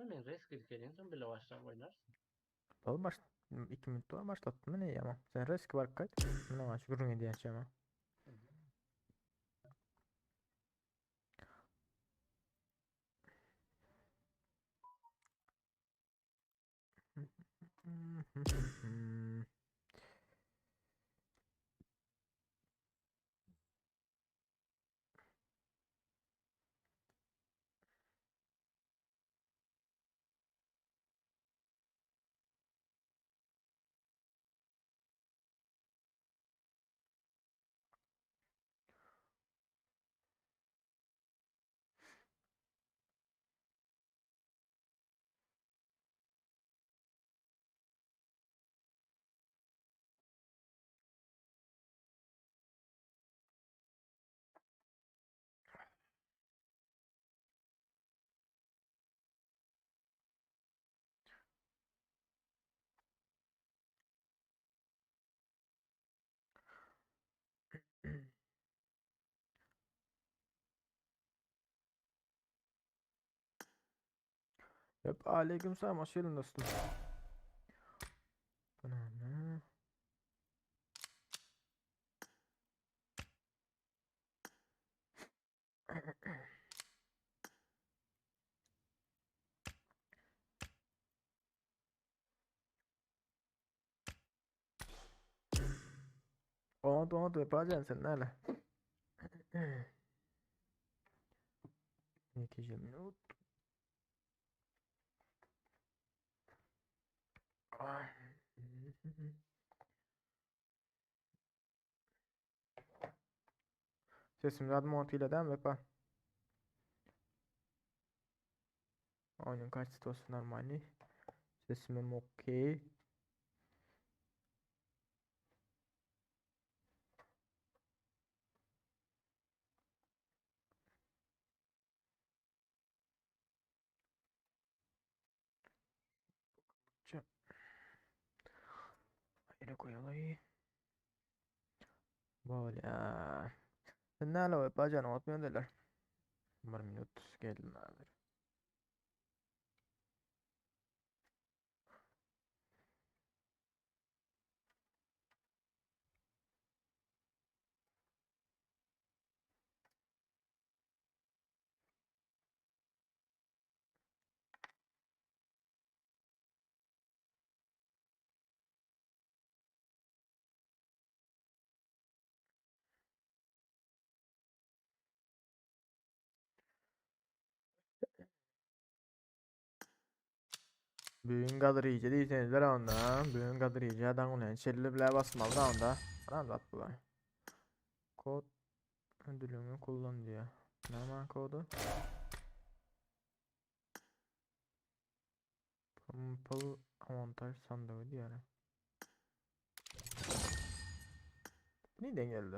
men risk gelin son bile başlayıp oynarsın. Oğlum 2 minut var başlattın mı ne iyi ama. Sen risk var kaç? Ne var? Şükürün hediye ama. Hep aleyküm selam. Hoş geldin dostum. Bu ne? Onu yapacaksın sen neyle? 2 minut. Ay. Sesim zaten montuyla değil mi Vepa? Oyunun kaç sitosu normali? Sesimim okey. Hayır koyalım. Böyle. Sen neyle yapacaksın? Atmıyor derler. 1 minut geldim abi. Büyüğün kadar iyice değilseniz ver onda. Büyüğün kadar iyice adam ulan. Şelli bile basmalı da onda. Bana da at bu lan. Kod ödülümü kullan diyor. Ne ama kodu? Purple avantaj sandığı diyor. Nereden geldi?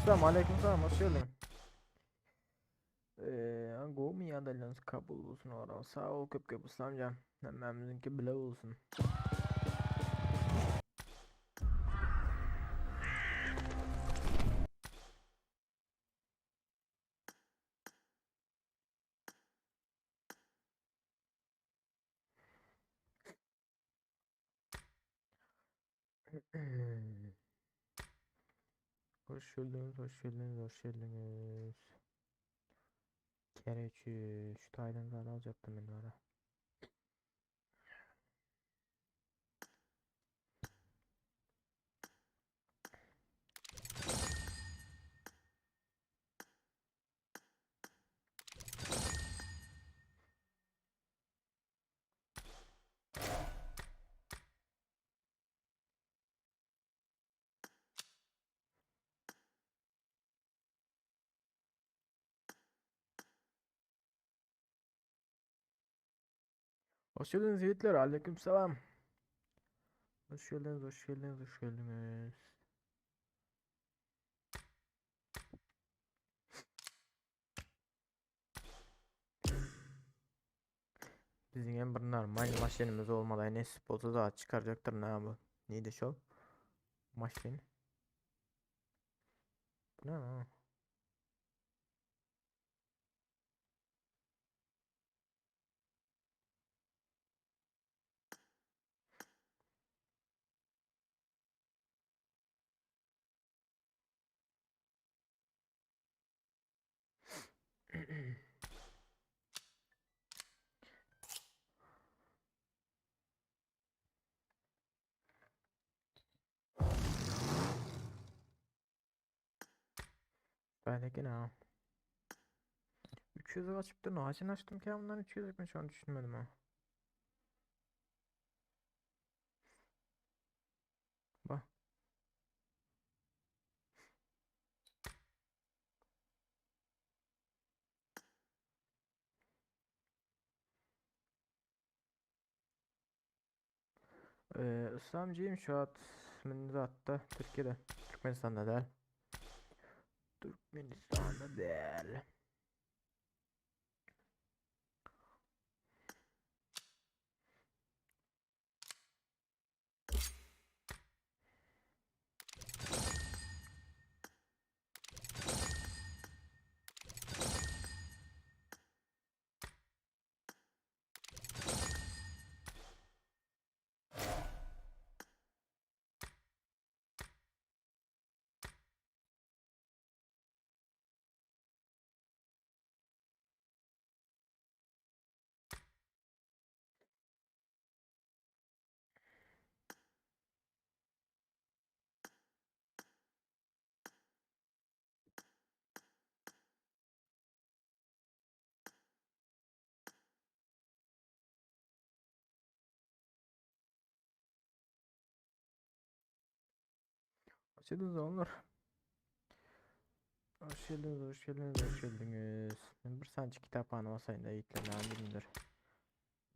Selam aleyküm selam hoş geldin. Gomi adalarınız kabul olsun oradan. Sağ ol köp köp ustamcam. Hemmemizinki bile olsun. Hoş geldiniz, hoş geldiniz, hoş geldiniz. Kere şu Tayland'dan alacaktım ben ara. Hoş geldiniz yiğitler. Aleykümselam. Hoş geldiniz, hoş geldiniz, hoş geldiniz. Bizim hem bir normal maşinimiz olmalı. Ne spotu da çıkaracaktır ne bu? Neydi şu? Maşin. Bu ne lan? Belki ne? 300'ü açıp da açın açtım ki bundan 300 yapmış şu an düşünmedim ha. Bak. İslamcıyım şu an hatta Türkiye'de. Türkmenistan'da değil. Türkmenistan'da değil. Hoş geldiniz oğlum. Hoş geldiniz, hoş geldiniz, hoş geldiniz. Ben bir sancı kitaphane olsaydı da yiğitler ne bilimdir.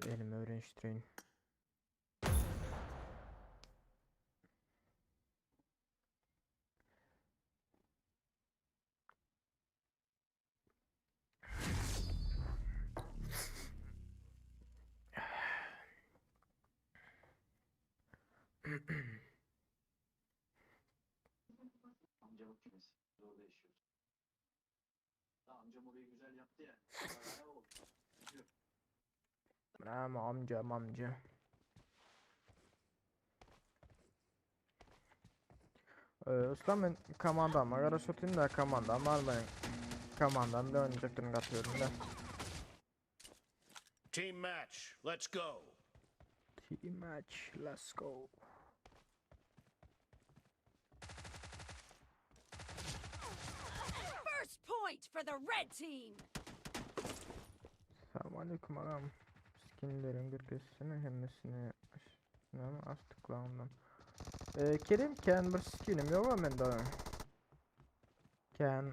Elime öğreniştirin. Amcamın kümesi. Orada yaşıyoruz. Daha amcam orayı güzel yaptı ya. Bayağı oldu. Gidiyor. Ama amca. Ustam ben komandam. Agara şutun da komandam var benim. Komandam da oynayacaktım katıyorum da. Team match, let's go. Team match, let's go. First point for the red team. Selamünaleyküm ağam. Skinlerin gırgısını hemmesini şunu açtık lan ondan. Kerim ken bir skinim yok ama ben de. Ken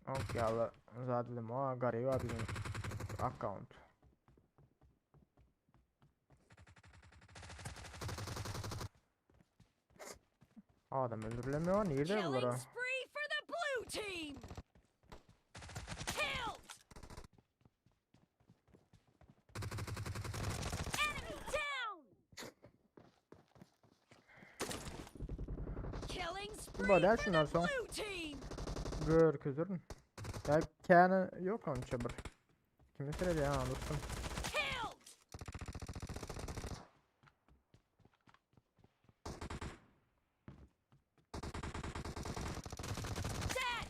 okyalı zaten o gariba bizim account. Adam öldürülemiyor. Nerede bunlar? Killing spree for the blue team. Killed. Enemy down. Killing spree Böyle for şunlar the son. blue team. Gör közürün. Ya Ken'i yok onun çabır. Kimi sürede ya alırsın. Killed. Dead.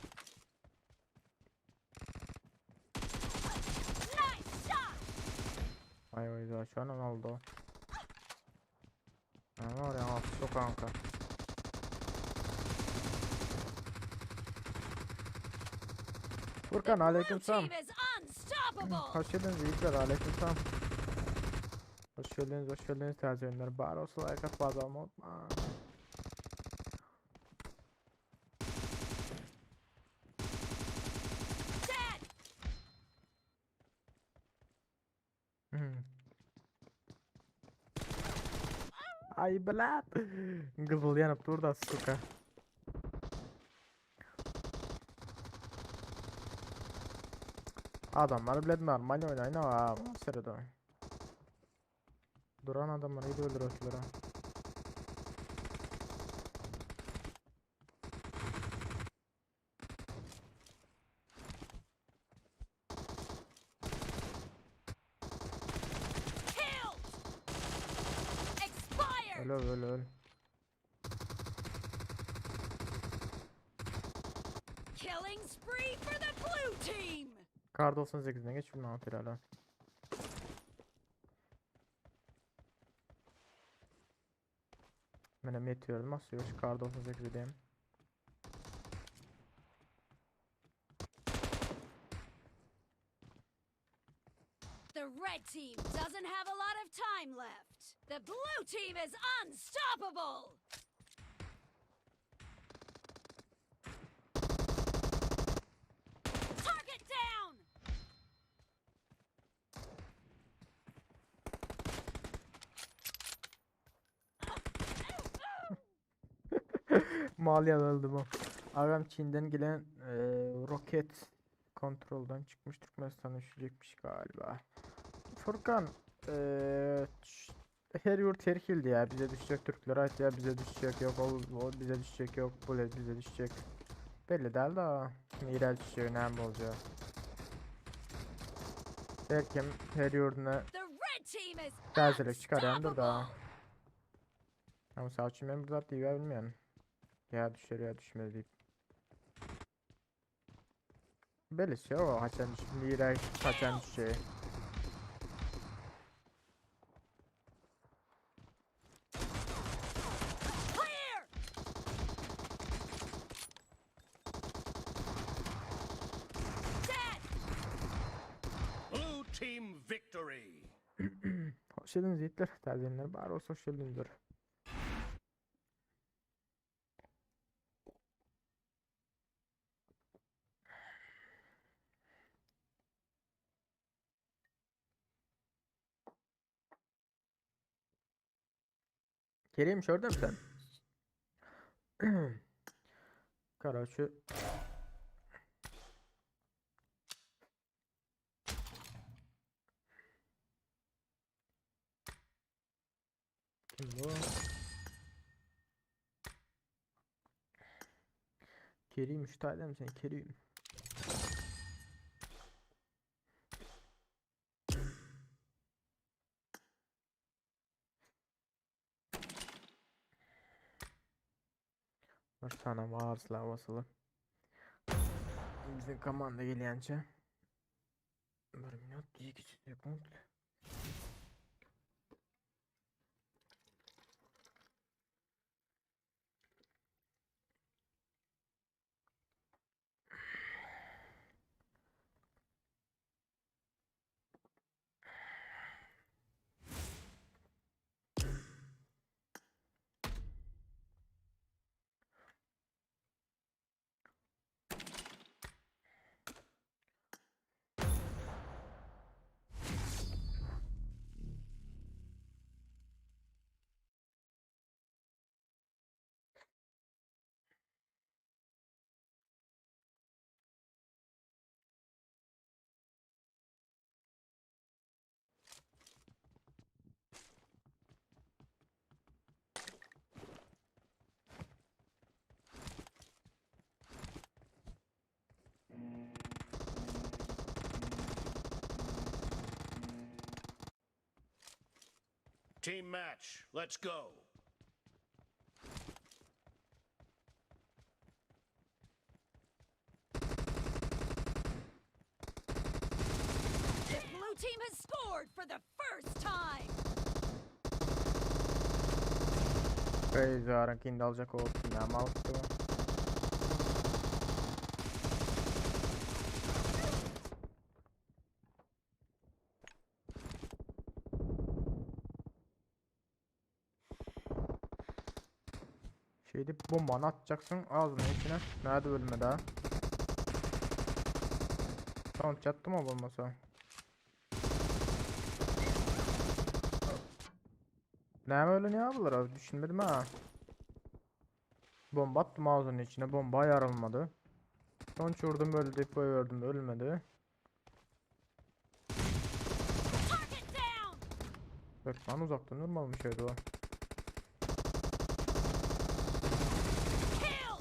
Nice shot. Vay vay vay şu an ne oldu? Ne var ya şu kanka. Furkan Blue aleykümselam. team is unstoppable. Hoş geldiniz yiğitler aleykümselam. Hoş geldiniz hoş geldiniz taze oyunlar. Bari olsa like at fazla olma unutma. Dead. Hmm. Ay blat. Kızıl yanıp dur da suka. Adamlar bile normal oynayın ama sırada. Duran adamları iyi öldürüyorlar ha. Killed! Expired! Öl. Killing spree for the blue team! Kar 98'ine geç bunu at herhalde. Benim yetiyorum nasıl yok kar 98 diyeyim. The red team doesn't have a lot of time left. The blue team is unstoppable! Target down! Malya öldü bu. Agam Çin'den gelen roket kontrolden çıkmış Türkmenistan'a düşecekmiş galiba. Furkan her yurt herkildi ya bize düşecek Türklere ait ya bize düşecek yok o bize düşecek yok bu bize düşecek. Belli değil de İrel düşecek önemli olacak. Belki her yurduna The red team is gazelik çıkarayandır da. unstoppable! Ama savcım ben burada TV bilmiyorum. Ya düşer ya düşmez deyip. Belli şey o haçan İrel haçan düşecek. Clear! Dead! Blue team victory. Hoş geldiniz yiğitler. Terbiyenler bari olsa hoş geldinizdir. Kerim şurada mısın? Karaçı. Kim bu? Kerim müştahide misin? Kerim. Bir tane varsla havasılı. Bizim komanda gelince. 1 minut 2 sekund. Team match. Let's go. The blue team has scored for the first time! Beyzar'ın kendi alacak o ya mal kutu. Şeyde bombanı atacaksın ağzına içine. Nerede bölme daha? Tamam çattı mı bombası? Ne öyle ne yapılır abi düşünmedim ha. Bomba attım ağzının içine, bomba yarılmadı. Sonuç vurdum öldü deyip koyuyordum ölmedi. Target down! Bak lan uzaktan vurmamış şeydi o. Kill!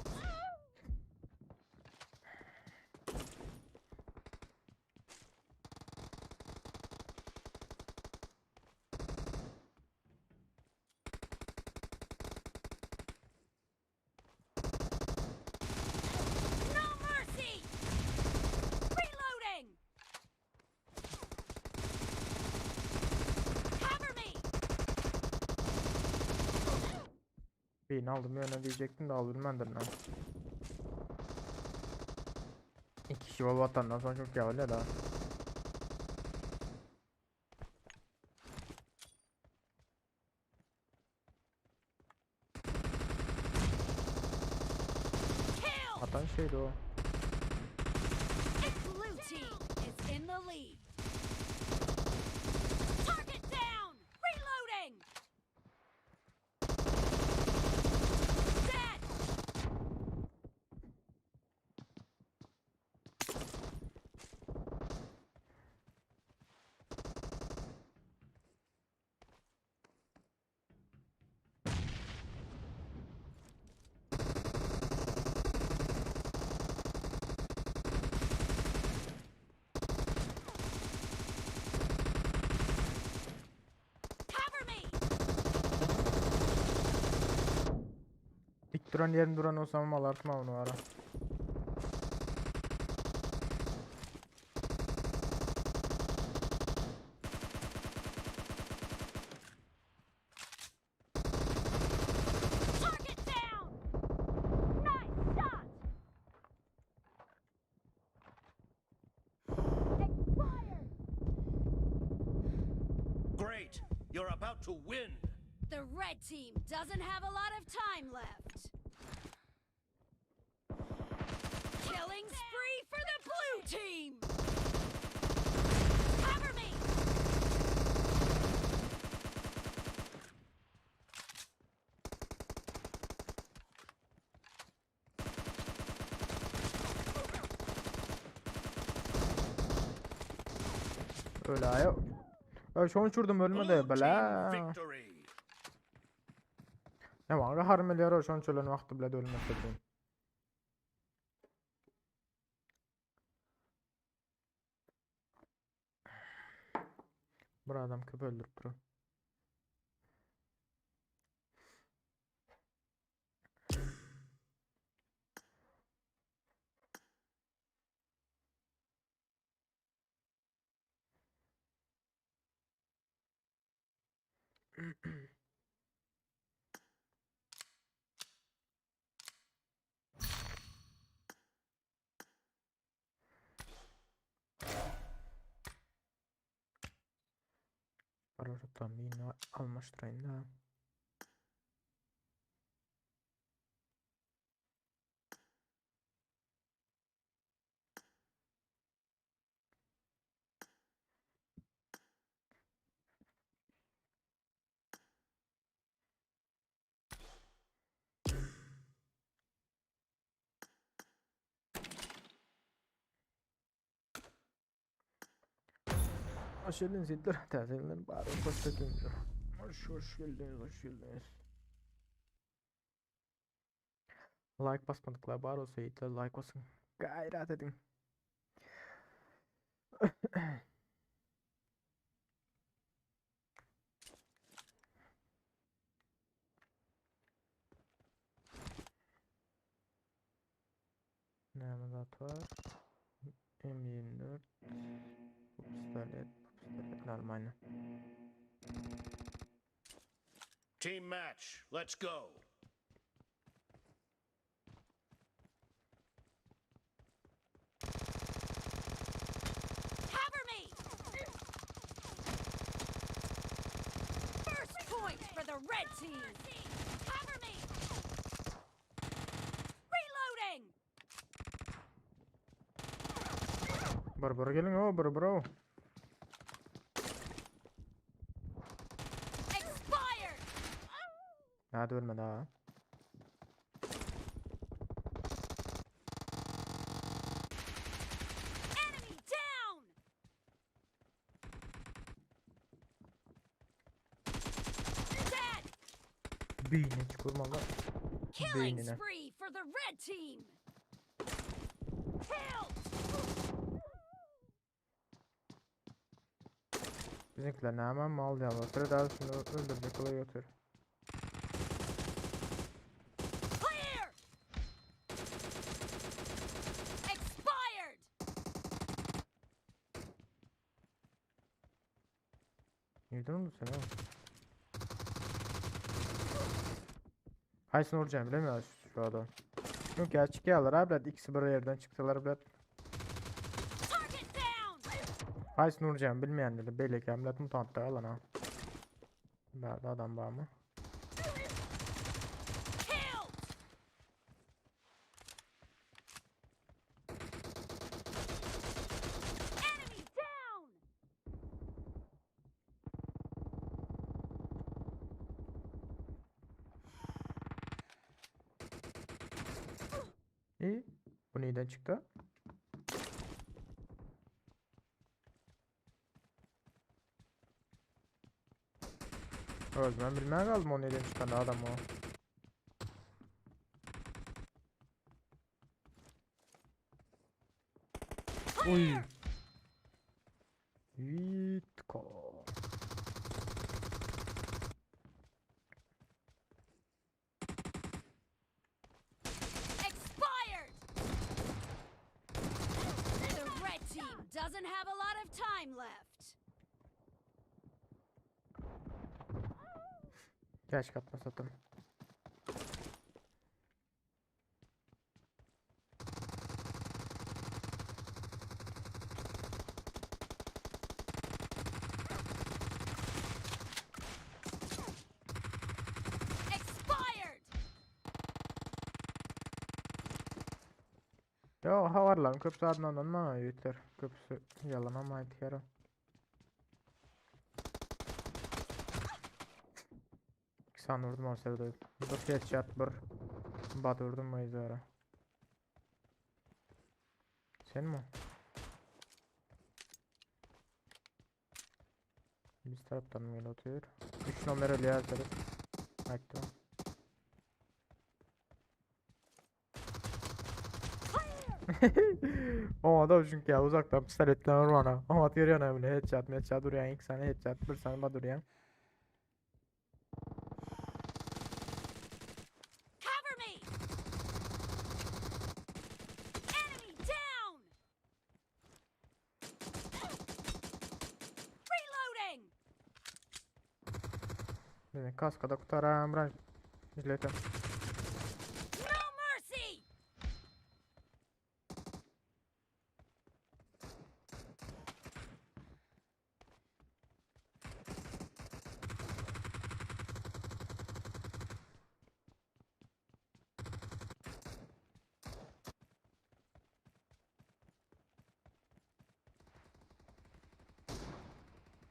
No mercy! Reloading! Cover me! Birini aldım yöne diyecektim de alabilmendim lan. İki kişi baba atandan sonra çok yavaş da. Kill! Atan şeydi o. Blue team is in the lead. Target down! Reloading! Dead! Cover me! Dik duran yerin duran olsam alartma onu ara. Target down! Nice shot! Expired! Great! You're about to win! The red team doesn't have a lot of time left. Killing spree for the blue team! Cover me! Öyle ya. Ya şu an uçurdum Blue ölmedi team bela. victory! Ya bana harmeliyor o şu an çölen vakti bile de ölmese diyeyim. Bu adam köp öldürüp durur. Paraşütten yine almıştırayım da. Hoş geldiniz Hitler. Tezgahlar bari hoş geldiniz. Hoş geldiniz, hoş geldiniz. Like basmadıklar bari olsa Hitler like basın. Gayret edin. Ne ameliyat var? M24 bu pistolet Almanya. Team match, let's go! Cover me! First point for the red team! Cover me! Reloading! Barbara gelin o Barbara. Expired! Hadi ölme daha. Enemy down! Dead! Beynine çıkırmalı. Killing Beynine. spree for the red team! Kill! Bizimkiler ne hemen mal diyorlar. Fred abi şunu öldürecek olay götür. Clear! Expired! Nereden oldu sen oğlum? Haysın vuracağım bilemiyoruz şu adam. Yok ya çıkıyorlar abi. İkisi bir yerden çıktılar bile. Target down! Haysın vuracağım bilmeyen dedi. Belli ki emlet mutant da alana. Nerede adam var mı? Killed! Enemy down! İyi. Bu neyden çıktı? Ben bilmem kaldım o neyden çıkan adam o. Uy. Yitko. Expired! The red team doesn't have a lot of time left. Keşke atmasatım. Expired! Yo havarlarım köpüsü adından ama yeter. Köpüsü yalan ama yeter. Sen vurdum o sırada. Bir headshot bir batırdım mıydı. Sen mi? Biz taraftan mı geliyor? 3 numaralı yazarız. Hatta. O adam çünkü ya uzaktan pistoletle vurur bana. Ama görüyor ne bile headshot duruyor. İlk saniye headshot bir saniye duruyor. Cover me! Enemy down! Reloading! Beni kaskada kurtaran bırak. İzletim. No mercy!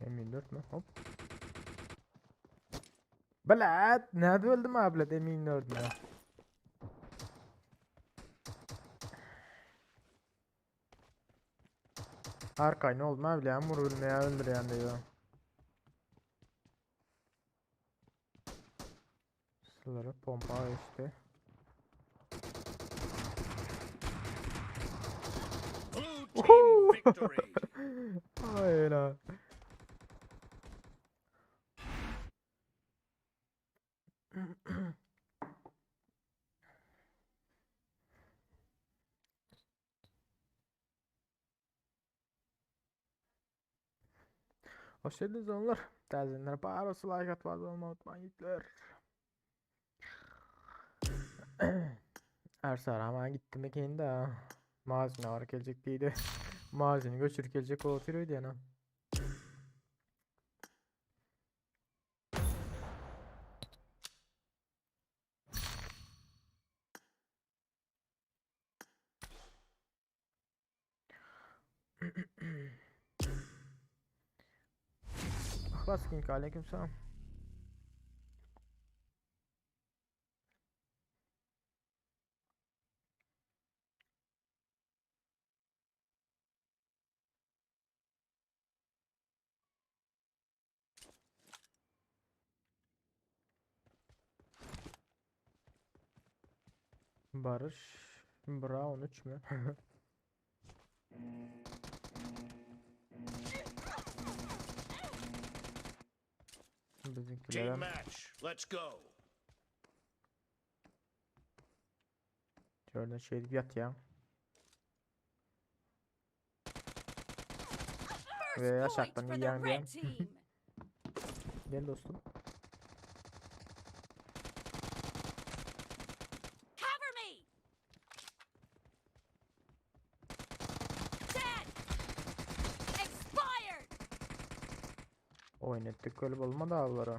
M24 mü? Hop. Blat! Nerede öldüm abla? M24 mü? Arkay ne oldu abi? Yağmur ölmeye öldür yani diyor. Sılırı pompa işte. Blue team victory. Hayla. Hoş geldiniz onlar. Tezinler parası like atmaz olma unutmayın yiğitler. Ersar hemen gitti mi kendi ha. Mazine var gelecek değildi. Mazini göçür gelecek o oturuyordu yana. Ahlas kinka aleyküm selam. Barış Brown 3 mü? Team Bizimkilerden match. Let's go. şöyle şey edip yat ya. Ve First point aşağıdan for the yiyen red bir team. gel dostum. Cover me. Dead. Expired. Oynattık öyle olmadı avları.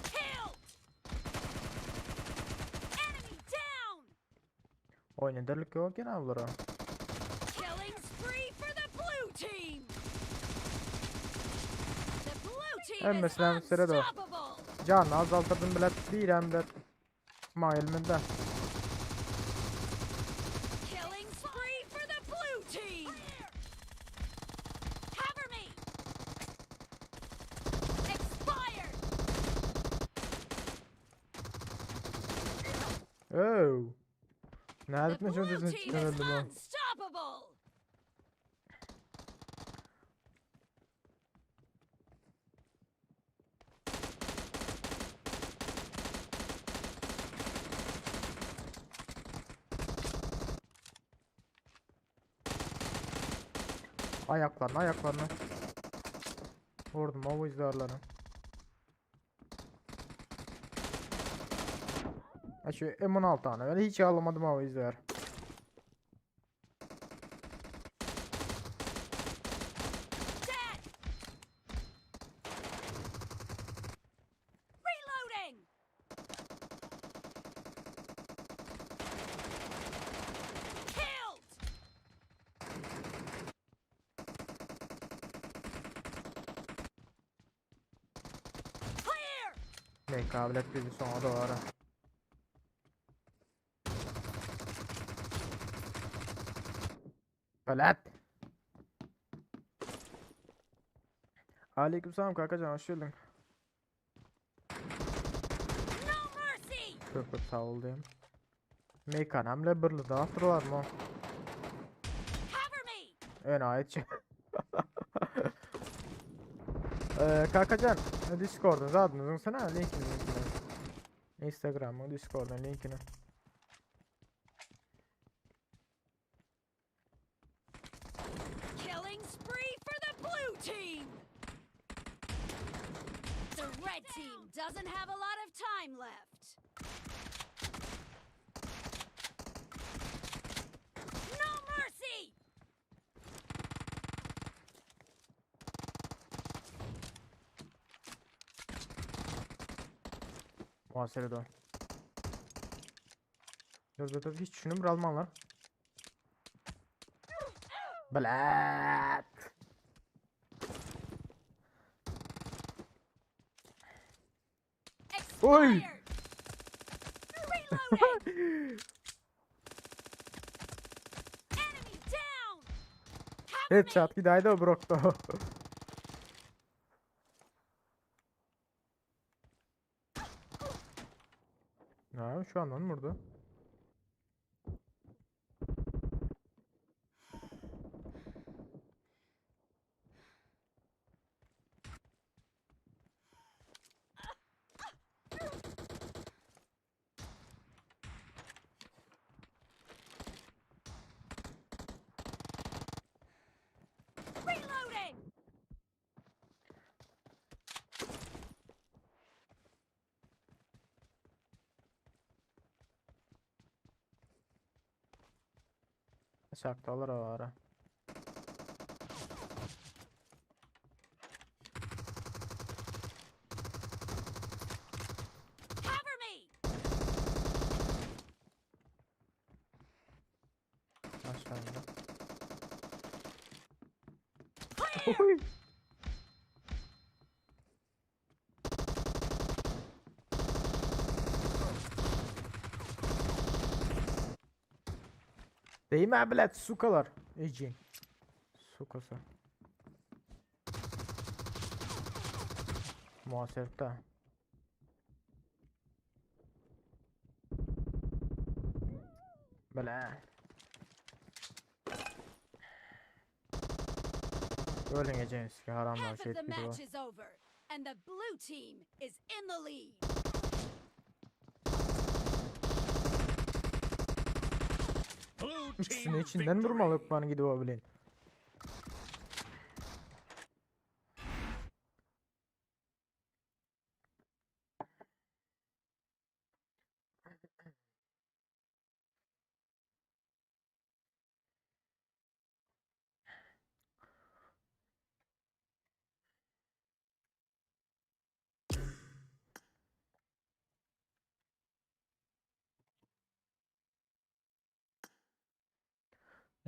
Killed. Enemy down. Oynadık yok gene avları. Killing spree for the blue team. The blue team is Mesela sıra da o. unstoppable. Canını azaltırdım bile değilim de. Mailminde. Killing spree for the blue team. Cover me. Expired. Oh. The Nerede ne blue çocuğun team içinden is öldüm o. unstoppable. Ayaklarına. Vurdum o izlerleri. Ha şu M16 tane. Ben hiç alamadım o izler. Dead. Reloading. Killed. Clear. Ne kabiliyet bizi sona doğru. Velet. Aleykümselam kankacan hoş geldin. No mercy. Çok sağ ol diyeyim. Mekan hamle birli dağıtırlar mı? Cover me. En ait şey. Kankacan Discord'un adınızın sana linkini. Instagram'ın Discord'un linkini. Killing spree for the blue team. The red team doesn't have a lot of time left. No mercy. Muhasebe de. Dur hiç şunu bir alman lan. Blat. Oy. Expired. Reloading. Enemy down. Cover me. Headshot gidaydı o brokto. Ne şu an lan burada? Reloading. Şaktalar o ara. Cover me. Aşağıda. Clear. Oy. Değme bilet sukalar. Ecin. Sukası. Muhasebte. Böyle. Öyle geçeceğiz ki haramlar Half şey of the etkili var. match is over, and the blue team is in the lead. Blue İkisini team içinden victory. vurmalık bana gidiyor bilin.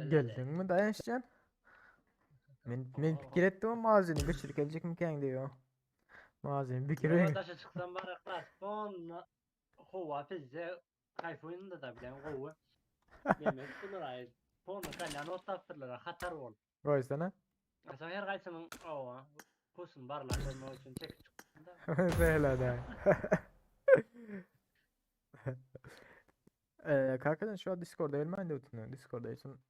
Geldin mi dayanışcan? Ben fikir ettim ama mağazini geçir gelecek mi kendi diyor. Mağazini bir Yola kere taşı çıksam bana klas. Sonra kova pizze kayfoyunda da bilen kova. Mehmet Kuluray. Sonra kalyan otaftırlara hatar ol. koysana. Mesela her kaysının ova. Kusun barlaştırma için çekip çıktım da. Böyle de. Kankadan şu an Discord'da elmen de ötünü. Discord'daysın.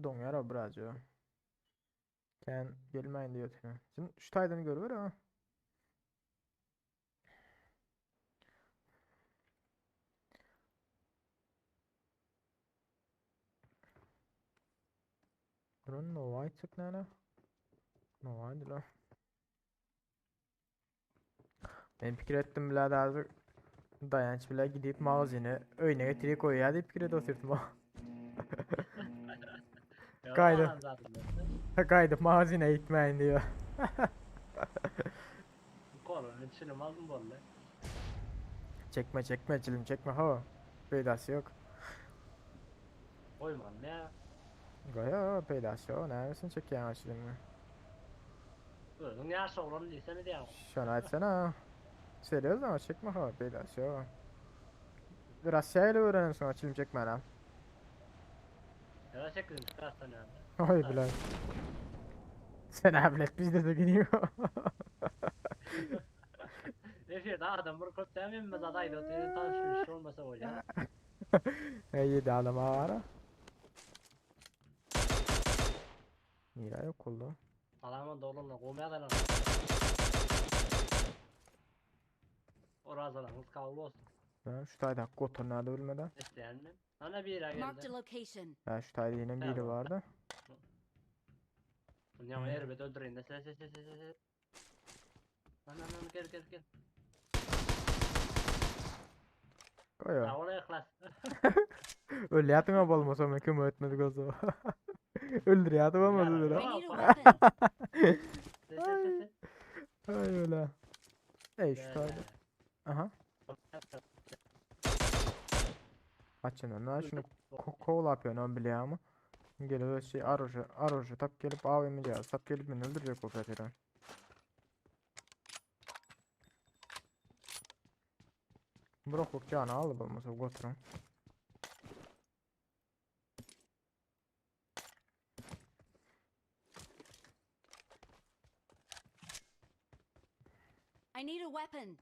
Don yara birazcık. Ken gelmeyin diyor ötünü. Şimdi şu taydını görüver ha. Bunun no white çık ne ana? No white la. Ben fikir ettim bile daha dayanç bile gidip mağazini öyle getirip koyuyor. Hadi fikir et oturtma. Kaydı. Yalan zaten. Kaydı mağazine gitmeyin diyor. Korun içini aldım bolle. Çekme çekme cilim çekme ha. Peydası yok. Koyman ne? Gaya peydası yok. Neresin çekiyorsun açılımı? Gözün yaş oğlan değilse ne diyeyim? Şunu açsana. Seriyoruz ama çekme ha peydası yok. Biraz şeyle öğrenin sonra çilim çekme lan. Ya da çekilmiş kasta ne anda? Oy bilal. Sen ablet bizde de gidiyor. Efe daha adam bunu kötü mi adayla oturuyor tanışmış olmasa o ya. İyi de adam var. Mira yok oldu. Adamın dolunla kovmaya da lan. Orazalarımız kavga olsun. Ben şu tayda kotor nerede ölmeden. İsteyen mi? Bana bir yere Marked a geldi. location. Ya şu tayda yine biri Tamam. vardı. Bunu ama elbet öldüreyim de ses. Lan gel. Koyuyor. Ya oraya klas. Öyle yatıma bolmasa mı kim öğretmedik o zaman. Öldür yatıma mı Yara, öldür? I Tamam, need a tamam. weapon. Ses. Ay öyle. Ey şu tayda. Aha. Açın onu. Şunu kovala yapıyorsun o bile ama. Geliyor şey arroju tap gelip AVM cihaz tap gelip beni öldürecek o fetheden. Bırak canı alıp olmasa götürün. I need a weapon.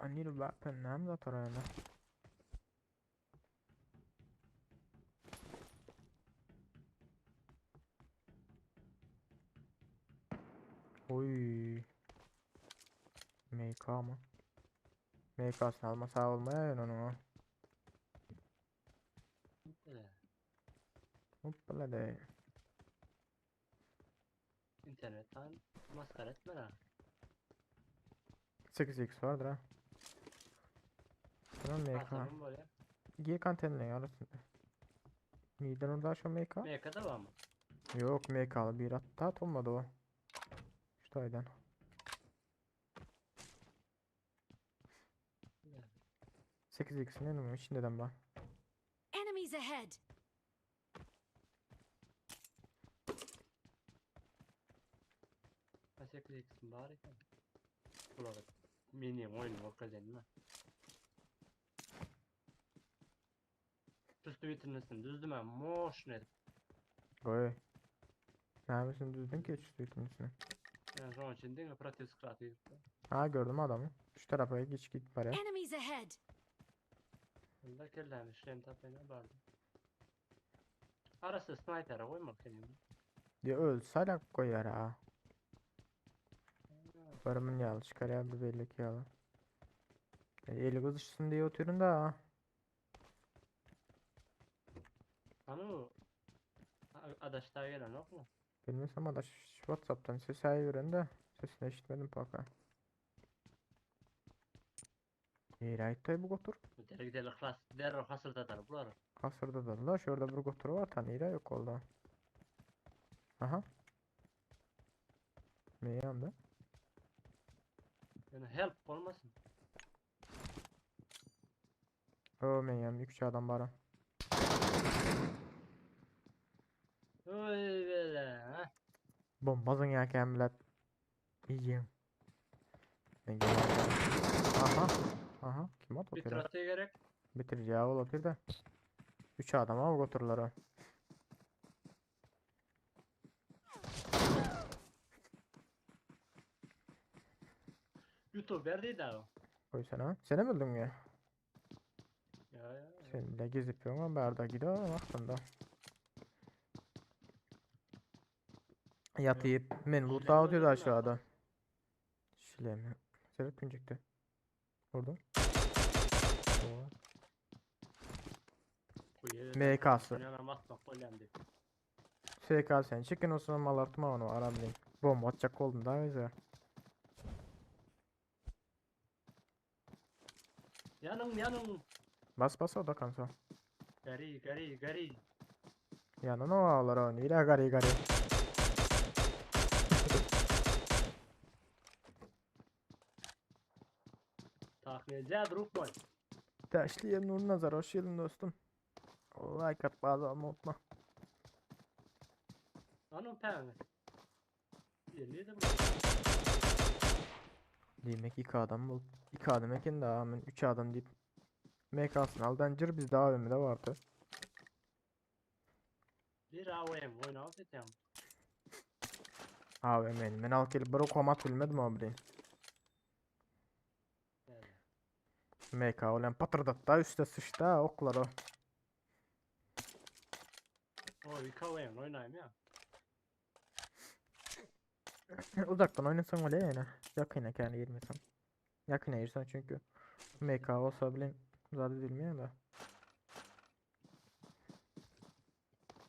I need a weapon. Nem de tarayla. Oy. MK mı? MK'sını almasa olmaya yen onu. Hoppala de. İnternetten maskara etme lan. 8x vardır ha. Şuran MK. Asabım böyle. Gir kantenle arasında. Miden orada şu MK? MK'da var mı? Yok MK'lı bir at olmadı o. Şu taydan. Yani. 8x'in önümü içinden ben. Enemies ahead. Kaçak eksin bari kan. Burada mini oyunu o kazanma. Üstü bitirmesin düzdüm ben moş ne? Oy. Neredesin düzdün ki şu ikincisini. Yani son için değil mi? Pratik skratı. Ha gördüm adamı. Şu tarafa geç git paraya. Enemies ahead. Bunda kellemiş hem tapene vardı. Arası sniper'a koymak senin. Ya ölsələk koyar ha. Varımın yalı çıkarıyor bir belli ki yalı. Eli kızışsın diye oturuyorum da ha. Anu adaşlar gelen yok mu? Bilmesem adaş Whatsapp'tan ses ayıveren de sesini eşitmedim paka. İyi ayıttay bu götür. Derek derek klas derek hasıl tatar bular. Kasırda da la şurada bir götür var tanıyla yok oldu. Aha. Ne yandı? Yani help olmasın. O meyyem yükçü adam bana. Oy böyle ha. Bombazın ya kemlet. İyiyim. Ben geliyorum. Aha. Aha. Kim at Bir oturuyor? trafiğe gerek. Bitireceği olabilir de. 3 adam ama götürürler o. YouTube verdiydi o. Koy sana. Seni mi öldün ya? Ya. Sen bile gezip yiyorsun ama barda gidiyor aklında. Yatayıp men loot Şilemi atıyordu öldürdün mü? aşağıda. Şilemi. Serap güncükte. Vurdum. Oo. MK'sı. Yana basmak koylandı. SK sen çıkın o zaman mal artma onu arabayı. Bomba atacak oldun daha güzel. Yanım. Bas bas o da kansa. Gari. Yanına o ağlar o. Neyle gari gari. Takmiyece durup boy. Taşlıya nur nazar hoş geldin dostum. Like at bazı ama unutma. Anam peyni. Yerliydi bu. Demek 2 adam bul. 2 adam eken daha hemen 3 adam deyip MK'sını al. Danger bizde AVM'de vardı. Bir AVM oynayıp etiyem. AVM'ni ben al kelip bir okumat bilmedim abi. MK olan patırdatta üstte sıçta oklar o. O bir AVM oynayayım ya. Uzaktan oynasan öyle yani. Yakına kendi girmesen. Yakına girsen çünkü MK olsa bile zaten edilmiyor da.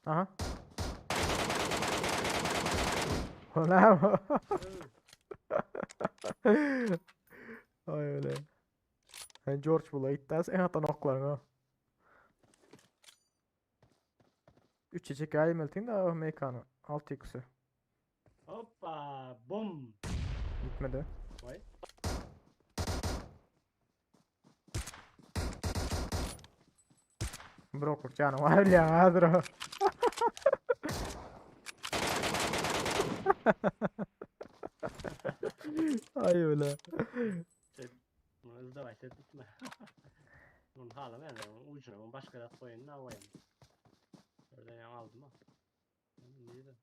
Aha. Ulan. Ay öyle. Sen George Bull'a iddias en atan okların o. 3 çiçek ayı meltin de o MK'nın 6x'i. Hoppa bum. Gitmedi. Vay. Brokluk canım var ya hazır o. Ay öyle. Bunu hızlı başlat bitme. Bunun halı yani ucuna bunu başka da koyun ne koyayım. Oradan yan aldım ha. İyiydi.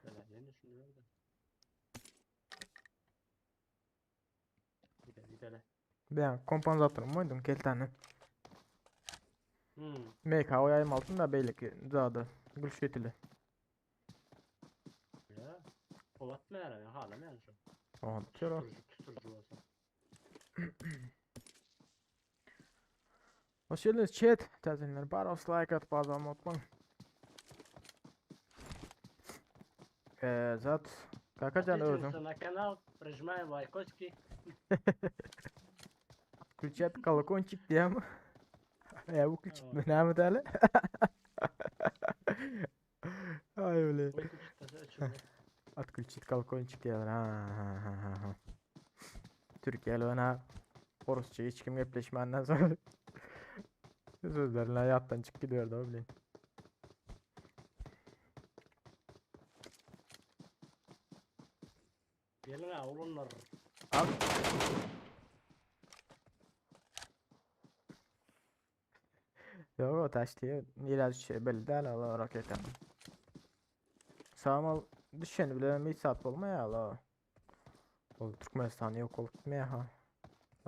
Böyle yeni şimdi öyle. Gidelim. Ben kompansatörüm oydum keltani. MK o yayım altında belli ki zadı. Gülşetili. Ya. Kovatma yani hala yani şu. Oha kör o. Tuturucu olsa. Hoş geldiniz chat. Tezinler baros like at bazı ama unutmayın. Zat. Kaka can özüm. На канал, прожимаем лайкосики. Включать колокольчик дем. Ya bu küçük mü ne mi Ay öyle. Ой, куча açıldı. At küçük kolkonçik diyorlar. Ha. Türkiye'li ona Orosça hiç kim gepleşmenden sonra sözlerine hayattan çık gidiyor da öyle. Gelin ha oğlunlar. Al. Yok o taş diye biraz şey belli değil Allah raketten. Sağmal düşeni bile bir saat olmaya Allah. O Türkmenistan yok olup gitmeye ha.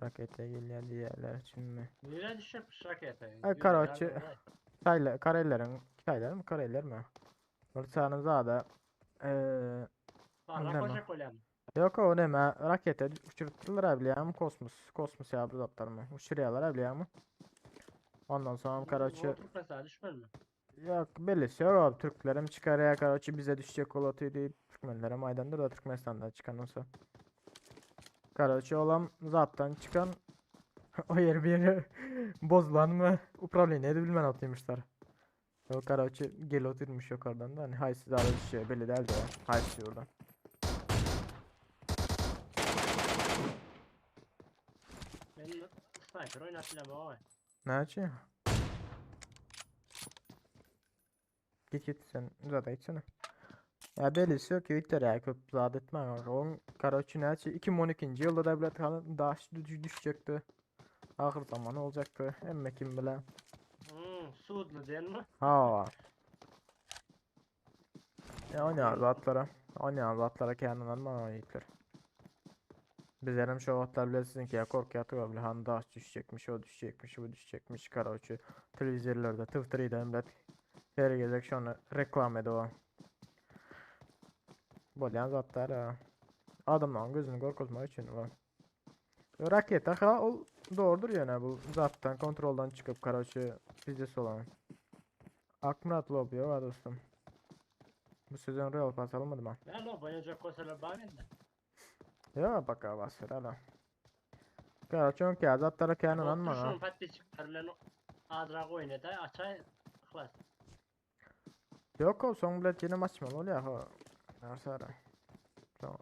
Rakete geliyor diğerler için mi? Nereye düşecekmiş rakete? Karoçı Yüzde Karayellerin mi Karayellerin mi? Bursanın zada Barra ne mi? koşak ölen. Yok o deme rakete uçurttular biliyor musun? Kosmos ya bu zatlar mı? Uçuruyorlar biliyor musun? Ondan sonra Karaçı Oturup mesela düşmez mi? yok belli yok abi Türklerim çıkaraya Karaçı bize düşecek olatı değil Türkmenlere maydandır da Türkmenistan'dan çıkan olsa. Karaçı olan zattan çıkan o yer bir yere bozulan mı? Upravleniye de bilmem atıymışlar. O Karaçı gel oturmuş yukarıdan da hani haysiz ara düşüyor belli değil de haysiz oradan. Benim sniper oynatacağım ama. Ne açıyor? Git sen zaten gitsene. Ya belirsi yok ki Victor ya köp zat etme ama onun Karaçı ne açıyor? 2012. yılda devlet kanı düşecekti. Ahır zamanı olacaktı. Emme kim bile. Suudlu değil mi? Ha. Ya oynayan zatlara. Oynayan zatlara kendinden bana yiğitler. Bizlerim şu vatlar bilirsin ki ya korku yatıyor bile hani daş düşecekmiş o düşecekmiş bu düşecekmiş Karaçı. Televizyonlarda Twitter'da millet her gezek şunu reklam ediyor. Bolyan zatlar ha. Adamların gözünü korkutmak için var. Raket ha o doğrudur yani bu zaten kontroldan çıkıp Karaçı bizdesi olan. Akmurat lobi var dostum. Bu sezon Real pas almadı mı? Ben o boyunca kosalar bağırın da. Ya bak ha basır hala. Karaçı ki zatlara kendin Otur anma ha. şunun pati çıkarılan adra oyunu da açay. Klas. Yok o son bilet yine maç mı oluyor ha. Narsa ara.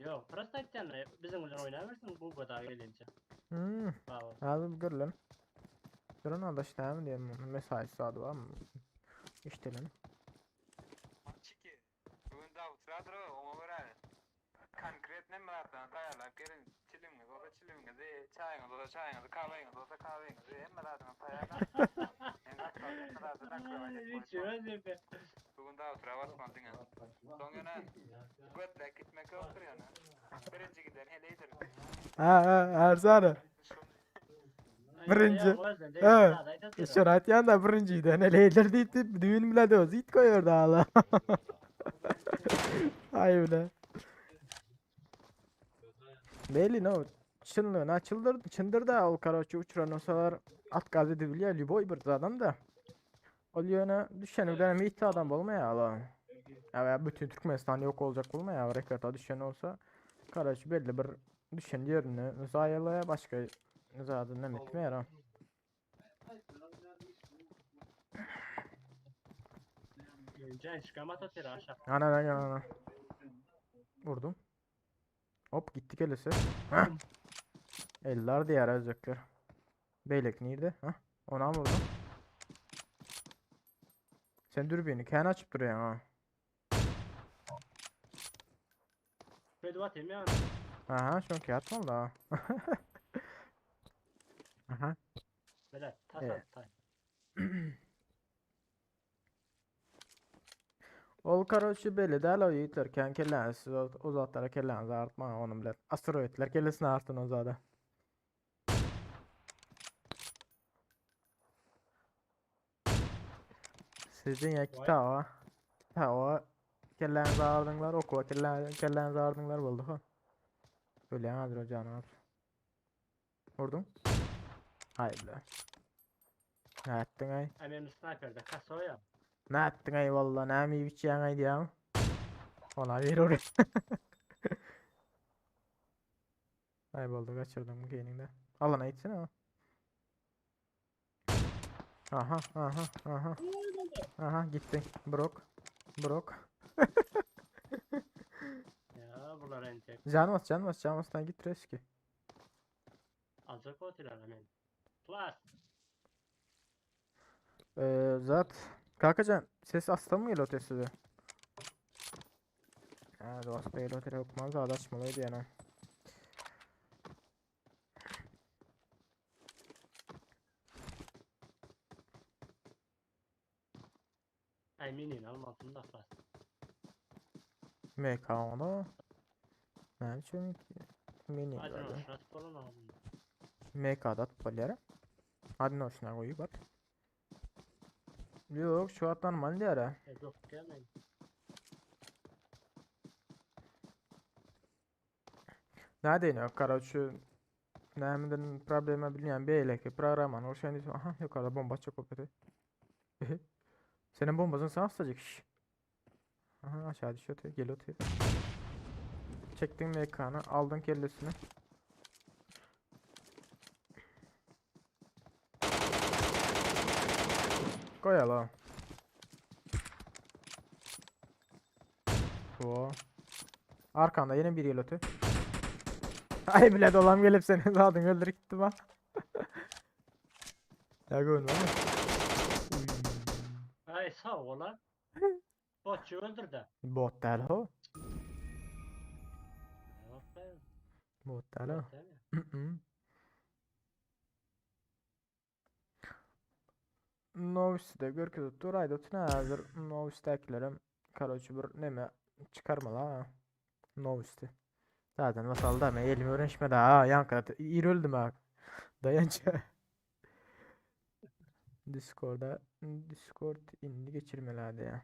Yok, prosta edeceksin. Bizim ulan oynamıyorsun bu kadar gelince. Bravo. Abi gör lan. Durun alda işte hem diyeyim mesai saati var mı? İşte lan. Machiki, бүгін дауыс жатыр ғой оңа көрәді конкретный мұраттан таялап келin чилиміңіз болса чилиміңіз чайыңыз болса чайыңыз kahvеңіз болса kahvеңіз мұраттан Ничего себе. бүгін дауыс жатқан деген соңынан götlek gitmek yoktur yani birinci giden heleydir Erzara. Birinci. Şurat yanda birinciydi. Ne leydir deyip düğün bile de o zit koyuyordu hala. Ay bile. Belli no. Çınlığına çındır da o karaçı uçuran olsalar at gaz edebiliyor. Liboy bir adam da. Oluyor düşeni dönemi ihti adam olmaya hala. Ya bütün Türkmenistan yok olacak olmaya rekorda düşen olsa Karaçı belli bir düşen yerini zayalaya başka zaten ne etmeye ha. Can çıkamat atır aşağı. Ana. Vurdum. Hop gitti gelesi. Hah. Eller diğer azıcıktır. Beylek nerede? Hah. Ona mı vurdum? Sen dürbünü kendi açıp duruyorsun ha. Şöyle atayım ya. Aha şu an kağıt mı oldu ha? Aha. Böyle Evet. tas. Ol karoçu belli değil o yiğitler. Kendi kellensiz o zatlara kellensiz artma onun bile. Asteroidler kellesine artın o zada. Sizin ya kitaba. Tava kellensiz ardınlar okuva kellensiz ardınlar buldu ha. Böyle yanadır o canım. Vurdum. Hayır be. Ne ettin ay? Benim sniper'da kasa o ya. Ne ettin ay valla ne mi biçiyen ay diyem. Ona ver oraya. Kayboldu kaçırdım bu gaining'de. Alana gitsene ha. Aha gittin. Brok. Ya bunlar en tek. Can bastan git reski. Azıcık oturar hemen. Klas. Zat. Kalkacan ses hasta mı geliyor size? Ha dost değil otel okmaz da açmalıydı yani. Eminim almasın da klas. Mekana. Ne biçim mini Hadi böyle. şurası falan aldım. MK'da atıp balyara. Hadi noşuna koyup at. Yok şu at normal diyara. Yok gelmeyin. Ne diyeyim ya Karaçı Nämeden problema bilmeyen bir eleki programın o şeyin ismi aha yukarıda bomba çok opeti. Senin bombasın sana atacak iş. Aha aşağı düşüyor geliyor. Çektin mekanı aldın kellesini. Koyalım. O. Arkanda yine bir geliyor. Ay bile dolam gelip seni zaten öldürüp gitti bak. Ya gördün mü? Ay sağ ol lan. Botçu öldürdü. Bot değil o. Yok be. Bot değil o. Bot değil mi? Novis'te görküzü turayda tüne hazır Novis'tekilerim karoçu bir neme çıkarma la Novis'te. Zaten nasıl da ben elimi öğrenişme daha yankı iyi öldüm ha. Dayanca. Discord indi geçirmelerde ya.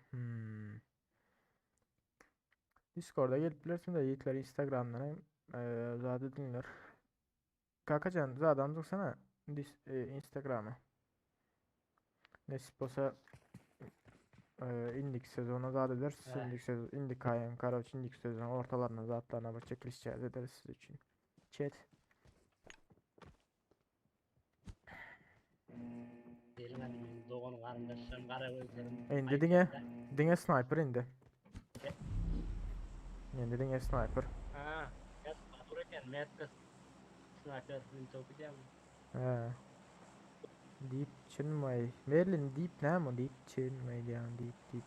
Discord'a gelip bilirsin de yiğitler Instagram'dan zaten dinler. Kakacan zaten sana Instagram'a. Nasip olsa indik sezonu zaten ederiz. Evet. İndik sezon, indik ayın karaç indik sezon ortalarına zatlarına bir çekiliş ederiz siz için. Chat. Bilmedim. Doğan kardeşlerim, kara gözlerim. İndi dine sniper indi. İndi dine sniper. Ha. Gel dururken Mert'le sniper topu geldi. He. Deep Chinmay. Merlin Deep ne mi? Deep Chinmay diyen Deep.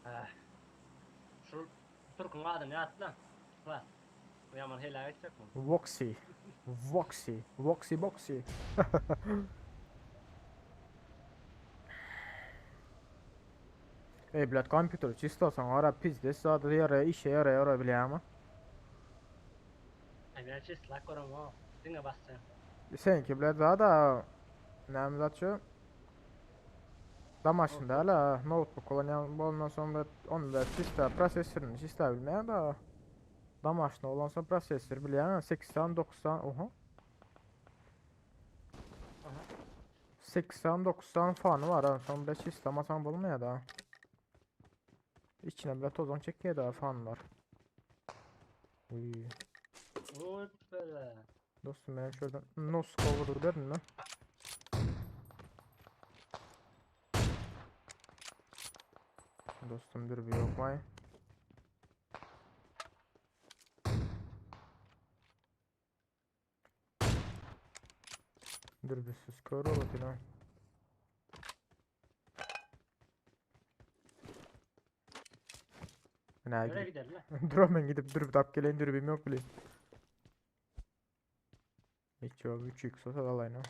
Ha. Şu Türk'ün adı ne at lan? Var. Bu yaman helal edecek mi? Voxy. Boxy. Ey blad kompütür istiyorsan ara pizde sadece yaraya işe yaraya bile ama. Ay ben çiz lak oram o. Dinle bassın. Seninki blad daha da ne mi zatçı? Damaşında hala notebook olan ondan sonra onu da sistem prosesörünü sistem bilmeyen da damaşında olan sonra prosesör bilen 80-90 oha. 80-90 fanı var ha son 5 sistem asan bulmaya da. İçine bile tozan çekiyor da fanlar. Uy. Oy böyle. Dostum ben şuradan nos cover'dur derim mi? Dostum dur bir yok vay. Dur bir sus kör olur lan. Ne Nereye gidip gidelim lan? dur hemen gidip dur bir tap gelen dur bir yok bile. Hiç yok 3x olsa da alayım.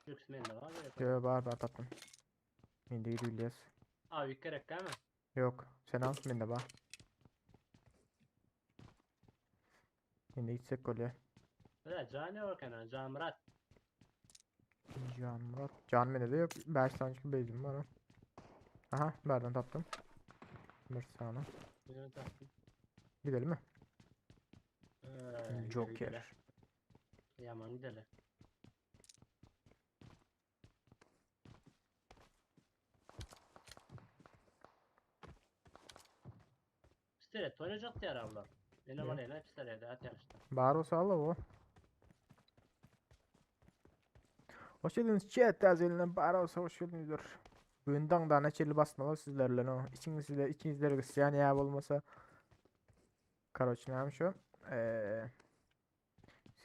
Yüksmen de var ya. Yo bağır tatlım. Şimdi gidiyoruz. Abi bir kere değil mi? Yok sen al ben de bağır. Şimdi gitsek kolye. Böyle can ne var kana? Can Murat. Can Murat. Can bende de yok. 5 tane çünkü bezim var ha. Aha nereden tattım. Bir saniye. Bunu taktım. Gidelim mi? Gidelim. Joker. Yaman gidelim. Pistolet oynayacak diğer avlar. Benim Ne? oraya pistolet at yarışta. Bağır o sağla o. Hoş geldiniz chat eline bağır olsa hoş geldinizdir. Bugünden daha neçeli basmalı sizlerle o. İçinizde Hristiyan ya olmasa. Karoç neymiş şu.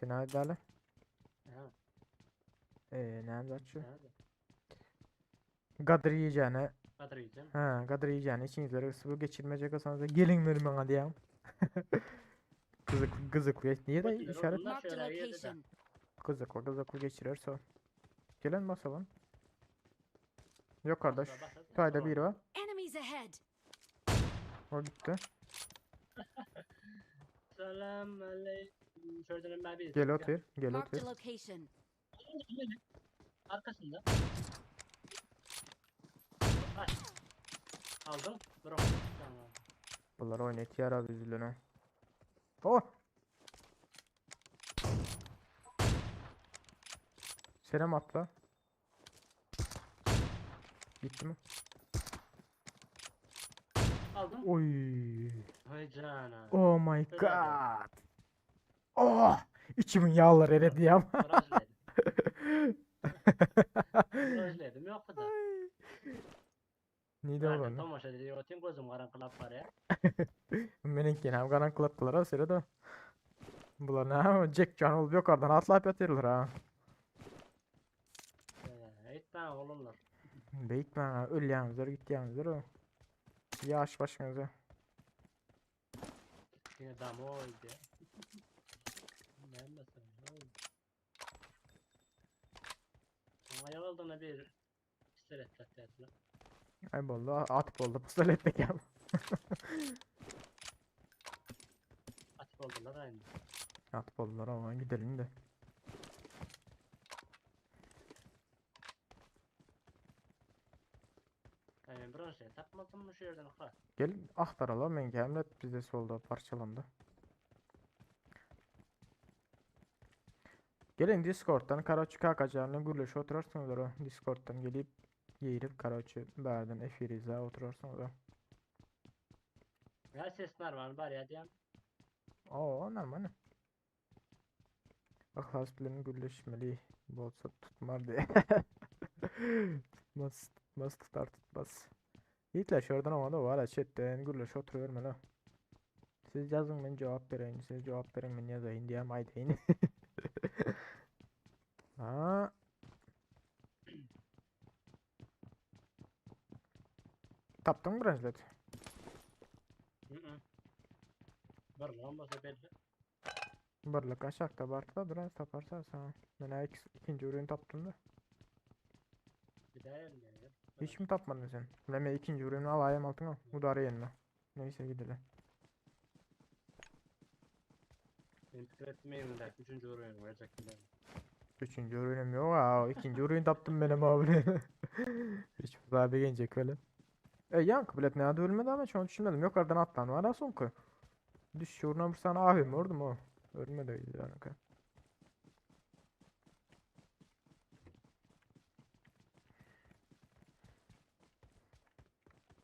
Sen hadi dale. Ha. Ne yapacak şu? Nerede? Gadır yiyeceğine. Kadar yiyeceğim. Ha gadır yiyeceğine içinizde bu geçirmeyecek olsanız da gelin verin bana diyeyim. Kızıklı niye de Bakın, işaret bunlar Marked a şöyle bir yerde de. location. kızıklı geçirirse. Gelen basalım. Yok kardeş. Basra, basra, Tayda basra. biri var. Enemies ahead. O gitti. Selam aleyküm. Şuradan ben bir Gel otur. Gel Marked otur. a location. arkasında. Aç. Aldım. Bırak. Tamam. Bunlar oynayıp yara bizlene. Oh! Selam atla. Gitti mi? Aldım. Oy. Hay cana. Oh my Şöyle de. god. Oh! İçimin yağları eridi ya. Rajledim. Rajledim yok bu da. Neydi Zaten oğlum? tomoşa dedi yotin gözüm karanqılap var ya. Menenken hem karan kılıptılar ha sırada. Bular ne? Jack Can olup yukarıdan atlayıp yatırılır ha. Eğitmen olurlar. Beyitme ha. Öl yanınızlar git yanınızlar o. Yaş başınıza. Yine dam oydu ya. Ne mesela? Ama yavaldığına bir pistolet attılar. Ay boldu at boldu pistolet de gel. Atıp oldular aynı. At boldular ama gidelim de. Yani bir şey takmadın mı şu yerden ha? Gel aktaralım men gemlet bizde solda parçalandı. Gelin Discord'dan Karaçı kakacağını gürleşe oturarsınız o. Discord'dan gelip yeğirip Karaçı berden efirize oturarsınız o. Ya sesler var bari ya diyem. Oo normal. Aklaslarının gürleşmeli bolsa tutmar diye. Tutmaz tutar tutmaz. Yiğitler şuradan ama da var ya chatten gürleşe oturuyorum hele. Siz yazın ben cevap vereyim. Siz cevap verin ben yazayım diyem aydayın. Ha, taptın mı branşlet? Var lan basa belli. Barlık aşağıda barda biraz taparsa sana. Ben ikinci ürünü taptım da. Bir daha elde ya. Hiç mi tapmadın sen? Ben ikinci ürünü alayım altına. Udarı yenme. Neyse gidelim. Benim fikir etmeyeyim de. Üçüncü oraya verecek bile. Üçüncü ürünüm yok ha. İkinci ürünü taptım benim abi. Hiç daha bir gelecek öyle. Yankı bilet ne adı ölmedi ama şu an düşünmedim. Yukarıdan atlan var son ki. Düş şuradan bir sana abim orada mı o? Ölmedi öyle yankı.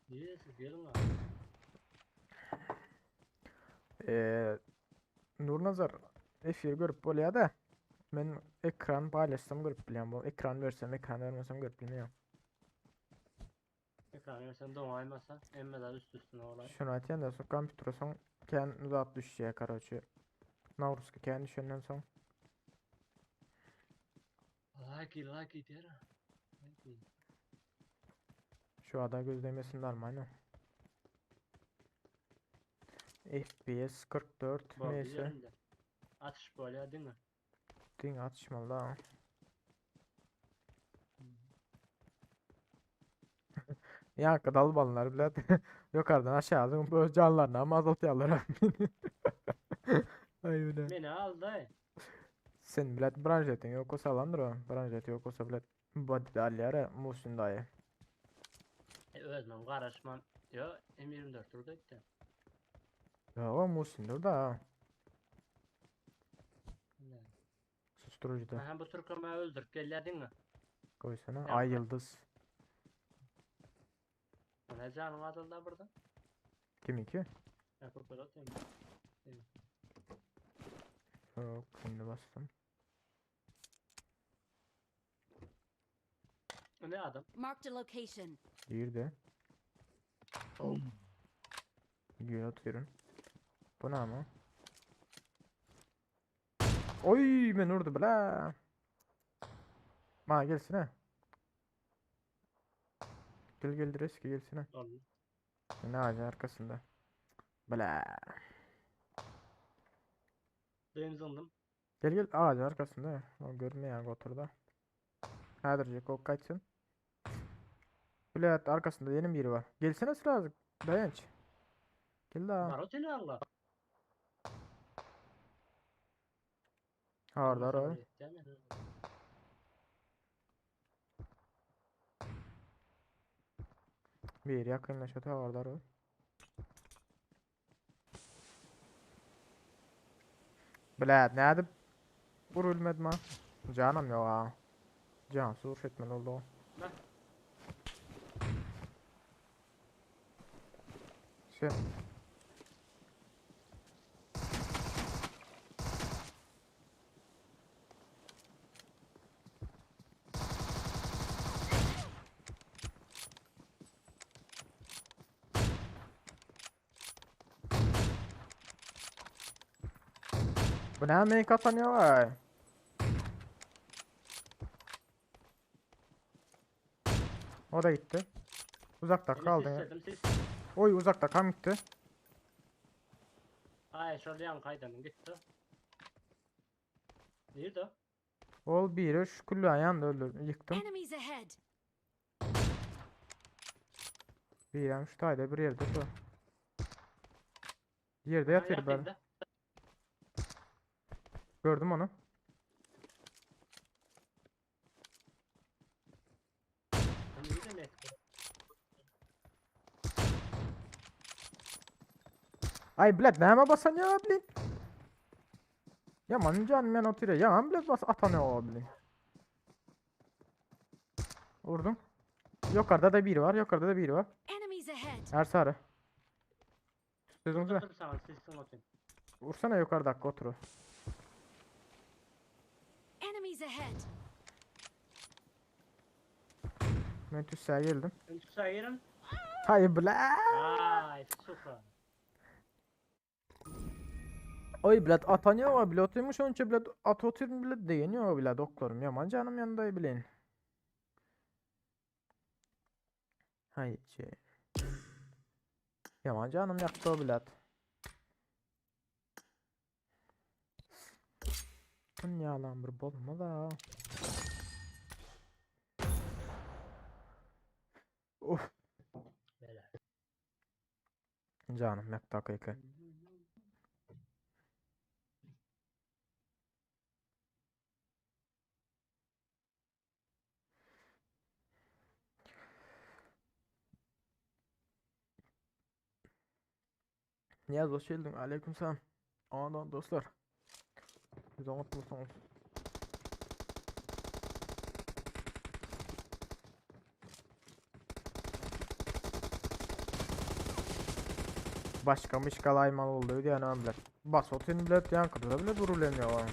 İyi siz gelin abi. Nurnazar efir görüp bolya da ben ekran paylaşsam görüp bileyim bu. Ekran versem ekran vermesem görüp bilmiyorum. Ekranı sen doğaymasa emmeden üst üstüne olay. Şunu atayım da sonra kompütüre son kendi uzat düşeceği kararçı. Navruzki kendi şönden son. Like der. Şu ada gözlemesinin normal. FPS 44 Bu neyse. yerinde. Atış böyle değil mi? Din atışmalı ha. Ya kadal ballar bile yukarıdan aşağı böyle canlarına ama azaltıyorlar. Ay öyle. Beni aldı. Sen bilet branşetin yok olsa alandır o. Branşet yok olsa bilet body dalyara Muhsin dayı. Özmem karışmam. Yo M24 turda gitti. Ya o Muhsin'dir da. Susturucu da. Aha bu Türk'ümü öldür. Gelledin mi? Koysana. Ya Ay bırak. yıldız. Ne canın adında burada? Kiminki? Ya kurtar atayım. Yok şimdi bastım. Ne adam? Marked a location. Girdi. Gül atıyorum. Bu ne ama? Oy ben orada bla. Ma gelsin ha. Gel eski gelsin ha. Oğlum. Ne ağacın arkasında. Bla. Benzondım. Gel ağacın arkasında. O görmüyor oturda. Hadi o kaçsın. Bilet arkasında yeni biri var. Gelsene lazım. Dayanç. Gel daha. Var oteli Allah. Orada Olmasa ro. buraya gideceğim ya. Bir yakınlaşıyor orada ro. Bilad ne edip vurulmadı mı? Canım yok ha. Can sur etmen oldu. Bak. Sen bu ne mi kapanıyor vay? O da gitti. Uzakta Beni kaldı ya. sisledim sis. Oy uzakta kam gitti. Ay şurada yan kaydanım gitti. Nerede o? Ol biri şu kullu ayağını öldürdüm. Yıktım. Enemies ahead. Bir yan şu tayda bir yerde şu. Yerde Ha, yatıyor ben. yakında. Gördüm onu. Ben nerede ne? Ay bled neme basan ya blin. Yaman canım ben oturuyor. Yaman bled bas atanıyor o blin. Vurdum. Yukarıda da biri var. Yukarıda da biri var. Enemies ahead. Her sarı. Sözünüzü ver. Dur sana sissin atayım. Vursana yukarıdaki oturu. Enemies ahead. Ben tüsseye geldim. Ben tutayım. Hay bled. Ay süper. Oy bled atanıyor o bled oturmuş onun için bled at oturmuş bled diyeniyor o bled oklarım. Yaman canım yanında bilin. Hay şey. Yaman canım yaktı o bled. Dünyalan bir bolma da. Uf. Böyle. Canım yak dakika. Niyaz hoş geldin. Aleykümselam. Aman dostlar. Biz unutmuşsunuz. Başka mışkal aymal oldu diye ne bilet. Bas otin bilet yankıda bile durulemiyor o an.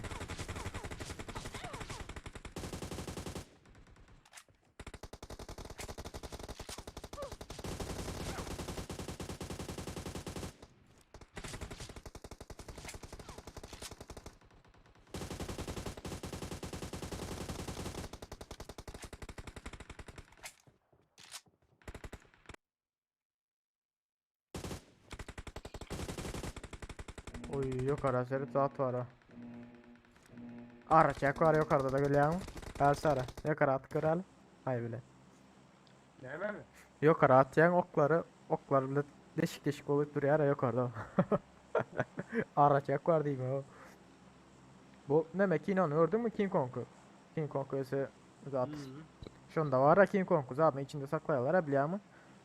Oy yukarı seri saat var ha. Araç yak var yukarıda da geliyor mu? Her sarı. Yukarı at kıral. Hay bile. Ne mi? Yukarı at yan okları bile değişik değişik olup duruyor ya yukarıda. Araç yak var değil mi o? Bu ne ki inanıyordun mu King Kong'u? King Kong'u ise zaten. Şunda var ya King Kong'u zaten içinde saklıyorlar ha biliyor musun?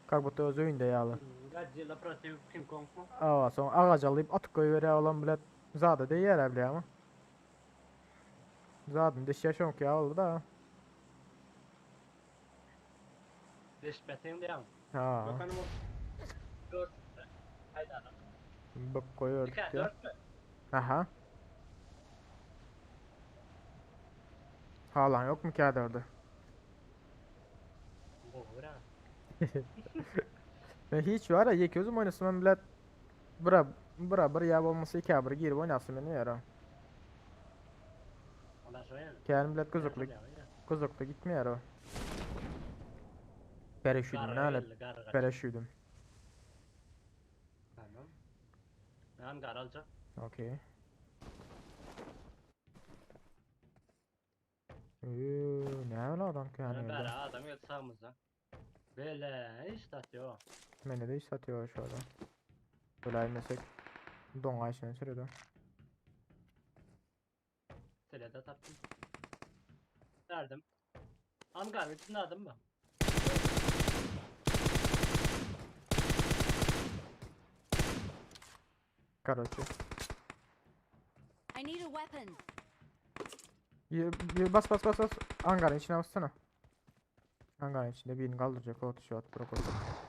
Kalbutta öz oyunda yağlı. Godzilla Protective King Kong mu? Ava son ağaç alıp atık koyuveriyor olan bile zaten de yer biliyor musun? Zaten de yaşam ki aldı da. Respetting diye mi? Ha. Bakalım o. 4. Haydi adam. Bak koyuyorduk Dikkat ya. 4 mü? Aha. Halan yok mu kağıt orada? Olur ha. Ben hiç var ya yek özüm oynasın ben bile bura ya olmasa iki abır girip oynasın beni yara. Ondan sonra yani. Kerim bile kızıklı gitmiyor o. Paraşütüm ne alet? Paraşütüm. Tamam. Ben gar alacağım. Okey. Ne öyle adam ki hani Yani öyle. bera adam yok sağımızda. Böyle işte atıyor. Beni de iş satıyor şu adam. Böyle elmesek. Don ayşen sürede. Telede taktım. Verdim. Hangar bütün adım mı? Короче. I need a weapon. Bas bas bas bas. Hangarın içine bassana. Hangarın içinde birini kaldıracak. O şu at bırak orada.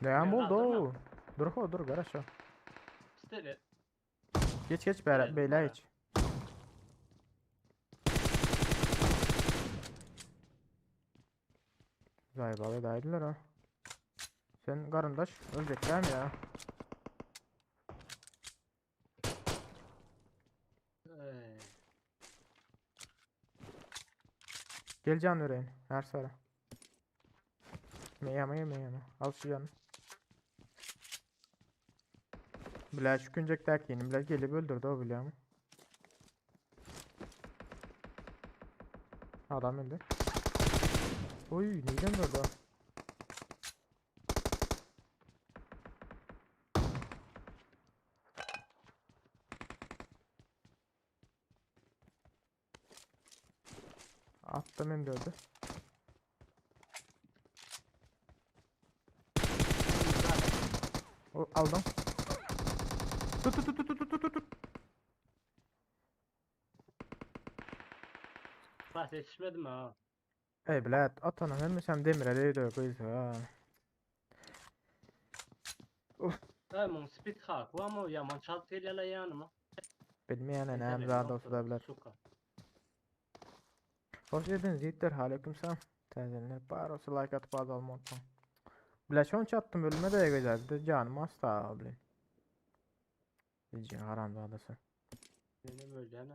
Ne Ben oldu? kaldırmam. Dur garaj o. Steli. Geç Evet, beyler var. geç. Zaybalı daydılar ha. Sen karındaş ölecek değil mi ya? Ee, Gel can vereyim. Her sıra. Meyama. Al şu canı. Bile şu küncek derken bile gelip öldürdü o bile ama. Adam öldü. Oy neyden öldü o? Attım hem de öldü. O, aldım. Tut. Fas yetişmedim ha. Ey bile at onu hem sen demire değdi o kıyısı ha. Mon speed hack. Bu ama yaman çalt geliyorlar yanıma. Bilmeyen ne hem İnternet daha da yoktur, olsa da bilir. suka. Hoş geldiniz yiğitler. Aleyküm selam. Tenzinler. Parosu like atıp azalma unutma. Bile şon çattım bölüme de güzeldi. Canım hasta abi. Diyeceğin haram adası. Benim öyle ne?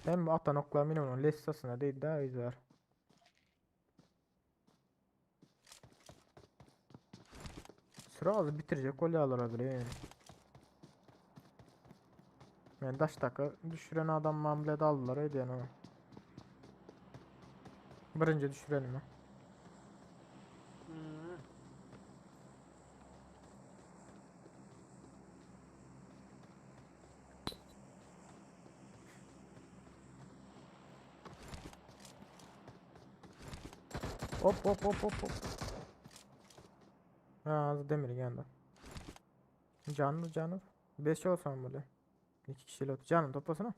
Hem atan okla minimum listesine değil daha güzel. Sıra az bitirecek kolye alır. Ben taş takı düşüren adam mamle daldılar ediyen ama. Birinci düşürelim mi? Hmm. Hop. Ha az demir geldi. Canlı. 5 olsam böyle. 2 kişiyle otur. Canım toplasana.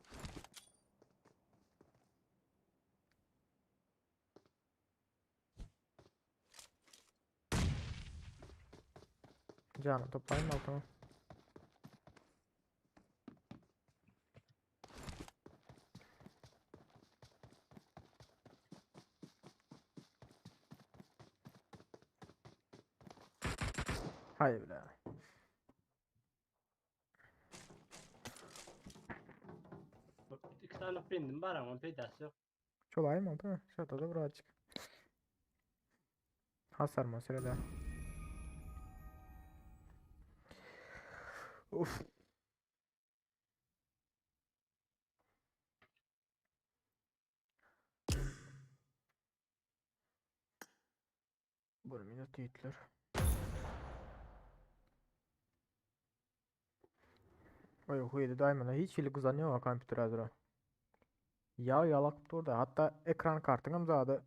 Canım toplayayım altına. Hayır bile. Bak, 2 tane bindim var ama peydası yok. Çolay mı oldu? Şurada da birazcık. Hasar meselede. Uf. Bir minut yiğitler. Oy huydu daima hiç ili kızanıyor o kompüter hazıra. Ya yalak durdu. Hatta ekran kartım zaten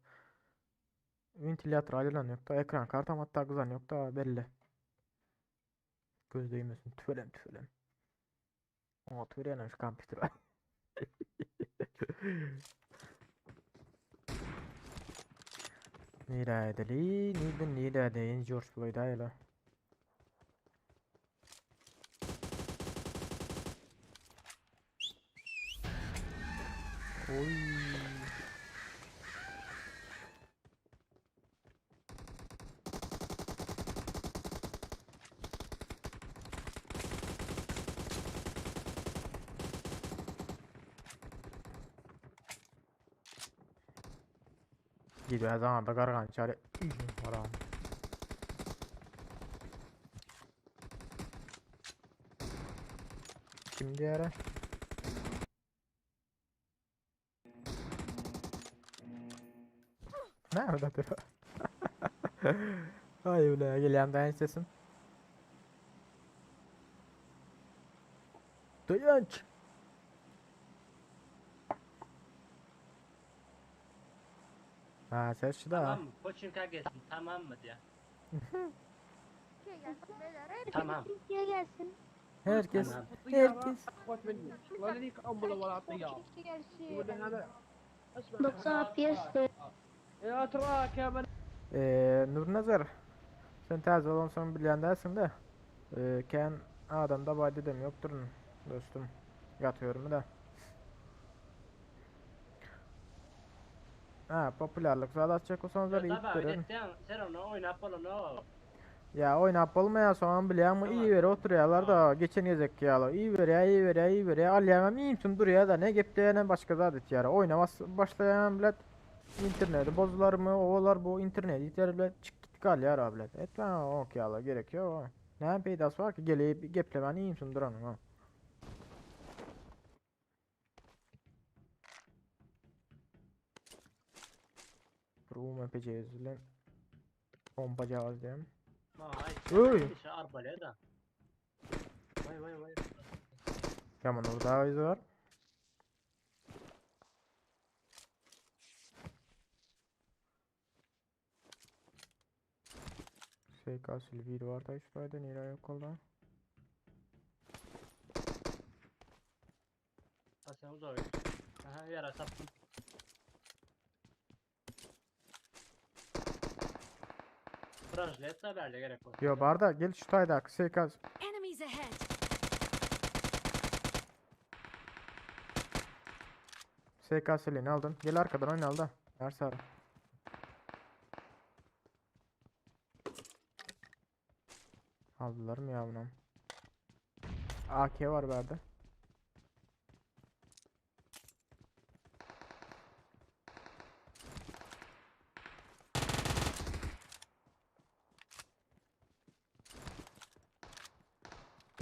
ventilatör ayarlanıyor da ekran kartım hatta kızanıyor da belli. Göz değmesin. Tüfelem. O tüfelemiş kompüter. Nida George Floyd ayla. Oy. Gidiyor zaman da kargan çare. Haram. kim diýär? Nerede? Ay ulan gelýän ben sesim. Dayanç. Ha ses şu da. Tamam mı? Koçinka gelsin tamam mı diye. Türkiye gelsin beyler. Herkes Tamam. Türkiye gelsin. Herkes. Tamam. Herkes. Türkiye gelsin. 90 FPS. Nurnazar. Sen taze olan son bilýän däsin de. Ken adamda bayda dem yoktur dostum. Yatıyorum da. Ha popülerlik zalatacak olsanız iyi Tabii verin. sen onu oynap onu. Ya oynap olmaya soğan bilýän mi iyi veri oturýarlar da geçen gezek ýaly. İyi veri alýan mimsun durýar da ne gepde başga zat etýär. Oynamas başlayan bilet interneti bozular mı? Olar bu internet iter bilet çık git galýar bilet. Etme o ýaly gerek ýok. Näme peýdasy bar ki gelip geplemän mimsun duranyň ha. Rume pecezlen. Pompa cevaz diyem. Oy. İşte arbalaya da. Vay. Yaman orada izi var. SK Silvir var da üstayda nira yok oldu. Ha sen uzak. Aha yara sattım. Branşlet haberle gerek yok. Yo barda gel şu tayda SK Enemies ahead. SK Silini aldın. Gel arkadan oyna al da. Ver sarı. Aldılar mı ya bunu? AK var berde.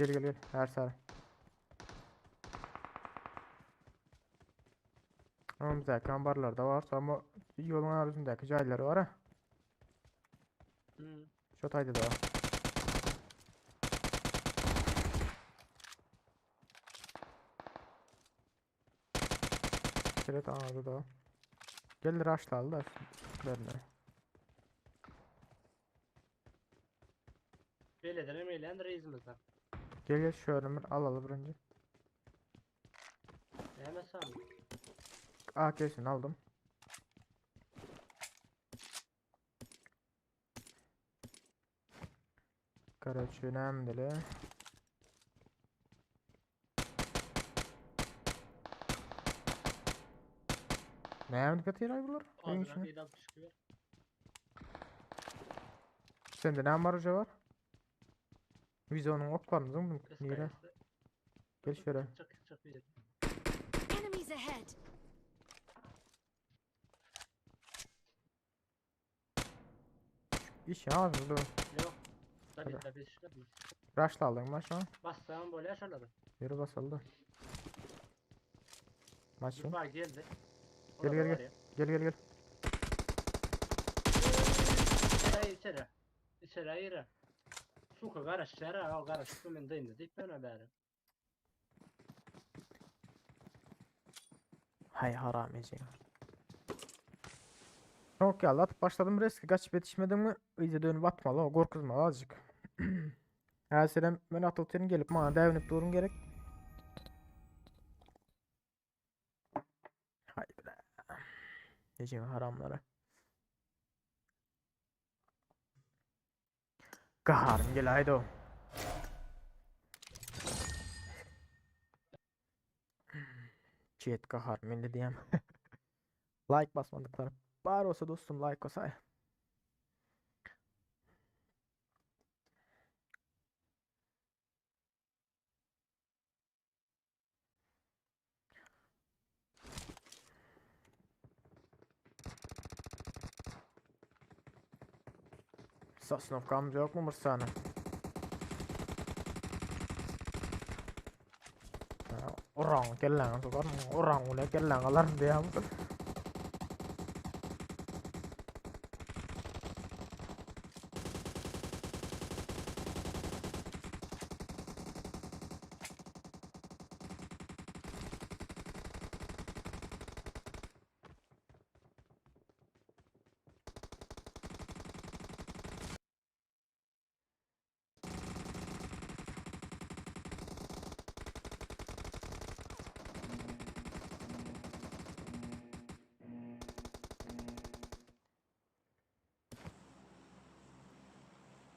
Gel. Her sarı. Ama kambarlar da var ama yolun arasındaki cayları var ha. Şu tayda da var. Evet ağzı da. Gel rush'la al da. Verme. Belediye meyleyen reizimizden. Gel şu önümü al önce. Yemesem. AK'sini aldım. Karaçı önemli. Ne yaptık atıyor ay bunlar? Benim Ağzına için. bir dal çıkıyor. Sende ne var var? Vizyonun ok var mı? Nire. Eskayası. Gel şöyle. Çık bir. Enemies ahead. İş ya ağzını dur. Yok. Tabii işte. Rush'la aldım maç şu an. Bastığım böyle yaşarladı. Yürü basıldı. Maç şu. Var geldi. Gel, Orada gel, var gel. ya. Gel. İçeri. İçeri ayırı. Suka garaj içeri. O garaj kimin deyim deyip ben haberi. Hay haram ece. Yok ya atıp başladım reski kaçıp yetişmedim mi iyice dönüp atmalı o korkuzmalı azıcık. Her sene ben atıltırın gelip bana devinip durum gerek. Hay bre. Ece haramlara. Kaharım gel haydi o. Chat kaharım elde diyem. Like basmadıklarım. Bari olsa dostum like olsa. Sosnovka'mız yok mu Mursa'nın? Uran kellan sokar. Uran ule kellan alarım diyem.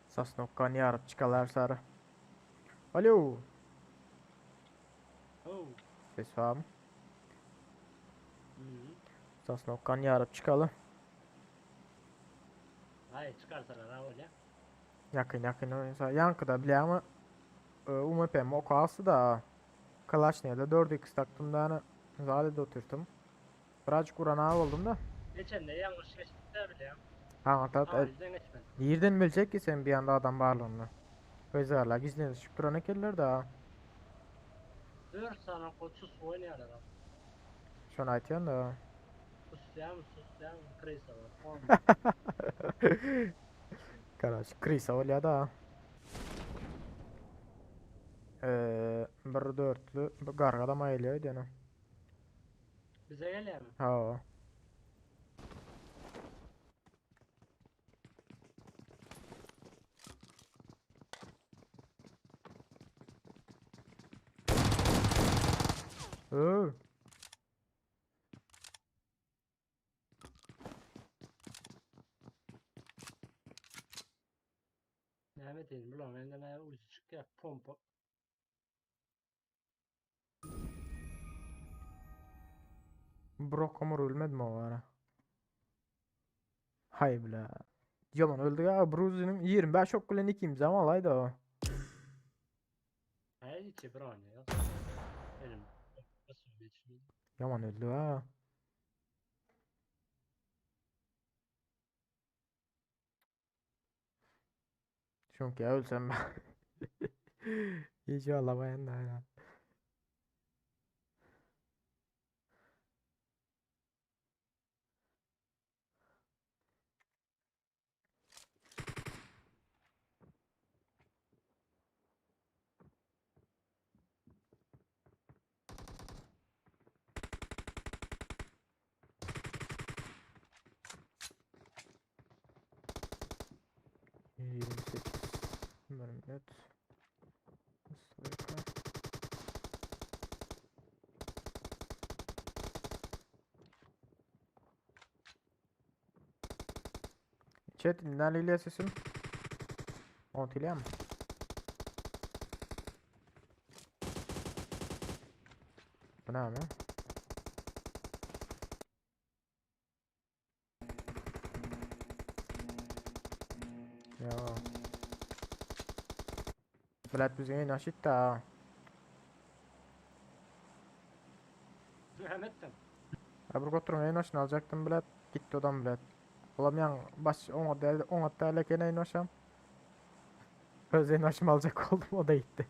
Sasnokkan yarıp çıkalar sarı. Alo. Oh. Ses var mı? Hı. Sasnokkan yarıp çıkalı. Hayır çıkarsalar ha öyle. Yakın oysa yankıda bile ama UMP'm o kalsı da Kalashnik'e de 4x taktım da hani zade de oturttum. Birazcık uğrana oldum da. Geçen de yanlış geçti bile ya. Ha tat Ha yüzden geçmedi. yerden bilecek ki sen bir anda adam bağlanma. Özerler gizli şükran ekerler da. Dur sana koçu oynuyor adam. Şunu aytıyorsun da. Susyan krisa var. On. Karaç Krisa öyle da. Bir dörtlü gargada mayılıyor diyor. Bize geliyor mu? Ha. Oo. Mehmet değil bulan bende ne ucu çıkıyor pompa. Brock Omur ölmedi mi o ara? Hay bile. Yaman öldü ya. Bruce'nin 25 ok kulen 2 imza alaydı o. Hayır içi bir oynuyor. Benim. Nasıl geçmiyor? Yaman öldü ha. Çünkü ölsem ben. Hiç ağlamayan da ya. Mermet. Sniper. Chat dinlerliyle sesim. Ontile mi? Bu ne abi? Ya. Bilet bizge yine aşit da. Mehmet'ten. Abi götürün yine aşın alacaktım bilet. Gitti odam bilet. Olam yan baş 10 hatta lekene yine aşam. Özeyini aşım alacak oldum o da gitti.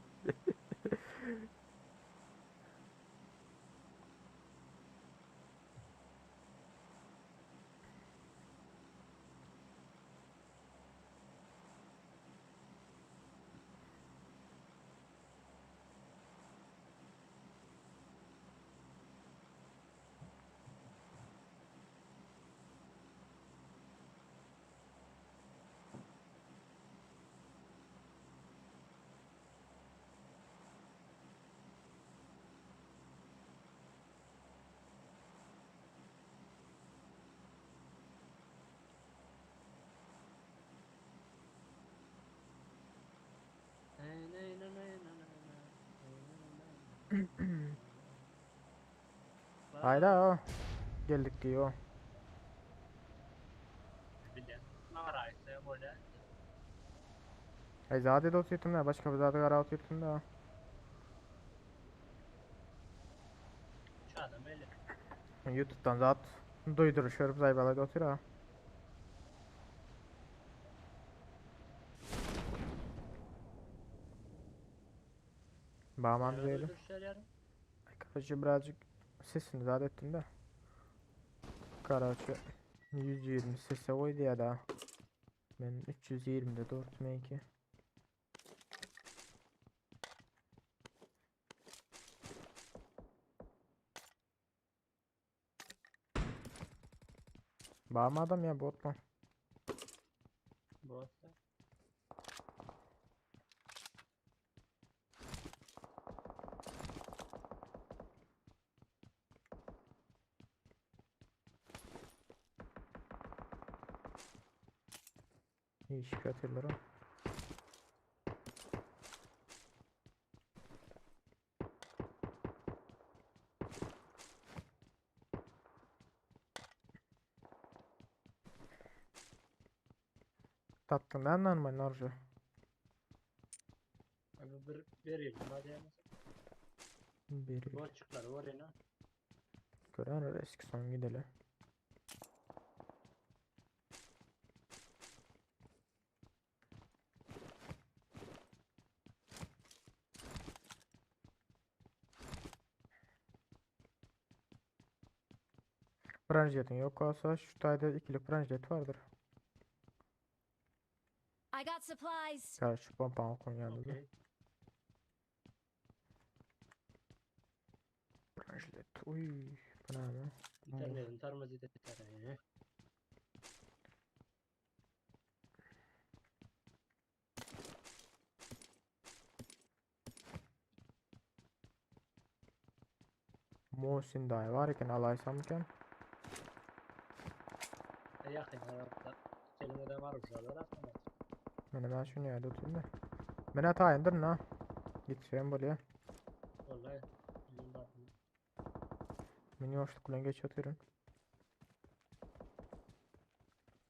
Hayda o. Geldik diyor. Bile. Mağara ise böyle. Zade de oturttum da başka bir zade kara oturttum da. Şu adam öyle. YouTube'dan zat duyduruşuyorum zaybalayda otur ha. Bağman Nerede düzeyli. uyduruşlar yarın? Hoca birazcık sesini zat ettin de. Karaçı 120 sese koydu ya da. Ben 320'de 4 M2. Var mı adam ya bot mu? Bu hafta. İyi şikayet edilir o. Tattın ben normal norcu. Abi bir yıl hadi yani. Bir Bu açıklar var yine. gören öyle eski son gidelim. Branjetin yok olsa şu tayda ikili branjet vardır. I got supplies. Karşı pompa okun yanında. Okey. Branjet. Uy. Bu ne abi? İnternetin tarmacı da bir tane. Muhsin dahi var iken alaysam iken. Yakın hayatta. Kelimede var uçlarlar aslında. Ben şunu yerde tutayım da. Ben hata indir ne? Gideceğim buraya. Vallahi. Bizim bakım. Mini hoşluk ulan geç atıyorum.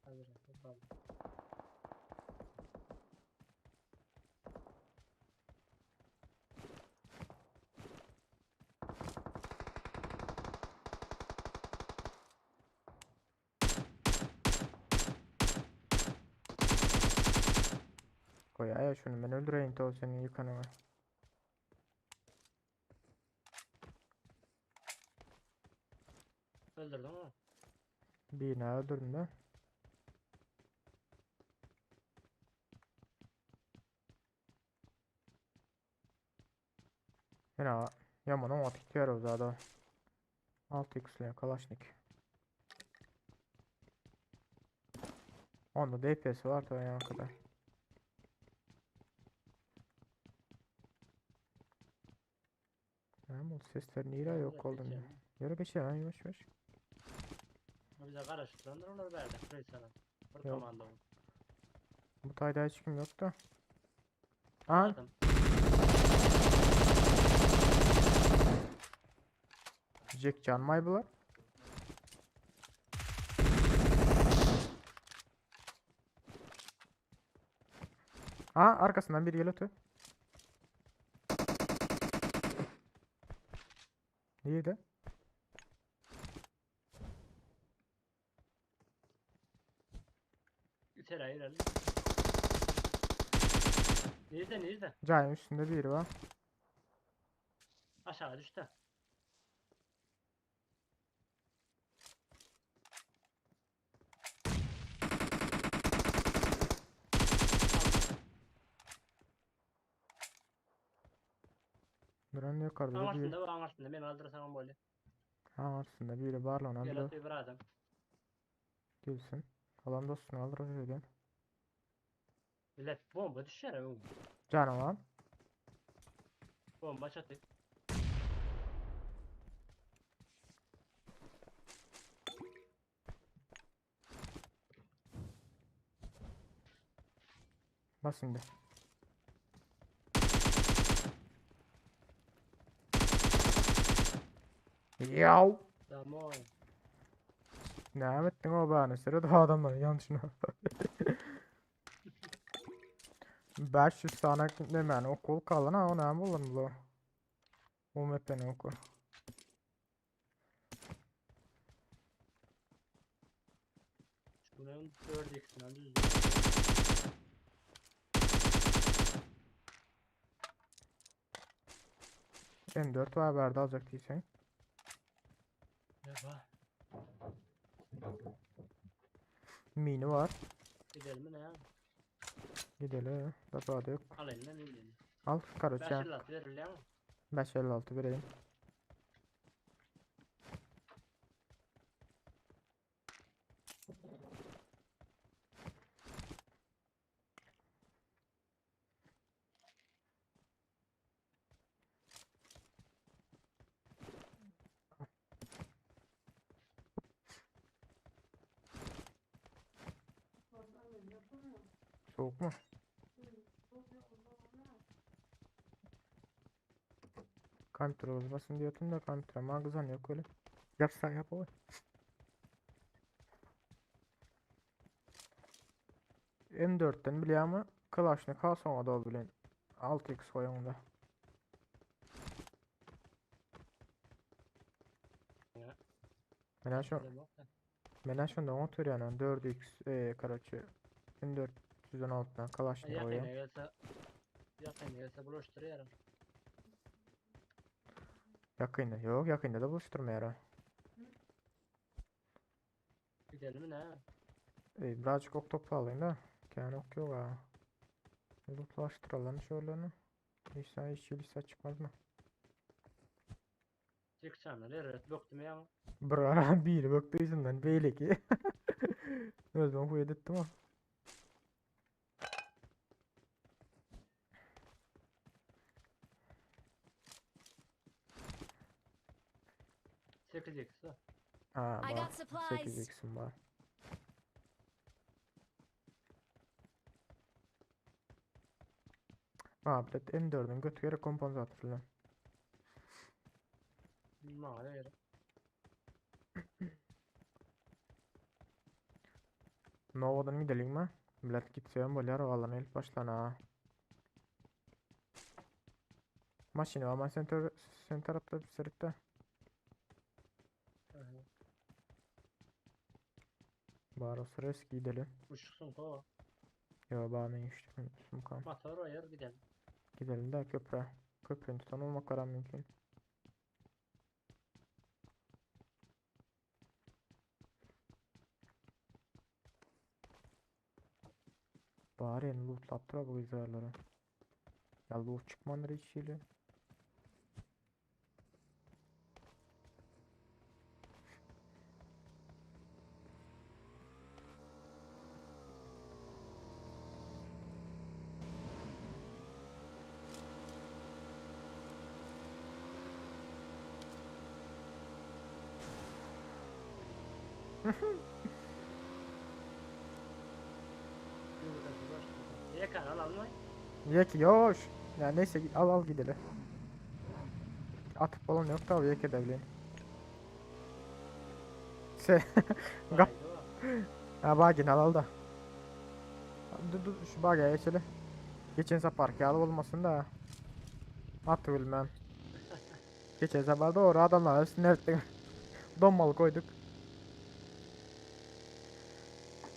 Hazır. Bakalım. Koy ya şunu ben öldüreyim de o senin yıkanımı. Öldürdüm ama. Bir ne öldürdüm de. Yine yaman o atık yer o zaten. 6x'le Kalaşnik. Onda DPS var tabii yan kadar. Ama sesler niye yok oldu ya? Yürü geçelim lan yavaş yavaş. Bize karıştıranlar onlar verdi. Burayı sana. Bir Yok. komando. Bu tayda hiç kim yok da. Aa Adam. Jack Can Maybular. Aa arkasından bir geliyor. Neydi? İçeri hayır öyle. Nerede? Cayın üstünde biri var. Aşağı düştü. Buranın yukarıda da biri. Ağaçında var ağaçında. Beni öldürsen böyle. Ha aslında biri var lan Gel anda atıyor bir adam. gelsin. Alan dostunu alır öyle. Millet bomba düşer ya. Canım lan. Bomba çatı. Bas şimdi. Yav. Tamam. Ne ettin o bana? Sırada adamların yanlışına. 500 tane ne ben okul kalın ha o ne olur mu lo? O mepen oku. Bunun 4x'inden düz. M4 var verdi alacak değilsen. Yapma. Mini var. Gidelim mi ne ya? Gidelim. Defa da yok. Al eline ne gidelim. Al karaça. 556 verirler mi? 556 vereyim. Soğuk mu? Kamera bozmasın diyordum da kamera mağazan yok öyle. Yapsan yap oğlum. M4'ten bile ama Kalashnikov kalsana da bilen 6x koyunda. Ya. Menen Bak da. menen şundan otur yani 4x karaçı M416'dan Kalashnikov Yakına koyayım. gelse buluşturuyor yarım. Yakında yok yakında da buluşturmayalım. Gidelim mi ne? Birazcık ok toplayayım da. Yani ok yok ha. Lootlaştıralım şöyle. İnşallah işçiliyse çıkmaz mı? Çıkacağım lan. Evet boktum ya. Bra bir baktıysan ben böyle ki. Özüm huyet ettim o. Sekiz eksi. Ha I bak got supplies. 8x'im var. Abi de M4'ün götü yere kompansatör lan. Bana ver. Nova'dan gidelim mi? Millet gitsem böyle arabalarına ilk başlana. Maşini var ama sen tarafta bir sırıkta. Bari o sıra eski gidelim. Uçsun ko. Yo bana işte. Sumkam. Motor o yer gidelim. Gidelim de köprü. Köprünün tutan olmak kadar mümkün. Bari yani lootlattıra bu izlerleri. Ya loot çıkmanları hiç şeyle. Yakan alalım mı? Ye ki yoş. Ya neyse al al gidelim. Atıp falan yok tabi yek edebileyim. Şey Gap. Haydi o. Ha bagin al da. Dur şu bagaya geçelim. Geçen sefer kağıdı olmasın da. Atı bilmem. Geçen sefer doğru adamlar üstüne ettik. Donmalı koyduk.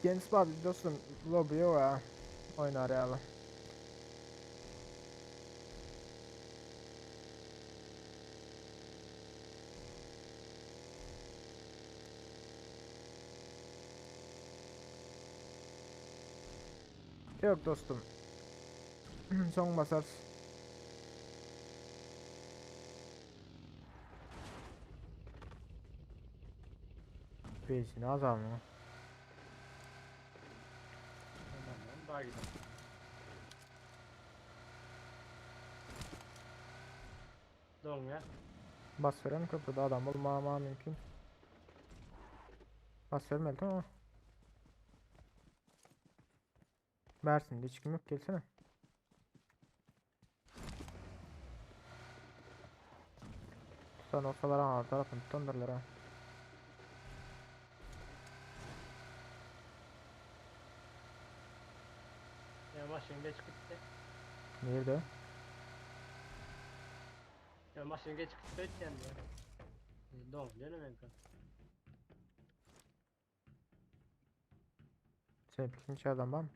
Genç babi dostum lobi yok ha. Oynar ya. Yok dostum. Son basarız. Beşini azal mı? Tamam daha gidelim. Don ya. Bas veren köprüde adam olmama mümkün. Bas vermedi ama. Mersin'de hiç kim yok gelsene. Tutan olsalar ana tarafını tutandırlar ha. Ya maşın geç gitti. Nerede? Ya maşın geç gitti yani. Don canım ben. Sen ikinci adam var mı?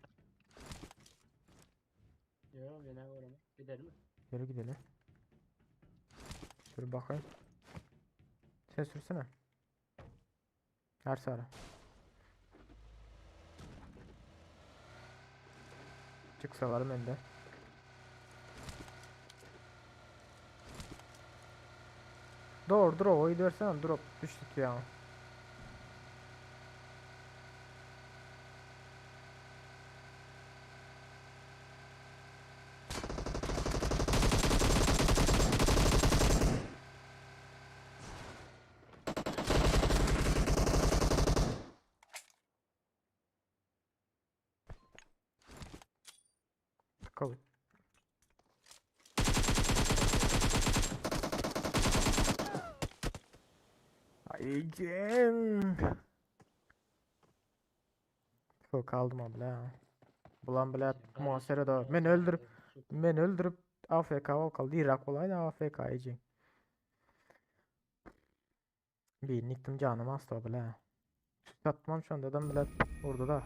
Yo yine uğrama. Gidelim mi? Yürü gidelim. Sür bakayım. Sen sürsene. Her sarı. Çıksa varım ende. Doğru drop oyu versene, drop düştük ya. Tıkalı. Ay Cem. Çok aldım abla. Bulan bile muhasere da. Men öldürüp AFK ol kaldı. Irak olaydı AFK ece. Bir niktim canım hasta bile. Satmam şu anda adam bile orada da.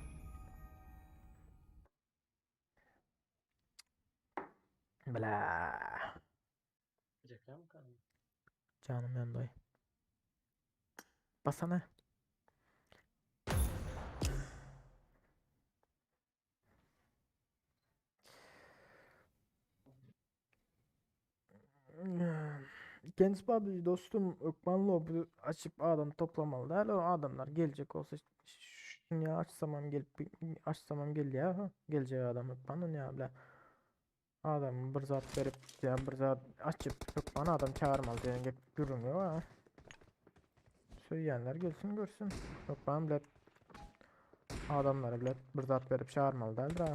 Bile. Reklam mı kaldı? Canım yanındayım. Basana. Genç babi dostum Ökman Lob'u açıp adam toplamalı değil o adamlar gelecek olsa ya açsamam gelip açsamam gel ya gelecek adam Ökman'ın ya bile adam bir zat verip ya bir zat açıp Ökman'ı adam çağırmalı diye gelip görünüyor ha söyleyenler gelsin görsün Ökman bile adamlara bile bir zat verip çağırmalı değil ha.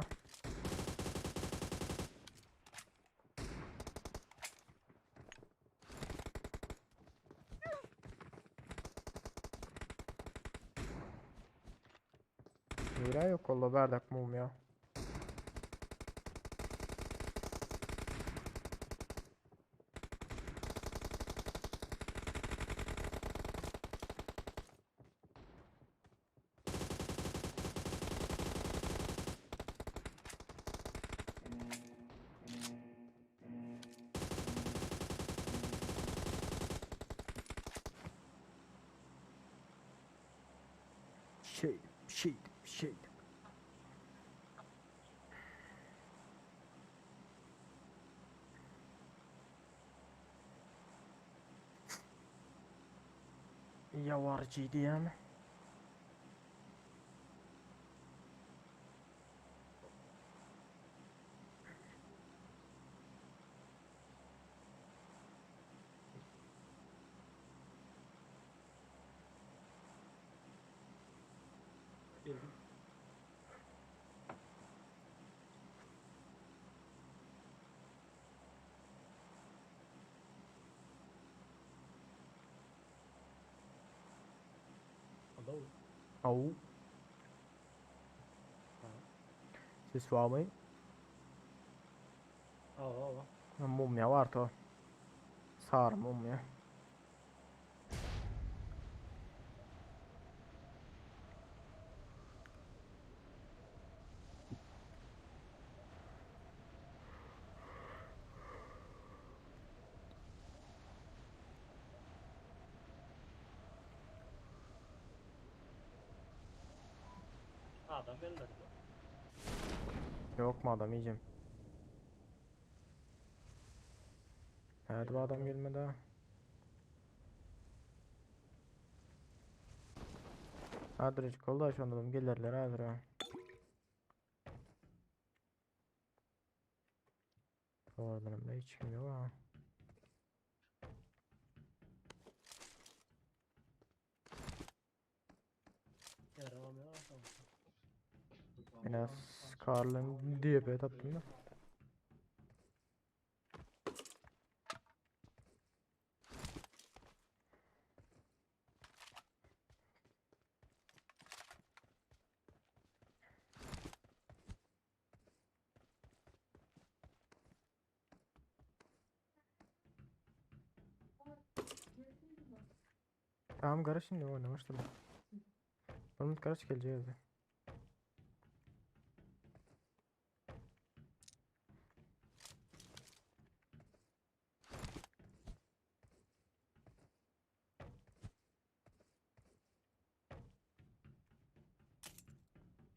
Mira yok kolla bardak mum ya. Şey. Yavarcıydı yani. Girdim. Alo. Au. Ha. Ses var mı? Aa. Mumya var to. Sar mumya. Adam gelmedi. Yok mu adam yiyeceğim. Hadi bu adam gelmedi ha. Hadi rıcık oldu şu anda adam gelirler hadi ha. Oradan da hiç kim yok ha. Yaramam ya. Yine Scarlet'ın diye bet attım da. Tamam garaj şimdi oynamıştım. Bunun garaj geleceği evde.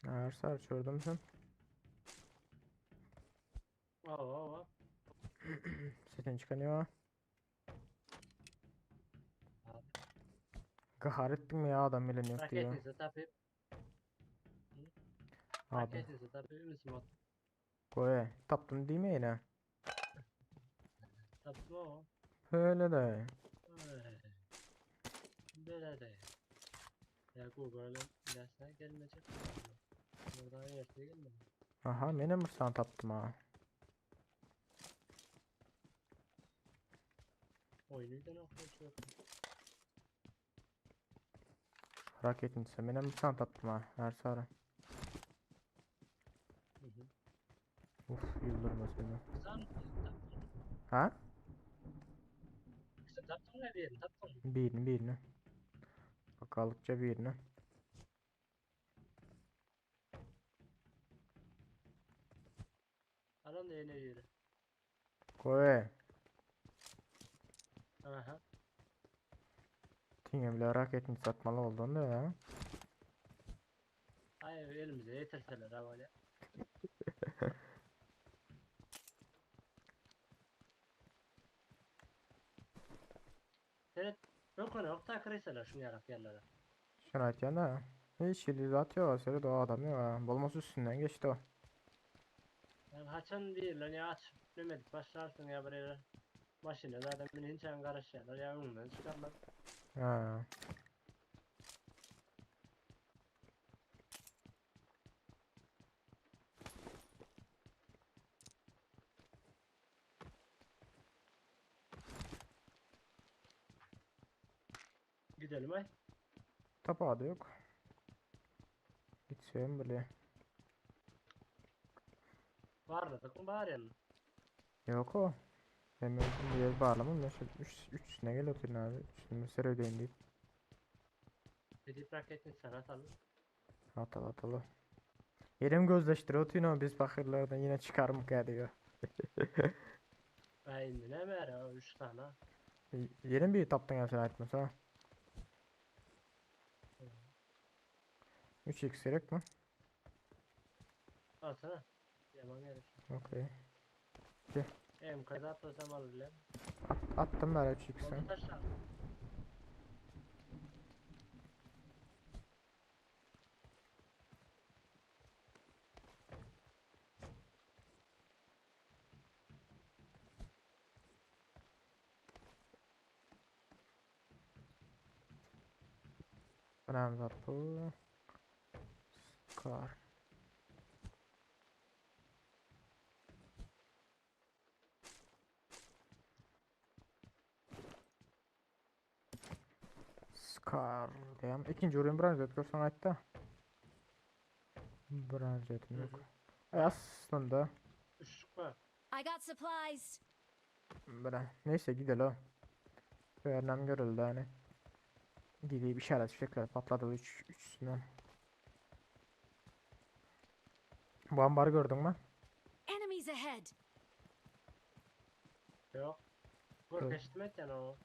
Ersar çördüm sen. Oo. Sesin çıkanıyor. Kahar ettin mi ya adam bilen yok diyor. Raketinizi tapıp. Abi Raketinizi tapıp Müslüman. koy. Taptın değil mi yine? Tapma o. Öyle de. Ay, böyle de. Ya Google'ın dersine gelmeyecek. Buradan yerine gelmedi. Aha benim bir sana taptım ha. Oyunu da okuyuyor. Raketin ise benim bir sana taptım ha. Ersar. Hı hı. Uf yıldırma seni. Sen Ha? işte taptın ne diyelim taptın. Birini. Bakallıkça birini. Adam da yine yürü. Koy. Aha. Tinge bile raketin satmalı olduğunda ya. Hayır elimize yeterseler havale. Evet. Yok onu yok takırıysalar şunu yarak yerlere. Şunu atayan da. Hiç yıldız atıyor. Seri de o adam ya. Bolması üstünden geçti o. Yani haçan değil lan ya aç. Demedik başlarsın ya buraya. Başına zaten beni hiç karışıyorlar ya ondan çıkarlar. Ha. Gidelim ay. Tapağı da yok. Gitsem bile. Varladık mı bari yanına. Yok o. Ben öldüm diye bağlamam. Mesela üstüne gel oturun abi. Üstüne seri ödeyin deyip. Gidip raketin sana atalım. Atalı. Yerim gözleştir oturun ama biz bakırlardan yine çıkarım diyor. Ay indi ne mer o 3 tane. Yerim bir taptan ya sen etmez ha. 3x gerek mi? Alsana. Yaman gerek. Okey. Hem kaza atlasam alır lan. Attım ben 3x'ten. Onu taşlar. Önemli zat bu. Scar. Scar diyeyim. İkinci oyun bronz et görsen hatta. Bronz etim yok. Aslında. 3'lük var. I got supplies. Neyse gidelim. Öğrenem görüldü hani. Gideyim işaret fişekler patladı üçünden. Bu ambarı gördün mü? Enemies ahead. Yok. Gol geçtim et yani o.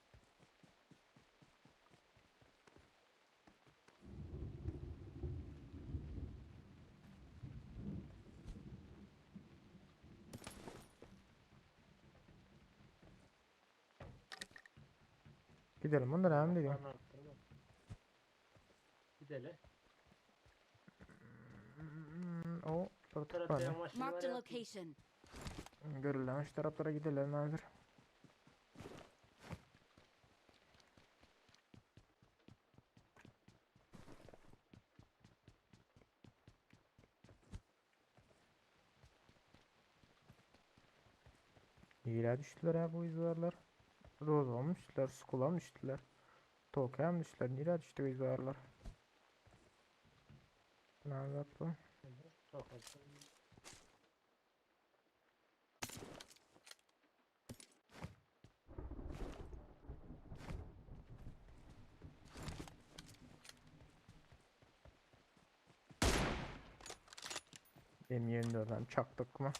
Gidelim bunlar önemli değil. Parmağını attırma. Gidelim. O Bu dört tarafta tane. yan maşını var Marked a ya. location. Görülen şu taraflara gidelim hazır. İyiler düştüler ya bu izvarlar. Roza mı düştüler, Skula mı düştüler? Tokyo'ya mı düştüler? Nereye düştü bu izvarlar? Ne yapıyor bu? Çok olsun. M24'den çaktık mı?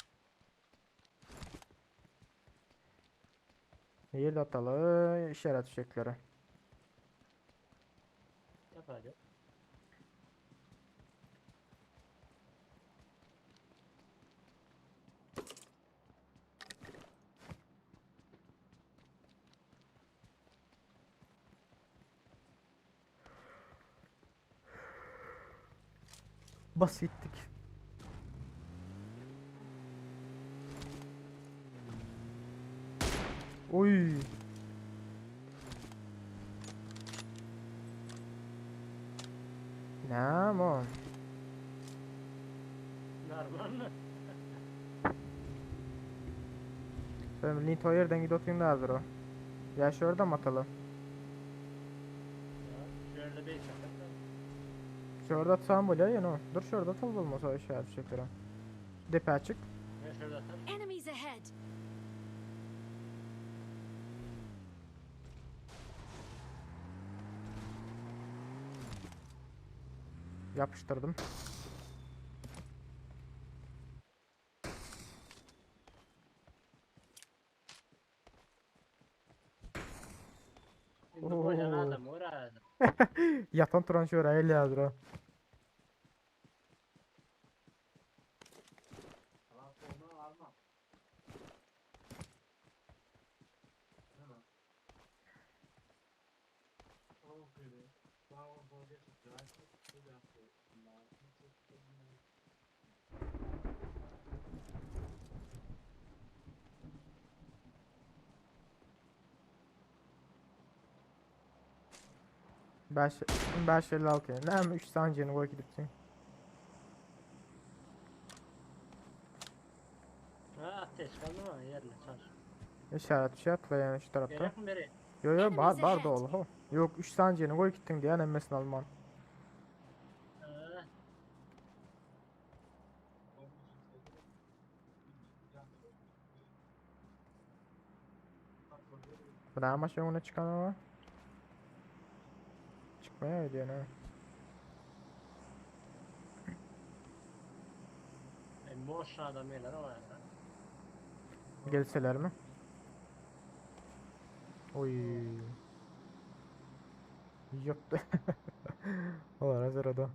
Yedi atalı işaret fişekleri. Yap hadi. Basittik. Oy. Ne ama? Normal mı? Sen Nito yerden gidiyorsun da hazır o. Ya şu orada mı atalım? Ya şöyle bir sakın. Şu orada atsam böyle ya no. Dur şu orada atalım olmasa işaret fişekleri. Depe açık. Ne şurada atar? Enemies ahead. Yapıştırdım. Şimdi kocan Oo. adam orada. Yatan turan şu oraya el yazdır o. Tamam onu almam. Tamam. Tamam kıydı. Tamam onu geçip bıraktım. Bu da yaptı. Bunlar hiç etkilenmiyor. Beş 56 yani. Ne mi 3 sancını koy gidipsin. Ha ateş kaldı mı yerine çar. İşaret fişeği at ve yani şu tarafta. Gerek mi beri? Yo yo bar Enemies bar da ahead. ol ho. Yok 3 sancını koy gittin diye emmesini alman. Ha, Bırak maçın önüne çıkan ama. Çıkmaya öyle yani. boş adam yerler ama ya. Gelseler mi? Oy. Yoktu. Olar hazır o da.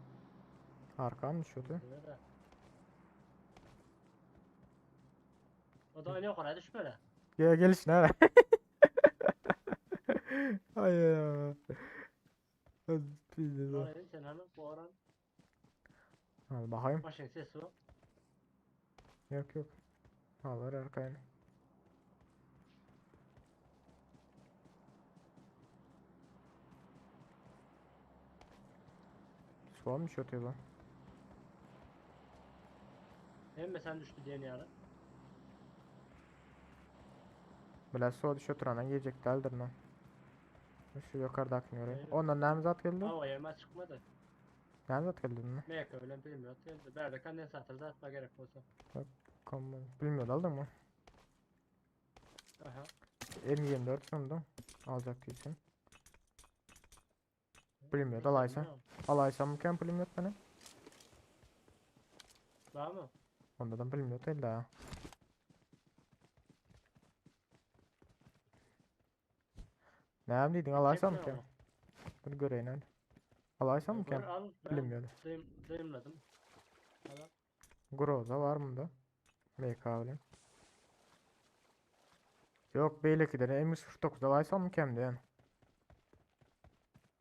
Arkam düşüyordu. Öyle de. O da oynuyor oraya düş böyle. Gel geliş ne? Ay ya. Pizza. Oraya sen hemen bu oran. Al bakayım. Başın sesi o. Yok yok. Al ver arkaya. Soğan mı şöyle lan? Hem sen düştü diye ne ara. Biraz soğan düşüyor turana gelecek deldir lan. Şu yukarıdakini oraya. Evet. Ondan nemzat geldi. Hava yeme çıkmadı. Nemzat geldi mi? MK öyle bilmiyor. Berde kendin satırda atma gerek olsa. Kombo. Bilmiyordu aldın mı? Aha. M24 sundu. Alacak değilsin. Bilmiyordu alaysa. Bilmiyorum. Alaysa mükemmel bilmiyordu beni. Var mı? Ondan bilmiyordu illa. Ne yaptıydın alaysa Çekme mükemmel. onu. Dur göreyim hadi. Alaysa Gör, mükemmel. al. Ben Bilmiyordu. duyumladım. Al. Groza var mı da? MK öyle. Yok Beylik'de M149 alaysa mükemmel yani.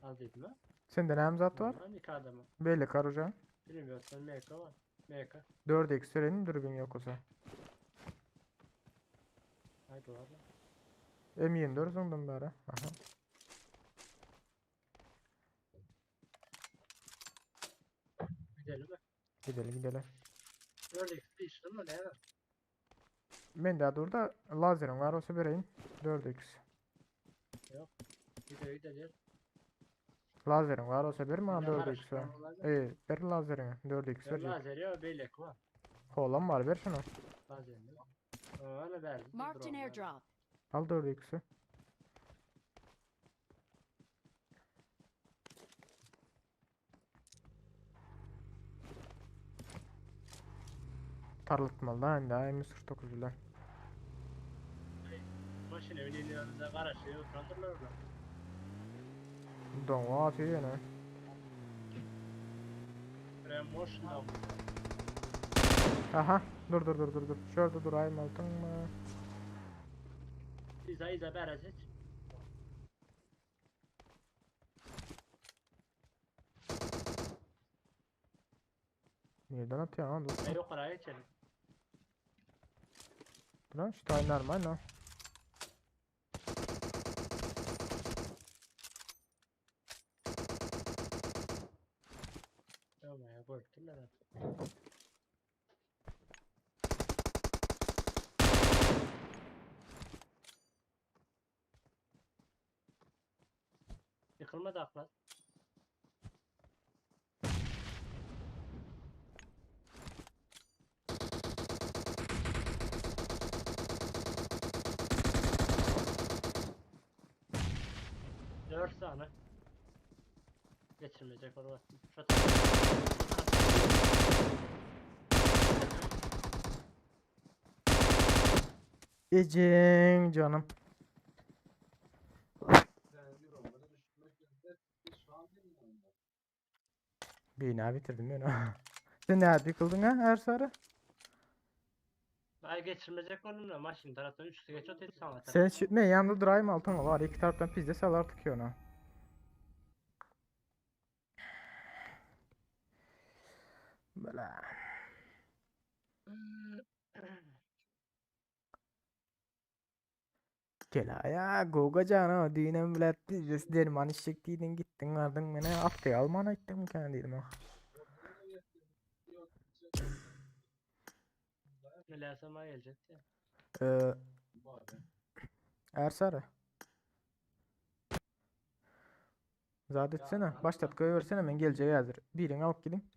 Al dedim ha. Sende nemzat var. Normal iki adamı. Beylik Aruca. Bilmiyorsan MK var. MK. 4x sürenin dürbün yok olsa. Haydi var. M24 zındım bari. Aha. Gidelim mi? Gidelim gidelim. Öyle bir iş ama ne var? Ben de burada lazerim var olsa vereyim. 4x. Gidelim. Lazerim var olsa bir mi Ne 4x karışık var. olmalı? Ver lazerini 4x Ya verecek. lazer ya bellek var. Kolan var ver şunu. Lazer ne? Öyle verdi. Marked an airdrop. Al 4x'i. Tarlatmalı da aynı daha M149 ile. Maşın evinin yanında karışıyor. Oturandırlar orada. Donga atıyor yani. Buraya boşunda. Aha dur. Şurada dur ayım altın mı? İza berecek. Nereden atıyor lan dostum? Hey yukarıya geçelim. Lan şu tane normal lan. Tamam ya korktular ha. Yıkılmadı aklar. Dört tane. Geçirmeyecek orada. Şu Ecin canım. Bina bitirdim ben. Sen nerede yıkıldın ha her sarı? Ay geçirmeyecek onunla maşın taraftan 3 geç ötesi sana Sen ne yanında durayım altına var. İki taraftan pizza sal artık ya ona. Böyle. Gel ya goga cana dinem bilet pizzası derman içecektiydin gittin vardın beni haftaya Alman'a gittim kendiydim ha. Milasama gelecekti. Ee, Ersarı. Zat etsene. Başlat koyuversene ben geleceğe hazır. Birini alıp gidin.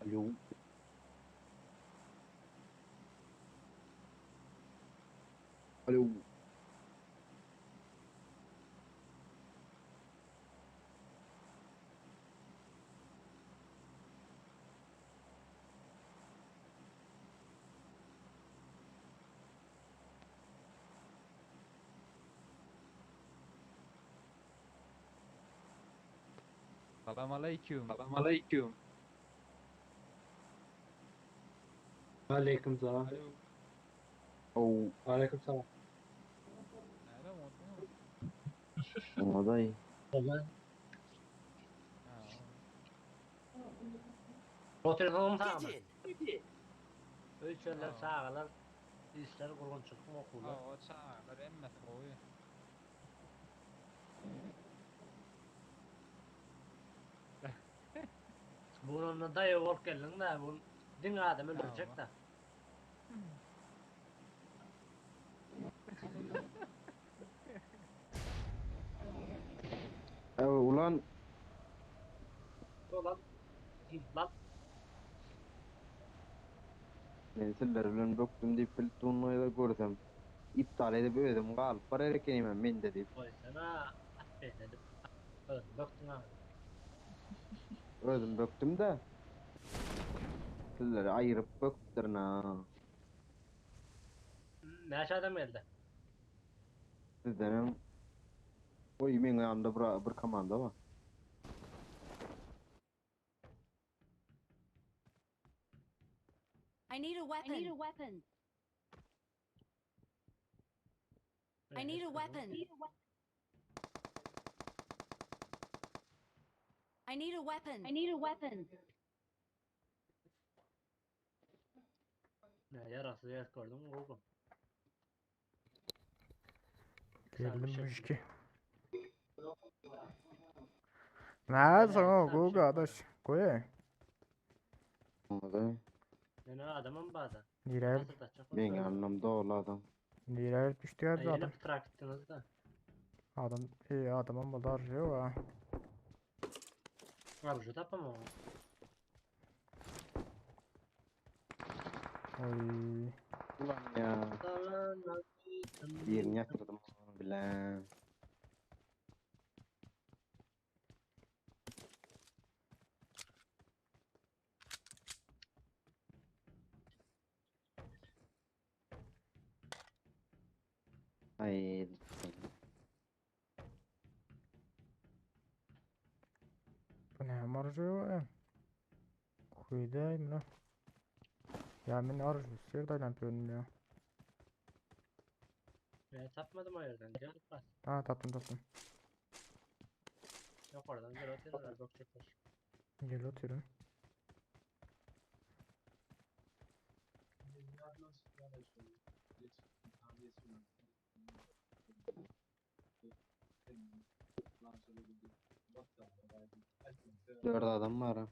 Alo. Alo. Salam aleyküm. Salam aleyküm. Aleyküm selam. Alo. Oh, Aleyküm selam. Nerede oldun? aday. Oğlum. Ha. O telefonum tamam mı? Ölçerler, Aa. sağlar, işler kurgun çıkım okullar. O çağırır emmesi koyu. Bunun dayı kork geldin de bu din adam öldürecek Tamam. de. Ulan Ulan lan ben sizler bilen döktüm deyip Plutonya'da görsem iptal edip ödedim kalıp para erekeneyim ben de deyip koy sana affet dedim. Baktın abi. ödüm döktüm de sizleri ayırıp böktürün ha. Ne aşağıdan geldi? Sizlerin o yemin yanında bir komanda var. I need a weapon. I need a weapon. I need a weapon. I need a weapon. I need a weapon. Ne yarası yer gördüm Google. Geldim şey- müşki. Nerede o sen bir Google şey adaş? Koy. Anladı. Yani adamın bazı. Nire Nasıl taçacak? Ben anlamda oğlu adam. nire düştü ya Yine adam. pıtrak gittiniz de. Adam iyi adamın balar yok ha. Arucu tapamam. Oy. Ulan ya. Yerini yatırdım onu bile. Ay. Bu ne marjı ya? Koydayım lan. Ya ben arjı sırtayla yapıyorum ya. Ben tapmadım o yerden. Gel bas. Ha tatlım. Yok oradan gel oteller bakacaklar. Gel oturun. Dört adam var ha.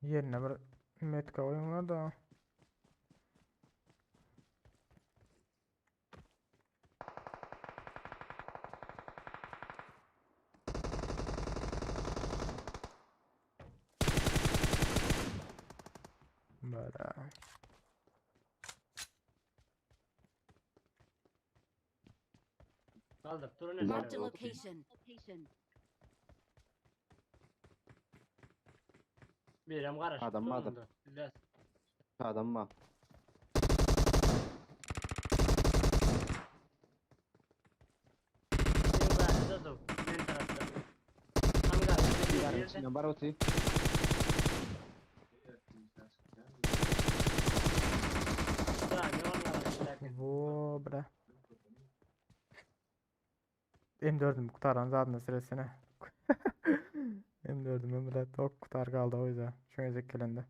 Yerine bir metka oyun var da. Böyle. Kaldır. Durun Güzel. Marked a elleri. location. Bir yerim karış. Adam vardı. Sonunda. Biraz. Adam var. Benim karşıda dur. Benim tarafta. Tam karşıda bir Yarın yerde. içinden var otu. Daha ne var ya? Bu bre. M4'üm kurtaran zaten süresine. M4'üm Emre tok kurtar kaldı o yüzden. Şu ezeklendi.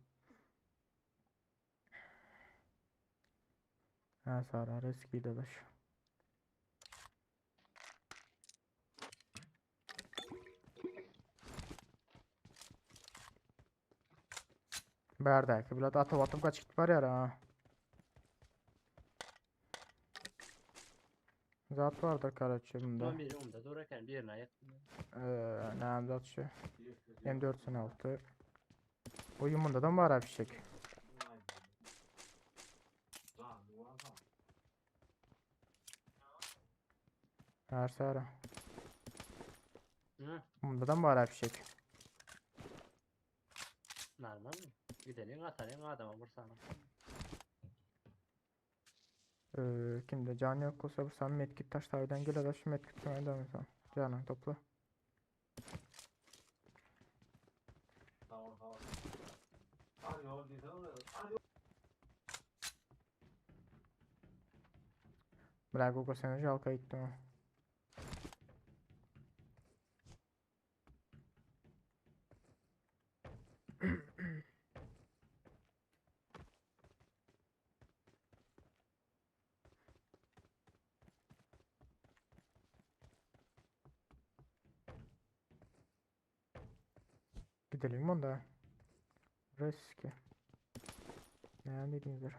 Ha Sara riski dadaş. Berdaki bilet atıp kaçık var ya ha. Zat vardır karaçımda. Son biri onda dururken bir yerine ayak. Ne zat şu. M4'sün altı. Uyumunda da var fişek. Her Sara. Hı? Bunda da var fişek. Normal mi? Gidelim atalım adama vursana. Kimde can yok olsa sen medkit taş taviden gel da şu medkit sana devam et. Canın topla. Bırak o seni jalka gittim ha. Gidelim onda. Riski. Ne dediğinizdir.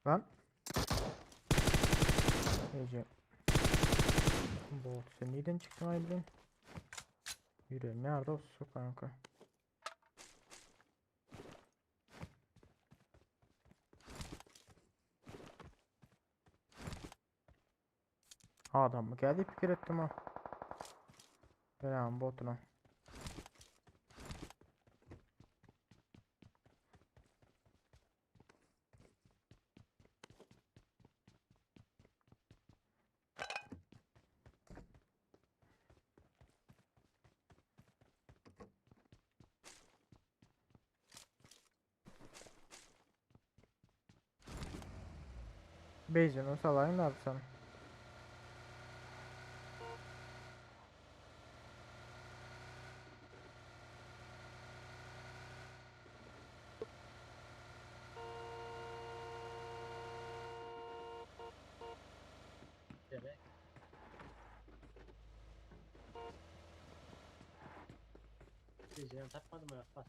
Lan. Ece. Bot sen neden çıktın aydın? Yürü nerede o su kanka? Adam mı geldi fikir ettim ha. Selam botuna. Beyzini salayım da sen. Gerek. Diyeceğim takmadım ya bas.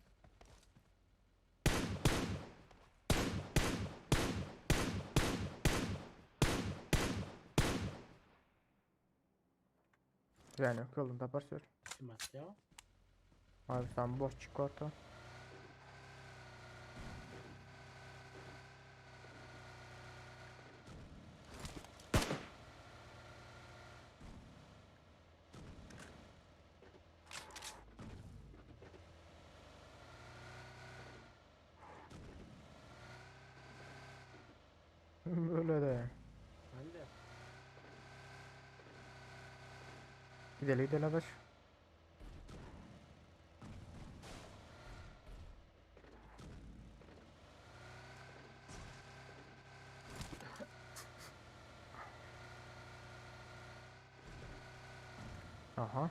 Yani yolun tapar sür. Kim attı ya? Abi sen boş çık orta. Böyle de. Ben de. Gidelim gidelim baş. Aha.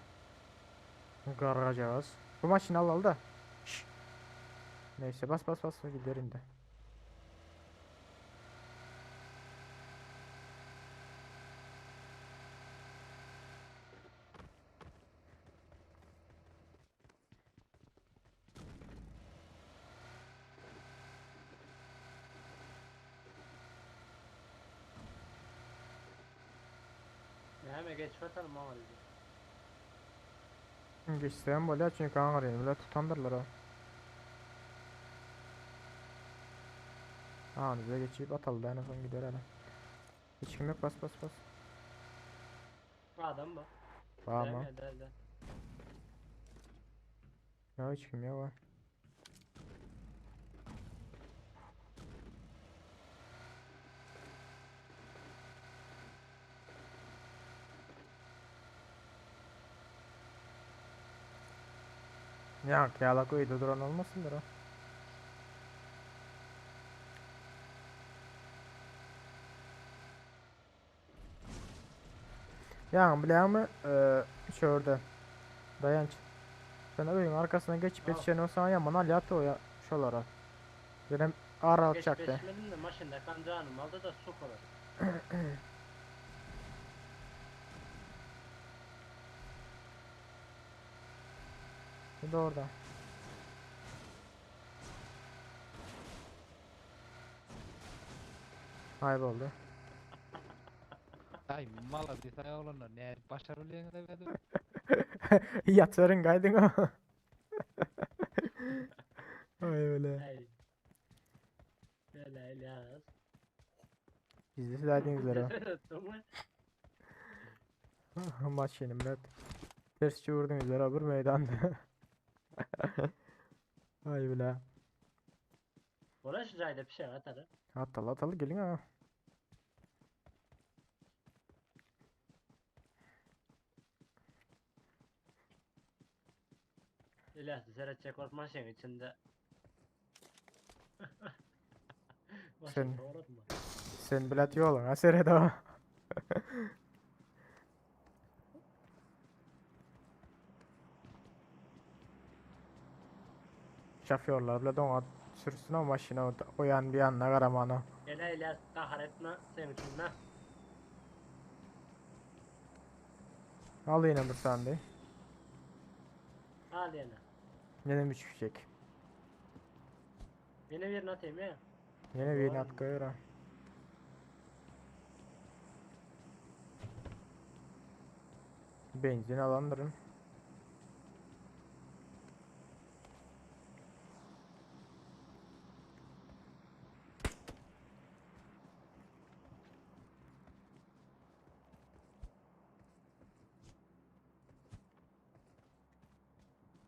Garacağız. Bu maşını al da. Şşş. Neyse bas bas bas giderin de. Ya hemen geç atalım ama dedi. Geçsem böyle çünkü Ankara'yı bile tutandırlar ha. Bize geçip atalım da en son gider hele. Hiç kim yok bas bas bas. Adam bak. Var mı? Del. Ya hiç kim yok. Ya kıyalak uydu duran olmasındır o. Ya biliyor musun? Şurada. Dayanç. Sen oyun arkasına geçip Al. yetişen olsan ya bana yatı o ya. Şolara. Benim ara Geç atacaktı. peşmedim de maşında kan canım aldı da su kolar. Bu da orada. Kayboldu. Ay mala di saya oğlum ne başarılı yang da verdi. Yatırın kaydın o. Ay öyle. Hey. Böyle İlyas. Biz de sizlerdeyiz o. Tamam. Maç yenimler. Ters çevirdiniz beraber meydanda. Ay bile. Uğraş rayda bir şey atarı. Atalı atalı gelin ha. İlyas seyredecek korkma şeyin içinde. Sen- Başını doğradın mı? Sen bilet yolun ha serede o. Şoförler bile dona sürsün o maşına o yan bir yanına karamanı. Gele İlyas kahar etme senin için ne? Al yine bir sandalye. Al yine. Yine bir düşecek. Yine bir atayım ya. Yine bir Doğru. at koyuyor. Benzin alandırın.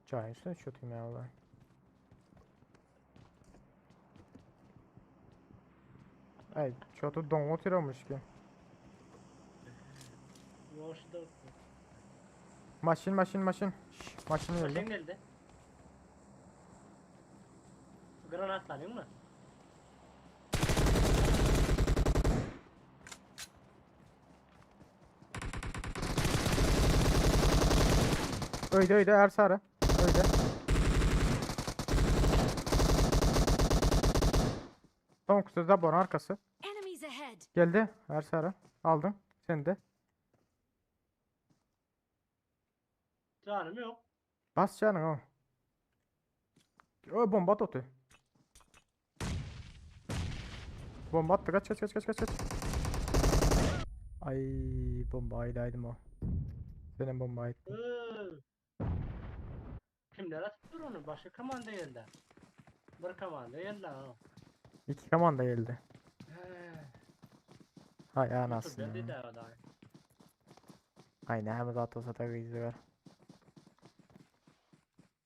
Çayın üstüne çöteyim ya valla. Ay çötü dongu tiramış ki. Boşta. Maşin. Şşş, maşin Maşın geldi. geldi. Granat alayım mı? Öyde Ersarı. Öyde. Son kutuda bon arkası. Enemies ahead. Geldi Ersarı. Aldın. Sen de. Canım yok. Bas canım o. O bomba atı. Bomba attı. Kaç. Ay bomba aydaydım o. Senin bomba aydı. Kimler atıp dur onu? Başka komanda geldi. Bir komanda geldi ha. İki komanda geldi. He. Hay Otur anasını. dedi de o da. Ay ne hem atılsa da kızı var.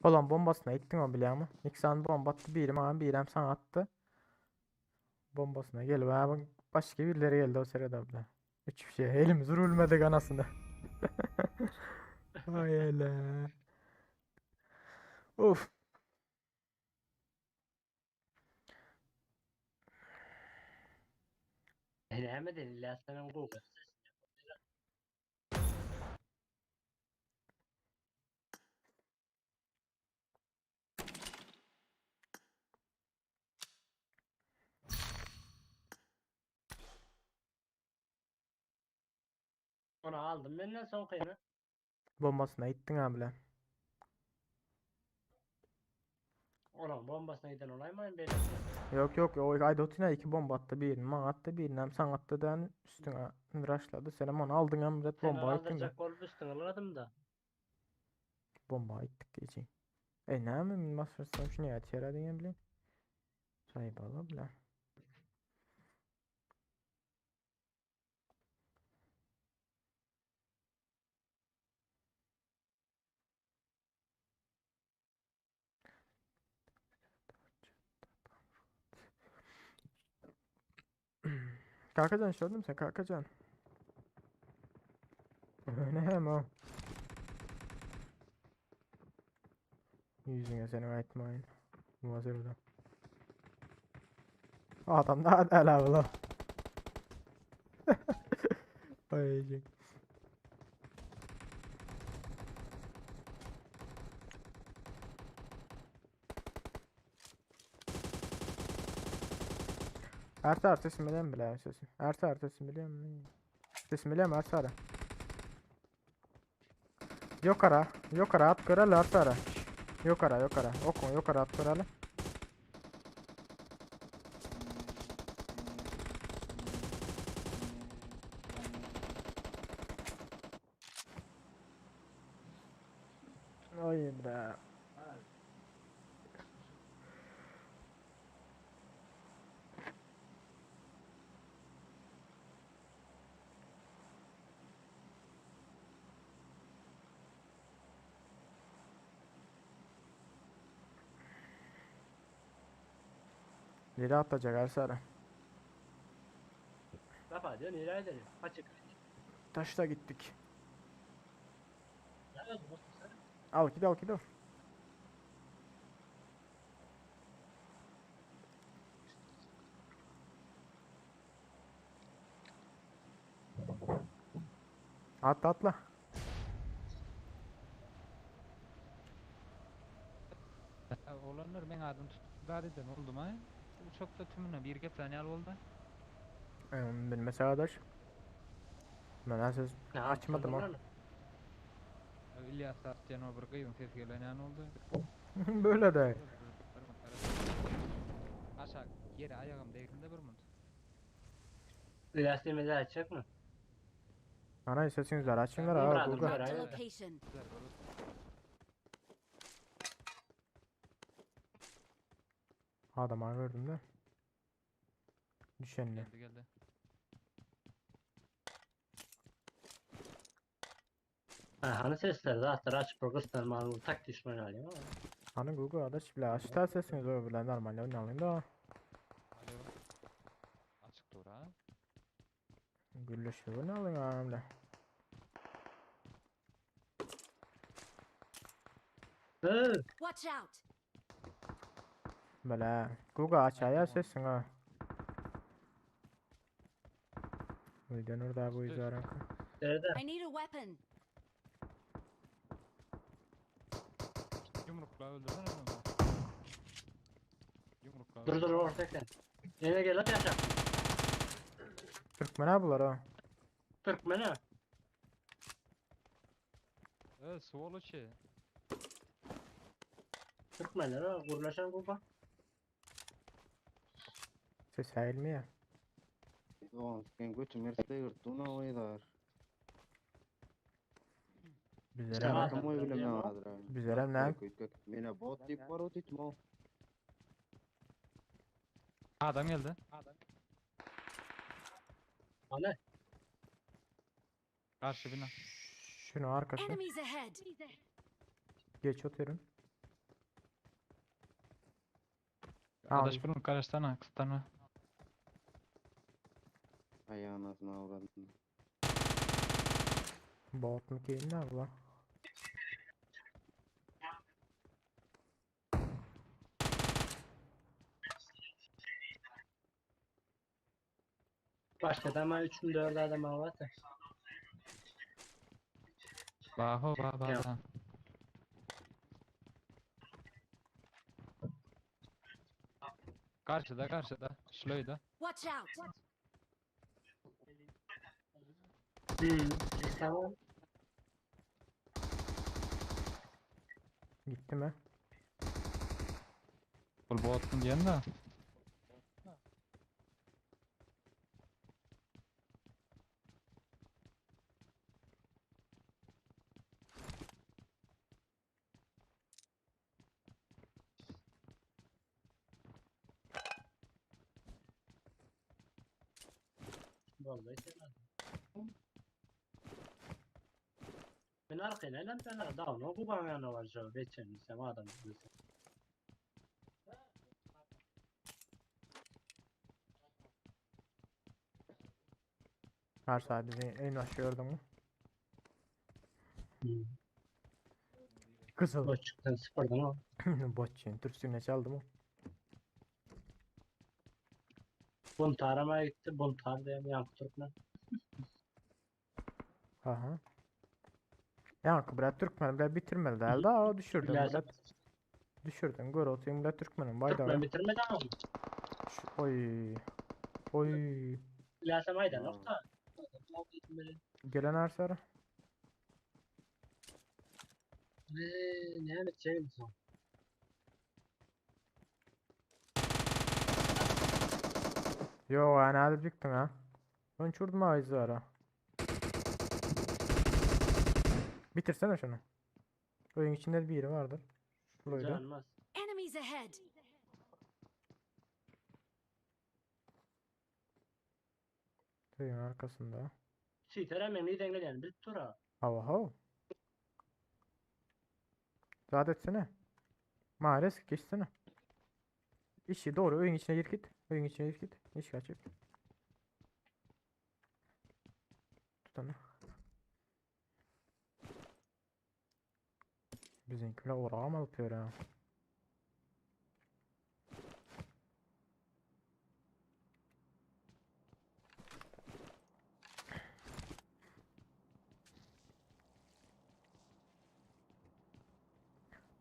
Olan bombasına gittin o biliyor musun? İkisi bomba attı. Birim sana attı. Bombasına gel. Başka birileri geldi o sırada bile. Hiçbir şey. Elimiz vurulmadı anasını. Ay hele. Of. Hemen illa senin Google. Onu aldım benden son kıyını. Bombasına gittin ha bile. Onun bombasına giden olay mı benim? Yok o Aydot'una iki bomba attı. Birini bana attı. Birini hem sana attı da üstüne rushladı. Sen onu aldın hem red Seni bomba gittin de. kaldıracak olup üstüne alırdım da. Bomba gittik geçin. Ne yapayım basırsam şunu ya yaradın ya bileyim. Sahip ala bile. Kalkacaksın şöyle sen kalkacaksın. Ne hem o. Yüzüne senin aytmayın. Bu hazırda. Adam da hadi ala ulan. Ay. Ertar sesim biliyor musun bile sesim? Ertar sesim biliyor musun? Sesim biliyor musun Ertar? Yok ara at kıralı Ertar. Yok ara. Okun yok ara at kıralı. Ay be. Nereye atacak Ertar? Kafa diyor nereye edelim? Açık. Taşla gittik. Ya bu sen. Al gidi. Atla. Olanlar ben adım tutup eden oldu mu? Çok da tümüne bir iki saniye oldu. Benim mesela arkadaş. Ben ses Ne açmadım o. yaptın lan? İlyas Aslan o bir kıyım ses gelen an oldu. Böyle de. Aşağı yere ayağım değdiğinde bir mut. İlaçlamayı açacak mı? Ana sesiniz var açınlar Ben ha Murat'ım Google. var. Marked a Hayır. location. Adamı gördüm de. Düşenli. Geldi. Ha, hani sesler zaten açıp programı manuel tak düşman alayım ama. Hani Google arkadaş bile açtı sesiniz o bile normal oynayalım da. Alo. Açık dur ha. Gülleşiyor oynayalım hamle. Watch out. Böyle Google aç ya sesin ha. Uydan orada bu izarın. Nerede? I need a weapon. Dur ortaktan. Yine gel hadi yaşa. Türkmen abiler ha. Türkmen ha. Сволочи. Türkmenler ha. Gurlaşan gruba. Ses eğilmiyor. Oğlum sen götü mersle yırttığına oydar. Bizlere Tamam. ne? Kim oy Adam bilmem diyemem. adır abi. Bizlere ne? Mene bot deyip var o titmo. Adam geldi. Ana. Karşı bina. Şunu arkası. Enemies ahead. Geç oturun. Adaş bunun karşıdan kısıtlanma. Ay anasını avradın. Bot mu ki ne abla? Başka da ama 3 mü 4 adam var da. Baho Ya. ba. Karşıda. Şloyda. Watch out. Tamam. Gitti mi? Bu botun yanında. Vallahi sevmem. Ben arkaya lan ben daha ne bu bana ne var cevap geçen sen adam diyorsun. Her sadece en aşağı gördün mü? Kızıl. Boşluktan sıfırdan o. Botçuyum. Türkçüne çaldım o. Bunu taramaya gitti. Bunu tar diye mi yankı Türkmen? Aha. Yankı bile Türkmen bile bitirmedi herhalde. Aa düşürdüm Lazım. bile. Düşürdüm. Gör otayım bile Türkmen'im. Bayda Türkmen bitirmedi ama. Oy. Oy. Lazım ayda Aa. nokta. Gelen her sarı. Ne yapacağım son? Yo yani hadi çıktın ha. Ben uçurdum ağzı ara. Bitirsene şunu. Oyun içinde bir yeri vardır. Şuraydı. Canmaz. Enemies ahead. Oyun arkasında. Siter hemen iyi dengeleyen bir tura. Hava hava. Rahat etsene. Maalesef geçsene. İşi doğru oyun içine gir git. Oyun içine gir git. İş kaçıp. Tut onu. Bizimkiler oraya mı yapıyor ya?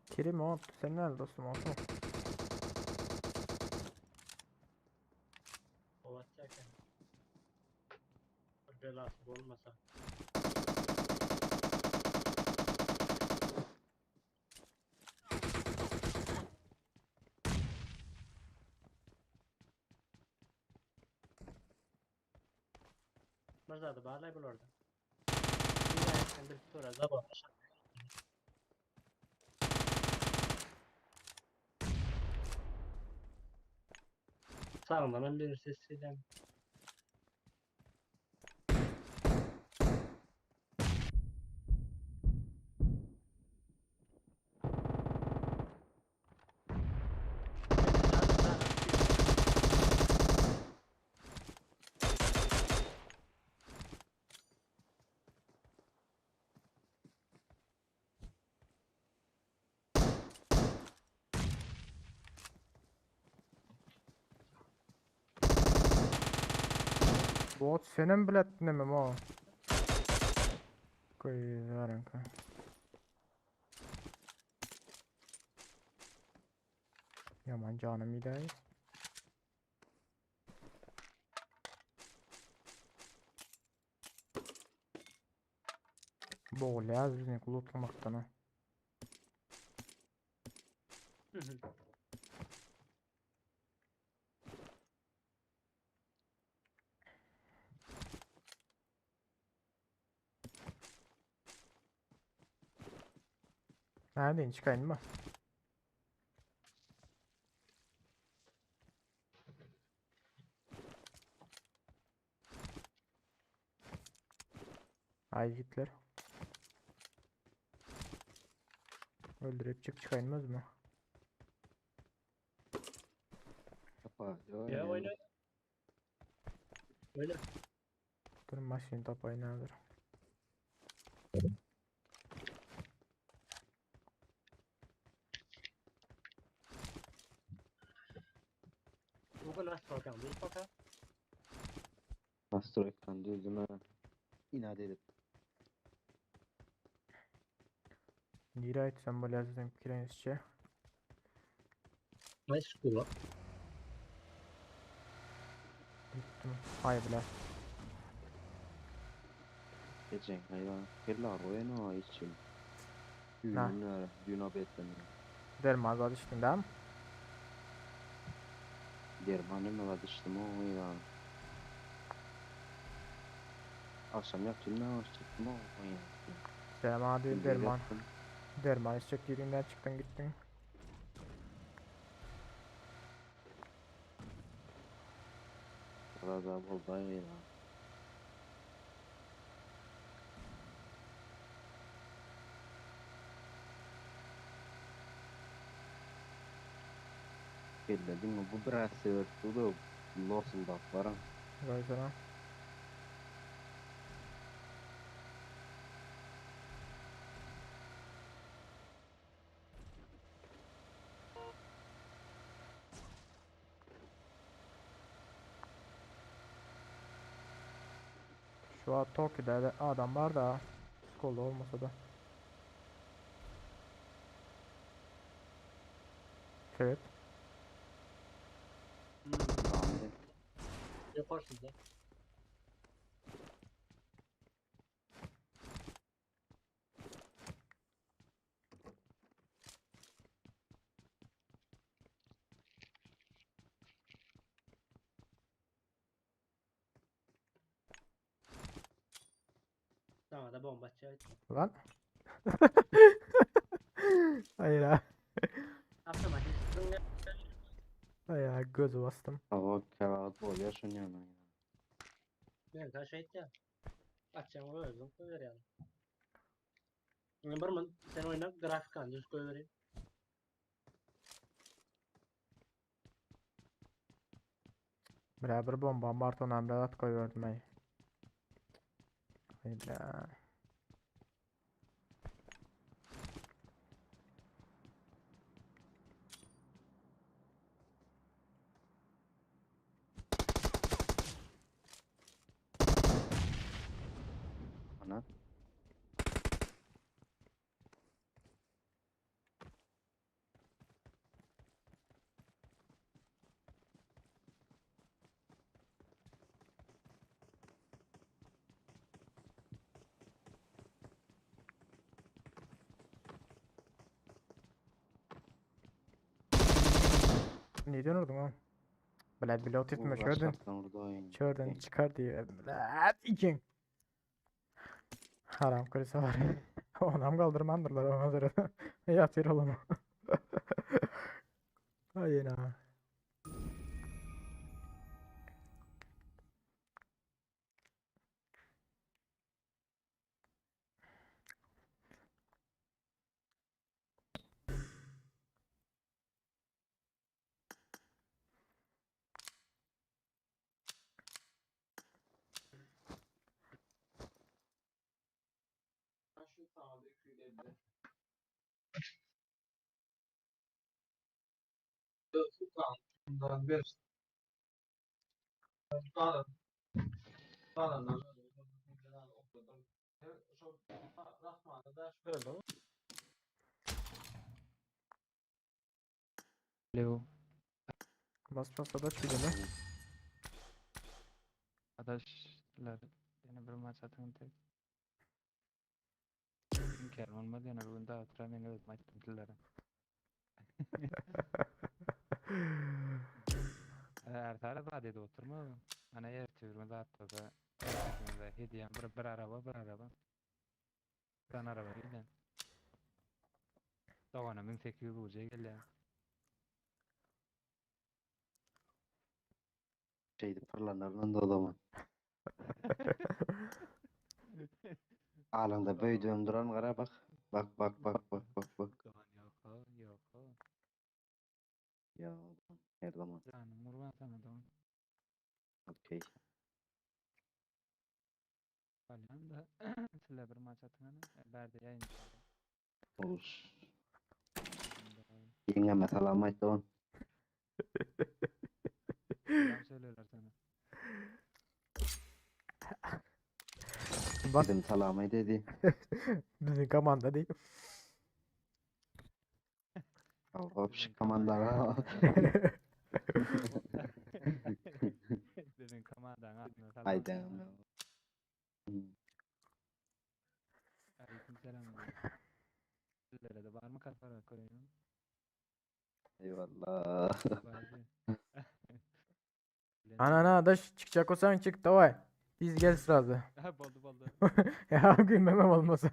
Kerim o sen nerede dostum olsun? O atacakken. Belası olmasa. Mırzadı bağlay bul orada. Bir tura zabı. Sağından ben bir sesiyle. Bot senin biletlemem o. Koyuyorum ka. Yaman canım idare. Boğuluyaz bizne kulutlamaktan ha. Nereden çıkayım mı? Ay Hitler. Öldürüp çıkayılmaz mı? Apa, Ya oyna. Oyna. Durun maşin tapayı nedir? Google Last Program değil fakat. Asteroid'dan düzüme inat edip. Nira etsem böyle yazdım kireççe. Nice school. Gittim. Hay bile. Geçen hayvan. Kırlar oyunu için. Ha. Düğün betleniyor. Dermaz adı içtin değil mi? Dermanım var düştüm o oyuna. Akşam yaptım ne var çıktım o oyuna. Derman değil Gündüz derman. yattım. Derman içecek yerinden çıktın gittin. Biraz daha bol bayrağı. Belledim mi bu biraz severdi da nasıl da var. Vay sana. Şu an Tokyo'da da adam var da. Skolda olmasa da. Evet. Ahmet Yaparsın da. Sana da bomba atacak. Lan. Hayır ha. Akşama hiç Hayır ha gözü bastım. hava kağıt bol yaşanıyor. ben taş et ya. Akşam öldüm koyar yani. Var mı? Sen oyna grafik kan düz koyarım. Beraber bomba Barton Emre'dat koyuyordum ay. Hayda. Ana. Ne diyordun oğlum? Blad bile otitme Bu şördün. kaçtaktan orada oyun. Şördün çıkar diye. Blad ikin. Haram kırısa var. Onam kaldırmandırlar ona göre. Yatır oğlum. Hayır ha. Alo. Bas bas da çiğdeme. Arkadaşlar beni bir maç atın tek. İmkan olmadı yana bugün daha otura men özüm aytdym tillere. Ertara da dedi oturma. Ana ertürme zatta da ertürme hediyem bir araba bir araba. Ben araba gelen. Dogana 1800 uca gelen. Şeydi pırlanlarından da adamın. Alanda büyüdüğüm duran kara bak. Bak bak bak bak bak bak. Yok yok. Ya her zaman. Canım urban sana da. Okey. Falan da sizler bir maç atın berde yayın yapalım. Olur. Yengeme selam et on. Selam söylüyorlar sana. Bak Dedim selam dedi. bizim komanda değil. Hop Bizim şu komandalar. Bizim komandan adına selam. Haydi. Aleyküm selam. Sizlere de var mı kafara koyun? Eyvallah. Bazı. Ana da çıkacak olsan çık davay. Biz gel sırası. Boldu. Ya gülmemem olmasa.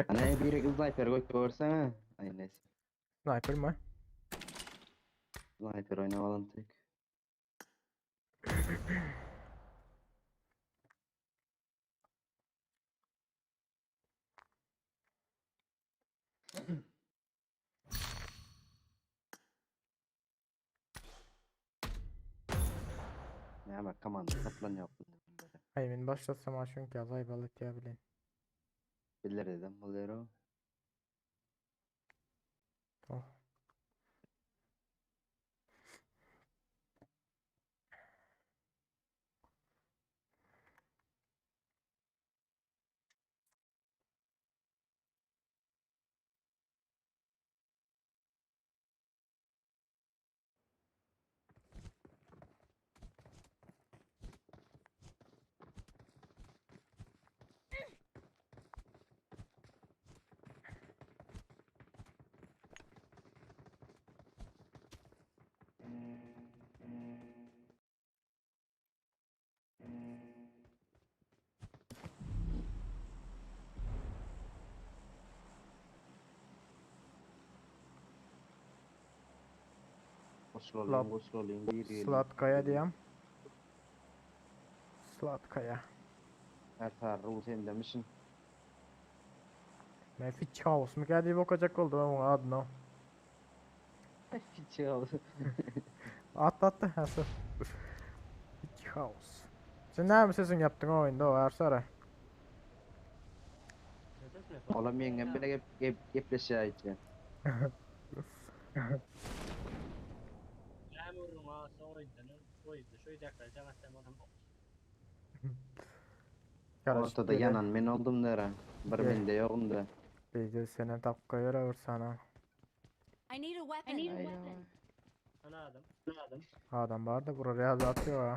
Ana biri kız sniper görsene. Ay neyse. Sniper mı? Sniper oynayalım tek. Ya bak komanda toplan yaptım. Ay ben başlatsam aşın ki azay balık ya bilin. Bilir dedim. Bolero. Oh. Goslolayım. Bir Slatkaya diyem. Slatkaya. Her tarafı sen demişsin. Ne Fitch House mu geldi bakacak oldu ben onun adına. Hiç oldu. Attı nasıl? Fitch House. Sen ne sesin yaptın o oyunda o Ersara? Ses mi yapalım? Oğlum yengem bile gepleşiyor işte. Yağmurun ağası oydu. Şöyle dakika cemaattem adam. Ortada yanan ben oldum dere. Bir Gel. mende yokum da. Biz seni tapka yere vursana. I need a weapon. Ana adam. Adam var da buraya atıyor ha.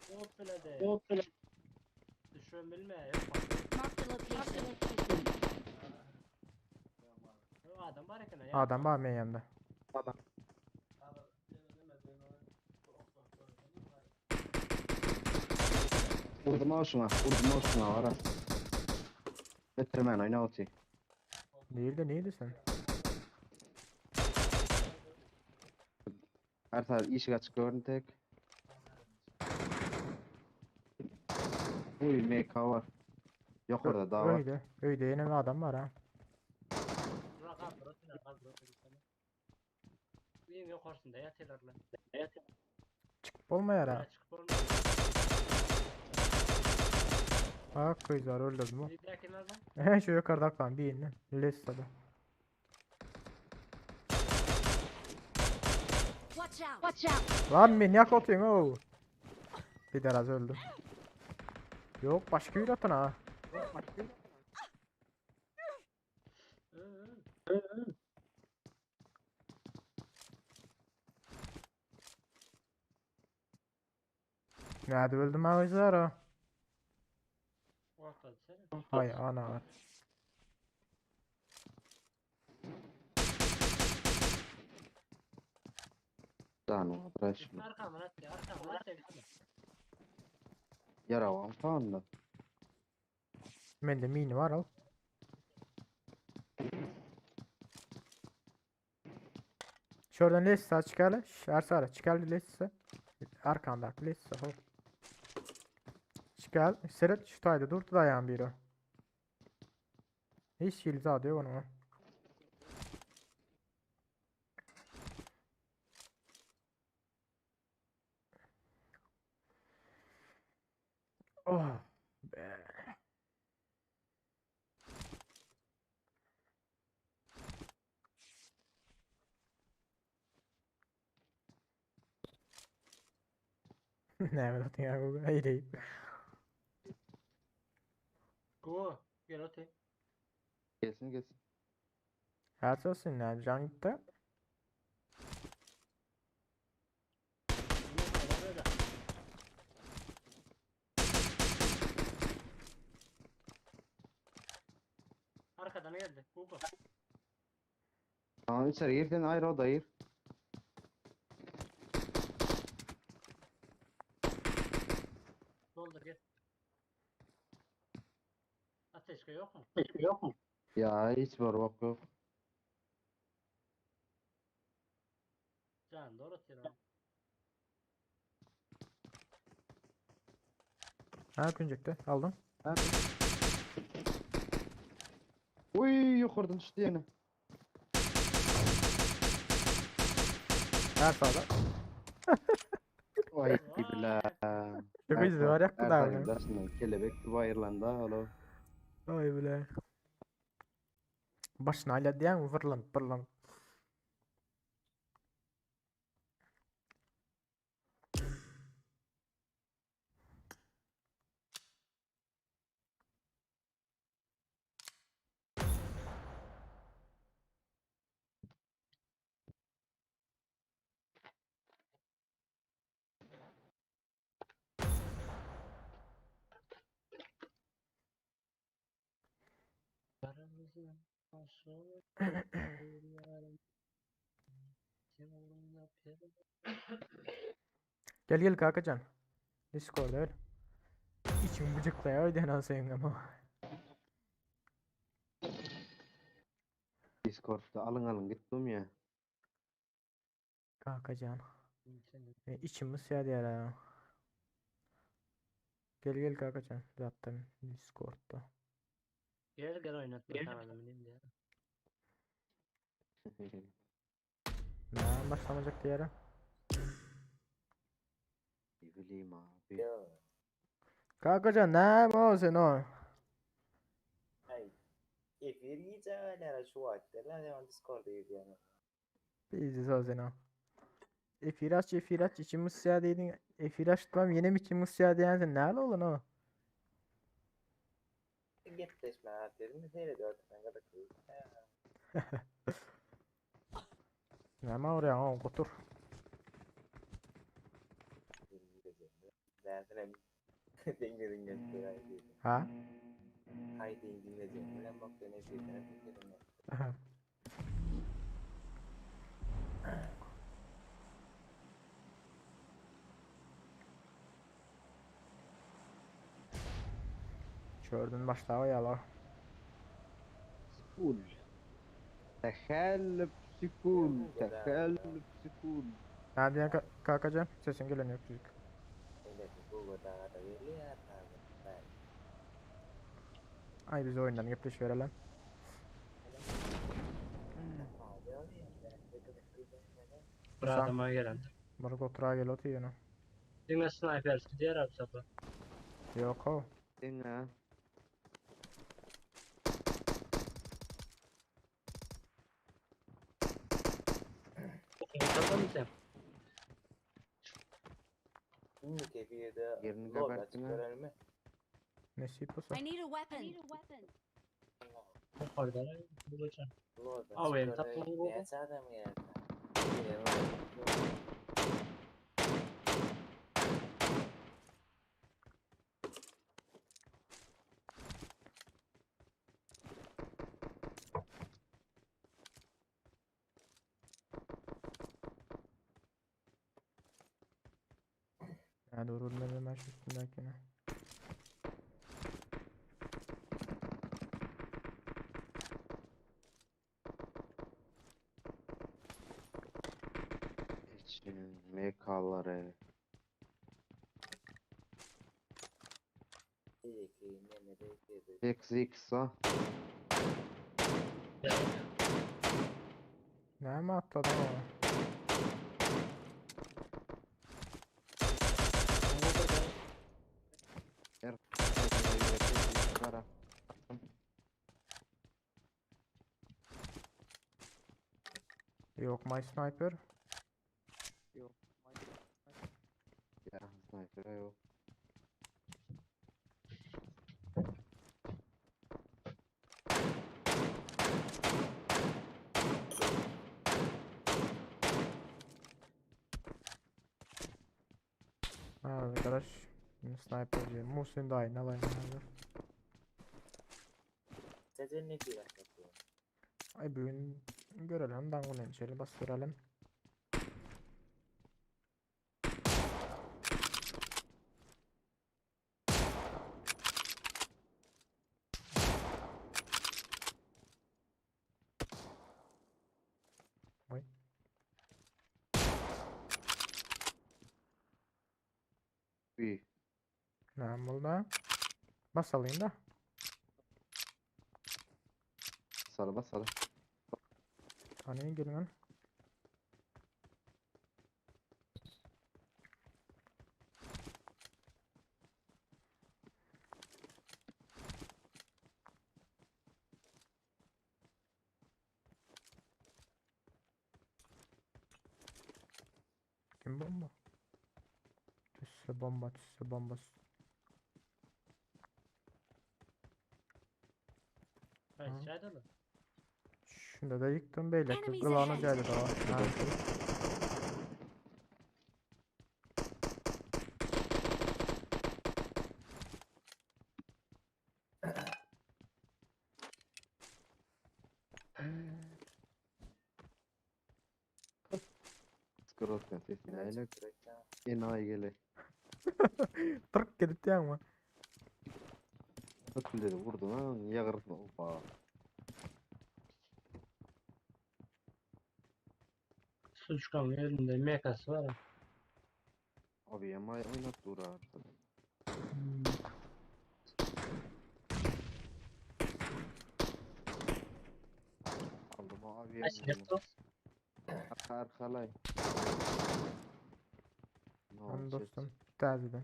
Hop bile de. Düşüyorum bilme. Marked a location. O adam var ya. Adam var mı yanında? Vurdum hoşuma var ha. Bitirmen oyna oti. Neydi sen? Her taraf işi açık gördün tek. Uy MK var. Yok orada daha var. Öyle yine bir adam var ha. Benim yukarısında yatıyorlar lan. Çıkıp olmayar ha. Çıkıp olmuyor. Ha kızlar öldürdüm o. Bir dakiler lan. He şu yukarıda kalan bir iğne. Listede. Watch out. Lan beni yak atıyorsun o. Bir de az öldüm. Yok başka bir atın ha. Nerede öldüm ha kızlar ha? Atladı seni. Hay ana. Canım uğraşma. Arkamdan at ya. Arkamdan at ya. Yaravan falan da. Mende mini var al. Şuradan Lessa çıkarla. Ersara çıkarlı Lessa. Arkanda Lessa hop. Çıkar. Seret şu tayda durdu dayan biri. Hiç yıldız alıyor onu. Oh be. Ne yapıyorsun ya bu? Hayır. Go. Gel öte. Gelsin gelsin. Her olsun ya can gitti. Böyle. Arkadan geldi. Google. Tamam içeri gir sen ayrı oda gir. Doldur gel. Ateşke yok mu? Ateşke yok mu? Ya hiç var bak yok. Can doğru atıyor. Ha küncekte aldım. Uy yukarıdan düştü yine. Her sağda. Vay bile. Çok izli var yaktı da öyle. Arkadaşlar kelebek bayırlandı alo. Ay bile. Başına hala diyen mi fırlan. Aramızın başı bir yarım. Yolunda peri. Gel kalkacan. Discord'da öyle. İçim bıcıklaya öyle nasıl ama. Discord'da alın gittim ya. Kalkacan. İçim ısıya diyor ya. Gel kalkacan. Zaten Discord'da. Gel oynat bakalım benim diye. Ne başlamayacak diye. Ne bileyim abi. Kalkacan ne o sen o? Efirica nella sua tela ne on Discord yani. Bizi o sen o. Efiraç içim ısıya dedin. Efiraç tutmam yine mi içim ısıya diyen sen ne olun o? Getleşme dedim seyrediyor ben kadar kız. Ne ma oraya o otur. Ben sana dinle. Ha? Hay dinle. Ben bak ne diyeceğim. Gördün başta o yalar. Skul. Tehellüp sikul. Ne diyen kalkacan? Sesin geleniyor çocuk. Ay biz oyundan yapış verelim. Buradıma gelen. Bunu otura gel otur yine. Dinle sniper'si diğer abi sapı. Yok o. Dinle. Sapı mı sen? Şimdi kefiyede Yerini lorda geberttin ha. çıkarır mı? Nesip olsa. I need a weapon. Yukarıda bulacağım. Lorda Al benim çıkarır. tatlım bu. Ne sade mi yani? Hadi vurulmadı ben şu üstündekine. için mekaları. XX Ne mi atladı o? Kara. Yok my sniper. Ya sniper yok. Ha arkadaş. Sniperci. Muhsin de aynı alayım hadi. Sizin ne diyor yapıyor? Ay bugün görelim dangulen içeri bastıralım. Oy. Bir. Ne oldu? Basalayım da. Sarı basalım. Tanıyın gelin lan. Kim bomba? Tüsse bomba, tüsse bomba. Aşağıda mı? Şunda da yıktım beyler. Enemies Kıvağına ahead. geldi daha. Ha. Skrotten sesini aile. Enayi gele. Tırk gelip diyen mi? Ötülleri vurdu lan. Yağırtma. Opa. Suçkan elinde mekası var ya. Abi yamay oynat dur artık. Aldım abi Kaç yamay. yaptı? Arkalay. Ne Lan olacak? dostum. Terziden.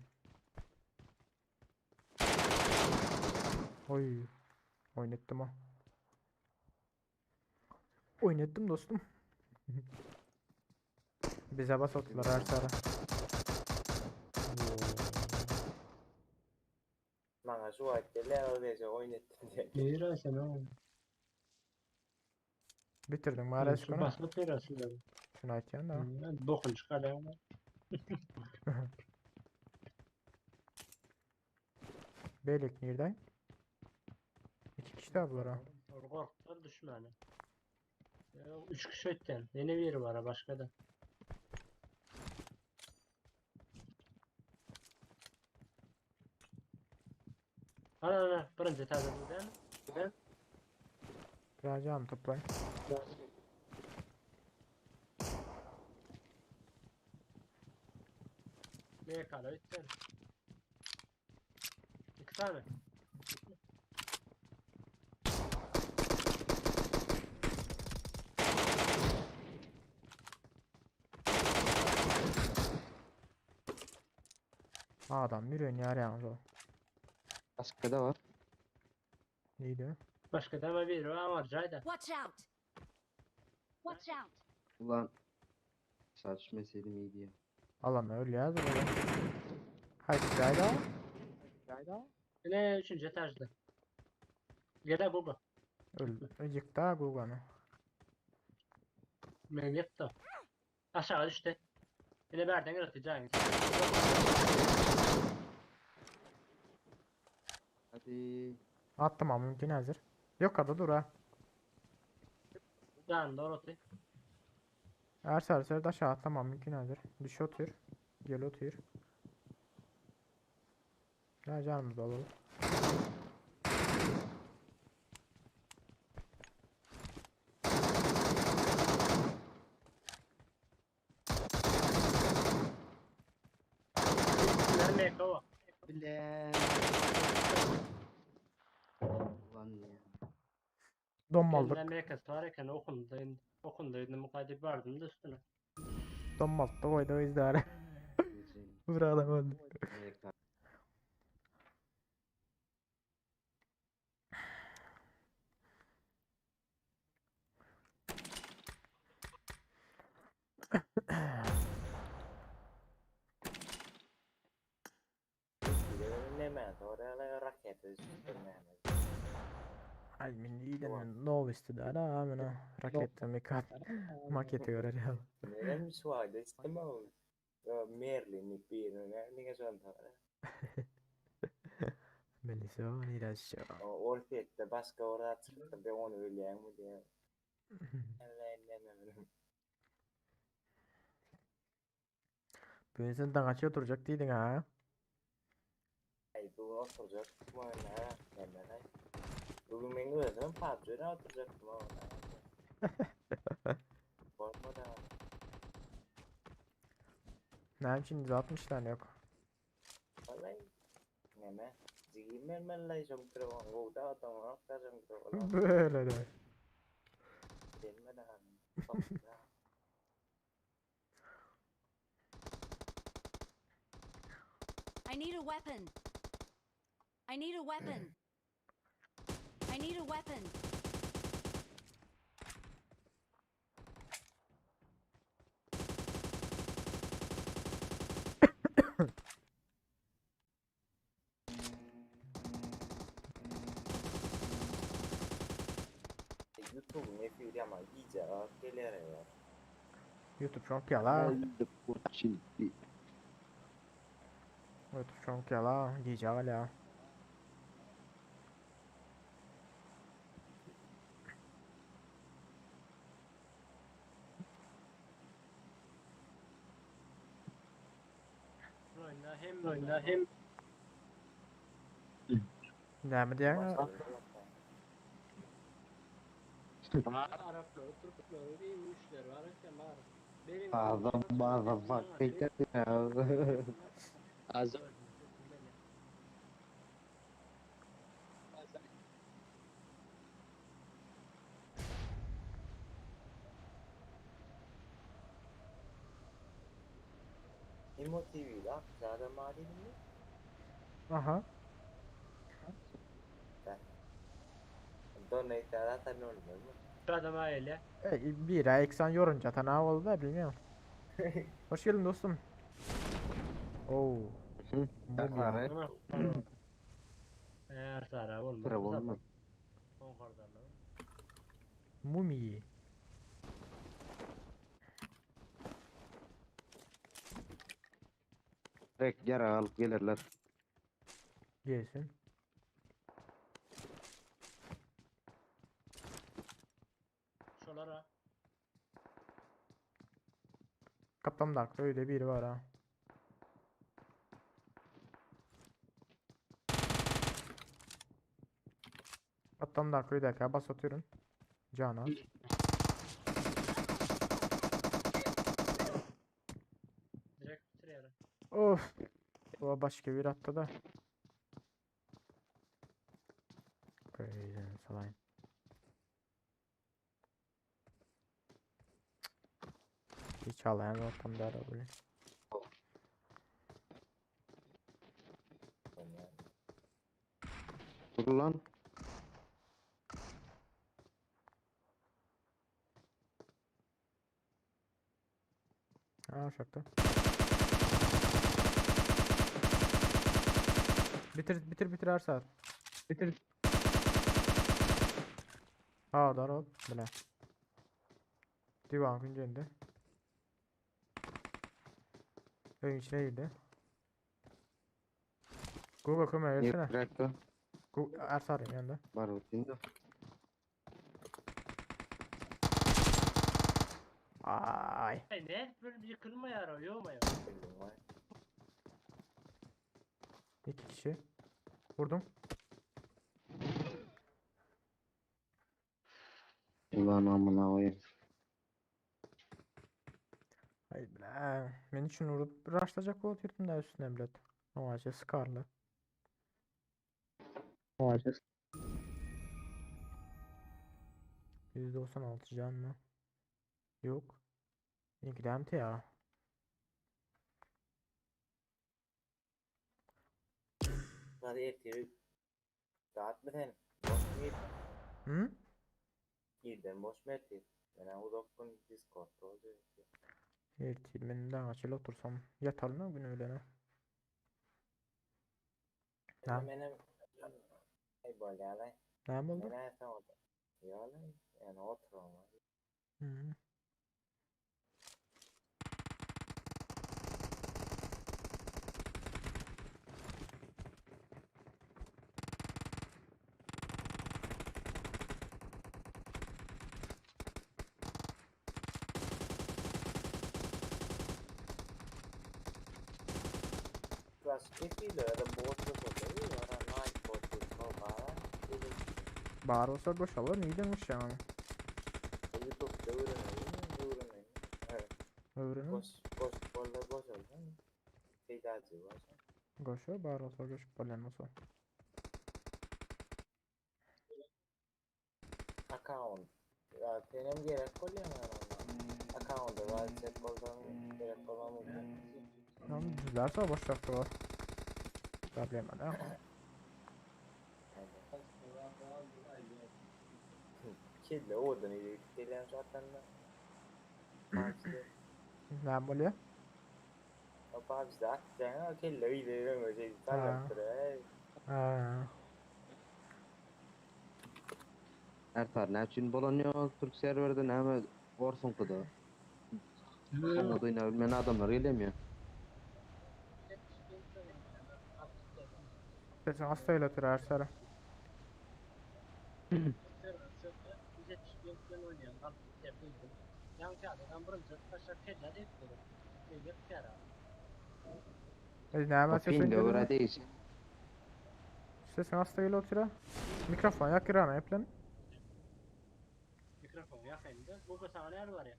Oy. Oynattım ha. Oynattım dostum. Bize bas attılar her sıra. Bana şu vakitler öylece oynattın diye. Gelir ha sen oğlum. Bitirdim mağara Şu şunu. basma terası da. Şunu açacaksın da. Bokun çıkar ya. Beylik nereden? İki kişi daha bunlar ha. Korktan düşmanı. Ya, 3 kişi ötten. Yeni bir yeri var ha başka da. Ana birinci taze buradan. Buradan. Racağım toplayın. Neye kala ötten. 2 tane. Adam yürüyor ya yalnız o. Başka da var. Neydi? Başka da ama bir var ama Cayda. Watch out! Watch out! Ulan saçmasaydım iyiydi ya. Alan öyle ya böyle. Haydi Cayda. Ne 3. etajda. Gel bu. Öldü. Yıktı ha Gugan'ı. Benim yaptı. Aşağı düştü. Yine berden yaratacağım. Hadi. Attım ama mümkün hazır. Yok adı dur ha. Yan doğru otur. Her serseri de aşağı atlamam mümkün hazır. Düş otur. Gel otur. Ha canımız olur. Ne kova? Bilen. Ulan ya. Donmaldık. Kendine mekası var iken okundaydım mukadip vardım da üstüne. Donmaldık oydu o yüzden. Burada adam öldü. Amerika. Ne med eller raketer Superman. Ay min iden novisti där da men raketten mikä maketi görer ja. Ne mi suade istemao. Merlin i piirun ja niin se on tavara. Men se on idässä. Orki että paska orat että on yljään mutta ne. Bugün sen dangaçı oturacak değildin ha. Ay bu oturacak mı ne? Bugün ben gördüm PUBG'de oturacak mı? Korkma da. Ne için 160 tane yok. Vallahi ne me? Zigimel mellai som kro ngủ da tong ta som kro. Böyle de. Đến mà I need a weapon. I need a weapon. I need a weapon. YouTube ne film ama iyice gelir ya. YouTube çok yala. Şimdi. YouTube çok yala. Diyeceğim ya. Oyunda hem Ne mi diyen? Arapları, Türkleri, bir müşteri var iken var. Benim Bazı fakir ya. Az. Imo TV da ज़्यादा मारी नहीं. Aha. तो नहीं ज़्यादा था normal. Şu adam öyle. Bir ay ekran yorunca tane oldu da bilmiyorum. Hoş geldin dostum. Oo. Ara. Eğer sarı olmaz. Sıra olmaz. Mumi. Direkt yara alıp gelirler. Gelsin. Şolara. Kaptan da haklı, öyle biri var ha. Kaptan da haklı, bir dakika bas atıyorum. Cana. Direkt bitiriyorum. Of. O başka bir attı da. Crazy salayım. Hiç ağlayan ortamda ara böyle. Dur lan. Ha şakta. Bitir her saat. Bitir. Ha dar bile. Divan güncelde. Evin içine girdi. Google kuma Bir versene. dakika. Google Ersar'ın yanında. Var utinde. Ay. Ay ne? Böyle bir kırma yara yok mu ya? İki kişi. Vurdum. Ulan amına koyayım. Ay bile. Men için vurup rushlayacak olup yırtım da üstüne bilet. O acı sıkarlı. O acı. 196 can mı? Yok. İlk demti ya. Hadi ertiri. Saat mı sen? Boş mu yedin? Hı? Yedin boş mu ertir? Ben uzaktım Discord'da olacak. Ertiyim ben daha açılı otursam. Yatar mı gün öğlene? Ha? Benim ay böyle lan. Ne oldu? Ben ayakta oldum. Ya lan. Yani oturamam. Hı. Kepiyle ya da boşluk oluyor. Ya da night boşluk falan. Bağır olsa boşalır. Niye demiş yani? YouTube'da öğrenelim. Evet. Öğrenin. Boş boş oldu. Şeydacı var. Goşu bağır olsa goşup falan olsa. Account. Ya benim gerek oluyor mu ama? Account'da var. Set koldan gerek olan mı? Tamam düzlerse boş yaptı var. Problem yok. Kille oradan iyi. Gelen zaten de. Maçta. Ne böyle? Apa bizde atacağına kille ileri öyle sallattır. Ha. Ertar ne için bulunuyor Türk serverde ne mi orsun kuda. Onu da bilmeyen adamlar gelemiyor. Kesin hastayla tır her sıra. Biz ne hemen O sesin fin de geliyor. öyle değil. Sesin hastayla otura. Mikrofon yak kırana yaplan. Mikrofon yakayım da. Bu sana yer var ya.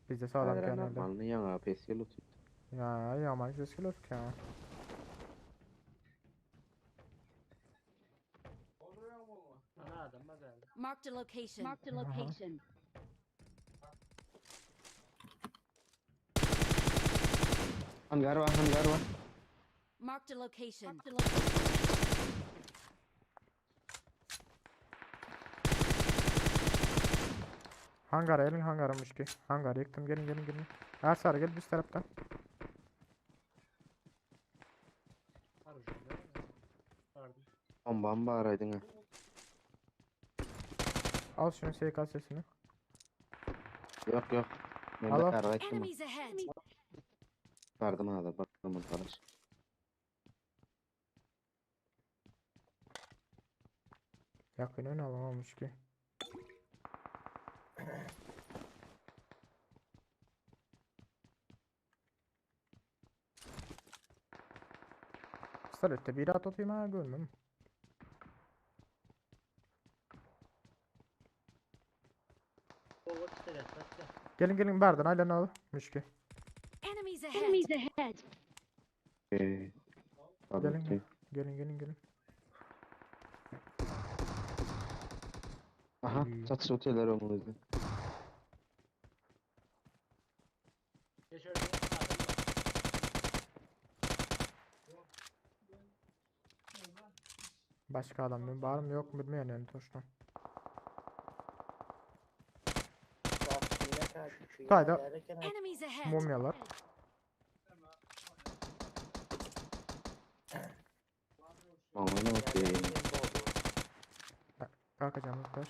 Bizde sağlam Hayır kanalda. normal yana pesiyle tut. Ya yaman ses geliyor ki ya. Ana adam bak geldi. Marked a location. Marked a Aha. location. Hangar var. Marked a location. Hangara elin hangarımış ki. Hangarı yıktım gelin. Her sarı gel biz taraftan. Var ucunda. Vardı. Bombam bağıraydın ha. Al şunu SK sesini. Yok. Ben Al, al. de araçtım. Enemies ahead. Vardım ha da baktım arkadaş. Yakın ön alamamış ki. Sarıtta bir at atayım ha görmem. Over stres bak. Gelin bardan aynen al. Müşki. Enemies ahead. Enemies ahead. Tabii ki. Gelin. Aha çatış oteller önümüzde. Geç öyle. Adam var. Başka adam mı var mı yok mu bilmeyen yani toştan. Tayda Enemies ahead. mumyalar. Aman okey. Kalkacağımız baş.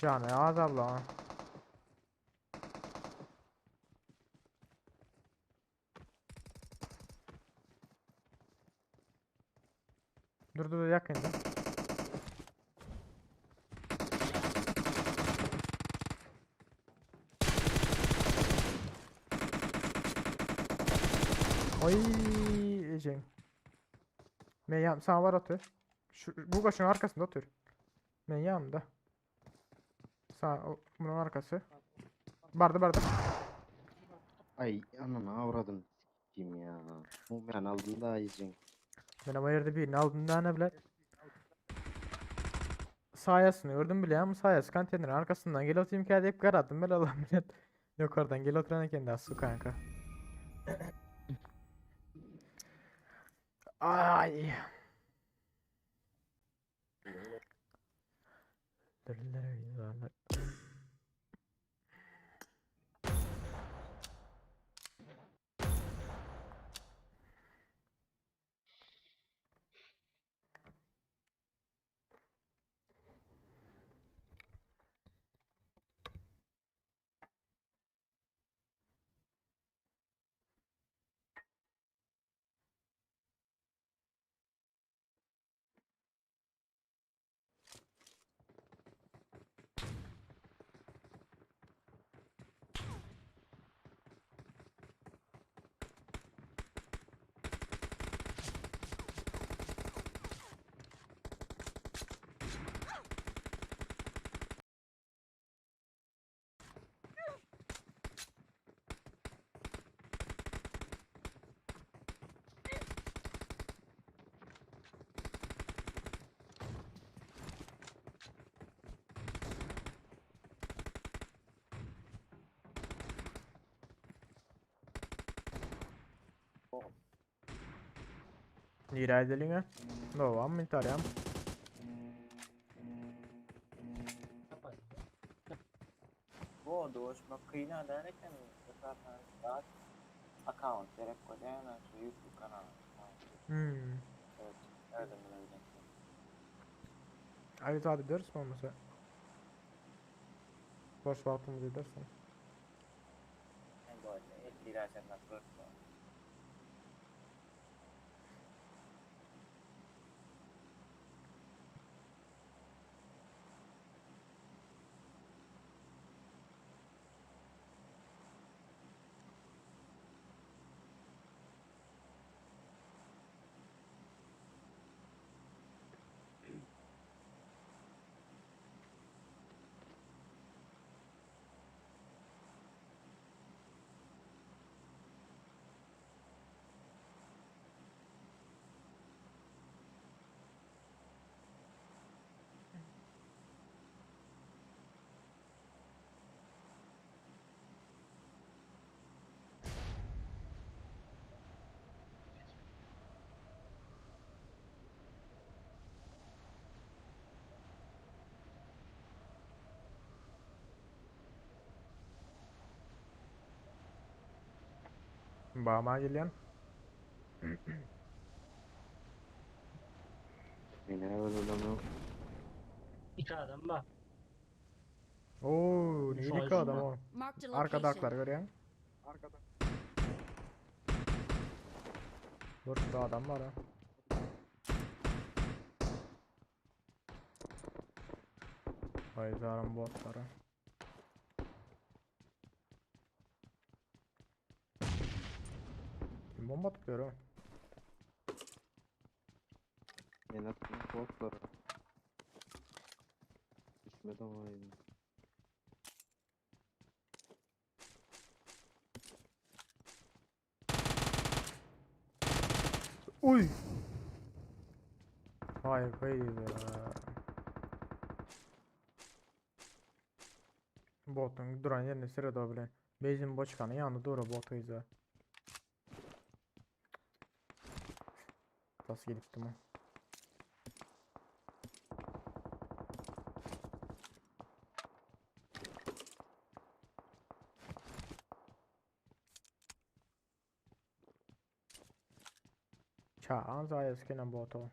Canı az abla. Dur yakında. Oy Ecem. Ben sana var otur. Bu koşun arkasında otur. Ben yanımda. Bunun arkası. Bardı. Ay ananı avradım. Kim ya? Ben aldım da yiyeceksin. Ben ama yerde birini aldım da ne bile. Sayasını gördüm bile ama sayası konteynerin arkasından gel oturayım ki deyip karattım ben Allah'ım bilen. Yok oradan gel oturana kendi asıl kanka. Ay. Direi dell'inga. No, aumentariamo. Bu doğuşma kıyına derken zaten rahat account direkt koyana şu YouTube kanalı. Evet, nereden bileceksin? Ayıt hadi ders mi olmasa? Boş vaktimizi dersin. En böyle ilk girersen nasıl Bağıma geliyorsun. Yine öyle lan. 2 adam var. Oo, Şu iyilik an adam şuna. o. Marked a Arkada location. aklar görüyor musun? Burada adam var ha. Bayzarın botları. Kim bomba tutuyor o? Ben attım botları. Düşmedi ama yine. Uy! Vay kıydı ya. Botun duran yerine sırada bile. Benzin boçkanın yanında doğru botu izle. Nasıl gittim o? Çağan zayıskenen botu.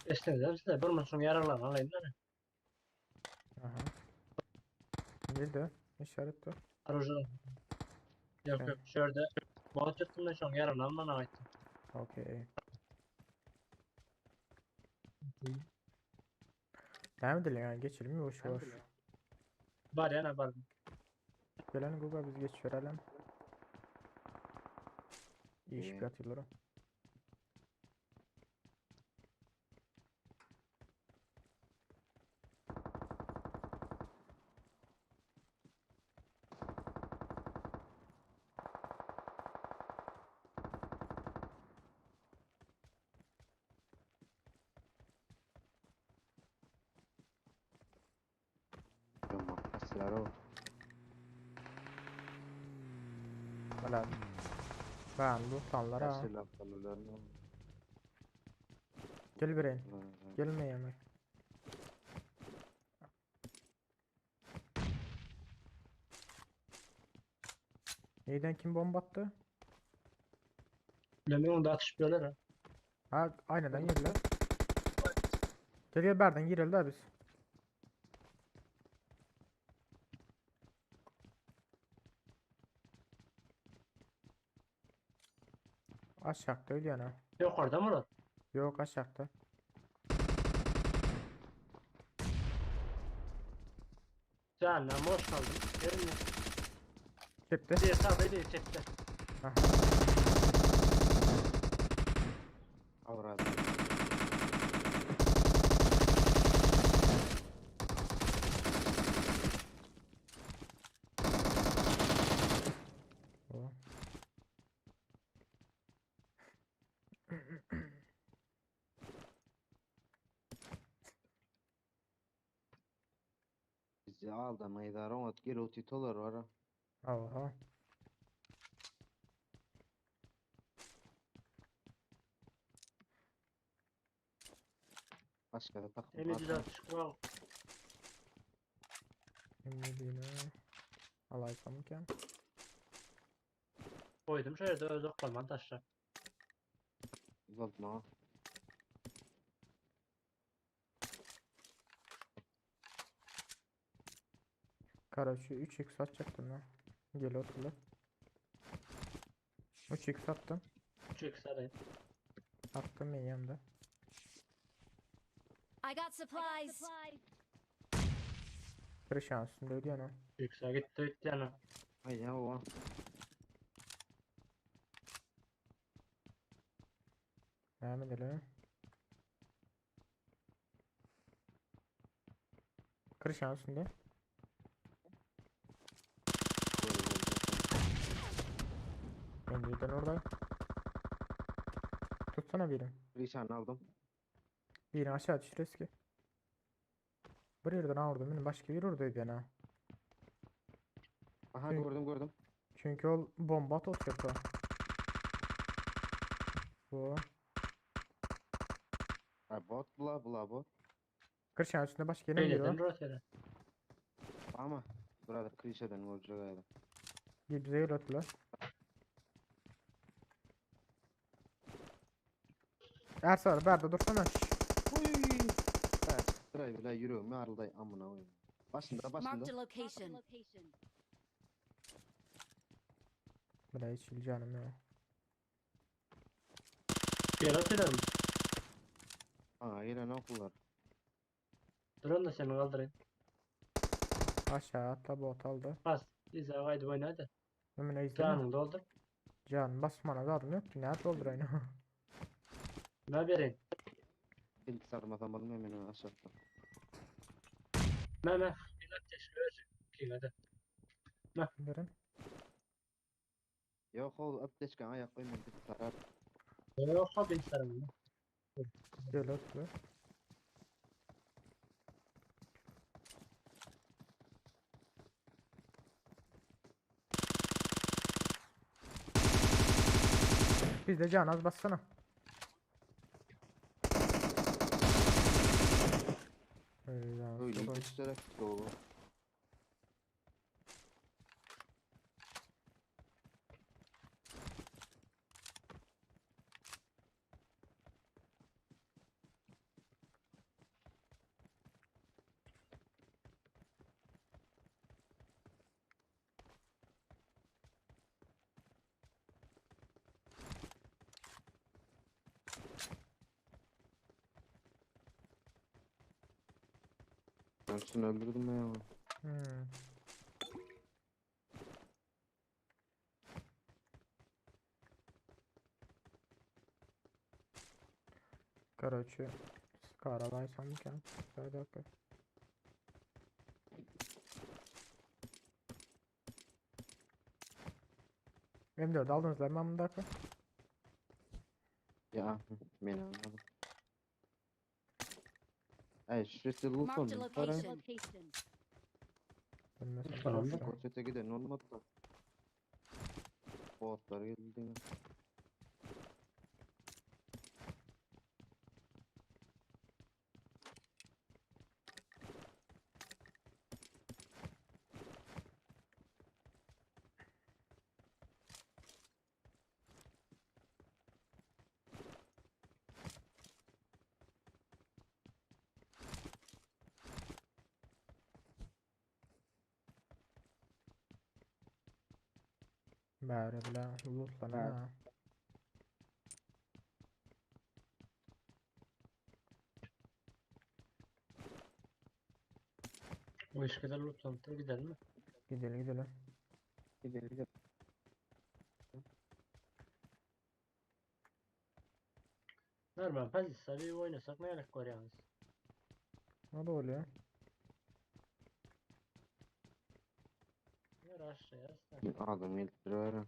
Esnediler size. Bir musun yaralan alayım da ne? Aha. Nerede? İşaret o. Aracı. Yok Evet. yok. Şurada Bot çıktım da şu an yarımdan bana ait. Okey. Devam edelim yani geçelim yavaş yavaş. Var ya ne var? Gelen Google biz geç verelim. İyi iş Evet. yapıyorlar. Tamam. Aslar o. Falan. Ben bu tanlara. Her şey laflarlarını. Gel bireyim. Gelme yemek. Neyden kim bomba attı? Bilemiyorum da atış böyle ha. Ha aynadan girdiler. Gel gel berden girelim de biz. Aşağıda öyle yana. Yok orada mı? Yok aşağıda. Canım boş kaldım. Yerim yok. Çıktı. Bir tabi değil çekti. Aha. Avrada. O. Bizi aldı meydaran ot gel o titolar var. Oha. Başka da takım Emi var. düz atış kural. Şimdi alaysam ki. Koydum şöyle de özök kalman taşlar. Uzatma. Kara şu 3x atacaktım lan. Gel oturdu. 3x attım. Çık sarayım. Attım ben yanımda. I got supplies. Bir şansın da öyle yana. Çık sar gitti yani. Ay ya o. Devam edelim. Kır şansında. Önceden orada. Tutsana birini. Rişan aldım. Birini aşağı düşür eski. Bir yerden vurdum benim başka bir oradaydı yana. Aha Hı. gördüm. Çünkü o bomba atıyordu. Bu. Ha bot bula bot. Kır şansında başka yerine Beyleden giriyor. rotayla. Ama burada klişeden olacak öyle. Bir bize yürüttüler. Ersa Berda dursana. Sıra bile yürüyorum yarılday amına koyayım. Başında. Marked a location. Buraya hiç canım ya. Bir rotayla mı? Ha yine ne okullar. Durun da seni kaldırayım. Aşağı atla bot aldı. Bas. İzle haydi oyna hadi. Ömüne izleme. Canını doldur. Can basmana zaten yok ki. Ne doldur aynı. Ne vereyim? İlk sarmadan balım hemen aşağıda. Meme. İlaç teşkil verecek. Kim hadi. Verin. Yok o apteşken ayak koymayın bir sarar. Yok abi insanım. Gel otur. Biz de can az bassana. Öyle geçişlerek dolu. Üçünü öldürdüm ya. Hmm. Короче, скаралайсам микән? Bir dakika. M4 aldınızlar mı bundaki? Ya ben anladım. Ay şurası Marked a loot oldu. location. Bilmesem Tamam. boşver. Ötete giden olmadı da. Botlar geldi. Bari bile lootlanana. Bu iş kadar lootlantıya gidelim mi? Gidelim gidelim. Gidelim. Normal Pazis'e bir oynasak ne gerek var yalnız? O da oluyor. Ver aşağıya aslan. Adam iltiriyor.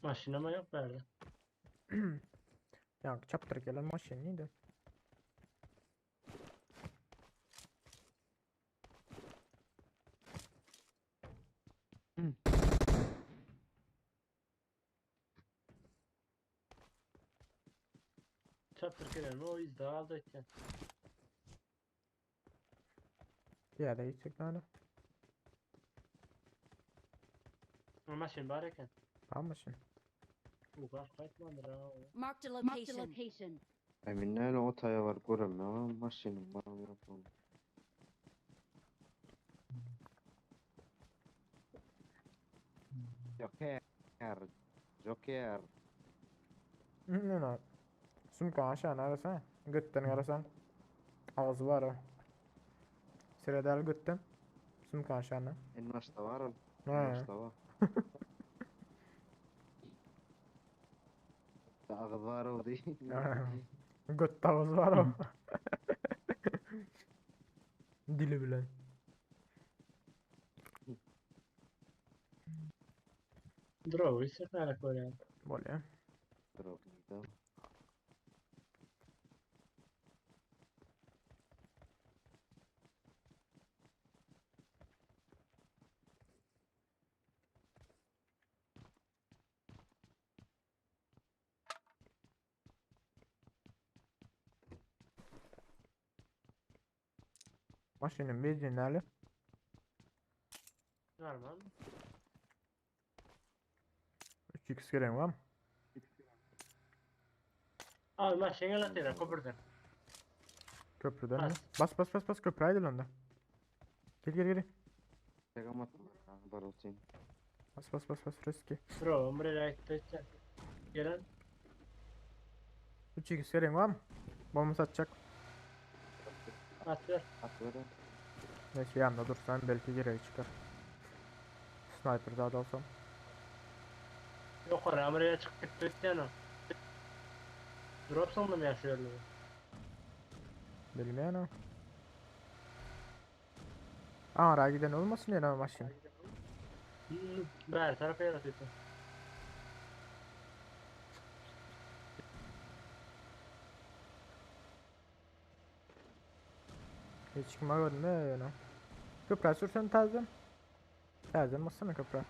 Maşinama yok verdi. Ya çaptır gelen maşin neydi? Çaptır gelen o izde aldı etken. Piyade gidecek lan. Maşin bari eken. Tamam maşin. Bu kadar kayıtlandır ha. Marked a location. Emin neyle otaya var göremiyorum. Maşinim var mı yok mu? Joker. Joker. Ne lan? Sumka aşağı arasana. Götten arasan. Ağzı var o. Sıradal götten. Sumka aşağına. En başta var o. En He. başta var. Dağı var o değil. Göt ağzı var o. Dili bilen. Draw ise ne gerek var yani? Böyle. Drog'da. Maşinin benzinleri. Normal. 3x gerek var mı? Abi maşin gel atıyla köprüden. Köprüden mi? Bas. Bas köprü haydi lan da. Gel. Tek amadım. Barutin. Bas riski. Draw buraya gitti etken. Gelen 3x gerek var mı? Bomba satacak. at ver. At ver. Neyse yanında dursan belki geri çıkar. Sniper daha da alsam. Yok oraya buraya çıkıp gitti etken o. Drop sonunda mı yaşıyorlar? Bilmeyen o. Ara giden olmasın ya lan maşin. Her tarafa yaratıyor. Hiç kim gördün ne yani. Köprü sürsen tazen. Tazen bassana köprü.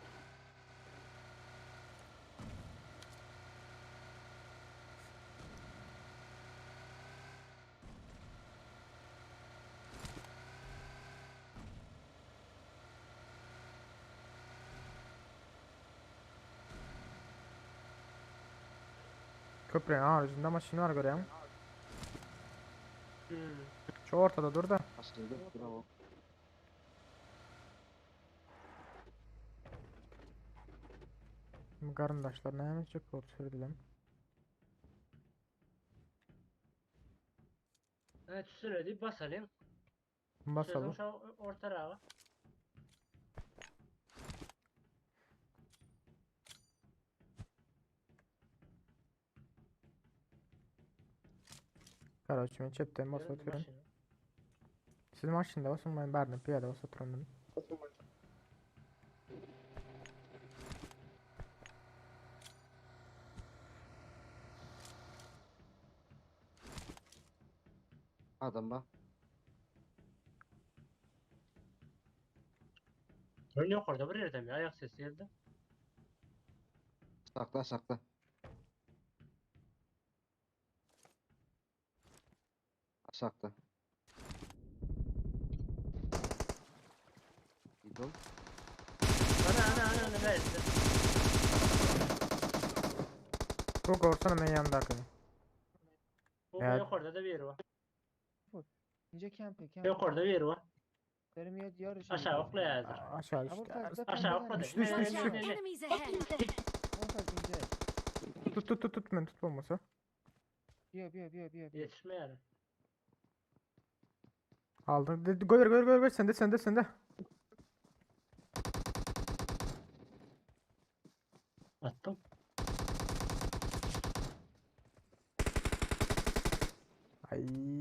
Köprünün haricinde maşin var görüyorum. Şu ortada dur da. Aslında bravo. Bu karındaşlar näme çekip sürdüler? Evet üstüne deyip basalım. Basalım. Sözüm şu orta rağa. Kardeşim ben çepten basıp Görün oturuyorum. başını. Siz maşında basın ben berdim piyade basıp oturuyorum. Adam bak. Ön yok orada bir yerden bir ayak sesi geldi. Sakla sakla. Sakla. İdol. Ana verdi. Bu korsana ben yanındaki. Bu Evet. yok orada da bir yeri var. Ince kempe Yok orada bir yeri var. Termiye diyar şey. Aşağı okla yazdır. Aşağı Ama işte. farklı Aşağı okla da. Düştü, düştü, Watch düştü. out, enemies ahead. ince. Tut ben tut olmasa. Bir. Yetişme yani. Aldım. Gör sende. Attım. Ay.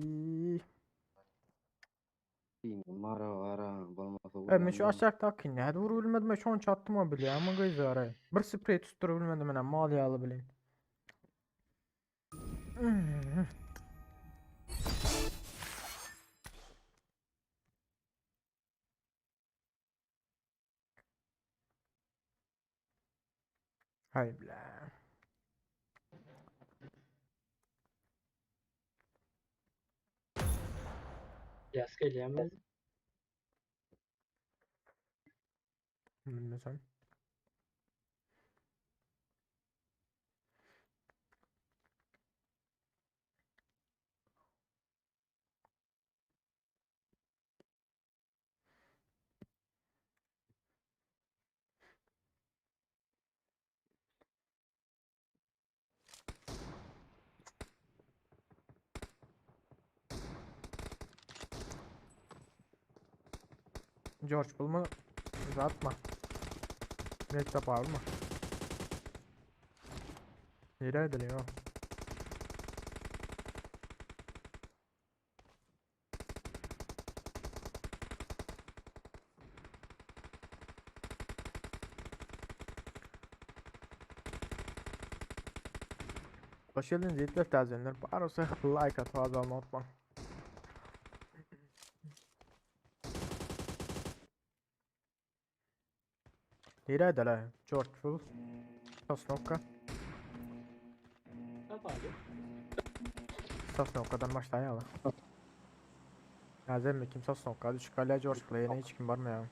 Mara vara. Bolmasa Ben şu aşağıda akın ya. Vuru bilmedim ben şu an çattım o bile ama göz arayı. Bir sprey tuttur bilmedim ben mal yağlı bileyim. Hay bile. Yaz geleyemez. Bilmesem. George bulma. Uzatma. Geç tapa alma. Nereye edelim o? Hoş geldiniz yetkili tazenler. Barısı like at fazla unutma. Nereye edelim? George full. Sosnovka. Ne yapalım? Sosnovka'dan başlayalım. Yazayım mı kim Sosnovka? Hadi şu kaleye George Clay'e hiç kim var mı ya?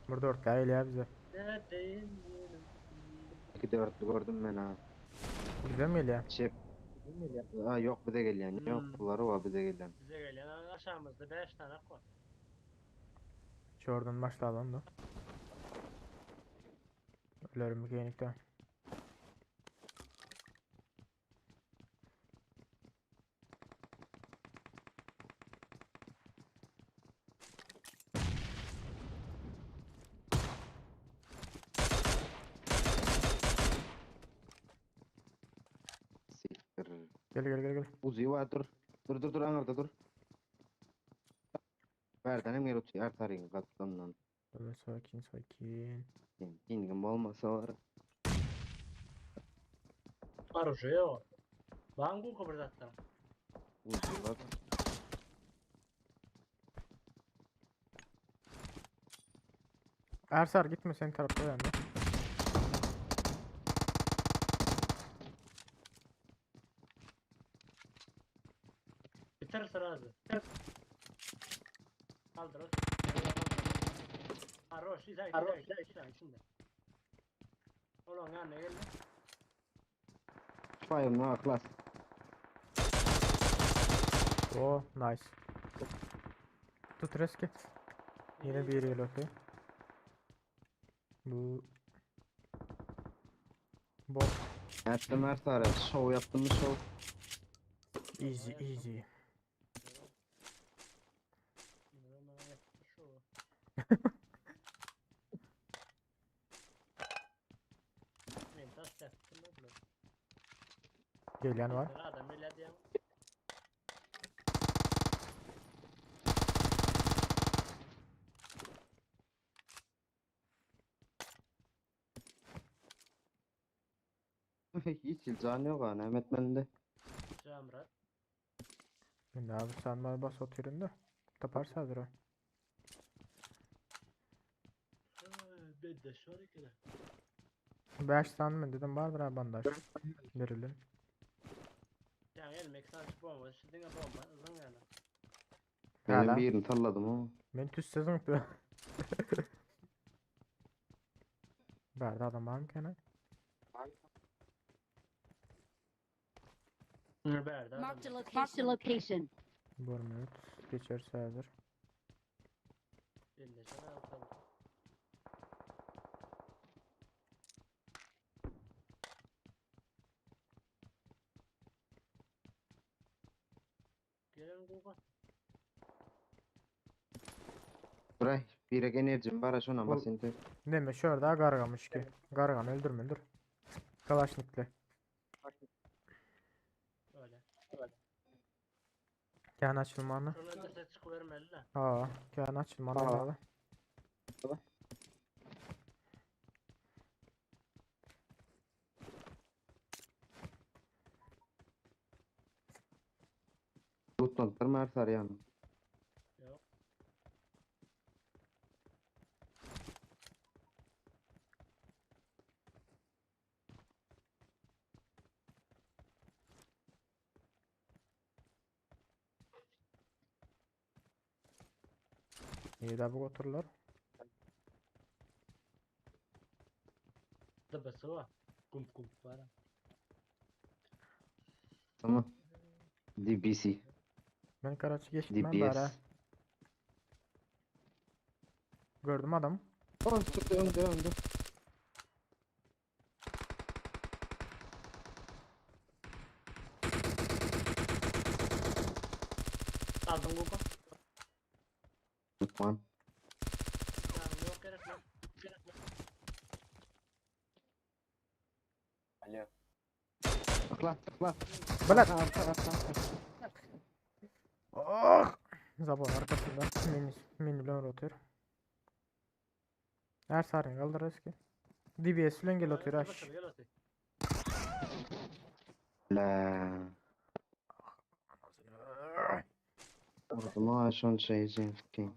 Burada 4 kaya ya bize. Neredeyim? 2-4'lü gördüm ben ha. Bize mi geliyor? Çep. Aa yok bir de gelen. Yok Hmm. bunları var bir de gelen. Bize gelen aşağımızda 5 tane var. Şuradan başlayalım da. Ölürüm mekanikte. Siktir. Gel. Uzi var dur. Dur anırda dur. Verdenim gel uçuyor. Artarın kaptandan. Böyle sakin. Kendin olmasa var. Arıcı yok. Bangu kıpırdattım. Uzi var. Ersar gitme senin tarafta bende. Bitir sırası. Kaldır o. Ha roş izah içinde. Oğlum ya ne geldi? Fire no class. Oh nice. Tut reski. Yine bir yere okey. Bu bot Ertem Ertar show yaptın mı show? easy easy. Gelen var. Adam millet ya. Hiç ilcanı yok ha Mehmet bende. Camrat. Şimdi abi sen bana bas oturun da. Taparsa hazır o. Ben de şöyle kere. 5 tane mi dedim vardır abi bandaj. Verelim. Yani elmek sadece bomba. Şidine bomba. Uzun yani. Benim Hala. bir yerini talladım ama. Ben tüs sezon tu. Berda adam var mı kene? Berda. Marked a location. Görmüyoruz. Geçerse hazır. Belli şöyle atalım. Gelen Google. Bırak bir enerjim var şuna Bu- basın. Deme şurada gargamış ki. Gargan öldürme öldür. Kalaşnikle. Öyle. Kan açılmanı. Şuna da ses çıkıvermeli la. Aa, kan açılmanı Aa. abi. Tutmadılar Ertar yani. Yok. İyi de bu otururlar. Da bası var. Kum var. Tamam. DBC. Ben Karaçı geçtim ben bari. DBS. Gördüm adam. Oh çıktı önde. Aldın Google. Lütfen. Yani yok gerek yok. Alo. Tıkla. Bırak. Arka. Oh! Zabon arkasında minilon rotor. Her sarın kaldır eski. DBS ile gel otur aş. Gel otur. La. Orada aşan şey zevkin.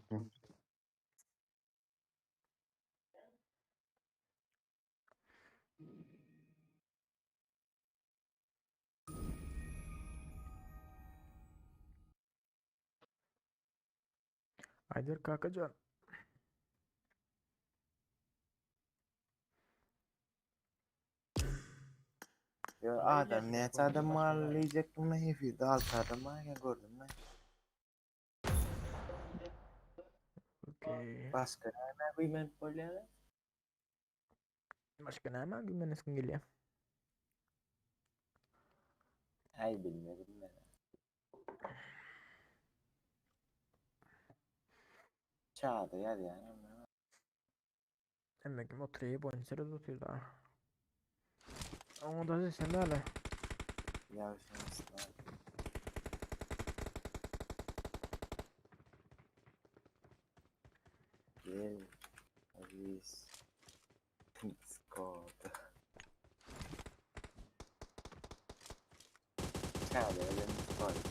Aydır kakacan. Yo adam ne adam mallayacak mı hefi dal adam ya gördün mü? Okey. Başka ne bilmem böyle. Başka ne hemen gülmenesin geliyor. Ay bilmedim ben. Çağdı ya yani. Demek ki oturuyor boyunca da tutuyor daha. Ama da sen de hala. Yavşamışlar. Gel. Avis. Discord. Çağdı ya ben Discord.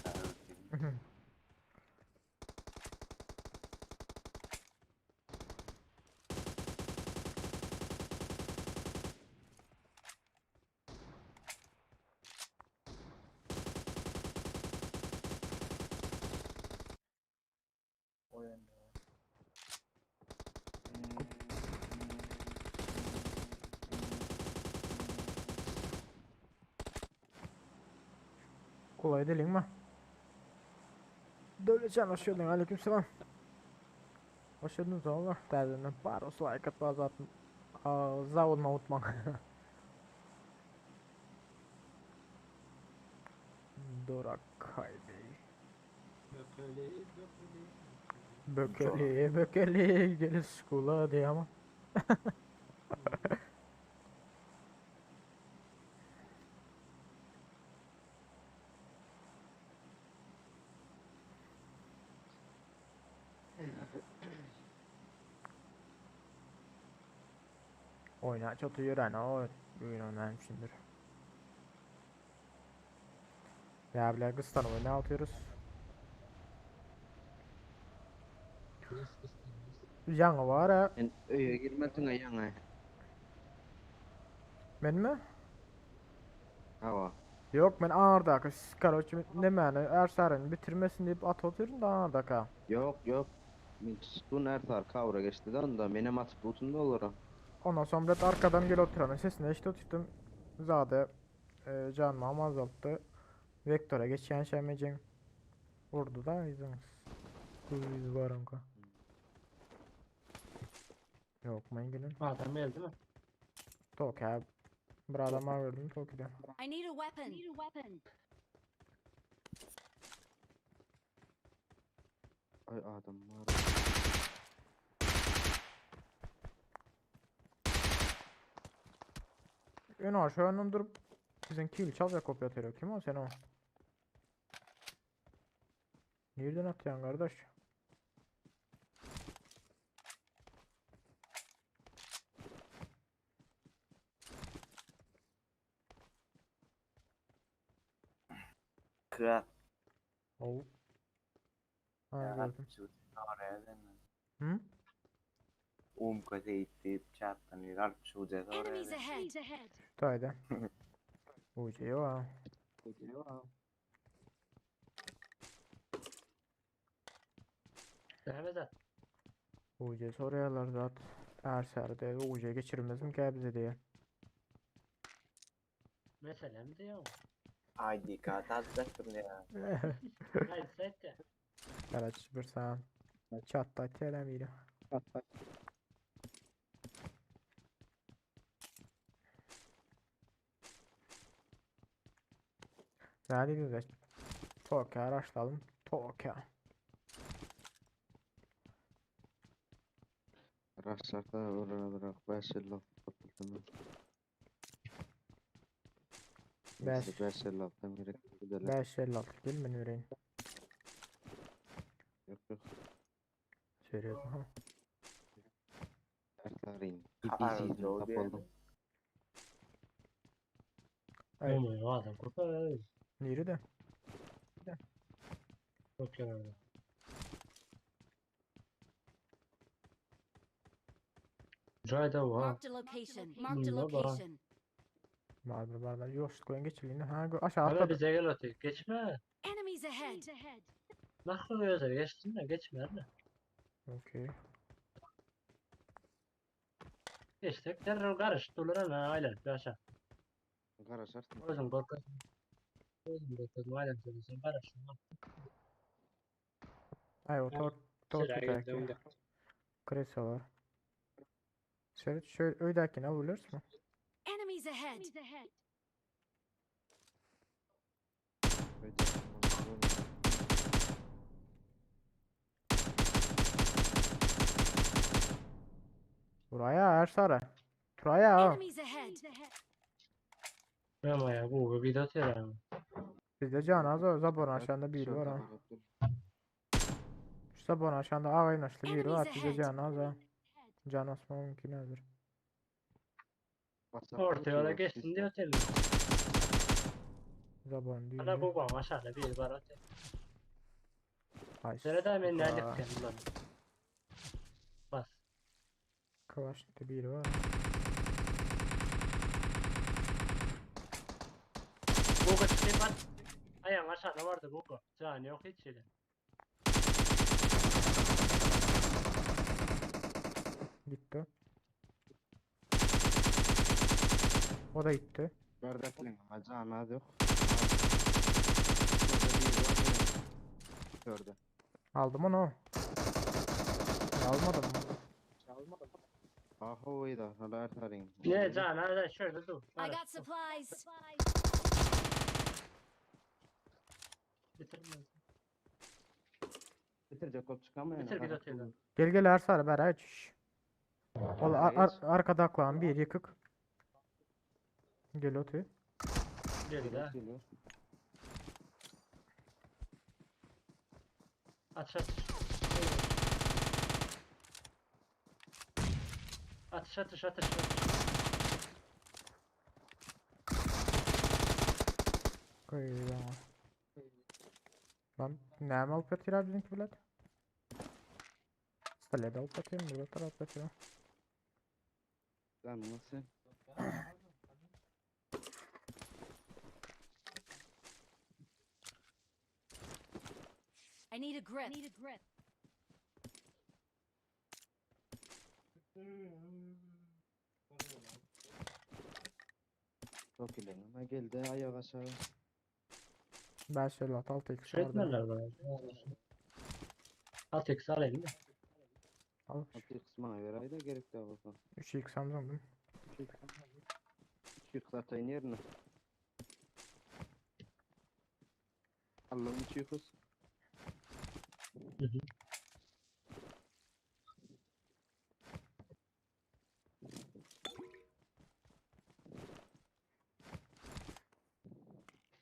Kolay değil mi? Dövlecan hoş geldin. Aleykümselam. Hoş geldiniz oğlum. Derdini bari olsa like at bazı atın. Zavulma unutma. Dorak Bey. Bökeli gelir skula diye ama. Oyna çok yürüyen o oyun oynamışımdır. Ya bile kıstan oyna atıyoruz. Yanı var ha. Sen öye girmedin ya yana. Ben mi? Hava. Yok ben ağırdaki karoçu ne mani Ersaren'i bitirmesin deyip at atıyorum da ağırdaki. Yok. Min tutun Ertar kavra geçti de onda menem atıp butunda olur o. Ondan sonra da arkadan gel oturanın sesini işte tuttum. Zade canımı azalttı. Vektöre geçen şeymeyeceğim. Vurdu da iziniz. Kuyuz var onka. Yok ben gelin. Adam geldi mi? Tok ya. Bir adama verdim tok gidiyor. I need a weapon. Ay adam var. Ön aşağıdan durup bizim kill çalacak kopya atıyor. Kim o sen o? Nereden atıyorsun kardeş? Kral. Oh. Ha Ya gördüm. oraya deme. Hı? Umka deyip çarptan yürü şu ceza oraya Enemies deme. ahead. Haydi. Ucu var. Devam et. Ucu soruyorlar zaten. Her serde Ucu'ya geçirmez mi ki bize diye. Meselem de yok. ID kart atacaktım ya. Haydi set de. Karaç bir sağ. Çatta telemiyle. Hadi güzel. Toka araçlayalım. Toka. Raşlarda oraya bırak. 5 yıl kapıldım. Beş. 5 yıl laftan gerek gidelim. 556 gel beni vereyim. Yok. Söylüyorum ha. Ertar'ın. Aa, İpisiydin Joe kapıldım. Evet. Olmuyor adam kurtar. Neri de? Çok kenarda. Cayda var. Marked a Marked a location. Barbar. Yok koyun geçiliğini. Ha aşağı Ama atladı. bize gel atıyor. Geçme. Enemies ahead. Nasıl özel geçtin de geçme hadi. Okey. Geçtik. Terör karış. Doluran ailen. Bir aşağı. Garaj artık. Özüm korkasın. Özüm korkasın. Ailen söylesin. Karış. Ay o tor Sıra tutaki. geldi. Kresa var. Şöyle öydekine vururuz mu? Enemies ahead. Buraya Ersara. Buraya ha. Enemies ahead. Ama ya bu bir de atıyor yani. Bizde can az o. Zabon aşağında biri var ha. Şu zabon aşağında ağayın açtı biri var. Bizde can az ha. Can asma mümkün nedir? Ortaya da geçsin diye atıyor. Zabon değil. Ana bu bana aşağıda bir var atıyor. Ay. Nerede ben ne Aa, aldık lan? Bas. Kıvaçta biri var. Bu kaçtı bak. Ayağın aşağıda vardı bu. Can yok hiç şeyde. Gitti. O da gitti. Bardakling. Can hadi yok. Gördü. Aldım onu. Almadım mı? Aha oyda. Hala ertarin. Ne can hadi şöyle dur. I Hadi. got supplies. Bitirme. Bitirecek ol çıkamıyor. Bitir bir atıyor. Gel gel Ersar ver aç. Ol Geç. arkada aklan bir yıkık. Gel otur. Gel de. Geliyor. Atış atış. Atış atış atış. Koyuyor. Lan ne alıp yatıyor bizimki bilet? Stale de alıp yatıyor mu? Burada alıp yatıyor. Lan nasıl? I need a grip. Çok ilerleme geldi ayak aşağı. Ben şöyle at 6x Şu vardı. etmerler bana. At eksi alayım mı? Al. Bir kısmına göre ayda gerek daha olsun. 3x aldım. Çık zaten yerine. Allah'ın çıkız.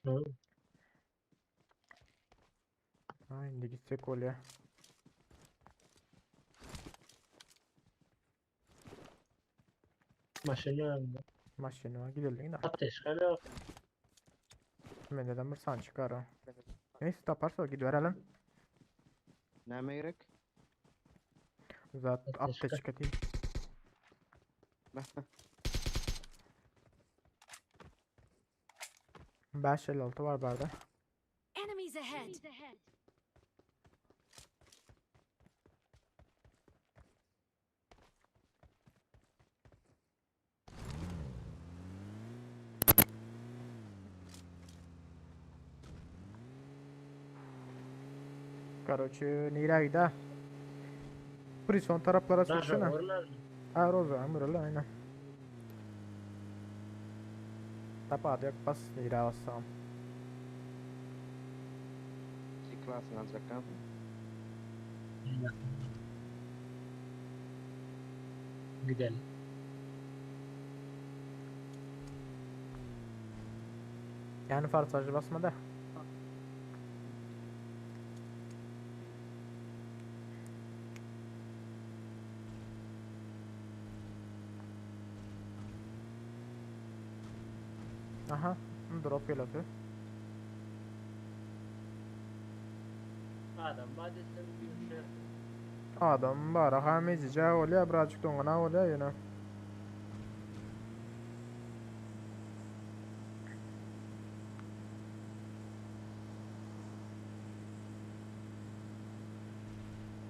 Hı. Ha şimdi gitsek oluyor. Maşını Maşını var gidelim de. ateş kalıyor. Ben neden bir san çıkar o. Neyse taparsa gidiyor verelim. Neme gerek? Zaten Ateş at da kal. çıkartayım. Ben şöyle altı var barda. Enemies ahead. Короче, nereye gider? Prison taraflara Raja sürsene. vururlar. Ha Roza, Emerald aynen. Tapa diyor bas nereye bassam. Çıklasın alacak kan. Gidelim. Yani farsajı basma da. Aha, drop geliyor. Adam badisini şey. Adam bara hamizice oluyor birazcık dongana oluyor yine.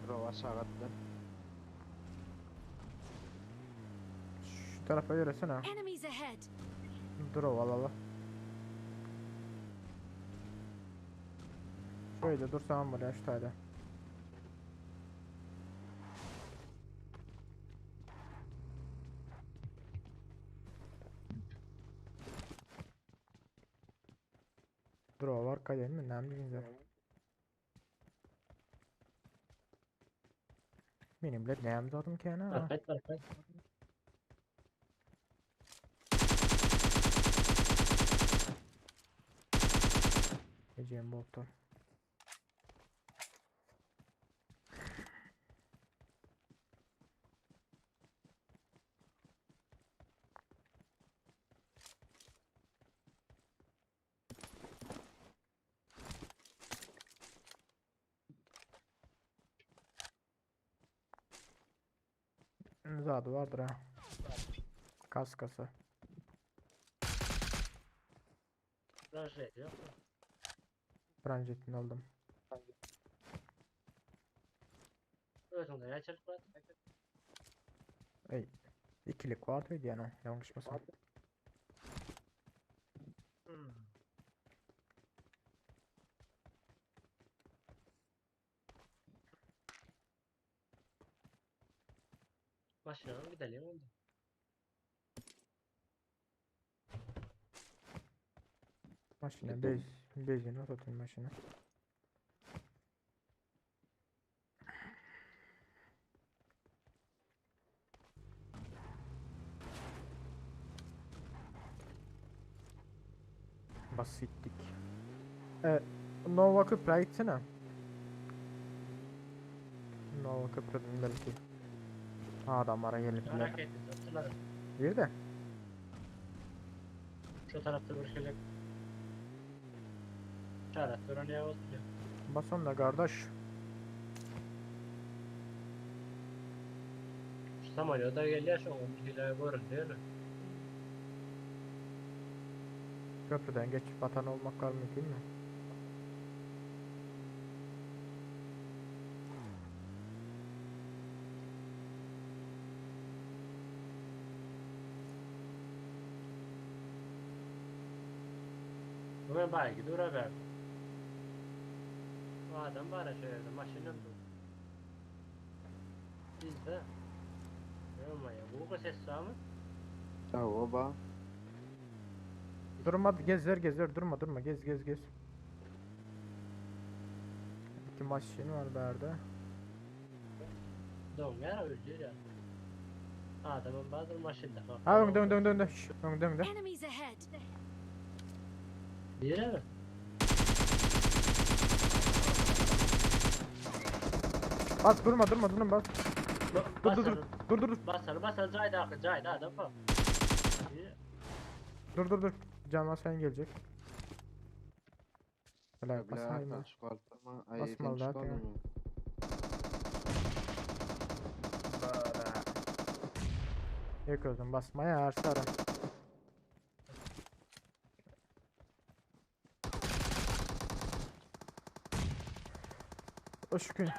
Rova aşağı attı. Şu tarafa yürüsene. Enemies ahead. Drop alalı. Şöyle dursam buraya şu tane. Drop var kalem mi? Ne bileyim. Benim bile neyim zaten ki ana. Perfect perfect. Eceğim boktan. Zadı vardır ha. Kaskası. Raja ediyor. Branjetini aldım. Özünde ya çocuk var. Ey. İkilik vardı yani. Yanlış mı? Maşına gidelim oldu. Maşına Gidelim. bezini tutun maşına. Basittik. Nova Köprü'ye gitsene. Nova Köprü'den belki. Adamlara gelipler. Hareketli tuttular. Bir de. Şu tarafta bir şeyler. Traktör oraya oturuyor. Bas onda kardeş. Şu Samalya da geliyor şu an bir şeyler görün değil mi? Köprüden geçip vatan olmak var mümkün mü? Bu ben belki dura verdim. Bu adam bana şöyle maşının dur. Biz de. Ama ya bu ses sağ mı? Ciao baba. Durma gezer durma gez. İki maşin var berde. Doğum ya öldü ya. Adamın bazı maşında falan. Ha dön. Şşş, dön. Enemies ahead. Bir yere mi? Bas durma bas. Dur. Basar cayda adam falan. Dur. Canla sen gelecek. Helal basayım. Çıkartma. Basma zaten ya. Yok özüm basmaya her sarı. O şükür.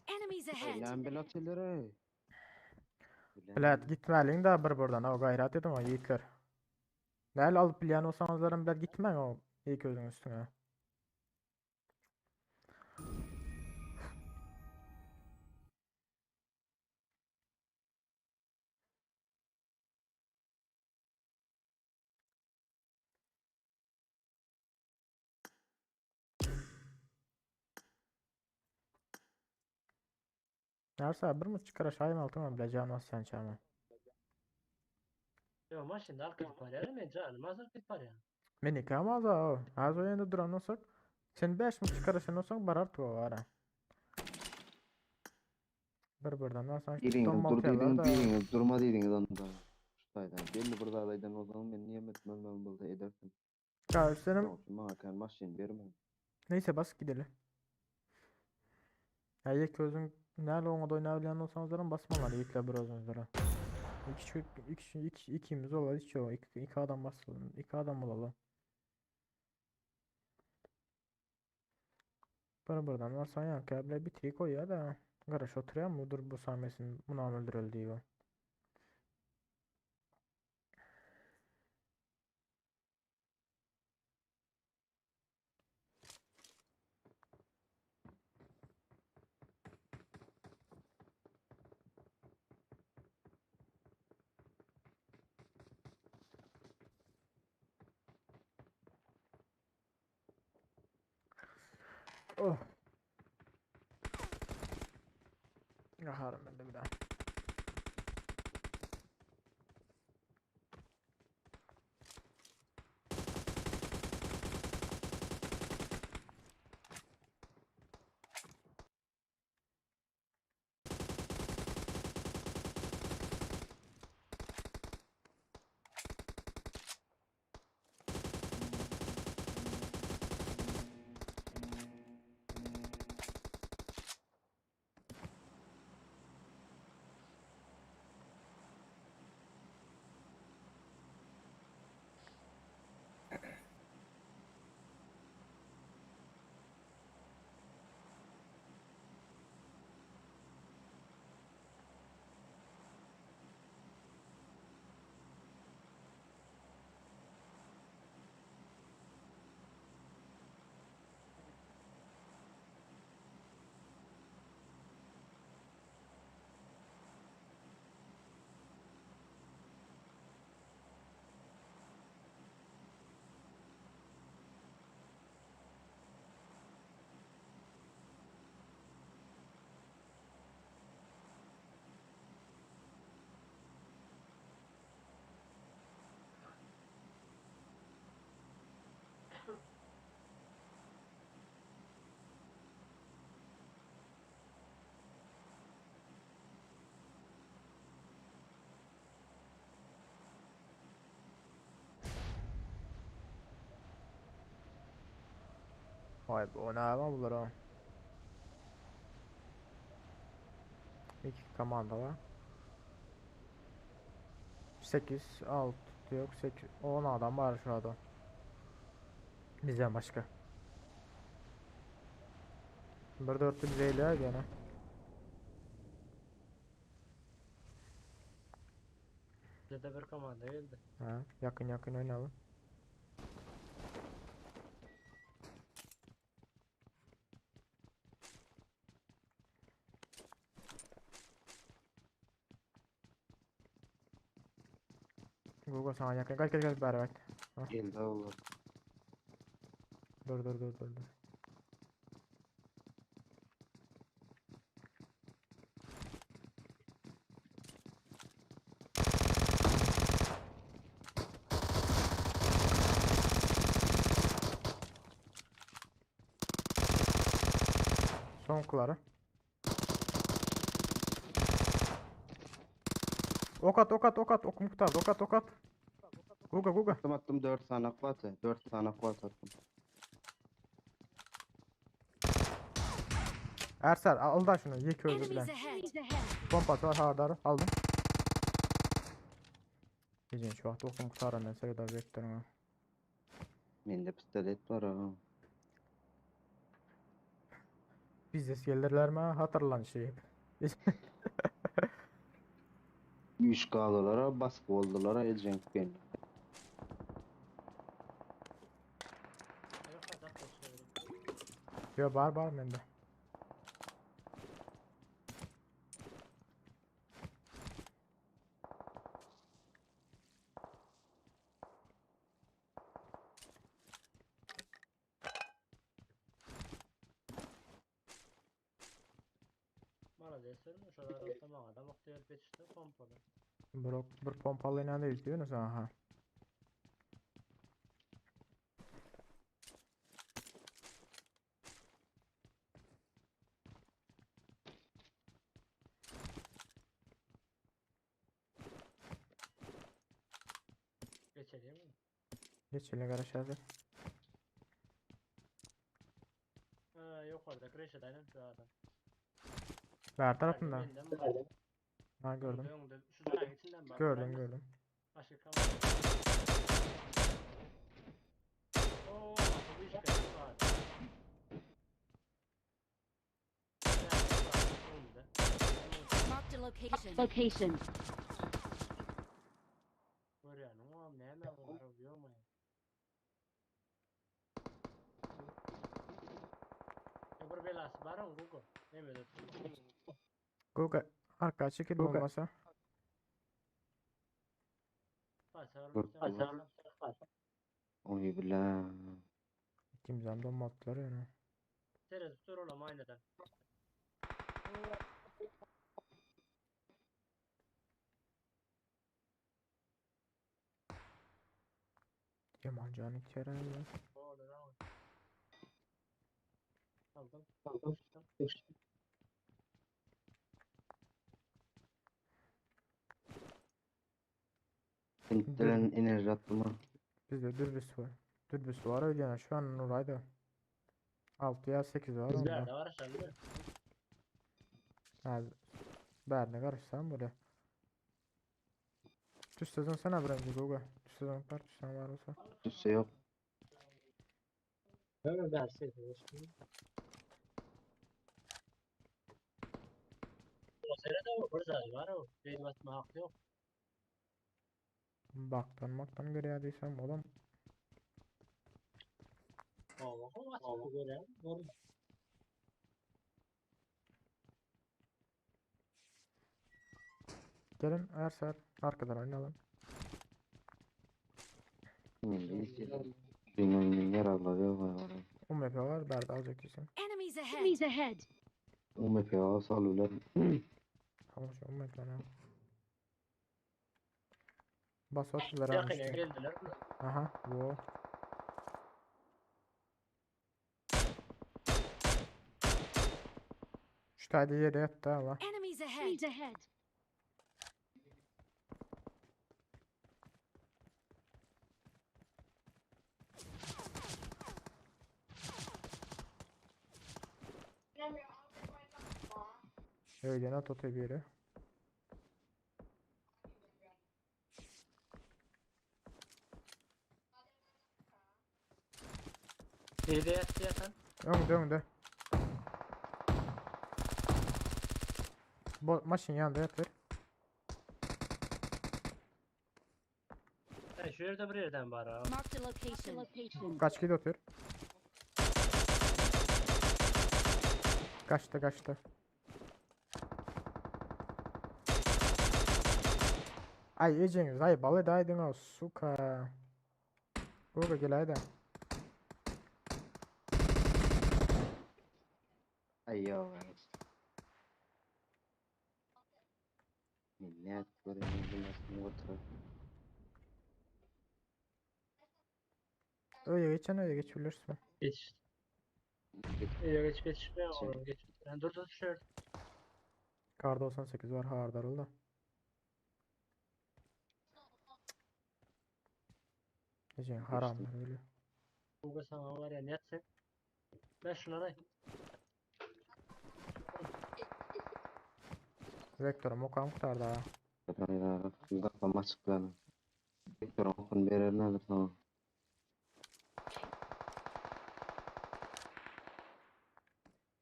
Enemies ahead. Lan ben atılır. Bilet gitmeliyim da buradan o gayret edin o yiğitler. Nel alıp bilen olsanızların bilet gitmeyin o ilk özün üstüne. Nerse bir mi çıkar aşağıya altına bileceğin o sen çağırma. Yo maşında arkadaş var ya ne canım hazır kit var ya. Minik ama az o. Az o yanda duran olsak. Sen 5 mi çıkarırsan olsan barar tuva var ha. Buradan da sen Biriniz tam dur maltayalar dediniz, da. biriniz durma dediniz onda. Şutaydan. Belli burada adaydan o zaman ben niye metmem burada edersin. Ya senin Yok, bana kan maşin vermem. neyse bas gidelim. Ya yek özün nerede ona da oynayabilen olsanızların basmalar yekle bir özünüzlere. İkimiz olalım hiç yok. İki adam basalım. İki adam olalım. Buradan varsan ya kabile bitiriyi koy ya da. Garaj oturuyor mu? Dur bu sahmesin buna öldürüldü diyor. Oh. Yaharım ben de bir daha. Vay be, o ne ama bunlar o. İki komanda var. 8, 6 yok 8, 10 adam var şu anda. Bizden başka. 1-4'lü bize ile gene. Bize de bir komanda geldi. Ha, yakın yakın oynayalım. Google sana yakın kaç bari bak. Geldi oğlum. Dur. Son kuları. Ok at. Okum kurtardı. Ok at. Guga. Attım 4 tane kuatı. 4 tane kuat attım. Ersel al da şunu. Ye közü Enemies bilen. ahead. Pompası var hardarı. Aldım. Gecen şu vaxt okum kurtaran neyse kadar beklerim ha. Mende pistolet var ha. Bizdes gelirler mi? Hatırlan şey. 3 kaldılara baskı oldular Eceğim ben. Yok adam koşuyorum. Yo var bende. Bana deserim o kadar ortama adam oktuyor peçte pompalı. Bir pompalı ne izliyorsunuz aha. Geçeriyor mu? Geç ele karışardı. Yok orada kreşedayım şu adam. Ver tarafında. Benden mi var? Ha gördüm. Önde, şu dağın içinden bak. Gördüm. Başka kamera. Oo, bu iş benim var. Marked a location. Görüyor musun? Ne hemen var o biliyor musun? Öbür belası var mı Google? Ne mi ödüyorsun? Guga arka çekil olmasa. Oy bile. İkimizden de olmadılar yani. Teres dur oğlum aynadan. Yaman canı içeri. Orada da var. Aldım. Intelen enerji attım. Bizde dürbüs var. Dürbüs var öyle yani şu an orayda. 6 ya 8 var Bizde onda. de var aşağıda. Ha, berne karışsam buraya. Düz sezon sana bırakınca Guga. Düz sezon parçasına var olsa. Düşse yok. Öyle derseydi. O sene de burada var o. Benim atma hakkı yok. Baktan görüyorduysam oğlum. O atma göre. Doğru. Gelin Ersel arkadan oynayalım. Benim yaralı var. UMP var Berda alacak isim. Enemies ahead. UMP'ye salıyorlar. Tamam şu UMP ne? Bas attılar Yakına almıştı. geldiler mi? Aha bu. Şu tane yere yattı ama. Enemies ahead. Öyle at otu bir yere. Şeyde yattı yatan. Önde. Maşın yanında yatır. Ben şu yerde bir yerden var ha. Marked a location. Kaç kilo otur. Kaçtı. Ay Eceğiniz ay balı daydın o suka. Google gel haydi. Ay yo. Millet böyle nasıl oturup. Öyle geç bilirsin. Geç. Geç. Ben oğlum geç. Ben dur şöyle. Kar 98 var hardarıl da. Eceğin haramlar öyle. Bu sana var ya ne yatsın. Ben şunlara. Vektörüm okan kurtardı ha. Hayda. Kafam açıklanı. Vektör okun verirler tamam.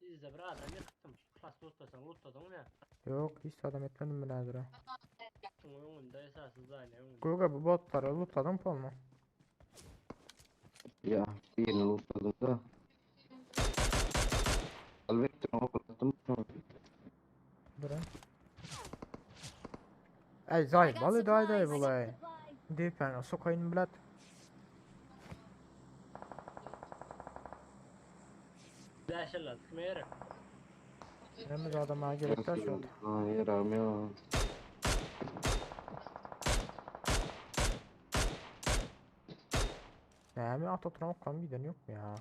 Bizde bir adam yıktım. Klas lootlasan ya. Yok hiç adam etmedim birader ha. Onun da esasız aynı. Google bu botları lootladın pol mu? Ya birini unutmadım da. Al Vektör okulattım. Bura. Ey zay balı day bulay. Depen sokayın bilet. Değişirler. Kime yarar? Hem de adama gerek taş oldu. Hayır abi ya. Ne mi atotuna okan bir yok mu ya?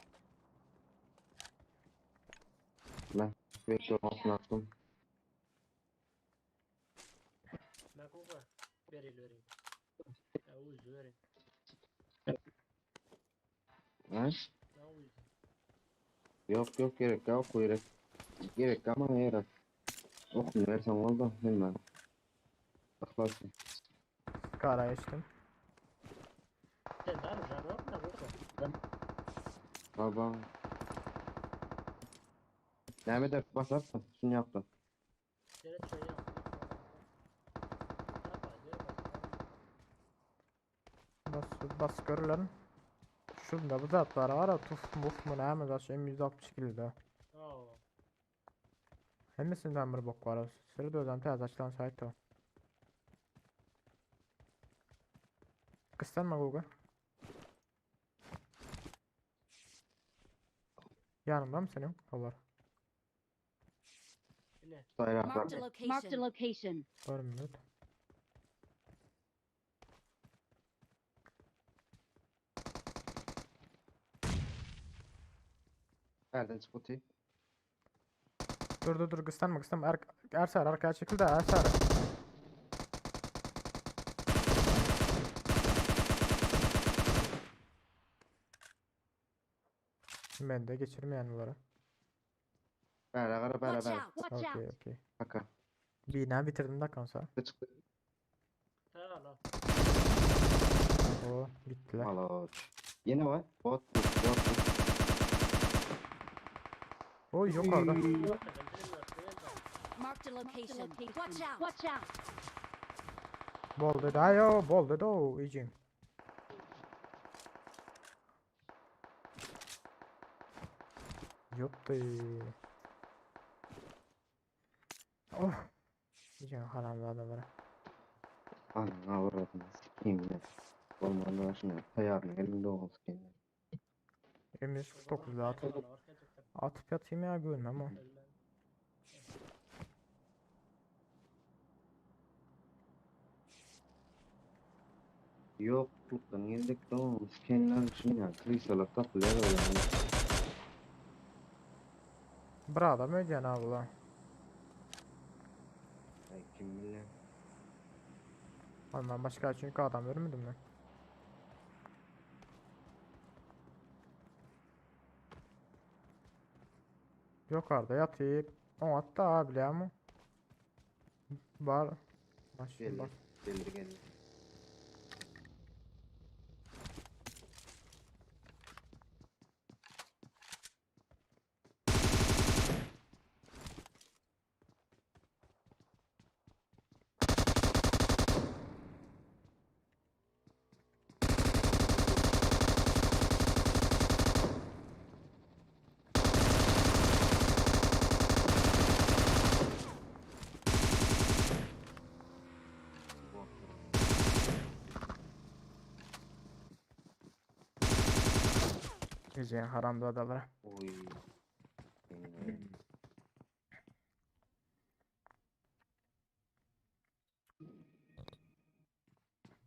Ben Vektör okulattım. Ben koku. Vereyim. Ya uyuz vereyim. Ha? Ya uyuz. Yok gerek yok gerek. Gerek ama gerek. Okunu versen oldu bilmem. Baklasın. Kara içtim. Sen de arayacaksın yok mu? Koku. Baba. Devam de basarsın. Şunu yaptım. Gerek şey yok. Bas görülen. Şunda bu zatları var ya tuf muf mu ne hemen zaten M160 kilo. Oo. Hemisinden bir bok var. Sırı dözden tez açılan sahip o. Kıslanma Google. Yanımda mı senin? Olur. Yine. Marked a location. Doğru minut. Nereden çıktı? Dur kıslanma. Ersar arkaya çekil de Ersar. Ben de geçirmeyen bunları. Beraber. Watch out. Okey. Baka. Bina bitirdim de kansa. Çıktı. Tamam. O bittiler. Alo. Yine var. Bot. O yok orada. Marked a location. Watch out. Bol dedi ayo. Bol dedi o icim. Yoktu. Oh. İcim haramlı adamlara. Ana uğradın. Sikiyim ya. Ormanda başına. Hayarın elinde olsun. M149'da atıp yatayım ya görmem o. Yokluktan geldik tamam. Skenler için ya. Kristalar kapılar öyle. Bra adam ödeyeceksin abi lan. Ay kim bilir. Oğlum ben başka çünkü adam vermedim ben. Yok orada yatayım. O hatta abi ya mı? Var. Başım Gelir. bak. Gelir. Gece haramda adalar. Oy.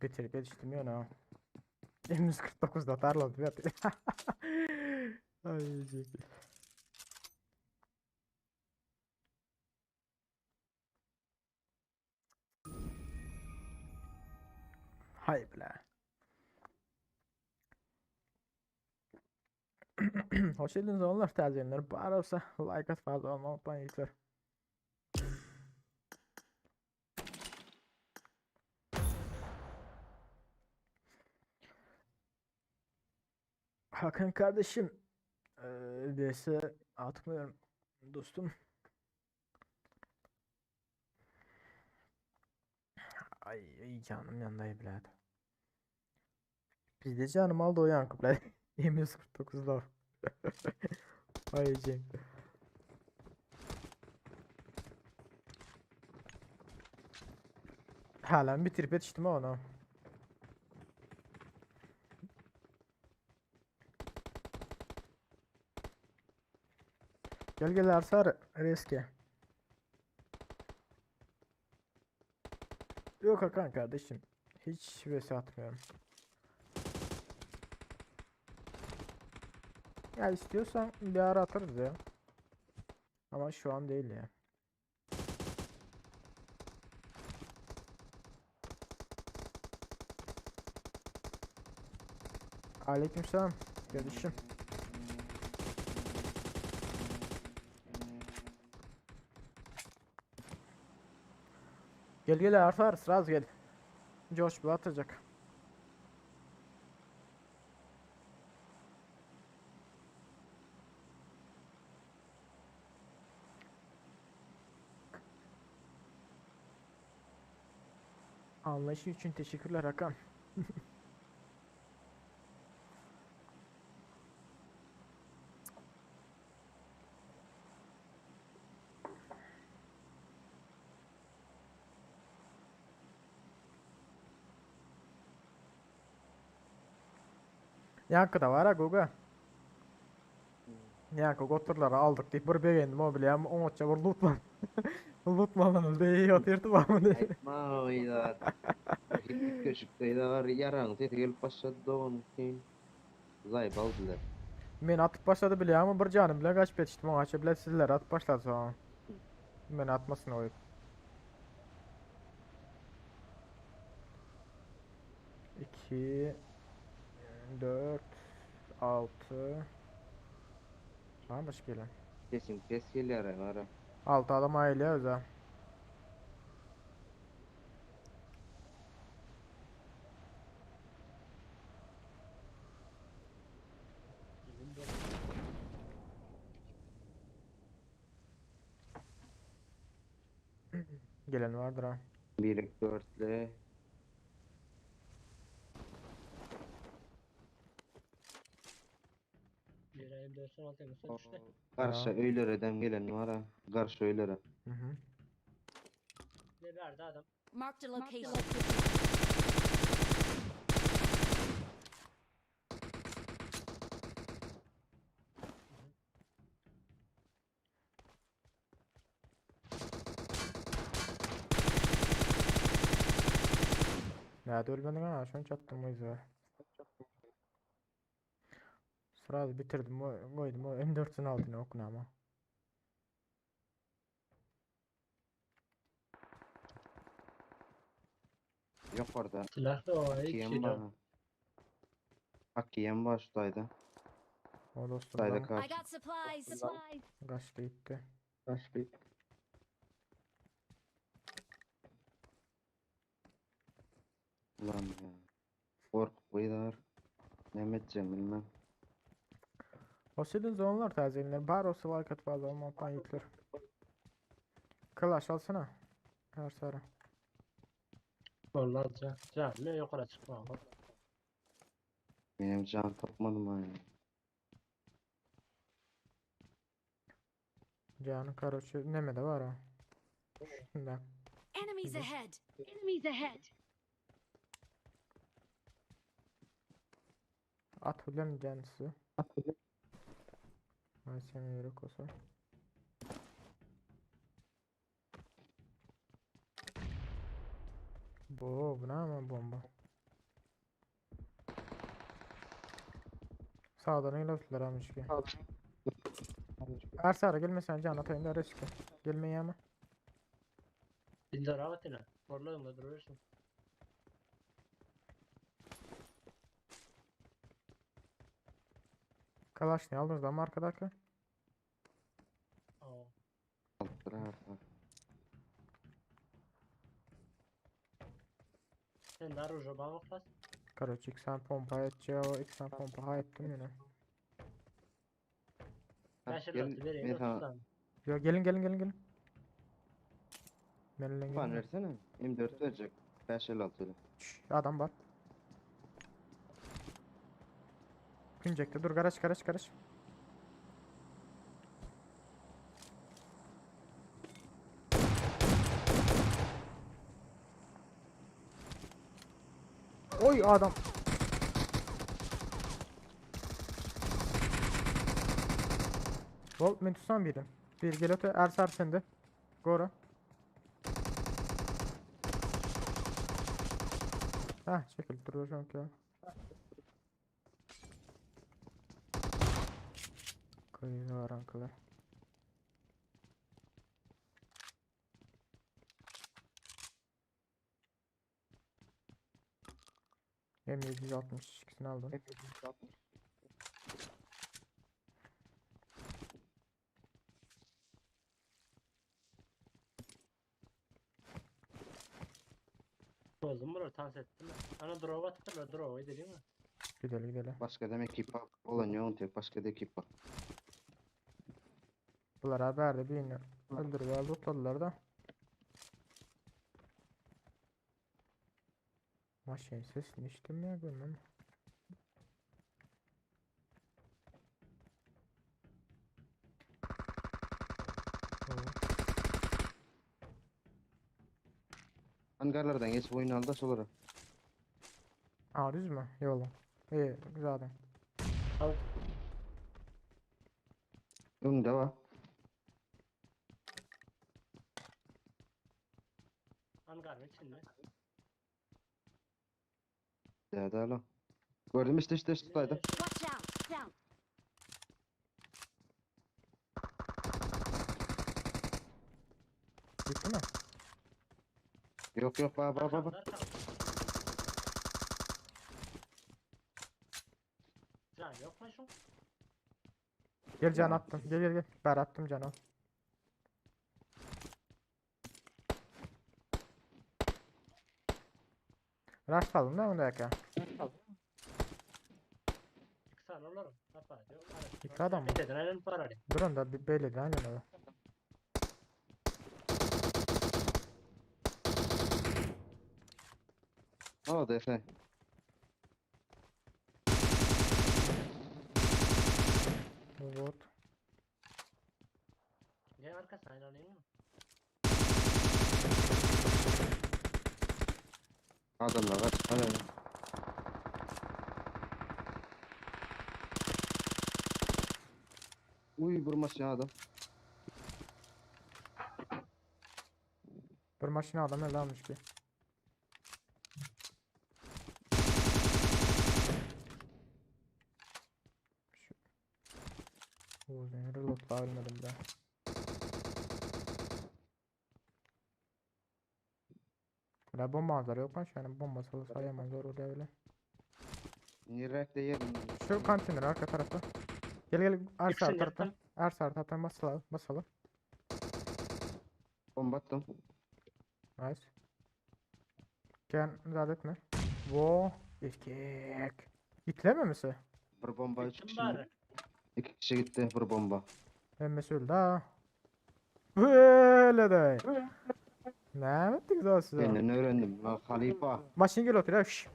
Bitirip yetiştirmiyor ha. 149'da tarladı bir atıyor. Ay gece. Hay bile. Hoş geldiniz onlar tercihler. Bari olsa like at fazla olma unutmayın yeter. Hakan kardeşim. Dese atmıyorum dostum. Ay canım yanındayım birader. Bizde canım aldı o yankı birader. 149'da. Ay Cenk. Halen bitirip yetiştim onu. Gel Arsar reske. Yok Hakan kardeşim. Hiç vs atmıyorum. Ya istiyorsan bir ara atarız ya. Ama şu an değil ya. Aleykümselam kardeşim. Gel Arsar sraz gel. Josh bu atacak. Anlayışı için teşekkürler Hakan. Yankı da var ha Guga. Yankı götürleri aldık deyip bir beğendim o bile ama onca bir lootman. Lootman'dan öldü iyi atırdı var mı diye. Aytma oylar. Gittik köşükteydi var yarağın teti gelip başladı da onun için. Zayıf aldılar. Men atıp başladı bile ama bir canım bile kaçıp yetiştim o açı bile sizler atıp başladı sonra. Ben atmasın oyup. İki, 4, 6. Var mı başka gelen? Kesin kes geliyor ara. 6 adam aile özel. Gelen vardır ha. 1-4'le. Bir ayın 416 Temmuz'da düştü. Karşı öylöreden gelen var ha. Karşı öylöre. Hı hı. Ne verdi adam? Marked a location. Nerede ölmedin ha? Şunu çattım o yüzden. Sırada bitirdim koydum o M4'ün altına okuna ama. Yok orada. Silah da o. Hakiyem var. Hakiyem var şuradaydı. O dostum Şuradaydı I karşı. got supplies. kaçtı gitti. Ulan ya. Korkup koydular. Ne edeceğim bilmem. O senin zonlar tazelinler. Bari o sıvı hareket bazı olmaktan yıkılır. Kılaç alsana. Her sarı. Vallahi canlı yukarı çıkma. Benim can tapmadım ha ya. Canı karoçu neme de var ha. Şundan. Enemies ahead! Enemies ahead! At ulan canısı. Ay seni yere kosa. Bu ne ama bomba. Sağdan ilerlettiler almış ki. Ersara gelmesen can atayım da riski. Gelmeyi ama. Bildir rahatına. Orlağında durursun. Kalaş ne aldınız lan arkadaki? Aa. Rahat. Sen de arıca bana fas. Karoç iksen pompa edeceği iksen pompa ettim yine. Yaşırlatı vereyim de tutan. Yo gelin. Benimle Fan gelin. versene. M4 verecek. 556 öyle. Şşş, adam var. Güncekte dur karış. Oy adam. Volt metusan biri. Bir gelote ersar sende. Gora. Heh çekil duracağım ki. Kıyı var ankılar. M762'sini aldım. Bozum bunu tans ettim. Ana drova tıkırla drova edelim mi? Gidelim. Başka da ekip olan yok tek başka da ekip var. Bunlar haberde birini öldürüp lootladılar da. Maşin sesini içtim ya bilmem. Hangarlardan geçip oyun aldı solara. Aa düz mü? Yolum. İyi güzel adam. Al. Önde var. Hangar mı içinde? Değerli hala. Gördüm işte tutaydım. Watch out! Down! Gitti mi? Yok bak. Hangar kaldı. Can yok mu şu? Gel can attım. Gel. Ben attım canı. Rush saldım değil mi dakika? Kısa olurum. Yapar. İki adam mı? Bir de aynen para. Durun da bir belli aynen öyle. Aa defe. Bu bot. Gel arkasına ayrılayım mı? Adamlar kaç. Hadi. Uy vurmuş ya adam. Bir maşine adam öyle almış ki. Uzun reloadla ölmedim daha. Ya bomba manzara yok lan şu an bomba salı sayamaz zor oluyor öyle. Nirek de yerim. Şu konteyner arka tarafta. Gel arsa İkisini taraftan. yaktım. Arsa taraftan basalım. Bomba attım. Nice. Gel müdahale etme. Wo erkek. Gitlememesi. Bir bomba 3 Kim kişi. bari? 2 kişi gitti bir bomba. Emmesi öldü ha. Böyle de. Ne ettik daha size? Benden öğrendim. Lan Halifa. Maşin gel otur ya. Şşş.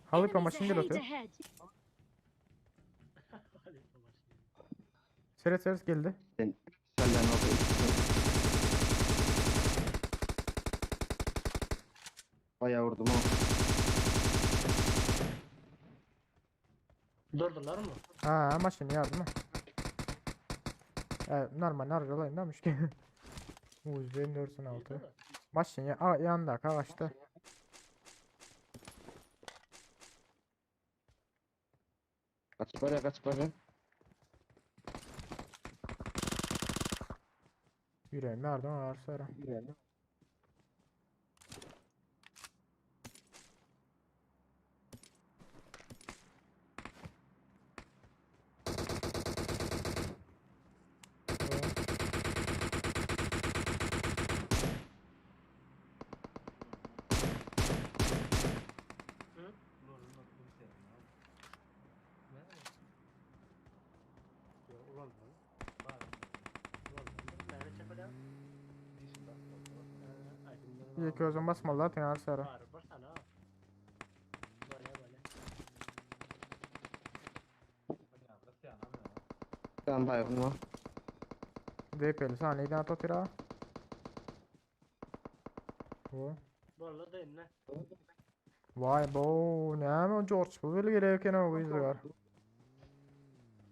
Halipa Enemies maşin gel ahead, otur. ahead. Hadi babaş. Seret geldi. Senden orada 2 kişi. Bayağı vurdum ha. Durdular mı? Ha maşin yardım mı? Normal arkalayındamış ki. Uzun 406. Maşin ya yanında ağaçta. Kaç para kaç para? Yüreğim yardım ağır sonra. İyi ki o zaman basmalılar tenar sonra. Sen baygın mı? DP'li saniyeden atotira. Bolla değil ne? Vay bo ne mi George bu böyle gereken o izler.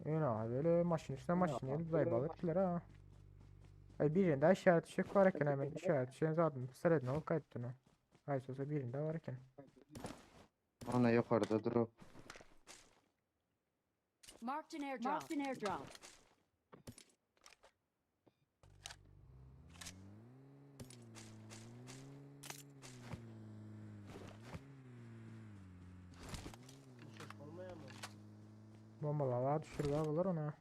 Yine böyle maşin üstüne maşin gelip zaybalıklar ha. Ay birinde işaret ışık varken hemen işaret ışığını zaten sıradan alıp kayıttın o. Ay sosa birinde varken. Ana yukarıda dur. Marked an airdrop. Marked an airdrop. Olmaya mı? Bombalar düşür var ona.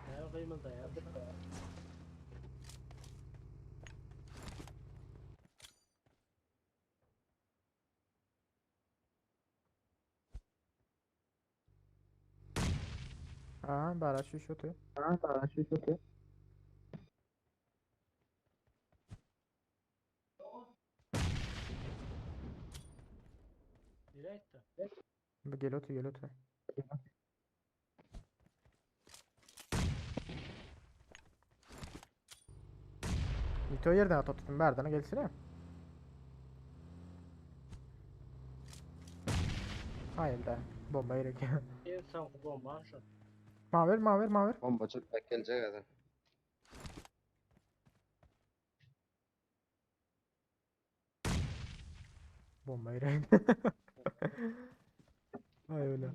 Ne kıymında ya? Ha bara şu şutu. Direkt. Gel otur. Git o yerden atotun berdana gelsene. Hayır da bomba gerek. İnsan bomba şu. Maver. Bomba çok gelecek adam. Bomba gerek. Ay öyle.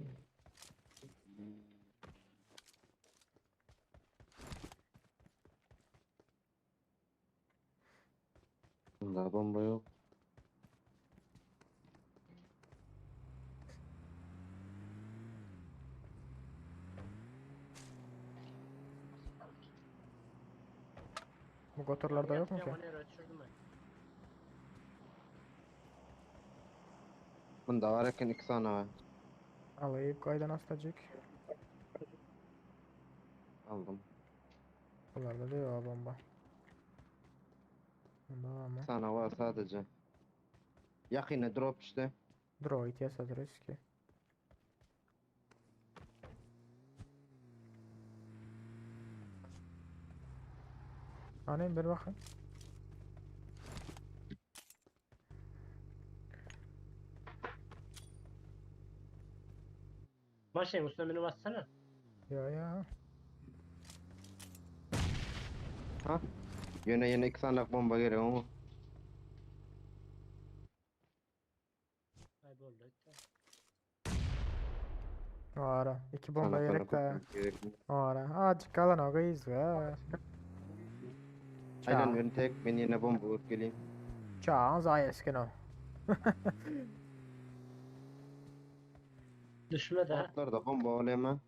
Bunda bomba yok. Bu motorlarda yok mu ki? Bunda var iken 2 tane var. Alayım kaydan astacık. Aldım. Bunlarda da yok bomba. Bunda var mı? 2 tane var sadece. Yakine drop işte. Droid yasadırız ki. Annem bir bakın. Maşın üstüne beni bassana. Ya. Ha? Yine 2 tane bomba gerek ama. Kayboldu işte. Ora. 2 bomba Sana yerek para de. kurtulmak gerekli. Ora. Azıcık kalan o gayız var. Aynen ben tek ben yine bomba vurup geleyim. Çağın zayeskin o. Düşme de. Ortalarda bomba olayım ha.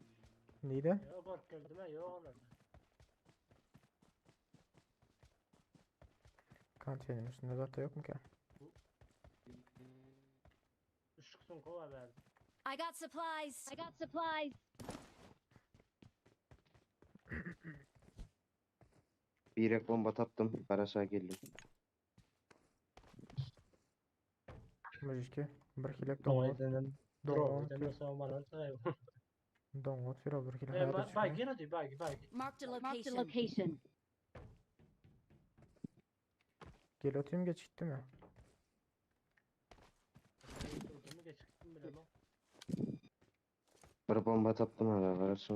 Neydi? Yok bak gördüm ha yok orada. Kantinin üstünde zaten yok mu ki? Işıksın kova verdi. I got supplies. I got supplies. Bir yere bomba tattım. Karaşa geldim. Mujiki. Bir kilek Doğru dongot. dedim. Dongot. Doğru dedim sonra bana sayı. Dongot yürü bir kilek hayata Bak çıkıyor. gene diyor bak. Marked a Marked a location. location. Gel otayım geç gitti mi? Durduğumu geçtim bile lan. Bir bomba tattım hala Karaşa.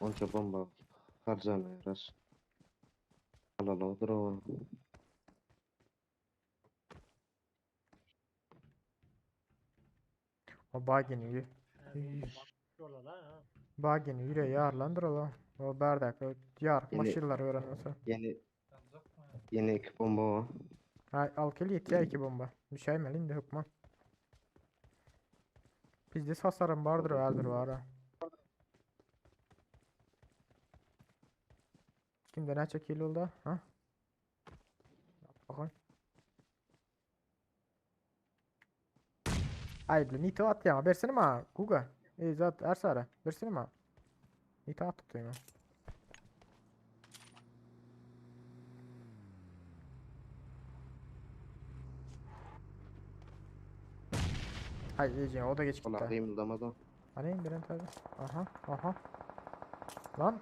Onca bomba harcamıyor biraz. Allah odur o. O bagini yürü. Yola la ha. Bagini yürü yarlandır ola. O bardak o yarık Yine- maşinler öğrenmesi. Yeni iki bomba o. Hay al kel yet ya 2 bomba. Bir şey mi elinde hükman. Bizde hasarım vardır vardır var ha. Kimde ne çekil oldu ha? Bakın. Ay bile nito at ya. Versene ma. Guga. Zat Ersara. Versene ma. Nito at tutayım. Hay iyice o da geç Ola gitti. kıyımlamadı. Hani indirin tabi. Aha. Lan.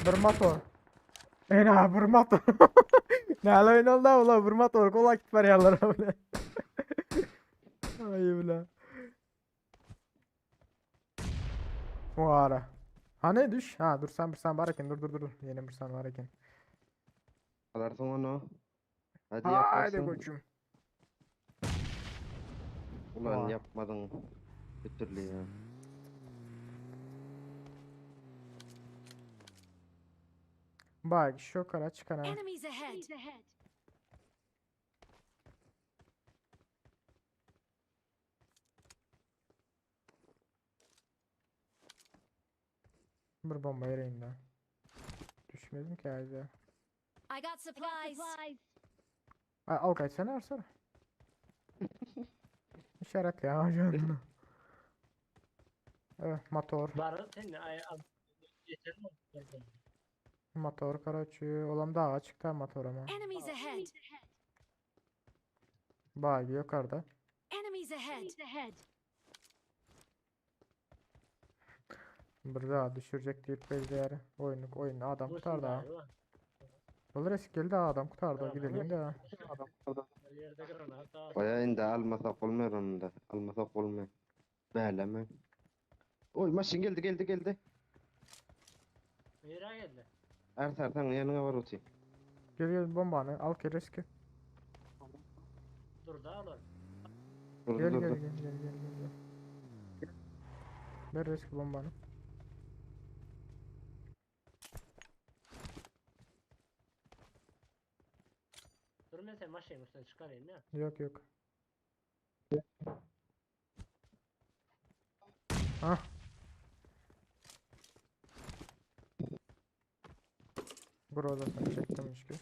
Bir motor. Ena bir motor. Ne alayın oldu ulan bir motor kolay git var yerlere bile. Ay bile. O ara. Hani düş? Ha dur sen baraken dur. Yeni bir sen baraken. Alarsın onu. Hadi Haydi yaparsın. koçum. Ulan Vay. yapmadın. Bir türlü ya. Bak şu kara çıkan ha. Enemies ahead. Bir bomba yereyim de. Düşmedim ki ayda. I got supplies. Ay al kaçsana Ersar. İşaret ya canına. Evet motor. Var sen de ay al. Yeter mi? Motor kara uçuyor. Oğlum daha çıktı motor ama. Enemies ahead. Bak yukarıda. Enemies ahead. Bir daha düşürecek deyip bezleri. Oyun adam kurtardı ha. Olur eski geldi ha, adam kurtardı Tamam, gidelim de. Ha. Yerde granat daha. Baya indi almasak olmuyor onu da. Almasak olmuyor. Beğenlemem. Oy maşin geldi. Nereye geldi? Ertan yanına var otu. Gel bombanı al ki riski. Dur da alır. Gel. Dur. Ver riski bombanı. Dur mesela maşayın üstüne çıkarayım ya. Yok. Hah. Burada sen çektim ki.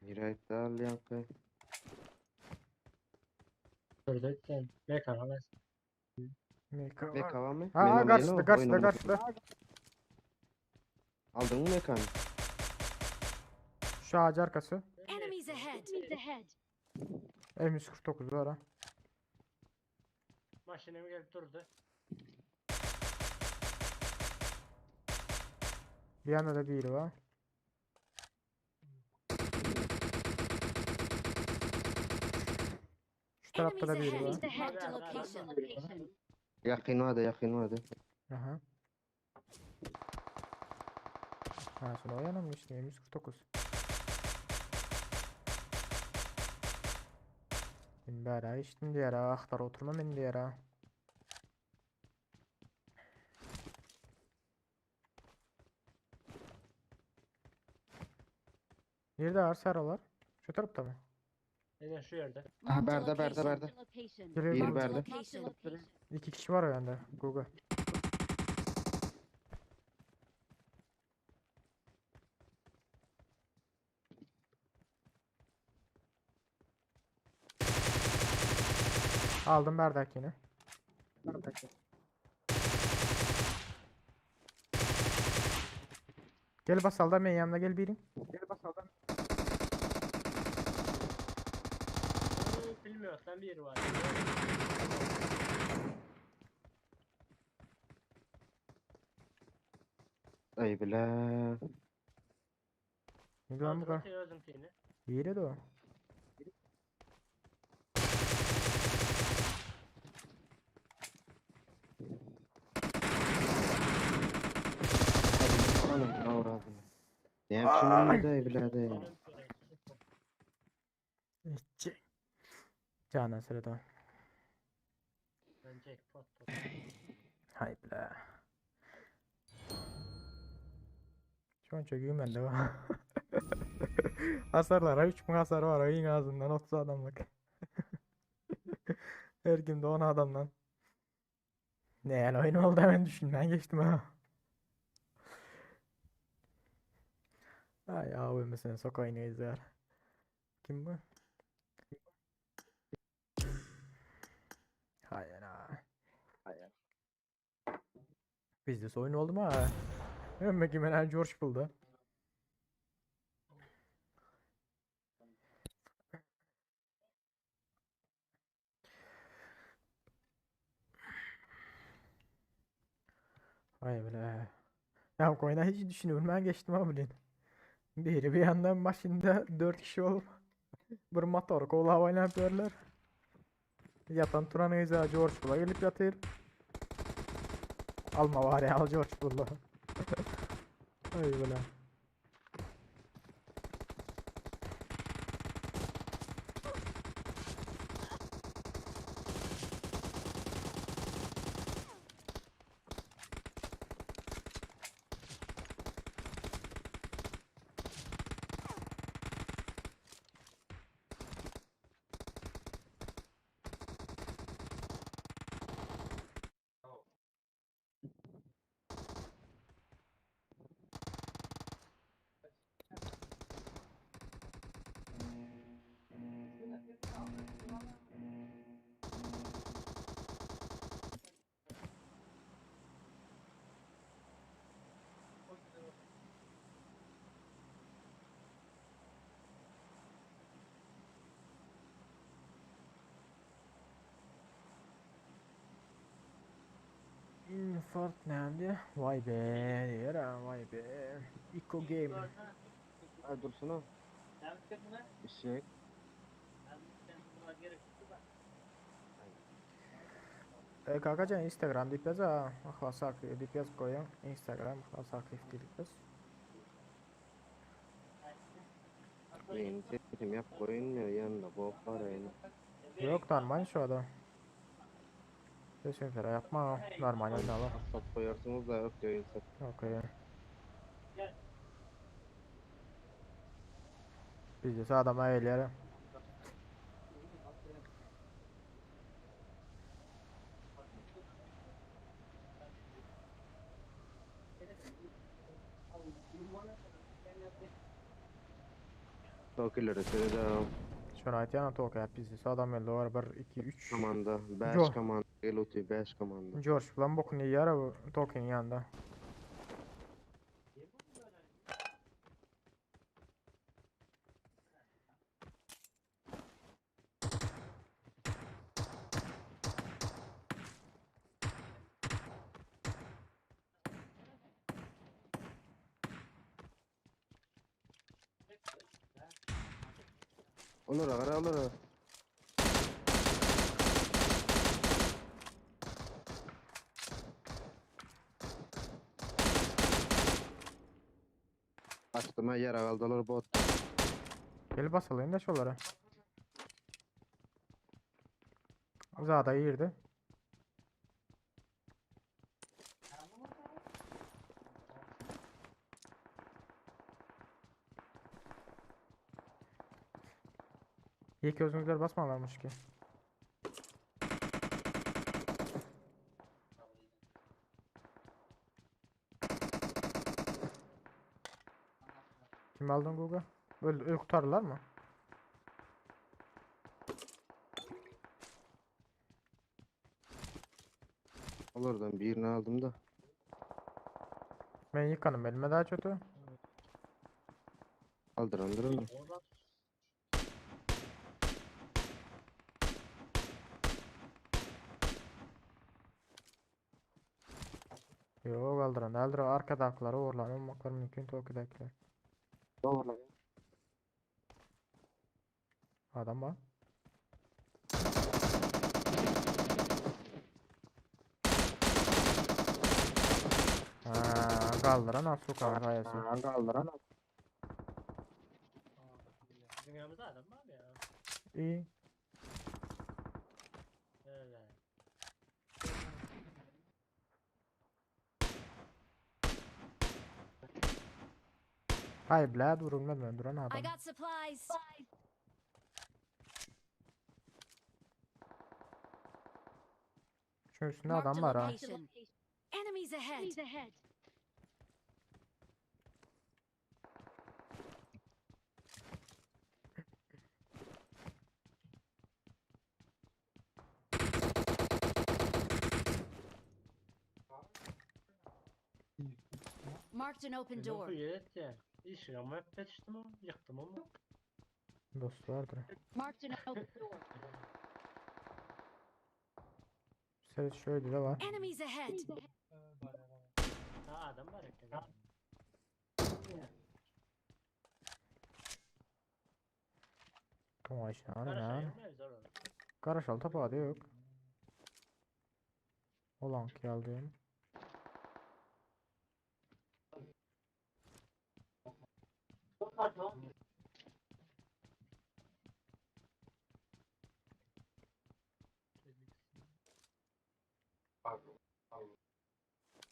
Mirayet de al yankı. Dur da sen. Ne kadar ben. Meka Ve var. kava mı? Ha karşıda. Aldın mı mekanı? Şu ağacı arkası. Enemies ahead. M149 var ha. Maşinem gelip durdu. Bir yanda da biri var. Şu tarafta da Enemies biri var. ahead. Marked a location. Yakın vardı. Aha. Ha şunu oynanmıştım 149. Ben bera içtim diye ara aktar oturma ben diye ara. Nerede var sarılar? Şu tarafta mı? Aynen şu yerde. Aha, Marked a berde. location. Geliyor Biri mu? Marked a berde. location. 2 kişi var o yanda. Google. Aldım bardakini. Gel basalda ben yanına gel birim. Bilmiyorsan bir yeri var. Ay bile. Ne lan bu kadar? Öteye özüm teyini. İyi de o. Anam avradım. Ne yapayım da bile de. İşçi. Canan sırada. Ben jackpot. Hay bile. Şu an çöküyorum ben de var. Hasarlara 3000 hasar var ayın ağzından 30 adamlık. Her kimde 10 adamdan. Ne yani oyun oldu hemen düşünmeden geçtim ha. Ay abi mesela sok oynayız ya. Kim bu? Hayır ha. Bizde oyun oldu mu ha? Ömme kimen George buldu. Vay bile. Ya bu oyuna hiç düşünmeden geçtim abi. Biri bir yandan başında 4 kişi olup bir motor kola havayla yapıyorlar. Yatan Turan Eyza George Bull'a gelip yatır. Alma var ya al George Bull'u. Ay bile. Infort nerede? Vay be, yara vay be. Eco Game. Ay dursana. Eşek. Kankacan Instagram dip yaz ha. Ahlas akif dip yaz koyun. Instagram ahlas akif dip yaz. Benim sesim yap koyun yanına bok var yani. Yok normal şu adam. Kesin fera yapma. Normal oynalı. Sat koyarsınız da yok yayın sat. Okey. Bizde adama eğlere. Tokilere söyle de Şuna ait yana toka yap bizde adam elde var 1 2 3. komanda. 5 Jo. komanda. Eluti 5 komanda. George falan bokunu yara bu token yanında. Onur ağa alır. bastyma ýara galdylar bot. Gel basalayın da şolara. Zada yirdi. İyi ki özüngüzler basmalarmış ki. Kim aldın Guga? Öl kurtardılar mı? Onlardan birini aldım da. Ben yıkanım elime daha kötü. Aldırandırın mı? Yok kaldıran. Eldir arkadakileri uğurlanmamaklar mümkün Toki'dekiler. Doğru. Adam var. Kaldıran Asuka gayesi. Kaldıran. Dünyamızda adam var ya. İyi. Öyle. Hayır bile vurulmadı öldüren I adam. got supplies. Şunun üstünde Marked adam a var ha. location. Enemies ahead. Marked an open door. Bu yet ya. İş ama hep geçtim ama yıktım ama. Dost vardır. Marked an open door. Ses şöyle de var. Enemies ahead. Ha adam var ya. Tamam işte ana Karışa ne? yemeyiz orada. Karışal tapağı da yok. Olan ki aldım.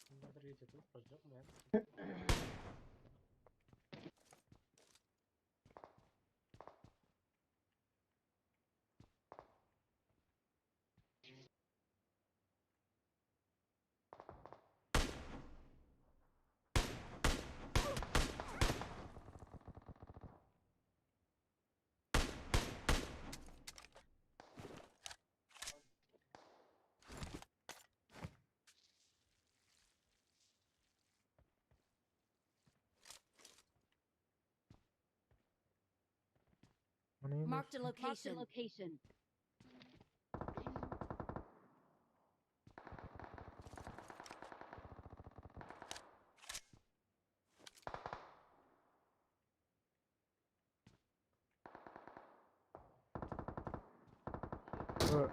Bunlar da iyice tutacak mı? Bu neymiş? Marked a location. Bu-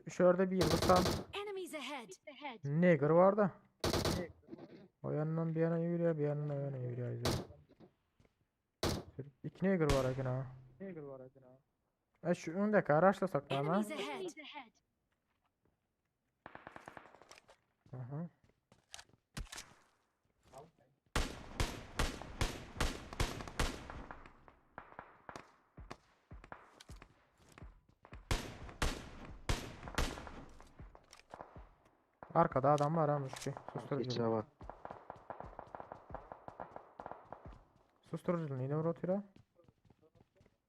Şurada bir yıllıktan Enemies ahead. Neger vardı. O yandan bir yana yürüyor, bir yandan o yana yürüyor. İki Neger var akın ha. Şu öndeki araçlasak ama. Enemies ahead. Aha. Arkada adam var ha Müşki. Susturucu. Geçava. Susturucu neyine uğratıyor?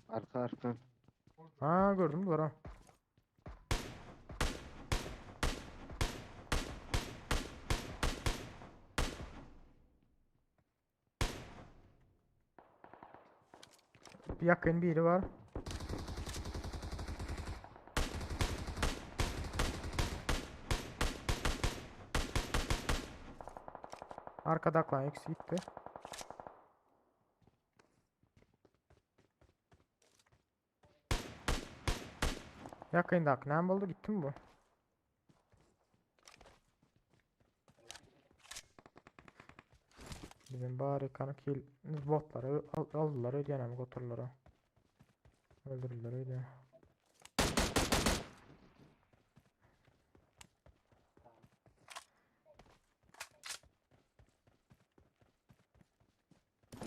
Arka. Ha gördüm var ha. Bir yakın biri var. Arkada aklan eksi gitti. Yakındak ne oldu gitti mi bu? Bizim bari kanık botları aldılar ödeyene mi götürürler o. Öldürürler ödeyene.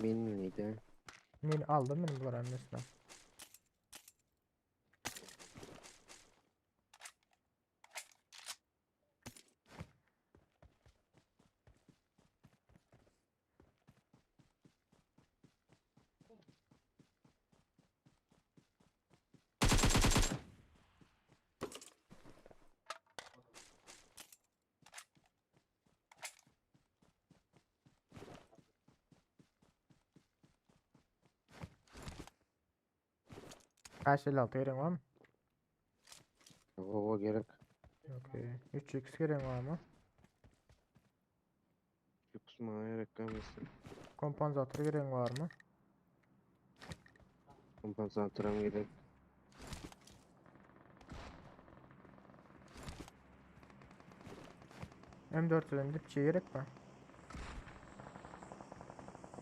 Min miydi? Min aldım benim bu annesinden. Kaç 56 gerek var mı? O gerek. Okey. 3x gerek var mı? Kusmaya gerek gelmesin. Kompansatör gerek var mı? Kompensatöre gerek. M4'ün dipçiye gerek mi?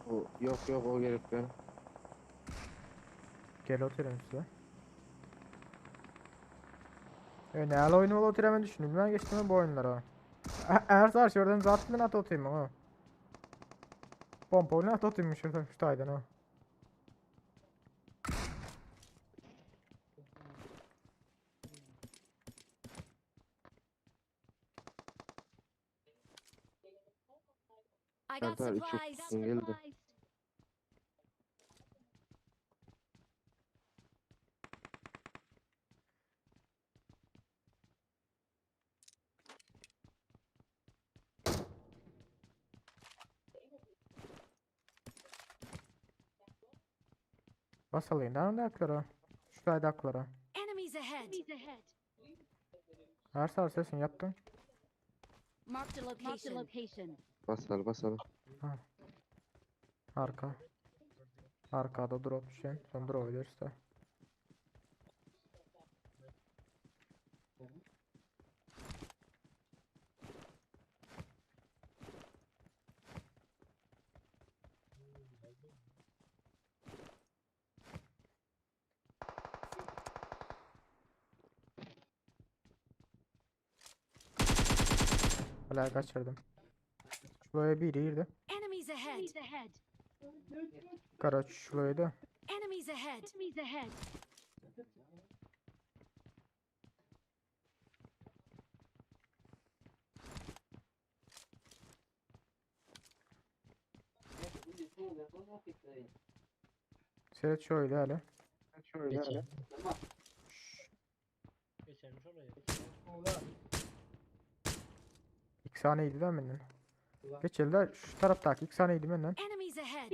O, yok o gerek be. Gel oturayım size. Ne al oyunu ol oturamı düşündüm. Ben geçtim bu oyunlara. Eğer sarşı oradan zaten at atayım ama. Pompa oyunu at atayım şuradan şu taydan ha. I got Alper, supplies. üçü geldi. Basalayın daha da aklara. Şu tayda aklara. Enemies ahead. Her sar sesini yaptın. Marked a location. Basal. Arka. Arkada drop düşen. Son drop ederse. Hala kaçırdım. Şuraya biri girdi. Enemies ahead. Karaç şuraya da. Enemies ahead. Set şöyle hele. Geçermiş oraya. 2 saniyeydi değil mi benden? Geç elde şu taraftaki 2 saniyeydi benden. Enemies ahead.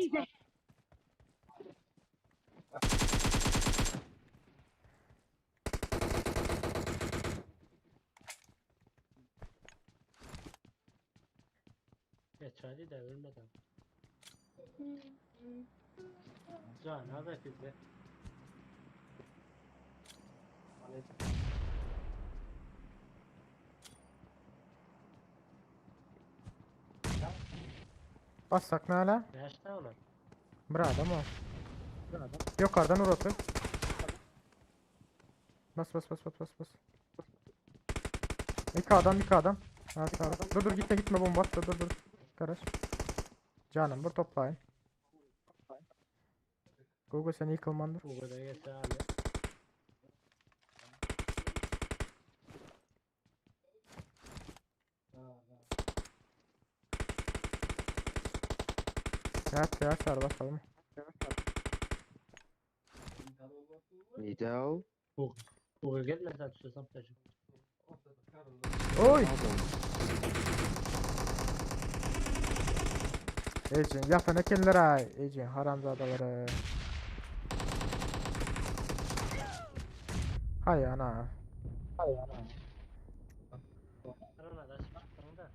Geçerli de ölmeden. Can hadi bize. Bassak ne hala? Yaşta olur. Bravo mu? Yukarıdan uğratır. Bas. İki adam. Evet, evet. Dur gitme bomba at. Dur. Karış. Canım bur toplayın. Google seni yıkılmandır. Bu kadar geçer abi. Ya sar bakalım. Neydi o? Bu gelmeden tutuyorsam taşı. Oy! Ecin yapana kendiler Ecin haramzadaları. Hay ana. Arana da çıktın da.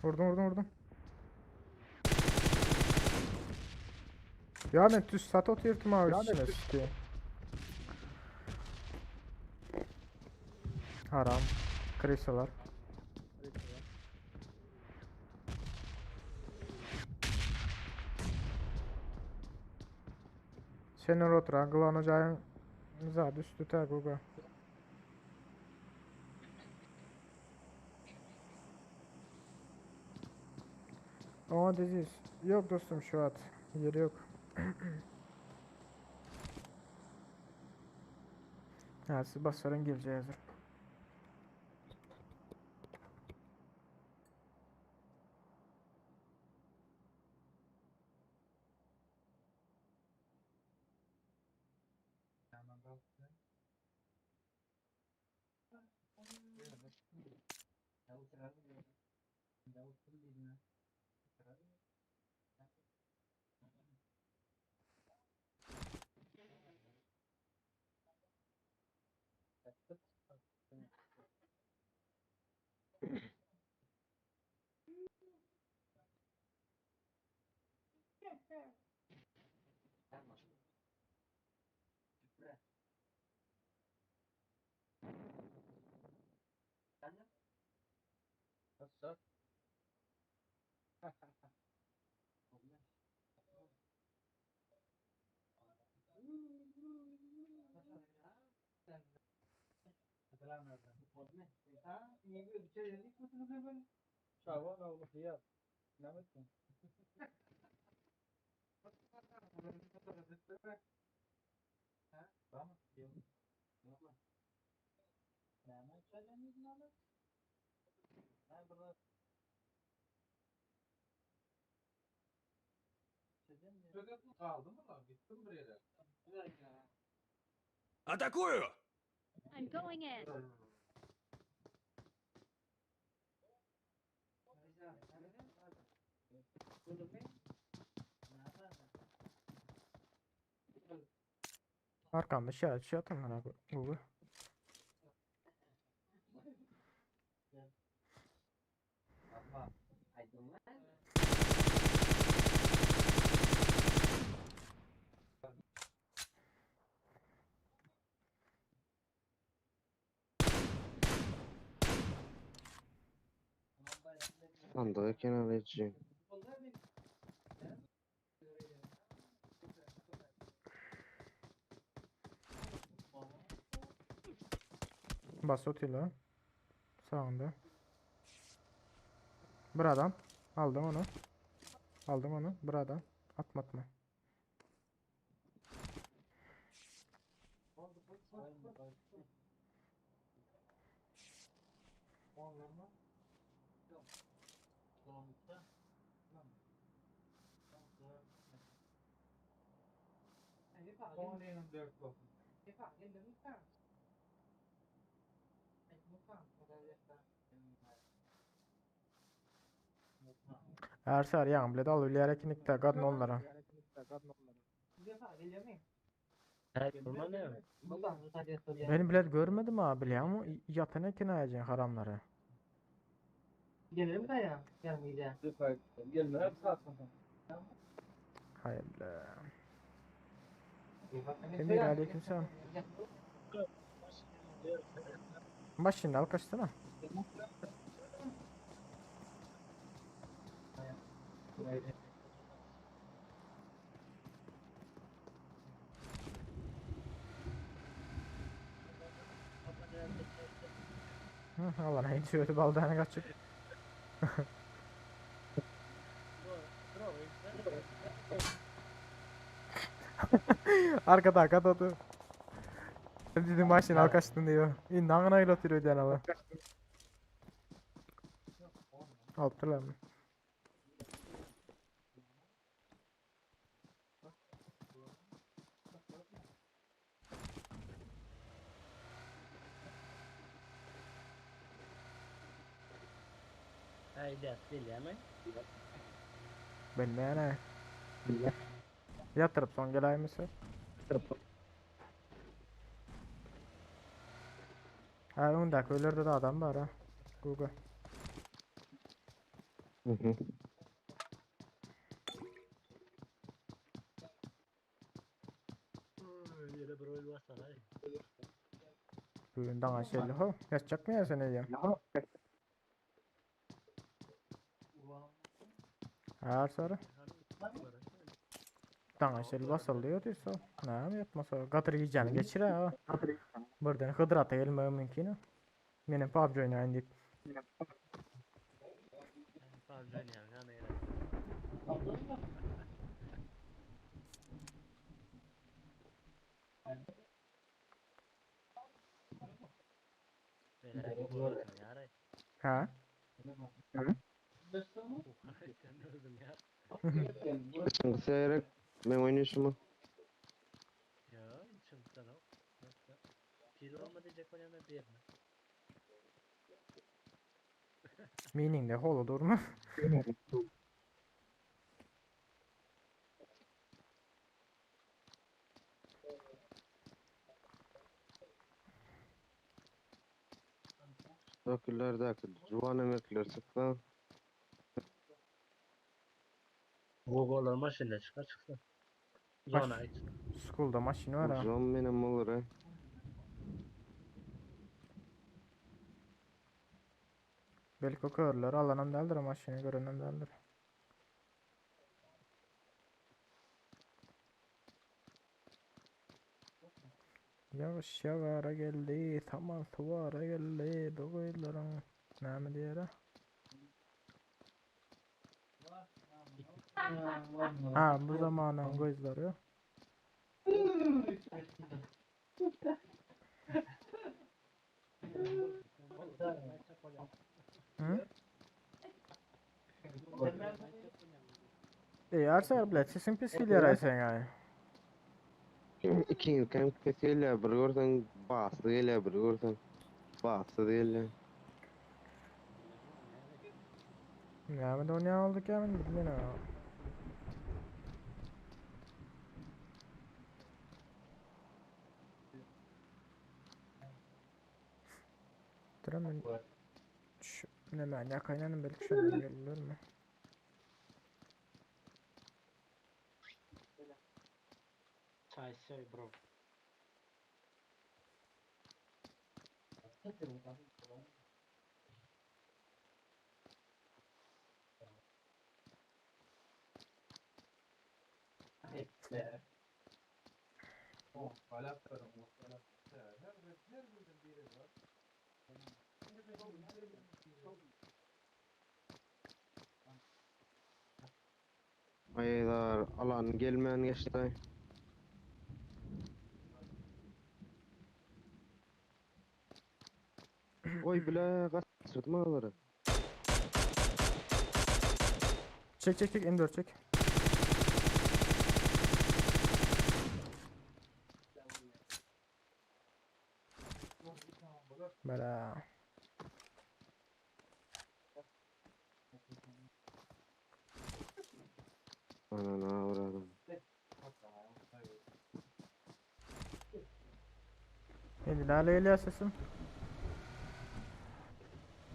Vurdum. Ya ben tüs sat oturtum abi içine sıkı. Aram. Krisolar. Senin oturan kullanacağın zat üstü taguga. Ama diziz. Yok dostum şu at. Yeri yok. Ha siz basarın geleceği hazır. Атакую! I'm going in. Arkamda şey atın lan abi. Google. Sandığı kenara edeceğim. Bas otuyla. Sağında. Bir adam. Aldım onu. Aldım onu. Bir adam. Atma atma. Her ser yan bile dal bilerek inikte kadın onlara. Evet, durma ne mi? Beni bilet görmedim abi biliyor musun? Yatına kinayeceksin haramları. Gelirim de ya. Gelmeyeceğim. Hayırlı. Emir aleykümselam. Baş şimdi al kaçtına. Hı, Allah ne diyordu baldağına kaçıp. Arkada otur. Dedim başını al kaçtın diyor. İndi ağına ile oturuyor canavar. Altılar mı? Haydi değil mi? Bilmeyene. Yatırıp son gelay mısın? Ha onda köylerde de adam var ha. Google. Hı hı. Yere bir oyun varsa hayır. Bugün dana şelli ho. Yaşacak mı ya sen diyeyim? Her sonra. Dana şelli basılıyor diyorsa. Ne mi yapmasa? Gatır yiyeceğini geçir ha. Buradan Hıdır ata gelmeye mümkün. Benim PUBG oynayın deyip. Fazla oynayalım ya ne gerek. Böyle bir boğazın yaray. Ha? Sen öldüm ya. Seyrek men oynayışımı. Ya çılgın o. Yoksa pil olma diyecek oynama bir yerine. Meaning de holo durma. Döküllerdeki juwan emekler çıksa. Google'lar maşinle çıkar çıksın. Zona ait. School'da maşin var ha. Juwan menem olur ha. Belki o körler alanan değildir maşini görenen değildir. Yavaş yavara geldi, tamam tuvara geldi, doğuyların ne diğeri? Ha bu zamanın gözleri. Hı? Arsa blät sesin pis geliyor ay sen ay. İki kan kesele bir görsen bastı gele bir görsen bastı değil. Ya ben de onu aldık ya ben bilmiyorum ya. Duram ben şu ne ben ya kaynanım belki şundan gelir mi? Çay söy bro. Aydar alan gelmeyen geçti. Oy bile kaçırdım ağları. Çek çek çek M4 çek. Bela. Anana uğradım. Şimdi lale ile sesim.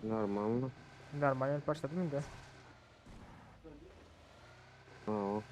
Normal mı? Normal başladı mı da? Oo.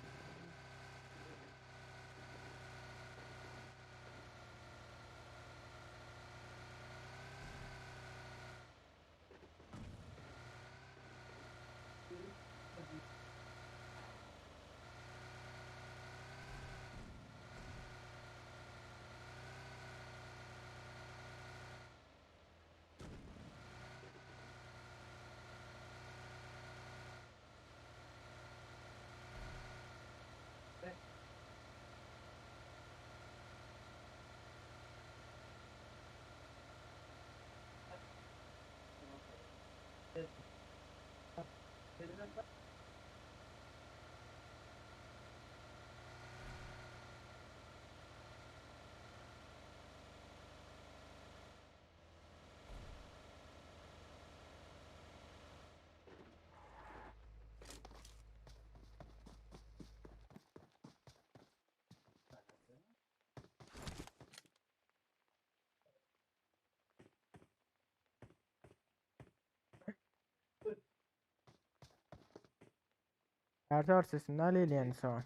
Her sesini lale ile yani sana.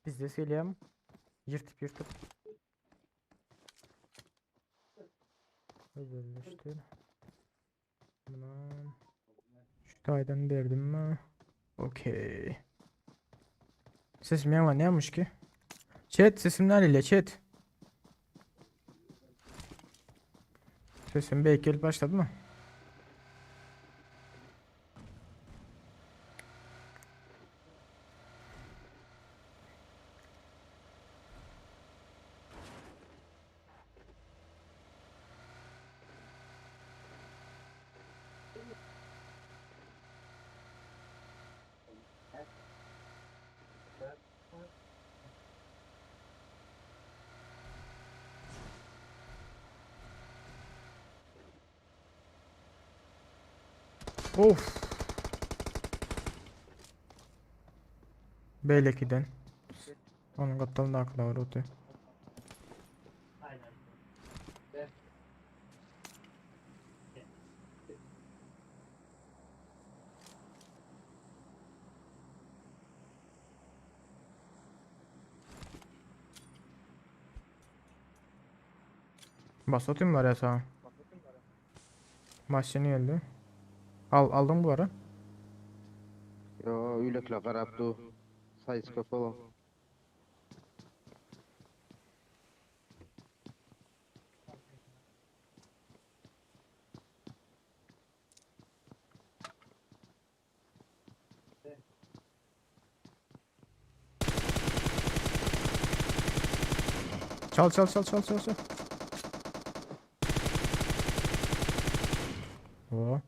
Biz de söyleyeyim. Yırtıp yırtıp. Özelleştir. Bundan şu taydan verdim mi? Okey. Sesim ne yapmış ki? Chat sesim nerede chat? Sesim belki başladı mı? Of. Beyleki'den. Onun katlarında akla var otu. Aynen. Bas atayım var ya sana. Maşını geldi. Aldın bu ara. Yo, üylekle qarapdy. Sayys köp bolan. Çal. Oo.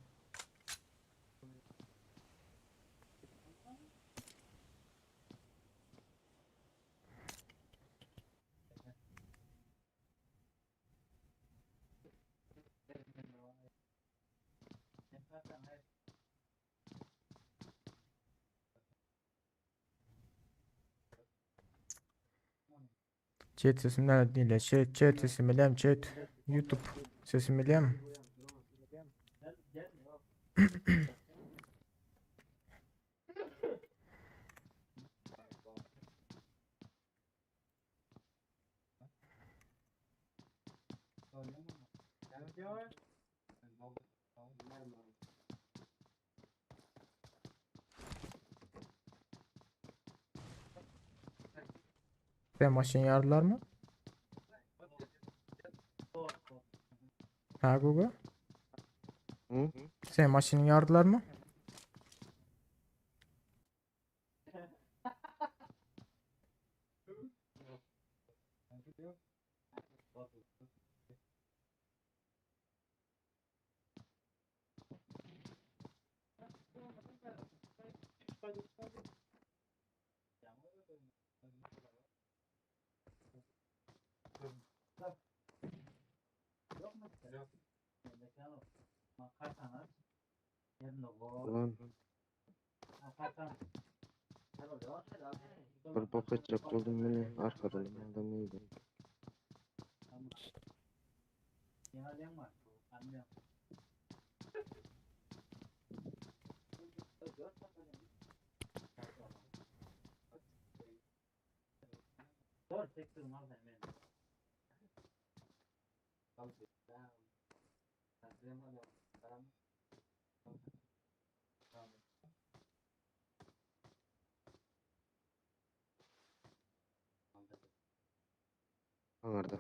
Chat sesim nerede değil? Chat sesim biliyorum chat. YouTube sesim biliyorum. Sen maşın yardılar mı? Ha Google. Hı? Sen maşını yardılar mı? Ulan bir bok etjek boldum mene arkadan adam iydi. Aňarda.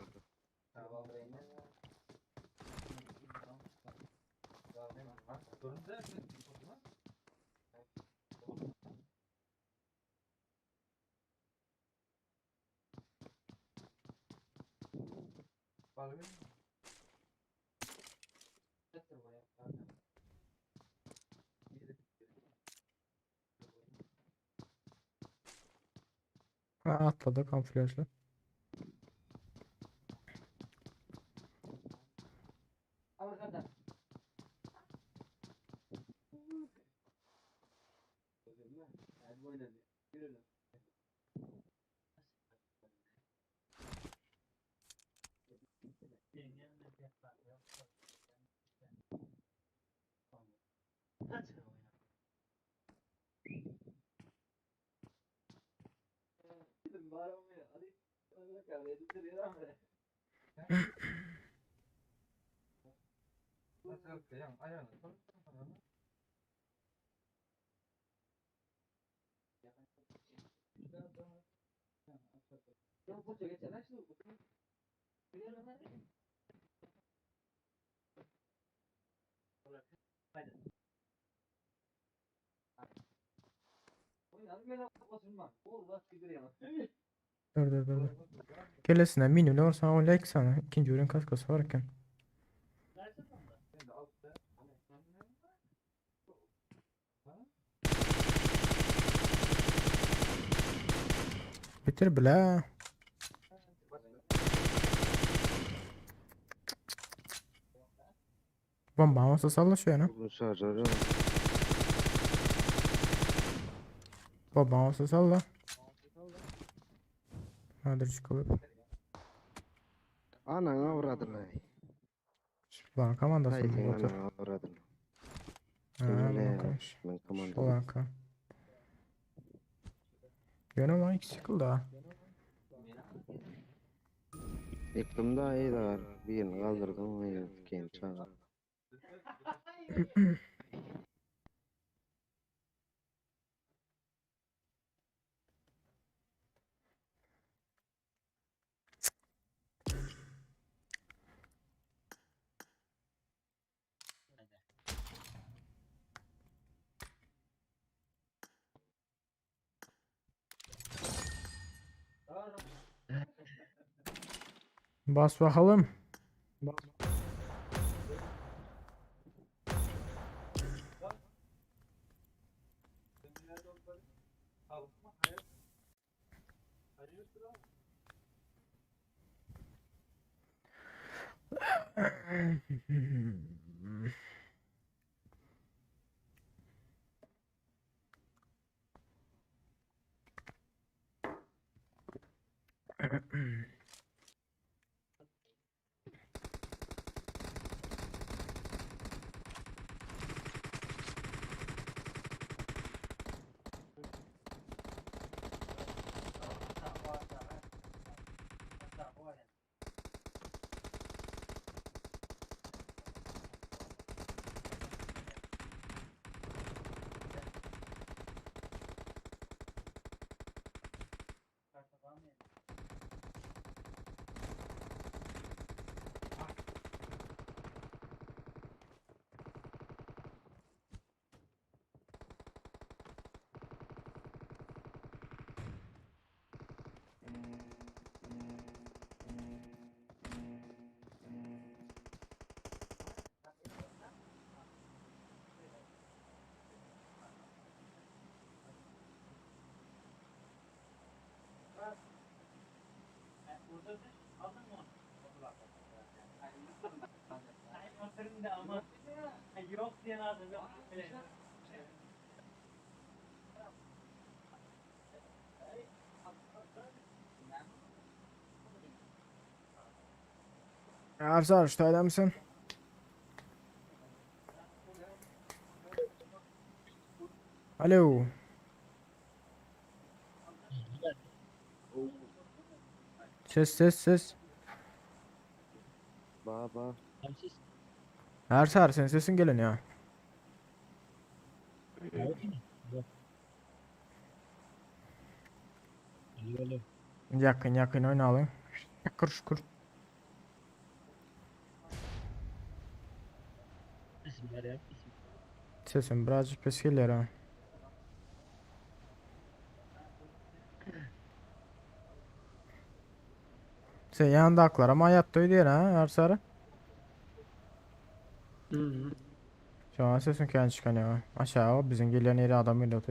Ha, atladı kamuflajlı. Dur. Gelesine minimum olursa o like sana. İkinci ürün kaskası varken. Bitir bile. Bomba olsa salla şu yana. Bu şarjörü Bomba olsa salla. Hadi çıkalım. anana avradına. Lan komandası Haydi mı otur? anana avradına. Ha, Öyle bakmış. ben Şu komandam. laka. Yönü lan ikisi sıkıldı ha. Ektim daha iyi de var. Birini kaldırdım oyun kendi çağa. Bas bakalım. Yok diyen adam yok. Ersar şuradaydı mısın? Alo. Ses. Baba. Ersar senin sesin gelin ya. Yakın oynayalım. Şükür. Sesim birazcık pes geliyor ha. Sen yanında aklar ama hayatta öyle ha Ersar. Şu an sesin kendi çıkanıyor. Aşağı o bizim gelen yeri adam geliyor.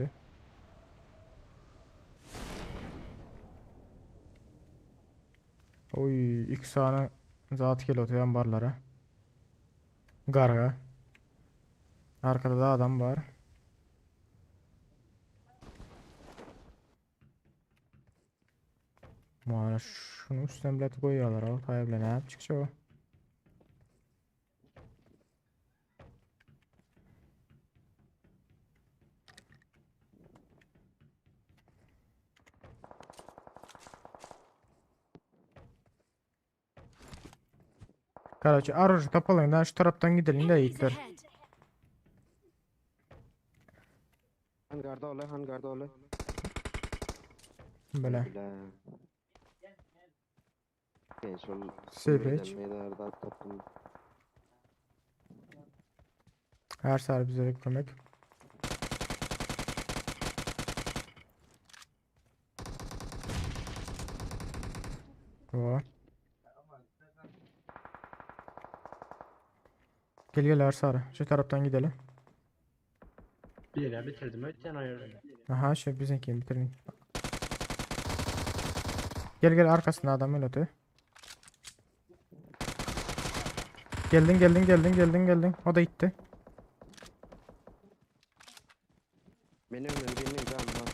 Oy iki saniye zat geliyor yan barlara. Garga. Arkada da adam var. Mağara şunu üstten bilet koyuyorlar o. Hayırlı ne yap çıkacak o. Karaçı aracı tapalığından şu taraftan gidelim de Enemies yiğitler. ahead. Hangarda olay, hangarda olay. Böyle. Bile. Ben şol Seveç. meydanlarda tattım. Her sarı bize kömek. O. Gel gel her sarı. Şu taraftan gidelim. Bir yere bitirdim öten ayırdım. Aha şu bizimkini bitirdik. Gel gel arkasında adam öyle. Geldin. O da gitti. Benim önümde can var.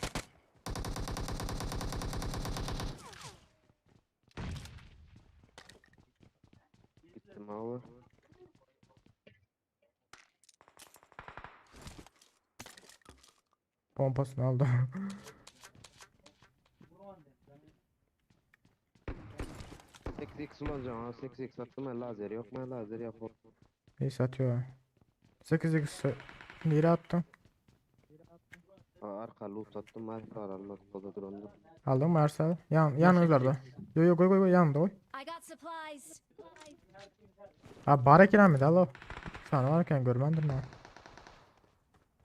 Gittim abi. Pompasını aldı. X kullanacağım ha. 8x attım ben lazer yok mu? Lazer yapar. İyi satıyor. 8x lira attım. Arka loot attım. Arka aralar koda durandı. Aldın mı Ersal? Yanınızlarda. Yo koy yanında koy. I got supplies. Abi bara kiramide al o. Sana varken görmendin ha.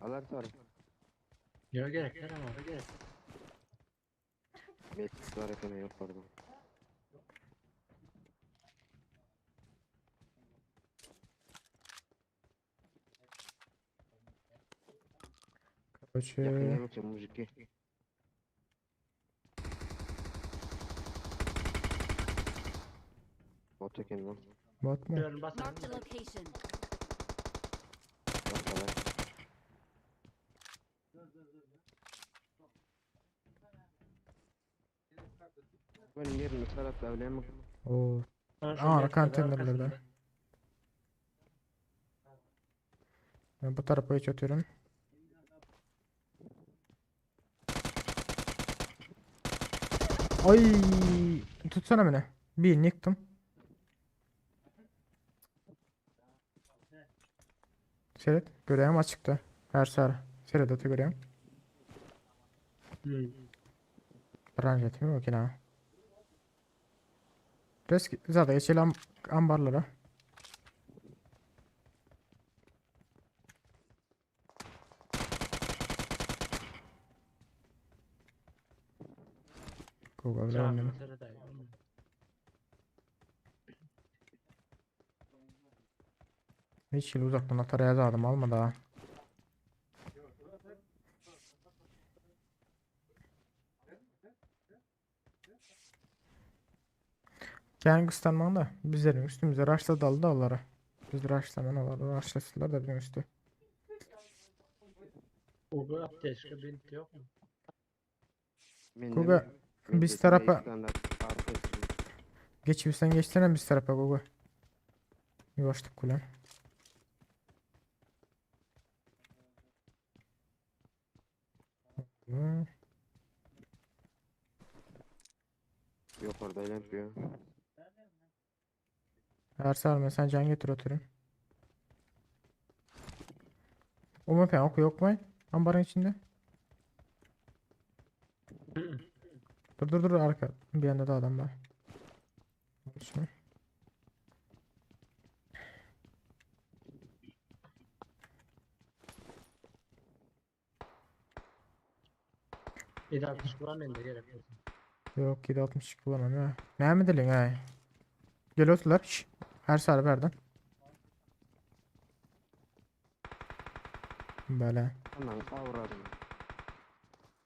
Alar sarı. Yok gerek yok ama gerek. Metis var ekene yok pardon. Koçu. Yakın bakacağım mujiki. Bot eken lan. Bot mu? Diyorum basın. Marked a location. Arkalar. Benim yerim tarafta öyle mi? Oo. Ben şu Aa metroda konteynerlerde. arkasında. Ben bu tarafa hiç atıyorum. Ay, tutsana beni. Bir yıktım. Seyret. Göreyim açıkta. Her sarı. Seyret atı göreyim. Branş etmiyor mu ki lan? Risk zaten geçelim ambarlara. Google Cevap önemli. mesele değil. Hiç yıl uzaktan atar yazardım almadı ha. Kendi kıstanman da bizlerin üstümüze raşla daldı onlara. Biz raşlaman onları raşlasılar da bizim üstü. Bu apteşke binti yok mu? Kuga biz tarafa geçiyorsan geçsene biz tarafa Kuga. Yavaşlık kulen. Yok orada öyle yapıyor. Her sarma sen can getir oturun. O mu pen oku yok mu? Ambarın içinde. Dur arka. Bir yanda da adam var. Şunu. Bir daha kuş kullanmayın da gerek yok. Yok 760 kullanmam ya. Ne mi dilin ha? Gel oturlar. Şş. Her sarı verdim. Böyle. Anan avradım.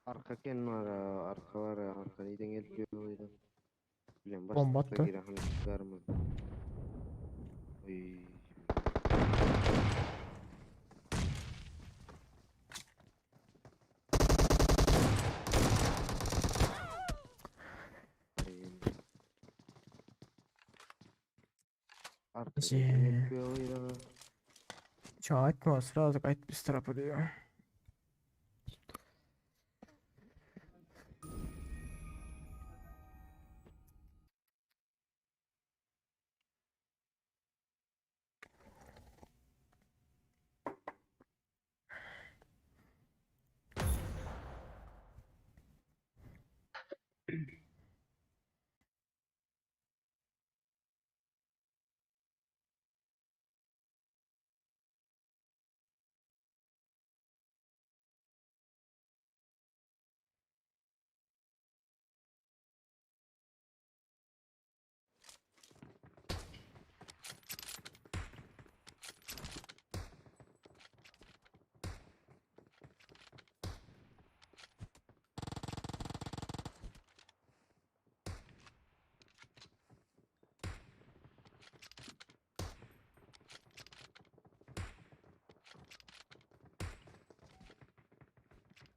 Arka ken var ha, arka var ha, arka neyden gelip geliyor. Bilen Bomba başlıkta attı. gire hani çıkarmaz. Oy. Arka neyden gelip geliyor. Çağat mı olsun lazım? Ait biz tarafa diyor.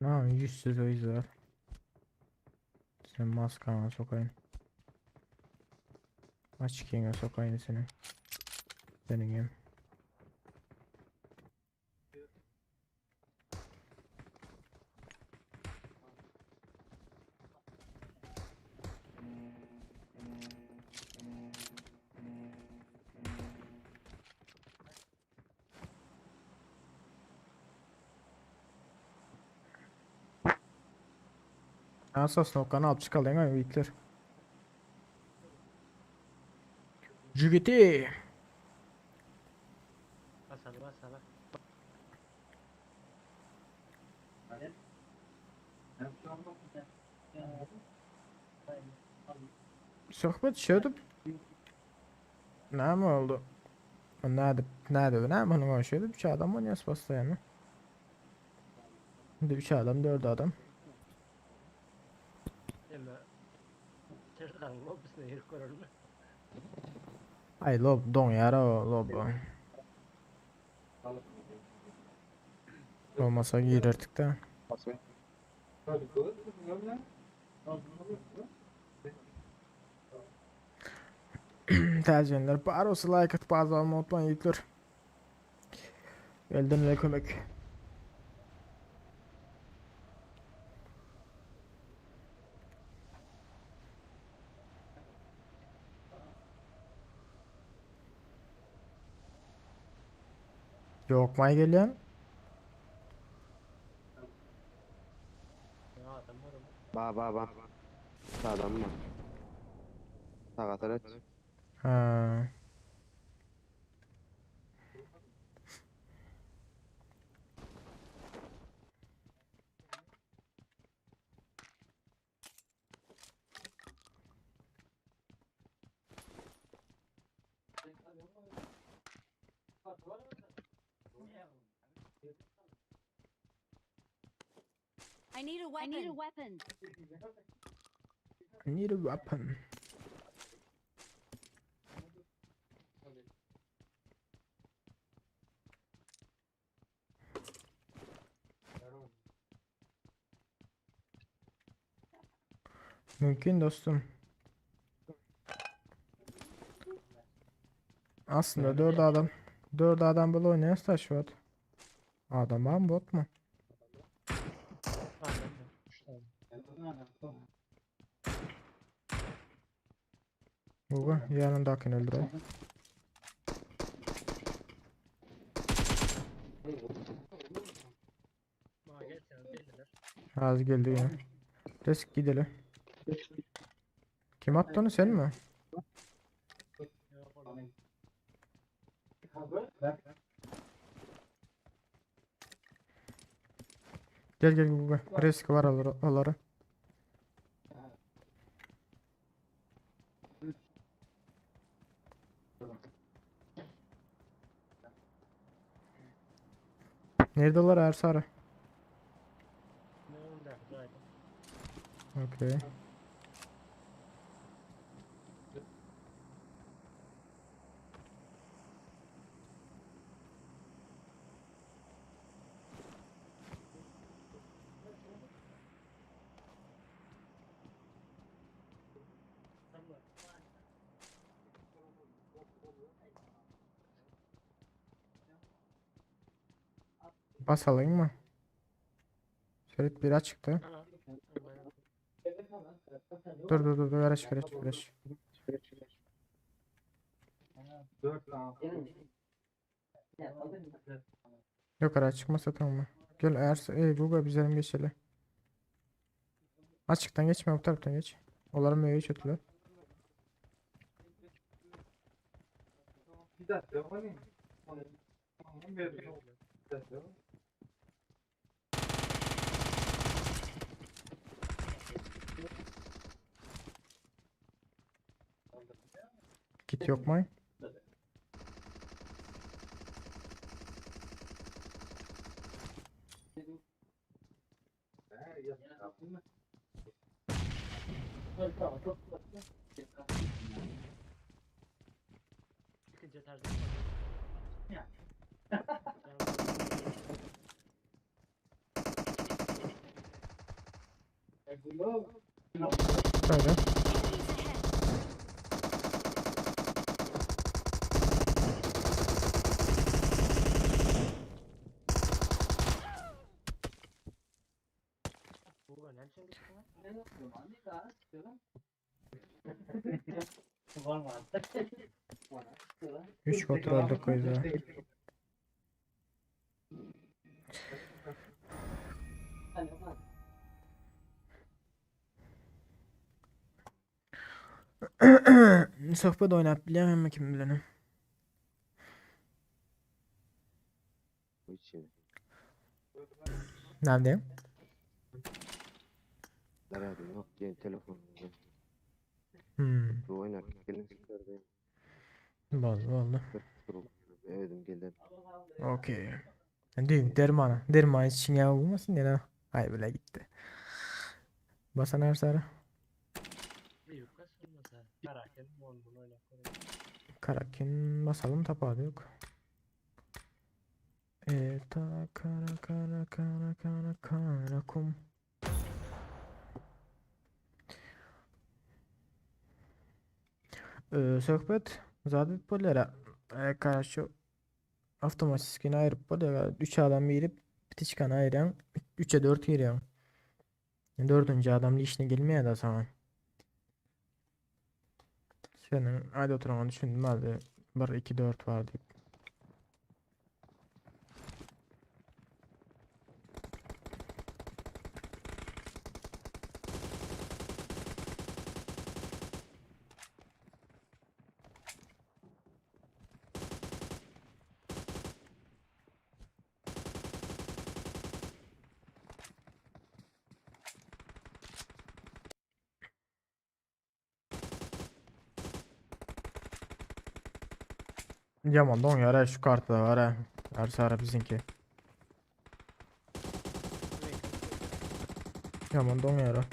Ha, yüzsüz o yüz var. Sen maskana sokayım. Açık yenge sokayım seni. Senin hem. Asas nokkanı alıp çıkalım ha büyükler. Cügeti. Basalım basalım. Sohbet şöyle. Ne mi oldu? Ne mi konuşuyordu? Üç adam oynuyoruz pasta yani. Şimdi üç adam, dört adam. Deme. Çırkan lobisine yer koyar mı? Ay lob don yara o lob. Olmasa girerdik de. Tercihler barosu like atıp bazı almayı unutmayın yiğitler. Elden ele kömek. Yok may gelen. Ya adam var ama. Ba. Sağdan mı? Sağa taraf. Ha. I need a weapon. I need a weapon. I need a weapon. Mümkün dostum. Aslında dört adam böyle oynayan taş var. Adam var mı bot mu? Adam var. Üç tane. Bu yanındakini öldürelim. Bana gelseniz geldiler. Az geldi yine. Risk gidelim. Kim attı onu sen mi? Yok oğlum. Gel bu. Risk var onları. Neredeler Ersarı? Ne onda? Zaten. Okey. Basalım mı? Şerit bir açıktı. Ha. Dur Veraş. Yukarı çıkmasa tamam mı? Gel Google bizlerim geçelim. Açıktan geçme bu taraftan geç. Onların meyveyi çötüler. Kit yok mu? İkinci tercih. Böyle. Enemies ahead. Bu ne için gitti lan? Var. 3 bot öldük o yüzden. Sohbet oynayıp bilemem mi kim bilenim. Bu için. Nerede? Daradım yok diye telefon. Hmm. Bu oynar. Gelin sizlerde. Vallahi. Durup. Evdim geldim. Okey. Diyeyim dermanı. Derman için ya olmasın ya. Hay bile gitti. Basan her sarı. Büyük kasılmasa. Merak ettim bunu oynayıp. Karakin basalım tapağı da yok. Eta kara kara kara kara kara kum. Söhbet zaten böyle karşı avtomatiskini ayırıp böyle 3 adam girip bir çıkan ayıran 3'e 4 giriyor. Dördüncü adamla işine gelmeye de zaman. Senin hadi oturmanı düşündüm hadi 1 2 4 var deyip. Yaman don yara şu kartı da var ha. Ersa ara bizimki. Yaman don yara.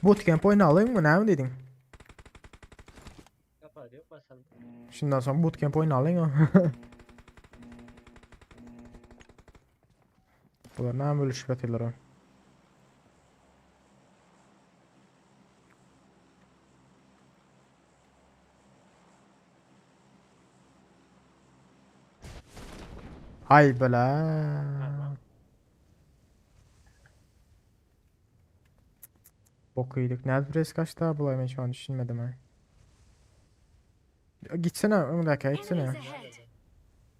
Bootcamp oyunu alayım mı ne mi dedin? Kapar yok basalım. Şimdiden sonra bootcamp oyunu alayım mı? Bunlar ne böyle şüphet edilir o. Hay bela. Boku yedik. Nerede pres kaçta bulayım şu an düşünmedim ha. Gitsene bir dakika gitsene. Enemies ahead.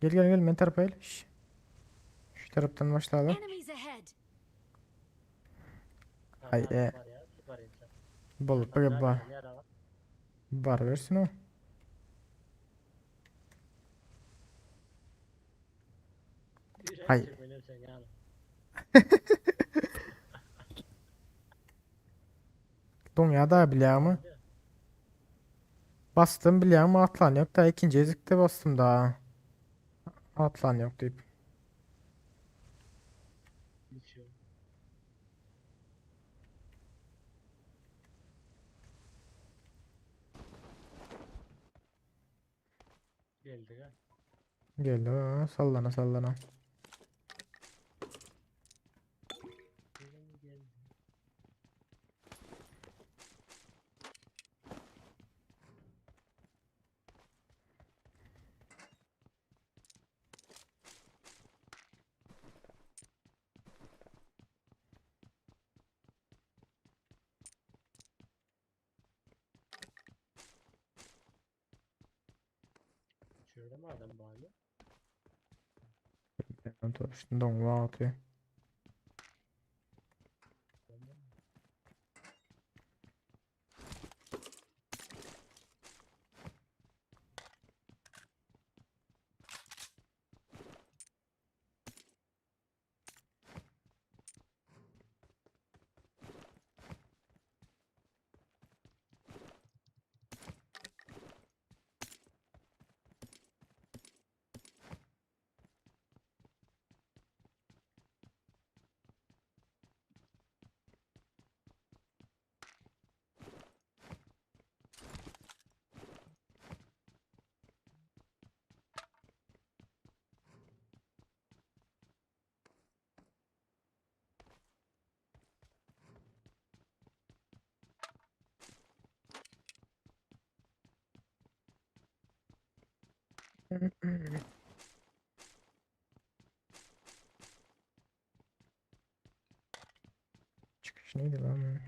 Gel gel gel men tarafa gel. Şş. Şu taraftan başlayalım. Enemies ahead. Hay Var ya. Süper insan. Balık bak var. Yara var. Var versin o. Hay. Dirençli benim sen yani. Don ya da bileğimi. Bastım bileğimi atlan yok da ikinci ezikte bastım daha. Atlan yok deyip. Geçiyor. Geldi ha. Geldi o, sallana sallana. Geldi. Şurada mı adam bağlı? Ben toruştum don var atıyor. Çıkış neydi lan?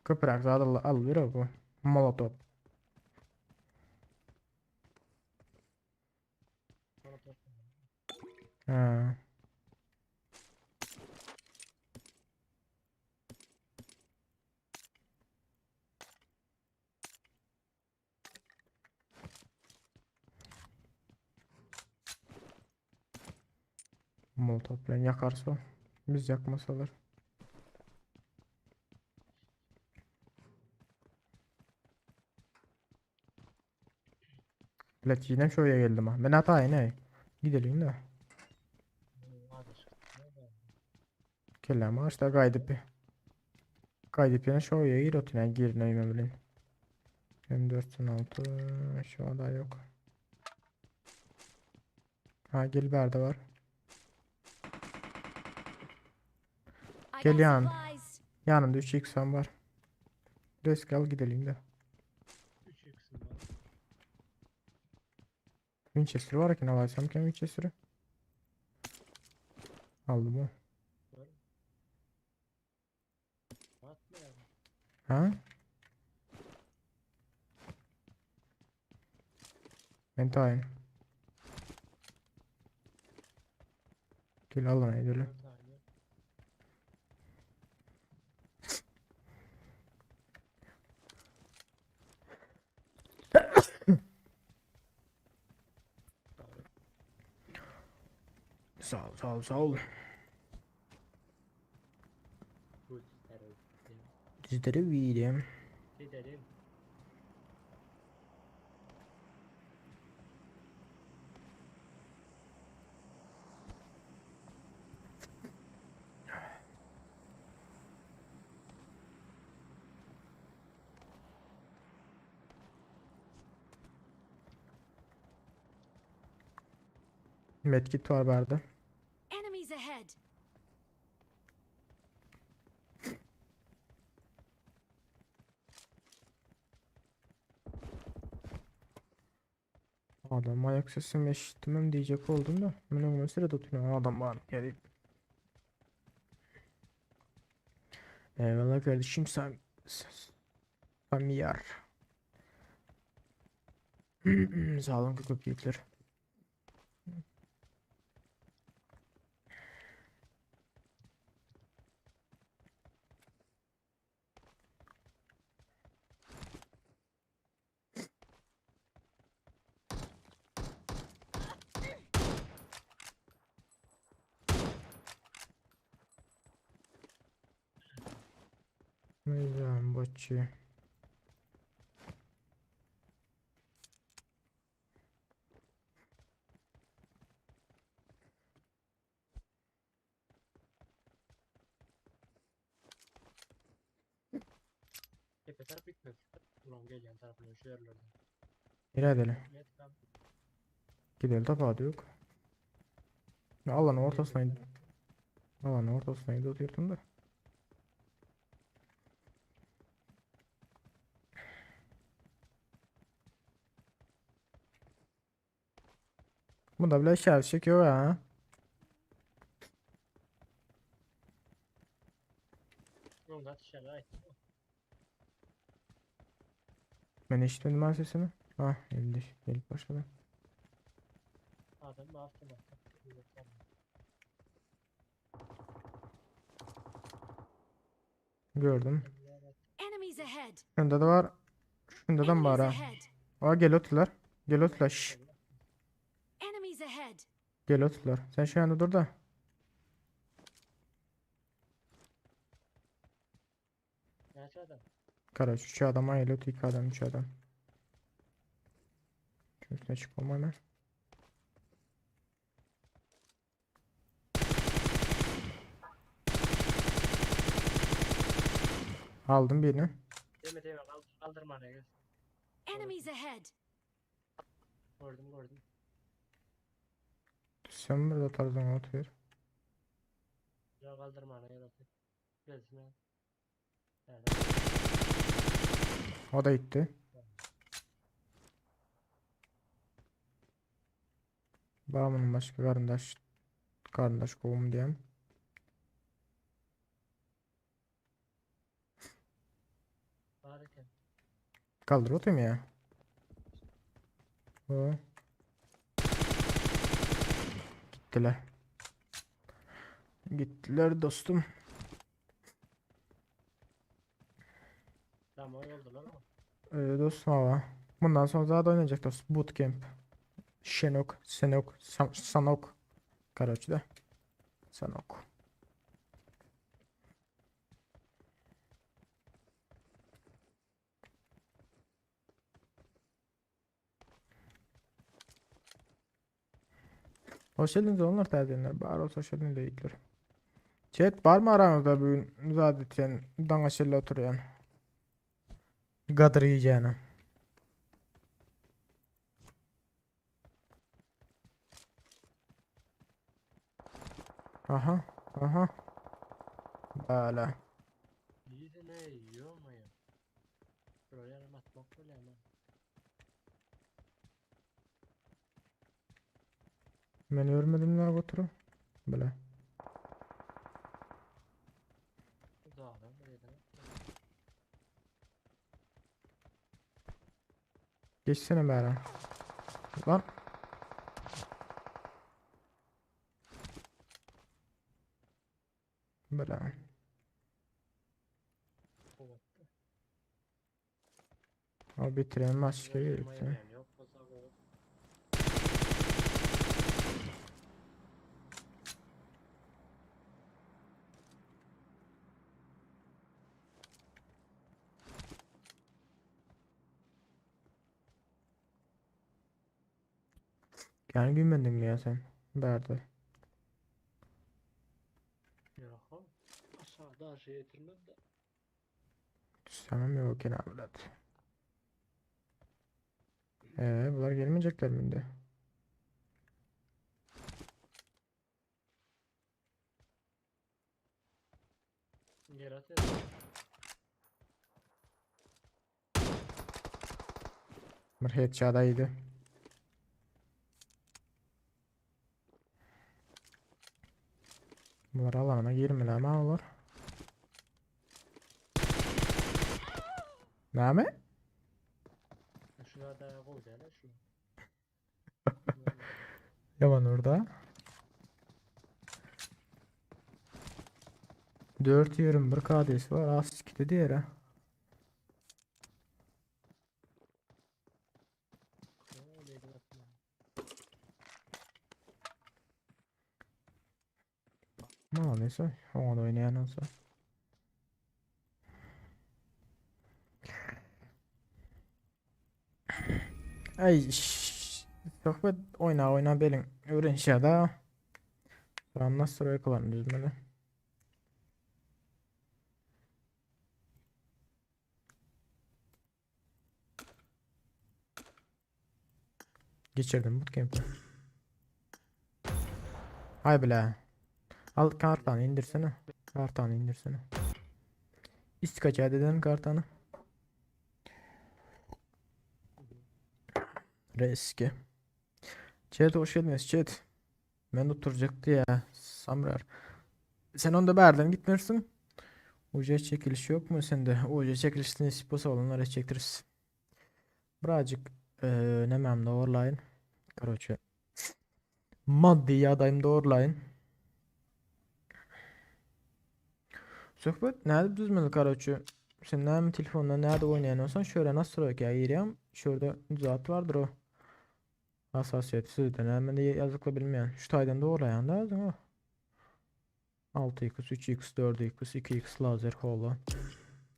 Köpürak zaten al bir o bu. Molotov. Ha. Molotov bilen yakarsa biz yakmasalar. Bilet yine şuraya geldim ha. Ben hata ne? Gidelim de. Kelam ağaçta kaydıp yine şuraya gir otuna gir neyme bilin. M416 şu anda yok. Ha Gilbert'de var. I Gel got yan. supplies. Yanında 3x'm var. Risk al gidelim de. 3x'im var. Winchester var ki ne alaysam ki Winchester'ı. Aldım o. Atma yani. Ha? Ben tayin. Gel al lan edelim. Dört tane. Sağ ol. Bu terör. Dizleri vereyim. Gidelim. Medkit var bende. Enemies ahead. Adam ayak sesimi eşitmem diyecek oldum da. Ben o sırada tutuyor adam var. Yani. Eyvallah kardeşim Samiyar. Sağ olun köpekler. Güzel botçu. Tepe taraf bitmez. Ulan gelen tarafına şu yerlerden. İradeli. Net kan. Gidelim tapağı yok. Alanın ortasına oturttum da. Bunda bile şarj çekiyor ha. Yolda dışarı ait. Ben işitmedim ben sesini. Ah gelip başladı. Adam bastı bastı. Gördüm. Enemies ahead. Şunda da var. Şunda da Enemies var ha. ahead. Aa gel otular. Gel otular. Şşş. Enemies ahead. Gel otular. Sen şu anda dur da. Gerçi adam. Karaç 3 adam aile 2 adam 3 adam. Şu üstüne çıkmam hemen. Aldım birini. Deme kaldırma ne gel. Enemies ahead. Gördüm. Sen burada tarzdan oturuyor. Ya kaldırma ne gel. Gelsin ya. Yani O da gitti. Bağımın başka kardeş kovum diyen. harika. Kaldır oturayım ya. O. Gittiler. Gittiler dostum. Tamam oldular ama. Dostum hava. Bundan sonra zaten oynayacak dostum. Bootcamp. Sanok. Короче, да? Sanok. Hoş geldiniz onlar tercihler. Bari olsa hoş geldiniz deyikler. Chat var mı aranızda bugün zaten dangaşırla oturuyan? Gadır yiyeceğine. Aha. Aha. Böyle. İyi de ne yiyor mu ya? Buraya atmak böyle ama. Ben görmedim ne götürü. Böyle. Uzağdan buraya da. Geçsene bari. Lan. Böyle. Kovattı. Abi bitirelim başka Buraya gerekti. yemeyen yok. O zaman Yani gülmedin mi ya sen? Berdi. yok ama. Aşağıda şey getirmem de. Tamam yok gene avrat. Bunlar gelmeyecekler mi de? Geri atayım. Bir headshot'aydı. Bunlar alana girme ama olur. Ne mi? Şurada koy hele şu. Yaman orada. 4.21 KD'si var. Az gitti diğeri. Ama neyse. Ona da oynayan olsa. Ay sohbet oyna belin. Öğren şey da. Sonra nasıl sıraya kalan düzmeli. Geçirdim bootcamp'i. Hay bile. Al kartanı indirsene. Kartanı indirsene. İstikaç dedim kartanı. Reski. Chat hoş geldiniz chat. Ben oturacaktı ya. Samrar. Sen onda berden gitmiyorsun. UC çekiliş yok mu sende? UC çekilişini sposa olanlara çektiririz. Birazcık ne memnun online. Короче. Maddi yadayım doğrulayın. Sohbet nerede düzmeli короче. Sen nerede telefonda nerede oynayan olsan şöyle nasıl ya gireyim. Şurada zat vardır o. Hassasiyeti sizden hemen de yazıkla bilmeyen. Şu taydan doğrulayan lazım o. 6x, 3x, 4x, 2x lazer holo.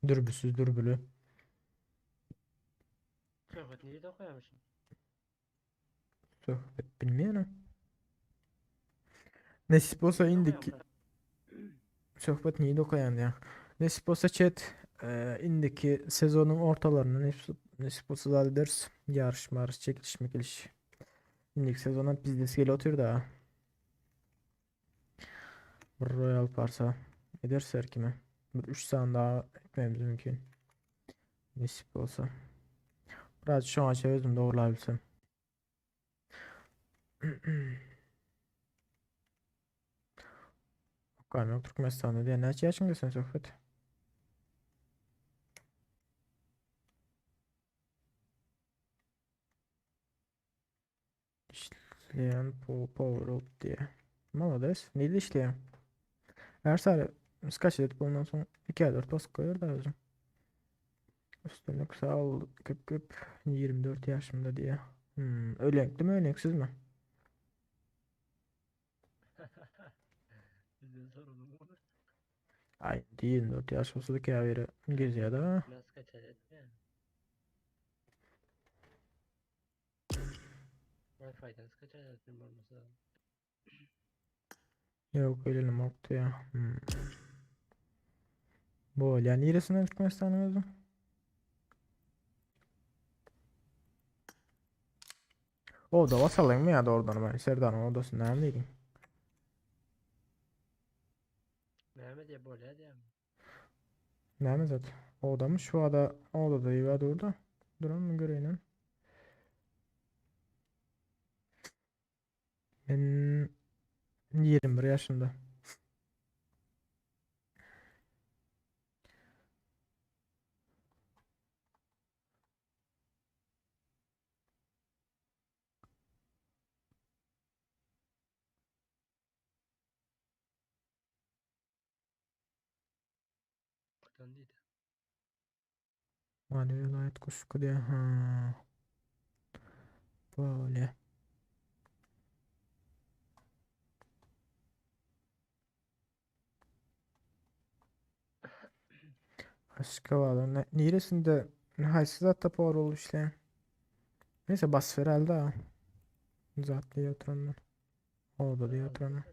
Dürbüsüz dürbülü. Sohbet niye de koyamışım? Sohbet bilmiyorum. Nasip olsa indik. Sohbet niye de koyan ya. Nasip olsa chat indiki sezonun ortalarını nasip olsa zaten ders yarış marış çekiliş mekiliş. İndiki sezona biz gel otur da. Royal Pars'a ederse kime? Bir 3 saniye daha gitmemiz mümkün. Nasip olsa. Biraz şu an şey özüm doğrulabilsem. Bakalım Türkmenistan'da diye ne yaşındasın sohbet? İşleyen power up diye. Молодец. Neydi işleyen? Her sarı kaç edip bundan sonra 2'ye 4 baskı koyuyor da özüm. Üstünlük sağ ol küp küp 24 yaşımda diye. Ölenkli mi ölenksiz mi? Bizden sorumlu olur. Ay 24 yaş olsa da kâr veri geziyor da. Nasıl kaçacak yani? Wi-Fi'den nasıl kaçacak film olması lazım. Yok öyle mi oldu ya? Bu yani neresinden Türkmenistan'ın özü? O da vasalın mı ya da oradan ben Serdar'ın odasından mıydın? Mehmet ya böyle hadi ya. Ne zaten? O da mı? Şu ada o da iyi var orada. Duran mı göreyim? Ben 21 yaşında. Buradan değil. Manevi vilayet kuşku diye. Ha. Böyle. Başka var. Neresinde? Haysız hatta power oldu işte. Neyse bas herhalde ha. Zat diye oturanlar. Orada diye oturanlar.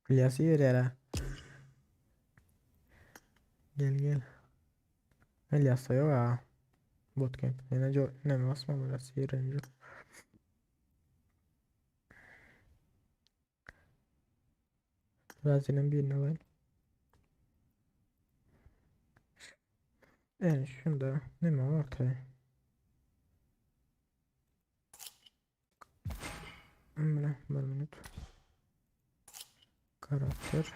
İlyas yer hele. Gel gel. İlyas da yok ha. Bootcamp. Ne mi basma burası yerenci. Razinin birine alayım. Yani şunda ne mi var ortaya? Böyle bir minut. Karakter.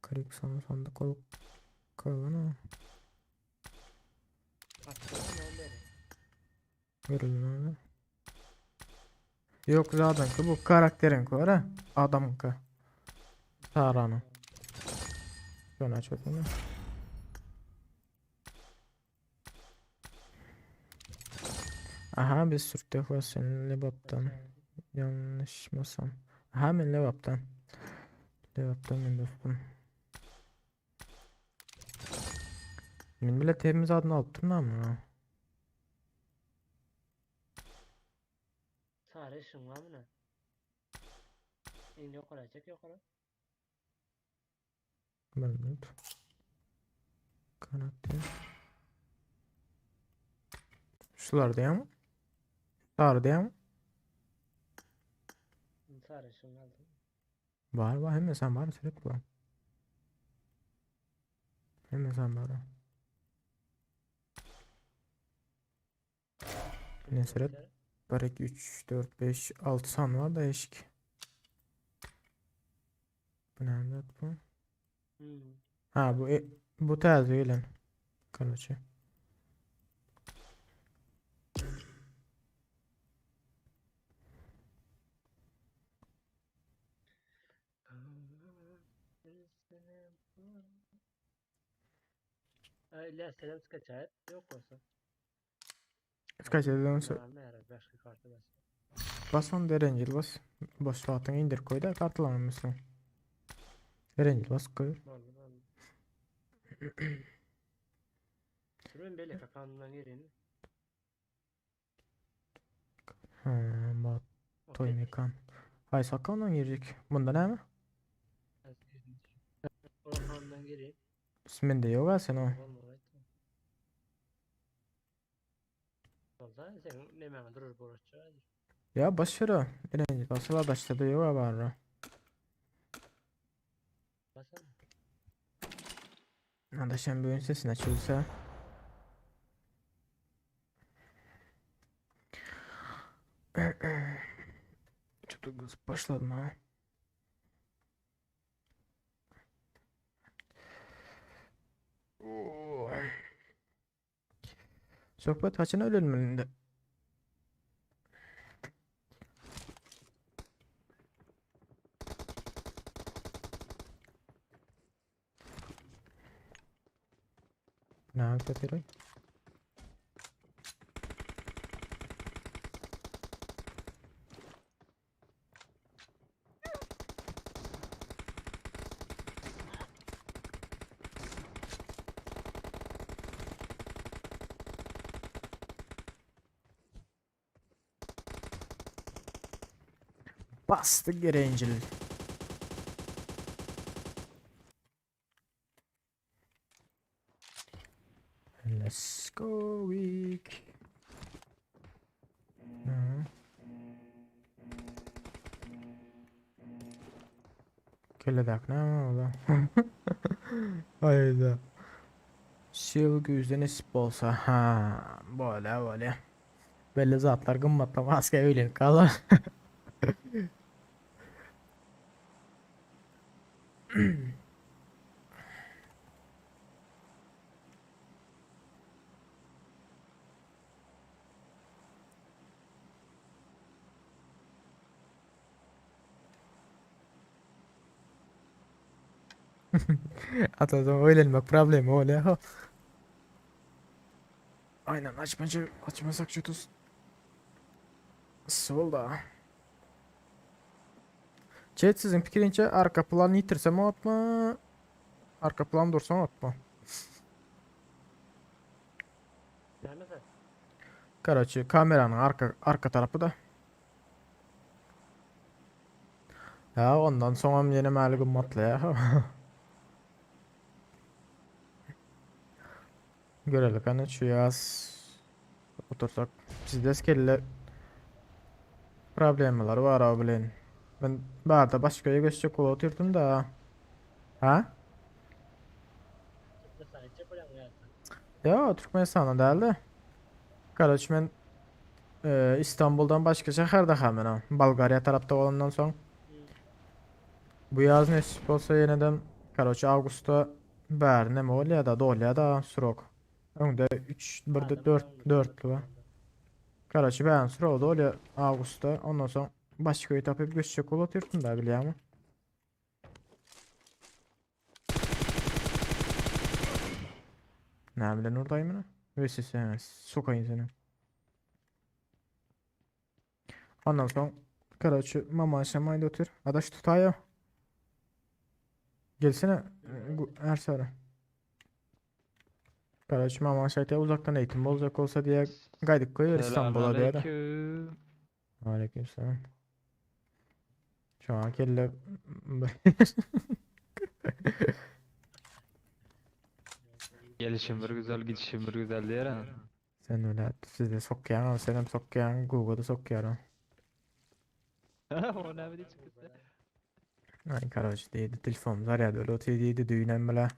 Kırık sana sandık olup kalan ha. Açtığım öyle. Görüldü öyle. Yok zaten ki bu karakterin ki var ha. Adamın ki. Taranı. Şunu aç bakayım. Aha biz sürtük var senin Lebap'tan. Yanlışmasam. Aha ben Lebap'tan. Lebap'tan ben dostum. Ben bile temiz adını alıp durmam mı? Sarı ışın var mı ne? İn yukarı çek yukarı. Bir minut. Karakter. Şular diye mi? Sarı diye mi? Sarı ışın aldım. Var var hemen sen var sürekli var. Hemen sen var. Ne süret? Var 2 3 4 5 6 san var da eşik. Bu nerede bu? Ha bu terzi öyle. Короче. İlyas selam skачает. Yok olsa. Скачать Var mı herhalde başka kartı bas. bas on derencil bas. Boş vaatini indir koy da kartlanmışsın. Derencil bas koy. Vallahi vallahi. Durun böyle kapanından yerini. Ha bak toy mekan. Hay sakaldan girecek. Bunda ne mi? O kapanından gireyim. İsminde yok ha sen o. Olsa sen nememe durur borçça. Ya boş ver o. Birinci basıla başladı yok ha barra. Basan. Adaşan bir oyun sesin açılsa. Çok da kızıp başladım ha. Oo. Sohbet açın ölülmeliğinde. Ne yapıyor? Bastı gerencil. Let's go week. Hı. Keledak ne oldu? Hayda. Şil gözde nasip olsa ha böyle. Belli zatlar gımmatla maske öyle kalır. Atadım öyle mi problemi öyle ha. Aynen açmasak şu tuz. Solda. Chat sizin fikrince arka plan yitirsem atma. Arka plan dursam atma. Gelmese. Короче, kameranın arka tarafı da. Ya ondan sonra yine mali gımmatla ya. Görelim hani şu yaz otursak. Bizde skelle problemler var abi bilen. Ben barda başka yere göçecek olup oturdum da. Ha? Çıkta sadece koyan gelsin. Ya Türkmenistan'da değildi. Короче ben İstanbul'dan başka şehirde hemen Bulgarya tarafta olandan sonra. Bu yaz nasip olsa yeniden Короче Ağustos'ta bär ne ol ya da dol ya da srok. Önde 3 burada 4 var. Короче ben srok dol ya Ağustos'ta ondan sonra başka etap yapıp göçecek olup oturdum da biliyor musun? Ne bileyim oradayım mı? Vesile sokayım seni. Ondan sonra Karaçı mama aşamayla otur. Adaş tutaya. Gelsene. Her sıra. Karaçı mama aşağıya uzaktan eğitim olacak olsa diye gaydık koyuyor İstanbul'a diye de. Selamünaleyküm. Aleykümselam. Şu an kelle Gelişim bir güzel, gidişim bir güzel diyer ha. sen öyle sizde sokyan ama sen hem sokyan Google'da sokyan. O ne bileyim çıktı. Ay Karaçı deydi telefon var ya böyle oturuyor deydi düğünen bile.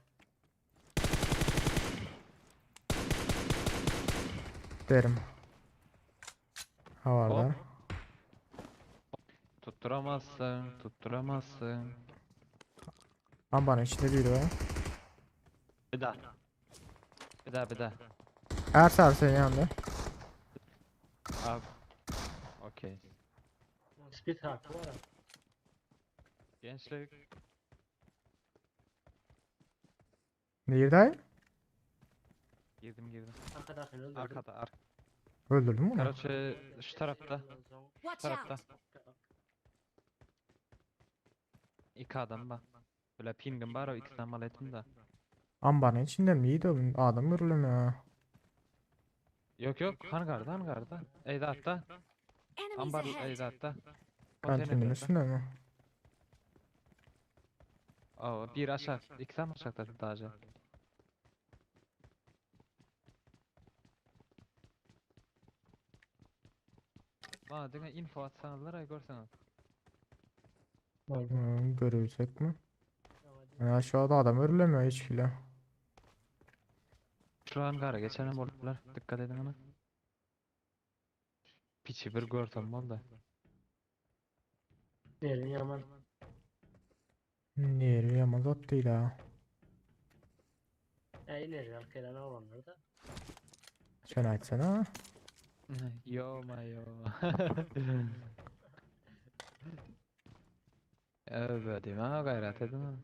Derim. Havarda. Tutturamazsın, tutturamazsın. Ambanın içinde değil o. Bir daha. Bir daha. Her sarı yanında. Abi. Okey. Speed hakkı var ha. Gençlik. Nerede? Girdim. Arkadakini öldürdüm. Arkada. Öldürdün mü onu? Karaçı şu tarafta. Watch Tarafta. out! İki adam bak. Böyle pingim var o ikisinden mal ettim de. Ambarın içinde miydi o? Adam görülüm ya. Yok hangarda. Eydatta. Enemies Ambar ahead! Eydatta. Kantinin üstünde mi? Oo, bir aşağı. İkisi mi aşağıda daha önce? Bana deňe info atsaňyzlar ay görseňiz. Görürsek mi? Aşağıda adam örülemiyor hiç bile. Şu an gara geçenem boluplar. Dikkat edin ana. Piçi bir görsem boldy. Derin yaman. Neri yamazat değil ha. İleri al gelen olanlar da. Sen açsana. Yo mayo. Evet, deme gayret edin ana.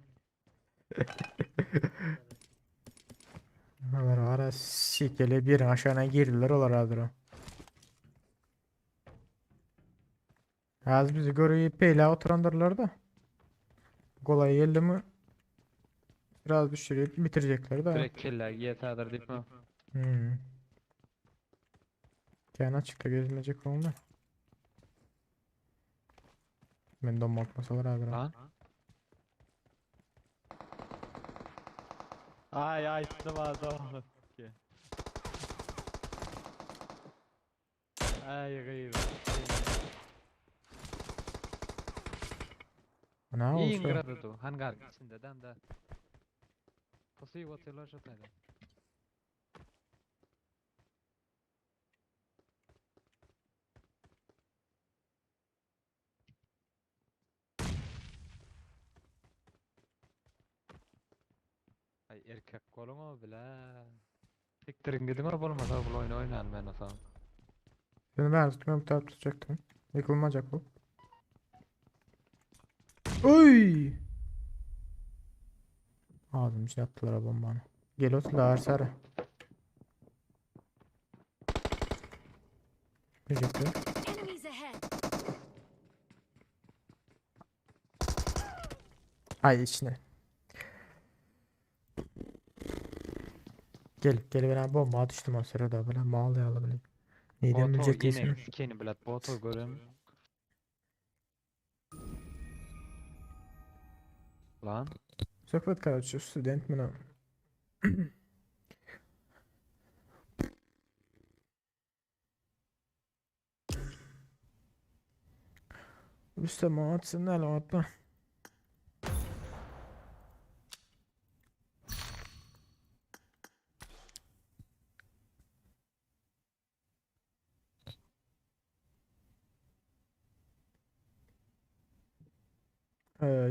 Haber ara sikele bir aşağına girdiler olar o. Az bizi görüp peyla oturandırlar da. Kolay geldi mi? Biraz düşürüp bitirecekler de. Direkt kelle yetadır deyip mi? Hmm. Yani açıkta gezmeyecek olma. Ben donmatmasalar abi. Lan. Ay açtım adam. Ay gıyım. Ne İyi olsa. ingiradı du. Hangar içinde de. Pusuyu batıyorlar şu tayda. Ay erkek kolun o bile. Siktirin gidin o bulmasa bu oyunu oynayalım ben o zaman. Seni ben tutmam tutacaktım. Yıkılmayacak bu. Oy! Ağzım içine attılar bombanı. Gel otla sarı. Görecekler. Enemies ahead. Ay içine. Gel ben bomba düştüm o sırada böyle mağlayalım böyle. Neyden Boto bilecek yine ismi? sikeni bilet boto görüm. Lan. Söhbət kardeşi student mi ne? Üste maatsın ne lan?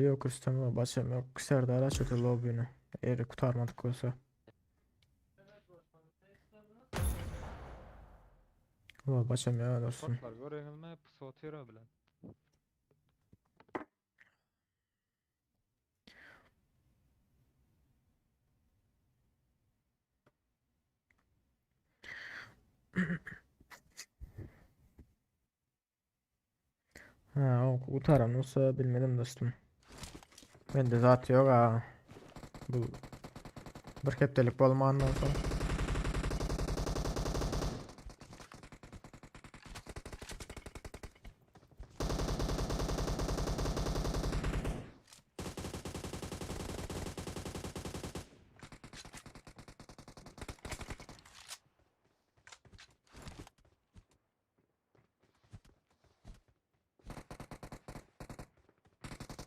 Yok üstüme başım yok. Serdar açıldı lobby'ni. Eğer kurtarmadık olsa. Ulan başım ya dostum. Sportlar görüyorsunuz mu? Pusu atıyor bilen. Ha o kurtaran olsa bilmedim dostum. Bende zaten yok ha. Bu bir heptelik olmayandan sonra.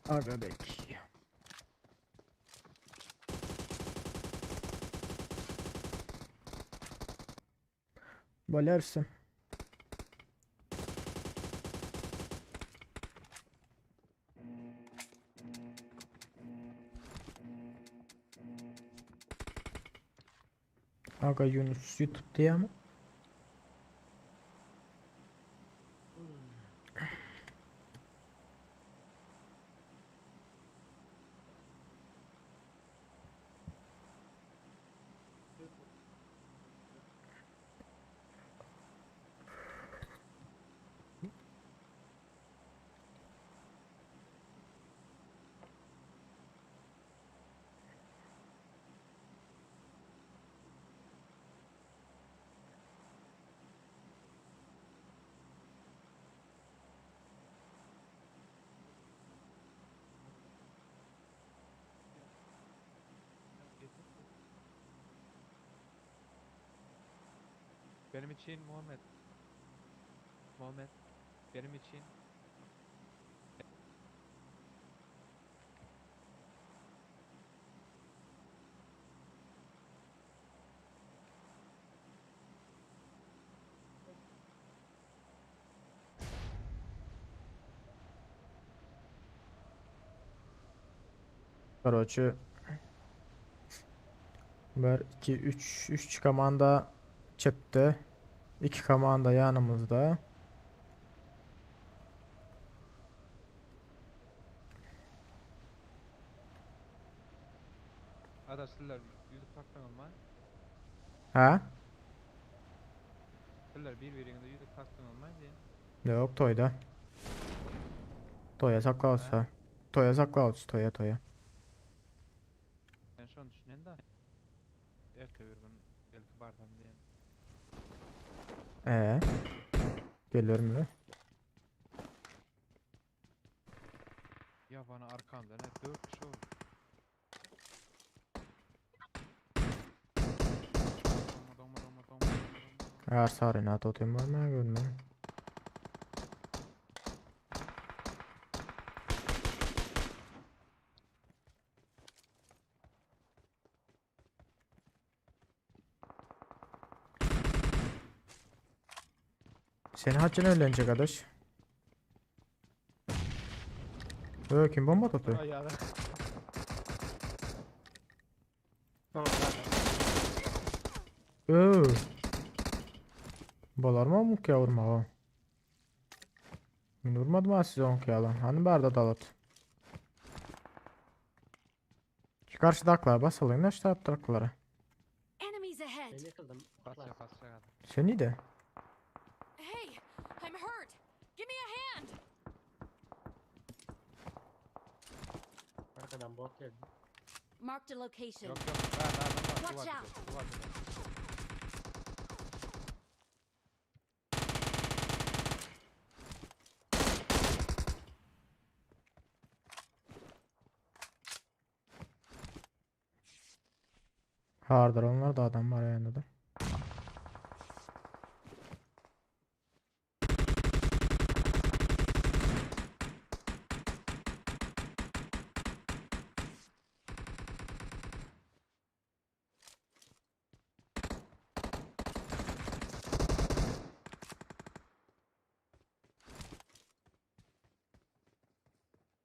Agabek. Bolersin. Aga Yunus YouTube diye mi? Benim için Muhammed. Muhammed. benim için Короче 1 2 3 komanda çıktı. 2 komanda yanımızda. adasılar yüzü taktan olmay. Ha? Sizler birbirinize yüzü taktan olmay diye. Yok toyda. Toya saklavsa. Toya saklavsa toya. Ben şu an düşünen de ertesi bir gün belki bardan diye. Ee? Gelir mi? Ya bana arkamda ne 4 kişi oldu. Doma. Eğer sarına totem var mı görmem. Seni haccın öğlenecek arkadaş. Kim bomba tutuyor? Ayağına. Tamam zaten. Bolar mı muk ya vurma o? Ben vurmadım ha size 10 lan. Hani barda dalat. Şu karşı daklar basalım da şu taraf daklara. Enemies ahead. Ben yıkıldım. Basacak. Seni de. Hey, I'm hurt. Give me a hand. Arkadan bot geldi. Marked a location. Yok. Ben Watch duvar out. duvar. Hardır onlar da adam var yanında da.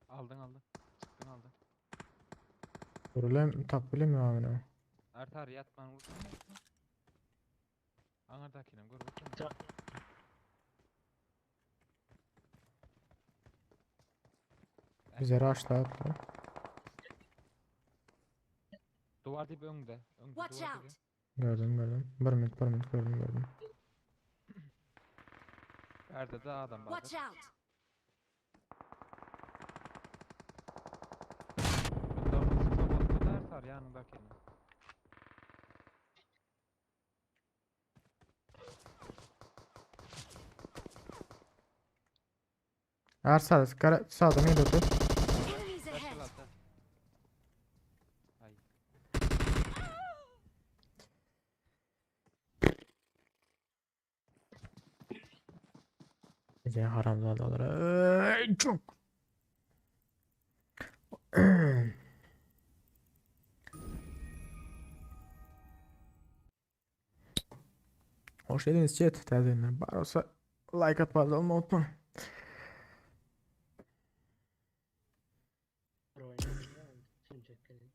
Aldın. Çıktın aldın. Vurulem tak bilemiyorum amına. Artar yatman vurdun mu? Anardakine gör vurdun. Çak. Bize rush'la attı. Duvar dibi önde. Watch duvar out. dibi. Gördüm. Bir minut gördüm. Nerede de adam var. Watch out. Artar yanındakine. Eğer sağda mıydı otur? Enemies ahead. Başla altta. Ay. Gece haramzadalar. Çok. Hoş geldiniz chat. Tezgahlar. Bari olsa like atmayı unutma. Şimdi çekelim.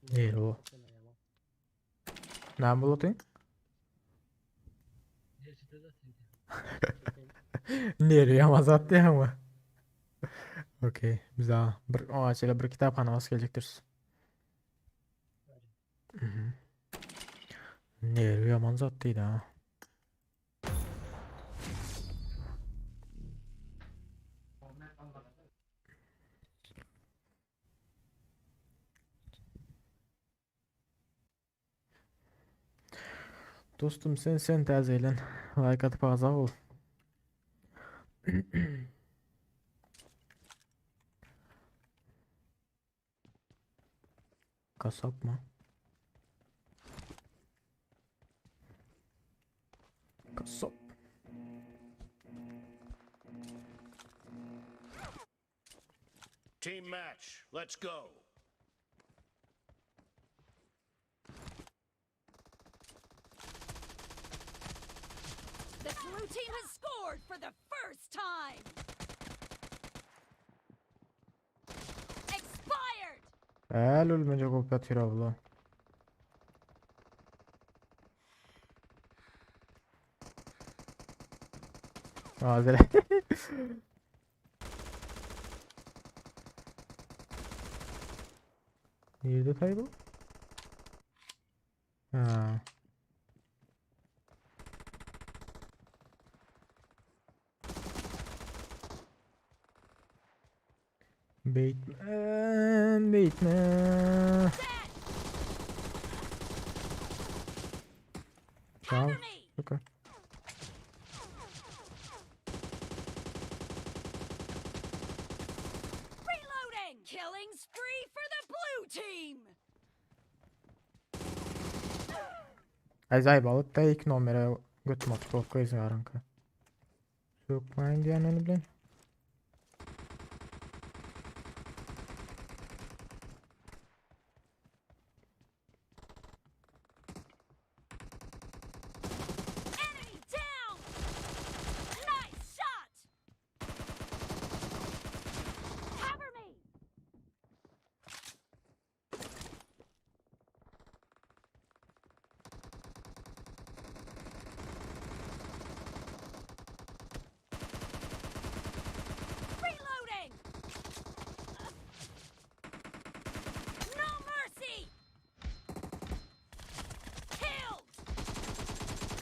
Değil o. Ne bulutun? Nereye yamaz attı ya ama. Okey. Biz daha o açıyla bir kitapxana vasıf gelecektir. Nereye yamaz attıydı ha. Dostum sen təzəylə like atıp azaq ol. Kasap mı? Kasap. Team match. Let's go. The blue team has scored for the first time. Expired. Ölmece kopya abla. Hazır. İyi detay bu. Ha. Bateman. Tamam. Cover me. Okay. Reloading. Killing spree for the blue team. Acayip alıp da ilk numara götürmek çok kıyız yaranka. Sokmayın diyen onu bilen. Enemy down. Nice shot. Cover me. Reloading. No mercy. Killed.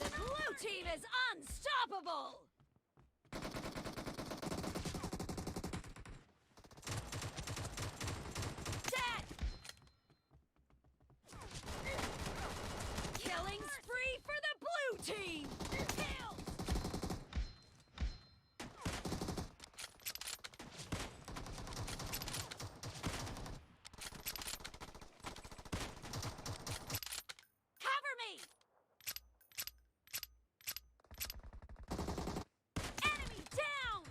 The blue team is unstoppable. Dead. Killing spree for the blue team. Killed. Cover me. Enemy down.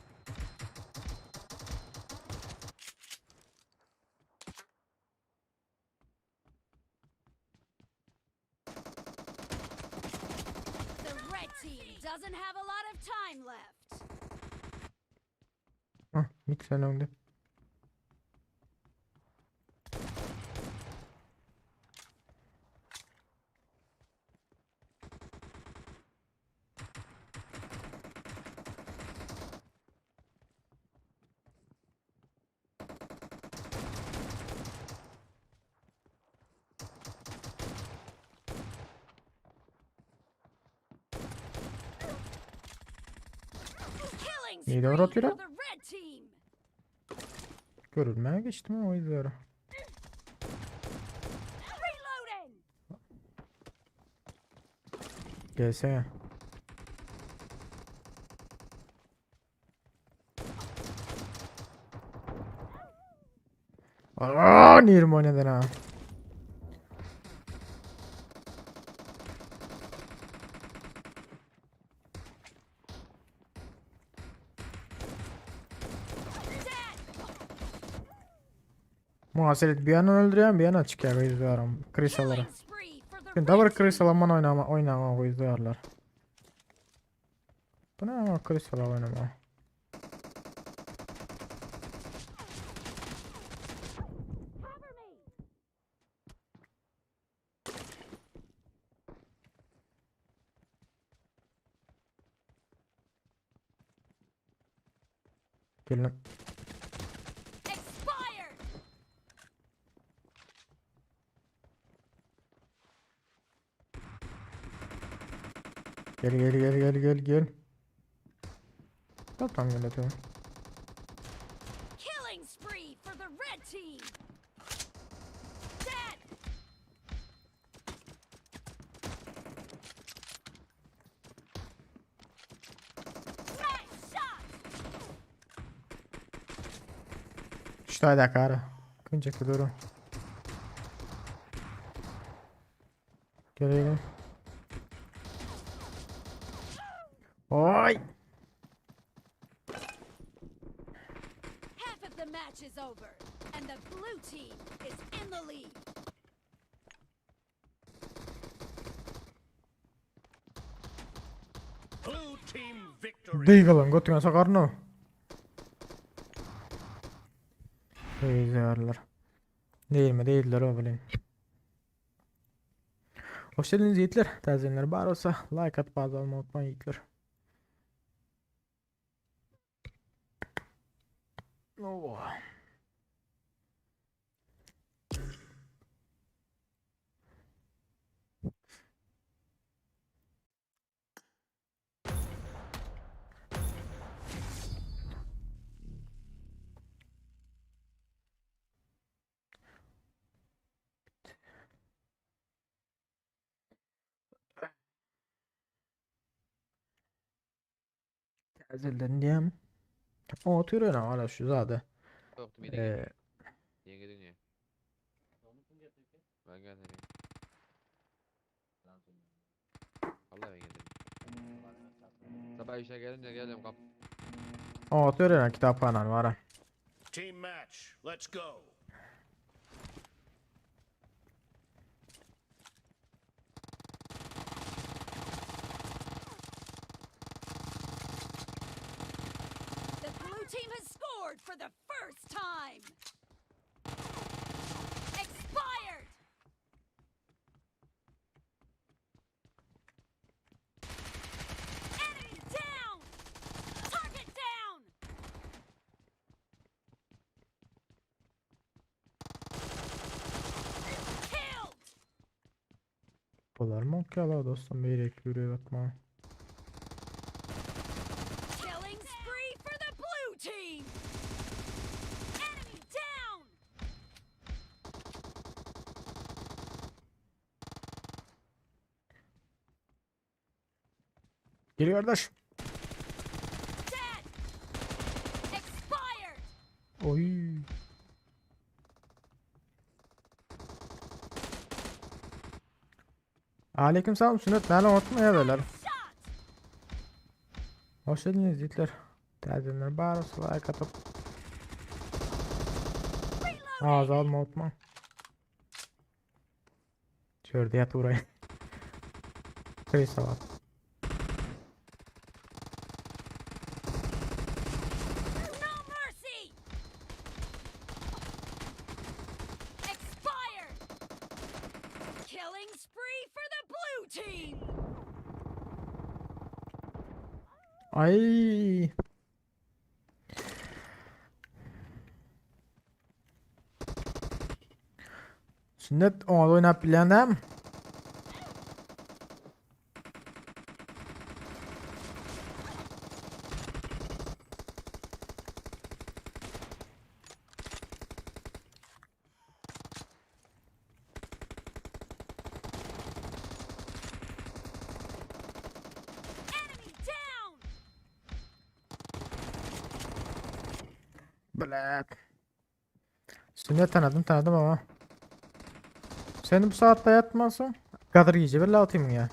The red team doesn't have a lot of time left. Hah, ilk sen önde. Killing İyi de spree uğratıyor for ha. the red team. Görülmeye geçtim ama o izleri. Reloading. Gelsene. Aaa niyerim oynadan ha. Muhaseret bir yana öldürüyorum bir yana çıkıyor izliyorum. Krisalara. Killing spree for the Şimdi double red team. krisalaman oynama izliyorlar. Bu ne ama krisala oynama. Cover me. Gelin. Expired. Gel. Tamam gel tamam. Killing spree for the red team. Dead. Nice shot. Что da cara? Кончик durun. Gel. Oy! Half of the match match is over, and the blue team is in the lead. Blue team victory. Deygalan götüňe sakarny. Eyzarlar. Değildiler o bilen. Hoş geldiniz yiğitler. Täzeler bar olsa like atıp bazalma unutmayın yiğitler. Oh. Täzelerden diyem. O türe ne hala şu zade. Yoktu bir Eee Yenge dünya. Ben geldim. Allah ben geldim. Sabah işe gelince geldim kap. o türe ne kitaphanan var. Team match. Let's go. The blue team has scored for the first time. Expired. Enemy down. Target down. Killed. Bunlar mı okuyala dostum beyrek yürüye bakma. Killing spree for the blue team. Enemy down. Gel kardeş. Dead. Expired. Oy. Aleyküm selam sünnet nane unutmaya beyler. Shot. Hoş geldiniz yiğitler. Täzeler bar olsa like atıp ağız alma unutma. Şöyle yat buraya. Kıyı salat. No mercy. Expired. Killing spree for the blue team. Ay. Sünnet ona oynap bilenem. Enemy down. Black. Sünnet tanıdım ama. Seni bu saatte yatmasın. Kadir gece bir atayım ya.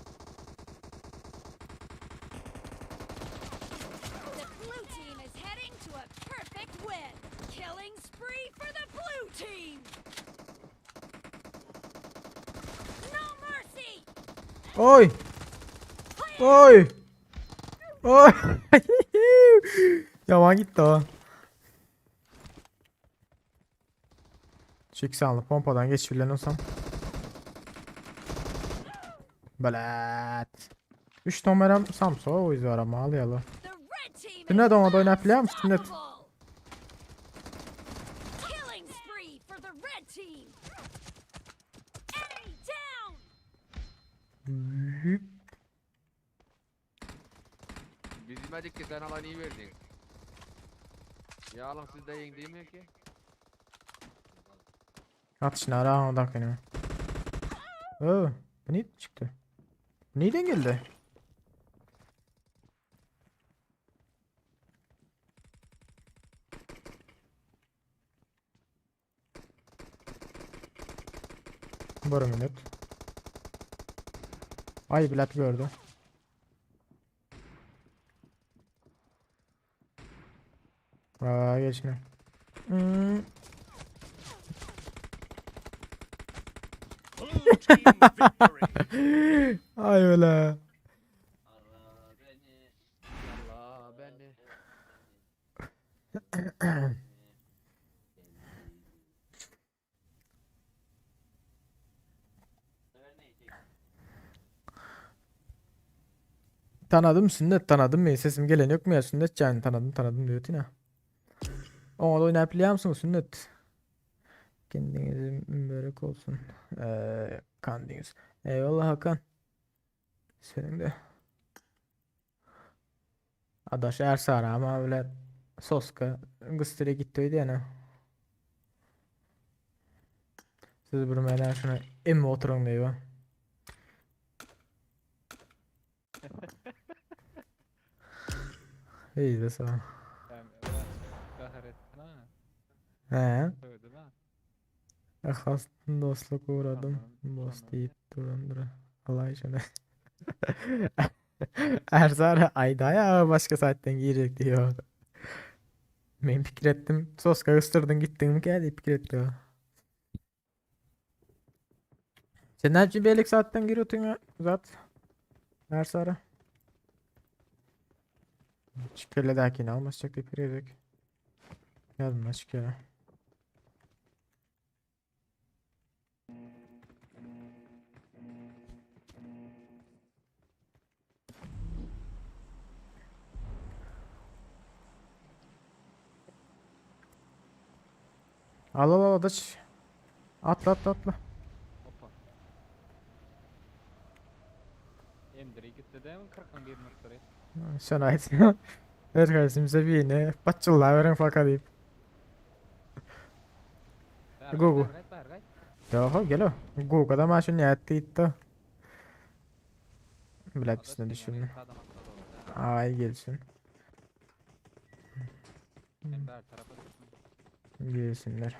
The blue team is heading to a perfect win. Killing spree for the blue team. No mercy. Oy. Oy. Oy. Yaman gitti o. Çıksanlı pompadan geçirilen Belat. 3 numaram Samso o yüzden arama alayalım. The red team Sünnet is ona da oynayabiliyor musun? Sünnet. unstoppable. Killing spree for the red team. Enemy down. Biz bilmedik ki sen alan iyi verdin. Ya alın siz de yiyin değil mi ki? At şimdi ara odak benim. Oo, bu ne çıktı? Neyden geldi? Bora minut. Ay bilet gördü. Aa geçme. Blue team victory. Ay öyle. Allah beni. Allah beni. Tanıdım Sünnet tanıdım ben. Sesim gelen yok mu ya Sünnet canım tanıdım diyor yine. Ona da oynayıp biliyor musun Sünnet? Kendinize mübarek olsun. Kandiniz. Eyvallah Hakan. Senin de. Adaş Ersara ama öyle soska gıstire gittiydi yani. Siz bir meyler şuna emmi oturun diyor. İyi de sağ ol. Kahır ettin ha. He. Öyle mi? Akastın dostluk uğradım. Tamam, Dost tamam. deyip durandıra. Allah işine. Ersara ayda ya başka saatten girecek diyor. Ben fikir ettim. Soska ıstırdın gittin mi geldi fikir etti o. Sen ne için birlik saatten giriyorsun ya? Zat. Ersara. Şikayla dakini almazsak deyip girecek. Yazma şikayla. Al adaş. Atla. Hoppa. Emdiri gitti de mi 40'ın bir noktarı? Sen ait. Evet kardeşim bize bir yine. Paççılar veren fakat deyip. Gugu. Bergay. Yo gel o. Gugu'da maşın yattı gitti. Bilal üstüne düşünme. Ay gelsin. Ben her tarafa düştüm. Gelsinler.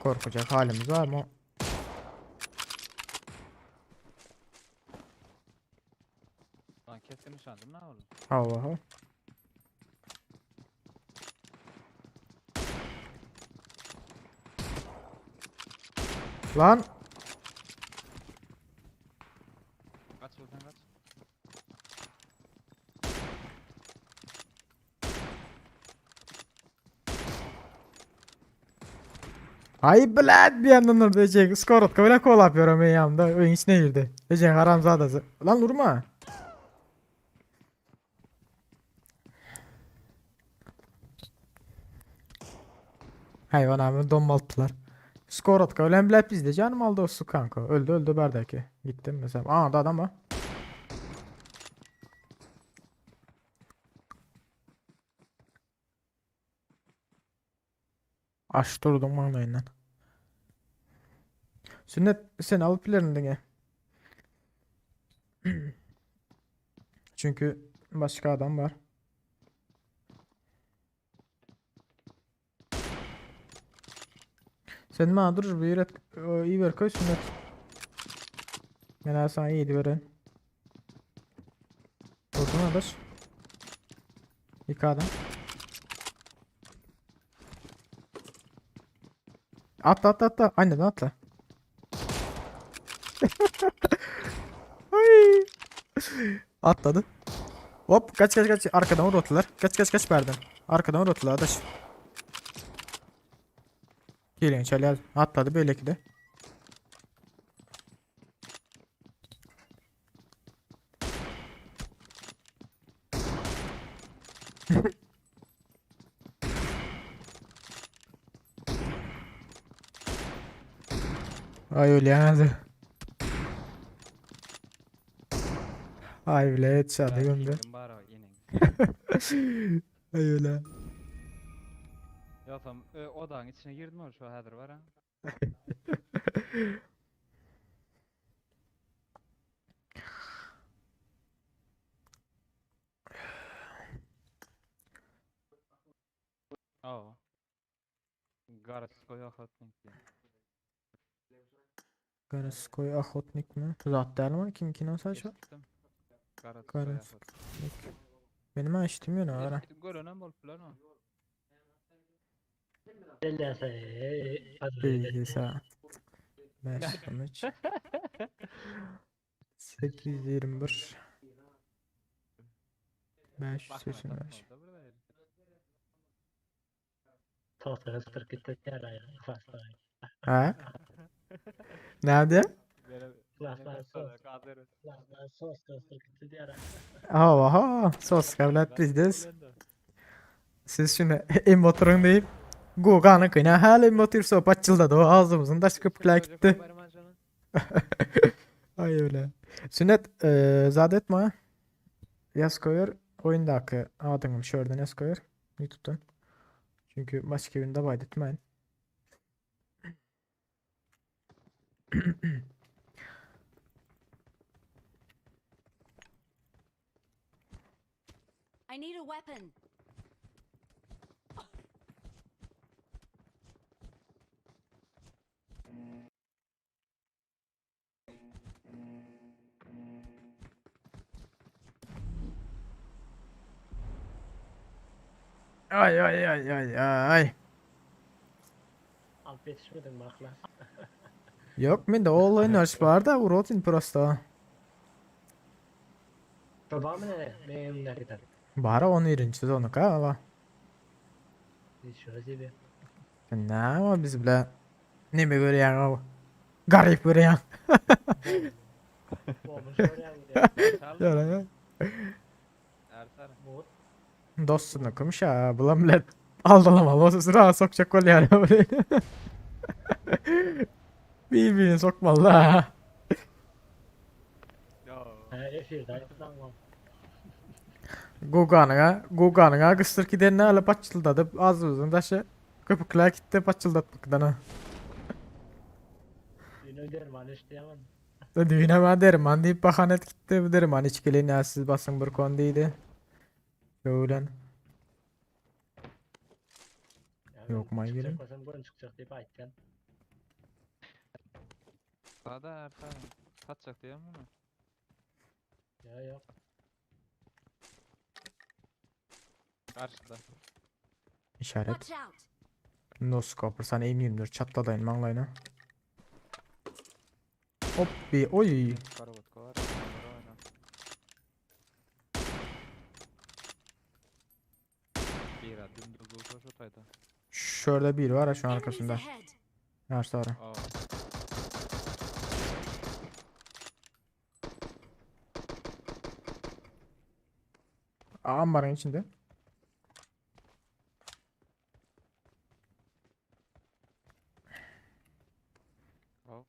Korkacak halimiz var mı? Lan keskin nişandım ne oldu? Allah'a. Lan. Kaç buradan kaç. Ay Bilal bir yandan orada Ece skorot böyle kol yapıyorum ben yanımda. Oyun içine girdi. Ece haramzadası. Lan vurma. Hayvan abi donmalttılar. Skorotka ölen Bilal bizde canım aldı o su kanka. Öldü bardaki. Gittim mesela. Aa da adam var. Aç durdum anlayın. Sünnet sen alıp ilerinde. Çünkü başka adam var. Sen bana dur bir üret iyi ver koy sünnet. Ben sana iyiydi veren. Vurdun arkadaş. Yıka adam. Atla. Aynen atla. Ay. Atladı. Hop kaç. Arkadan vurdular. Kaç berden. Arkadan vurdular arkadaş. Gelin çalı atladı böyle ki de. Ay öyle yani. Ay bile headshot'ı gömdü. Yedim bari inin. Ay öyle. Ya tam odağın içine girdim o şu hadır var ha. Oo. Garskoy охотник. Garaskoy Охотник mi? Zat der mi? Kim ki nasıl açıyor? Garskoy Garaskoy. охотник. Benim açtım ya ara. Görönen bolup lan o. Ellese Bilgisa. 513 821 585. Tosya ıstırık gitti yara ya. Fasta. Ha? Nerede? Sos ıstırık gitti yara. Aha, sos kavlat bizdes. Siz şunu emoturun deyip Google'ın kıyına hala emotur sohbet çıldadı o ağzımızın taş köpükler gitti. Ay öyle. Sünnet zat etme. Yaz koyar. Oyundaki adını şuradan yaz koyar. YouTube'dan. Çünkü başka birinde bayt etmeyin. I need a weapon. Ay ay ay ay ay. Al yetişmedin bak lan. Yok mende all oynarız var da urotin prosto. Çoban mı ne? Benim ne gider? Bara 11. sezonu ka. Hiç şöyle gibi. Ne ama biz bile ne mi görüyorsun o? Garip görüyorsun. Olmuş oraya gidiyor. Şöyle ya. Ertar. Bu Dostunu okumuş ha. Bulan bile aldalamam. O sıra sokacak kol yani. Birbirini sokmalı ha. efirde tamam. Gugan'a kıstır ki derine alıp açıldadı. Az uzun taşı köpükler gitti açıldatmaktan ha. Yine derman isteyemem. Düğüne ben derim han deyip bahanet gitti. Bu derim han içkili ne siz basın bir kon deydi. Şöyle. Yok, may girin. Çıkacak olsam çıkacak deyip aytken. Sağda Ertar. Kaçacak diyor mu? Ya yok. Karşıda. İşaret. Watch out. No scoper sana M24 çatladayın manglayına. Hop bir oy. Karavat var. Bir adım dolu şu tayda. Şurada bir var ha şu Enemies arkasında. ahead. Nerede ara? Aa. Ambarın içinde. Hop.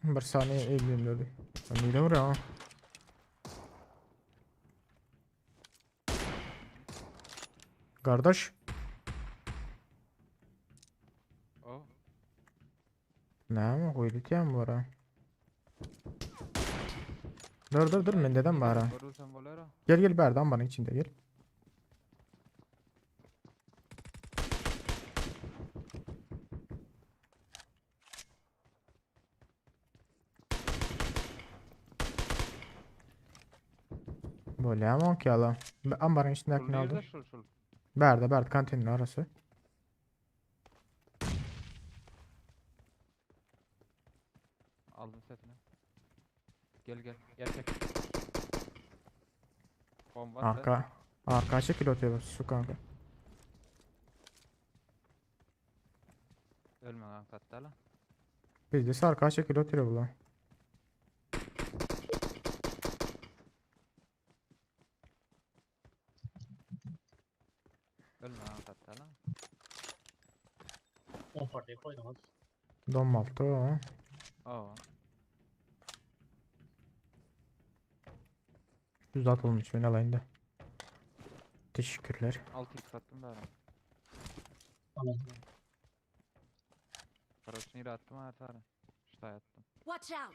Bir saniye M24. Ben de vuruyor ha. Kardeş. O. Ne mi koydu ya mı var ha? Dur mendeden var ha. Görürsen bolera. Gel Berdan ambarın içinde gel. Böyle ama ki ala. Ambarın içindekini aldım. Şul. Berda kantinin arası. Aldım setini. Gel. Gerçek. Bomba attı. Arka şekil atıyor su kanka. Ölme lan katta lan. Bizde arka şekil atıyor bu lan. Ölme lan katta lan. 10 parçayı koydum hadi. Donmaltı o. Oo. Düz atılmış beni alayında. Teşekkürler. 6x attım da. Tamam. Karosunu yere attım Ertar. Şuraya attım. Watch out.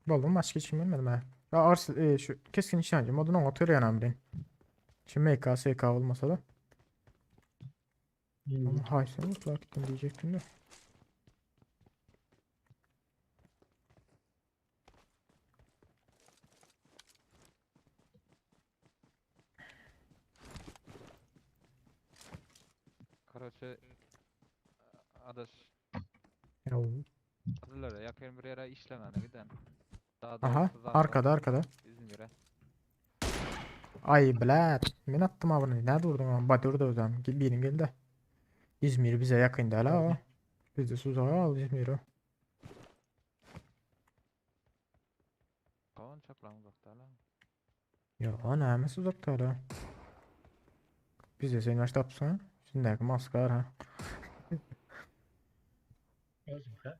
Buldum başka hiç bilmedim ha. Ya Arsil şu keskin nişancı modunu atıyor yani amrin. Şimdi MK SK olmasa da. Ama hay sen mutlaka gittim diyecektim de. Korоче, adaş Yav. adıllara yakın bir yere işlemene giden. Daha Aha, doğrusu zaten arkada. İzmir'e. Ay blat. Men attım abını. Ne durdun ama? Batır da özüm. Benim geldi. İzmir bize yakın değil ha. O. Biz de Suzağa al İzmir'i. Kavan çaklamı baktı hala. Ya ne hemen uzakta hala. Biz de seni açtı yapsana. Şimdiki maskar ha. Özüm ha.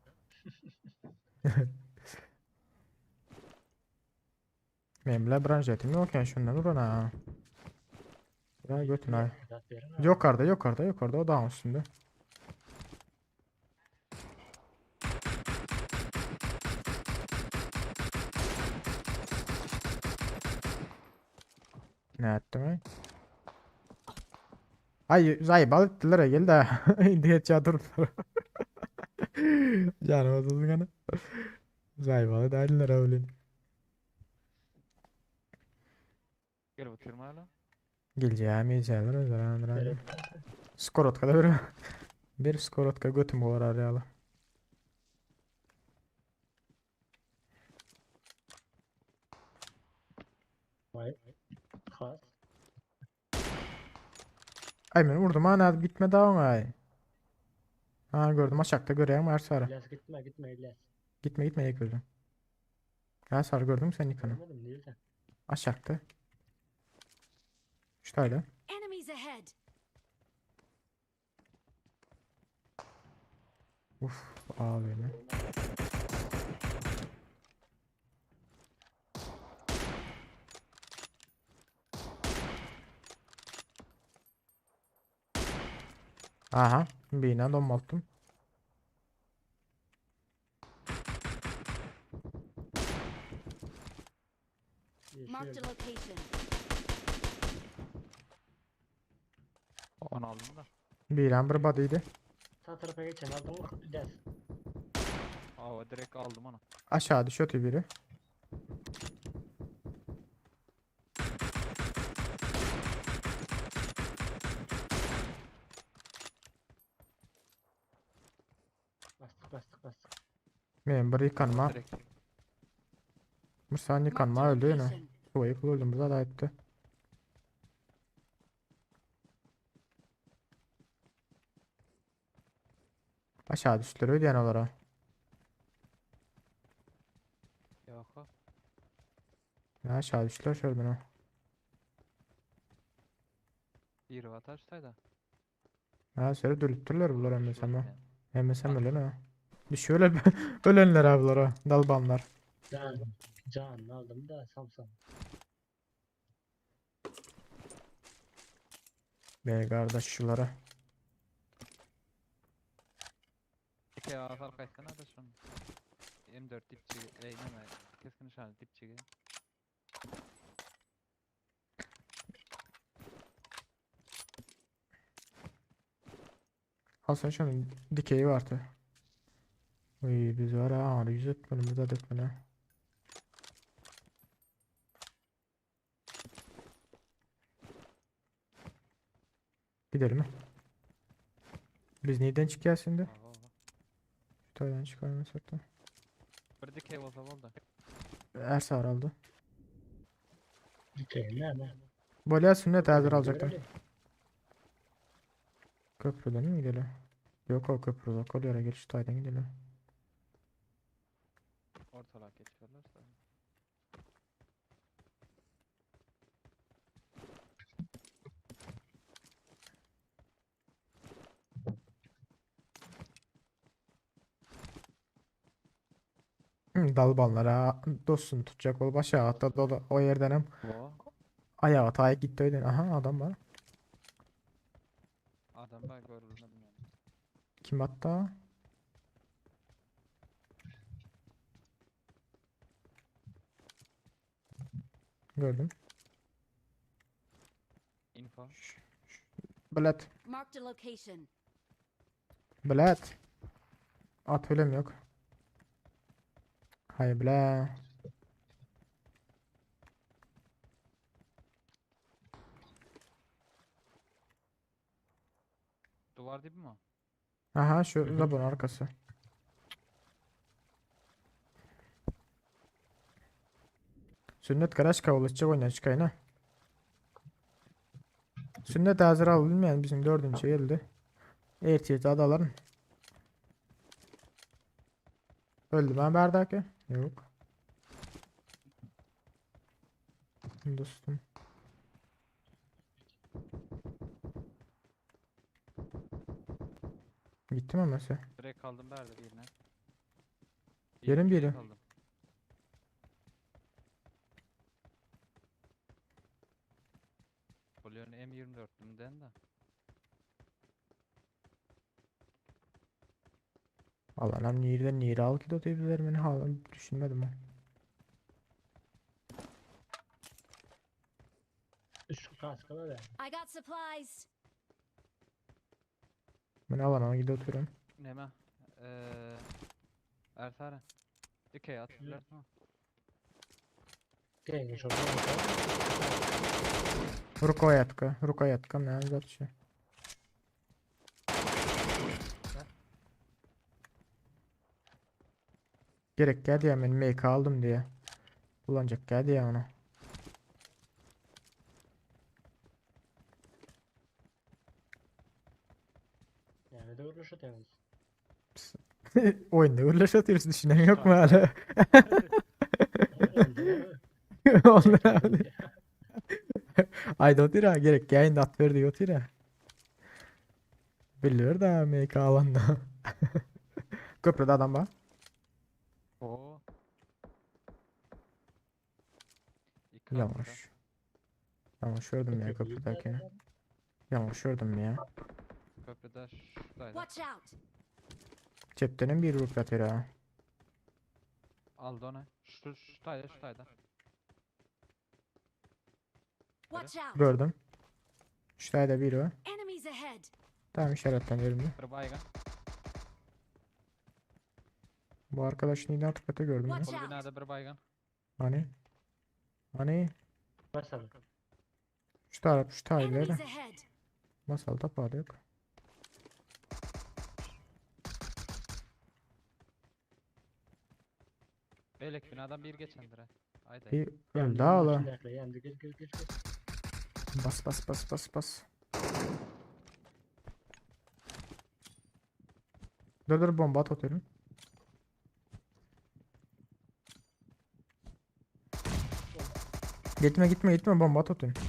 Benim bile branşetim yok yani şundan vurun ha. Ya götün ay. Zat verin ha. Yukarıda o dağın üstünde. Ne ettin ay? Ay zay balıktılar ya gel de diye çadırdılar. Canım olsun gana. Zay balık değiller öyle. Gel oturma hala. Geleceğim yiyeceğler özel andır. Evet. Skorotka da bir. Bir skorotka götüm var arayalı. Vay. Kas. Ay ben vurdum ha ne gitme daha ay. Ha gördüm aşağıda göreyim her sarı. İlyas gitme İlyas. Gitme ilk gözüm. Ha sarı gördün mü sen yıkanı? Görmedim değil de. Aşağıda. Şöyle. Enemies ahead. Uf abi ne. Aha bina donmalttım. Marked a Yaşıyor. location. Onu aldım da. Biran bir badıydı. Sağ tarafa geçen aldın mı İlyas? Aa direkt aldım onu. Aşağı düşüyor biri. Bastık. Benim bir yıkanma. Direkt. Bir saniye Marked yıkanma a öldü yine. location. Bu ayıklı öldüğümüzde da etti. Aşağı düştüler ödeyen olarak. Yok o. Ya aşağı düştüler şöyle o. Bir vataştaydı. Ha seni dürüttürler bunlar MSM. Yani. MSM öyle ne? Düşüyor öyle ölenler abilara. Dalbanlar. Can aldım da Samsung. Be kardeş şulara. İki asal kaçsana da şunu. M4 dipçi, neme, keskin nişancı dipçi. Al sen şunun dikeyi vardı. Uy biz var ha ağrı yüz etmenim de etmene. Gidelim mi? Biz neyden çıkıyoruz şimdi? Aha. Şu taydan çıkarmasak da. Bir dikey olsa oldu. Ersa aldı. Dikeyim ne? Böyle sünnet hazır alacaktım. Görelim. Köprüden mi gidelim? Yok o köprü yok. O yere geç şu taydan gidelim. Ortalığa geçiyorlarsa. Dalbanlara dostun tutacak ol başa hatta o yerden hem O ayağa ataya gitti öyle. Aha adam var. adam ben görülmedim yani. Kim hatta? Gördüm. Info. Bilet. Marked a location. Bilet. At öyle mi yok? Hay bile. Duvar dibi mi o? Aha şu labın arkası. Sünnet garaj kavulacak oyuna çıkayına. Sünnet hazır al bilmeyen bizim 4. geldi. Ertiyeti adaların. Öldü ben bardaki. Yok. Dostum. Gittim ama sen. Direkt kaldım berde birine. Yerin Birine biri. kaldım. Oluyor M24'ümden de. Allah'ım nereden nere al ki diyebilirim beni hala düşünmedim o. Şu kaskalar ya. I got supplies. Ben alana gidiyor oturuyorum. Neme? Ertare. Dikey atıyorlar mı? Gelmiş orada. Rukoyatka ne zaten. Gerek geldi ya ben make aldım diye. Kullanacak geldi ya onu. Yani de vuruşu temiz. Oyunda uğraş atıyoruz düşünen yok mu hala? Öldü. Onlar abi. Ayda otira gerek yayında at verdi otira. Biliyor da make alanda. Köprüde adam var. Oo. İkram Yavaş. Yavaş gördüm ya köprüdekini. Yavaş gördüm ya. Köprüde şuradaydı. Watch out. Ceptenin bir vurup yatıyor ha. Aldı onu. Şuradaydı. Watch out. Gördüm. Şurada biri var. Enemies ahead. Tamam işaretlendi de. Bir baygın. Bu arkadaşın yine artık öte gördüm ya. Watch Kol out. binada bir baygın. Hani Başladı. şu taraf şu Enemies tarihleri ahead. masalda pahalı yok. Beylek binadan bir geçendir ha. Haydi. Bir öldü hala. Yendi gir. Bas. Dur bomba at atıyorum. Gitme bomba at atıyorum.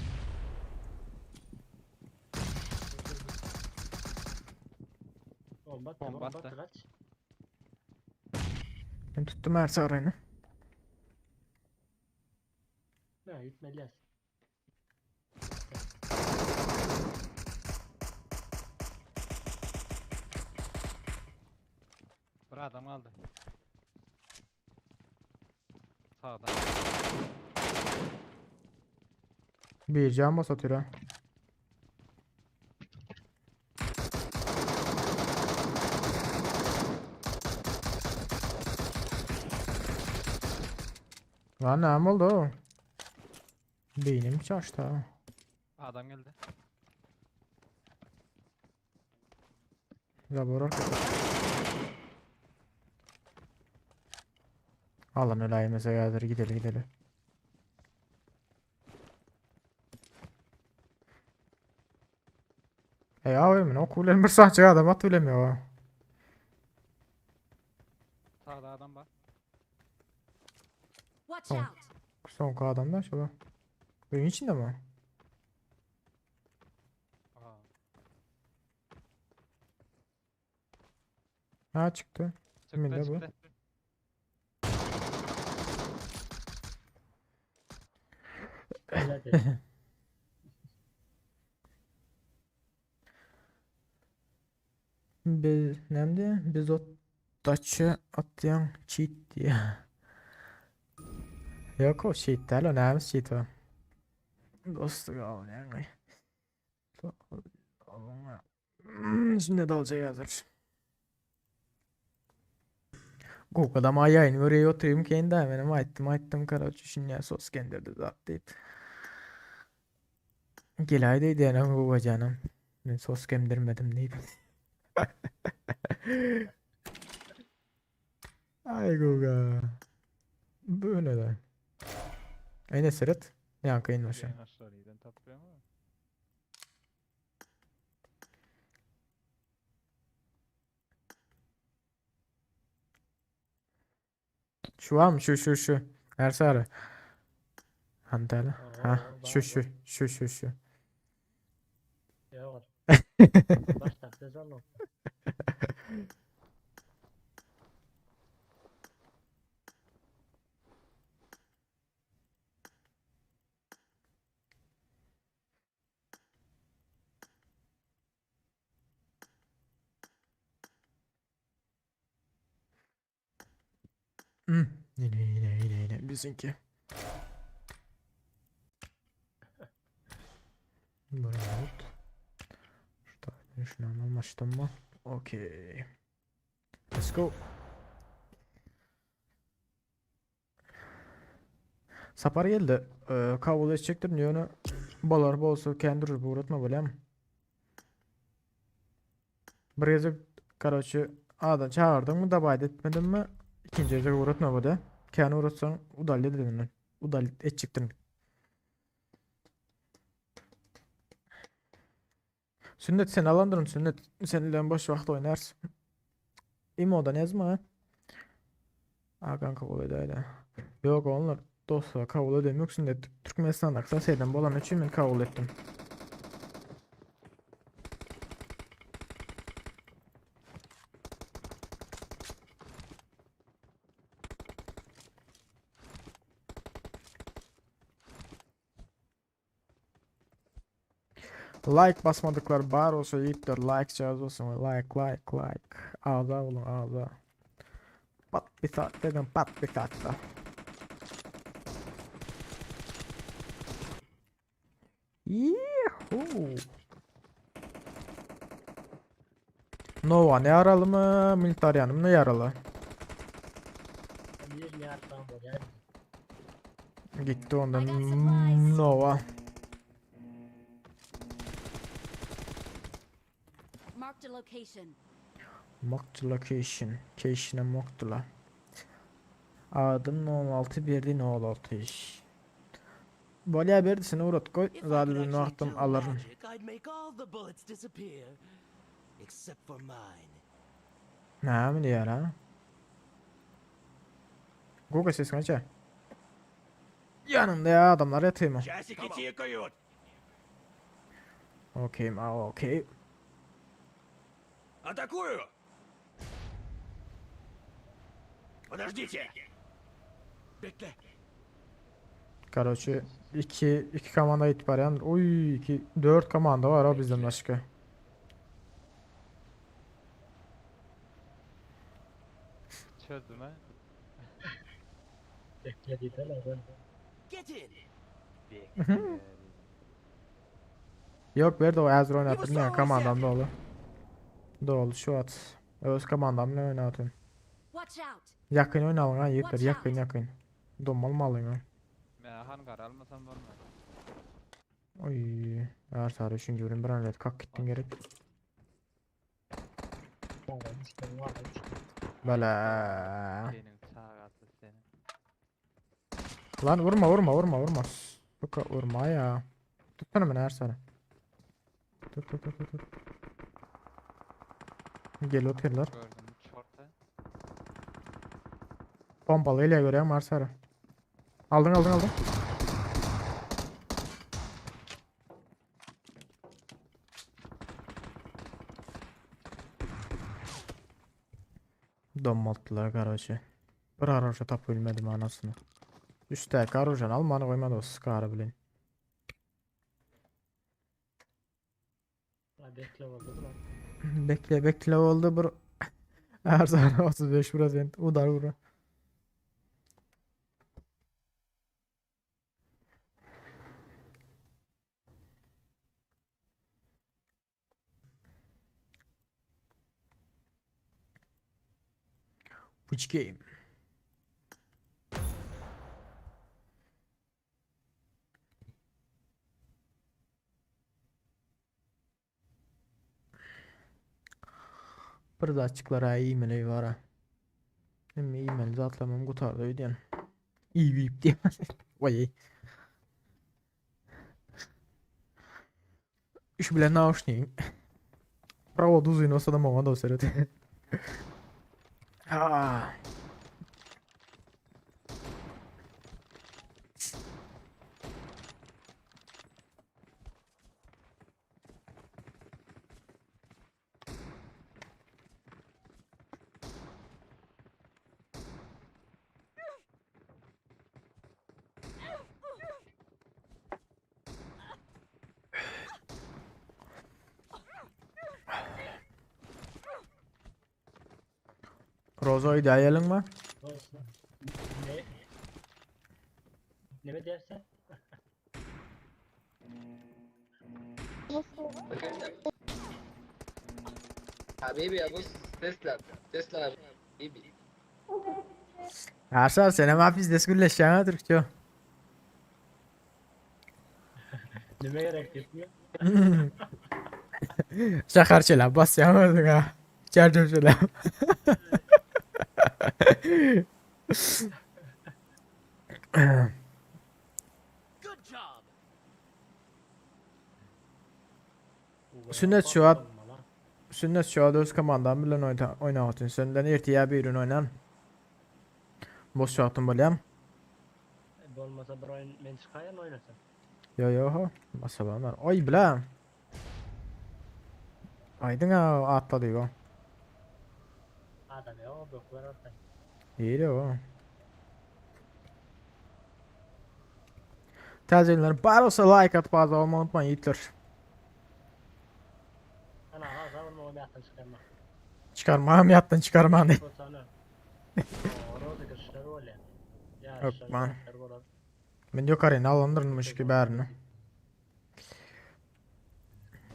Bomba Bomba attı attı. kaç. Ben tuttum her sarayını. Ne gitmeliyiz. Bir adam aldı. Sağda. Bir can bas atıyor ha. Lan ne oldu o? Beynim şaştı ha. Adam geldi. Zabor arkadaş. Alın öyle mesela geldir gidelim. abi men o kulen bir saçı adam at bilemiyor ha. Sağda adam var. Watch Tamam. out. Son adam da şöyle. Oyun içinde mi? Aa. Ha çıktı. Kimin de bu? Çıktı. Öyle dedi. Biz o taçı atlayan cheat diye. Yok o cheat değil o neymiş cheat o. Dostluk al yani. Şimdi de olacak hazır. Google'da ma yayın oraya oturayım kendi hemen açtım karaçı şimdi ya sos kendirdi zaten. Gel haydi yani bu canım. Ben sos kendirmedim deyip. Ay Guga. Böyle de. Ayne seret. Yankı in başa. Ben aşağıdan tapıyorum ama. Şu var mı? Şu. Her sarı. Hantala. Ha, şu. Ya var. Baştan sezon o. Yine bizimki. Böyle oldu. Şunu anlaştım mı? Okey. Let's go. Sapar geldi. Kabul edecektir. Niye onu balar bolsa kendi ruhu uğratma böyle mi? Bir gece kardeşi ağdan çağırdın mı da bayat etmedin mi? İkinci gece uğratma böyle. Kendi uğratsan udal dedin. Udal edecektin. Sünnet sen alandırın sünnet. Seninle boş vakit oynarsın. İmo'dan yazma ha. Hakan kabul eder. Yok onlar dostlar kabul edemiyor. Sünnet Türkmenistan'da aksa seyden bolan için ben kabul ettim. Like basmadıklar bar olsa yiğitler like cihaz olsun like ağza olun ağza pat bir saat dedim pat bir saatte Yuhuu. Nova ne yaralı mı Militarianım ne yaralı 20 yard falan var yani. gitti ondan I got supplies. Nova Marked a location. Mocked location Cation'a mocked'la adım 16 birdi 16 iş Bolya verdisine uğrat koy If I could zaten actually vaktim do alırım magic, I'd make all the bullets disappear. Except for mine. Ne mi diyor ha Google ses kaça Yanımda ya adamlar yatıyor mu? Часики тикают. Okey. Атакую! Подождите! Bekle. Короче iki komanda itibaren oy 4 komanda var o bizden başka. Çözdüm ha. Beklediler ben. Get in! Bekle. Yok verdi o Ezra oynattım ya komandam dolu. Dolu şu at. Öz komandamla oynatın. Watch out. Yakın oynayalım ha yiğitler yakın. Domal mı alın ha? Ben hangar almasam var mı? Oy. Her sarı üçün görün bir an kalk gittin gerek. Tamam işte var işte. Böyle. Senin sağası senin. Lan vurma. Suka vurma ya. Tutsana beni her sarı. Tut. Gel oturlar. Gördüm şorta. Pompalı ile görüyorum her sarı. Aldın. Donmalttılar kardeşi. Bir araca tap ölmedim anasını. Üstte karucan almanı koymadı o sıkarı bilin. Bekle oldu lan. Bekle oldu bir. Her zaman 35%. Udar vura. Which game? Bir de açıklara e-mail var ha. Hem e-mail zatlamam kutardı ödeyen. İyi bip diye. Vay. İş bilen naушник. Провод узин olsa da mama da o sırada. Ah. Rozo'yu dayalı mı? Olsun. Ne? Ne mi dersen? حبيبي يا بص تسلم تسلم يا حبيبي. Aşağı sen ma biz deskulle şana Türkçe. Neme gerek etmiyor? Şakar çela bas yapmadık ha. Çardım çela. Good job. Sünnet şu an Sünnet şu an öz komandan bilen oynavatın. Senden ertiye bir ürün oynan. Boş şartım bilen. Olmasa bir oyun men çıkayan oynasam. Yo masalanlar. Oy bilen. Aydın ha atladı o. Adam ya o bok var ortaya. İyi de o. Tezgahlar bar olsa like atıp azı olmayı unutmayın yiğitler. Ana ha zaman o mehtap çıkarma. Çıkarmam yattın çıkarmam de. O sana. Orada kışlar öyle. Ya Yok kışlar man. kışlar olur. Ben yok arayın alındırılmış ki bärini.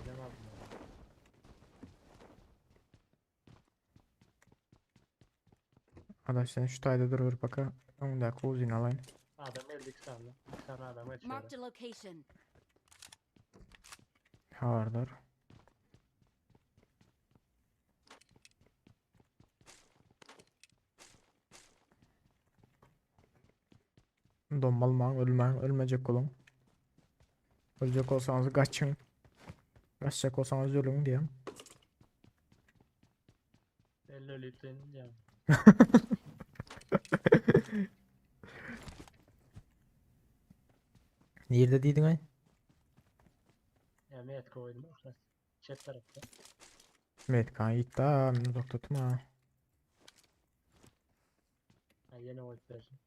Bilemem bunu. Arkadaş sen şu tayda dur baka. Onu da kuzin alayım. Adam eldik sandı. Sana adam geçiyor. Marked a location. Vardır. Dombalman ölmeyecek olun. Ölecek olsanız kaçın. Kaçacak olsanız ölün diyeyim. Belli ölüp senin canım. Nerede dedin ay? Ya meyet koydum ortası. Chat tarafta. Metkan gitti ha. Beni uzak tutma. Ha yeni oy versin.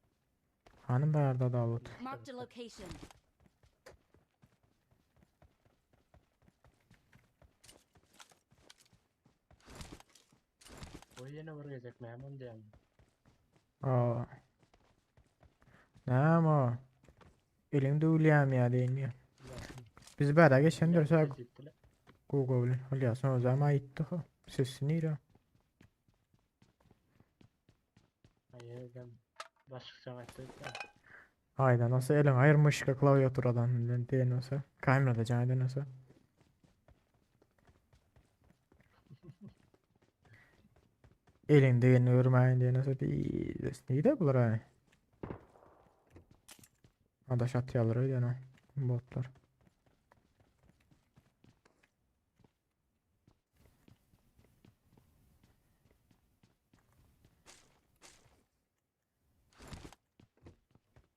Hanım bayarda Davut. Marked a location. O yeni vuracak memnun diyeyim. Aa. Ne ama? Elimde uyluyam ya değmiyor. Biz bada geçen dursa Google Hılyasın o zaman aitti o. Sesini ira. Hayırdan başka çamaşır Ayda nasıl elin ayırmış ka klavyaturadan diye nasıl? Kamerada canlı nasıl? Elinde yeni örmeyin diye nasıl bir neyi de bulur ay. Adaş atıyorlar öyle yani botlar.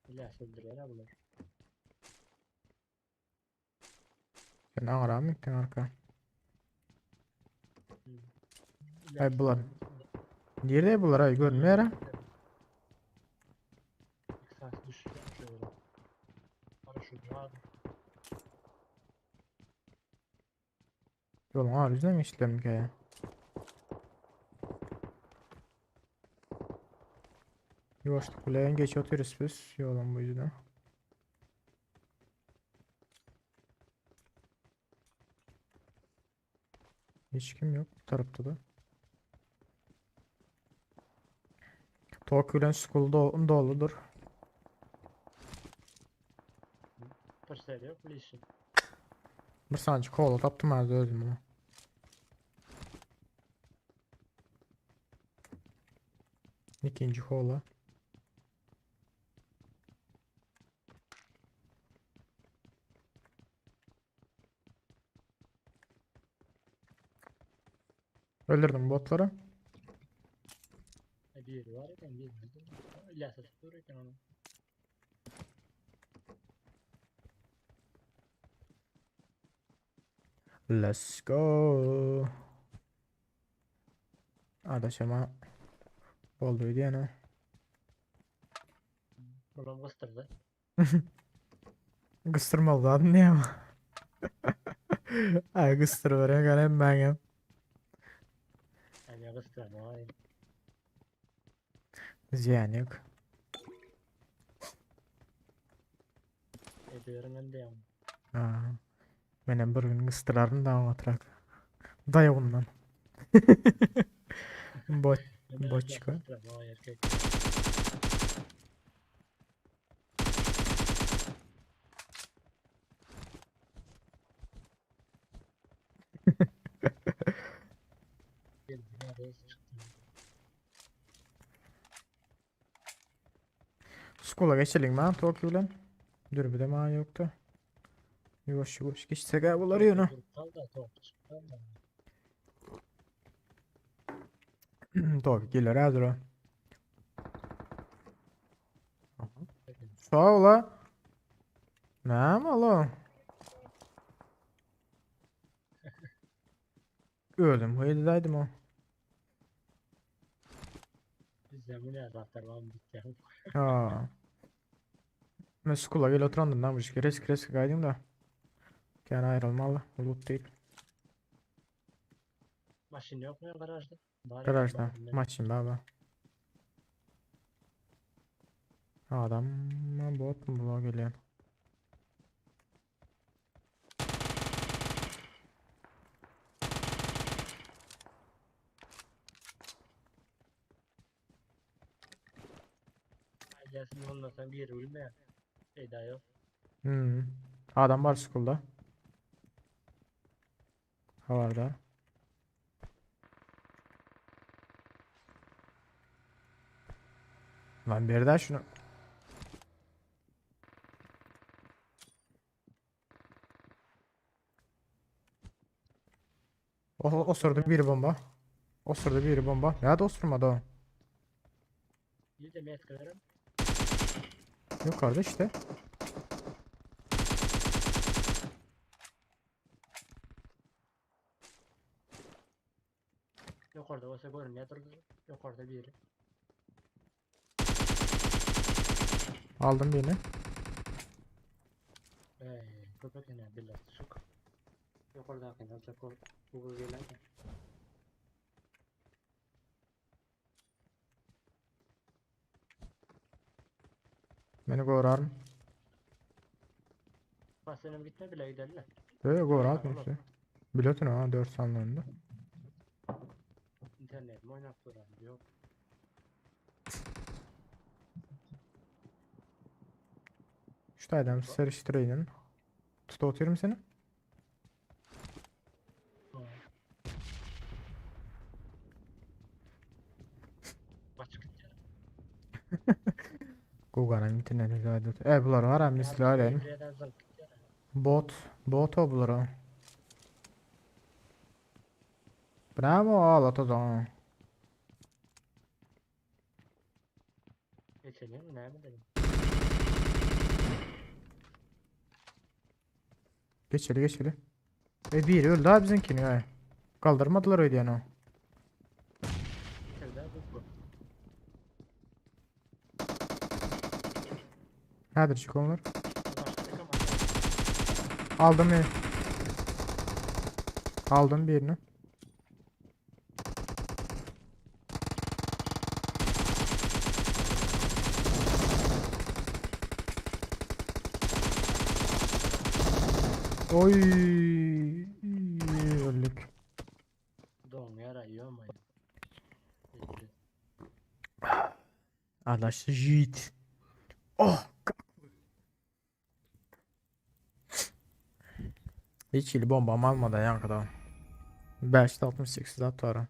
İlaç öldürüyor ha bunlar. Sen ağır mı gittin arka? Ay bular. Nerede bular ay görmüyor ha? Saat düşüyor şöyle. Paraşüt var. Yolun ağır yüzüne mi işlerim ki ya? Yavaşlık kulağın geç oturuyoruz biz yolun bu yüzden. Hiç kim yok bu tarafta da. Tokyo'dan school doludur. Bir seri yok bilişim. Bir sancı kola taptım az özüm ama. İkinci kola. Öldürdüm botları. Bir var iken bir İlyas'a tutuyorken onu. Let's go. Adaşıma olduydu yani. Ulan kıstırdı. Kıstırmalı adı ne ama? Ay kıstır veren kalem ben ya. Yani kıstırdı. Vay. Ziyan yok. Ediyorum ben de yani. Aa, benim bir gün kıstırarım da anlatarak. Daya bundan. Bot, bot çıkar. Kıstırdı. Vay erkek. Bir nereye çıktı? Skula geçelim mi? Tokyo lan. Dur bir de ma yoktu. Yavaş yavaş geçsek ha bunları yonu. Kal da top çıktı. Tokyo gelir hazır o. Sağ ola. Ne oğlum? Öldüm. Hayırdaydım o. Biz de bu ne zaten var mı bitti. Aa. Ben skula gel oturandım lan bu işe. Resk kaydım da. Yani ayrılmalı. Loot değil. Maşin yok mu ya garajda? Bari Garajda. bakayım ben. Maçım baba. Adam mı bot mu bu geliyor? Ay, gelsin ondan sonra bir yere ölme ya. Şey daha yok. Hmm. Adam var school'da. Havarda. Lan bir daha şunu. O sırada bir bomba. O sırada bir bomba. Ya da osurmadı o. Bir de met kırarım. Yukarıda işte. Yukarıda olsa görünmeye durdu. Yukarıda bir yeri. Aldım birini. Köpek yine bir lastik şok. Yukarıda akın alacak o. Bu gelen de. Beni kovarım. Basenim gitme bile giderler. Böyle kovar Tamam, işte. Pilotun ha 4 saniyonda. İnternetim oynak duran yok. Şu adam sarıştırayım. Tut oturuyorum seni. Açık gidiyor. Google'ın interneti zaten. Bunlar var ha misli aleyim. Buraya zırh gidiyor. Bot. Bot o bunlar o. Bravo ağlat o zaman. Geçelim ne mi dedim. Geçeli geçeli. Biri öldü ha bizimkini ya. Kaldırmadılar öyle yani o. Bir de bu. Hadi çık onlar. Başka bir kamera. Aldım beni. Aldım birini. Oy. Öldük. Doğum yara yiyor ama. Arkadaşlar Jit. Oh. Hiç il bombam almadı yankıda. 568 atarım.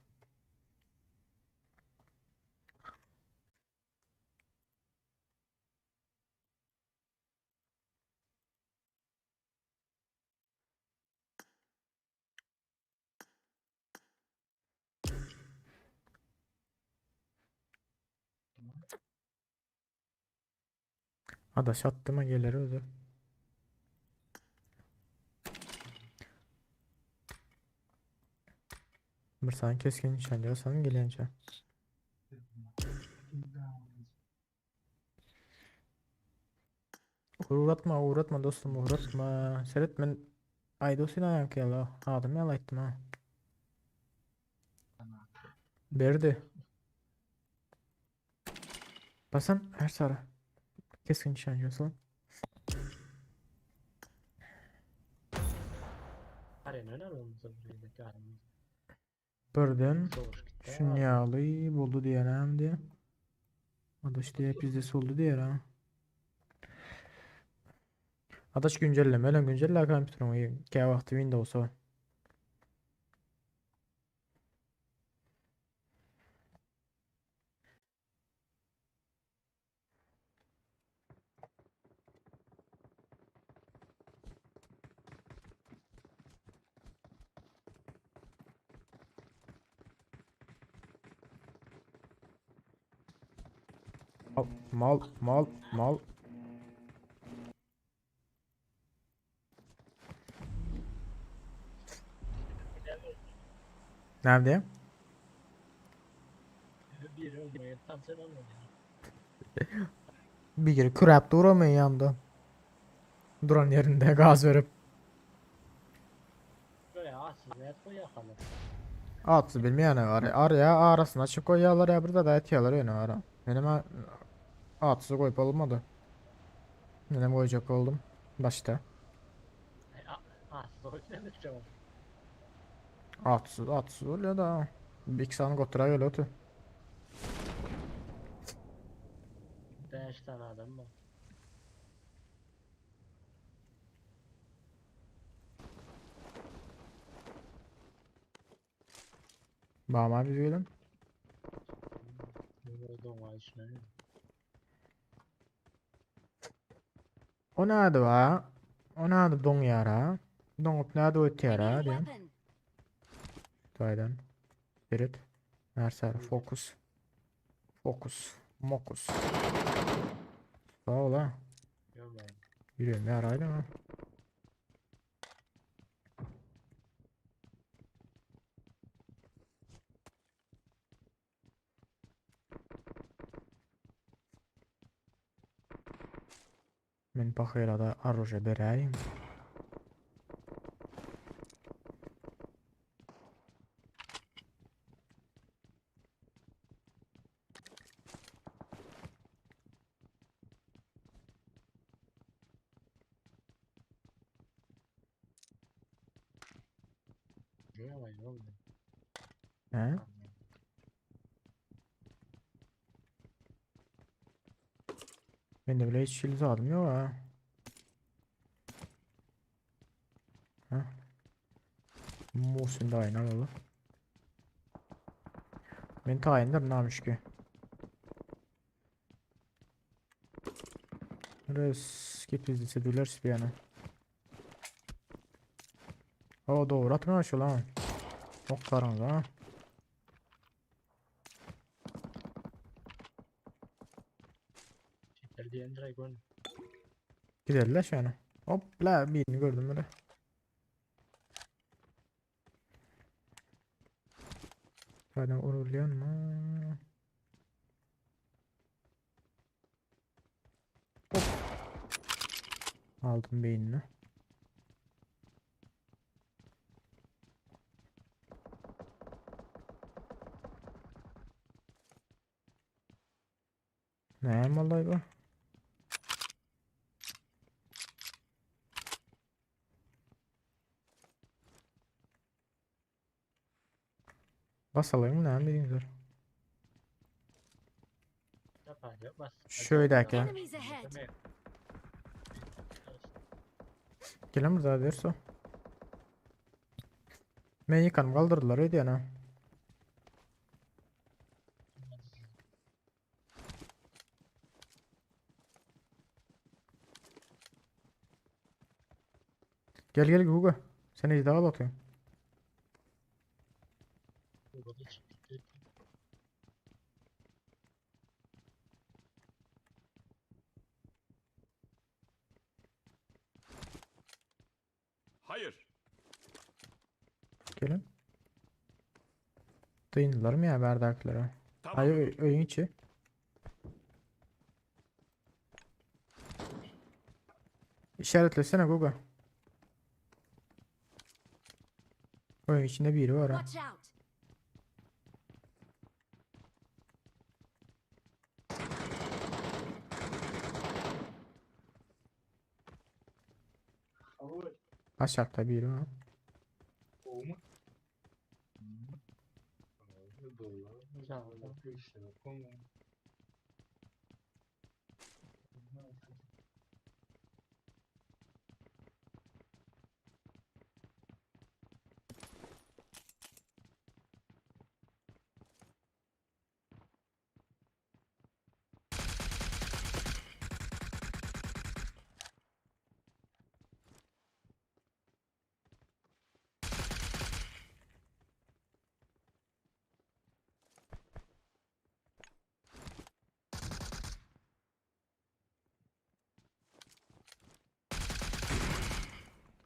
Adaş attıma gelir özür. Bir saniye keskin nişancı olsan gelince. Uğratma dostum uğratma. Seret men Aydos'un ayak yala. Adım yalayttım ha. Berdi. Basan her sarı. Keskin nişancı olsan. Arena öner olmasa buraya karımız. Birden Soğuş gitti. şunyalı buldu diyelim diye. Adaş diye pizzesi oldu diye ha. Adaş güncelleme lan güncelle kompütürümü. Ke vakti Windows'a. Mal. Nerede? Bir öldürmeye tam sen olmadın. Bir kere krap duramıyor yanında. Duran yerinde gaz verip. Böyle atsız net koy yakalım. Atsı bilmeyen araya arasına açıp koyuyorlar ya burada da etiyorlar yani ara. Benim atsı koyup olmadı. Benim koyacak oldum. Başta. Atsız o ne mi tutacağım? Atsız oluyor da. Bir sana götüre geliyor tu. 5 tane adam var. Bağma biz gelin. Vurdum var işine. O nerede va? O nerede don yara? Don nerede I ötüyara need a diyen. weapon. Daydan. Spirit. Merser. Fokus. Mokus. Sağ ol ha. Görmeyin. Yürüyorum ya arayla ha. Men bakıyla da arroja bereyim. Görmeyin oğlum. He? Ben de bile hiç şiliz aldım yok ha. Ha? Musin de aynı alalım. Ben tayindir namış ki. Skip izlese diler bir yana. O doğru atma şu lan. Çok karanlık ha. Çiftler diyen direkt oyun. Giderler şu an. Hop la birini gördüm böyle. Hadi uğurluyor mu? Hop. Aldım beynini. Ne vallahi bu? Basalım ne bileyim. Yapar yapmaz. Şöyle ki. Enemies ahead. Gelin burada derso. Ben yıkanım kaldırdılar öyle yana. Gel Guga. Sen ejderha al atıyorum. Altta indiler mi ya bardaklara? Ay öyün içi. İşaretlesene Goga. Oyun içinde biri var ha. Watch out! Aşağıda biri var.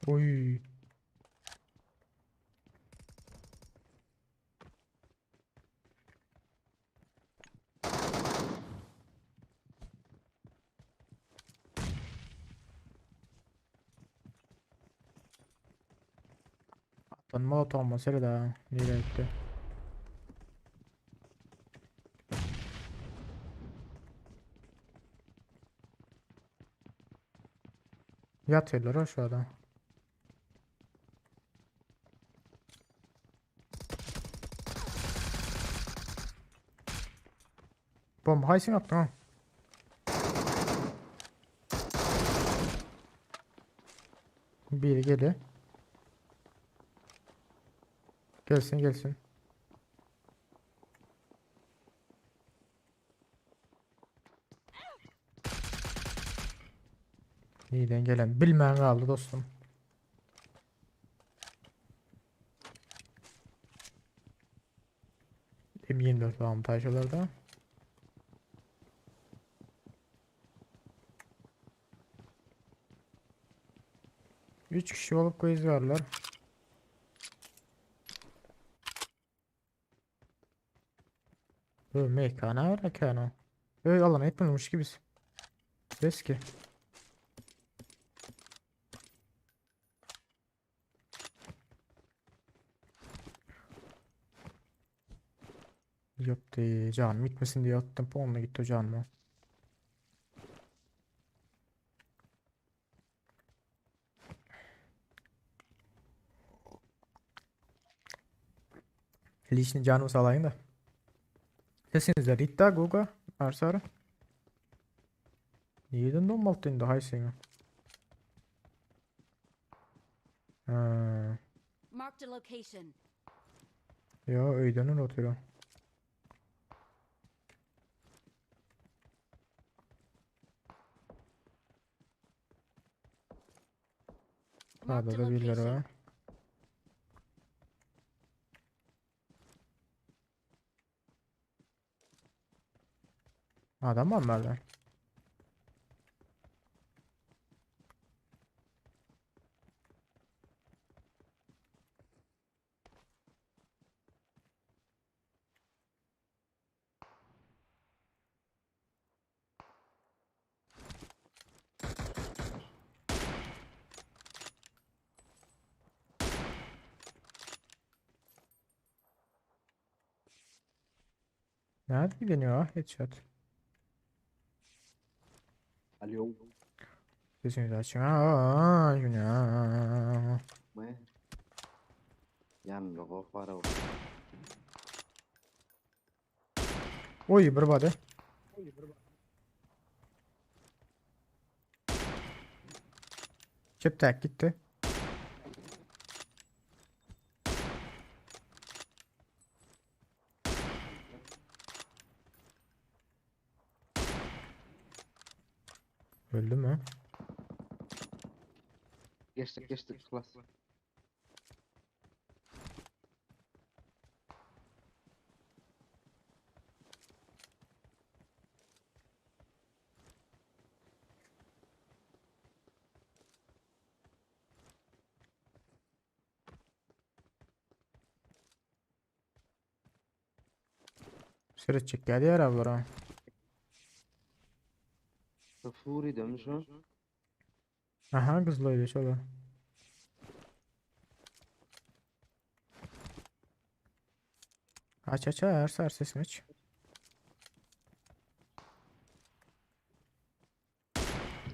Oy. Atlan molotov olmasaydı da. Nereye gitti? Yatıyorlar aşağıda. Bomba haysın attın ha. Biri geliyor. Gelsin gelsin. İyiden gelen bilmeyen kaldı dostum. M24 avantajlarda. Üç kişi olup koyuyorlar. Mekana var mekana. Alan etmemiş gibiyiz. Eski. Yaptı canım gitmesin diye attım. Onunla gitti o canım. Lişini canımı sağlayın da. Sesinizler iddia Goga. Arsara. Neden donmaltın da hay seni. Ha. Marked a location. Ya öylenin oturuyor. Marked Sağda a da birileri location. var. Adam var nerede? Nerede gideniyor ha? Headshot. Alo. Sesini açın. Aa, yine. Me. Yan logo faro. Oy bir body. Cep tek gitti. Öldü mü? Geçtik klas. Sürecek geldi ya arabalara. Furi demiş o. Aha kızlıydı şöyle. Aç aç her sar sesini aç.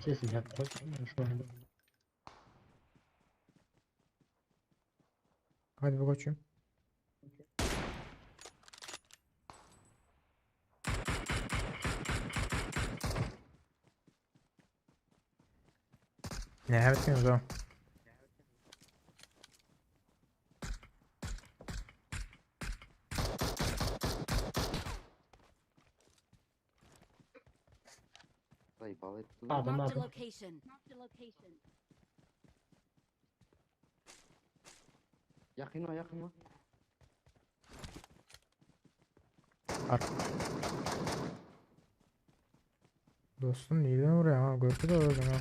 Sesini yaptık. Şu anda. Hadi bir koçum. Ne yapıyorsunuz o? Dayı bal etti. Adam Marked a adam. location. Yakın o yakın o. Dostum neyden oraya ha? Gördü de oradan ha.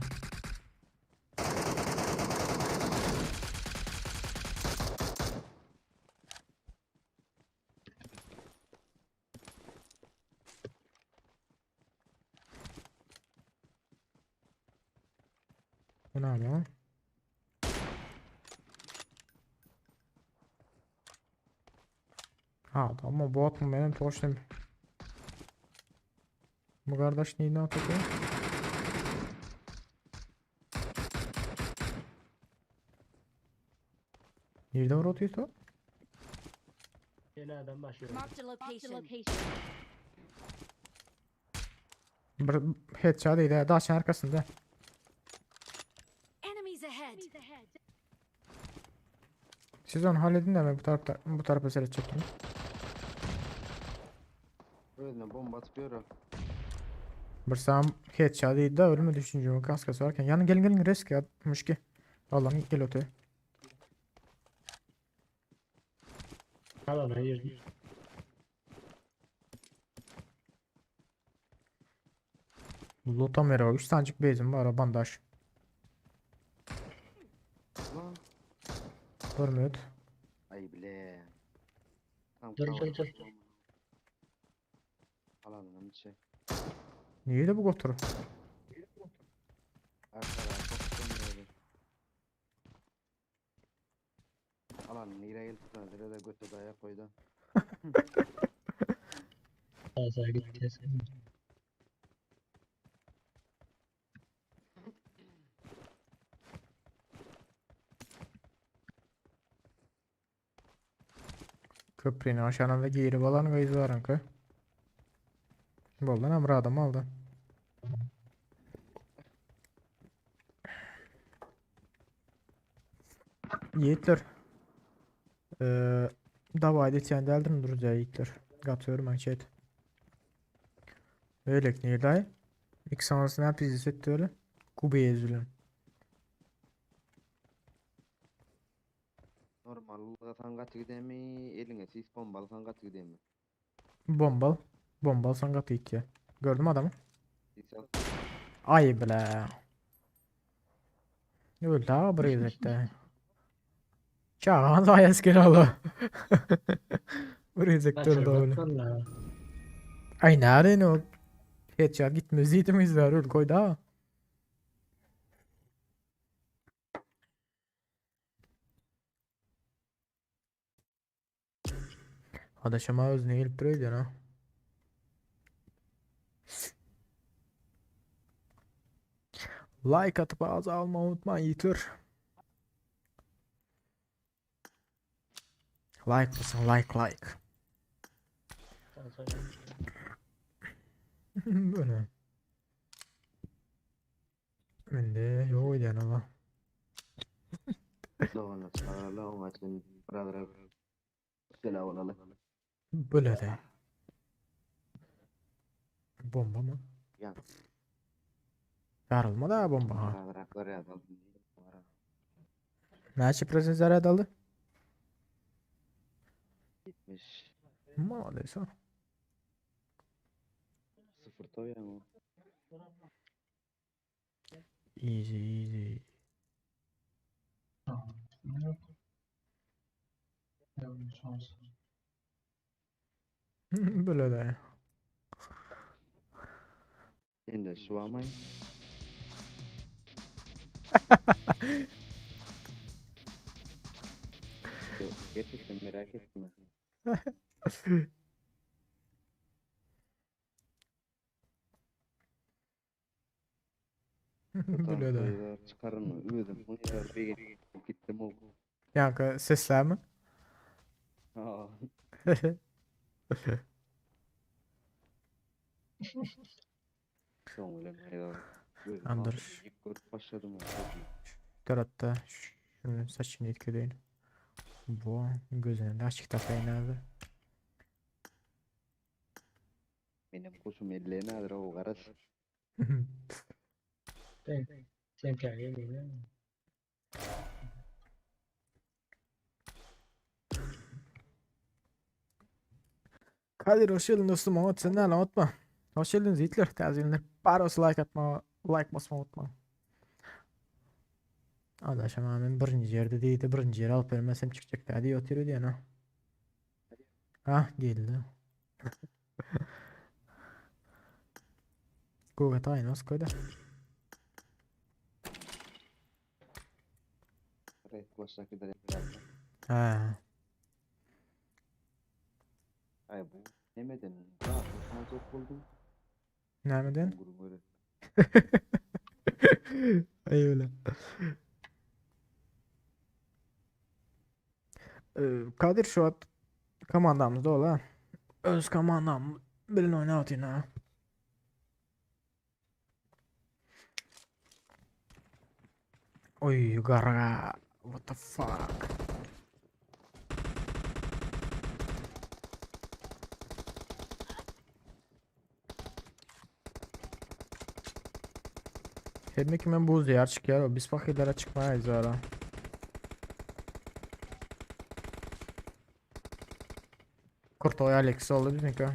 Bu ne ama? Ha tamam bot mu benim torçtum. Bu kardeş neyden atıyor? Nerede var atıyorsa? Yeni adam başlıyor. Marked a location. Bir headshot değil ya. Daşın arkasında. Enemies ahead. Siz onu halledin de ben bu tarafa seyret çekeyim. Öyle bomba atıyor. Bir sağım headshot değil de ölümü düşünce kaskası varken. Yani gelin risk atmış ki. Allah'ım gel öteye. Alana girdim. Loot'tan beri o 3 tanecik bezim var bandaj. Lan. Görmüyor. Ay bile. Tam Dur, kavga dur, dur. ettim. Alalım bir şey. Niye de bu götürü? Arkadaşlar çok dönüyordu. Alalım Niray'ı tutma. Zirede götü daya koydu. Sağ gitti. Köprünün aşağısında geri balan gayız var anka. Boldan amra adam aldı. Yiğitler. Davaydı sen deldim duracak yiğitler. Katıyorum ben chat. Öyle ki neydi ay? İlk sonrasında hep izletti öyle. Kubeye üzülün. Normal atan kaçı gidemi, eline sis bombalı san kaçı gidemi. Bombal. Bombal sangat ya. Gördün mü adamı? Sis al. Ay bile. Öldü ha buraya zekte. Çağan da eski oğlu. Buraya zekte öldü öyle. Ay nerede o? Headshot gitmez yiğitimiz var öyle koydu ha. Adaşıma özüne gelip duruyordu ha. Like atıp ağza almayı unutmayın yiğitler. Like mısın? Like. Böyle. Ben de yok yani ama. Doğru. Sağlarla o maçın. Brother. Selam olalı. Böyle de. Bomba mı? Ya. Yarılma da bomba ha. Brother akları yazalım. Ne şifresini zarar aldı? Gitmiş. Молодец, ha. Sıfır toy ama. Easy. Böyle de. Endi şuamay. Gerçekten merak ettim. Böyle de. Fotoğrafları çıkarın ödüm. Mıyar bir gittim o. Yankı sesler mi? Aa, Soğumuyla mıyar. Ödüm Andır. aldım. İlk görüp başladım. Tarafta şunun saçını etkileyim. Bu gözüne de açık takayın abi. Benim kuşum ellerine adır o garas. Sen kârıya geliyor. Kadir hoş geldin dostum. Ama sen ne unutma. Hoş geldiniz Hitler. Tezgahlar. Baros like atma. Like basma unutma. Adaşım amin birinci yerde değildi. Birinci yere alıp vermesem çıkacaktı. Hadi otur diye ha. Ah geldi. Kuvvet aynı az koydu. Evet, baştaki de geldi. Ha. Ay bu. Demeden. Ya, hoşuma çok buldum. Nereden? Gurum öyle. Ay öyle. Kadir şu an komandamızda ol ha. Öz komandam. Bilin oynatın ha. Oy garga. What the fuck? Hem kimin buz yer çıkıyor. Biz fakirlere çıkmayız ara. Kurt oy Alex oldu bizimki.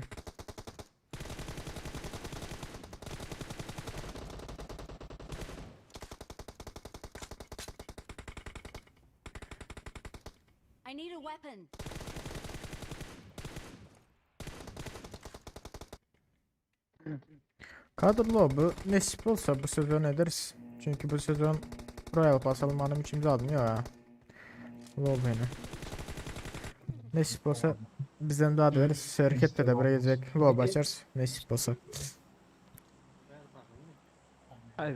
I need a weapon. Kadrolu bu nasip olsa bu sezon ederiz. Çünkü bu sezon Royal Pass almanım için almıyor ya. Lol beni. Nasip olsa bizden daha deriz. Şirkette de buraya gelecek. Lol açarız. Nasip olsa. Ver bakayım. Ay,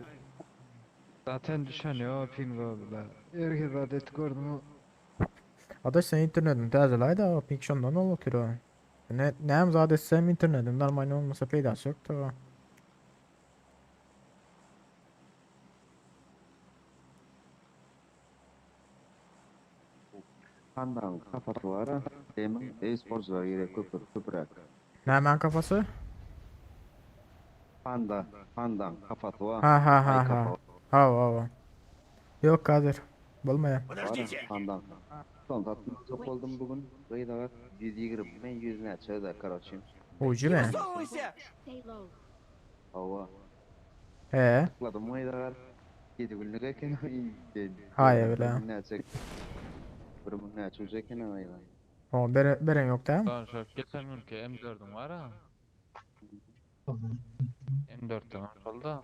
zaten düşünüyor ping oldular. Herkes adet gördü mü? Adaş sen internetin tazəlay da pek şondan olur o. Ne hem zaten sen internetin normal olmasa faydası yok da. Pandan kafası var ha. Demin e-sporcular gerek köpürek. Ne hemen kafası? Pandan kafası var. Ha ha Ay ha ha. kafa Ha. Yok Kadir. Bulmaya. var. Pandan. Son tatlı çok oldum bugün. Kıyıda var. 120 ben 100 ne çayda karoçayım. Ucu ne? Stay low. Hava. He. Tıkladım kıyıda var. 7 günlük eken Hayır öyle. Ne çek. Burumun ne çözecekken ayla. O beren yok da. Son şu geçen ülke M4'üm var ha. M4'ten oldu.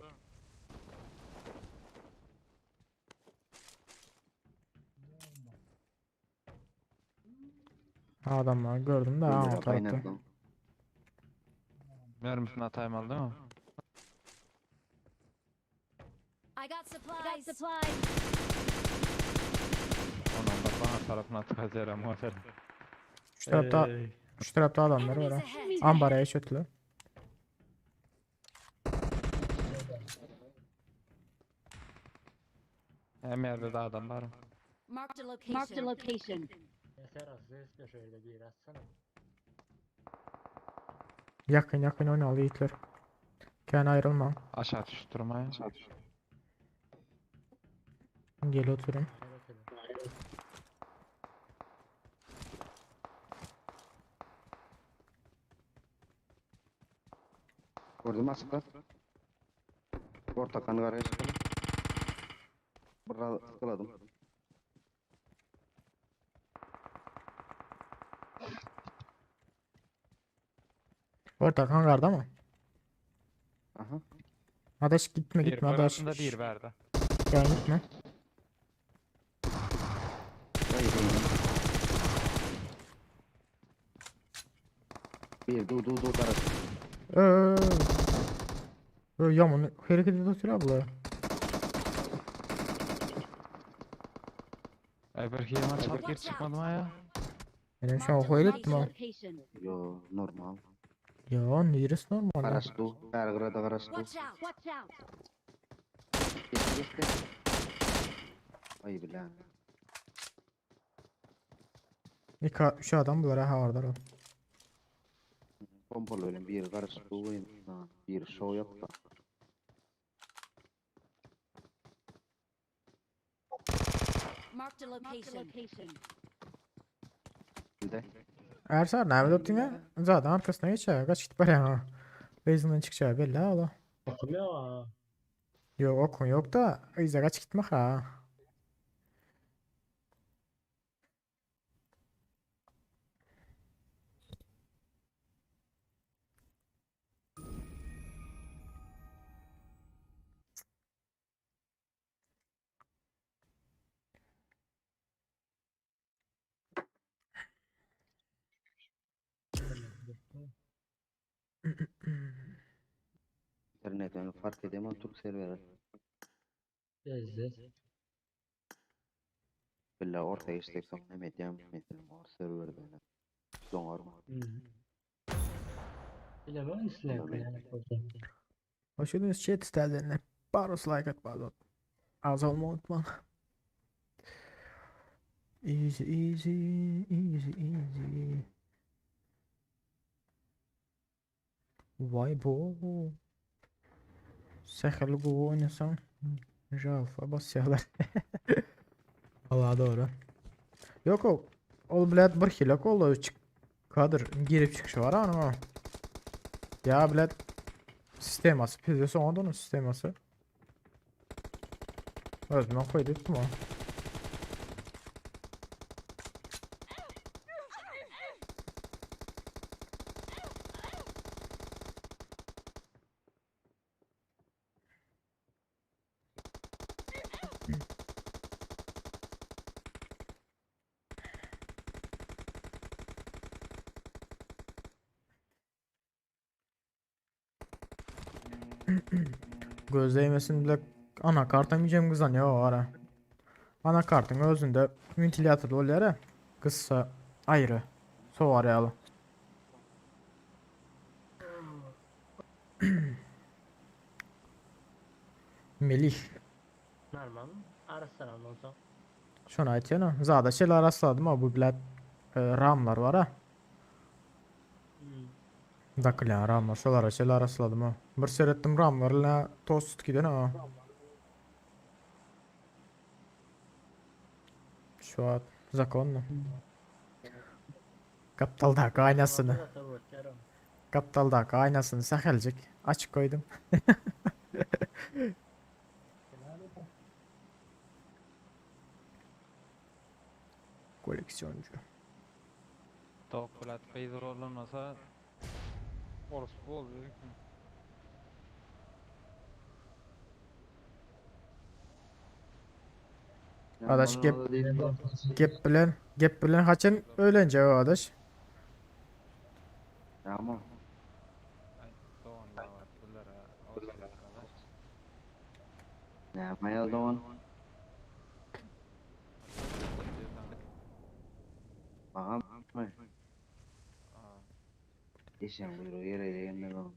Adamlar gördüm de ha o tarafta. Kaynattım. Mermisini atayım aldı mı? I got I supplies. got supplies. Onun da bana tarafına tıkacağım o tarafı. Şu tarafta adamlar var Enemies ha. ahead. Ambaraya çötüler. Hem yerde de adam var. Marked a location. Marked a location. Eser asıl şöyle bir atsana. Yakın oynalı Hitler. Kendi ayrılma. Aşağı düştürmeye. Gel oturayım. Evet öyle. Gördün mü asıklar? Orta kanı karaya çıkalım. Burada tıkladım. Orta hangarda mı? Aha. Adaş gitme Bir gitme adaş. burasında bir vardı. Yani gitme. Hayır. Bir du karası. Yaman hareket ediyor abla. Bir hiyama çalıp geri Watch çıkmadım out. ha ya. Benim şu an Marked a koyul ettim ha. Location. Yo normal. Ya neresi normal ya? Karası du. Her grada karası du. Watch out. Watch out. Geçti. Ay bilen. Şu adam bunlara havarlar o. Pompalı öyle bir karası du oyun. Bir show yaptı. Marked a location. Bir de. Ersar ne yaptın ya? Zaten arkasına geçer. Kaç git bari ha. Base'inden çıkacağı belli ha ola. Okumuyor ha. Yok okun yok da. İzle kaç gitmek ha. İnternetten fark edemem Türk serveri. Gezdi. Billa ortaya istek sok Mehmet'im o serverde. Donar mı? Bilemem üstüne yani. Hoş geldiniz chat isterlerine. Barus like at pardon. Az olma unutma. Easy easy easy. Vay bu. Sehirli bu oynasam. Rafa basıyorlar. Allah doğru. Yok o. Ol bilet bir hilak oldu. Kadır girip çıkışı var ama. Ya bilet. Sisteması. Pizzosu onun sisteması. Özümden koyduk mu? Göz değmesin bile anakartım yiyeceğim kızan ya o ara. Anakartın özünde ventilatör oluyor ya. Kısa ayrı. Soğuk arayalı. Melih. Normal. Arasana ondan sonra. Şunu aytayım. Zada şeyler rastladım ama bu bilet ramlar var ha. Dakila ramlar. Şolara şeyler rastladım ha. Bir seyrettim ramlarla tost giden ha. Şu an zakonlu. Kaptaldaki aynasını. Kaptaldaki aynasını sahelcik. Açık koydum. Koleksiyoncu. Tavuk bulat peydir olmasa orası bu oluyor. Adaş gep bilen haçın öğlence o adaş. Ama Doğan da var. Bunlara ne yapmaya o zaman? Bakalım mı? İşin buyruğu yere gelmedi oğlum.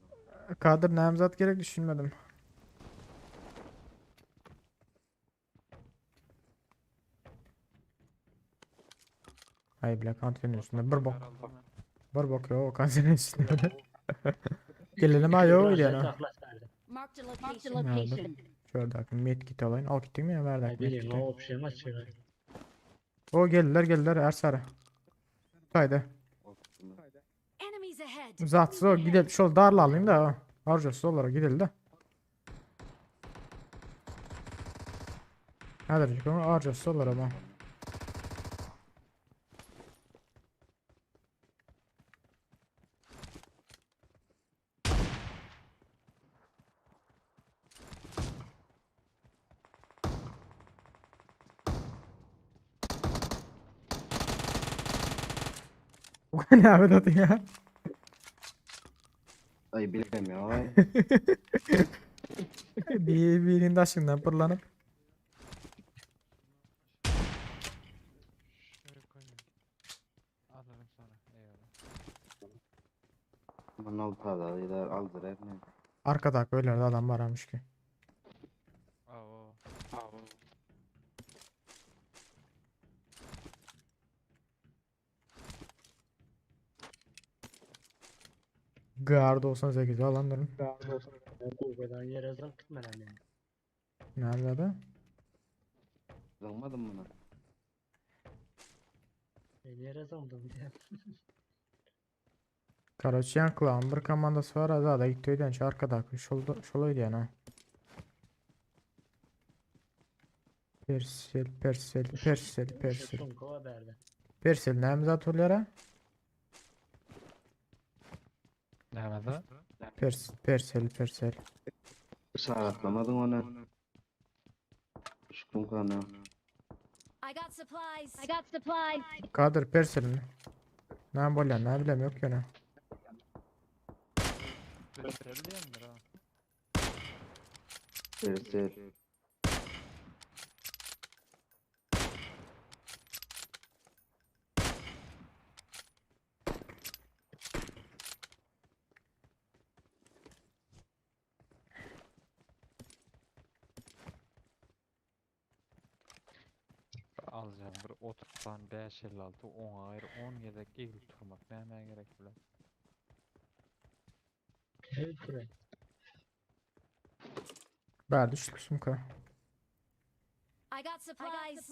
Kadir namzat gerek düşünmedim. Hay bile kantinin üstünde bir bok. Bir bok ya o kantinin üstünde. Gelelim ayo yani. Marked a Marked a location. location. Şuradaki medkit alayım. Al gittin mi ya verdik Bileyim medkiti. o bir şey mi açıyor? O geldiler Ersar'a. Haydi. Enemies ahead. Zatsız o gidelim. Şöyle darla alayım da o. Harcasız olarak gidelim de. Hadi çıkalım harcasız olarak ama. Ne yapıyorsun ya? Ay bilmem ya. Ay. Birinin taşından pırlanıp. Şöyle koyayım. Alırım sonra. Eyvallah. Aman altada ya da aldır etme. Arkada köylerde adam varmış ki. Oo. Gar 98 alandırın. Bu kadar yere zırt gitmeden yani. Nerede de? Zılmadım bunu. Ben yere zımdım diye. Karaçiyan klan bir komandası var. Da gitti öden şu arkada. Şolaydı yani. Persel. Şun kova derdi. Persel neyimiz atıyorlar? Ne var? Persel. Sağatlamadın onu. Şüküm kanı. I got supplies. Kadir Persel mi? Ne böyle ne bileyim yok yani. Gösterilyendir ha. Versel. Alacağım bir 30 tane 556 10 ayrı 10 yedek eğil turmak ne gerek bile. Evet buraya. Ben düştük sumka. I got supplies.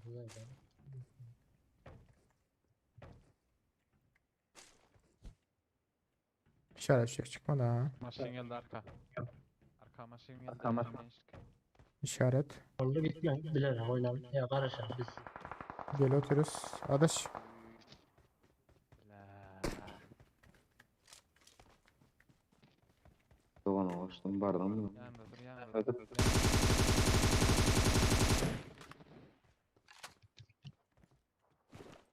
Güzel be. İşaret fişek çıkmadı ha. Maşin geldi arka. Arka maşin geldi. Arka maşin. İşaret. Orada gitme. Bilerek oynam. Ya karışalım biz. Gel otururuz. Adaş. Doğan oluştum bardan mı? Yandadır.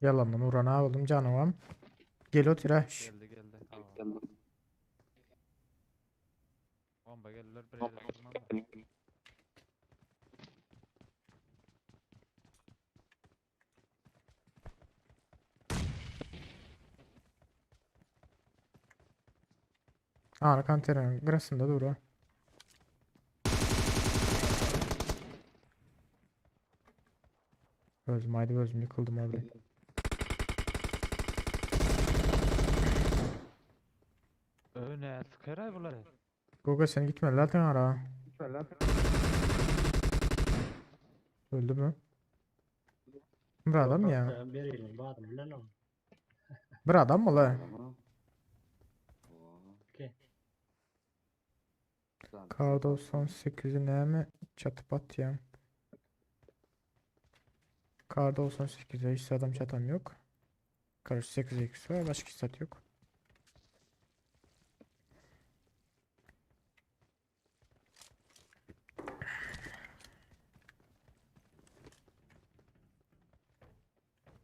Yalan lan Uran'a aldım canım. Gel otur ha. Geldi. Tamam. Bomba geldiler bir yere durmam da. Arkan teren grasında dur ha. Özüm yıkıldım orada. Öne sıkıray bunları. Goga sen gitme zaten ara. Öldü mü? Bir adam mı ya? Ben bereyim. Bu adam lan o. Bir adam mı la? Okey. Kar 98'i ne mi? Çatıp at ya. Kar 98'e hiç adam çatam yok. Karşı 8 x var başka stat yok.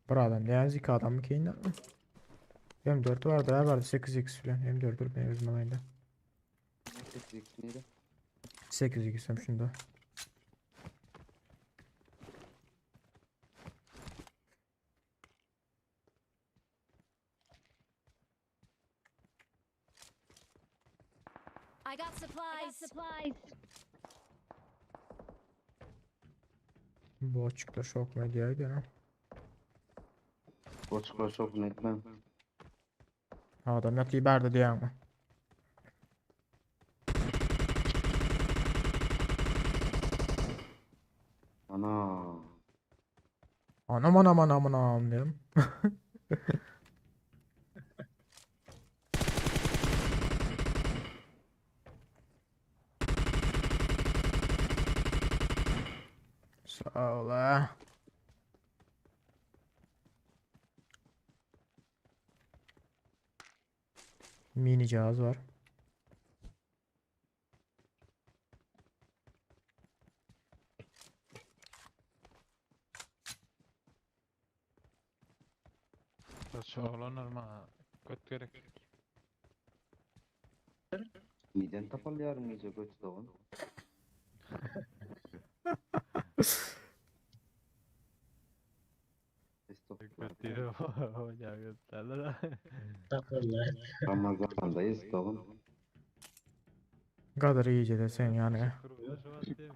Buradan ne yazık adam ki yine. M4 vardı ha vardı 8x falan. M4 dur benim özüm alayında. 8x hem şunda. I got supplies. Bu açıkta şok medyaydı ya. Koçuklar çok netmem. Adam yatıyı berdi diye ama. Ana. Anam diyorum. Sağ ol ha. Mini cihaz var. Çoğulanır mı? Kötü gerek. Miden tapalıyarım iyice götü doğun. Kötü hocam gösterdi. Takırlar. Ramazan'dayız doğun. Kadir iyice de sen yani. Kuruluşu var değil mi?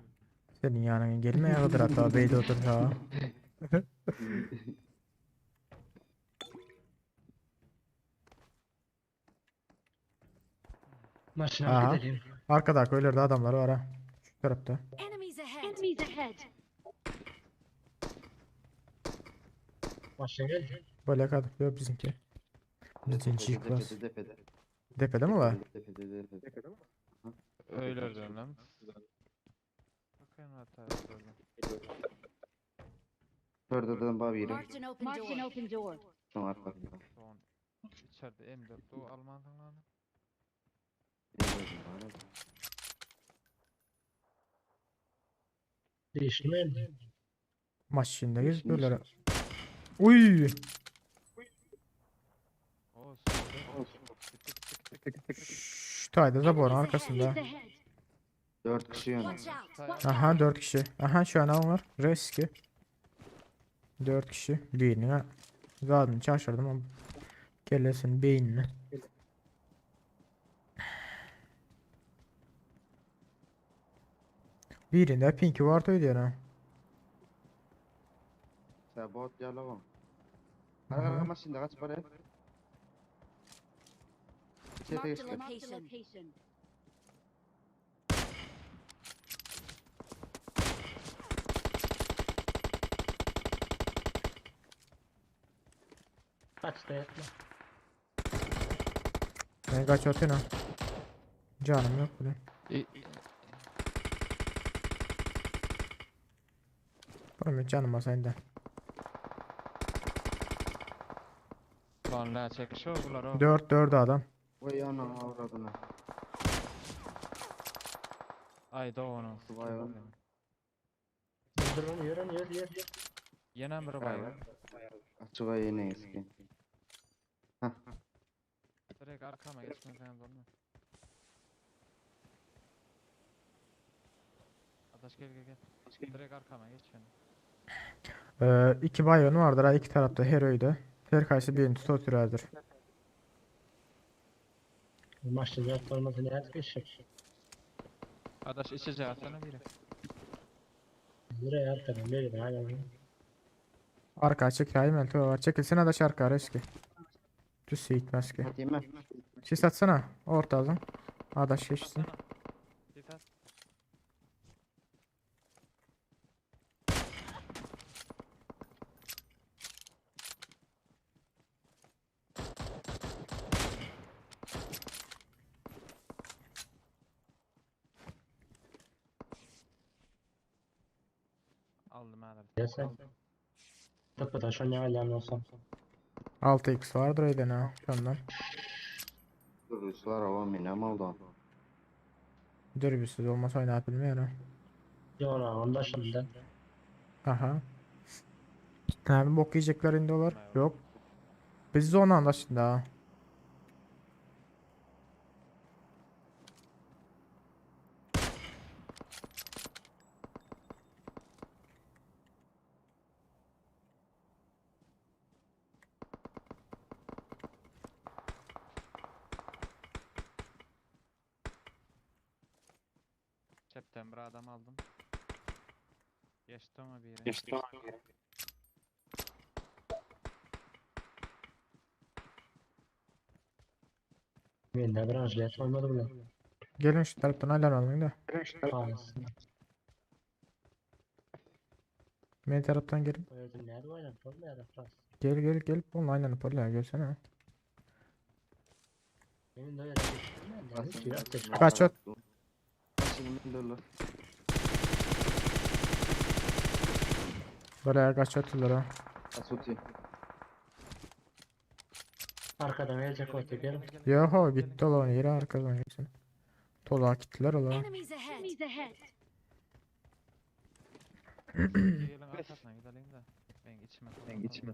Senin yanına gelmeye kadar hatta beyde otur ha. Maşına Aha. gidelim. Arkada köylerde adamlar var ha. Şu tarafta. Enemies ahead. Enemies ahead. Maşına geldi. Böyle kadar yok bizimki. Bizimki klas. Tepede. Tepede mi var? Tepede. Öyle diyorum lan. Bakayım hatta böyle. Pörde'den bab yerim. Marked an open Marked an door. open door. Son arkasında. Son içeride M4 o Alman'dan lan. Değiştirmeyelim mi? Maçında gözüküyorlar. Uy! O Şu tayda zaborun Enemies arkasında. ahead. 4 kişi yönü. Watch out. Aha 4 kişi. Aha şu an var. Reski. 4 kişi. Birini zaten şaşırdım ama. Kellesinin beynini. Birinde pinki vardı diyor ha. Sabot yalavam. Ara maşında kaç para? İçeri Marked a geçti. Marked a location. location. Kaçta yatma. Ben kaç atıyorsun ha. Canım yok bile. Oğlum canım var sende. Lan la çekişiyor bunlar o. 4 adam. Vay anam avradına. Ay da onu. Vay be. Dur onu yer. Yenen bir bay. Açığa yine eski. Direkt arkama geçmem falan olmaz. Adaş gel. Direkt arkama geç beni. 2 bayon vardır ha iki tarafta Hero'ydu. Her karşı birini tutuyorlardır. Maçta yatma olmasın her geçecek. Adaş içeceği atsana biri. Buraya arkadan böyle hala. Arka çek hayır melti var. Çekilsene de şarkı eski. Düz gitmez ki. Hadi mi? Şey satsana ortadan. Adaş geçsin. Git at. Aldım hala. Ya sen. Tepeden şu an ne alem olsam. 6x vardır öyle ha şundan. Ruslar hava minem oldu. Dürbüsüz olmasa oynayıp bilmiyorum. Yok onda şimdi. Aha. Ne bok yiyecekler indi olar. Yok. Biz de onu anlaştık daha. Cepten bir adam aldım. Geçti ama bir yere. Ben de biraz let olmadı bile. Gelin şu taraftan alarm da. Ağzını. Benim taraftan gelin. Böyle nerede oynayalım? Nerede biraz. Gel. Bununla aynen parla gelsene. Benim de öyle bir şey ateş. Kaç at. Böyle kaç atılır ha. Asuti. Arkadan gelecek o teker. Yok o gitti olan yere arkadan geçsin. Tolağa gittiler ola. Enemies ahead. Enemies ahead. Gelin arkasına gidelim de. Ben içime.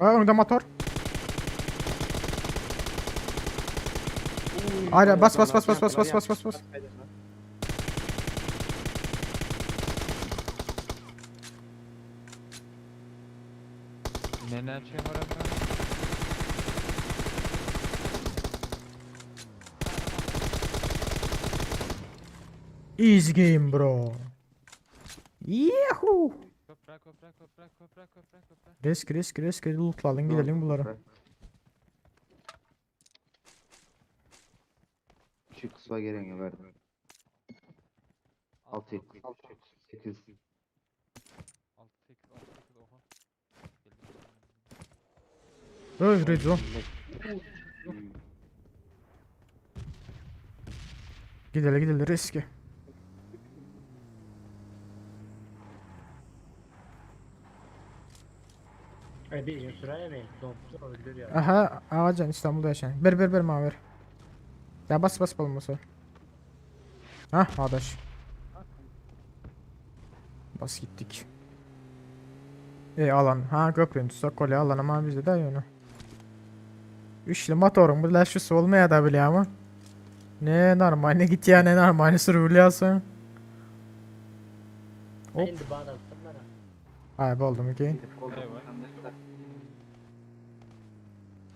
Aa, önünde motor. Aynen bas bas bas bas bas bas bas bas bas. Ne yapayım orada? Easy game bro. Yahoo. Köprak köprak köprak köprak köprak köprak. Risk lootlayalım gidelim bunları. Şu kısma gelene verdim. 6 8 6 oha. Öy red zone. Gidelim riski. Bir gün süreye mi? Dondu öldür ya. Aha ağacan İstanbul'da yaşayan. Ver maver. Ya bas bulması. Hah adaş. Bas gittik. Alan. Ha köprünün tutsak kolye alan ama bizde de yönü. Üçlü motorun bu laşısı olmaya da bile ama. Ne normal ne git ya ne normal sürülüyorsun. Hop. Şimdi bağda tutmadan. Ay buldum iki.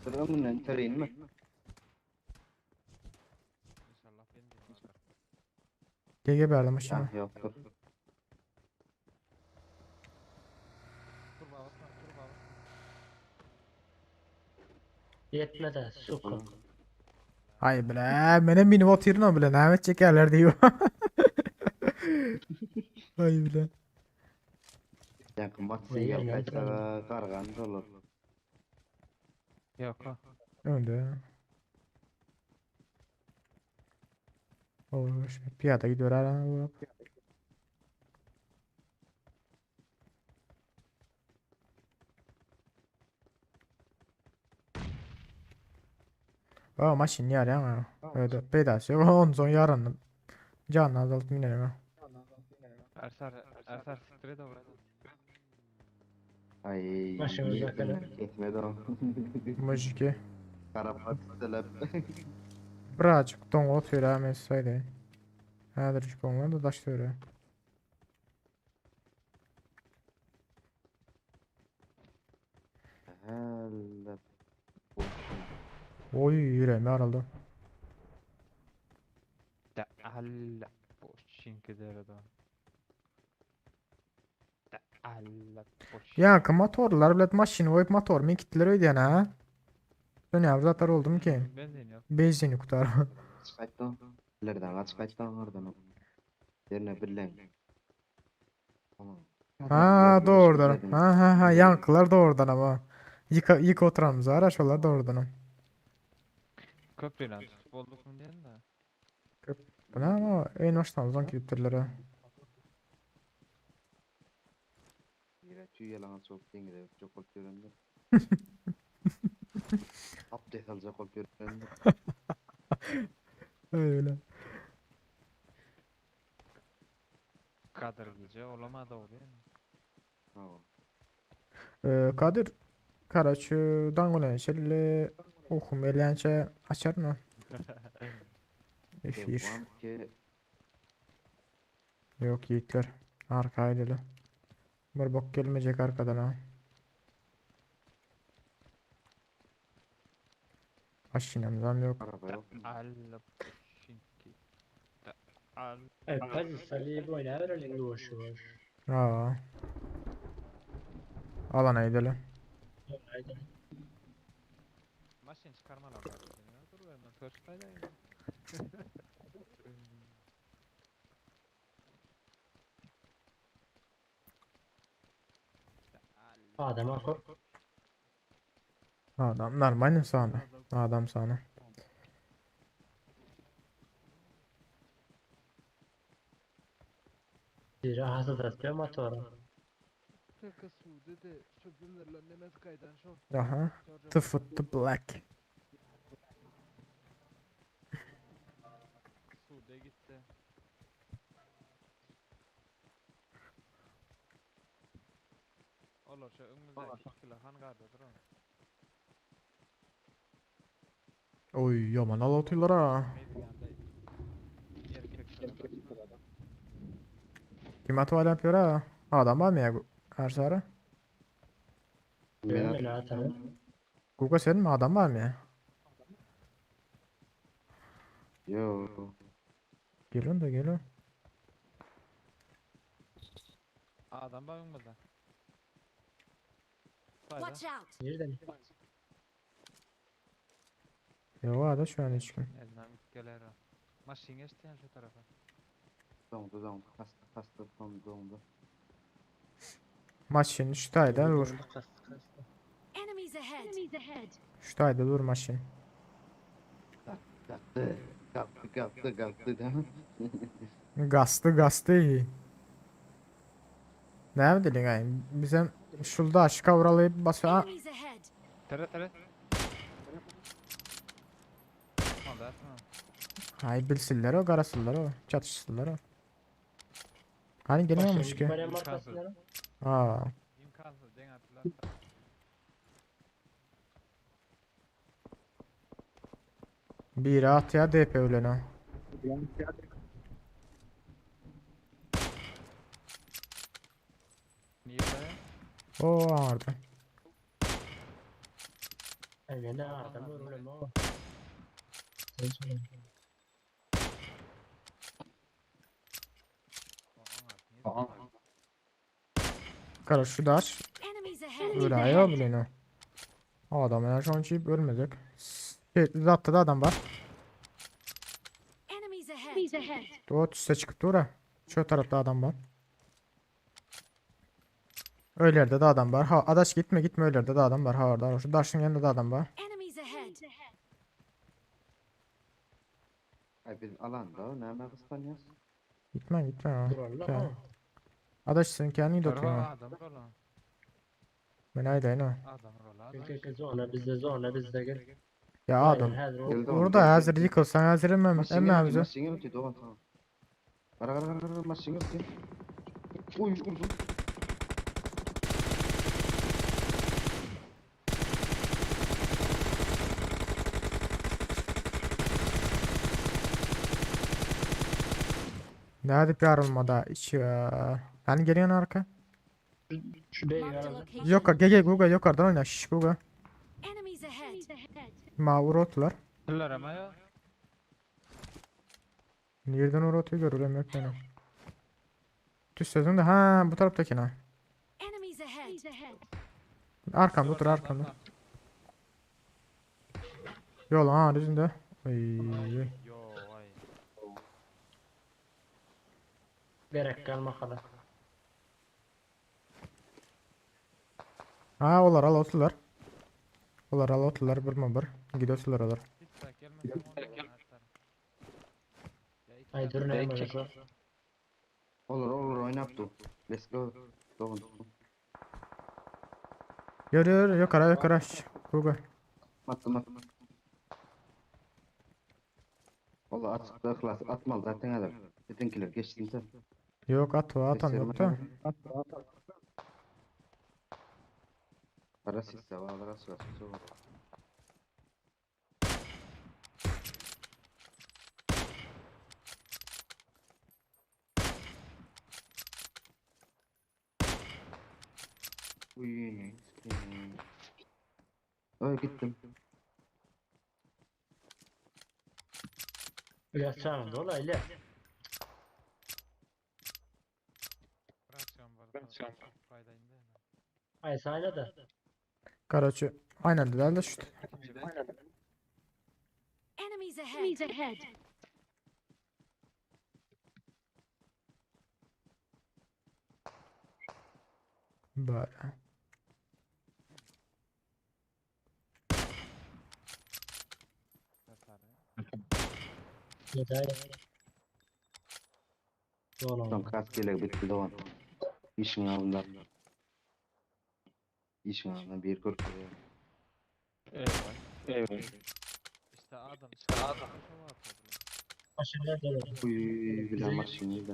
Sıra mı lan tereyim mi? İnşallah benim de GG verdim aşağı. Ah yok dur. Turba basma turba basma. Yetmedi. Sukun. Ay bile benim mini bot yerine bile Ahmet çekerler diyor. Ay bile. Yakın bak Vay, sinyal vay, kaçsa kargan olur. Yok o. Önde. Hoş. Piyada gidiyor hala. Aa maşin yer ya. Öyle pedası yok. Onun son yarın. Canını azaltıp inelim. Ersar siktir de orada. Ay Başımız yetim bakalım. yetmedi o. Mujiki. Karapat selep. Birazcık don otuyor ha mesaydı. Hadi çıkmam da daş öyle. Hele. Oy yüreğime araldı. Da alla boşinki derdi. Da alla boş. Ya ki motorlar bilet maşini koyup motor mu kitler öyle yani ha? Sen ya zaten oldum ki. Benzin yok. Benzini kutar. Kaçtı o. İleriden kaç kaçtı oradan o. Yerine birlen. Ha doğrudan. Ha yankılar doğrudan ama. Yıka oturanımız var aşağılar doğrudan. Köprüyle tutup olduk mu diyen de. Bu ne ama en hoştan uzan kilitlerlere. Şu yalan çok dengede çok olup göründü. Update alacak olup göründü. Öyle. Kadırlıca olamadı o değil mi? Bravo. Kadir Karaç'dan olan şeyle okum eğlence açar mı? Efir. Devam ki Yok yiğitler. Arkaydı. Bir bok gelmeyecek arkadan ha. Aşinamdan yok. araba yok. Alla boşinki. Da alla. Hadi salib oynar öyle uğraşıyor. Aa. Alana gidelim. Haydi. Maşin çıkarmalar var. Ya dur ben törstaydım. Adama kork. Adam normal sana. Adam sana. Biri hasat atıyor motoru. Kaka su dedi. Çöpürlerle nemez kaydan şort. Aha. The foot the black. Sude gitti. Olar şu önümüzdeki kilohan gardadır o. Oy yaman alatıyorlar ha. Meydandaydı. Erkekler adam. Kim atı yapıyor ha? Adam var mı ya karşı ara? Öyle la tamam. Google sen mi adam var mı ya? Yo. Gelin de gelin. Adam bakın burada. Watch out! Nereden? Yok ada şu an hiç kim. Elden gelir o. Maşin geçti yani şu tarafa. Dondu. Hasta dondu. Maşin şuradaydı dur. Enemies ahead! Şuradaydı dur maşin. Kalktı değil mi? Gastı. Ne mi dedin yani? Bizim şurada aşka vuralayıp basıyor. Ha, Enemies ahead! Tere. Onda tamam. hay bilsinler o, karasınlar o, çatışsınlar o. Hani geliyormuş ki. Böyle markasına. Aa, İmkansız den attılar. biri at ya DP ölene. Niye böyle? O vardı. Ne adam öyle o. Kara şu da aç. Enemies ahead! Öyle ayağı bilene. O adam ya şu an çiğip ölmeyecek. Zatta da adam var. Enemies ahead! O üste çıkıp dur ha. Şu tarafta adam var. Öylerde de adam var. Ha adaş gitme öylerde de adam var. Ha orada. Şu daşın yanında da adam var. Enemies ahead! Ay biz alanda ne mi kıskanıyoruz? Gitme ha. Valla. Gel. Adaş sen kendini de Torha oturuyor. adam rola. Ben aydayım ha. Adam rola. Zona bizde gel. Ya adam. Geldi Orada hazır yıkılsan hazır emmem bize. Maşin yok doğan tamam. Kara maşin yok ki. Uy vurdu. Ne hadi bir arılmada iç ya. Hani geliyorsun arka. Şuraya Marked a ya. location. Yok gel Guga yukarıdan oyna şiş Guga. Enemies ahead! Mağur otlar. Kıllar ama ya. Nereden oraya atıyor görürüm yok benim. Düz sözün de ha bu taraftakine. Enemies ahead! Arkamda otur arkamda. Yol ha düzünde. Ay. Yo vay. Gerek kalma kadar. Ha olar al otlar. Olar al otlar bir mi bir. Gidiyorsular olar. Hiç bak gelmesem onu atarım. Ay dur ne yapacağız? Olur oynap dur. Let's go. Doğan. Yürü yukarı. Guga. Attım. Valla açıkta klas atmalı zaten adam. Bizimkiler geçtim sen. Yok atan yok da. Para sisse var. Uy. Ay gittim. Yaşanın dolaylı. Bırakacağım var. Faydayım değil mi? Ay sayla da. Karaçı. Aynen de şu. Enemies ahead! Böyle. Yeter. Tam kaskeyle bitti Doğan. İşin alında. Bir korkuyor. Evet. İşte adam. Aşırılar dolaylı. Uy bilen maşiniydi.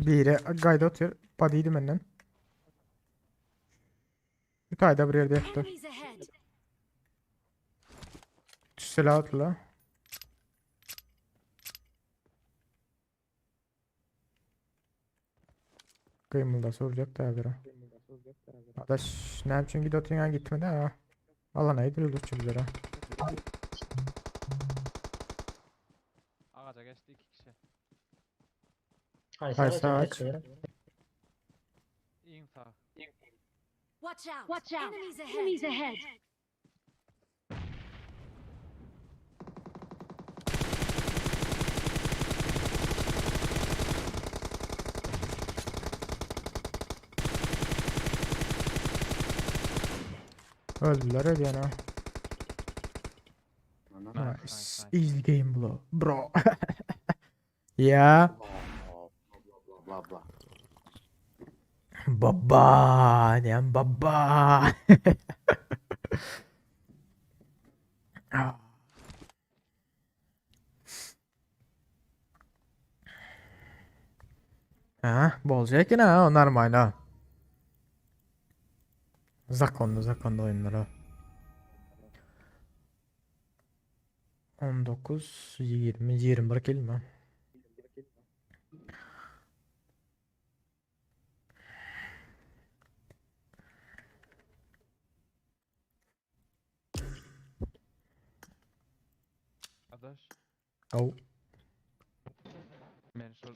Biri gayda atıyor. Padiydi benden. Bir tane de bir yerde yattı. Enemies ahead. Silah atla. Kıymılda soracak da biri. Adaş ne için gidiyorsun ya gitmedi ha. Valla neydi öldürtçü bizlere. Ağaca geçti 2 kişi. Hayır, Hayır, sağa sağa geç, aç. İn sağ. Watch out. Watch out. Enemies ahead. Enemies ahead. Öldüler öyle yani. Ana. Nice. Easy game bro. Ya. Bla bla. Baba. Diyen baba. Ah. Ha, bolacak yine ha, normal ha. Zakonda oyunları. 19, 20, 21 kelime. Adaş. Au. Men şol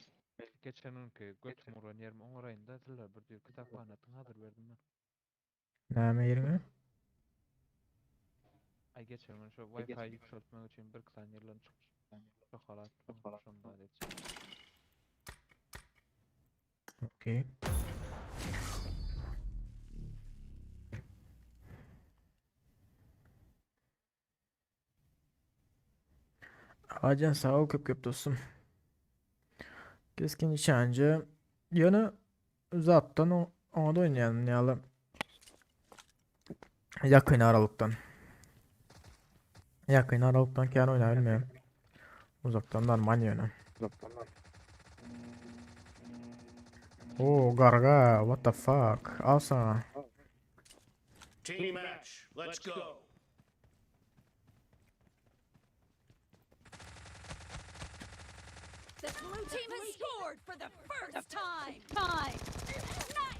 geçen günkü götüm uğran yerim oňarayynda tiller bir diýip kitaphanatyn hazır berdim ben. Näme yerine? Ay geçen men şo Wi-Fi ýükseltmek üçin bir kısan ýerlen çykýar. Şokolat, şonda edip. Okey. Acan sağ ol köp dostum. Keskin nişancı. Yana zaptan ona da oynayalım ya. Yakın aralıktan. Yakın aralıktan kendi oynayabilmiyorum. Uzaktan normal yani. Oo garga, what the fuck? Al sana. Team match. Let's go. The blue team has scored for the first time. Nice shot.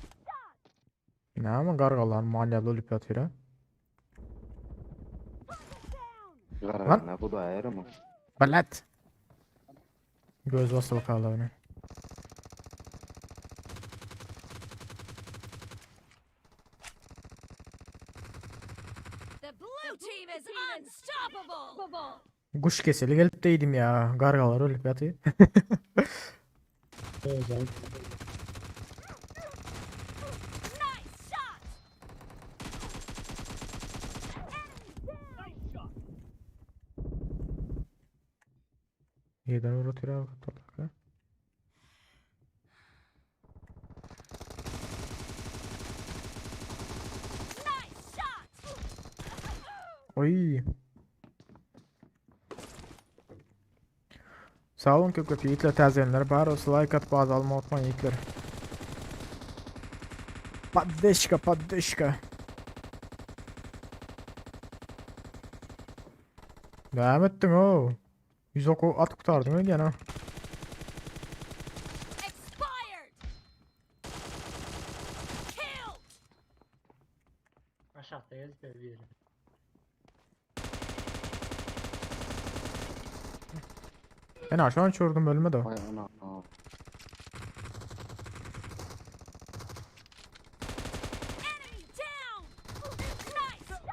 Ne ama gargalar manyalı olup yatıyor ha. Gargana bu da ayrı mı? Balat. Göz basılı kaldı ona. The blue team is unstoppable. Kuş keseli gelip deydim ya. Gargalar olup yatıyor. Güzel. Nice shot. Yerden uğratıyor abi. Toprak. Nice shot. Oy. Sağ olun köpek yiğitler təzəyenler. Bari olsa like at bazı alma unutmayın yiğitler. Paddeşka. Devam ettin o. 100 oku at kurtardın öyle yani. Expired. Killed. Aşağıda yazıyor bir yere. Ben aşağı uçurdum ölmedi o. Vay ana. Aa. Enemy down. Nice shot.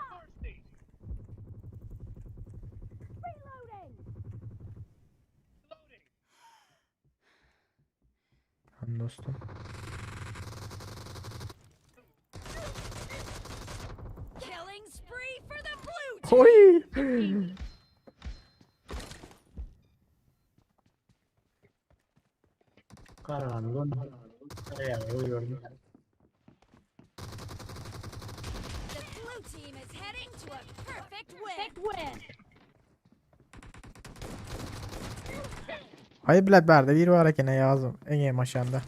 Reloading. Lan dostum. Killing spree for the blue team. Oy. Karanlığın araya uyuyorum. The blue team is heading to a perfect win. Ay bilet berdi bir var gene yazım. En iyi maşanda.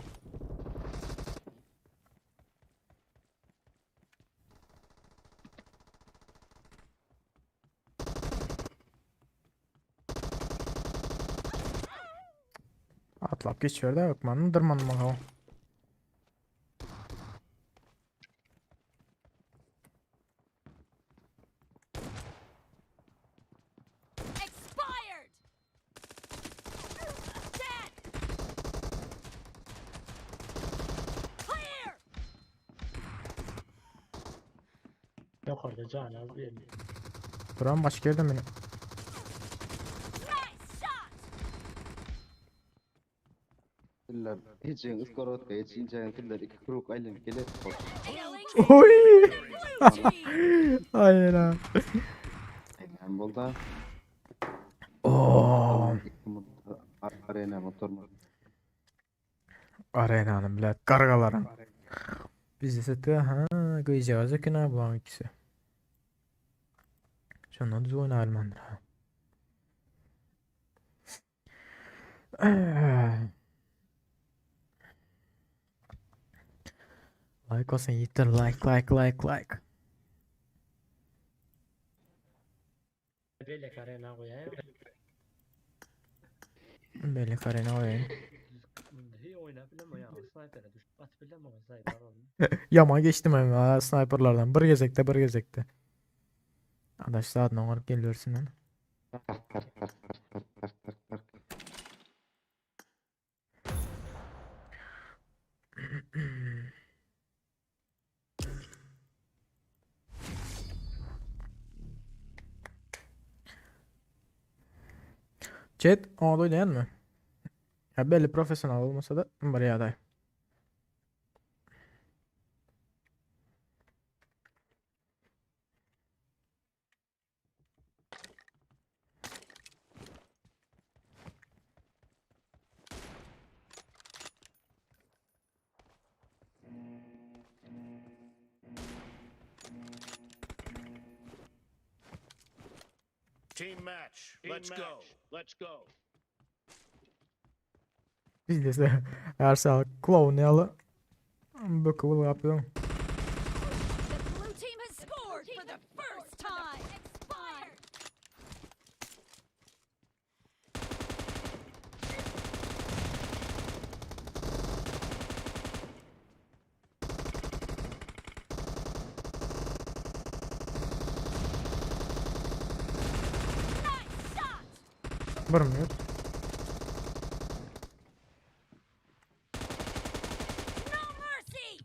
atlap geçiyor da ökmanın dırmanmağa. Expired! Dead! Clear! Yok orada can az değil. Duran başka yerden beni. Nice shot! Tiller hiçin iskorot ve hiçin cayan tiller iki kuruk aylan gelir. Killing Oy! blue team! Hayır ha. Aynen bolda. Oo. Arena motor mu? Arenanın bile kargaların. Bizde satı ha gıyacağız ki ne bulan ikisi. Şundan düz oyna almandır ha. Like olsun yeter like. Böyle karena koyayım. Böyle karene oyun. Hiç oynayabilen mi ya? Sniper'e düşüp atabilen mi? Sniper alalım. Yama geçtim hem ya sniperlardan. Bir gezekte. Adaş saat ne varıp geliyorsun lan. Chat onu oynayan mı? Ya belli profesyonel olmasa da buraya aday. Team match. Let's go. Let's go. Biz de ise her saat klovnayalı bakıvıl yapıyorum. The blue team has scored for the first time! Expired! Nice shot! Vurmuyor. No mercy!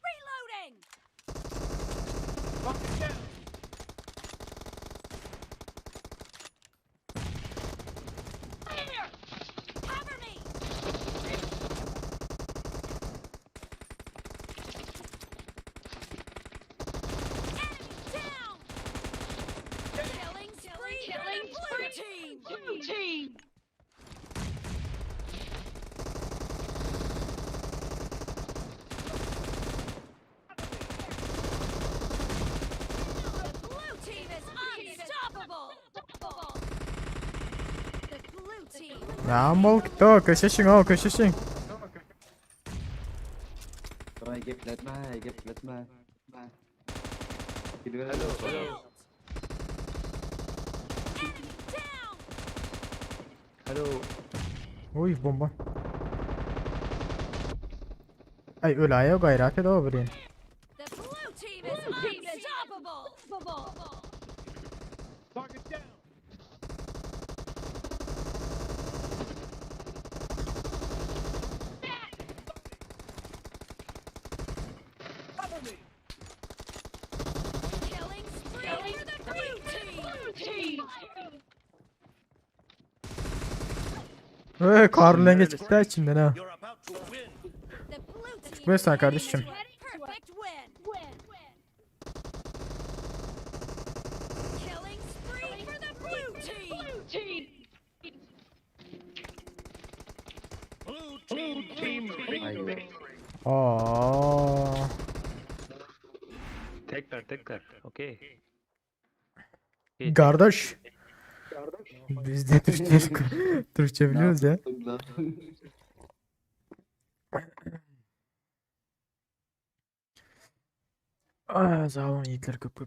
Reloading! Clear! Cover me! Enemy down! Killing spree for the blue team! The blue team is unstoppable! The blue team Ya mol gitti o köşeşin. Ray gepletme. Geliver. killed! Enemy down! Uy bomba. Ay öyle ayağı gayret et o birin. The blue team is unstoppable! Killing spree for the blue team! Karnına çıktı içimden ha. You're about to win. The blue team Çıkmıyor sen is kardeşim. ready to a perfect win! Killing spree for the blue team! Blue team Aynen. Aa. Tekrar. Okey. Kardeş. Biz de Türkçe biliyoruz ya. Sağ olun yiğitler köp.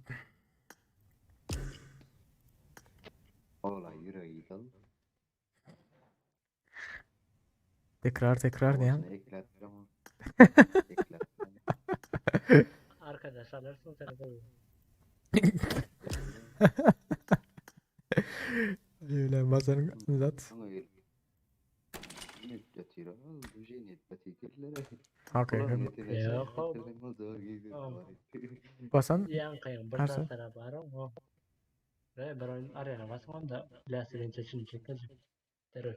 Olay yüreği dal. Tekrar diyen. Olsun, ekler ama. Ekler. Arkadaş alırsın seni de. Öyle bazen zat. Ama öyle. Net yatıyor. Bu şey net yatıyor. Okey. Yok o. Basan Yan kayın Karşı. buradan sana varım o. Ve bir oyun arayana basmam da bilasirin çeşini çekeceğim. Terör.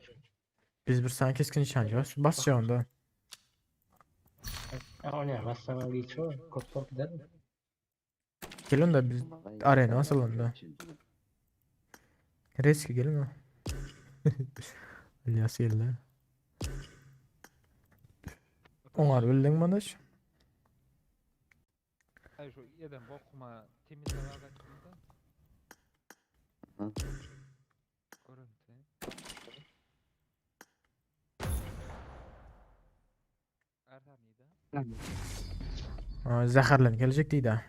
biz bir sana keskin nişancı basacağım onda. Oynaya bassana geçiyor. Kod gider mi? Gelin de biz arena nasıl onda? Reski gelin mi? İlyas geldi. Onlar bildin mi adaş? Ay şu yerden bokuma temiz hava kaçtığında. Hı. Görüntü. Ertan neydi? Zaharlan gelecek deydi.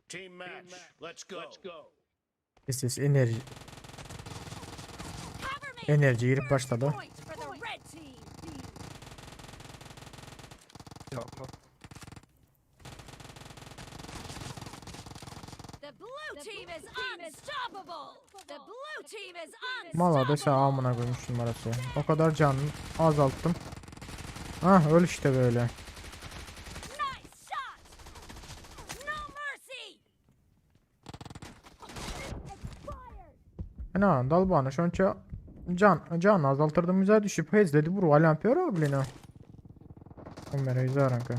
Team match. Let's go. Biz enerji Cover me. enerji girip First başladı. point for the red team. Yok yok. The blue team is unstoppable. The blue team is Mala dese amına unstoppable. koymuş numarası. O kadar canını azalttım. Ah öl işte böyle. Nice shot. No mercy. Ana dal bana şonça can azaltırdım bize düşüp hezledi vuru alampiyor oblino. Kamerayı zaranka.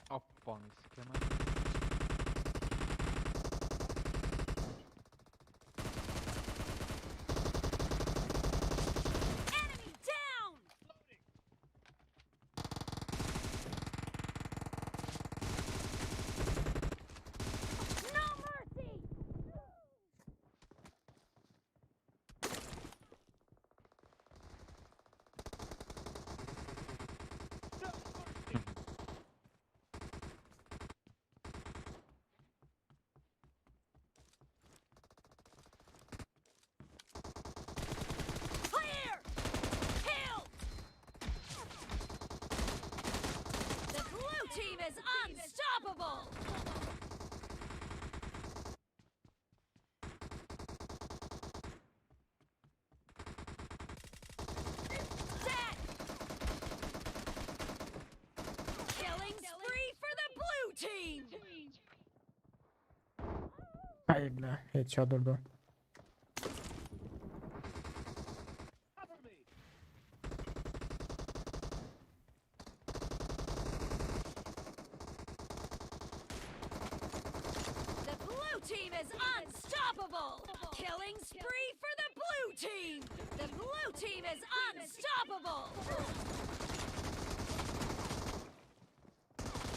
Appan iskeme. Enemy down. No mercy. Clear. Kill. The blue team is unstoppable. Dead. Killing spree for the blue team. Hayırlı. Headshot durdu. The blue team is unstoppable. Killing spree for the blue team. The blue team is unstoppable.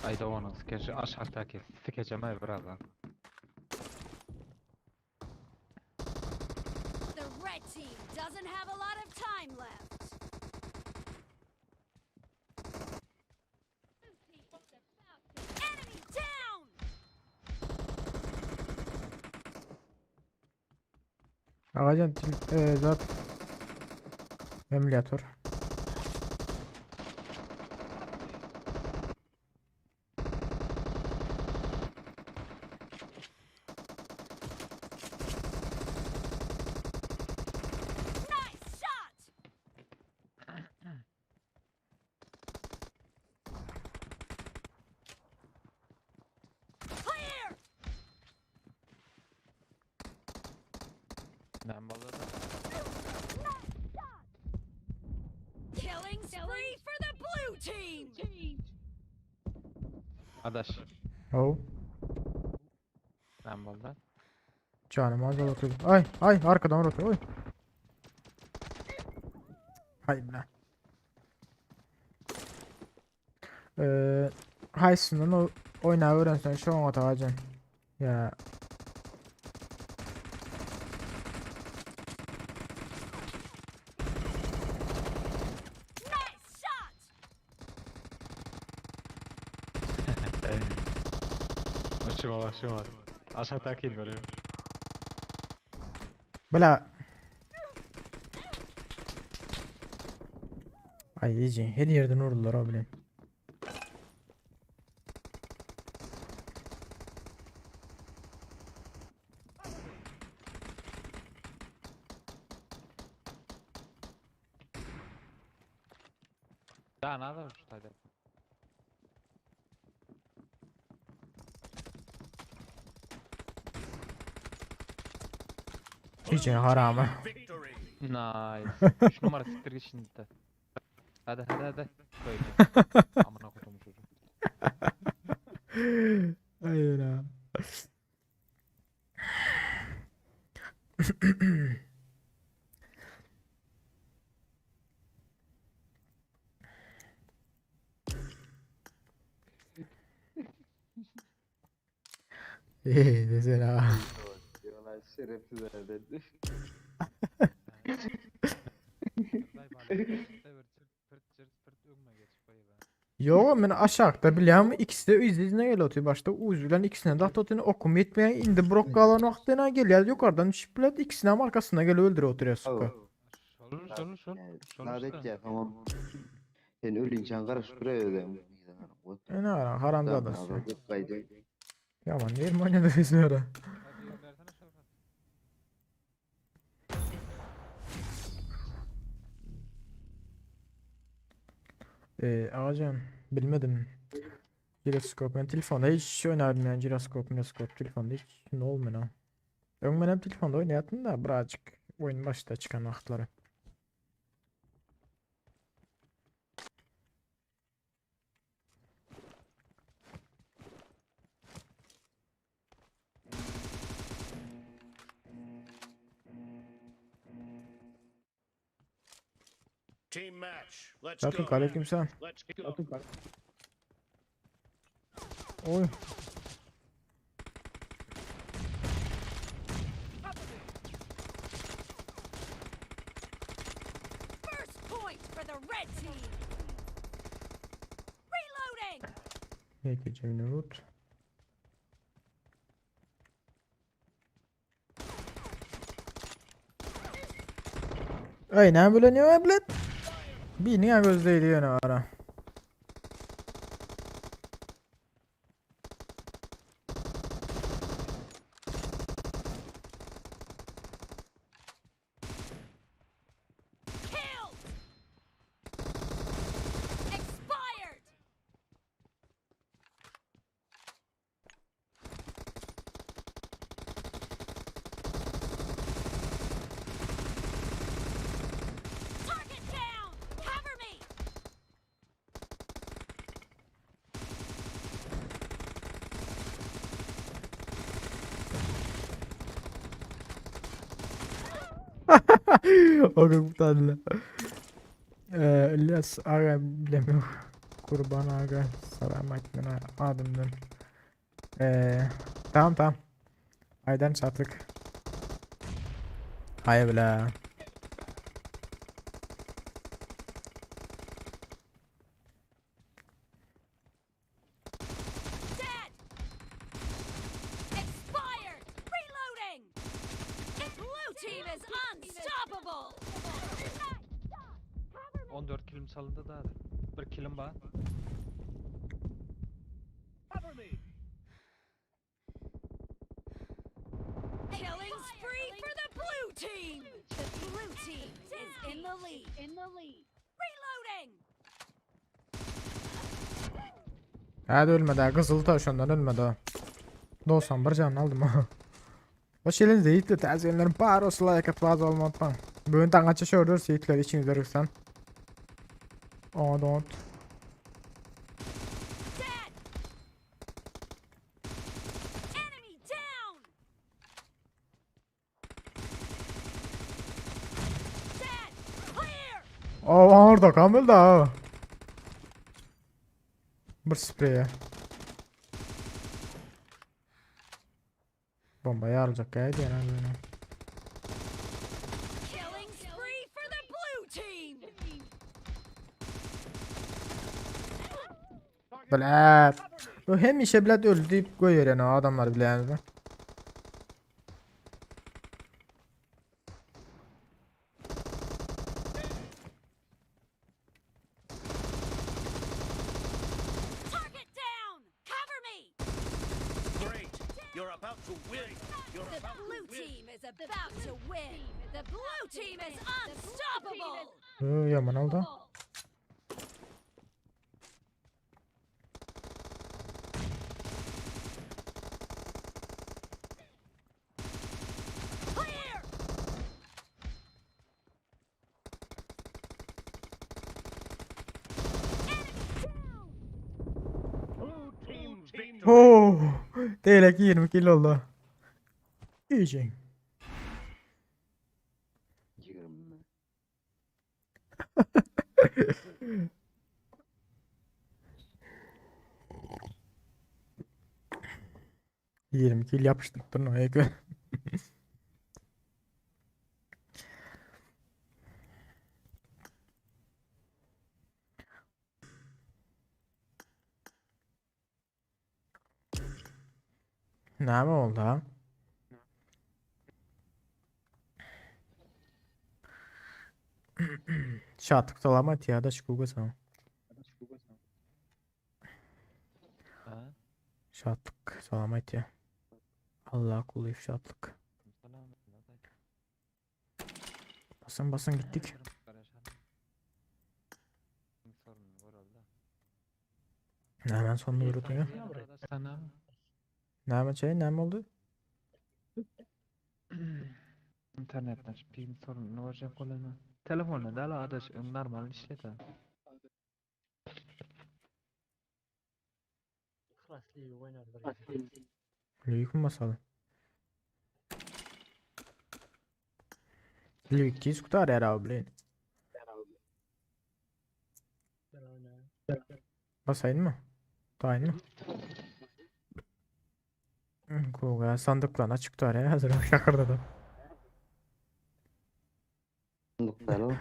I don't wanna sketch aşağıdaki sikeceğime birazdan. The red team doesn't have a lot of time left. Enemy down. Ağacan zat. Emülatör. Nice shot. Clear. Ben balladım. Killing spree for the blue team. Adaş. Oh. Ben balladım. Canım az otur. Ay ay arkadan otur. Oy. Hay bile. Haysından o oynağı öğrensen şu an atacaksın. Ya. Nice shot! Başıma. Aşağıdaki inmiyorum. Bela. Ay iyice her yerden vurdular abi. Daha ne kadar şurada? İyice haram ha. Nice. 3 numara siktir git şimdi de. Hadi. Böyle. Amına koydum çocuğu. Hayır ha. Desene ha. Diyorlar şerefsiz herhalde. Yo men aşağıda bilýärmi ikisi de üz-üzüne gelýär başda uz bilen ikisine de atotunu okum yetmeýän indi brok galan wagtyna gelýär ýokardan düşüp bilet ikisini hem arkasına gelip öldürip oturýar suka. Şol. Sadek ya tamam. Sen ölünçen karışıp duruyor. Ene ara haramda adasy. Kaydı. Yaman yer oynadı biz ara. Ağacan bilmedim. Giroskop ben telefonda hiç oynardım giroskop telefonda hiç ne olmuyor ha. Ben hem telefonda oynayatım da birazcık oyun başta çıkan vaxtları. Team match. Let's Zaten go. aleykümselam. Let's go. Oy. First point for the red team! Reloading! Peki cemini vur. Ay ne böyle ne var bir niye gözdeydi yine ara. Killed! Expired! Target down! Cover me! O kadar İlyas aga bilemiyorum. Kurban aga selametine adımdan. Tamam. Aydan çattık. Hayır bile. Dead! Expired! Reloading! The blue team is unstoppable! 14 kilim salındı da. 1 kilim var. Killing spree for the blue team! The blue team is in the lead. Reloading! Hadi ölmedi ha. Kızıl tavşandan ölmedi ha. 91 canını aldım ha. Hoş geldiniz Yiğit'le tezgahlerin parosu like atmaz olmadan. Bugün tangaça şördür Yiğit'ler için üzeriksen. Oh don't. Dead! Enemy down! orada Kamil da. Bir spreye. Bombayı alacak gayet yani. Killing spree for the blue team. Bile. Bu hem işe bile öldü deyip koyuyor yani o adamlar bile yani. Target down. Cover me. Great. You're about to win. You're The about to blue win. team is about to win. The blue team is unstoppable. Yaman oldu. Clear. Blue team victory. Oo. Değilek 20 kill oldu. İyice. 20. 20 kill yapıştık turnuvaya göre. Ne mi oldu ha? Şattık salamat ya da şukuga sana. Şattık salamat ya. Allah kulu şatlık. Basın gittik. Hemen sonunu vurdu ya. Ne oldu? İnternetten bir sorun ne olacak kolay. Telefonla da adaş normal işlete. Klaslı oynar. Büyük masalı. Büyük kiz kutar ya abi. Basayın mı? Dayın mı? Kuga sandıklarına çıktı araya hazır şakırdı da. Sandıklar o.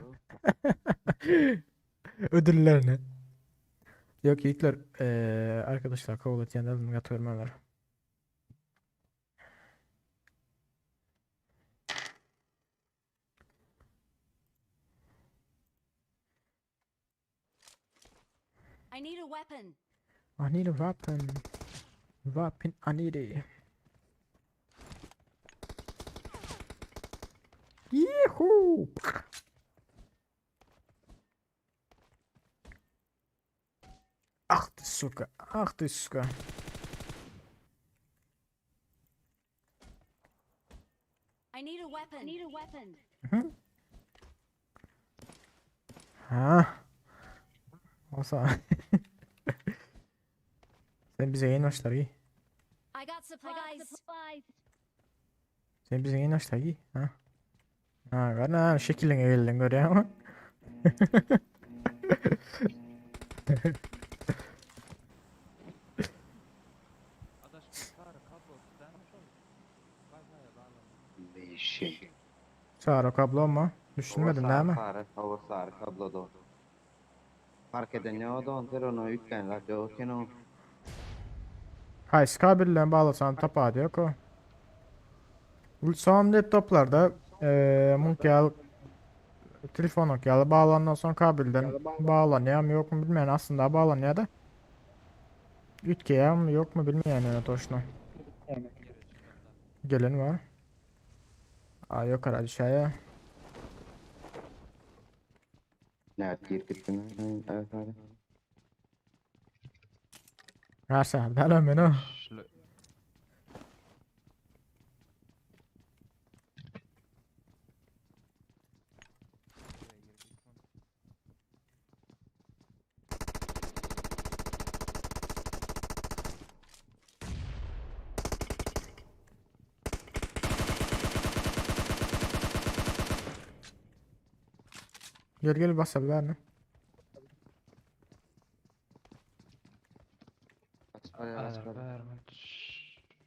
Ödüllerini. Yok ilkler arkadaşlar kabul et yani katılmalar. I need a weapon. I need a weapon. Weapon I need it. Yehoo! Ach du suka, ach du suka. I need a weapon. I need a weapon. Ha. Olsa. Sen bize yayın başlar iyi. I got supplies. Sen bize yayın başlar iyi. Ha. Ha, karna şekillen geldin görüyor musun? Beşik. Çağrı kablo ama düşünmedim değil mi? Hava sarı kablo da. Fark eden ne oldu? Ondan onu yüklenler. Yokken o. Hayır kabirle bağlasan tapağı yok o. Son laptoplarda muhtemelen telefon okuyalı bağlandıktan sonra kabelden bağlanıyor mu yok mu bilmiyorum aslında bağlanıyor da. Ütkeye mi yok mu bilmiyorum yani toşuna. Gelen var. Aa yok herhalde şeye. Nerede yırtıktın? Evet abi. Rasa dalam beni. Gel basalım lan.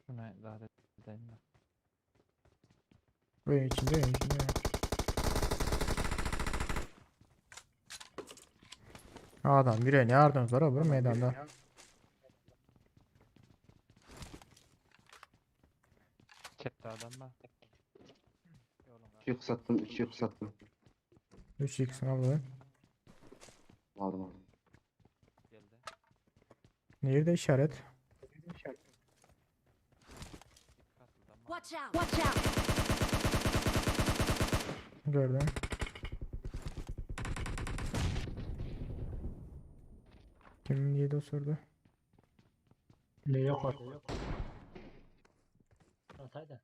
Şuna daha da edeyim ben. Oyun içinde, oyun içinde. Adam yüreğine yardım var öbür meydanda. Çepte adam var. Yolun 3 sattım, 3 sattım. 3x aldı. Aldım. geldi. Nerede işaret? Watch out! Watch out! Gördüm. Kim yedi osurdu? Ne yok orada yok. Ataydı.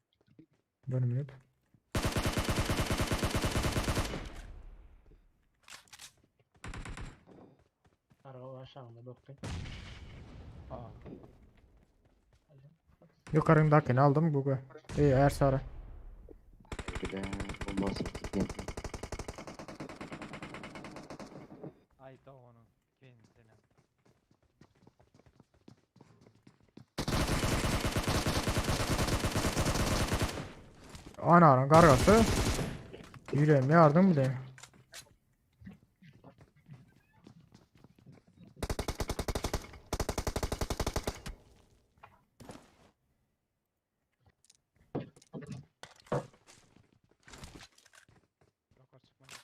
1 minut. Araba aşağında baktım. Aa. Yukarındakini aldım bu. İyi her sarı. Bir de bombası tutayım. Ay da onun kendine. Ananın kargası. Yüreğim yardım mı diyeyim? Yukarı çıkma yok.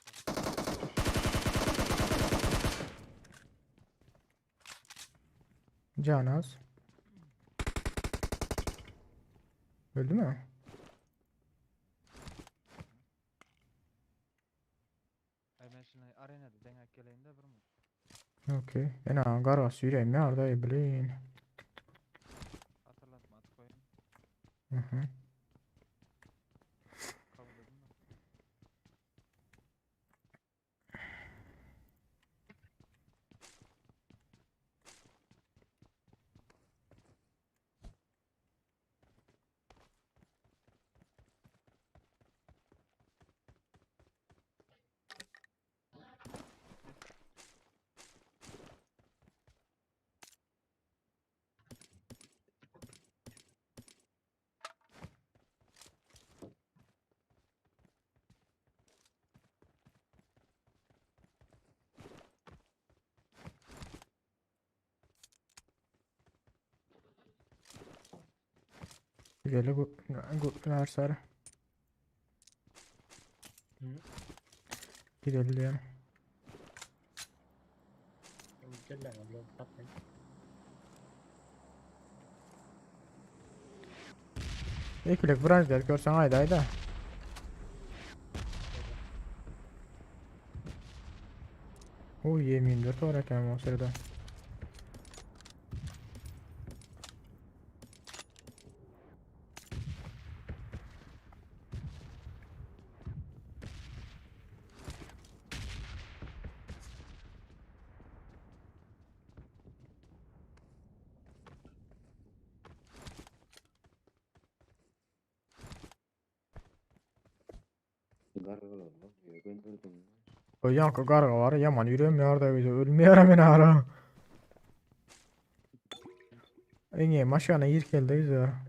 Canaz. Öldü mü? Ay ben şimdi arenada denek geleyim de bir mi? Okey. Ananın kargası yüreğim yardım bilin. Hatırlatma at koyayım. Hı hı. Kabul edin mi? Güzel bu her sarı. Hı. Gidelim diyelim. Gel lan abla tatmayın. İkilik branş der görsen haydi haydi. O yemin 4 olarak hem o sırada. Gargalar lan. Gönderdim. O yankı karga var yaman yüreğim yardım bize ölmeyerem beni ara. Enge maşana yirkeldeyiz ya.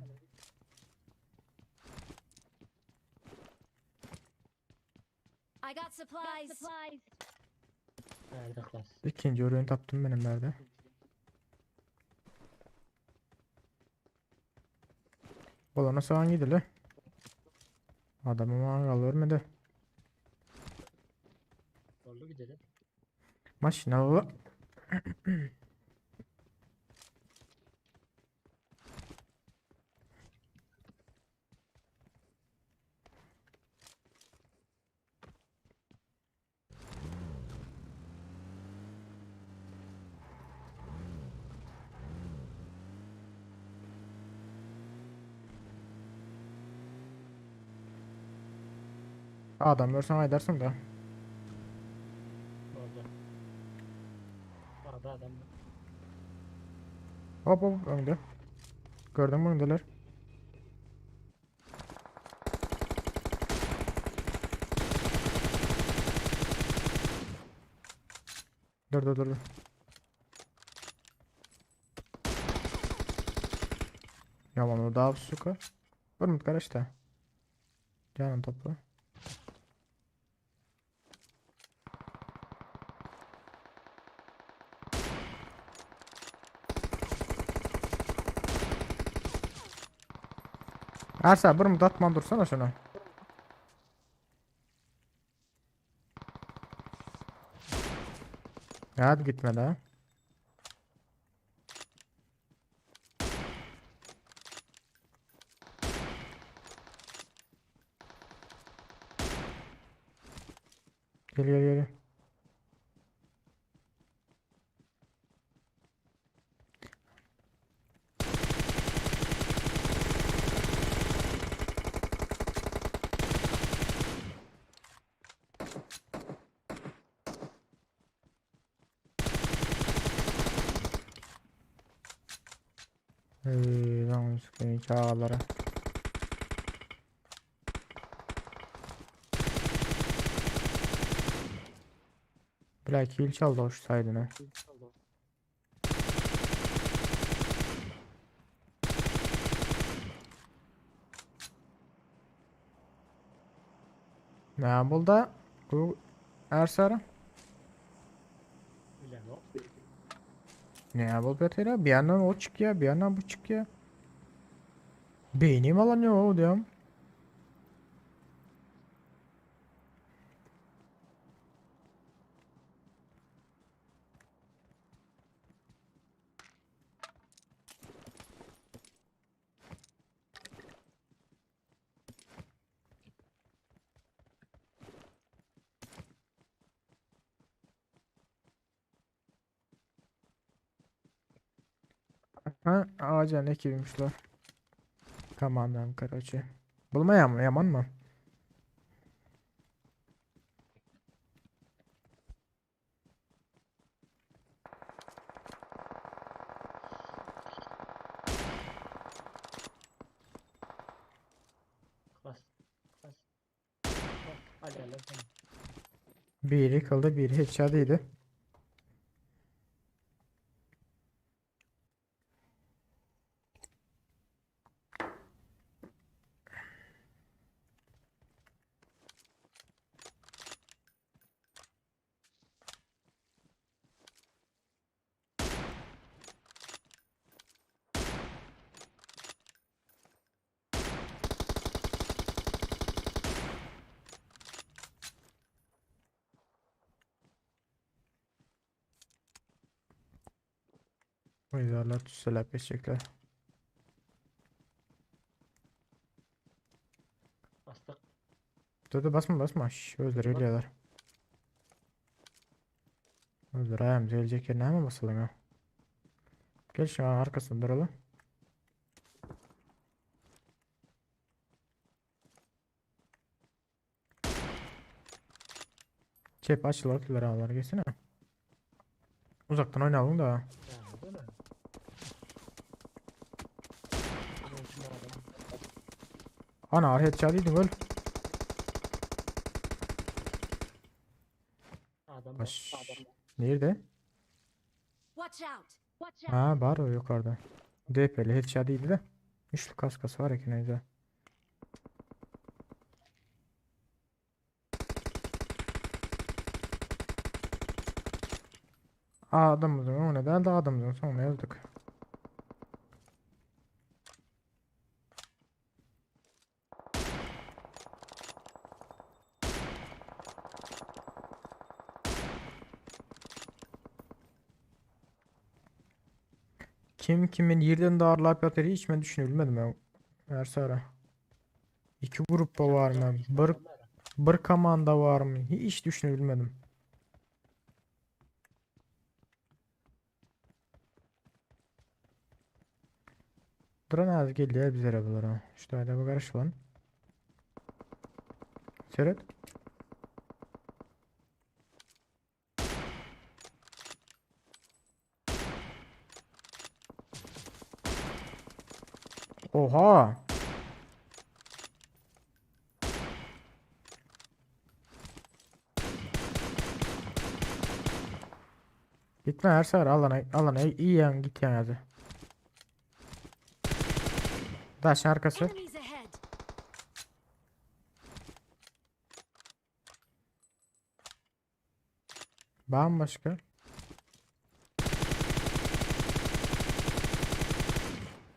I got supplies. Nerede klas? İkinci ürün taptım benim nerede? Olana sağan gidilir. Adamı mangal vermedi. Oldu gidelim. Maşinalı. Adam görsen aydarsın da. Orada. Orada adam var. Hop hop önde. Gördün mü öndeler? Dur. Yaman o daha suka. Vurmut karıştı. Canın topla. Ersa bir müddet atman dursana şunu. Ya hadi gitme daha. Gel gel gel. Lan sıkıntı çağları. Bırak kill çaldı hoş saydığına. Ne buldu? Bu Ersara. Bilen o. Ne bul betera? Bir yandan o çıkıyor, bir yandan bu çıkıyor. Beynim alanıyor o diyorum. Ha, ağaca ne kirmişler. Tamam Karaçi. Bulmayan mı? Yaman mı? Bas. Bas. Hadi hele sen. Biri kıldı, biri headshot'ıydı. Uygarlar tütsüler peşecekler. Bastık. Dur basma. Şş, özür geliyorlar. Özür ayağım gelecek yerine hemen basalım ya. Gel şu an arkasında duralım. Cep açılar tüleri ağlar geçsene. Uzaktan oynayalım da. Yani değil mi? Bunun için adam. Ana headshot'ıydın öl. Adam Baş. Nerede? Watch out! Watch out! Ha var o yukarıda. DP'li headshot'ıydı da. Üçlü kaskası var ya neyse. Adamımızın o ne değil de adamımızın sonuna yazdık. Kim kimin yerden de ağırlayıp yatır hiç ben düşünebilmedim ya. Ersara. İki grupta var mı? Bir komanda var mı? Hiç düşünebilmedim. Duran az geliyor bize arabalar ha. İşte hadi bu karış lan. Seyret. Oha. Gitme her sefer alana iyi yan git yan hadi. Taşın arkası. Enemies ahead. Bambaşka.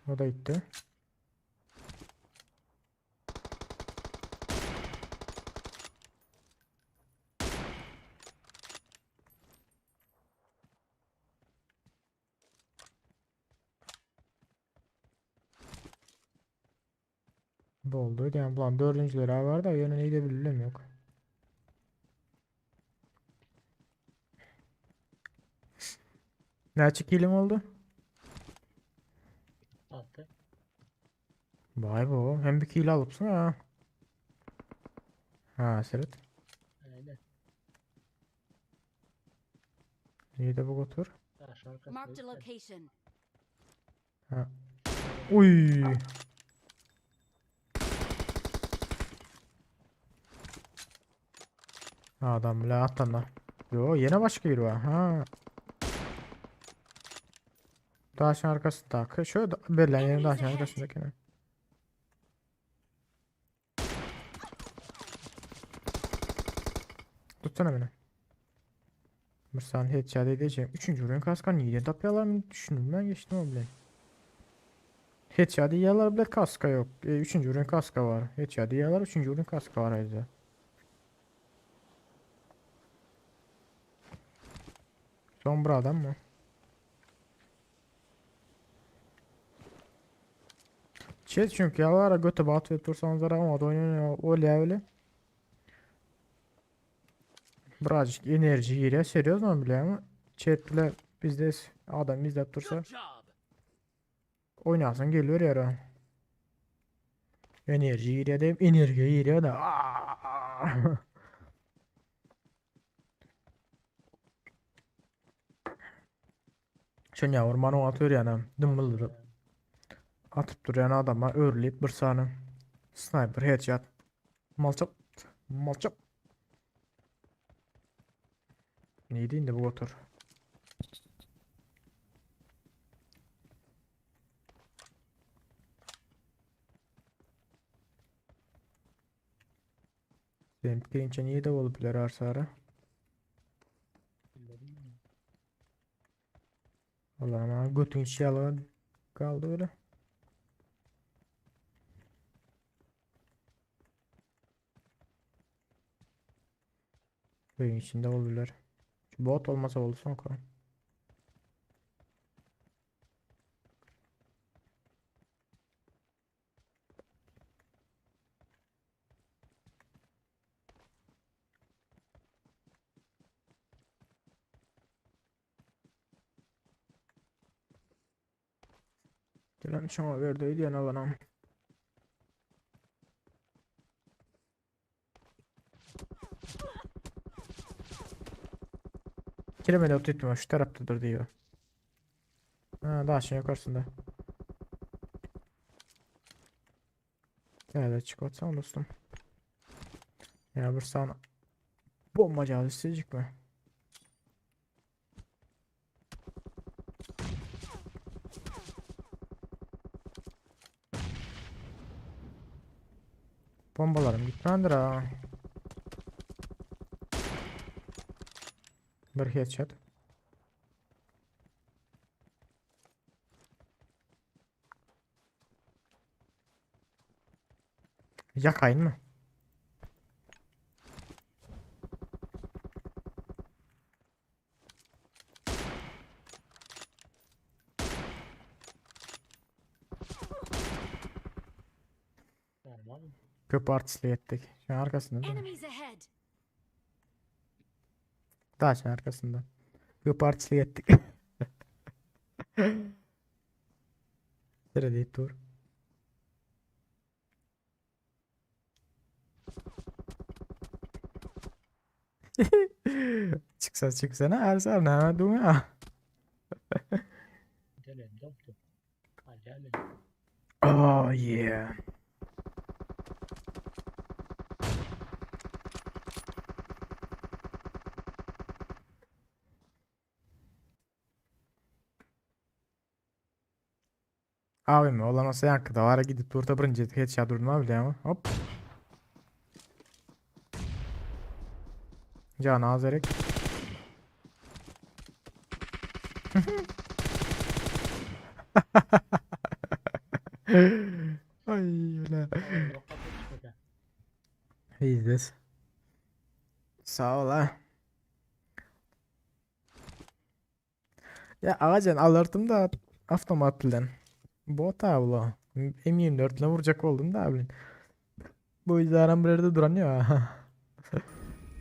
O da gitti. Doldu. Yani bulan dördüncüleri var da yönü neydi bilmem yok. Ne açık ilim oldu? 6. Vay bu. Hem bir kill alıpsın ha. Ha Seret. Aynen. İyi de bu götür. Taş arkası. Marked a location. Ha. Uy. Adam bile attan da. Yo yine başka biri var. Ha. Taşın arkasında. Şöyle belli yerin taşın arkasındakine. Tutsana beni. Bir saniye headshot edeceğim. Üçüncü ürün kaskan niye tapyalar mı düşündüm ben geçtim o bile. Headshot yiyorlar bile kaska yok. Üçüncü ürün kaska var. Headshot yiyorlar üçüncü ürün kaska var ayrıca. Son bir adam mı? Chat çünkü yalara götü batıyor dursanız ama da oynuyor öyle. Birazcık enerji yere seriyoruz mu bile ama chat bile bizde adam izlep dursa Good job. oynasın geliyor yara. Enerji yere de enerji yere de. Şun ya ormanı atıyor yani dımbıldırıp atıp duruyan adama örleyip bir saniye sniper headshot malçap malçap neydi indi bu otur benim pirinçe niye de olup bilir arsara Allah'ım ama götün içi yalan kaldı öyle. Beyin içinde olabilir. Şu bot olmasa olsun o kadar. Gelen şuna verdi diyen alanım. Kiremede oturtma şu taraftadır diyor. Ha daha şey yukarısında. Gel de çık otsam dostum. Ya bir sana bombacı isteyecek mi? Bombalarım gitmendir ha. Bir headshot. Yakayın mı? Tamam. Köprü artistliği ettik. Şu an arkasında değil mi? Enemies ahead. Daha şu an arkasında. Köprü artistliği ettik. Nerede dur. çıksana her zaman hemen durma. Gelelim doktor. Acele. Oh yeah. Abim olamasa yankıda var gidip burada birinci headshot durma bile ama hop. Can azerek. Ay öyle. Yok kapı. İyiyiz. Sağ ol ha. Ya ağacan alırdım da avtomatla. Bot abla. M24 ile vuracak oldum da abla. Bu yüzden bir yerde duramıyor ha.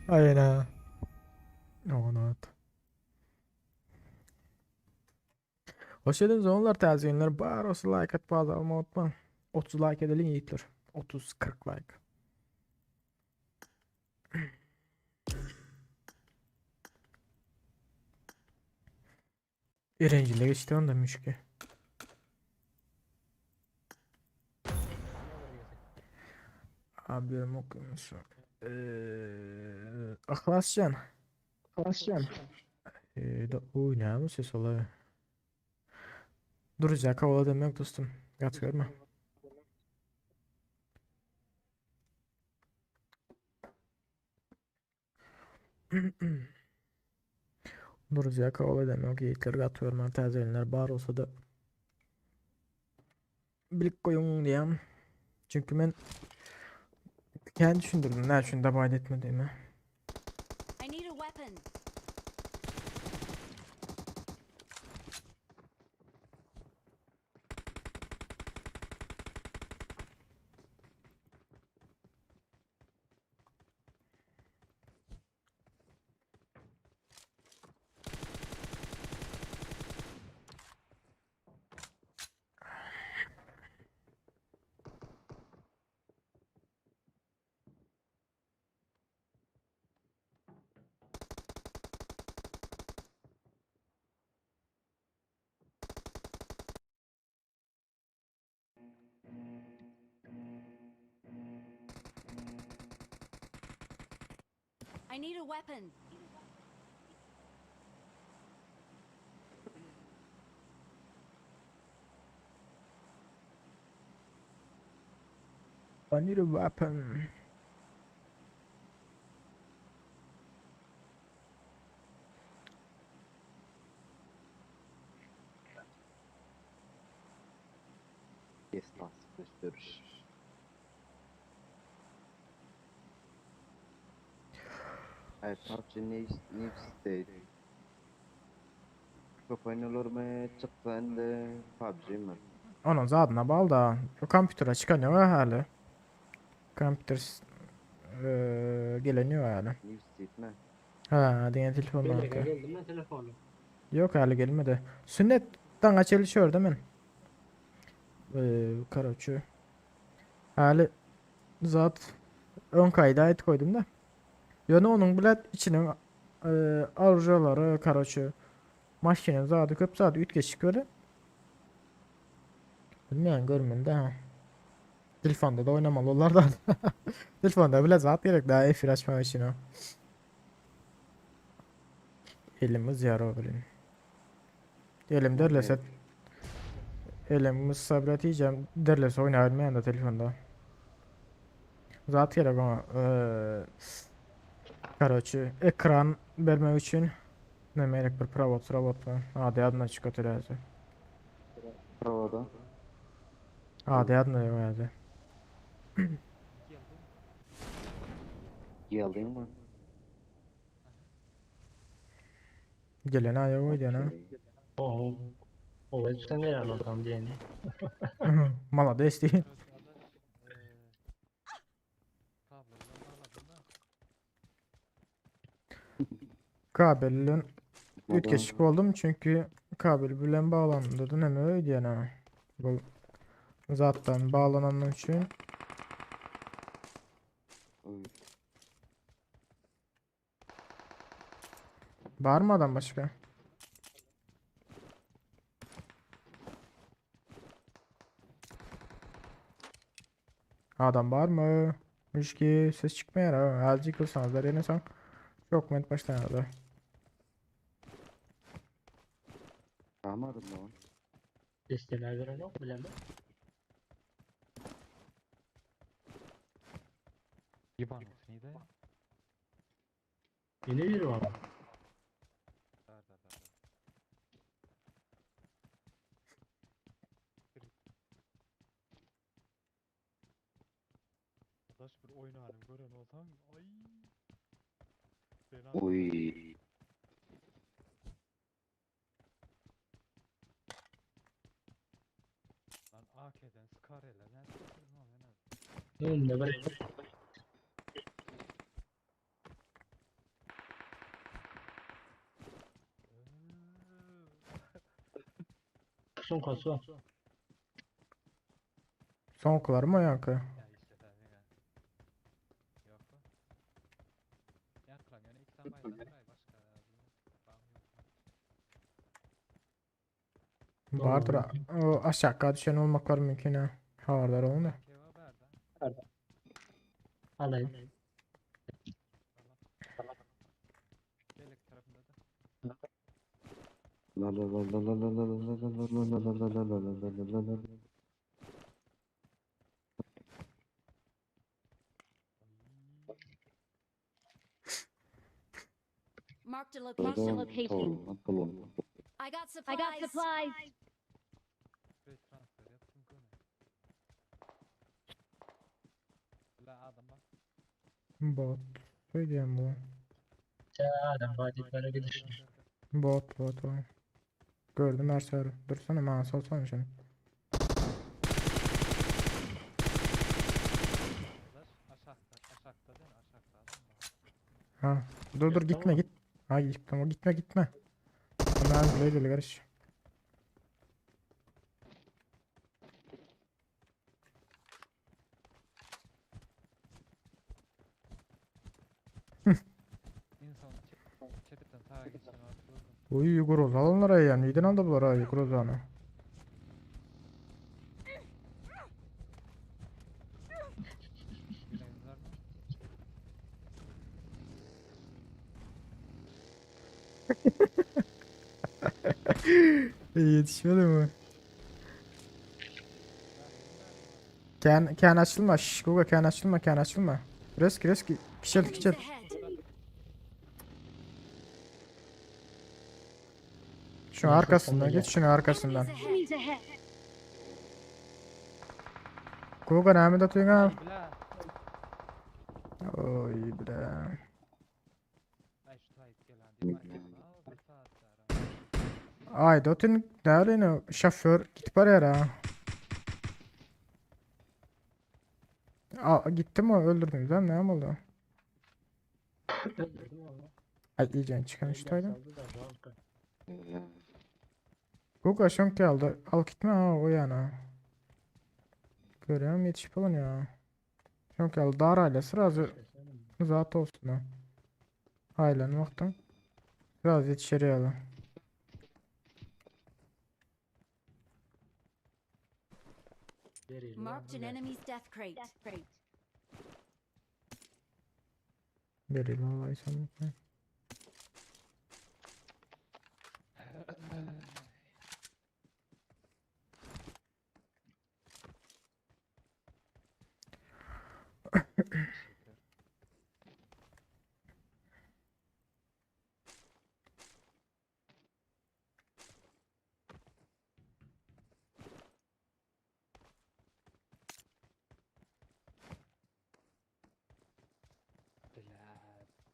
Aynen ha. Evet. Hoş geldiniz onlar taziyinler. Bar olsa like at bazı alma unutma. 30 like edelim yiğitler. 30-40 like. Erencil'e geçti onda müşkü. Abi okumuş. Aklascan. Aklascan. Da ne bu ses oluyor. Duracak havalı demek dostum. Gat görme. Duracak havalı demek yiğitler gat görme. Tazelinler bar olsa da bilik koyun diyem. Çünkü ben kendi düşündürdüm. Ne şunu da bayat etmediğimi. I need a weapon. I need a weapon. I need a weapon. Esnaf gösteriş. Ay PUBG ne isteydi? Çok oynuyorlar mı? Çıktı de PUBG mi? Onun zadına bağlı da. O kompütere çıkanıyor hali. Kompüter geleniyor hali. Ne isteydi ne? Ha, diye telefonla Böyle bakıyor. geldim ben telefonu. Yok hali gelmedi. Sünnetten açılışıyor değil mi? Karoçu. Hali zat ön kayda et koydum da. Yani onun bile içinin arızaları karoçu. Maşinin zatı köp zatı üt geçik böyle. Bilmeyen görmün de ha. Telefonda da oynamalı onlardan. Telefonda bile zat gerek daha F1 açmak için o. Elimiz yara bilin. Elim derlese elimiz sabret yiyeceğim derlese oynayabilmeyen de telefonda. Zat gerek ama короче ekran vermek için ne gerek bir pravot var. Hadi adına çıkart herhalde. Provada. Hadi adına yok herhalde. Geldin mi? Gelen ayağı oydu yana. Oo. O yüzden ne yani adam diyeni. Mala desti. Kabelin üt geçik oldum çünkü kabel bilen bağlandı ne mi öyle yana. Bu zaten bağlanan için var mı adam başka? Adam var mı? Hiç ki ses çıkmıyor ha. Azıcık olsanız da denesem. Çok met baştan Anladım lan. Desteler gören yok bilemem. Ебанутый, не да? Yine biri var. Да. Arkadaş bir oyun halim gören olsam ay fena. Oy. Lan AK'den Scar'la ne yapıyorsun oğlum en az. Önünde bir son kosu. Son kular mı yankı? Ya işte tabii ya. Yok bu. Yaklan yani ilk sen başla başka Vardır. O aşağı düşen olmaklar mümkün ha. Havardar olun da. Keva berda. Alayım. Gelek tarafında da. La la la la la la la la la la la la la la la la la la. Marked a Marked a location. location. Tamam. I got I got supplies. supplies. Şuraya transfer yaptım konu. La adam bak. Bot. Söyleyeceğim bu. Adam vadilere gidişmiş. Bot o. Gördüm her sarı. Dursana mağaz olsana şunu. Arkadaş aşağıda değil mi? Aşağıda adam var. Ha. Dur gitme Tamam. git. Ay tamam gitme. Hemen böyle karış. İnsan çepetten sağa geçsen artık olur. Uy groz alın oraya ya. Neden aldı bunlar ay grozanı? Bileğiniz var mı? Yetişmedi mi? Ken açılma. Şşş Google ken açılma. Reski. Kişel. Enemies ahead. Şunun arkasından geç şunun arkasından. Enemies ahead. Enemies ahead. Google Ahmet atıyorsun ha. Bila. Oy bre. Ay şu Tayyip gel hadi. Marketine al bir saat sonra. Ay dotun ne şoför git paraya ha. Aa, gitti mi öldürdünüz lan ne oldu? Öldürdüm valla. Ay iyice çıkan Beyler işteydi. saldı da ranka. Google şonk aldı. Al gitme ha o yana. Görüyorum yetişip falan ya. Şonk aldı. Dar ailesi razı zat olsun ha. Ailen vaktin. Biraz yetişeri alın. Veriyle Marked an lan, enemy's death crate. Death crate. Beri vallahi sanırım.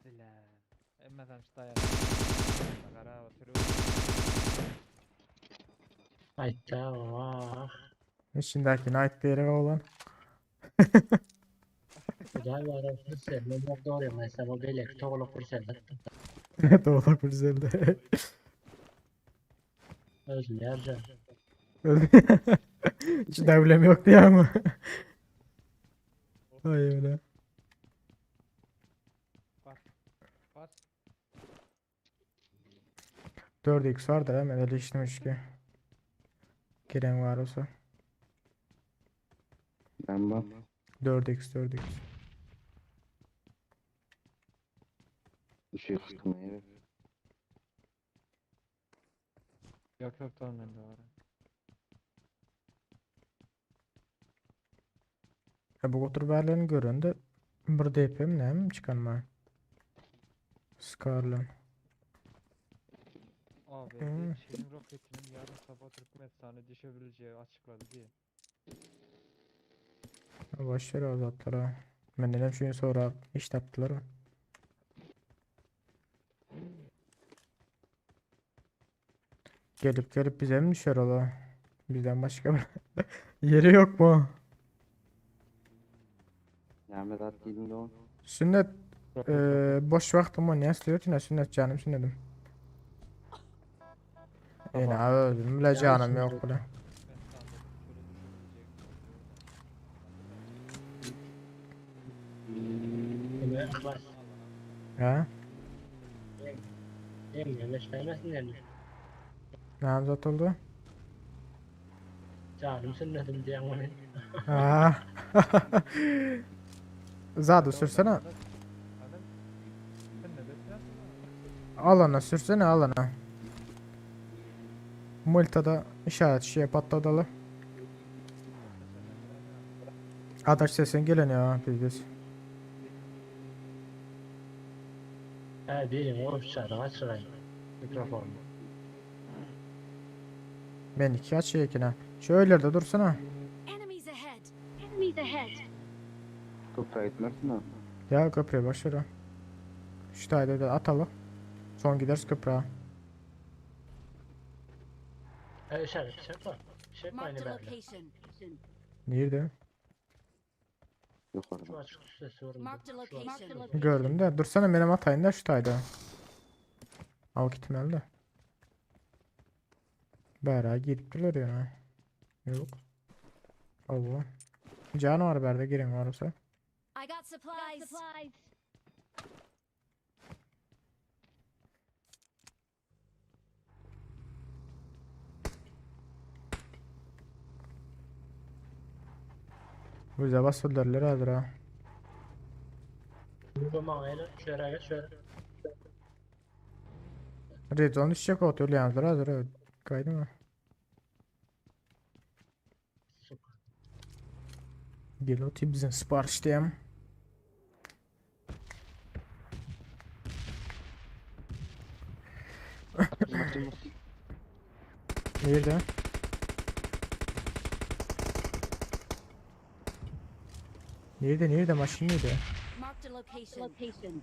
Bila. Emmeden şu dayak. Kara oturuyor. Ay tamam. İçindeki night değeri olan. Güzel bir adam fırsat. Ne bak doğru mesela o belek çoğulu fırsat. Doğru güzeldi. Özlerce. Hiç devlem yok diye ama. Ay öyle. Bas. 4x vardır hemen eleştirmiş ki. Giren var olsa. Ben bak. 4x. Işığı kıskımaya. Yok tamam ben de var. Bu götürberlerini görende bir DP'm näme çıkanma. Scarlet. Abi, Hmm. Şirin roketinin yarın sabah Türk mesane düşebileceği açıkladı diye. Boş ver o zatlara. Menden hem şunu sonra iş taptılar mı? Gelip bize mi düşer ola? Bizden başka bir yeri yok mu? Näme zat diýdiň o? Sünnet boş vaktim o ne istiyorsun? Sünnet canım sünnetim. Yine öldüm bile canım yok bile. Yine ihlas. Ha? Yerleştirmesin yani. Ne zat oldu? Canım sünnetim diyen onu. Ha. Zadı sürsene. Adam sen ne beklersin abi? Alana sürsene alana. Multada işaret şey patladalı. Adaş sesin gelen ya biz. He diyeyim o uçarı açırayım. Mikrofonu. Ben iki aç yekine. Şöyle de dursana. Enemies ahead. Enemies ahead. Köprü gitmezsin ha. Ya köprüye başla. Şu tayda da atalım. Son gideriz köprüye. İşaret şey var. Şey Marked aynı a böyle. location. Nerede? Yukarıda. Şu açık üstesi vuruldu. Marked a location. Gördüm de. Dursana benim atayın da şu tayda. Al gitmeli de. Bera gittiler ya. Yok. Allah. Canavar berde girin varsa. I got supplies. Bize basıldılar hazır ha. Bu mağayla şöyle geç şöyle. Red zone düşecek otur yazdır hazır. Evet. Kaydı mı? Gel o bizim sipariş diyem. Nerede? Nerede maşin nerede? Marked a location.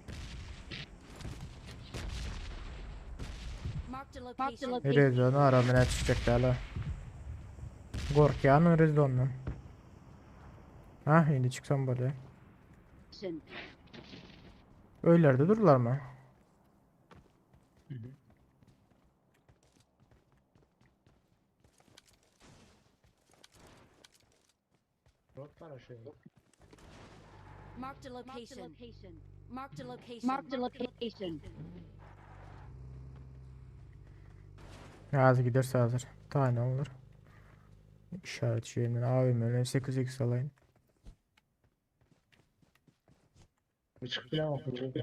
Marked a location. Red zone aramına çıkacak hala. Korkuyan red zone'dan. Ha şimdi çıksam böyle. Öylerde dururlar mı? Rot var o şey. Marked a location. Marked a location. Marked a location. Hazır giderse hazır. Tane olur. İşaret şeyinden abim öyle 8x alayım. Bıçak falan okudum.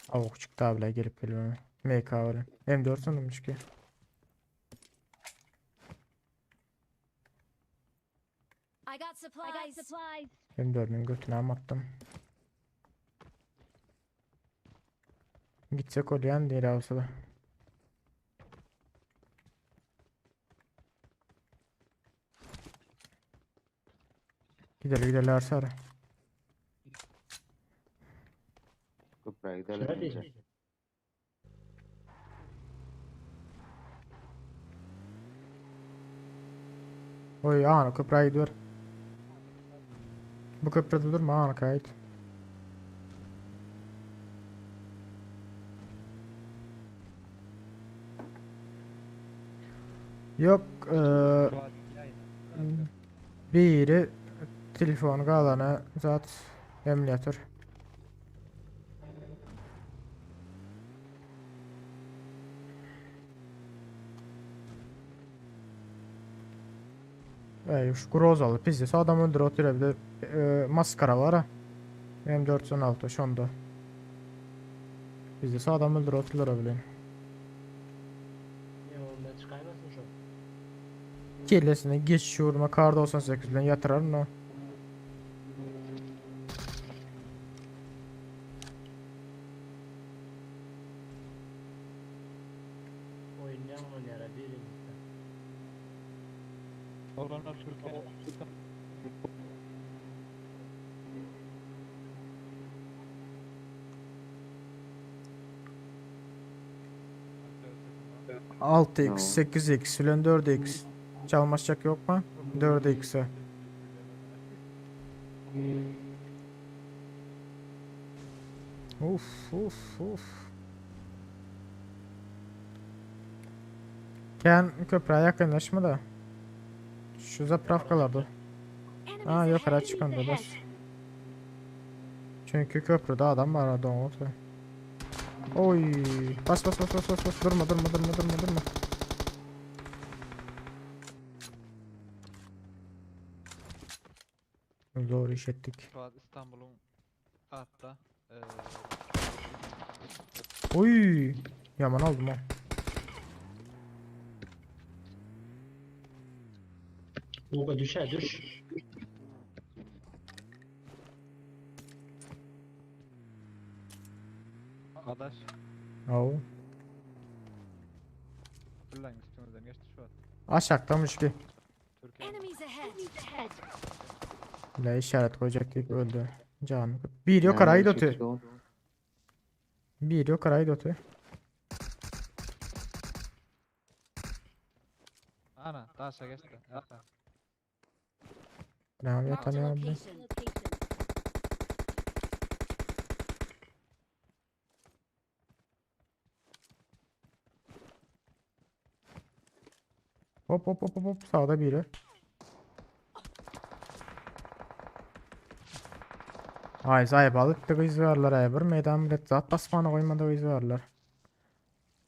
Avuk çıktı abla gelip geliyor. MK öyle. M4 sandım çünkü. I got supplies. M4'ün götüne attım. Gitsek olayan değil olsa da. Giderler sonra. Köprüye gidelim Şöyle önce. değil. Oy ana köprüye gidiyor. Bu köprüde durma ana kayıt. Yok Fuat yayın. biri telefon kalana zat emülatör. Şu Grozalı pizzesi adam öldür oturuyor bir de maskara var ha. M416 şonda. Pizzesi adam öldür oturuyor bile. Kellesine geçiş vurma kar 98 bilen yatırar no. Oynayan oynayara birimizde. Olanlar Türkiye'nin Altı Yo. x 8x filan 4x. Çalmaşacak yok mu? 4x'e. Uf uf uf. Ken köprüye yakınlaşma da. Şu zapravkalarda. Enemies Yok ahead. ara çıkanda bas. Çünkü köprüde adam var orada onu otur. Oy. Bas bas bas bas bas bas. Durma durma durma durma durma. Zor iş ettik. şu an İstanbul'un hatta Oy. Yaman aldım ha. Uga düşer düş. adaş Au. fırlayın üstümüzden geçti şu an. Aşaktamış ki. Türkiye Enemies ahead. La işaret koyacak deyip öldü. Canım. Bir yok Näme arayı geçip dötü. çıkýan? Bir yok arayı dötü. ana taşa geçti. Ata. Ne yapıyor Marked a tanıyor abi. location. Hop hop hop hop hop. Sağda biri. Ay zayıf alıp da kız varlar ay bir meydan millet zat basmana koymadı kız varlar.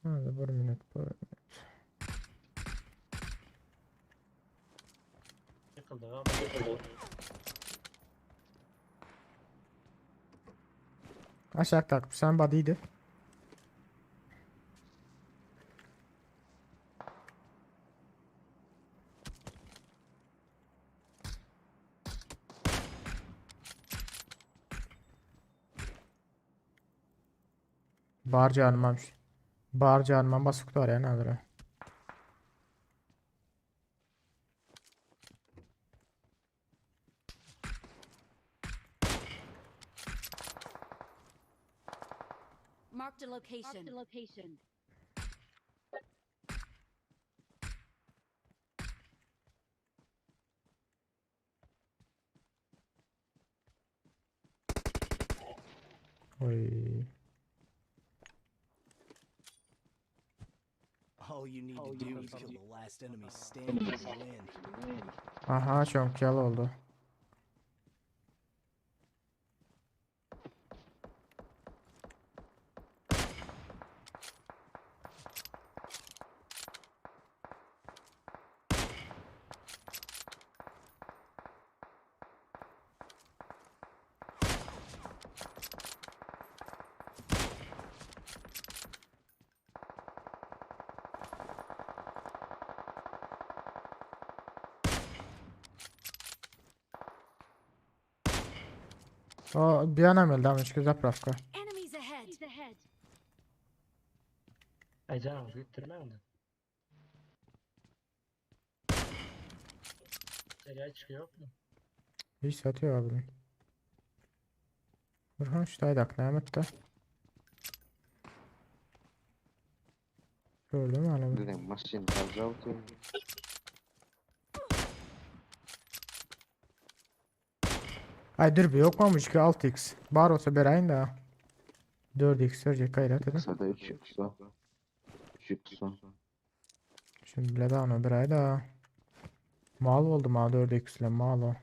Hadi bir minut bir. Yıkıldı abi. Aşağı takıp sen badiydi. Bar canımam. Bar canımam basık var ya nadir. Marked a location. Oy. All you need to do is kill the last enemy standing to win. Aha çok yal oldu. O bir an emel damage zapravka. Enemies ahead. Ay canım gittirmeyin de. Seriye çıkıyor yok mu? Hiç satıyor abi. Burhan ştaydak Mehmet de. Gördün mü hala? Dedim maşyn çaljawty. Ay dur bir yokmamış ki 6x. Bar olsa berayın da. 4x verecek gayret edin. Kısada 3x o. 3x o. Şimdi bile daha onu bir ay da. Mal oldu mal 4x ile mal o.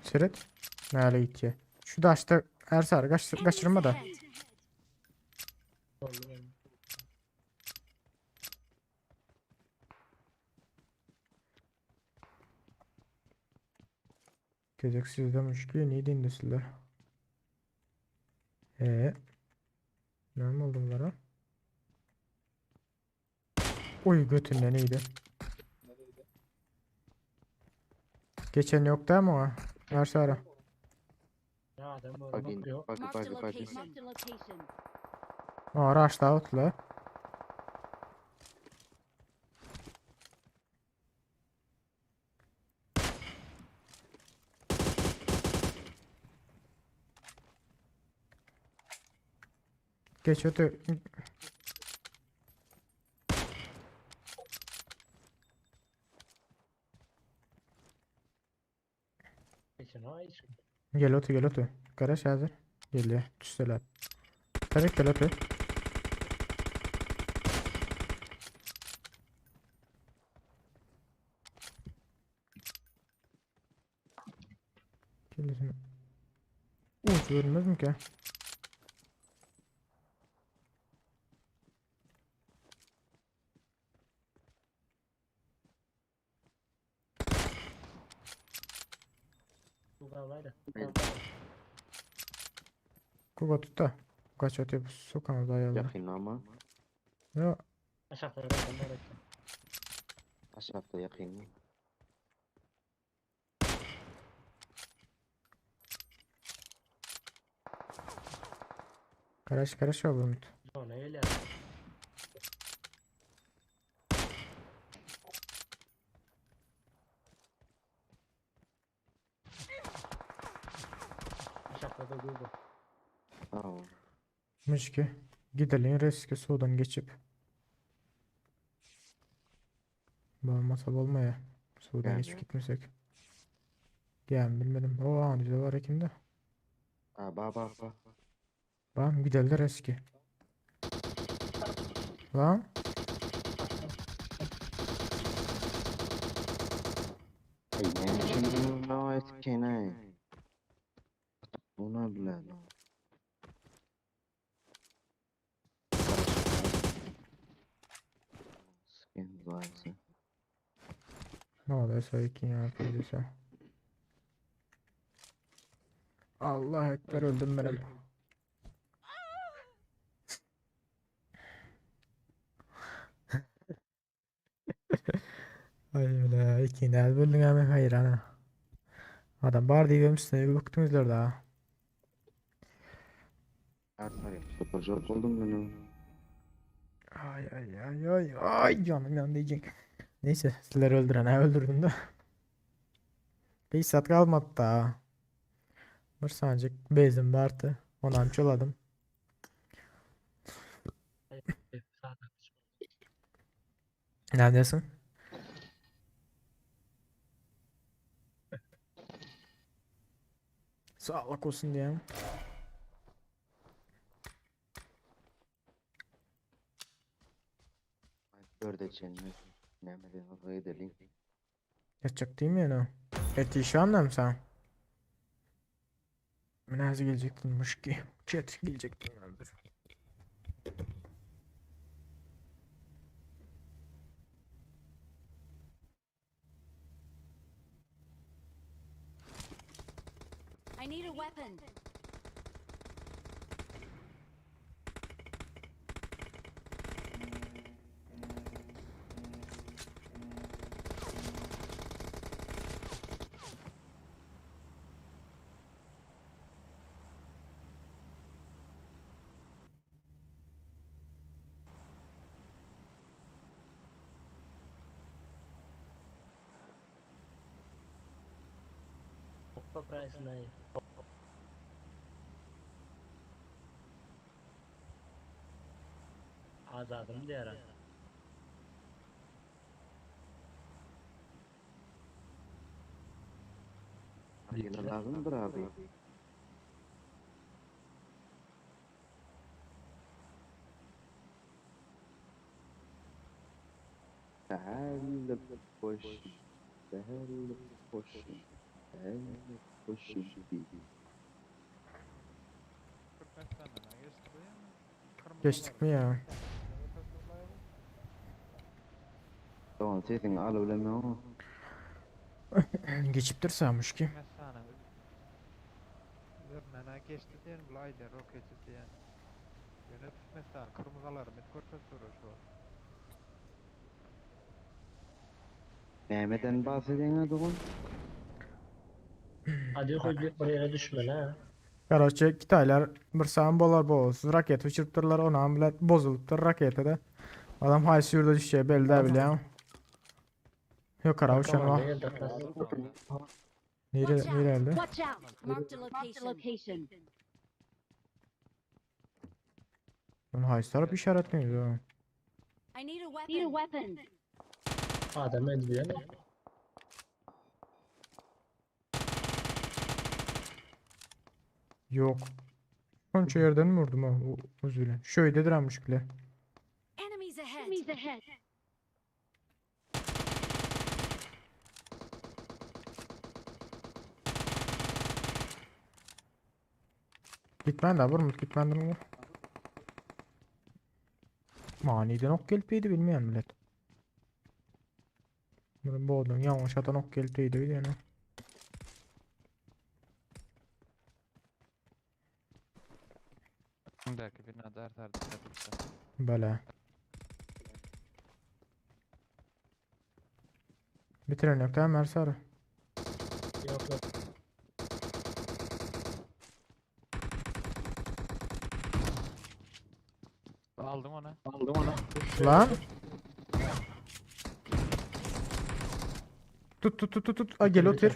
Seret. Nereye gitti? Şu daşta Ersar kaçırma da. Enemies Oldu benim. Gezeksiz demiş ki niye dinlesinler? Ne oldu bunlara? Uy götünden iyiydi. Geçen yok değil mi o? Var sonra. Ya adam böyle Bakayım. bakıyor. Bakı Marked a bakı bakı. location. Marked a location. O araç da otla. Geç öte. Geçen o hiç. Gel otu gel otu. Garaj hazır. Geliyor. Düşseler. Tabii gel otu. Gelirim. Uç görünmez mi ki? Bu kavgayla. Kuba tut da. Kaç öte sokamaz ayağına. Yakın ama. Ya Aşağıda da ben de Aşağıda yakın. garaj var bunun. sonra öyle. Aşağıda durdu. Tamam. Mışki. Gidelim riski sudan geçip. Bağırmasa olmaya. Sudan Yani. geçip gitmesek. Yani bilmedim. O an bize var kimde? Bak. Tamam gidelim riski. Lan. Ay ne için ne etken ay. Buna bile. Skin varsa. Ne oluyor sayıkin ya kızıysa. Allah ekber öldüm benim. Ay öyle ikini el böldün hemen hayır ana. Adam bar diye görmüşsün bir baktınızlar daha. Ertarım. Super job oldum benim. Ay canım yan diyecek. Neyse sizleri öldüren ha öldürdüm de. 5 saat kalmadı daha. Bir sancık bezim vardı. Onu amçaladım. Zaten. Neredesin? Sağlık olsun diyeyim. Dörde çenme. Ne mi oraya edelim. Yatacak değil mi yani? Et işi anlar sen? Nasıl gelecektinmiş ki? Chat gelecektin öldür. I need a weapon. Hoppa price ne? Azadım diye ara. Yine lazımdır abi. Değerli boş. Değerli boş. Değerli boş. Geçtik mi ya? Tamam sesin al öyle mi o? Geçip dursaymış ki. Mesela geçti diyelim bu ayda roketi diyen. Evet, mesela kırmızılarım et görse şu. Nämeden bahsedýän adamın? Hadi koy bir yere düşme la. Garaşçı Kitaylar bir sağım bolar bolsuz raket uçurupdurlar onam bilet bozulupdur raketada. Adam haysi yurda düşeceği belli de bilýän. Yok kara uçan Komanda var. geldi atlas. Watch Nere out! elde? Watch out! Marked a Marked a location. location. Bunu haysi taraf işaretleýär. I need a Need a weapon. weapon. Adam öldü ya. Yok. Konça yerden mi vurdum ha? Özür dilerim. Şöyle direnmiş bile. Enemies ahead. Enemies ahead. Gitmen de vurmuş gitmendim mi? Maniden ok gelpeydi bilmeyen millet. Bunu boğdum yavaş atan ok gelpeydi yani. Bundaki binada her tarafta yapılsa. Böyle. Bitiren yok değil mi Ersarı? Yok yok. Aldım onu. Lan. Tut. Ay gel otur.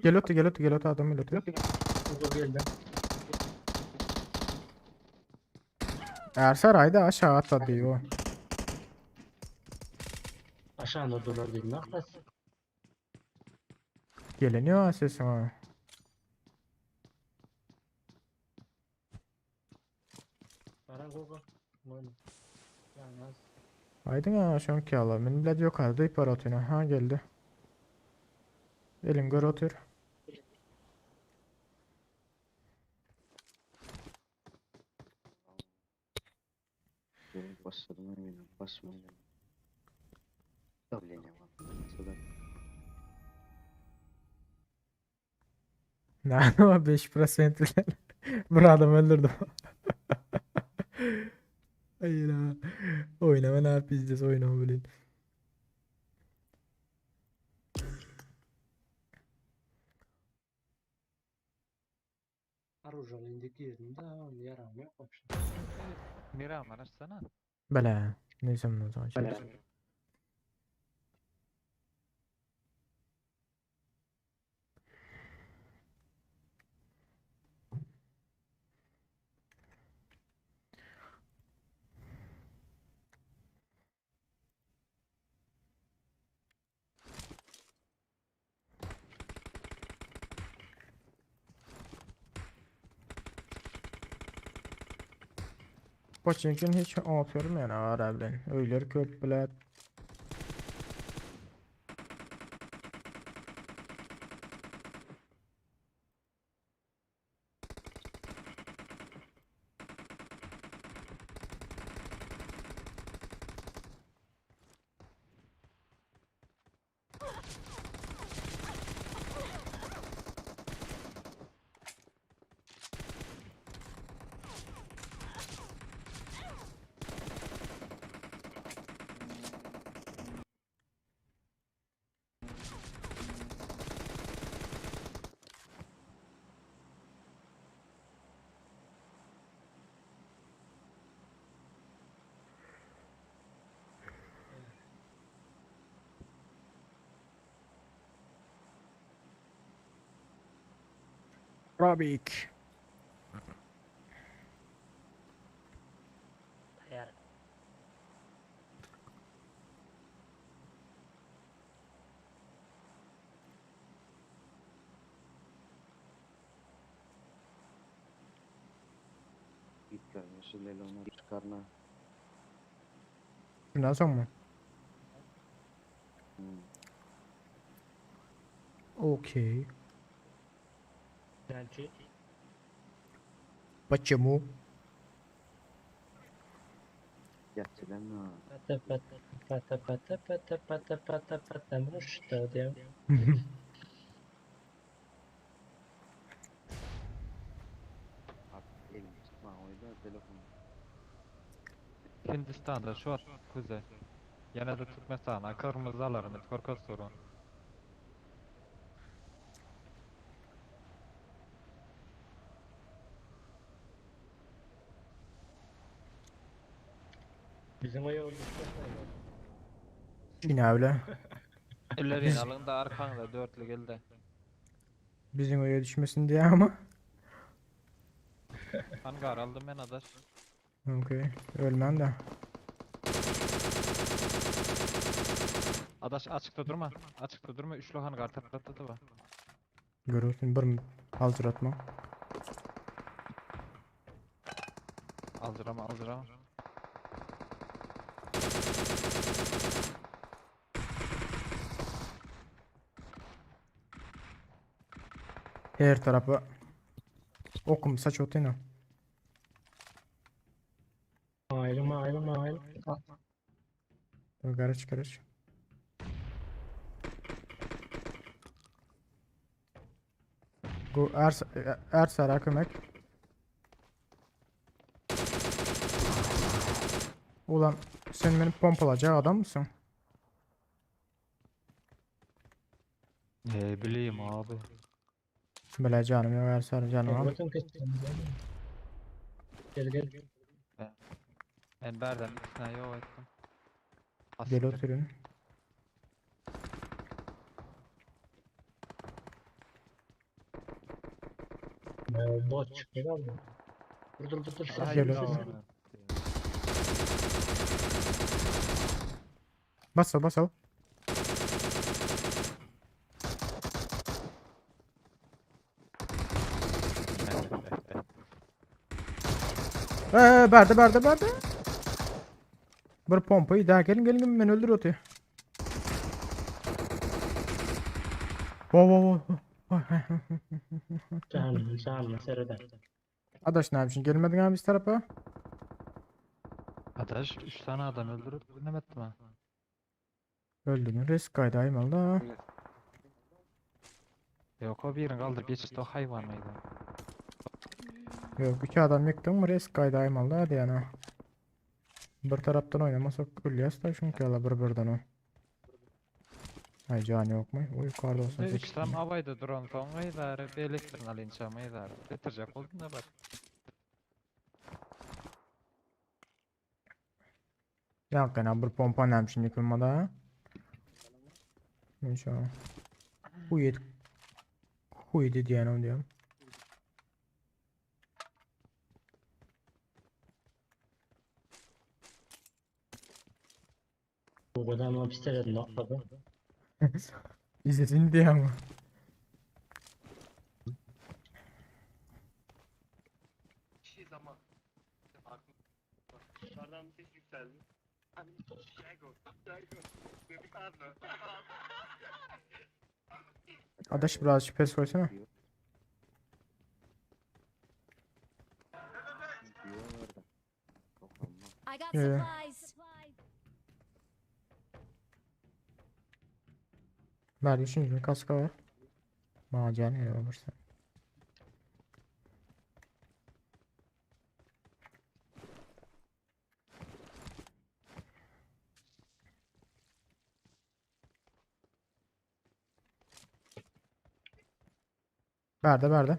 Gel otur adam gel otur. Kuzu geldi. Ersar ayda aşağı atladı o. Aşağı durdular değil mi atlas? Geleniyor sesim ha. Baran Gogo. Lan. Yalnız. Aydın ya şu anki Allah. Benim bilad yok arada ipar atıyor. Ha geldi. Elin gör otur. Başladım eminim. Başmayın. Davlene var. Mesela Ne o 5% bile. Bir adam öldürdüm. Hayır ha. Oynama ne yapacağız oynama bilin. Оружие indiki yerinde yaramıyor. Mira açsana. Bele. Neyse bunu o zaman. Koçinkin hiç atıyorum yani arabilen. Öyler köp bilet. Rabik. Eğer git gelmiş. Lelona çıkarma. Bundan sonra mı? Okey. belki Почему? Gerçekten ha. Потому что diyor. Abi elim tutma oyda telefon. Hindistan'da şu at güzel. Yine de Türkmenistan'a kırmızı alırım. Korkak sorun. Bizim o yolda. Yine öyle. Ellerini Biz- alın da arkanda dörtlü geldi. Bizim oraya düşmesin diye ama. Hangar aldım ben adaş. Okey. Ölmem de. Adaş açıkta durma. Açıkta durma. Üçlü hangar tatlattı da var. Görürsün bir hazır atma. Aldırama aldırama. Her tarafa okum saç otuyla. Ayrım. Karış. Bu er sara kömek. Ulan sen beni pompalacak adam mısın? Ne bileyim abi. Bile canım yok er sara canım al. Gel. Ben berden ikisine yok ettim. Gel Asiktir. oturun. Bot çıktı galiba. Dur. Ay, Gel ya. otur. Bas al. Berdi. Bir pompayı daha gelin beni öldür otu. Wow. Canım seriden. Adaş ne yapıyorsun? Gelmedin abi biz tarafa. Adaş 3 tane adam öldürüp dinlemedim ha. Öldün. Risk kaydı aymalı. Yok o birini kaldır geçti o hayvan mıydı? Yok 2 adam yıktın mı risk kaydı aymalı hadi yana. Bir taraftan oynamasak ölyas da çünkü ala birden o. Ay can yok mu? O yukarıda olsun. Üç tam havayda drone sonra idare bir elektrik alın çama idare. Bitirecek oldun da bak. Yakına bir pompa nemşin yıkılmada. İnşallah. Huydu diyelim diyorum. Bu kadar mı pistolet nokladı? İzledin diye ama. Zaman. Yukarıdan bir ses yükseldi. Adaş biraz şüphesiz koysana. I got Yeah. supplies. Verdi şimdi kaska var. Macan ne olursa. Verdi.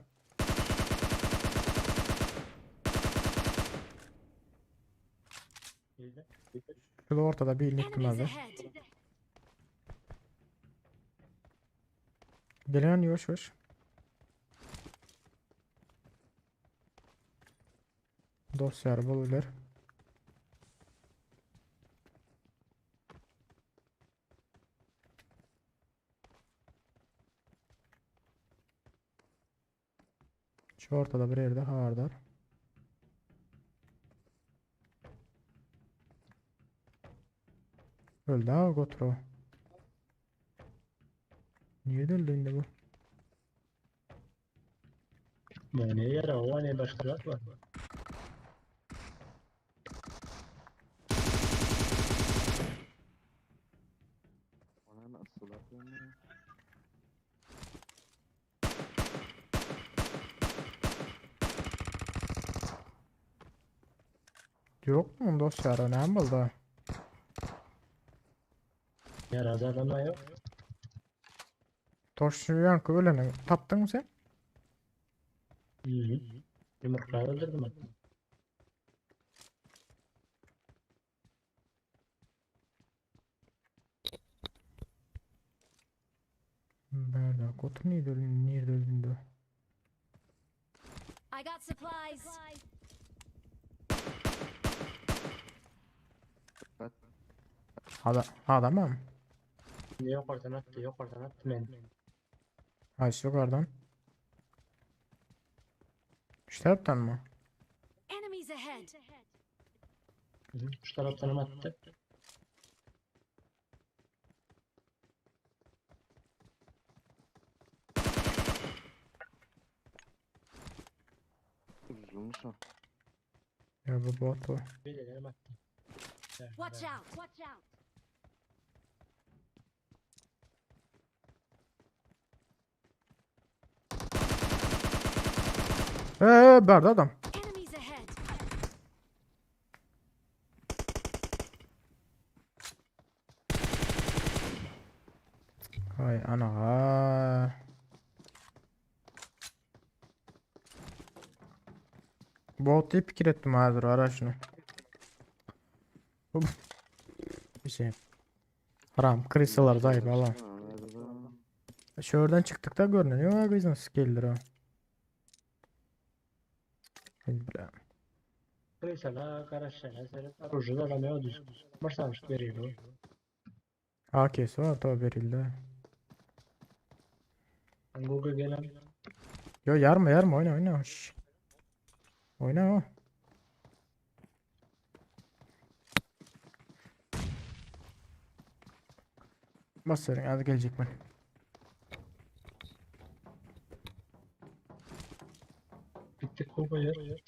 Şurada ortada bir ilik Enemies var. ahead. Gelen yavaş. Dosyalar bulurlar. Şu ortada bir yerde vardır. Öldü ha Gotro. Niye de öldü yine bu? Ne yara o ne başkalar var. Ona nasıl atıyorsun? Yok mu dostlar? Ne buldu? Yaradı adama yok. Toşlu yankı öleni taptın mı sen? Hı hı. Yumrukla öldürdüm hatta. Nerede? Kotu nerede öldün? Nerede öldün de? I got supplies. Adam mı? Yok oradan attı, yok oradan attı beni. Aç yukarıdan. Şu taraftan mı? Enemies ahead. Hı hı. Şu taraftan attı. Üzülmüş o. Ya bu bot o. Belirlerim attı. Watch out. Watch out. Berda adam. Enemies ahead. Hay ana. Bot diye fikir ettim hazır ara şunu. Hop. Bir şey. Haram kristalar zayıf Allah. Şuradan çıktık da görünüyor. Ya kızın skill'dir o. Bilmem. Mesela karışına serip arıcı da adamı düz. Başlamış veriyor. AK'si var tabi verildi. Google gelen Yo yarma oyna. Şş. Oyna o. Bas verin hadi gelecek ben. gittik Google yer.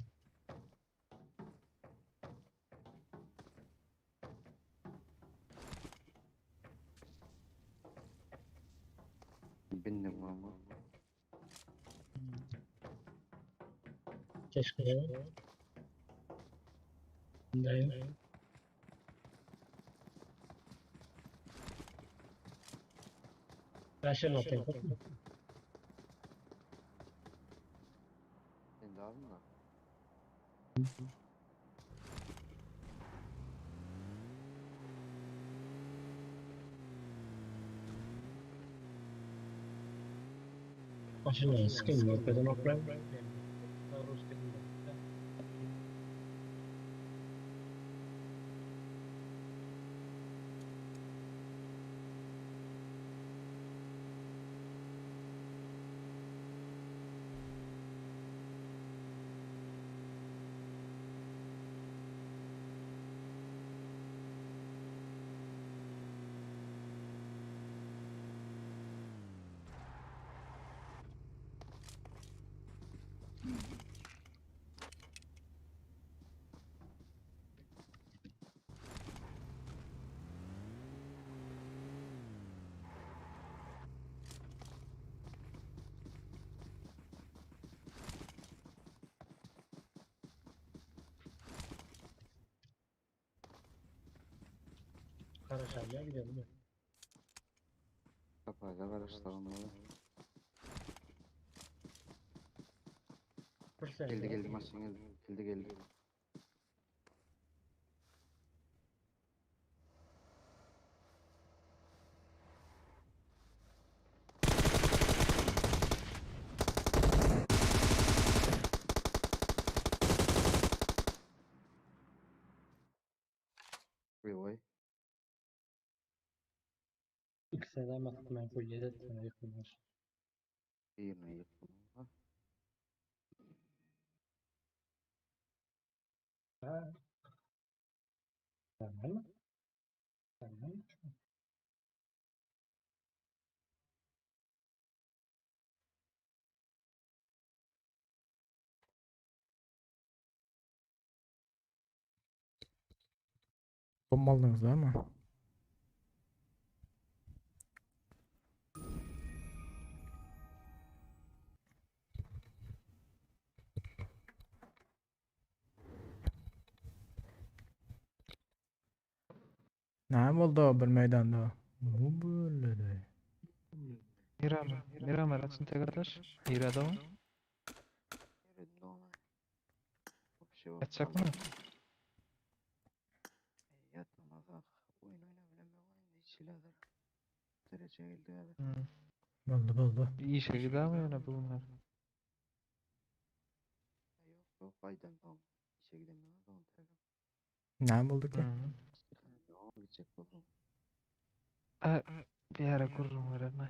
Bindim ama. Keşke ya. Bundayım. Ben şey notayım. Sen de aldın mı? Başına sıkayım yok. Neden oklayayım? Karaşarlığa gidelim. Kapayla karıştırılmalı. Geldi maçın geldi. Vay. İkisine de baktım ben full 7 tane yakınlar. Yerine yapalım. Ha. Tamam. Tamam. Bomba aldınız değil mi? Ne oldu bir meydanda? Bu böyle de. Miramar açın tekrar. İrada mı? Açacak mı? Oldu. Bir işe gider mi yani bunlar? Ne oldu ki? Ha, bir ara kururum öğrenme.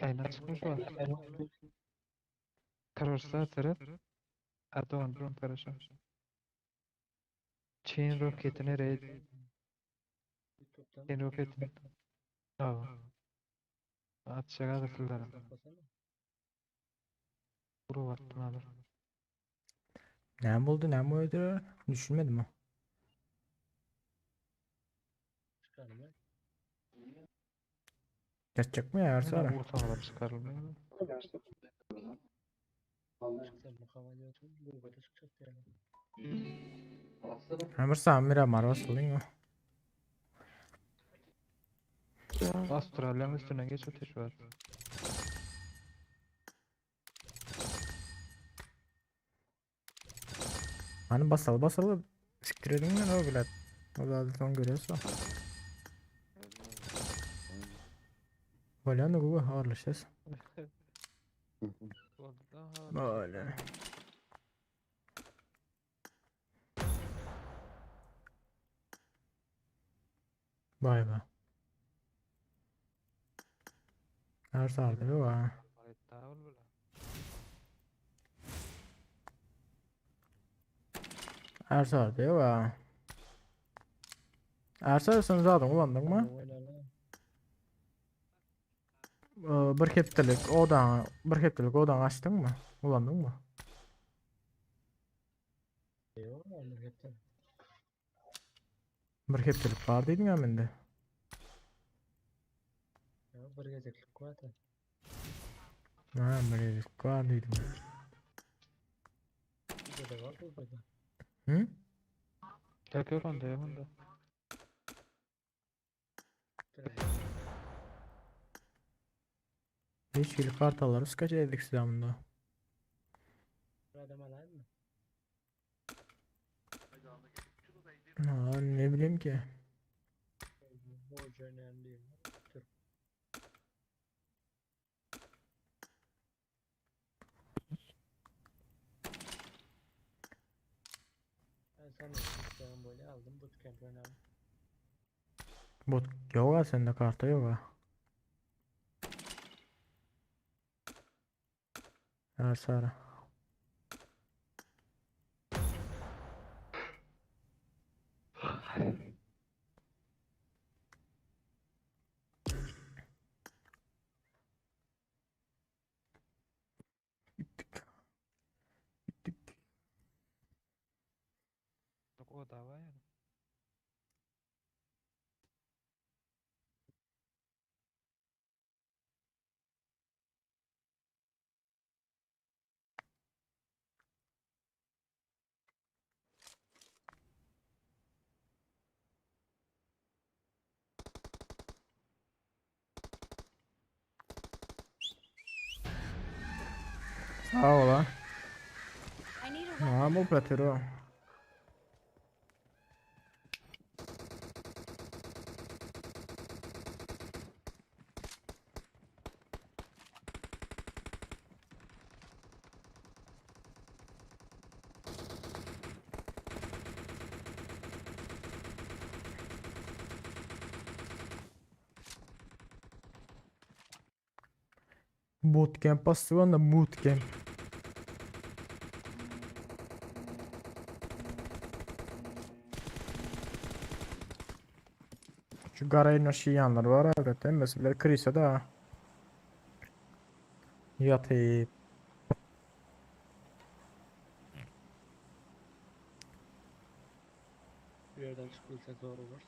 Aynen çıkmış var. Kararsa atarıp Erdoğan drone karışım. Çin roketini raid. Çin roketini. Aa. Atacak adaklılara. Kuru vaktini alır. Ne oldu? Ne oldu? Düşünmedim o. Geçecek mi ya Hemen sonra? ortalara çıkarılmıyor. Ha bir Samira Marvas olayım mı? Avustralya'nın üstüne geç ateş var. Hani basalı siktir edin mi o bile? O da son görüyorsa. Böyle ne bu ağırlaşacağız. Böyle. Vay be. Her sardı yok ha. Her sardı yok ha. Her sarısını zaten kullandın mı? Bir heptelik odan açtın mı? Kullandın mı? Bir heptelik var deydin ya bende. Ha bir heptelik var deydin. Hı? Yok onda yok onda. Hiç ilk kartaları skaç edik silahımda. Ha ne bileyim ki. Bot yok ha sende karta yok ha. Her sarı. Bittik. Yok o da var ya. Sağ ol ha. I need a weapon. Ha bu platero. Bootcamp bastı da bootcamp. Şu garayın şey yanları var hakikaten. Mesela Chris'e da yatayım. Bir yerden çıkılsa zor olur.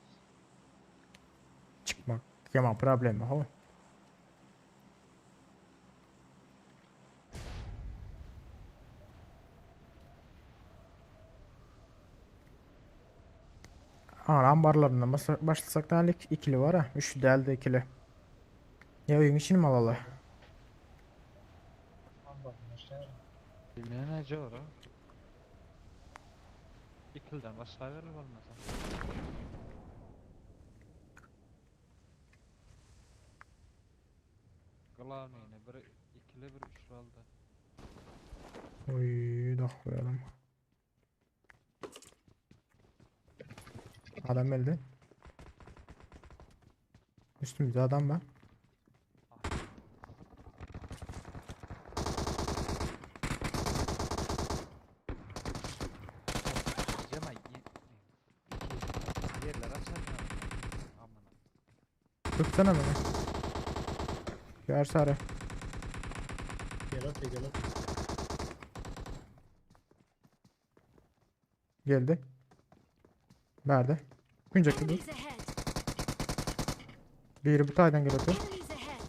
Çıkmak. Yaman problem o. Ana ambarlarından başlasak da ikili var ha. Üçlü değil de ikili. Ya oyun için mi alalı? Bilmeyen nece var o? İkilden başka verir olmasa. Glavneyine bir ikili bir üçlü aldı. Oy da koyalım. Adam geldi. Üstümüzde adam var. Cema yerler açar ya. Amına. Tutsana beni. Gör sarı. Gel at gel at. Geldi. Nerede? Güncekli dur. Enemies ahead. Biri bu taydan geliyor. Enemies ahead.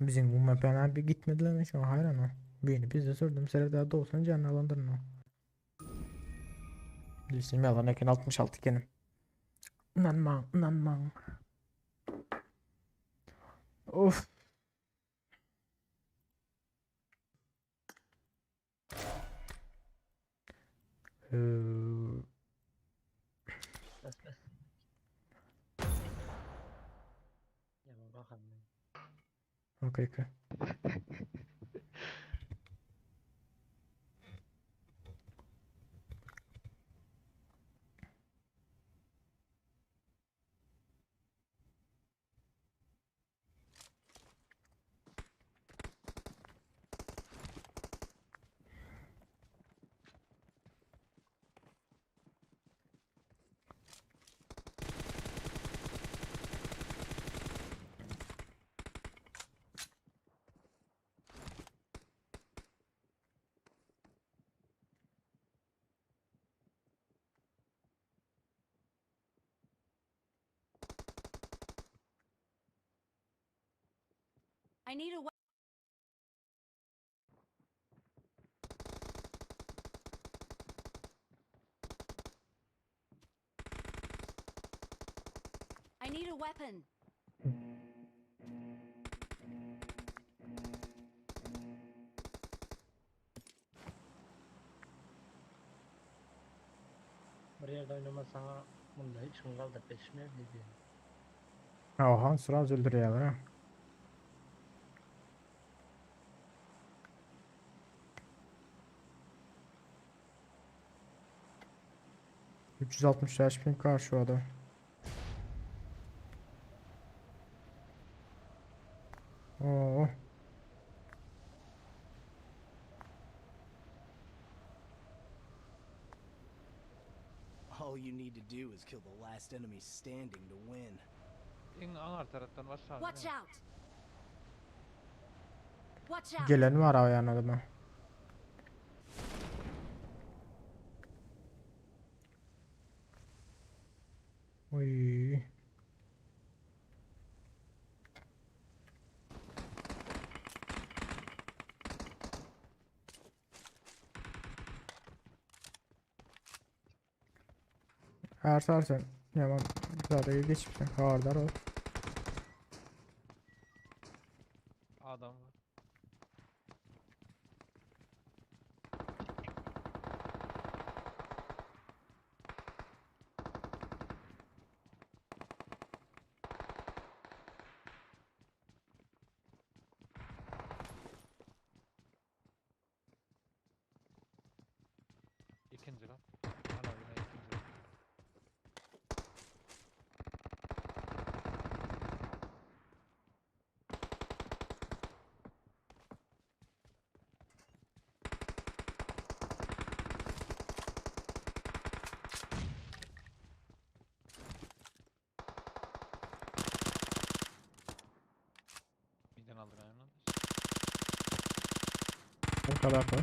Bizim bu mapena bir gitmediler mi şu an hayran o. Birini biz de sürdüm. Sere daha doğsan canını alandırın o. Bizim yalan eken 66 kenim. İnanmam. Of. Bas bas. Ya bakalım. Okay. I need a I need a weapon. Bir yerde oynamasana bunda hiç mi kaldı peşime dedi. Oha sıra öldürüyorlar ha. ...360 HP karşı o adam. Oo. All you need to do is kill the last enemy standing to win. En ağır taraftan aşağı. Watch out. Watch out. Gelen var ayağına adama. Oy. Eğer sarsan yaman zaten geçmişsin. Havardar ol. Adam var. İkinci kat. Hala yine ikinci kat. Miden aldık ayağından. O kadar da.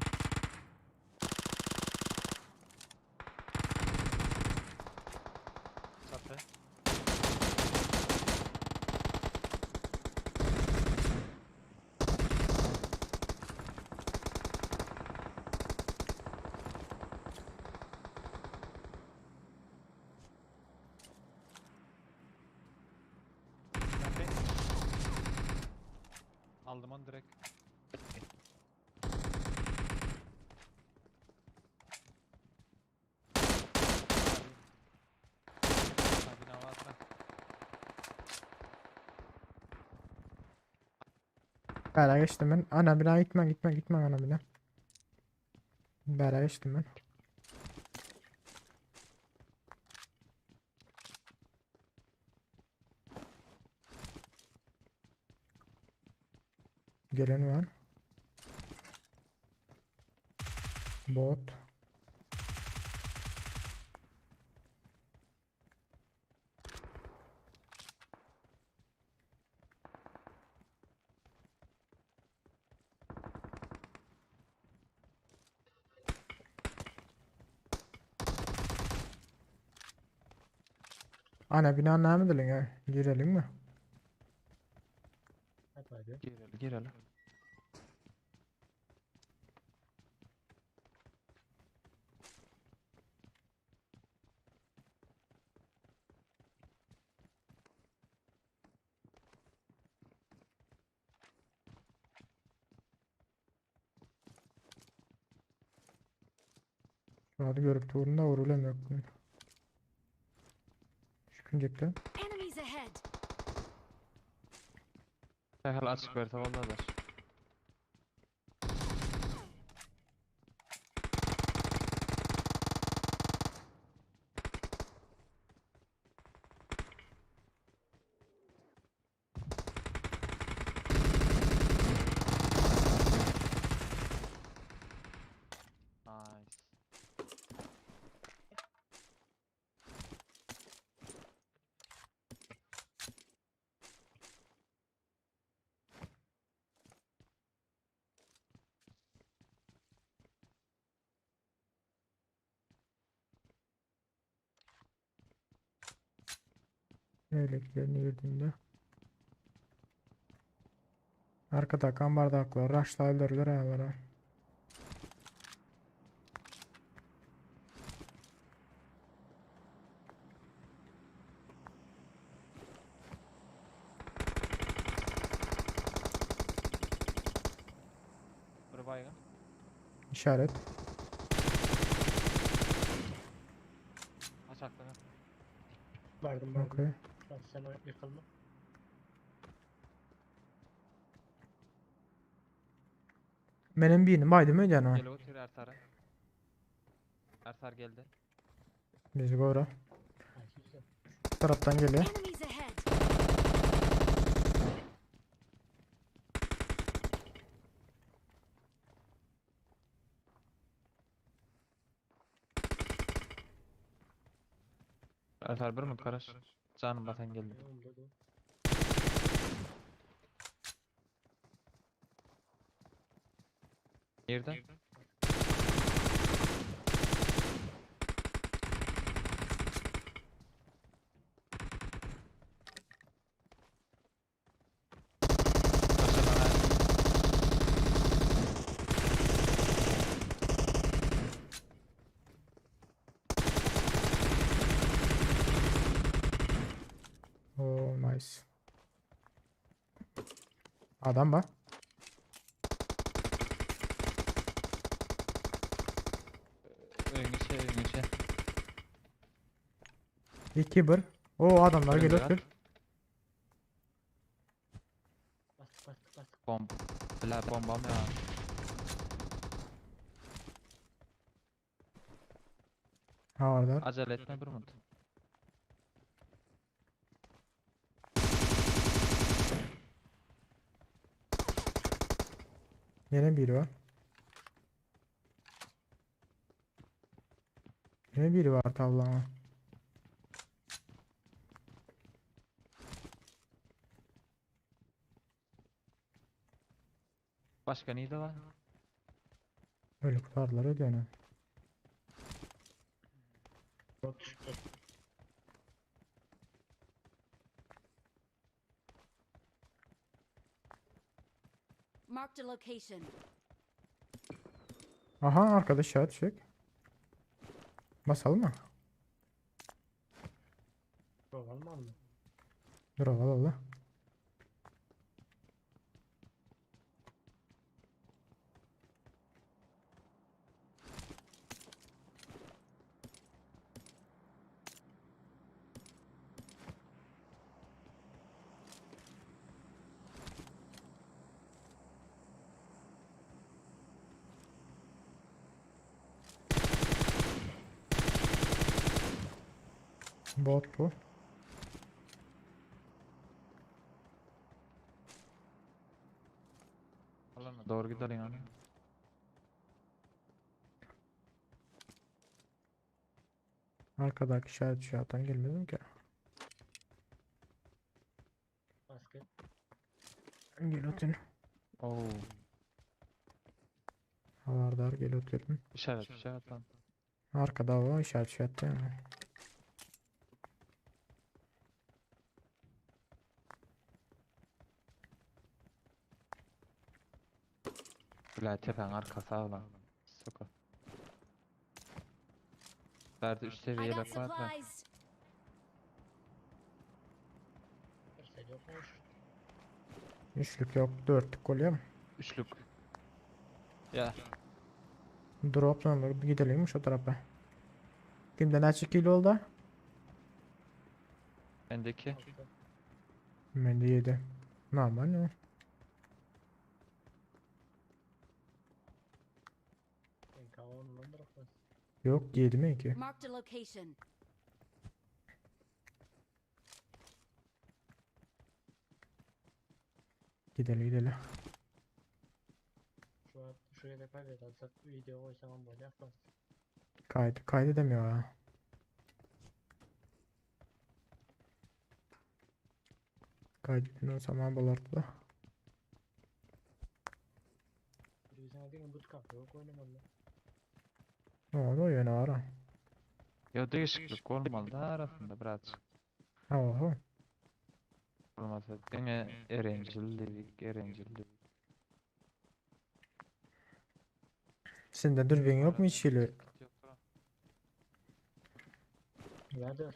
Vurdum direkt. Abi bina var da. Bera geçtim ben. Ana bina gitme ana bina. Bera geçtim ben. Gelen var. Bot. Ana bina ne mi ya? Girelim mi? Hadi. Gir hele. Hadi görüp tuğrunda vurulam yok. Şüküncekte. Enemies ahead. Hel açık verse vallahi. Nice. Eleklerini girdiğinde. Arkada kan bardaklar. Raşlayılırlar ayalara. Bir baygın. İşaret. Aç aklını. Vardım. Okey. Bak sen yıkılma. Benim birini baydım öyle canım. Gel otur Ertar'a. Ertar geldi. Biz gora. Hadi güzel. Bu taraftan geliyor. Enemies ahead. Ertar bir mi karış? Canım batan geldi. Onda da. Nerede? Oo nice. Adam bak. Ön içe. 2-1. Oo adamlar Önümde geliyor. var. Bas. Bombam ya. Ha orada. Acele etme bir mut. Yine biri var. Yine biri var tavlama. Başka neydi var? Öyle kurtardılar öyle yani. Bot düştü. Marked a location. Aha arkadaş şahit çek. Basalım mı? Program var mı? Dur ola ola. Bot bu. Alana doğru gidelim yani. Arkadaki işaret şu atan gelmedim ki. Basket. Gel otur. Oo. Havardar gel oturun. İşaret lan. Arkada o işaret yani. Bile tepen arkası sağlam. Sıkı. Derdi üst I seviyeyle got var da. supplies. Görsel yokmuş. Üçlük yok. Dörtlük kolyem. Üçlük. Ya. Drop'la gidelim şu tarafa. Kimden açık kilo oldu? Bendeki. Bende 7. Normal o. Ben kavanoz bırakmaz. Yok 7 mi ki? Marked a location. Gidelim. Şu yere kaydedersek video koysam böyle yapmaz. Kaydedemiyor ha. Kaydedin o zaman bulardı da. Bizim adın bootcamp yok oynamalı. Ne oldu o yöne ara. Ya değişiklik olmalı da arasında birazcık. Oho. Olmasa dene erencillik. Sende dürbün yok mu hiç şeyli? Nerede?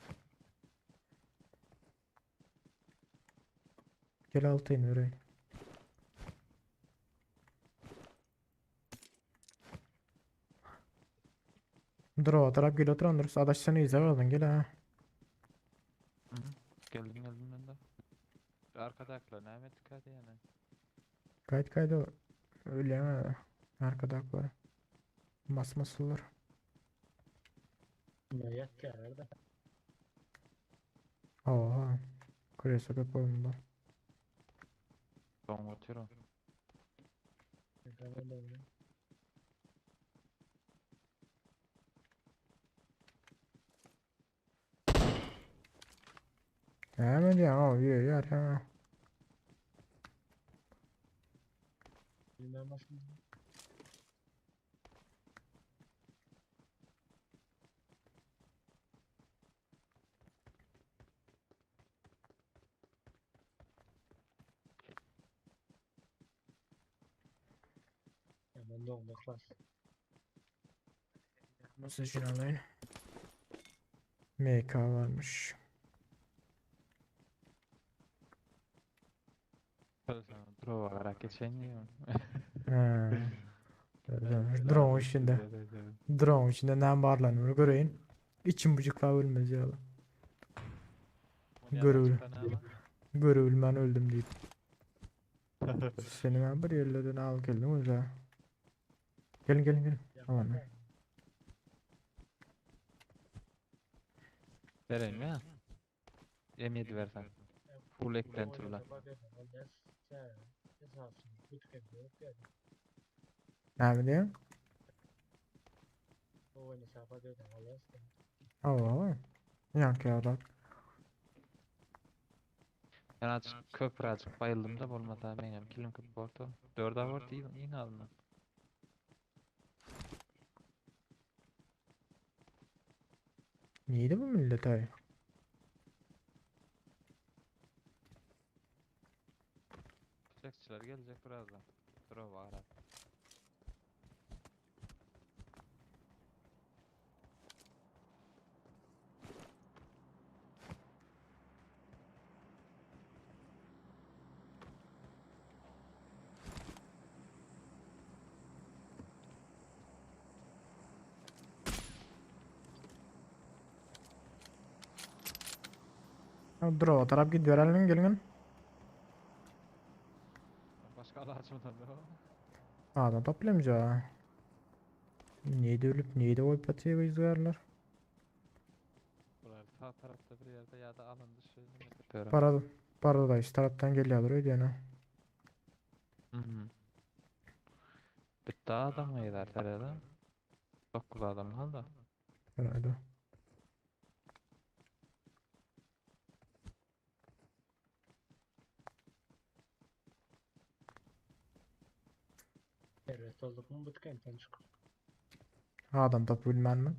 Gel altı in oraya. Dur o taraf gel otur ondur. Adaş seni izle aldın gel ha. Geldim ben de. Arkadakiler ne dikkat yani. Kaydı öyle ama arkada var. Masmasılar. Ne yak ya nerede? Oha. Kuresa kapağında. Son atıyorum. Nerede oynuyor? Hemen ya o yer ha. Bilmem başım. Ben de onda klas. Nasıl şunu alayım? MK varmış. Drova olarak geçen yiyor. Ha. Drone içinde. Drone içinde ne varlanıyor göreyim. İçim bucukla ölmez ya. Görevli ben öldüm deyip. Seni ben bir yerlerden al geldim o yüzden. Gelin. Aman. Vereyim ya. M7 versen. Full eklentirler. Ne mi diyorsun? O oyunu sapa diyor da vallahi. Allah. Yank ya bak. Ben azıcık köprü azıcık bayıldım da olmadı abi benim kilim kıp bortu. 4 avart iyi aldım. Neydi bu millet ay? Bıçakçılar gelecek birazdan. Drova ara. Dur o taraf gidiyor herhalde gelin. Başka Allah açmadan da o. Adam toplamayacak. Neydi ölüp neydi oy patiye izlerler. Buraya sağ tarafta bir yerde ya da alan dışı nimedir. Paradise taraftan geliyordur öyle yani. Bitti adam ayılar terede. 9 adam kaldı. Herhalde. Evet, olduk mu bootcamp'ten çıkıp. Adam da bilmem mi?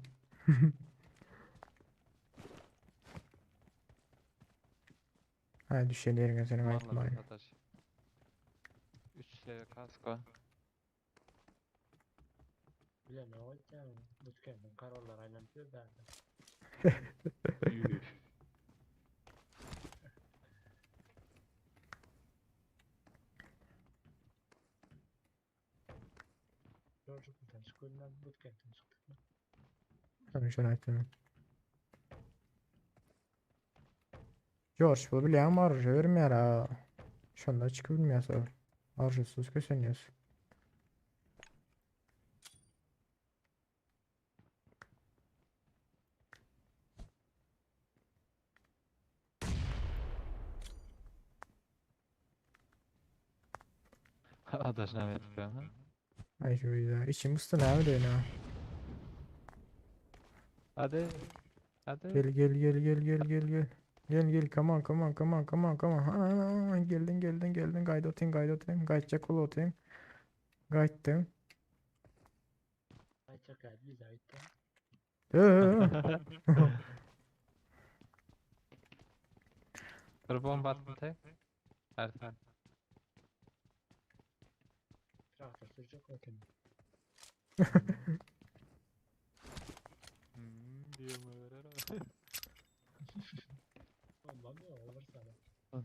Ha düşen yerine senin Vallahi aytmayın. arkadaş. 3 seviye kasko. Bile ne oldu yani? Bootcamp'ten kararlar aynen diyor derdi. Çocukluğundan çıkıyorum, bootcamp'ten çıktık mı? Tabii şöyle aytmayın. George bu bilen marjı vermeyer ha. Şunda çıkıp bilmiyorsa. Marjısız köseniyoruz. Adaş ne yapıyor ha? Ay şu ya. İçim ıstı ne öyle ha. Hadi. Hadi. Gel gel gel gel gel gel gel. Gel gel come on come on come on come on come on. Ha, geldin gaydotin. Gaytacak ol otin. Gayttın. Ay çakal, biz ayıttı. Bir bomba attım tek. Ertan. Traktör sürecek otin. Diyorum öyle. Ondan ne olur sana?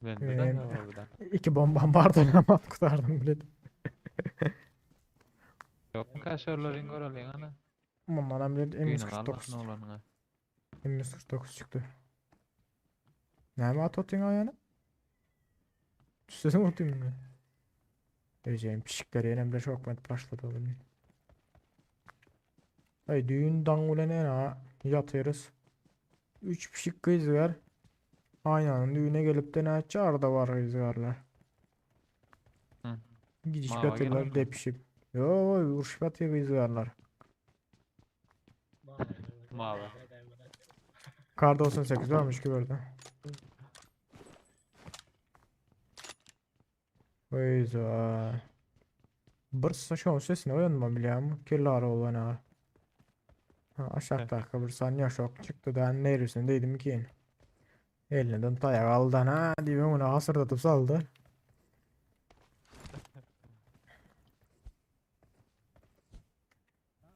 Bende de ne var burada? 2 bombam vardı ama kurtardım bile. Yok mu kaşarların görülüyor ana? Aman anam bile Güyünün M149. Allah'ın olanına. M149 çıktı. Ne mi atotun ayağına? Düşsesem atayım mı? Diyeceğim pişikleri yenem bile çok met başladı oğlum. Ay düğün dangulen en ağa yatırız. 3 pişik kız var. Aynen düğüne gelip de ne çağırda var kızlarlar. Hı. Gidiş Mava yatırlar gelin mi? depişip. Yo uğraş batıyor kızlarlar. Mavi. Kar 98 varmış ki burada. Veyza. Bir saçma sesine uyanma biliyorum. Kirlar olana. Ha, aşağıda bir saniye şok çıktı da neresindeydim ki? Elinden tayak aldı ha diye onu hasırdatıp saldı.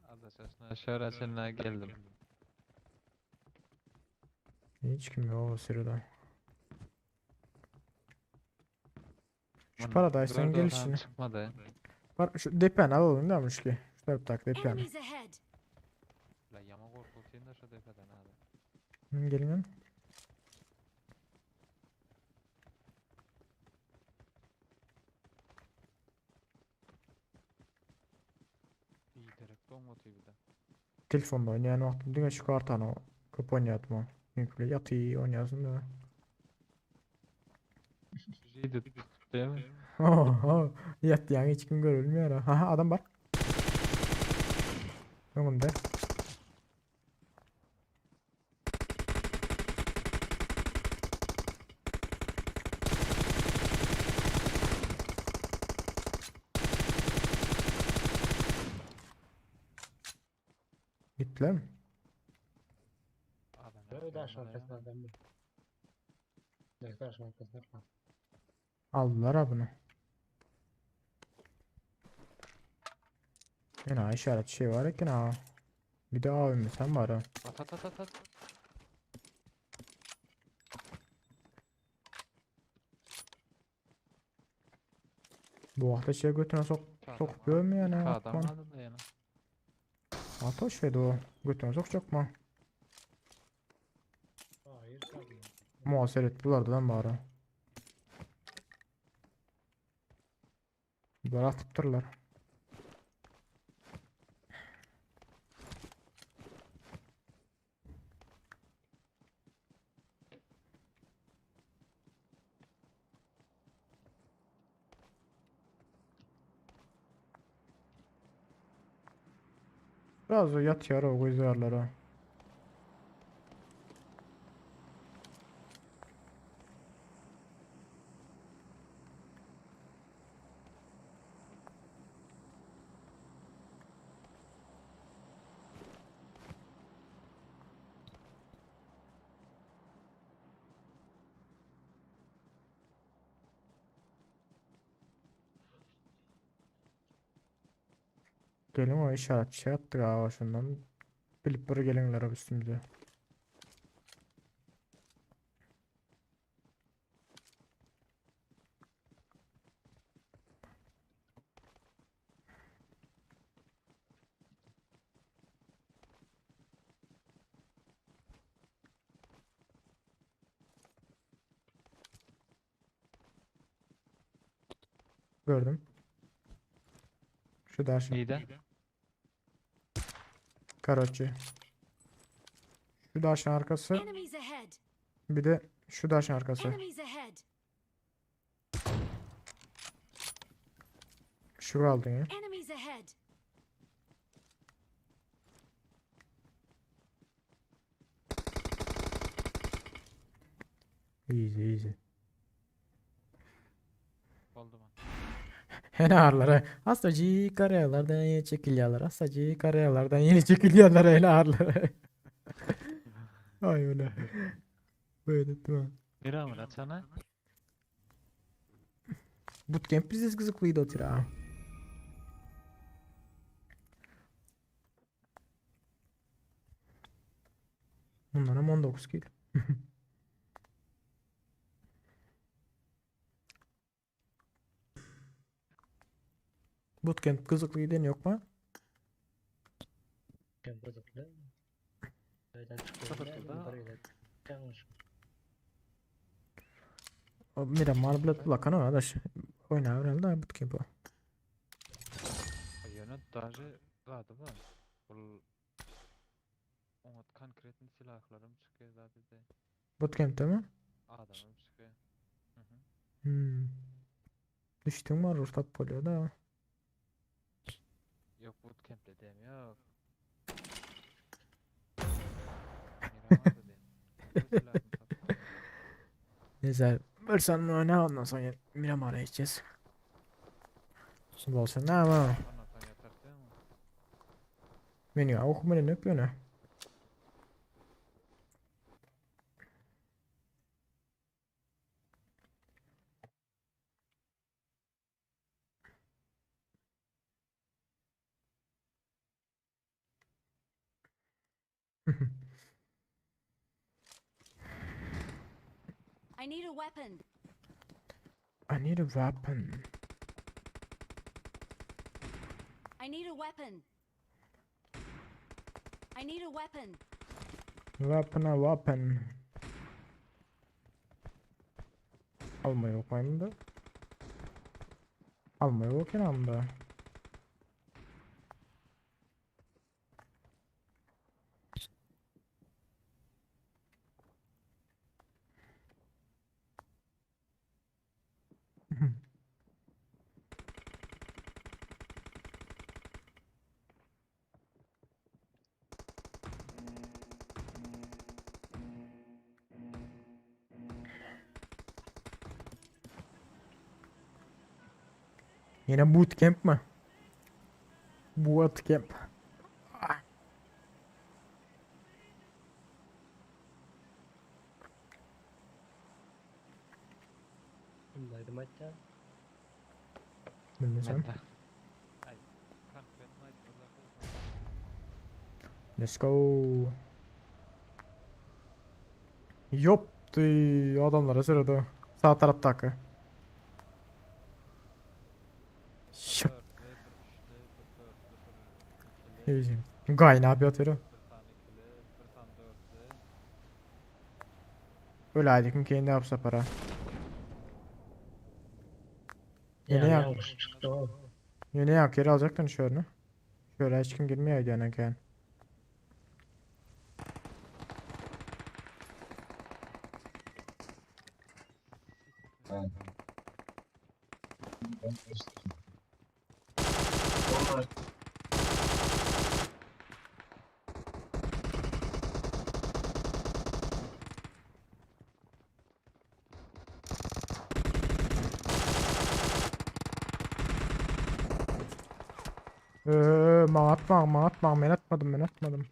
Adaş aslında şöyle seninle geldim. Hiç kim yok o sırada. Şu Bunun Paradise'ın gördüğü gelişini. olan çıkmadı. Şu depen alalım demiş ki. Şu tak depen. Enemies ahead. La yama korkutayım da şu tepeden abi. Gelin. İyi direkt olmadı bir de. Telefonda oynayan vaktim düğme çıkartan o. Köp oynayatma. Yükle yatıyı oynayasın da. Şeydi değil mi? Yat yani hiç kim görülmüyor ha. Aha adam var. Önümde. Gittiler mi? Adam Böyle de aşağı yapıyor ya. arkasından bir. Evet, aşağı arkasından kal. Aldılar ha bunu. Yine işaret şey var ki ha. Bir de abim sen var ha. At. Bu vakti şey götüne sok mu yani? Adam aldı da yana. Atoş ve o. Götüne sokacak mı? Hayır, tabii. Muhasır ettilerden bari. Bunlar atıptırlar. Biraz da yatıyor o güzelleri. Gelin o işaret şey attık ha şundan. Bilip bir gelinler abi üstümüze. Gördüm. Şu daşın. İyide. Karoçi. Şu daşın arkası. Enemies ahead. Bir de şu daşın arkası. Enemies ahead. Şu kaldın ya. Enemies ahead. Easy easy. Oldu mu? Hene ağırları. Asacı karayalardan yeni çekiliyorlar. Asacı karayalardan yeni çekiliyorlar hene ağırları. Ay öyle. Böyle tamam. Miramur atsana. Bootcamp bizdes kızıklıydı o tira. Bunların 19 kill. Bootcamp kızıklıydı yok mu? Kem bozuklu. Köyden çıkıyor. Kapatıldı ha. Yanlış. O Miramar Blood Lakan o adaş. Oynar herhalde Bootcamp o. Yana даже zaten var. Bu Onat konkretni silahlarım çıkıyor zaten de. Bootcamp'te mi? Adamım çıkıyor. Hı hı. Düştüm var Rustap oluyor da. Yok bootcamp'te dem yok. Miramar da dem. Bu silahını satın. Neyse. Versen oyna ondan sonra Miramar'a gideceğiz. Şimdi olsun ne ama. Ondan sonra yatarsın mı? Menü okumaya ne yapıyor ne? I need a weapon. I need a weapon. I need a weapon. I need a weapon. Weapon. Almayı okuyayım da. Almayı okuyayım da. Yine bootcamp mı? Bootcamp. Bundaydım hatta. Bilmesem. Meta. Ay, konkret might uzak. Let's go. Yoptu adamlara sırada. Sağ tarafta akı. Şıp. İyiyim. Gay ne yapıyor atıyor? Öyle aydık mı kendi yapsa para. Yine yak. Yanlış çıktı o. Yine yak yeri alacaktın şöyle. Şöyle hiç kim girmiyor yani yani. Bana atma, ben atmadım.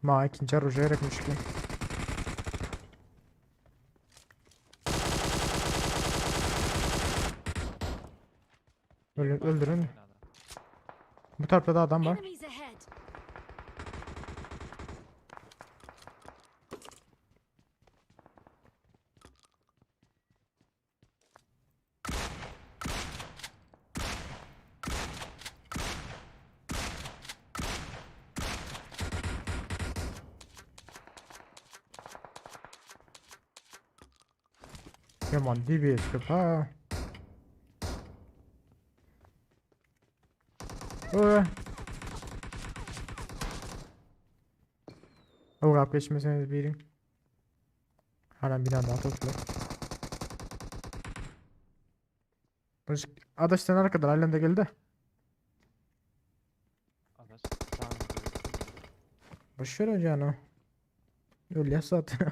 Bana ikinci aracı yaratmış ki. Öldürün. Bu tarafta da adam var. Enemies ahead. Yaman DBS ha. Avgap geçmeseniz birin. Hala bir daha toplar. Adaş sen arkadan halen de geldi. Adaş sağını Boş ver hocam. Öyle ya zaten.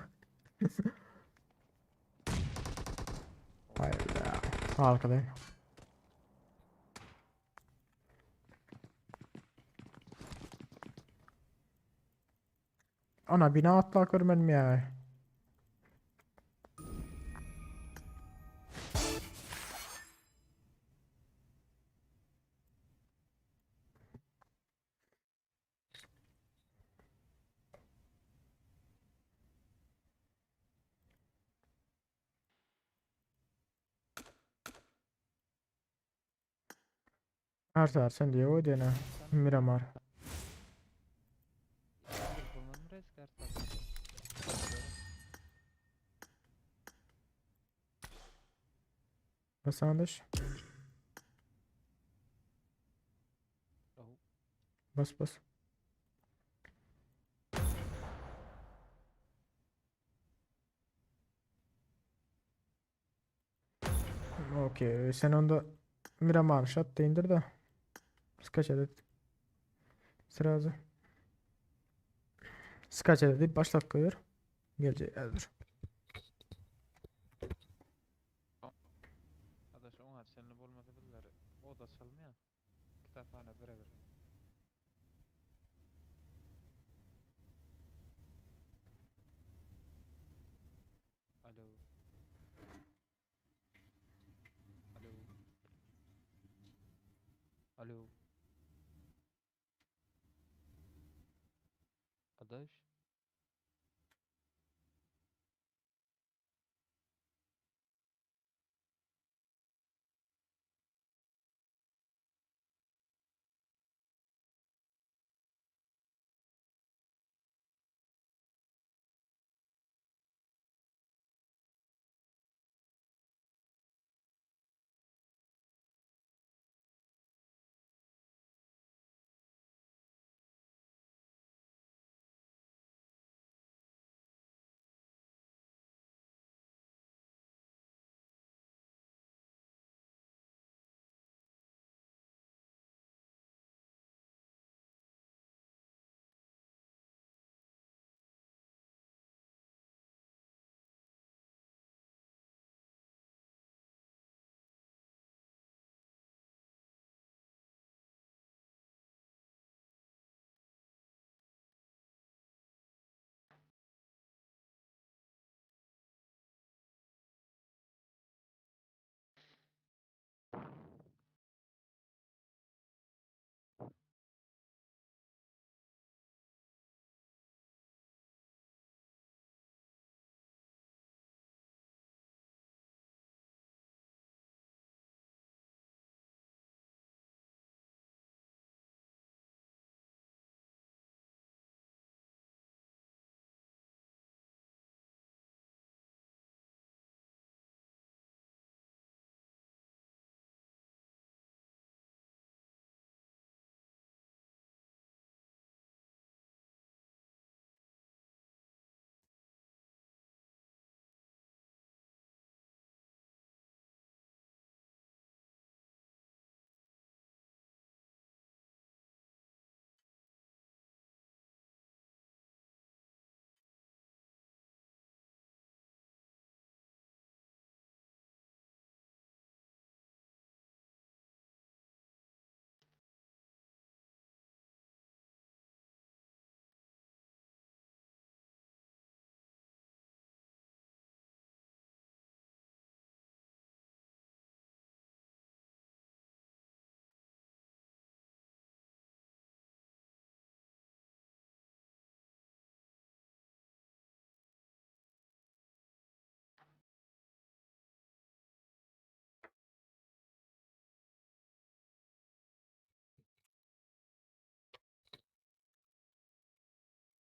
Hayır ya. Arkadayım. Ana bina atla görmedim ya. Arsa sen diye o dene. Miramar. Bulmam risk artar. Bas adaş. Bas. Okey. Sen onda Miramar shot da indir de. Biz kaç adet? Sırası. Siz kaç adet deyip başlat koyuyor. Gelecek yazdır. Adaş ona seninle bulmadı bizler. O da salmıyor. Kitapхана birebir. Alo. Alo. Alo. Adaş.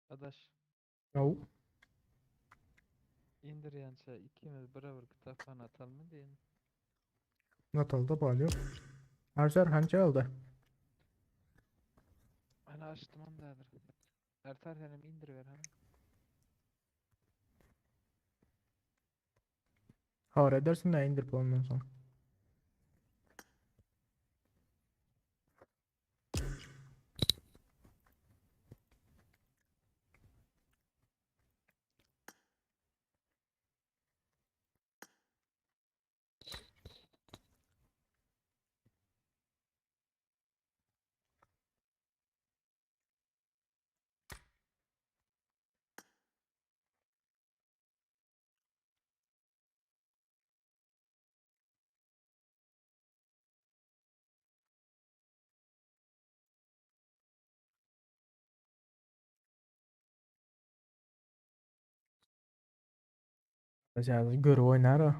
Adaş, Au. indirýänçe ikimiz bir kitaphan atalmy diýen. Natalda balıyor. Arjar kança aldı? Ana açdym ondadyr. Ertar senem indiriber hany. Hawar edersin de indirip ondan sonra. Mesela görü oynar o.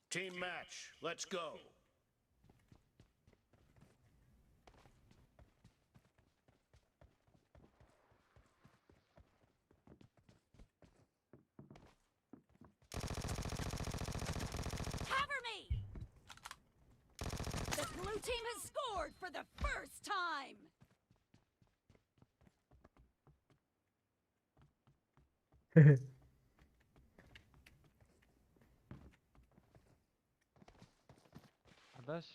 Team match, let's go. Cover me! The blue team has scored for the first time! Adaş.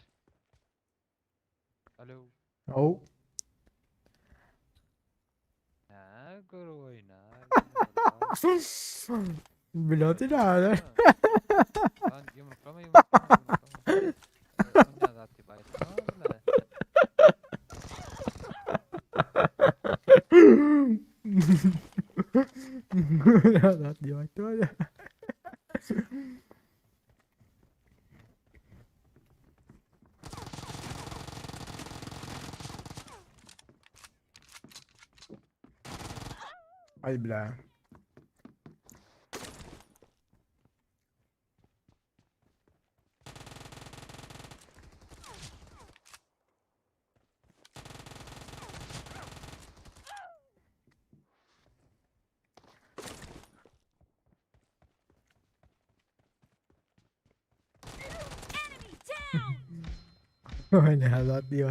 Alo. Au. Ha, gör oynar. Bilati de Lan yumruklama yumruklama. Oyna da atayım ayetme. Ya diyor ya. Ay bla. Enemy down! Ay ne halat diyor.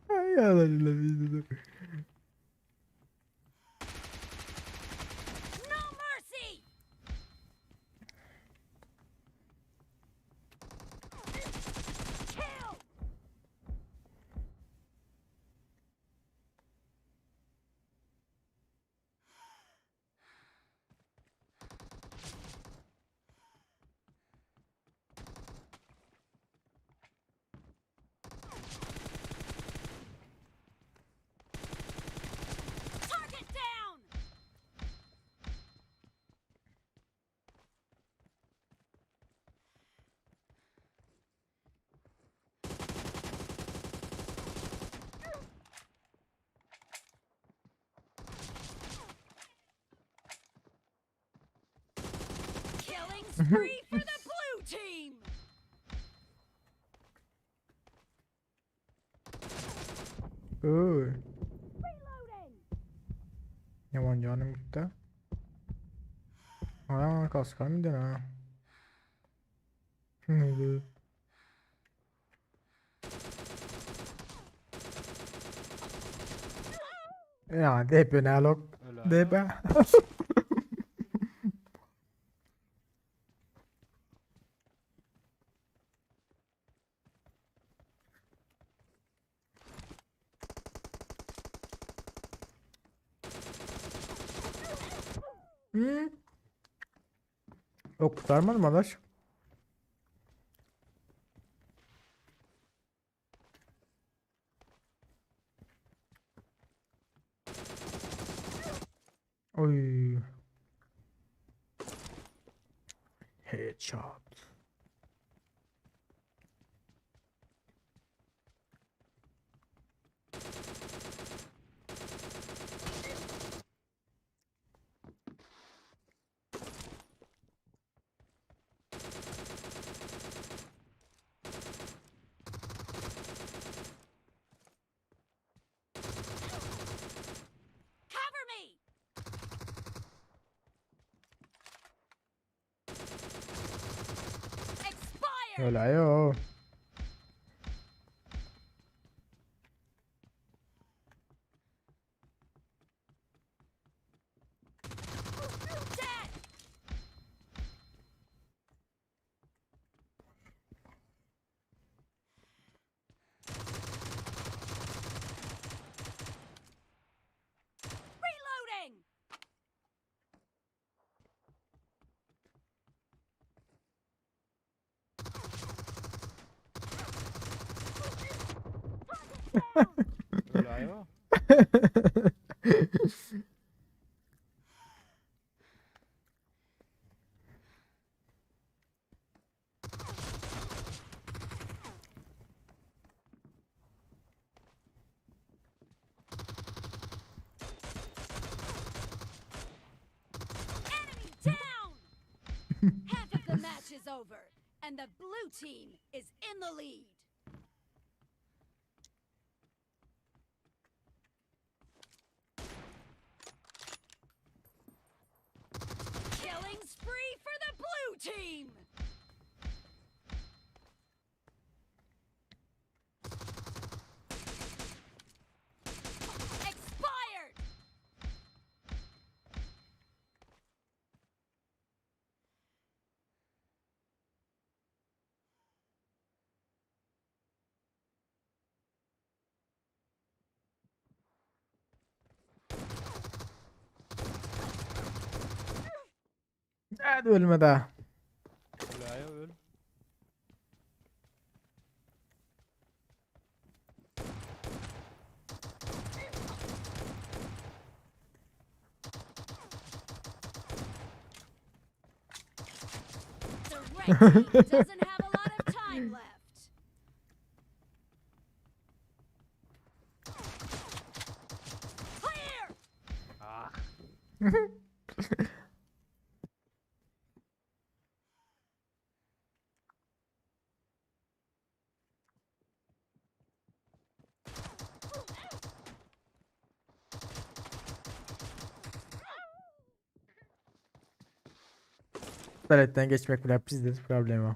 Ay Allah Allah. No mercy! Kill! Target down! Killing spree for the blue team! Oy. Reloading! Yaman canım gitti. Aa kaskar mıydın ha? Neydi? Ya DP ne lok? DP. Yok kurtarmadım arkadaş. Oy. Headshot. Cover me! Expired! Öyle yo. Dead! Reloading! Öyle yo. Enemy down! Half of the match is over, and the blue team is in the lead. Killing spree for the blue team! Expired! Hadi ölme daha. Öyle yo öl. The red team doesn't have a lot of time left. Clear! Ah. Taletten geçmek bile bizde problem o.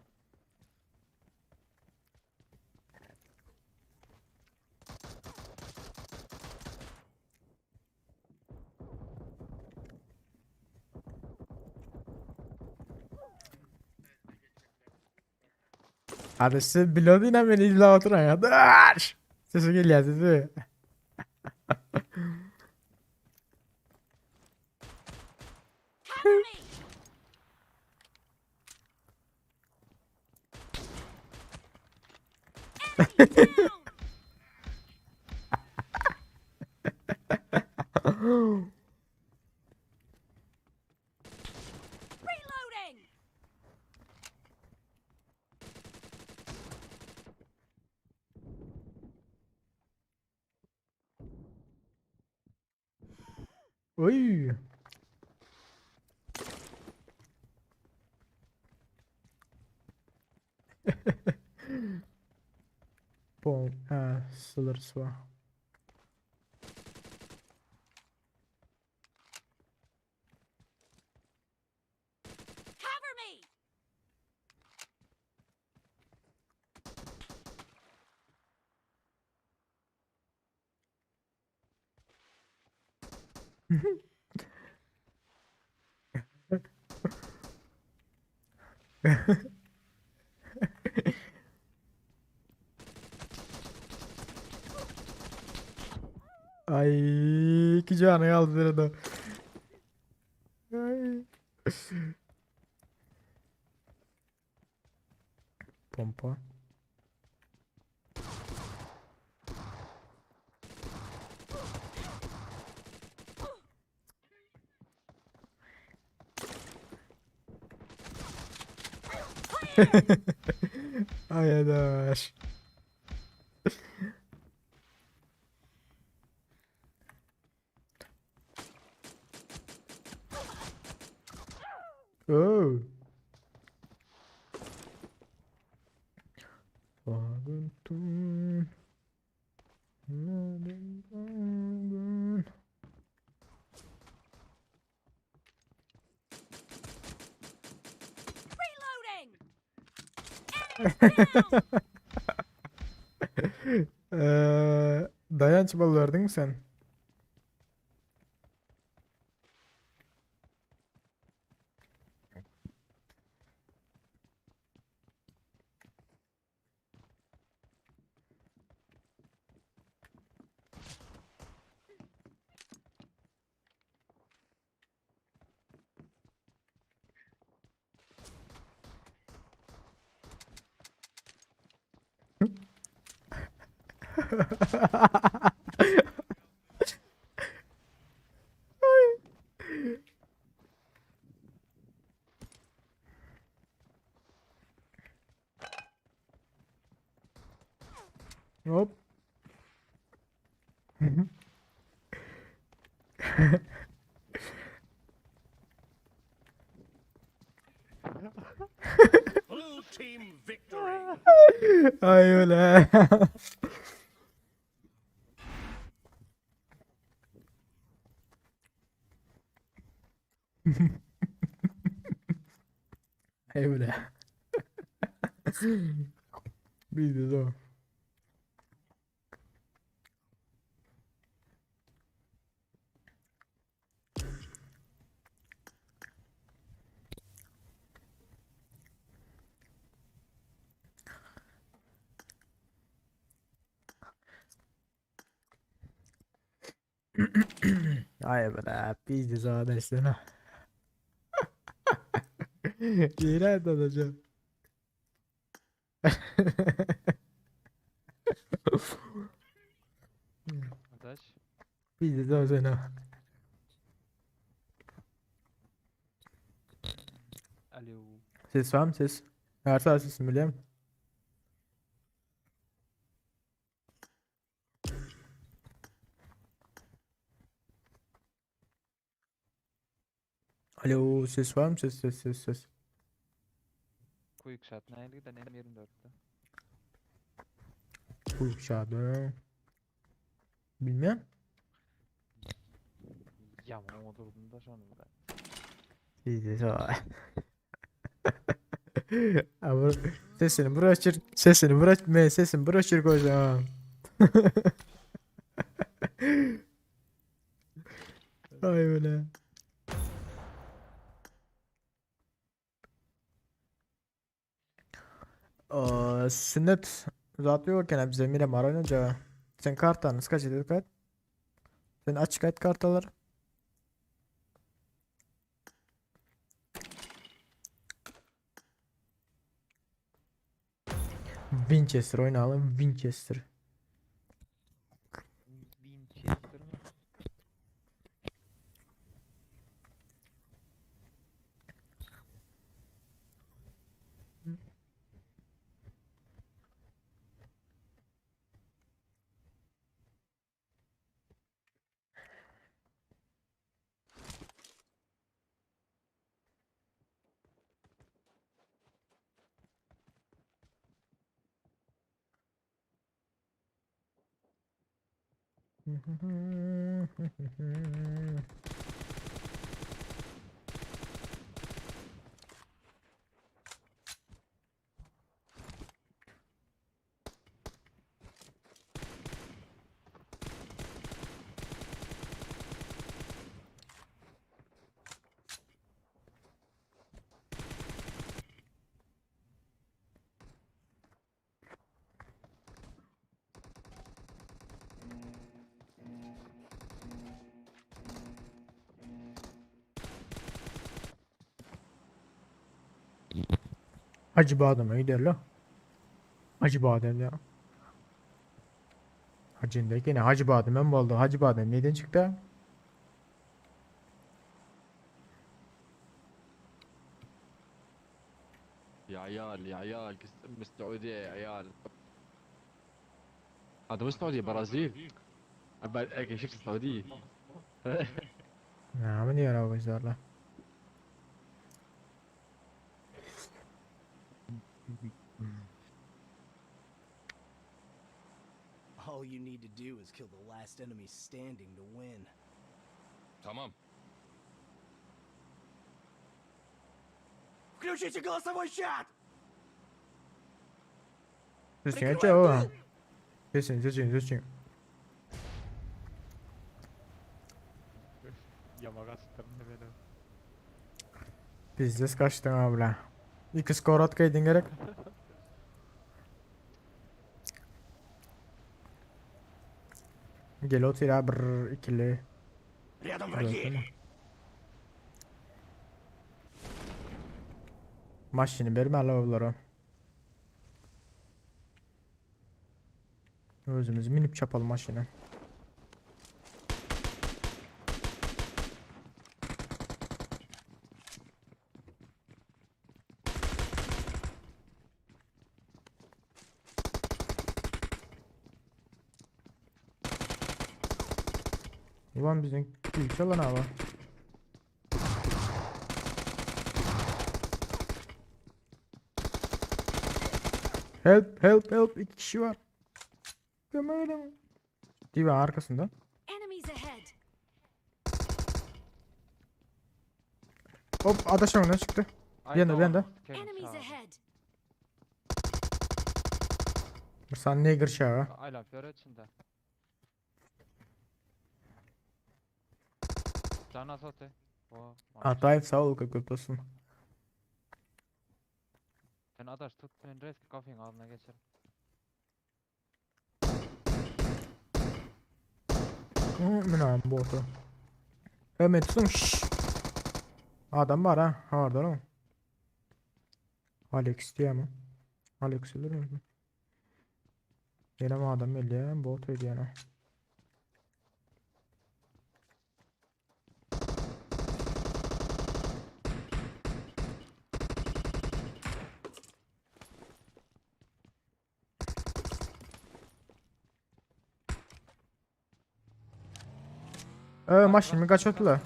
Hadi siz biliyordun ya beni illa oturan ya. Dur! Sesi geliyor sesi. Cover me! Enemy down! Reloading! Oy. Bom, sılır var. Cover me! Ay, iki canı kaldı bir adam. Ay. Pompa. Ay adaş. Oh. Vaguntun. Reloading! Enemies down! Dayanç bal verdin mi sen? Hop. Blue team victory. Ay öyle. Ay öyle. Biz de o. Ay be, biz de arkadaşlar. İğrenç olacak. Adaş. Biz de sana. Alo. Ses var mı ses? Her saat sesini biliyor musun? Alo ses var mı ses. Quick shot neydi de benim 24'te. Kuşadı. Bilmem. Yaman oturdum da sonunda. Biz de sana. Ama sesini bırakır, sesini bırakma, sesini bırakır kocaman. Ay öyle. Sünnet zaten yokken bize mire aranınca sen kartanız kaç edildi kaç? Sen açık et kartaları. Winchester oynayalım Winchester. Winchester mı? Hacı Badem'e gider la. Hacı Badem ya. Hacı'ndaki ne? Hacı Badem'e mi oldu? Hacı Badem neden çıktı? يا عيال يا عيال من السعودية يا عيال. هذا مش السعودية، برازيل. أكيد شفت السعودية. يا عم يا راوي والله. All you need to do is kill the last enemy standing to win. Tamam. Включите голосовой чат! Kesin. Yamağa sıktırdı beni. Pizdes kaçtın abla. 2 skor atkaydın gerek. Gel otur ya bir ikili. Рядом Dört враги! ama. Maşını verme alavları. Özümüz minip çapalım maşını. Ulan bizim kill çalan abi. Help 2 kişi var. Gömelim. Diva arkasında. Enemies ahead. Hop adaş önüne çıktı. Bir yanda. Enemies ahead. Bir saniye gir şaha. Aynen fiyore içinde. Cana sote. O. Atayip sağ ol köpek olsun. Sen adaş tut ben reski kafenin altına geçerim. Münam botu. Ömetsun şşş. Adam var ha. Ha var da Alex diye mi? Alex olur mu? Yine mi adam belli ya? Bot öyle yani. Maşın mı kaçırdılar?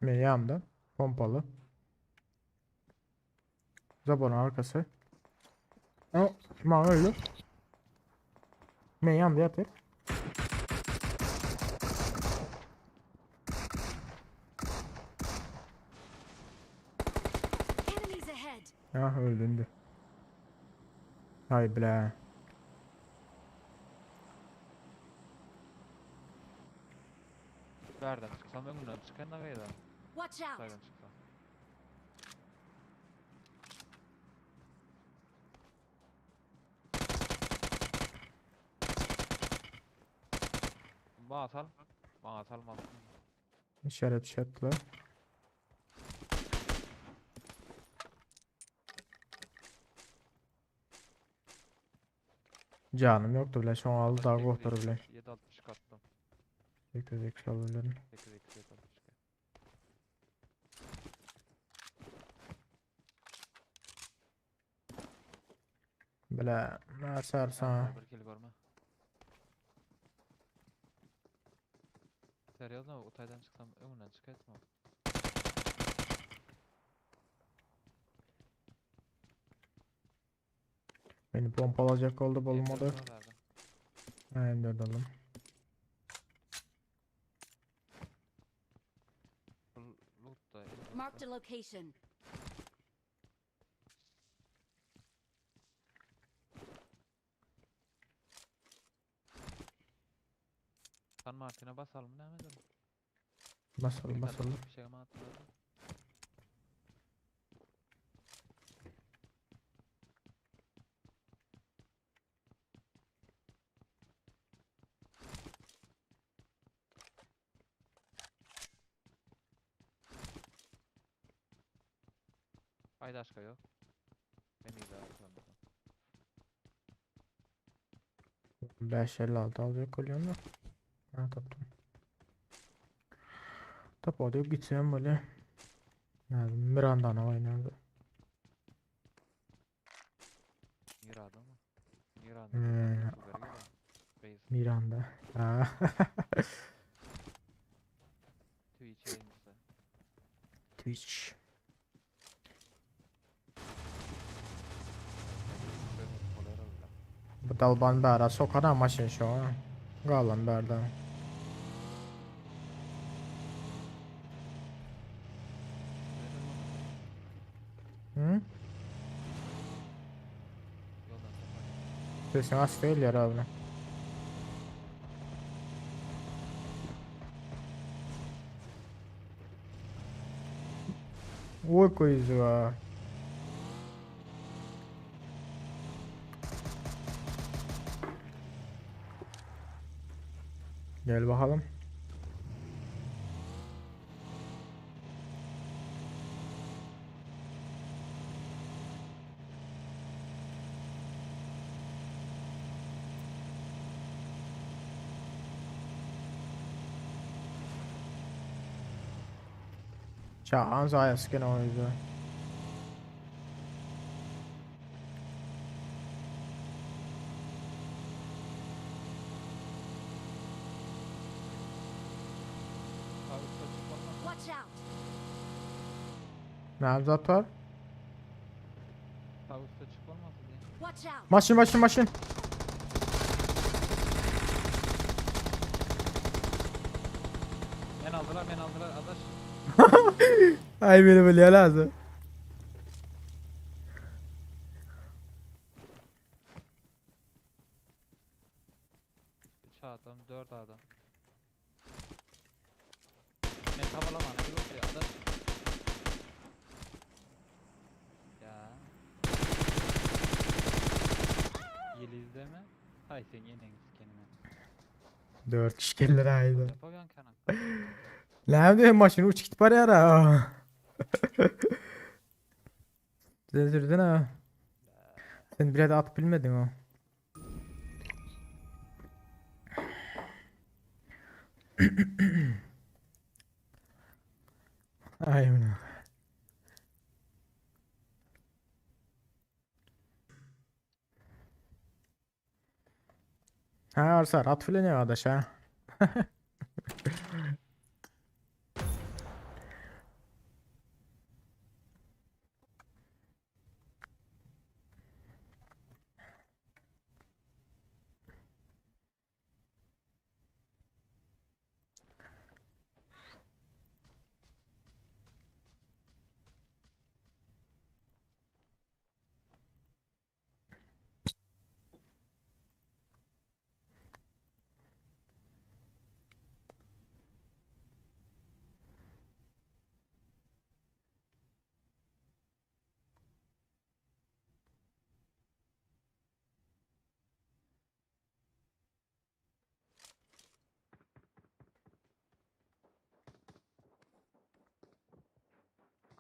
Meyyamda pompalı. Zabonun arkası. O mavi öldü. Meyyamda yatır. Enemies ahead. Ya öldündü. Hay bile. Nereden çıksam önümden çıkan ne kadar? Watch out. Saydan çıksam. Bana sal. Bana salmazsın. İşaret şartlı. Canım yoktu bile şu an aldı daha korktur bile. 760 kattım. 8 eksi alırım. 8 eksi 760. Bile ne sarsan. Bir kill görme. Seriyozna utaydan çıksam önünden çıkartmam. Beni pompalacak oldu bulmadı. M4 verdim. Aynen dört aldım. Loot da. Marked a location. San Martin'e basalım ne edelim? Basalım. Bir şey mi attılar? Aydaşka yok. Beni de atamadım. 556 alacak kolyonu da. Ha taptım. Tap oluyor gitsem böyle. Yani Miranda'na oynadı. Miranda mı? Miranda. Hmm. YouTuber gibi. Reis. Miranda. Ha. Twitch yayıncısı. Twitch. Bu dalban bara sokana maşın şu an. Galan berda. Hı? Sesin az değil ya abi. Ой, coisa. Gel bakalım. Çağan sayesken oydu. Watch out! Nevzat var. Tavukta çık olmadı diye. Watch out! Maşın. Ben aldılar adaş. Ay beni böyle lazım. Üç adam, 4 adam. Ne tavalama ne yok ya adaş. Ya. Yelizde mi? Hay sen yeneniz kendine. 4 kişi gelir aydı. Yapamıyorsun kanak. Nerede maşın uç git bari ara. Güzel sürdün ha. Sen bir de at bilmedin o. Ay bunu. Ha Arsar at filan ya arkadaş ha.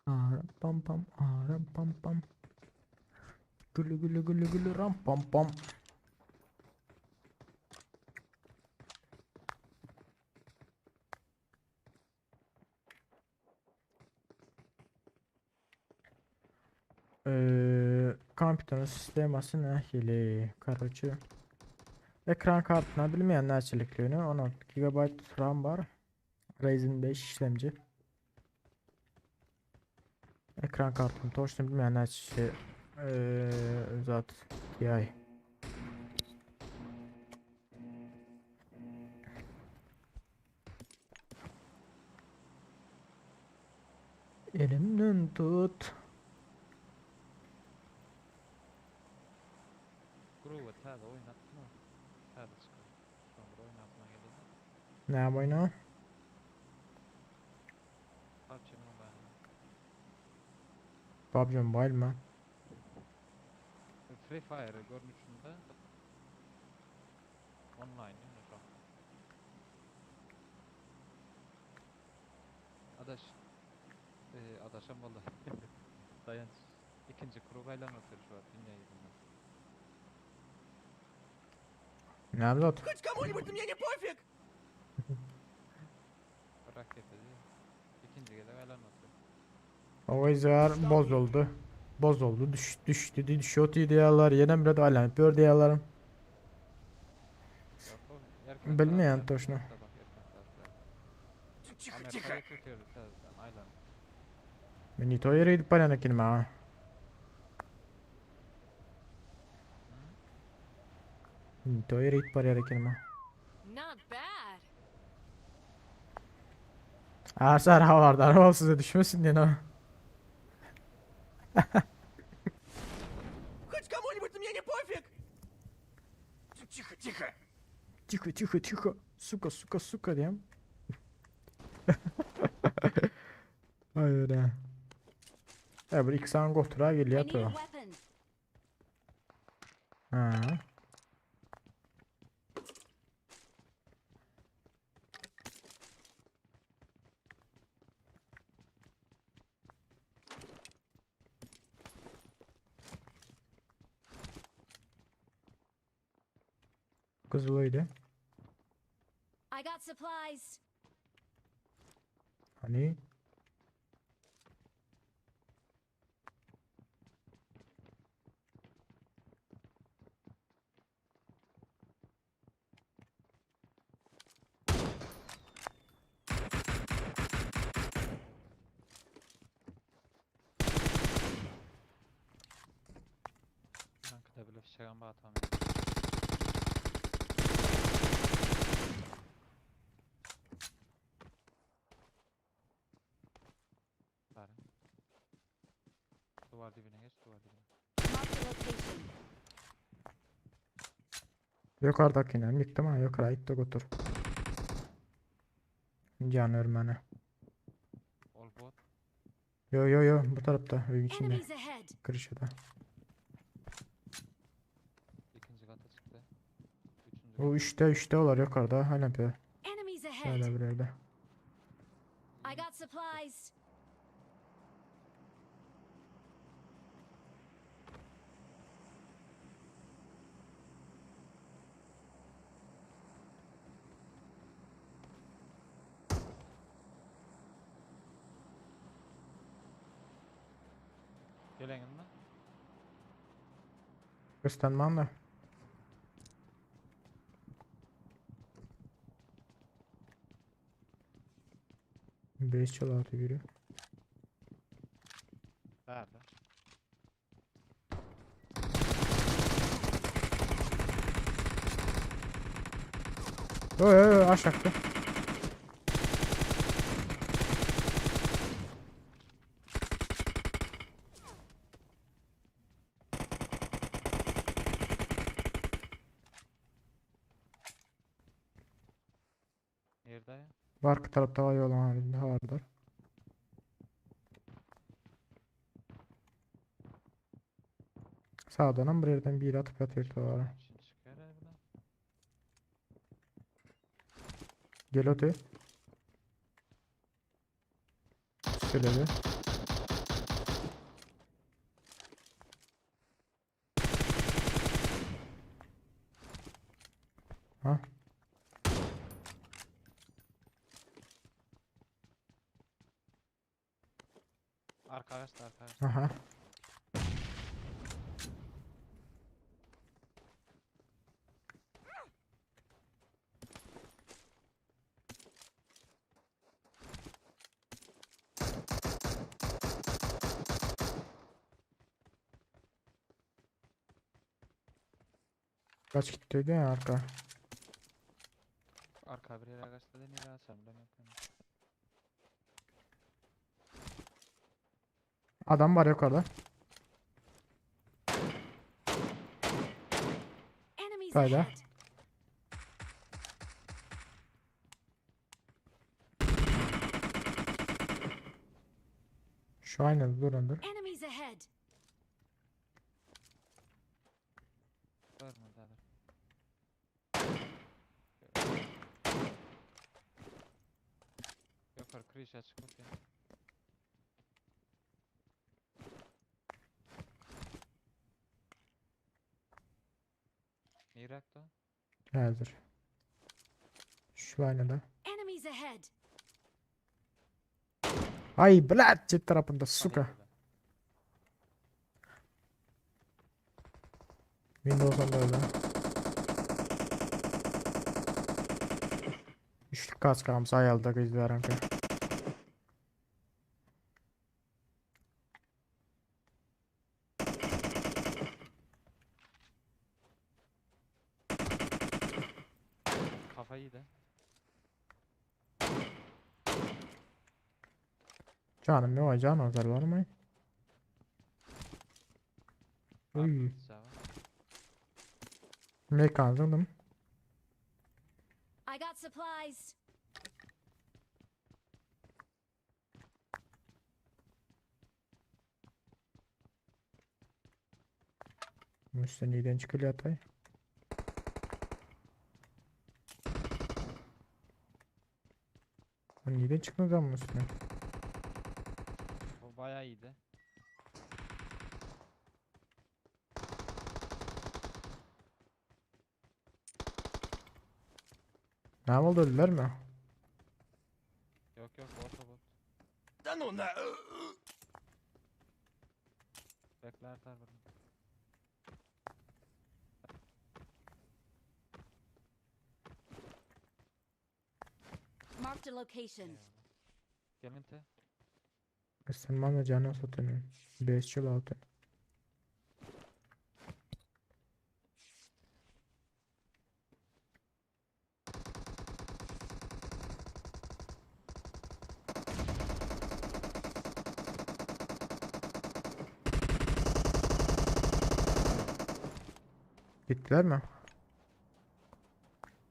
Aram pam pam aram pam pam. Gülü ram pam pam. Kompütörün sisteması ne? Hili. Короче. Ekran kartına bilmeyenler çelikliğini 16 GB RAM var. Ryzen 5 işlemci. Ekran kartını toştum bilmeyenler şey zat TI. Elimden tut. Grubu tada oynattın mı? Tada çıkıyor. Sonra oynatma geldi. Ne yapayım? PUBG Mobile. PUBG Mobile mı? Free Fire görünüşünde online değil mi şu an? Adaş adaşım vallahi dayan İkinci kuru aylanıp şu an dünya yüzünden. Ne yapıyorsun? Хоть кому-нибудь на меня не пофиг! Bırak yetedi. İkinci gele aylanıp. O izler bozuldu. Bozuldu. Düştü. Düşüyor diyorlar. Yine bir de alan yapıyor diyorlar. Yok o erken Bilmeyen saatlerde, toşna. sabah erken saatlerde. Тихо, Amerika'yı tutuyordu tezden aylanıp. Men ni tar ju rid på den här killen. Ni tar ju rid på den här killen. Not bad. Her havada araba size düşmesin diye ne? Хоть кому-нибудь на меня не пофиг! Тихо, тихо! Tühü. Suka diyeyim. Hayır ha. Ya bir iki saniye götüre I geliyor need a to. weapon. Ha. Kızılıydı. I got supplies. Hani? Yankıda bile fişeğen bağıtamıyor. Bari. Duvar dibine geç, duvar dibine. Mark the location. Yukarıdakine gittim ha yukarı gitti götür. Can örmene. Ol bot. Yo bu tarafta evin içinde. Enemies ahead. Kırışıda. İkinci kata çıktı. Üçüncü O üçte olar yukarıda hala bir. Enemies ahead. Şöyle bir yerde. I got supplies. Gelenin mi? Göstermem de. Beş çalatı biri. Nerede? Oy aşağı. Nerede ya? Arka tarafta var yol halinde vardır. Sağdan bir yerden bir atıp yatıyor var. Şimdi çıkıyor ya buradan. Gel öte. Söyledi. Ha? Arkadaşlar. Aha. Kaç gittiydi ya arka. Arka bir yere kaçtı da nereye açsam bilemiyorum. Adam var yukarıda. Enemies Kayda. ahead. Şu aynı dur. Enemies ahead. Görmedi adam. Yukarı krişe çıkıp ya. direkt o. Hazır. Şu aynada. Enemies ahead. Ay blat cep tarafında Sana suka. yedi. Windows'un da öyle. Üçlük kaskam sayalda gözlerim ki. Kafa yedi. Canım yok can özel var mı? Uy. Cevap. Mekanizm. I got supplies. Müsteniden çıkıyor atay. Neden çıkmaz ama üstüne? O bayağı iyiydi. Ne oldu öldüler mi? Yok yok otobot. Да ну на... Bekler tarafı. Marked a location. Gelin te. Sen bana canı satın. 5 yıl altın. Gittiler mi?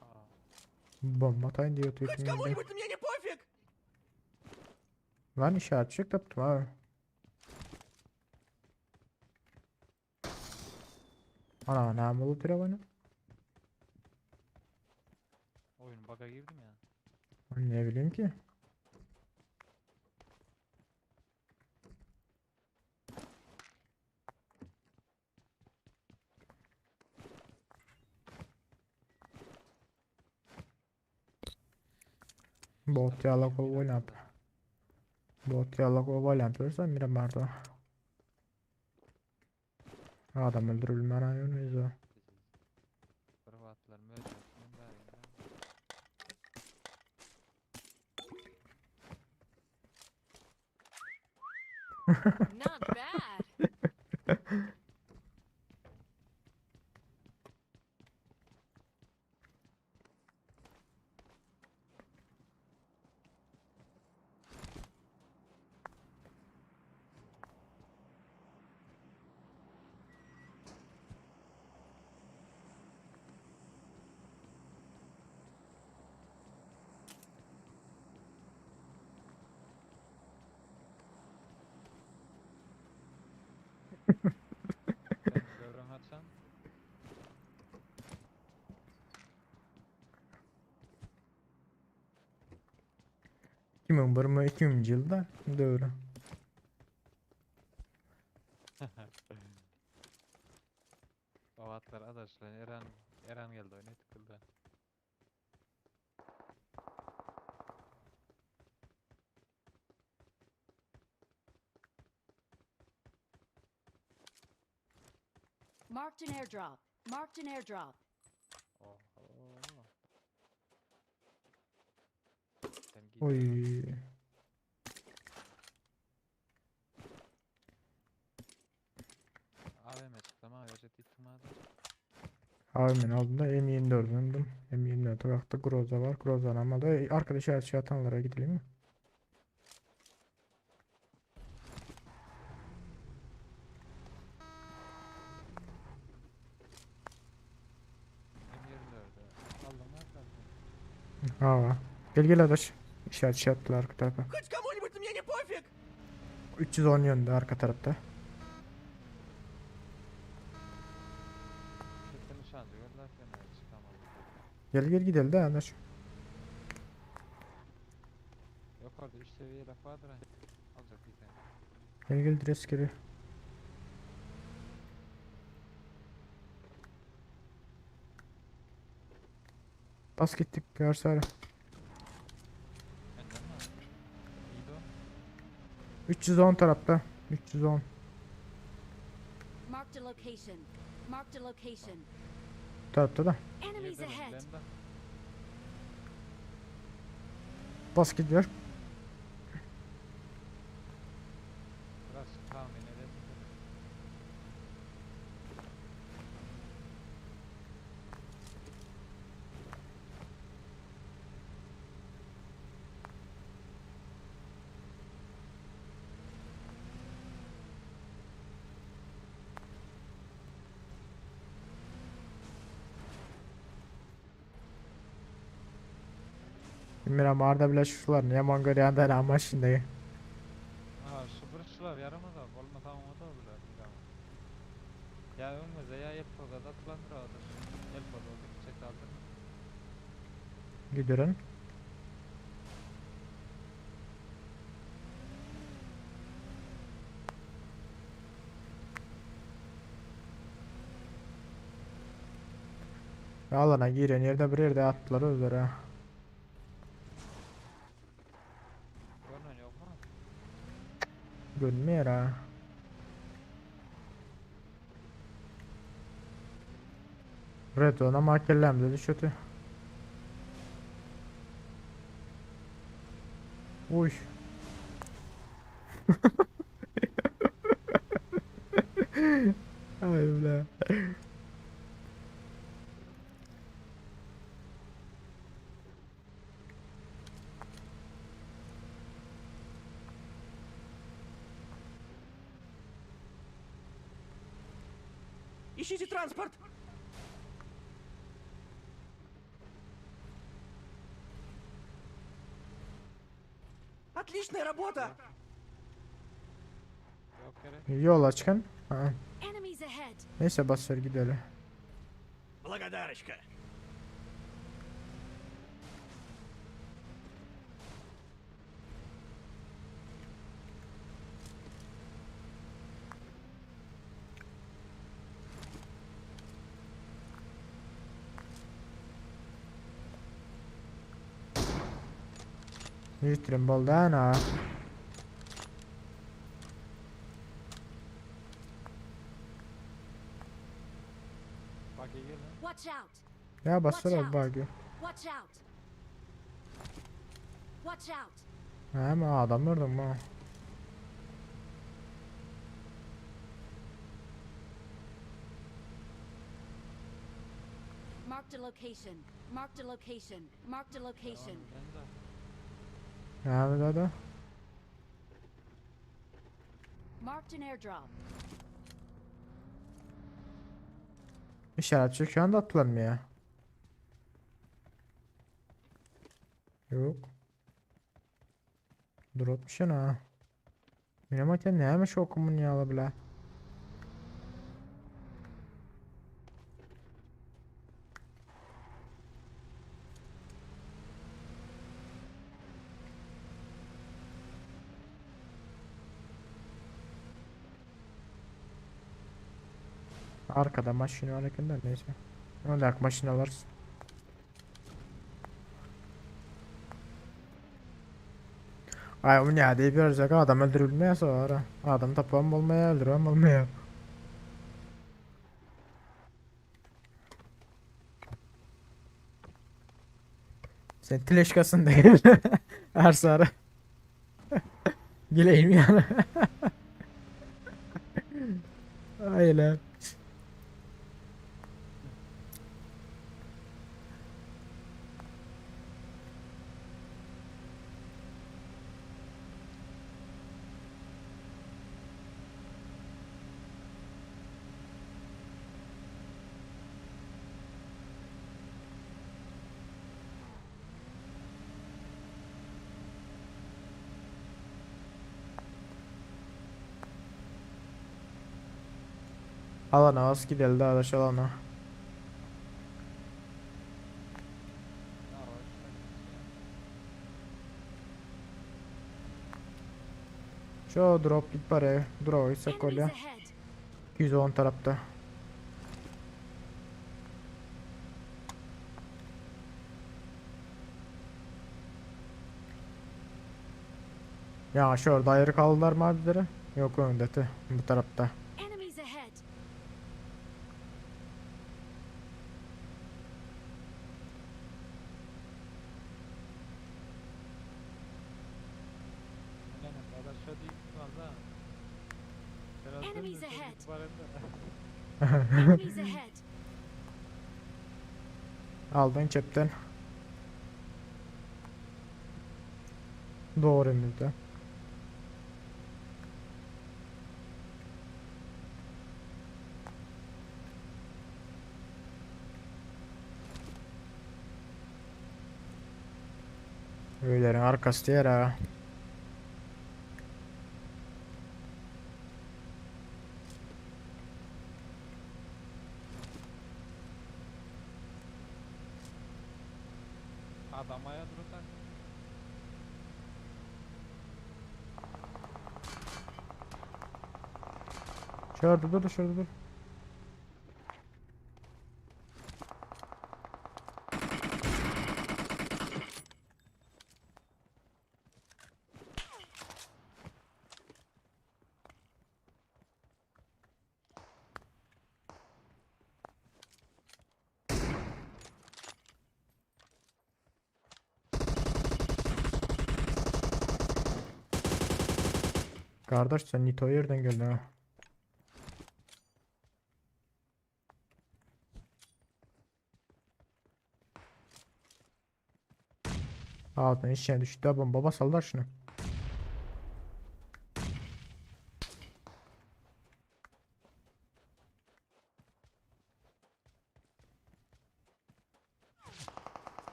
Aa. Bomba atayın diyor Хоть tekniğinde. кому-нибудь мне не пофиг! Lan işaretçik yaptım abi. Ana ne oldu telefonu? Oyun bug'a girdim ya. Ne bileyim ki. Bot yalla kol oynap. Bot yalla kol oynapıyorsa mira mardo. Adam öldürülmen ayın yüzü. Privatlar mövcutsun bari. Not bad. Sen devran atsan. Kimin 22. yılda doğru. Bavatlar adaşlar Eren geldi oyuna tıkıldı. Marked an airdrop. Marked an airdrop. Oho. Sen git. Oy. AVM çıktı ama öyle çıkmadı. Abimin aldığında M24 aldım. M24 baktı Groza var. Groza'nın ama da arkadaş her şey atanlara gidelim mi? M24'ü aldım arkadaşlar. Ha. Gel adaş. İşaret şey yaptılar arka tarafa. Хоть кому-нибудь мне не пофиг! 310 yönde arka tarafta. Kesin nişancı gördüler fena çıkamadı. Gel gidelim de adaş. Yok orada 3 seviye laf vardır ha. Alacak bir tane. Gel direkt geri. Bas gittik görsel. Benden mi? İyiydi o. 310 tarafta. 310. Marked a location. Marked a location. Bu tarafta da. Enemies Yerden ahead. ben de. Bas gidiyor. Biraz tahmin edelim. Bilmiyorum Arda bile şuşlar. Niye Mongolia'da hala maşindayı. Ha süpürüşçüler yaramadı. Olmasa ama da bile. Ya önümüze ya Elfo'da da Atlandra'dır. Elfo'da oldu gidecek aldırma. Gidiyorum. Alana giren yerde bir yerde attılar özleri. Görünen yok mu? Görünmüyor ha. Redon'a mahkellem dedi şöyle. Uy. Ay bla. Ищите транспорт! Отличная работа! Yok gerek. Yol açken. Ha. Enemies ahead. Neyse basır gidelim. Благодарочка! Yitrim boldu ana. Bak iyi gelin. Watch out. Ya basır bagi. Watch out. Watch out. Ha ama adam gördün mü? Marked a location. Marked a location. Marked a location. Ben de. Ha bir daha da. Marked an airdrop. İşaretçi şu anda attılar mı ya? Yok. Dropmuş ya ha. Benim hakem neymiş okumun ya la bile. Arkada maşine hareketler neyse. Öyle maşine alırız. Ay o ne deyip verecek adam öldürülmeye sonra. Adam tapam olmaya öldürüyorum olmaya. Sen tileşkasın değil. Her sarı. Güleyim yani. Öyle. Alana az gidelim daha da şu alana. Ya o işte. Şu drop git paraya. Drop ise Enemies kolya. ahead. 210 tarafta. Ya şu orada ayrı kaldılar mı abileri? Yok öndeti. Bu tarafta. Enemies ahead. Yani arkadaşlar değil valla. Biraz Enemies dönmüş, ahead. itibaren de. Enemies ahead. Aldın cepten. Doğru önümüzde. Öylerin arkası diğer ha. Adam ayağa duruyor. Şurada dur, şurada dur. Kardeş sen Nito'yu yerden geldin ha. Altın işine düştü ha, bomba basallar şunu.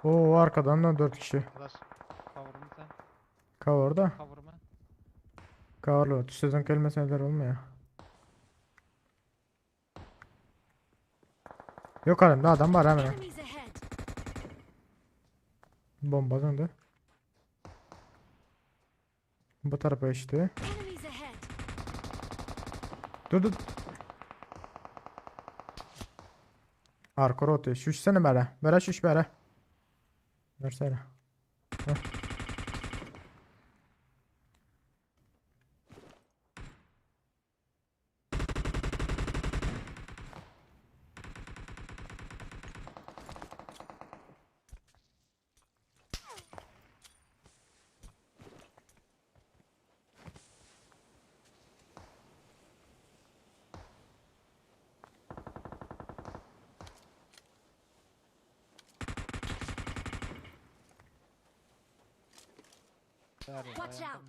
Oo arkadan da 4 kişi. Arkadaş kavurma sen. Cover'da. Kavurma. Cover'lı. Tüseden gelmeseler olmuyor. Yok halimde adam var hemen. Enemies ahead. Bomba döndü. Bu tarafa işte. Enemies ahead. Dur dur. Arka rotaya. Şüşsene bere. Bere şüş bere. Versene. Heh. Watch out.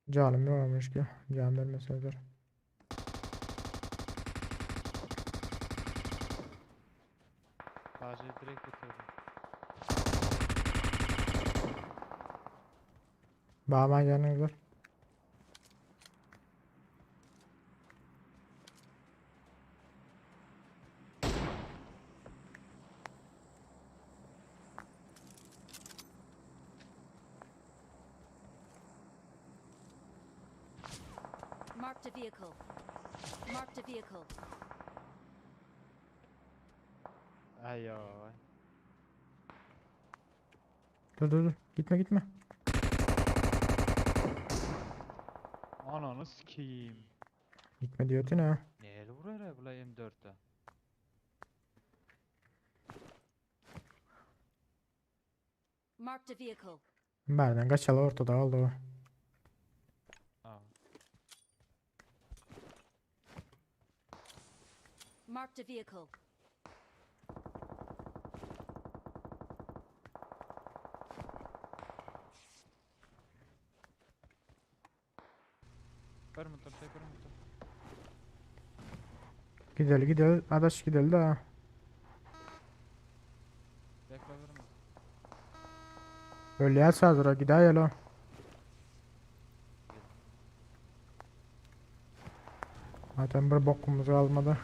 Canım yokmuş ki. Can vermeseler. Ağacı direkt bitirdim. Bağman yanıyor. Marked a vehicle. Marked a vehicle. Ay ay. Dur dur dur. Gitme gitme. Ananı sikeyim. Gitme diyordun ha. Neyle vuruyor ya bu M4'te? Marked a vehicle. Nereden kaçalı ortada kaldı o. Aa. Marked a vehicle. Bir motor, bir motor. Gidelim gidelim. Adaş gidelim de ha. Bekle verme. Öyle yatsa dura gidelim o. Zaten bir bokumuz kalmadı. Aha.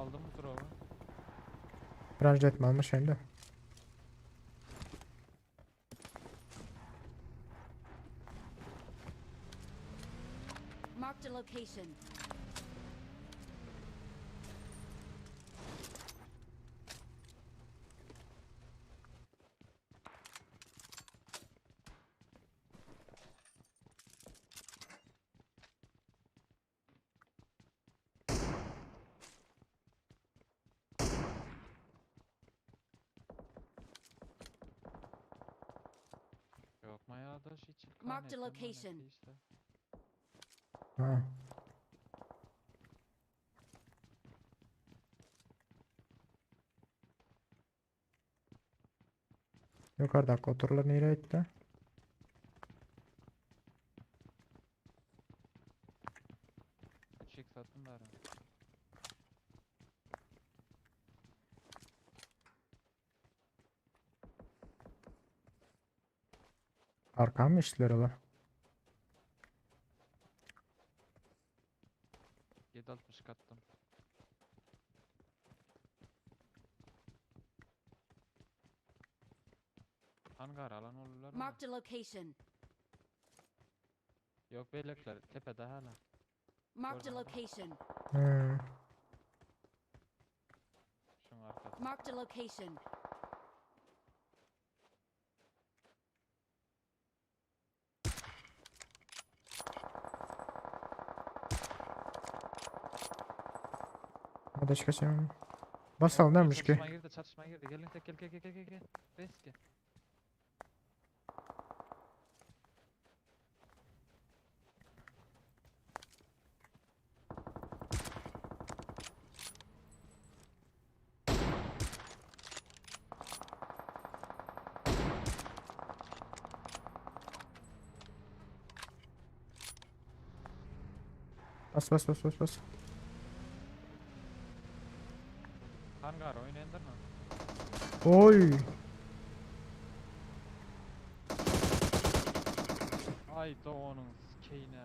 Aldım bu drop'u. Biraz etmemiş şimdi. Marked a location. Yok maya da şey çıkan. Marked a location. Işte. Ha. Yukarıdaki oturlar nereye gitti? Küçük sattım bari. Arkam mı işleri var? 760 kattım. Hangar alan olurlar mı? Marked a location. Yok beylikler tepede hala. Marked a location. Hmm. Şunun arkasında. Marked a location. Ateş kaçıyorum. Basalım demiş ki. Çatışma girdi. Gelin tek gel. Reski. Bas. Hangar oynayındır mı? Oy. Ay da onun keyine.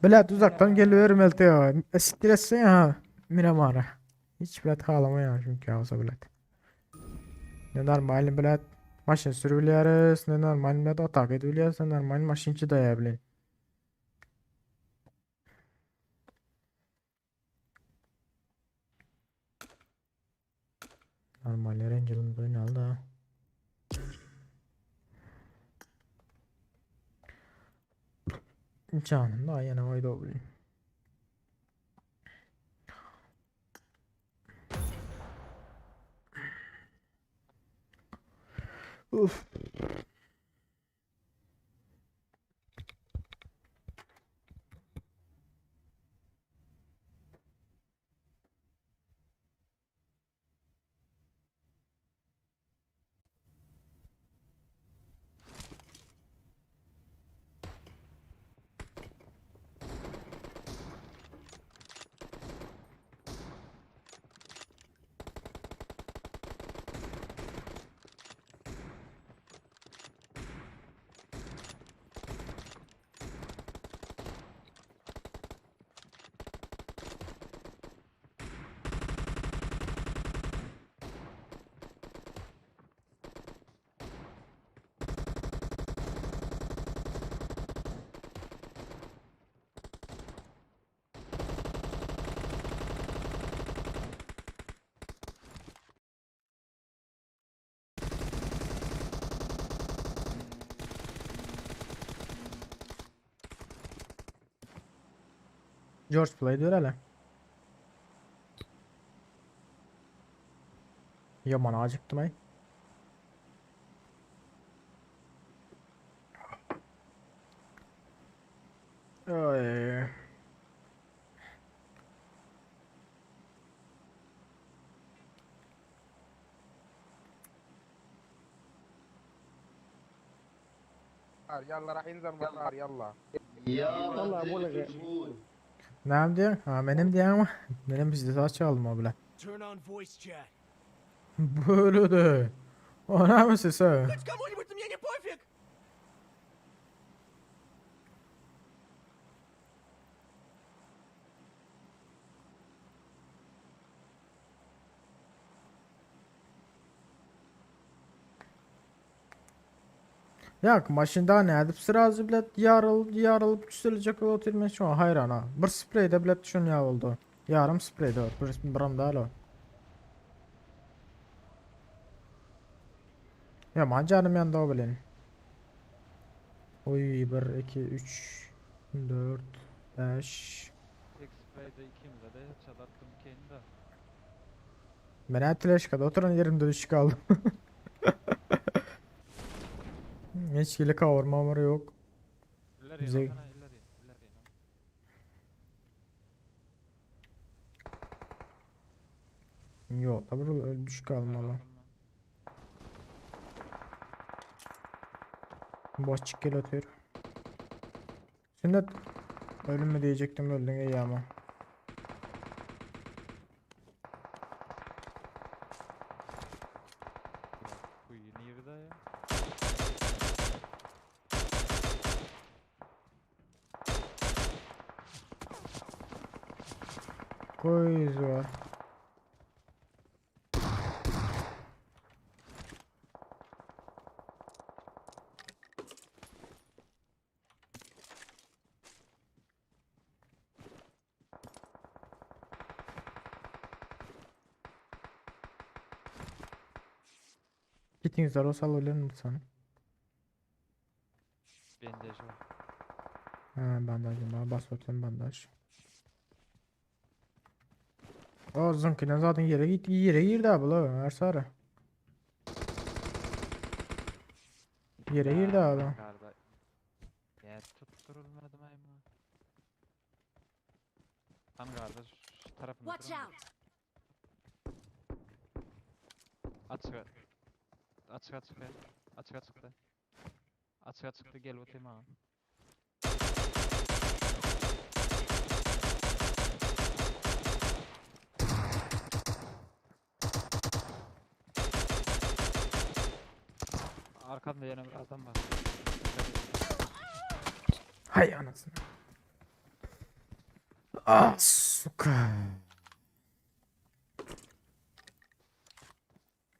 Bilet uzaktan geliyorum elte ya. Siktir etsin ya. Miramara. Hiç bilet ağlama ya çünkü olsa bilet. Ne normal bilet. Maşın sürübiliyoruz. Ne normal bilet atak edebiliyoruz. Ne normal maşinçi dayayabiliyoruz. Normal Rangel'ın böyle aldı. Canım daha yine oydu o bileyim. Uf. George Floyd öyle. Yaman acıktım ay. Ay. يلا راح ينزل مطار يلا والله ابو لك Ne diyorsun? Ha benim diyen ama. Benim bizde saat çaldım abla. Turn on voice chat. Böyle de. Ona mı sesi? Кому-нибудь мне не пофиг! Yak maşında ne edip sırası bilet yarılıp yükselecek oturmuş şu an hayran ha. Bir spreyde bilet düşün ya oldu. Yarım spreyde var. Bir biram daha lo. Ya man canım yanında o bilen. Oy 1 2 3 4 5. X-Spray'de ikimize de headshot attım kendi de. Ben atleşkada oturan yerimde düşük kaldım. Hiç gili kavurma var yok. İleri Bize- in Hakan, ileri in. Yok tabi öyle düşük kalmalı. Boş çık atıyor. Sünnet ölüm mü diyecektim öldün iyi ama. Bu yeni yeri de ya. Koyuz var. Gittiğiniz var o salabilir misin? Bandaj var. Ha bandajım var bas bakayım bandaj. O zınkine zaten yere girdi abi la her sarı. Yere girdi abi. Karda. Ya tutturulmadı mı? Tam karda şu tarafında Watch durun. out! Açığa çıktı. Açığa çıktı gel bakayım abi. Arkanda yine bir adam var. Hay anasını. Ah suka.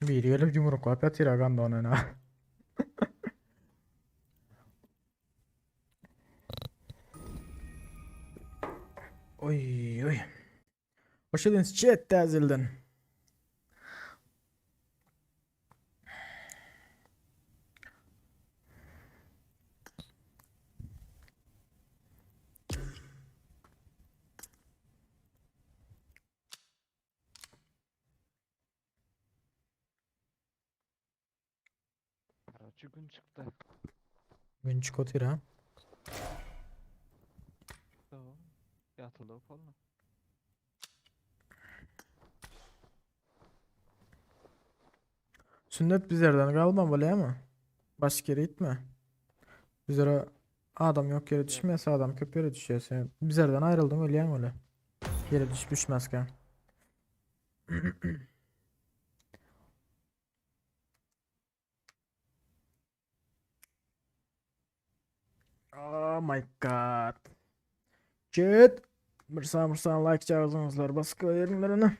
Bir gelip yumruk var petira gandonuna. Oy oy. Hoş geldiniz chat tazilden. Karaçı gün çıktı. Gün çıkotira. Tamam. Yatıldı o koluna. Sünnet bizlerden kalma böyle ama. Başka yere gitme. Bizlere adam yok yere düşmezse adam köp yere düşüyor. Sen bizlerden ayrıldın öyle yani öyle. Yere düşmezken. Oh my god. Chat. Mırsan like çağırdınızlar baskı yerinlerine.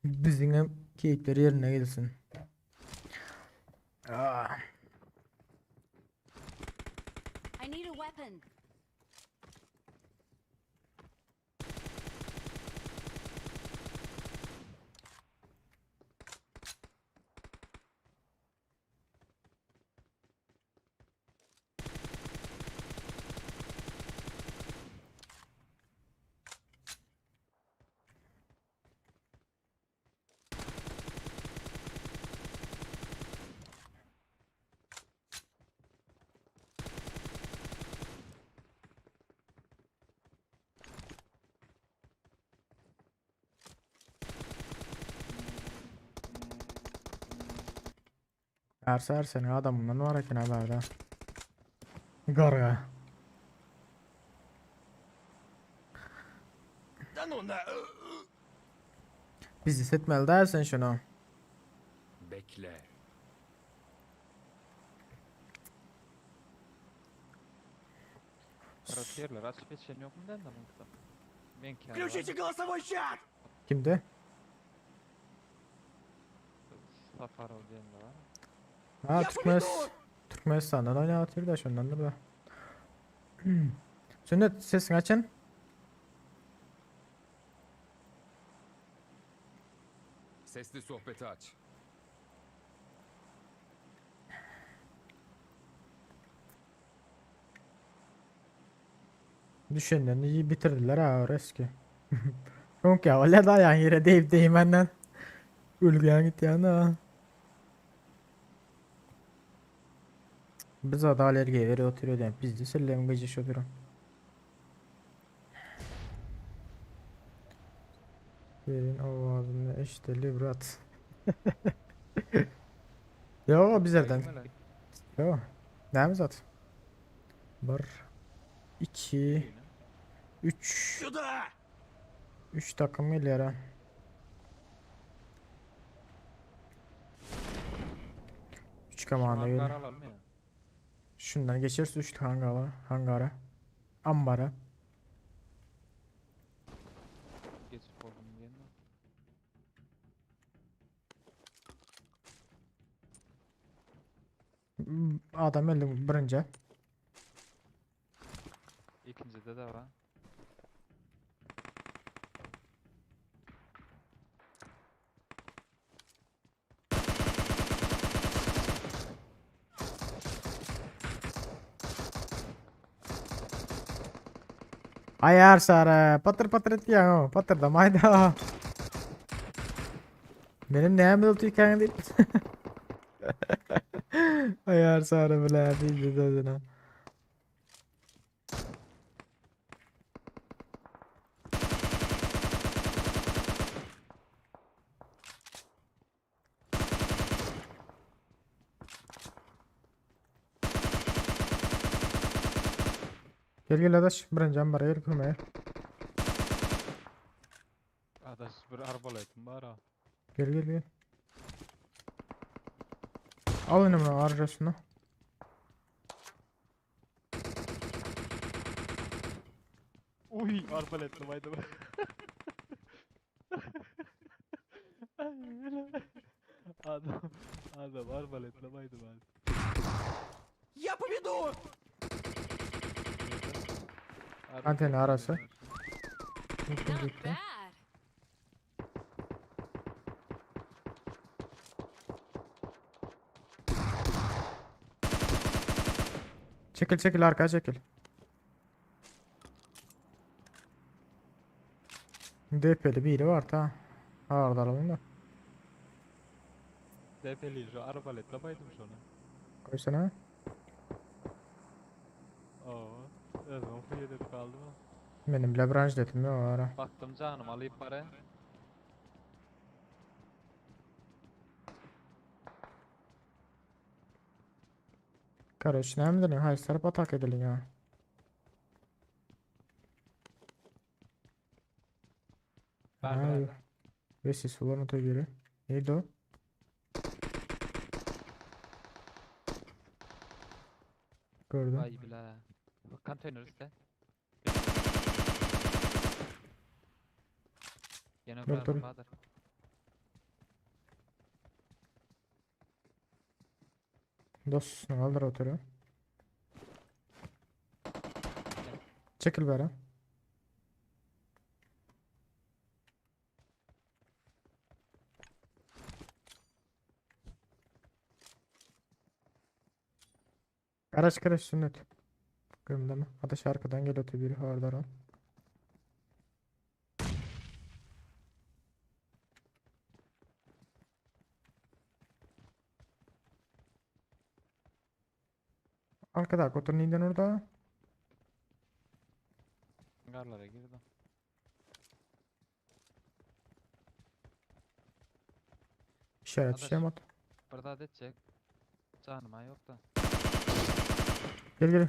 Bizim hem keyifleri yerine gelsin. Ah. I need a weapon. Her sene adamından var ki haberde. Garga. Bizi setmeli dersen şunu. Bekle. Karaçı yerler açık geçen yok mu den de bankta. Ben kâr Включите голосовой чат! Kimde? Safarov diyen de var. Ha çıkmaz. Türkmenistan'dan oynatıyor da şundandır da. Sünnet sesini açın. Sesli sohbeti aç. Düşenlerini iyi bitirdiler ha eski. Yok ya öyle dayan yere deyip değmenden. Ülgen gitti yana. Biz adalerge veri oturuyor diye biz de sellem gıcı şodurum. Verin avazını işte librat. Yo bizlerden. Yo. Neyimiz at? 1 2 3 3 takım geliyor ha. 3 kamanda geliyor. Şundan geçeriz 3 hangara. Ambara. Geçip oldum diye mi? Adam öldü birinci. İkincide de var. Ayar sarı. Patır patır et ya. Patır da mayda. Benim neyim buldu hikayen değil. Ayar sarı bile değil de. Gel gel adaş birinci ambara yer kurmaya. Adaş bir arbalaytım var ha. Gel gel gel. Al önümü aracısını. Uy arbaletle baydım. Adam arbaletle baydım abi. Я поведу! Anteni arası. Not bad. Çekil çekil arkaya çekil. DP'li biri var ta. Ağırda alalım da. Defeli şu arbaletle baydım şunu. Koysana. Oo. Evet o yedet kaldı mı? Benim Lebranc dedim ya o ara. Baktım canım alayım para. Kardeş ne mi dedin? Hayır sarıp atak edelim ya. Hayır. Ve siz falan ota göre. Neydi o? Gördüm. Vay bile. Konteyner üstte. Yine Dur, dur. bir Bahadır. Dostunu kaldır oturuyor. Çekil bana. Araç sünnet. Gümleme. Ateş arkadan gel ötü biri hardar ol. Arkada otur neyden orada? Garlara girdim. İşaret Adaş, şey at. burada adet çek. Canıma yok da. Gel gel.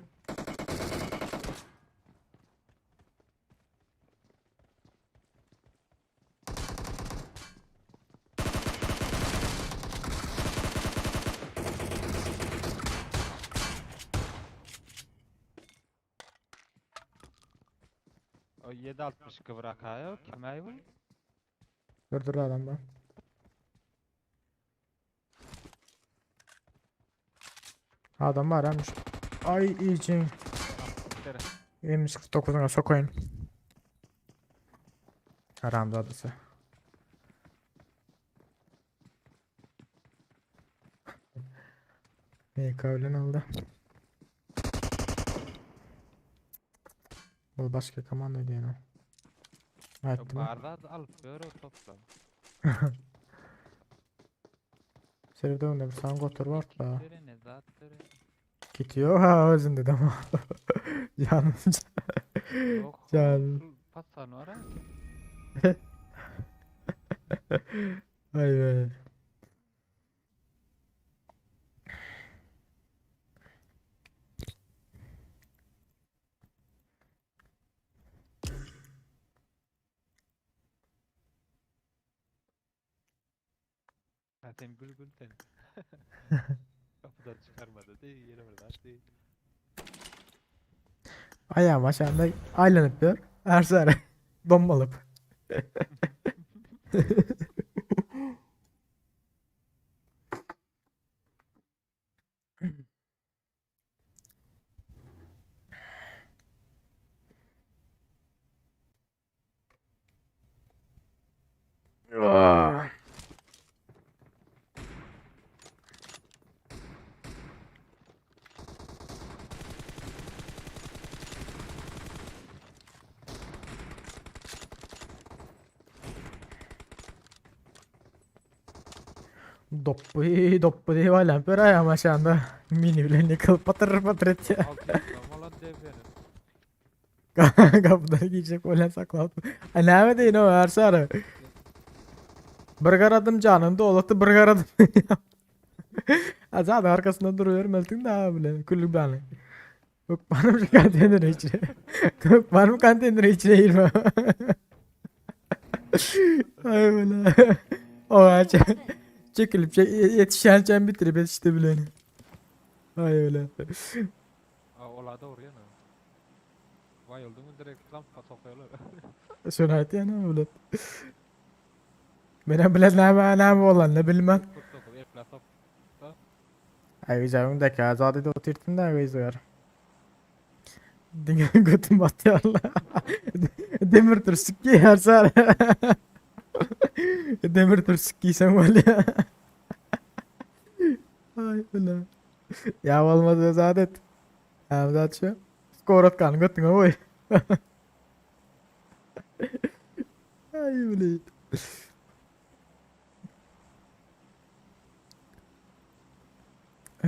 O 7.60 kıvrak ha yok. Kime bu? Dur adam ben. Adam var hem. Ay iyice. Tere. M49'una sokayım. Aramda adası. Ne kavlen oldu? Bu başka komando diye ne? Evet, Barda da alıp böyle topla. Seride onda bir sana götür var da. Tere ne zaten. Gidiyor ha özünde de ama. Yanınca. Yok. Can. Pasan var ha. Ay be. Zaten bülbülden. Kapıdan çıkarmadı değil, yere vurdu değil. Ayağım aşağıda aylanıp diyor. Her sene bombalıp. Ah. Doppu diye valen per ayağım aşağıda. Mini bile nikıl patır patır et ya. Malan devrenin. Kapıdan giyecek valen saklanıp. Ne deyin o her sarı. Burger adım canında olatı burger adım. Zaten arkasında duruyorum eltin daha bile kulüp bana. Yok benim şu konteyner içine. Yok benim konteyner içine girme. Ay böyle. O ağaç. Çekilip yetişen bitirip yetişti bileni. Ay öyle. Ola da oraya ne? Vay oldu mu direkt lampa sokuyorlar. Şunayet yani öyle. Benim bilen ne olan ne bilmem. Sokuyor, efla sok. Ay güzel da ki azade de oturtun da güzel. Dinle götüm batıyorlar. Demir tırsikki her sar. Demir tırsikki sen var ya. Ay öyle. Ya olmadı zadet. Ya zaten şu. Skorot kan götün oy. Ay öyle.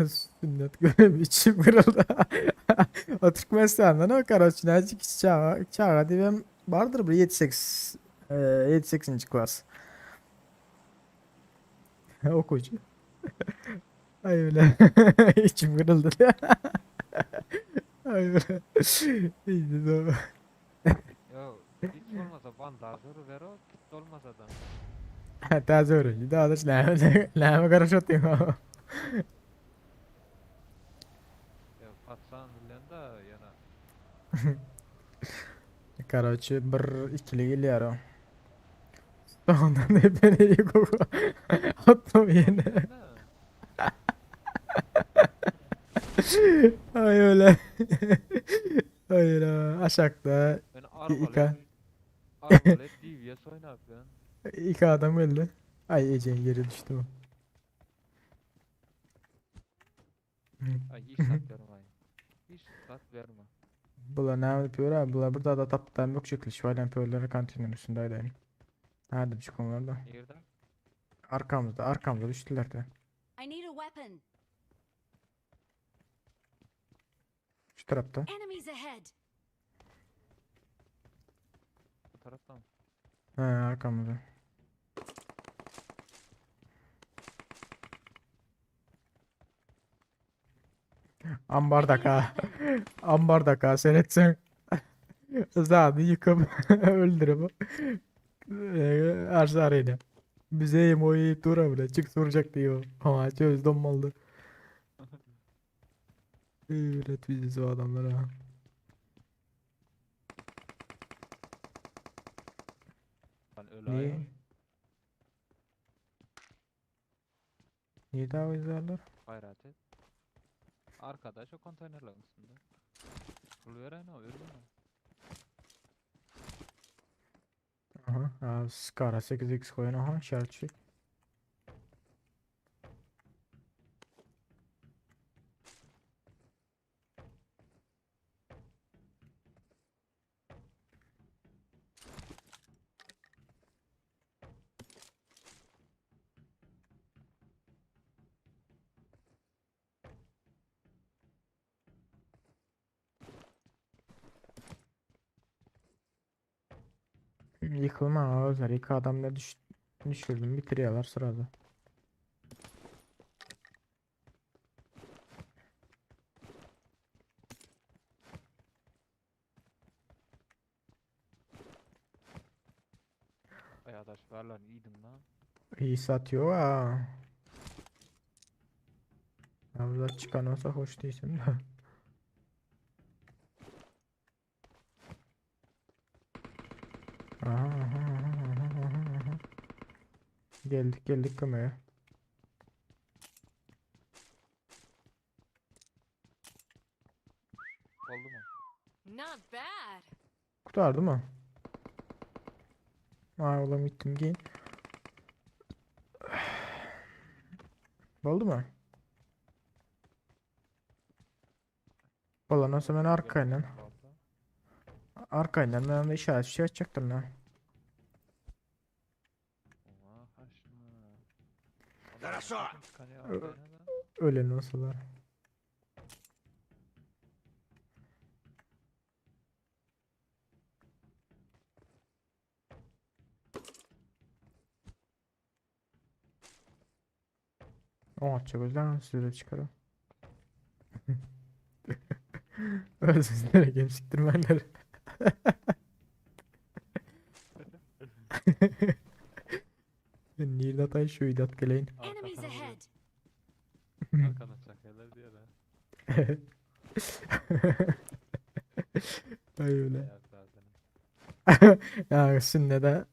Sünnet görevi içim kırıldı. O Türkmenistan'dan o Karaçinacık çağa diyeyim vardır bir 7-8 7-8. Klas. Okuyucu. Ay öyle. İçim kırıldı. Ay öyle. İyiydi de o. Yo, hiç olmasa bandajları ver o, hiç olmasa da. Taze öğrenci. Daha da lame karışatayım ama. Ya patsan bilen de yana. Короче, ikili geliyor o. Ondan da beni iyi koku. Attım yine. Ay öyle. Hayır ha. Aşakta. Ben İka. arabalı DVS oynayıp ben. İki adam öldü. Ay Ece'nin geri düştü o. Ay hiç sat verme. Hiç sat verme. Bula ne yapıyor abi? Bula burada da taptan yok çekiliş. Şu pörleri kantinin üstündeydi yani. Nerede bir çıkıyorlar da? Nerede? Arkamızda düştüler de. I need a weapon. Şu tarafta. Enemies ahead. Bu taraftan. He arkamızda. Ambardaka. Ambardaka seyretsen. Zaten yıkıp öldürüp. Arsarıyla. Bize emoyu tura bile çık soracak diyor. Ama çöz donmaldı. Evet biziz o adamlara. Ben öyle Niye? ayağım. Niye daha izlerler? Hayrat et. Arkadaş o konteynerlerin üstünde. Kul veren o ölmüyor. Aha. Skara 8x koyun. Aha işaret şey. Yıkılma ağızlar. İki adam da düşürdüm. Bitiriyorlar sırada. Ay adaş ver lan iyiydim lan. İyi satıyor ha. Yavrular çıkan olsa hoş değilsin de. Aha, aha, aha, aha, aha. Geldik kömeye. Oldu mu? Not bad. Kurtardı mı? Ay oğlum gittim giyin. Oldu mu? Valla nasıl ben arkayla. Arkayla ben de işaret şey açacaktım lan. Oha kaçma. Хорошо. Öyle nasıllar? O atacak gözler size de çıkarım. Özümüzlere gemsiktirmenler. Nirdatay şu idat geleyin. Enemies ahead. Arkadaş şakalar diyor lan. Ay öyle. Ya zaten. Ya şimdi de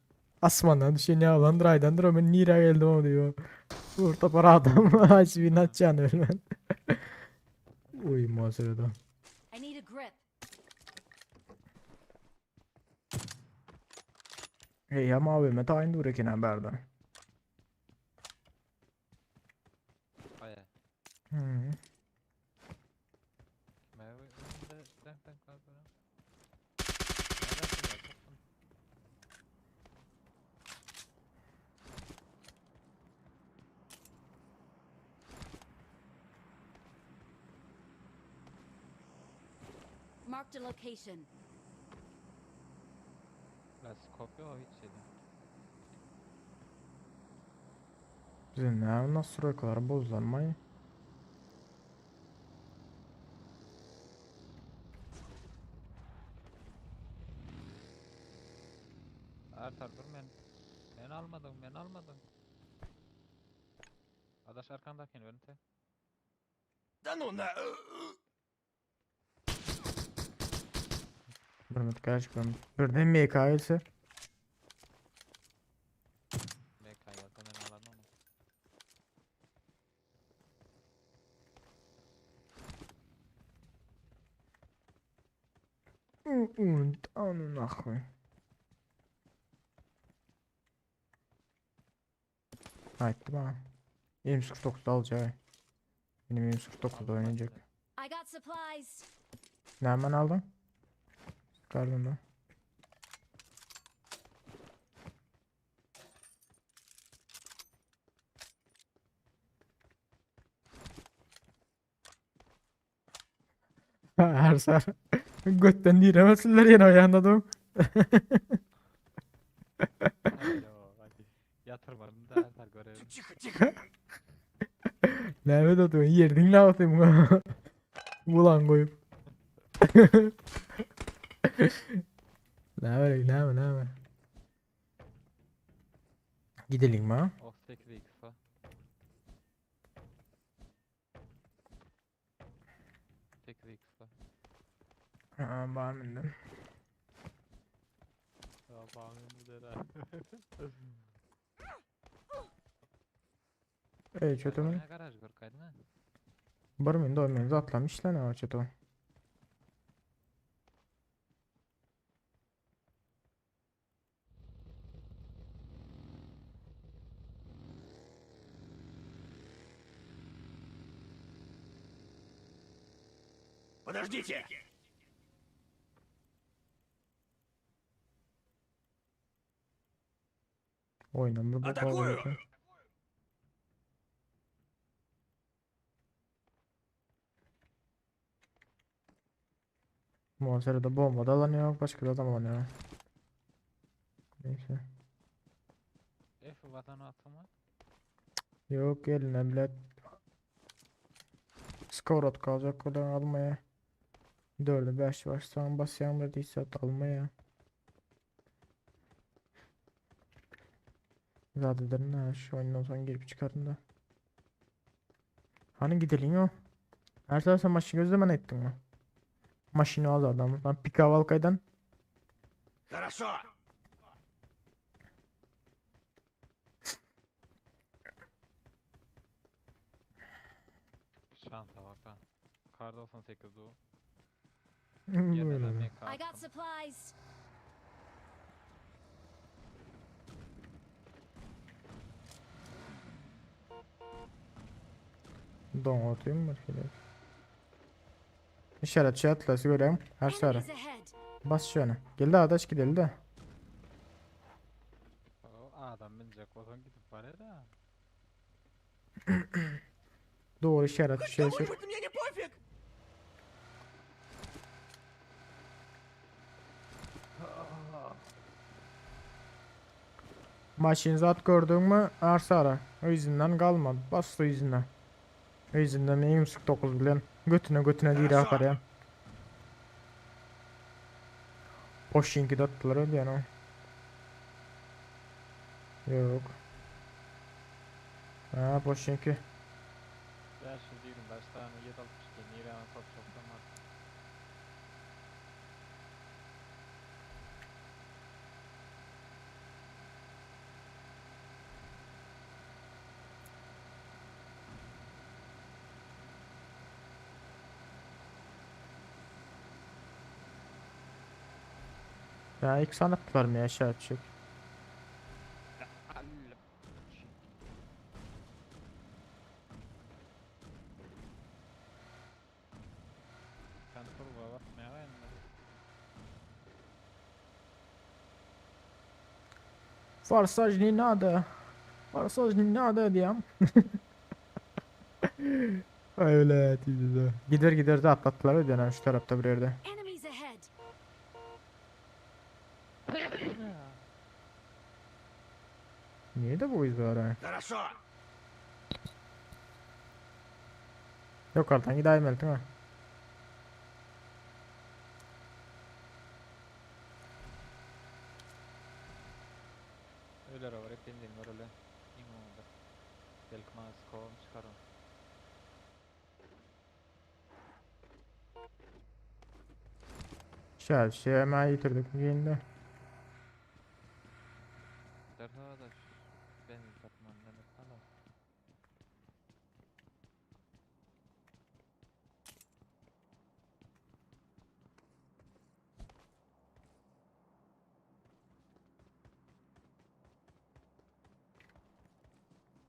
asmandan düşen ya lan raydandır o ben nira geldim o diyor. Orta para adam hasbin atacağını ölmen. Uy muhasebede. I need a grip. Ey ama abi meta aynı dururken haberden. Aya. Hı. Meyve önünde denk var böyle. Marked a location. Las kopya o hiç şeyden. Bizim ne nasıl kadar bozulmayı. Artar dur ben almadım. Adaş arkandakini önte. Да ну на... Bir mit kaç ben. Birden mi ise. MK yazdan alalım ama. Und anına koy. Haydi bana. 49'da alacak. Benim 49'da oynayacak. I got supplies. Ne hemen aldın? Çıkardım ben. Her sefer götten diremesinler yine ayağınladım. Hadi yatırmadım da artar görelim. Nerede oturuyorsun? Yerdin ne atayım? Ulan koyup. Ne var? Gidelim mi? Of 8x fa. Aa, bağırmıyorum. Ya bağımlı der ha. Kötü mü? Garaj görkaydın ha. Barmin doymayınız atlamış lan o çeto. Подождите! Oynamı bu Атакую! bağlı. Muhasebede bomba da alanıyor, başka da adam alanıyor. Neyse. F vatan atımı. Yok eline bile Skorot kalacak o da almaya. 4'e 5 var. Sen basyan verdiyse almaya. Zaten ne şu oyundan sonra girip çıkarın da. Hani gidelim o? Her sefer sen maçı gözlemen ettin mi? Maşını al adam. Ben pika valkaydan. Хорошо! Şanta bak ha. Kar 98 o. Böyle. Yemeden I meka got supplies. Don atayım mı? Şöyle. İşaret şey atlası göreyim. Her sarı. Enemies ahead. Bas şöyle. Geldi adaş gidelim de. O adam binecek odan gidip var ya da. Doğru işaret şey sür. Кому-нибудь мне не пофиг! Maşin zat gördün mü? Arsa ara. O yüzünden kalmadı. Bas o yüzünden. O yüzünden benim sık 9 bilen. Götüne değil akar ya. Poşinki dattılar öyle yani. Yok. Ha Poşinki. Ben şu değilim. Başta hani 7 60 gen İran'a top çoktan var. Ya ilk sanatlar mı ya şey çek. Sen turbo bak ne var yanında? Forsaj ni nada. Forsaj ni nada diyem. Öyle de. Gider de atlattılar öyle yani şu tarafta bir yerde. Enemies ahead. Niye de bu iz var ha? Хорошо! Yok artık gideyim eltim ha. Öyle var hep indiğin var öyle. İmamda. Delkmaz kovam çıkarım. Şey hemen yitirdik yine. Derse arkadaş. Benim satmam demek hala.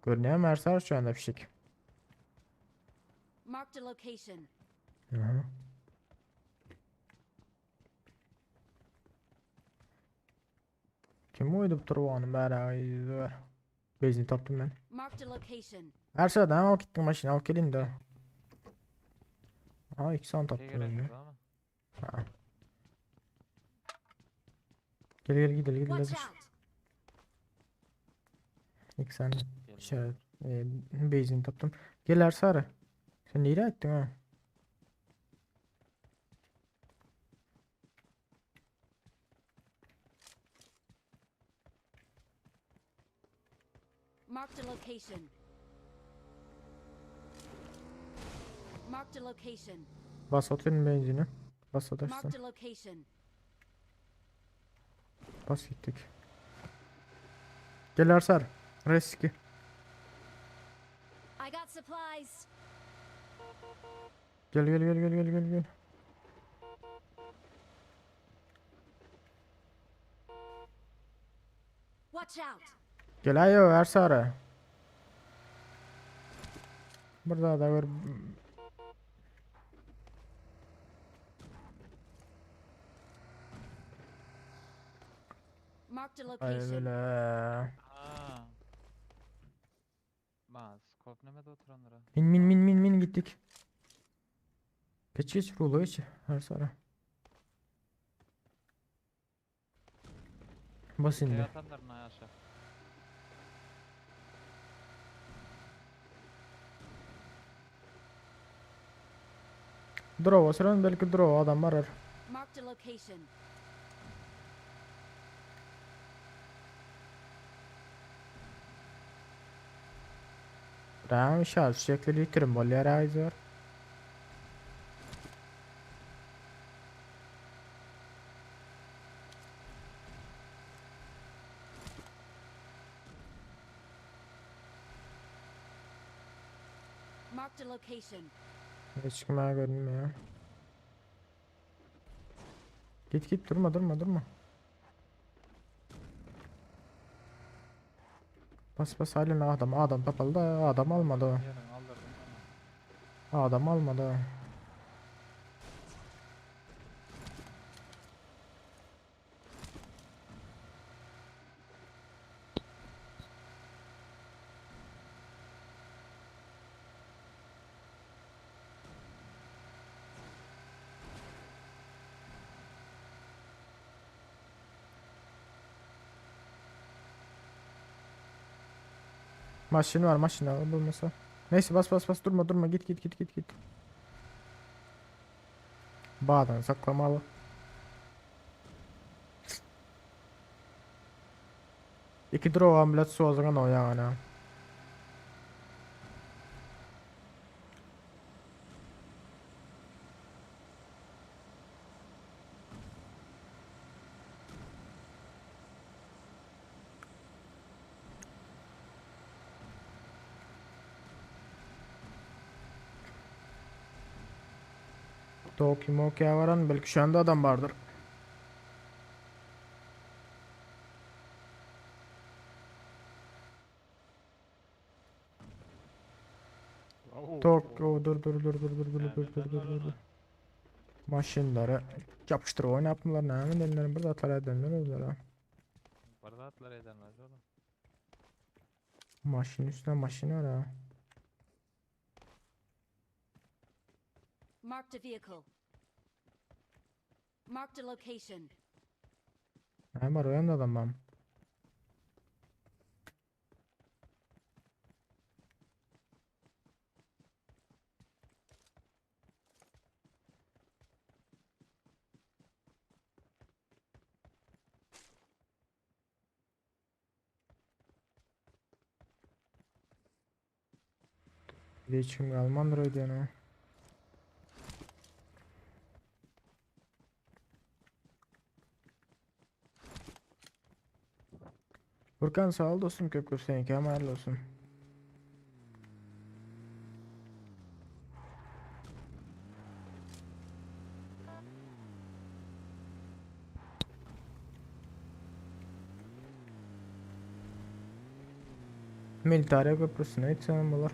Görünüyor Mersar şu anda fişek. Marked a location. Hı. Kim oydu bu turbanı bari? Bezini taptım ben. Marked a location. Her sırada al gittim maşını al gelin de. Aa 2 son Şey taptım ben de. gerek ama. Ha. Gel gidelim Watch dur. out. İlk sen Geldi. işaret. Bezini taptım. Gel her sarı. Sen nereye ettin ha? Marked a location. Marked a location. Bas atın benzini. Bas atarsın. Marked a location. Bas gittik. Gel Arsar. Reski. I got supplies. Gel gel gel gel gel gel gel. Watch out! Gel ayo her sarı. Burada da var. Marked a Ay location. böyle. Ha. Ma, skop nemede oturanlara. Min gittik. Geç rulo geç. Her sarı. Bas Şey indi. atanlarına aşağı. Draw sıran belki draw adam arar. Marked a location. Tamam şahs sürekli yitirim bol yer ağzı var. Marked a location. Hiç kime görünmüyor. Git durma. Bas halin adam kapalı da adam almadı o. Yerim aldırdım ama. Adam almadı o. Maşin var bulmasa. Neyse bas durma git. Bağdan saklamalı. İki draw ambulans su o zaman o yani. Toki moki varan belki şu anda adam vardır. Tok o dur. Maşinleri yapıştır oynatmalar ne hemen ellerini burada atar edenler öyle. Barda atlar edemez oğlum. Maşin üstüne maşin var ha. Marked a vehicle. Marked a location. Ne var o yanda adam ben. Bir de içim Almandır öyle yani. Furkan sağ ol dostum köprü seninki ama hayırlı olsun. Militare köprüsüne hiç sevmem olur.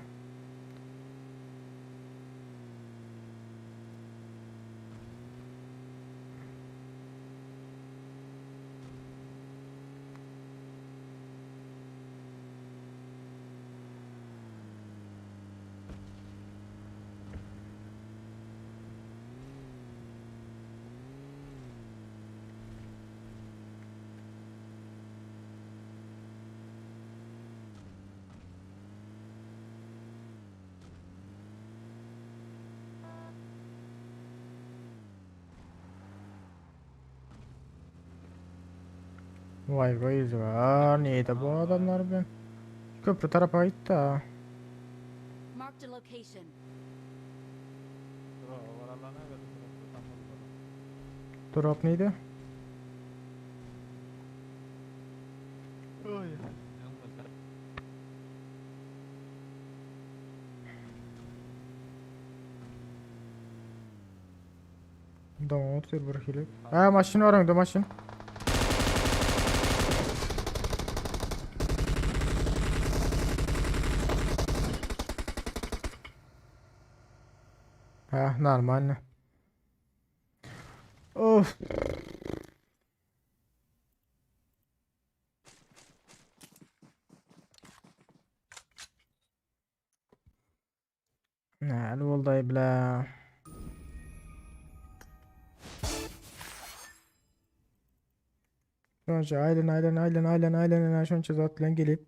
Vay var. Neydi bu adamlar ben? Köprü tarafa gitti ha. Marked a location. Bro, oralarına verdi burası tam oldu. Drop neydi? Oy. Tamam otur bir kilo. Ha maşın var önde maşın. Ha normal. Of. Ne oldu bla. Şunca aynen şunca zaten gelip.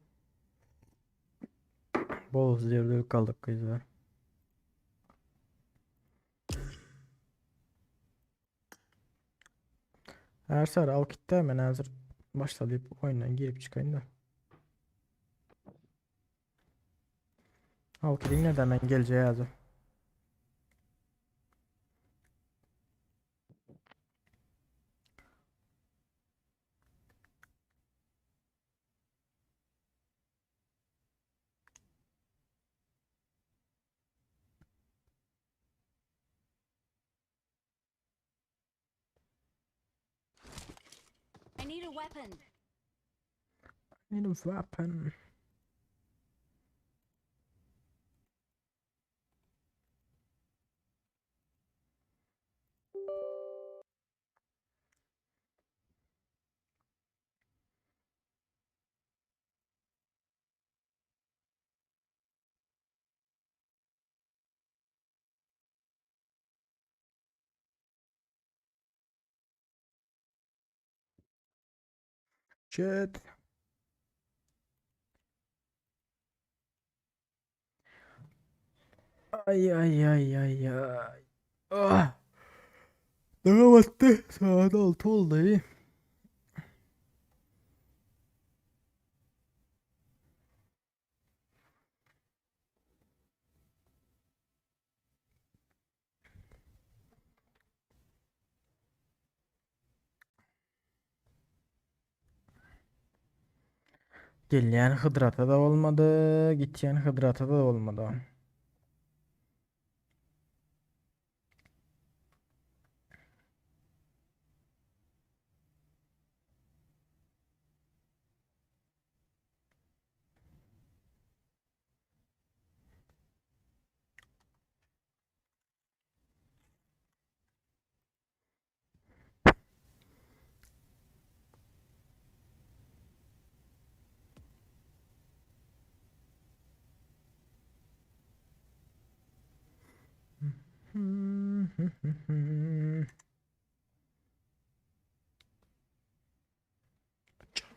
Bol zirde kaldık kızlar. Her sarı al kitle hemen hazır başlayıp oyundan girip çıkayım da. Al kitle nereden ben geleceği hazır. I need a weapon. Need a weapon. Shit. Ay. Ah. Daha battı. Saat 6 oldu iyi. Gelen Hıdrat'a da olmadı. Gityen Hıdrat'a da olmadı.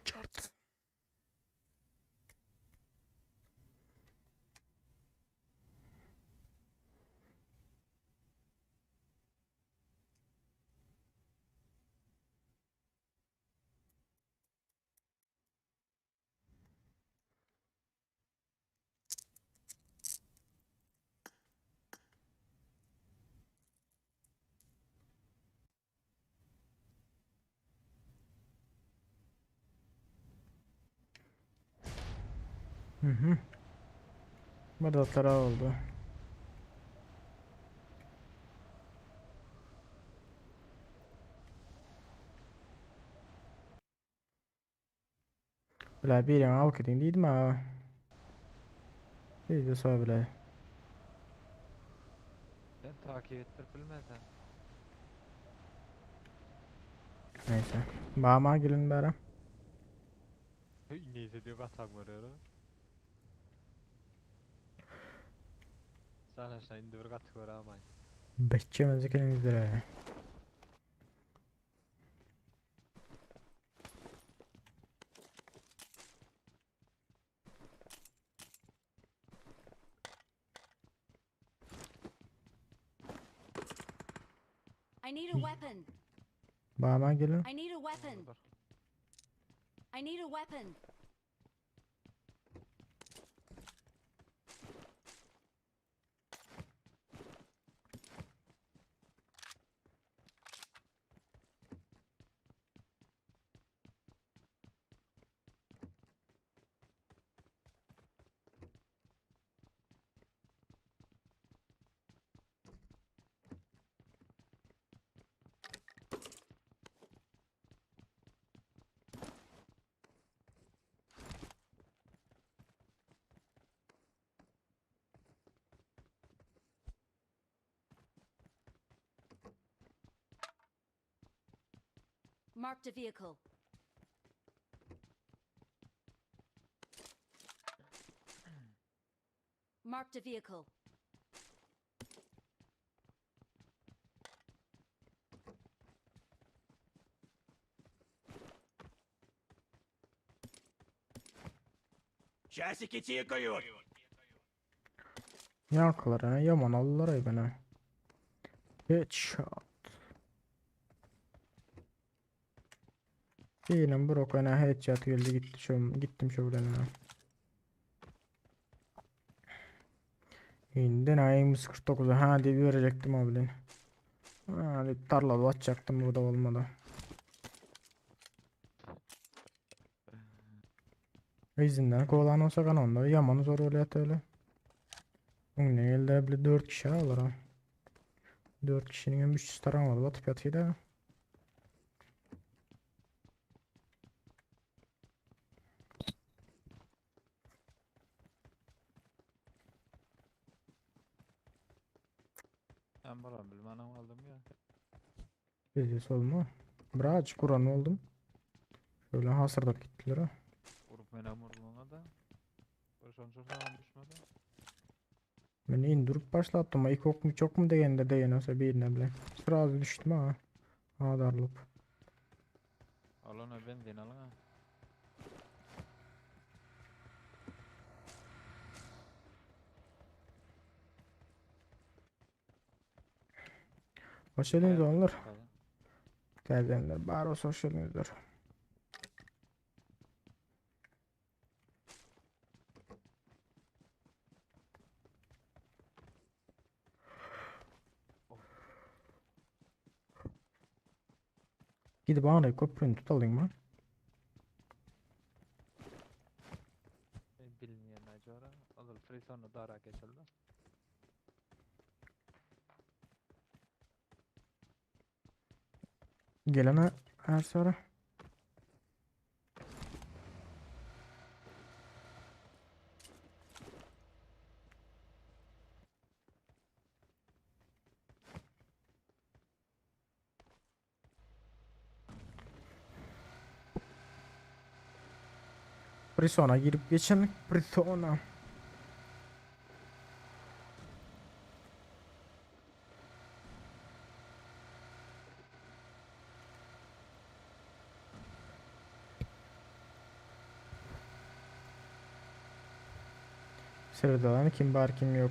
Çart. Hıdratlara oldu. Bile bir yana al kedin değil mi ha? Bir de sonra bile. Ben takip ettirip bilmezsem. Neyse. Bağıma gelin bari. Neyse diyor katak var ya. Sana şimdi bir katak var ama. Bekçemezi kendinizdir ha. I need a weapon. Bağıma gelin. I need a weapon. I need a weapon. Marked a vehicle. Marked a vehicle. Часики тикают. Yankılara yaman aldılar ay bana. Headshot. Benim brokana headshot geldi gitti gittim şöyle. Şimdi nayimiz 49'a ha diye verecektim abi. Hadi tarlada atacaktım, bu da olmadı. İzinden kovalan olsa kan onda yaman zor öyle at öyle. Ne geldi bile 4 kişi alır ha. 4 kişinin 300 taran var batıp yatıyla. Ben balam bilmem aldım ya. Bizde olma. Bırak Kur'an oldum. Şöyle hasırdak gittiler ha. Vurup beni vurdum ona da. Başan çortan düşmedi. Ben indirip başlattım. İlk ok mu çok mu degende degenose birine bile. Sırazı düştüm ha. Adarlıp. Alana benzin alana. Hoş geldiniz onlar. Terdenler. Bari hoş geldinizler. Gidip bana köprünü tutalım mı? Bilmeyen acaba. Alır frisonu dara geçildi. Gelene her sıra. Prisona girip geçen Prisona. Sırada kim var kim yok.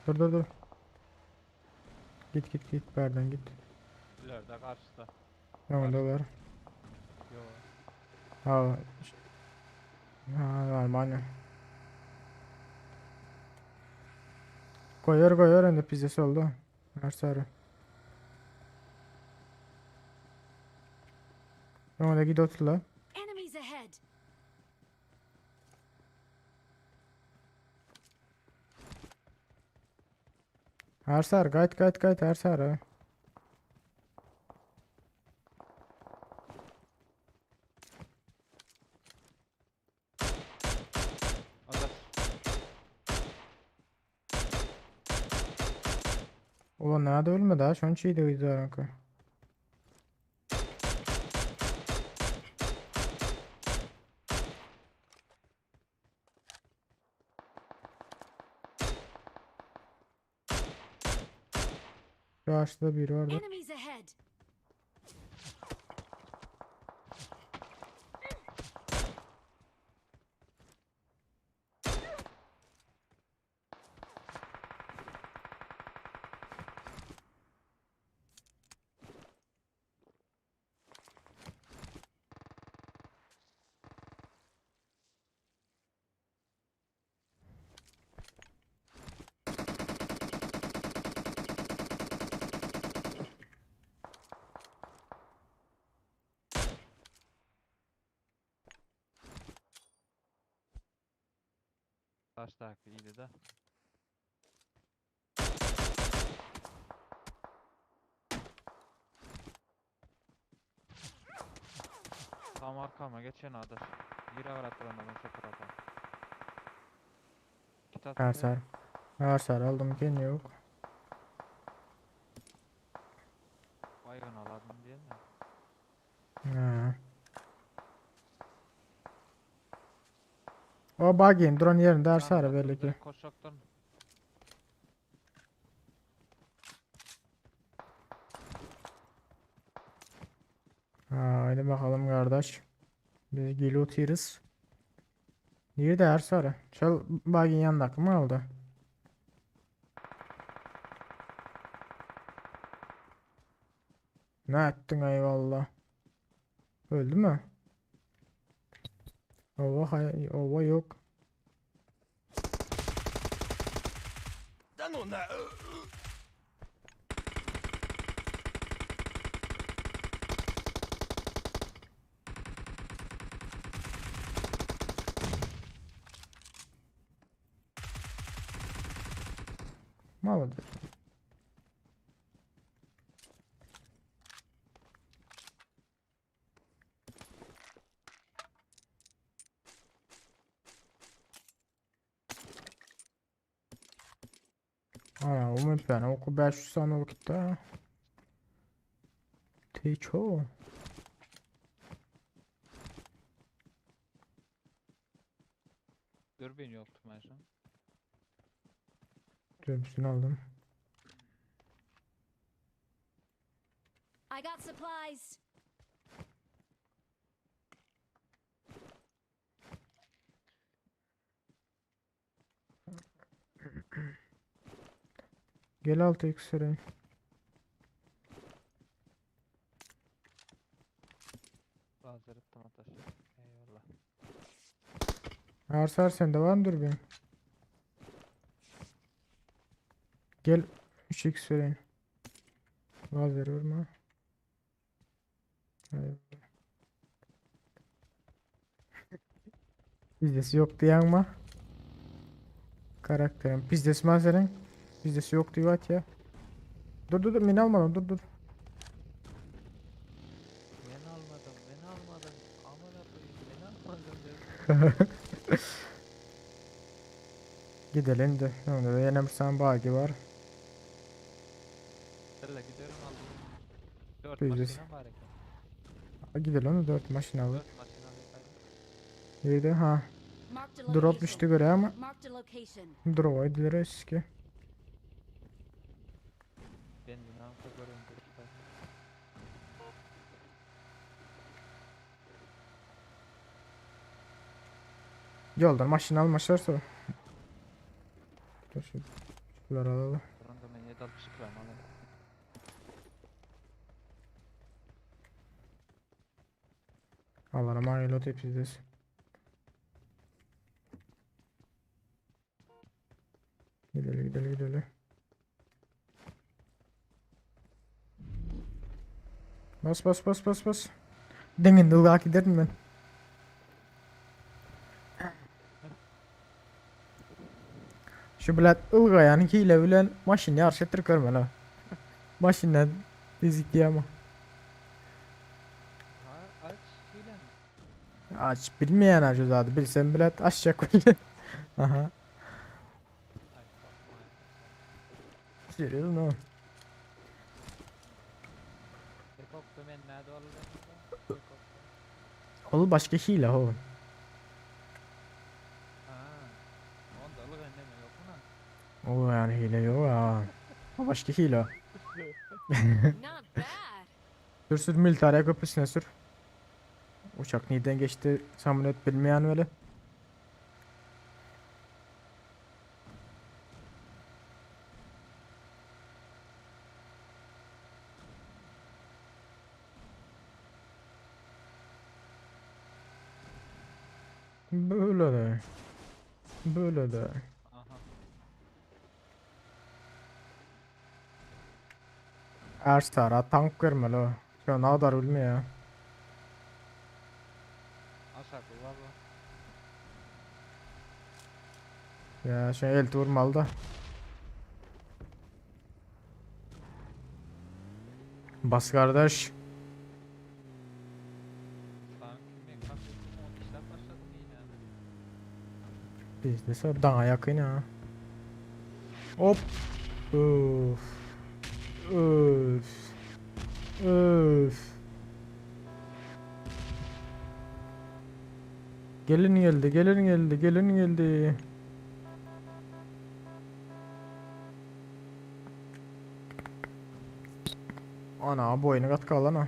Dur. Git Berden git. İleride karşıda. Yanındalar. Yo. Ha. Ha Almanya. Koyar ende pizzası oldu. Her sarı. Öyle git oturla. Enemies ahead. Her sarı gayet her sarı. Hazır. Ulan nerede ölmedi ha? Şu an şeydi uydu. Karşıda biri vardı. Enemies ahead. Taştaki iyiydi de. Tam arkama geçen adı. Gir avaratlarına ben sefer atalım. kit atıp Ersar. Ersar aldım ki yok. baygın aladım diye mi? Ha. O bagin duran yerinde Ersar belli ki. Koşaktan. Haydi bakalım kardeş. Biz geliyoruz. Nerede Ersar? Çal bagin yanındaki mı aldı? Ne ettin eyvallah. Öldü mü? Ova yok. Malıdır. Ana umut ben oku 500 tane vakitte. Teço. Dürbün yoktu mesela. Dürbün aldım. I got supplies. Gel 6x süreyim. Hazır ettim ataşı. Eyvallah. Ersar sende var mı dürbün? Gel 3x süreyim. Gaz veriyorum ha. Eyvallah. Bizdesi yok diyen mi? Karakterim. Bizdesi mi senin? Bizdesi yok diyor at ya. Dur beni almadım dur. Ben almadım. Amına koyayım ben almadım diyor. Gidelim de. Onda da yine bir tane bagi var. Şöyle gidiyorum aldım. 4 Bizdesi. makine var ki. Gidelim de 4 makine alır. 4 makine alayım. İyiydi ha. Marked a Drop location. düştü göre ama. Marked a location. Drop ediliriz ki. Ben dinamika görüyorum. Yoldan maşını almışlarsa. Dur şunları alalım. Buranın da ben 762 var ama. Alırım ha reload yapacağız. Gidelim. Bas. Dengin dılga giderim ben. Şu bilet ılga yani hile bilen maşin yarış ettir görmen ha. Maşinden fizik diye ama. Ha aç hile mi? Aç bilmeyen acı zaten bilsen bilet açacak öyle. Aha. Ay bakma. Serious no. Helikopter ben nerede alacağım? Helikopter. Ol başka hile o. Ha. Onda alık anneme yok mu lan? O yani hile yok ha. O başka hile o. Not bad. Sür militariye köprüsüne sür. Uçak nereden geçti tahmin et bilmeyen öyle. Böyle de. Aha. Erstara tank verme lo. Şu ne kadar bilmiyor ya. Aşağı valla. Ya şu el vurmalı da. Bas kardeş. Sanki ben kaçırdım 10 kişiden başladım yine. Bizde sor dana yakın ha. Hop. Öf. Öf. Öf. Gelin geldi, gelin geldi, gelin geldi. Ana boynu kat kalana.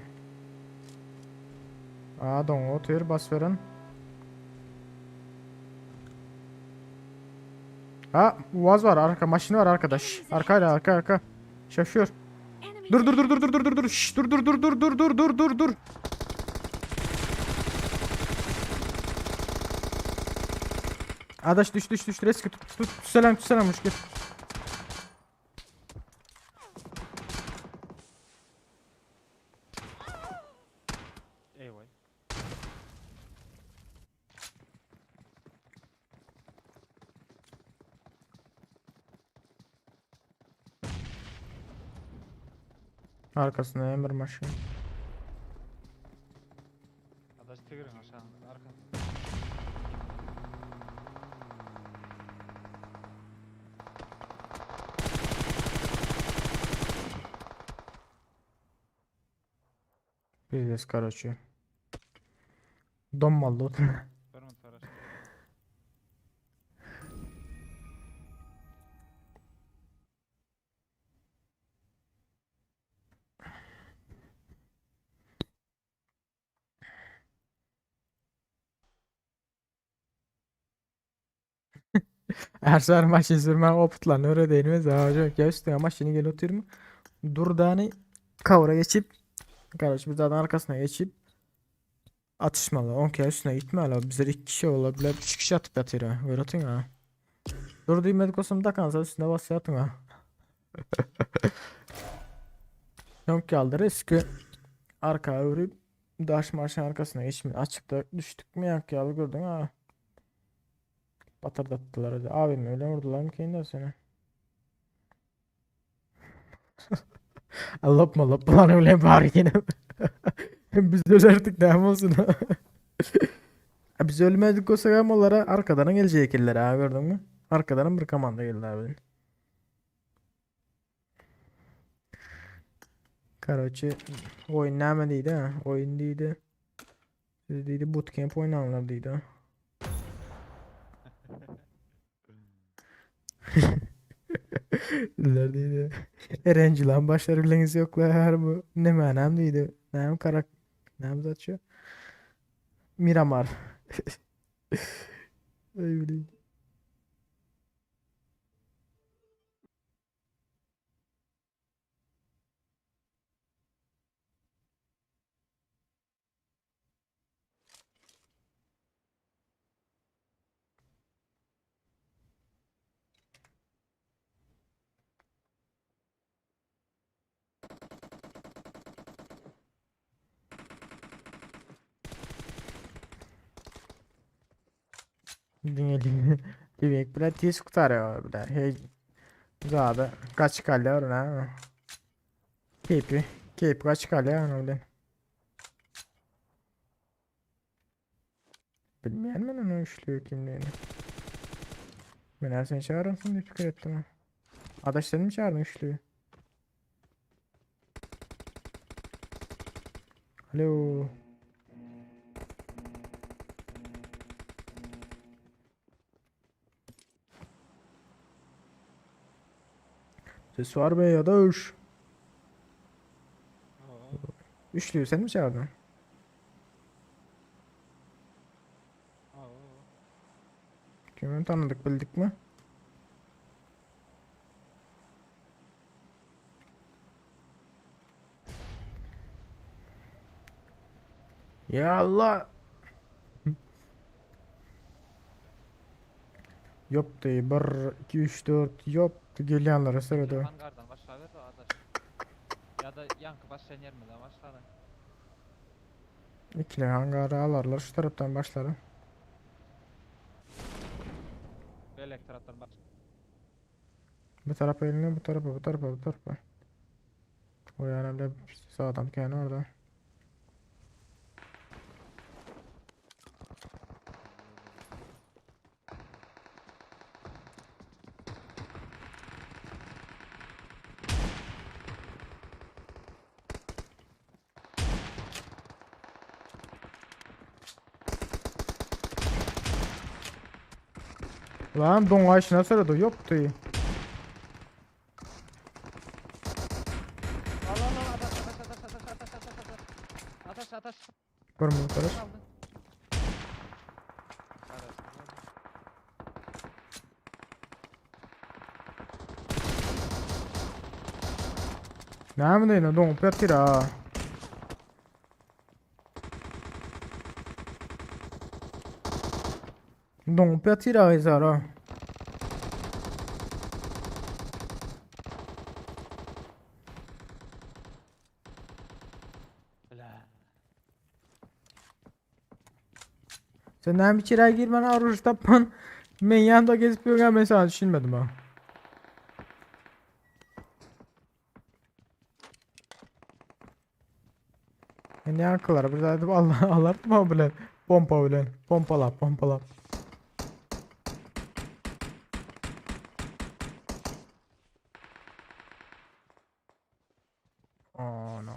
Aa don otur bas verin. Ha Uaz var arka maşını var arkadaş. Arkayla arka. Şoför. Dur. Şş, dur. Adaş düş. Rescue tut. Selam hoş gel. Eyvay. Arkasında emir maşını. Adaş tigrin aşağında arkada. Пиздец, короче. Дом молот. Görmedi araç. Her sefer maşın sürmen oputlan öyle değilmez. Hocam ya üstüne maşını gel oturma. Durdağını kavra geçip kardeş bir zaten arkasına geçip atışmalı. 10 kere üstüne gitme hala. Bizler 2 kişi olabilir. 3 kişi atıp yatır ha. Öğretin ha. Dur diyeyim medikosunu da kansa üstüne bas yatın ha. Yok geldi riski. Arkaya vurup daş marşın arkasına geçmiyor. Açıkta düştük mü yak yalı gördün ha. Batırdattılar hadi. Abim öyle vurdular mı kendine seni? Lopma lan öyle bari yine. Biz ölerdik ne olsun. Biz ölmedik o sagamolara arkadan gelecek eller ha gördün mü? Arkadan bir komanda geldi abi. Короче oyun ne deydi ha? Oyun deydi. Siz deydi bootcamp oynanlar deydi ha. Neredeydi? Erenci lan başları bileniz yok la her bu. Ne manam deydi. Ne karak. Ne açıyor? Miramar. Ay bileyim. Dinleyelim. Demek bile tez kurtarıyor bile. Hey. Zada kaç kale var ne? Keypi kaç kale var öyle. Bilmeyen ben onu işliyor kimliğini. Ben her seni çağırırsın diye fikir ettim ha. Adaş seni mi çağırdın işliyor? Alo. Ses var be ya da üş. Üçlüyü sen mi çağırdın? Kimi tanıdık bildik mi? Ya Allah. Yok de 1 2 3 4 yok geliyorlar sırada. Hangardan başla ver de adaş. Ya da yankı başlayan yer mi lan başla. İkili hangarı alarlar şu taraftan başlarım. Elektratlar baş. Bu tarafa eline bu tarafa. O yani bile sağdan kendi orada. Lan doңaşına sırada yoktu. Al al al ataş ataş ataş ataş ataş ataş ataş. Ataş ataş. Görmüyor karış. Aldın. Arası. Näme diýen doňup ýatyr ha. Doňup ýatyr ha izara. Sen näme içeri girmen aruş tapman. Men ýanda gezip ýörgän men sana düşünmedim ha. Ne yankılar bir zaten Allah alartma bilen pompa bilen pompalap. Oh no.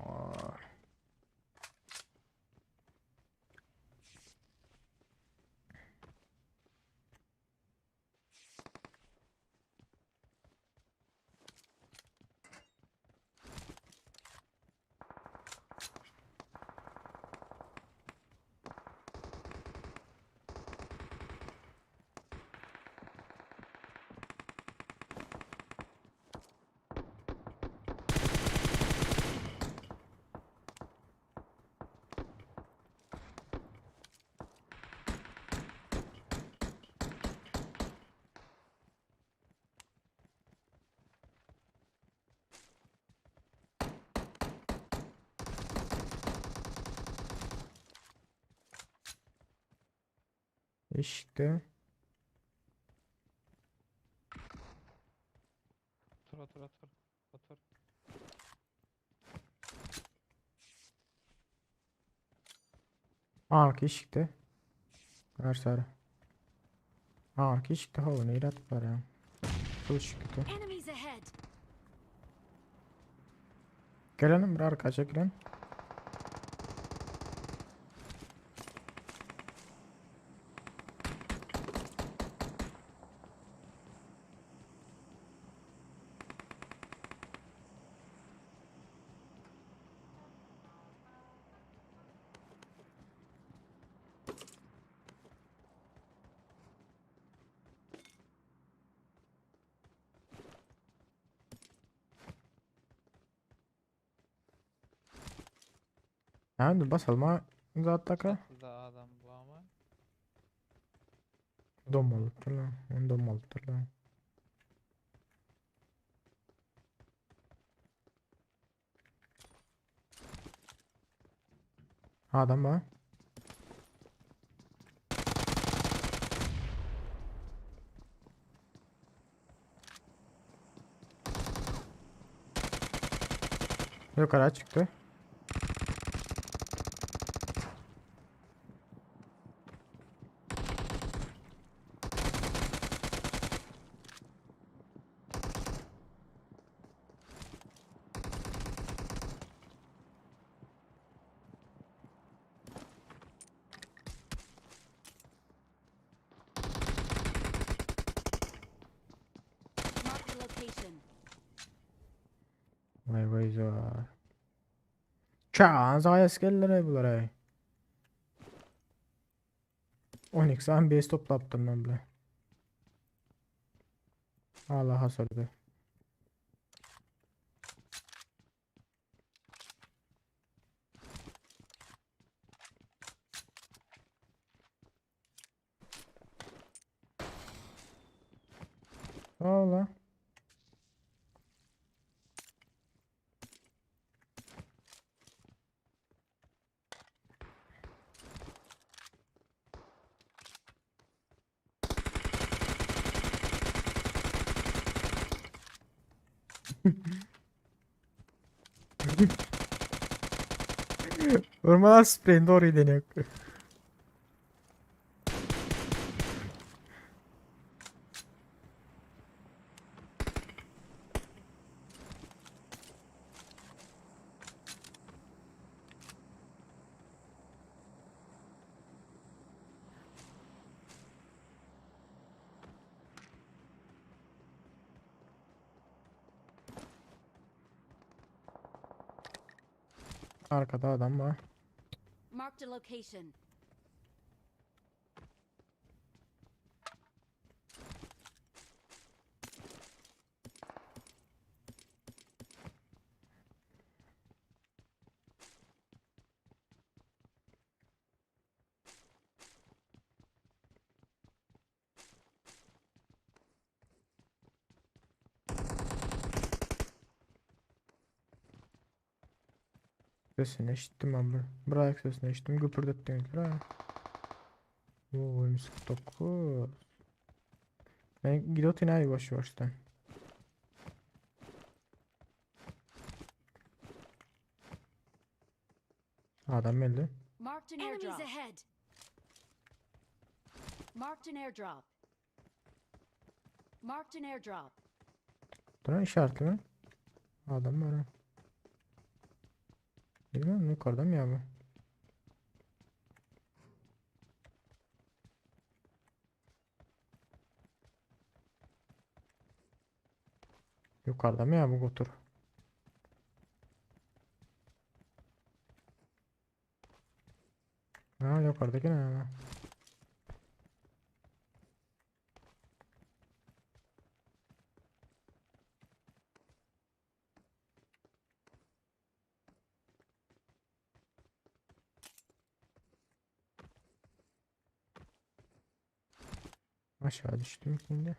İşte. Otur. Arka işikte. Ver sarı. Arka işikte hava ne irat var ya. Bu işikte. Enemies ahead. Gelelim bir arka çekilen. Yani basalma zaten Da adam bu ama. domalıktır lan. On domalıktır lan. Adam var. Yukarı çıktı. Mark the location. Vay zor. Çağın sayes geldiler bunlar ay. 12 ambiyes toplaptım ben bile. Allah hasardı. Allah. Orman spreyin doğru deniyor. Arkada adam var. Marked a location. Sesini işittim ben bu. Bırak sesini işittim. Güpürdettiğinizler ha. Oo, 29. Ben gidiyorum yine boş baştan. Adam geldi. Marked an airdrop. Enemies ahead. Marked an airdrop. Marked an airdrop. Duran işaretli mi? Adam var ha. Bilmiyorum yukarıda mı ya bu? Yukarıda mı ya bu otur? Ha yukarıdaki ne ya? Aşağı düştüm şimdi.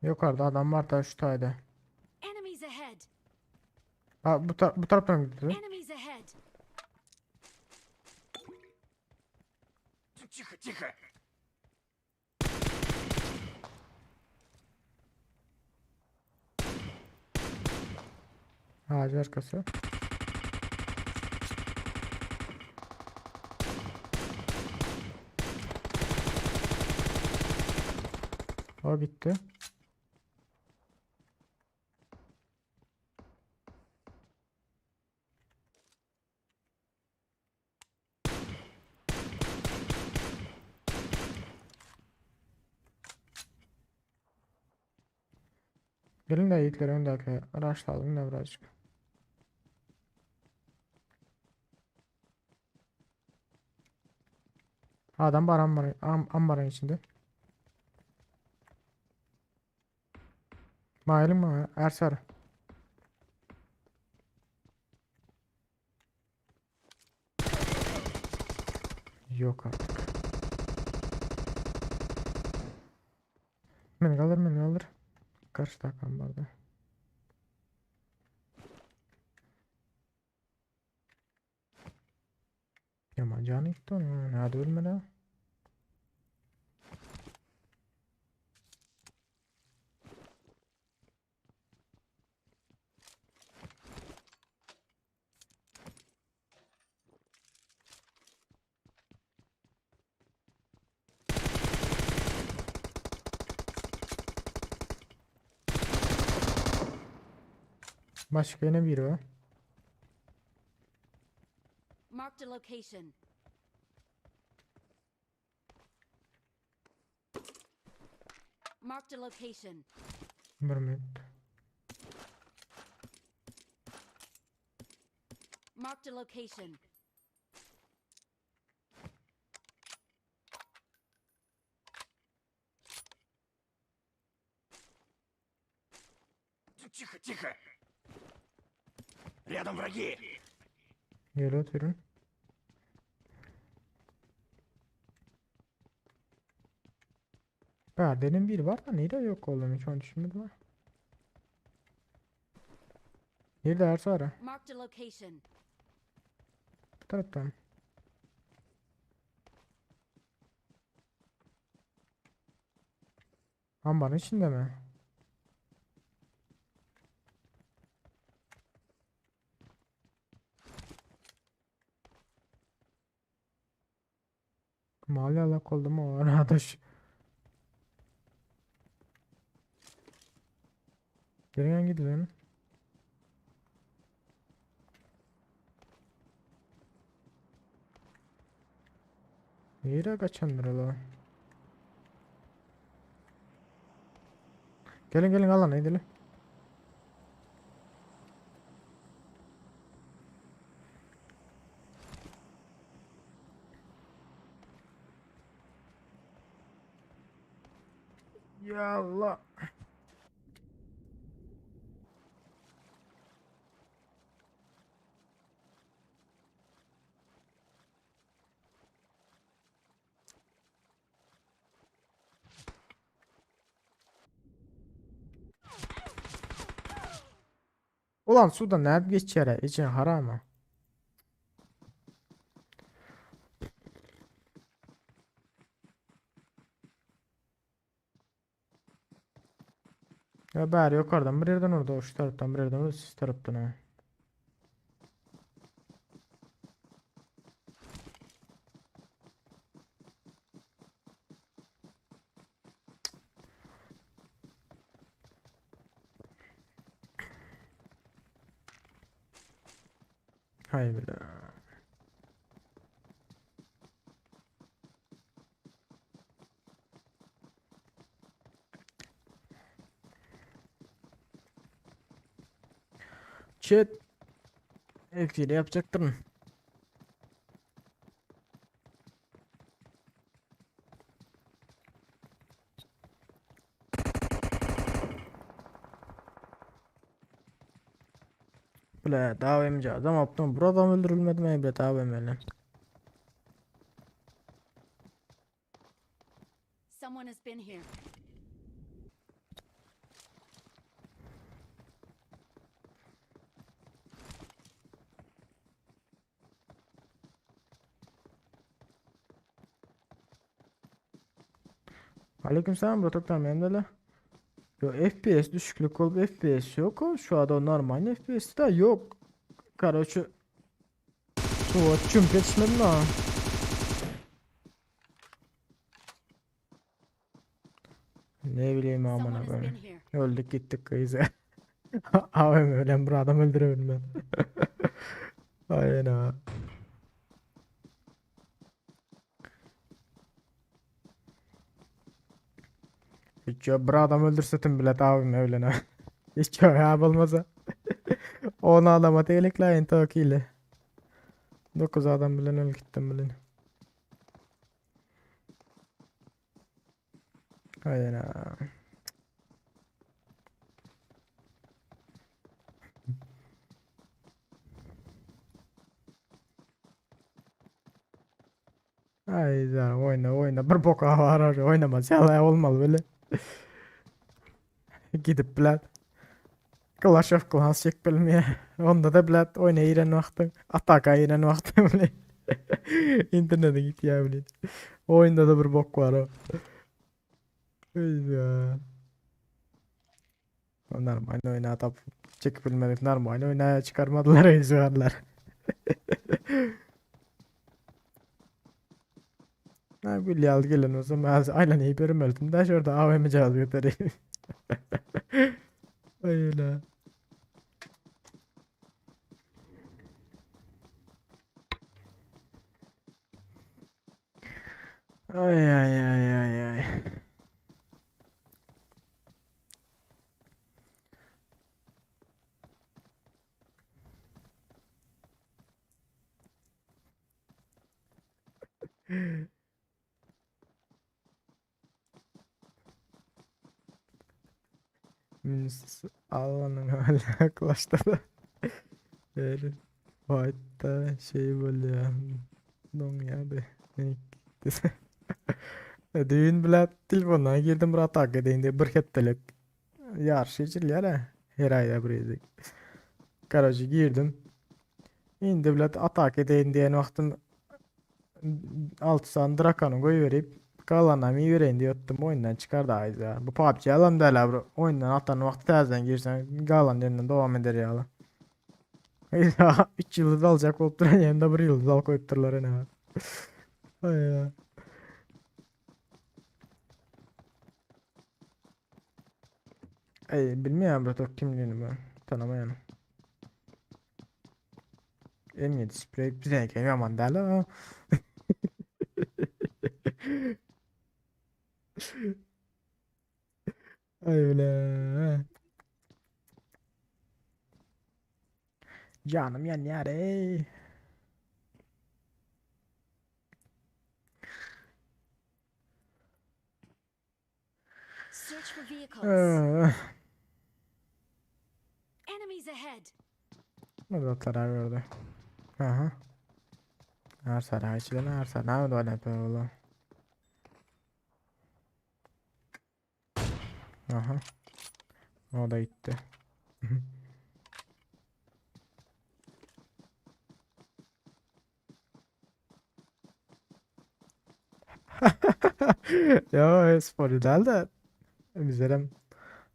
Yukarıda adam var da şu tayda. Enemies ahead. Ha bu taraftan mı gitti? Enemies ahead. Тихо, тихо. Ağacı arkası. O bitti. Gelin de yiğitler öndeki araçlayalım da birazcık. Adam var ambarın içinde. Mailin mi? Ersar. Yok artık. Beni kaldır. Karşıda ambarda. Yaman canı gitti onun. Hadi ölme la. Başka ne biri var? Marked a location. Marked a location. Bir minut. Marked a location. Тихо, тихо. Рядом враги. Gel oturun. Perdenin biri var da nerede yok oğlum hiç onu düşünmedim ha. Nerede her sonra? Marked a location. Bu taraftan. Ambarın içinde mi? Mahalle alak oldu mu o arkadaş? Gelin gidelim. Nereye kaçandır ola? Gelin alın gidelim. Ya Allah. Ulan suda nerede geçer? İçin haram mı? Ya bari yukarıdan bir yerden orada şu taraftan bir yerden orada siz taraftan ha. Hay bile. Chat. Eksiyle yapacaktın. Bile daha emci adam yaptım. Buradan öldürülmedi mi bile daha emeli. Someone has been here. Aleykümselam Protoklar memnunlar. Yo FPS düşüklük olup FPS yok o şu anda normal FPS de yok. Короче. Вот чем geçmedim ha. Ne bileyim amına Someone has been koyayım. here. Öldük gittik kıyıza. Abim ölen bir adam öldürebilirim ben. Aynen ha. Hiç ya bir adam öldürsetim bile abim ölen ha. Hiç ya olmasa. 10 adama tehlikleyin takiyle. 9 adam bilen öl gittim bilen. Aynen ha. Hayda oyna bir boka var oynamaz ya olmalı böyle. Gidip bilet. Clash of Clans çek bilmeye. Onda da bilet oynayıran vakti. Atak ayıran vakti bile. İnternete git ya bile. Oyunda da bir bok var o. Hayda. Normal oyna atıp çek bilmedik normal oyna çıkarmadılar izliyorlar. Ha bir yal gelin o zaman aynen iyi benim öldüm de şurada AVM'ci alıyor teri. Öyle. Ay. Allah'ın hala Clash'ta da böyle White'da şey böyle ya. Don ya be. Ne gitti? Düğün bilen telefondan girdim bir atak edeyim diye bir heptelik. Yarış geçirler ha. Her ayda bir edik. Garajı girdim. Indi bilet atak edeyim diyen vaktim altı Drakan'ı koyuverip kalanına mi yüreğin diye yuttum oyundan çıkardı ayza. Bu PUBG alan değil abi. Oyundan atan vakti tersten girsen kalan yerinden devam eder ya. 3 yıldız alacak olup duran yanında 1 yıldız al koyup dururlar ne. Ay ya. Ay bilmiyorum bro kimliğini ben tanımayanım. M7 sprey bize geliyor aman derler. Ay öyle. Canım yan yare. Search for vehicles. Enemies ahead. Burada tarar verdi. Aha. Her saray içinde her saray ne yapıyor oğlum? Aha. O da gitti. Ya spor değil de bizlerim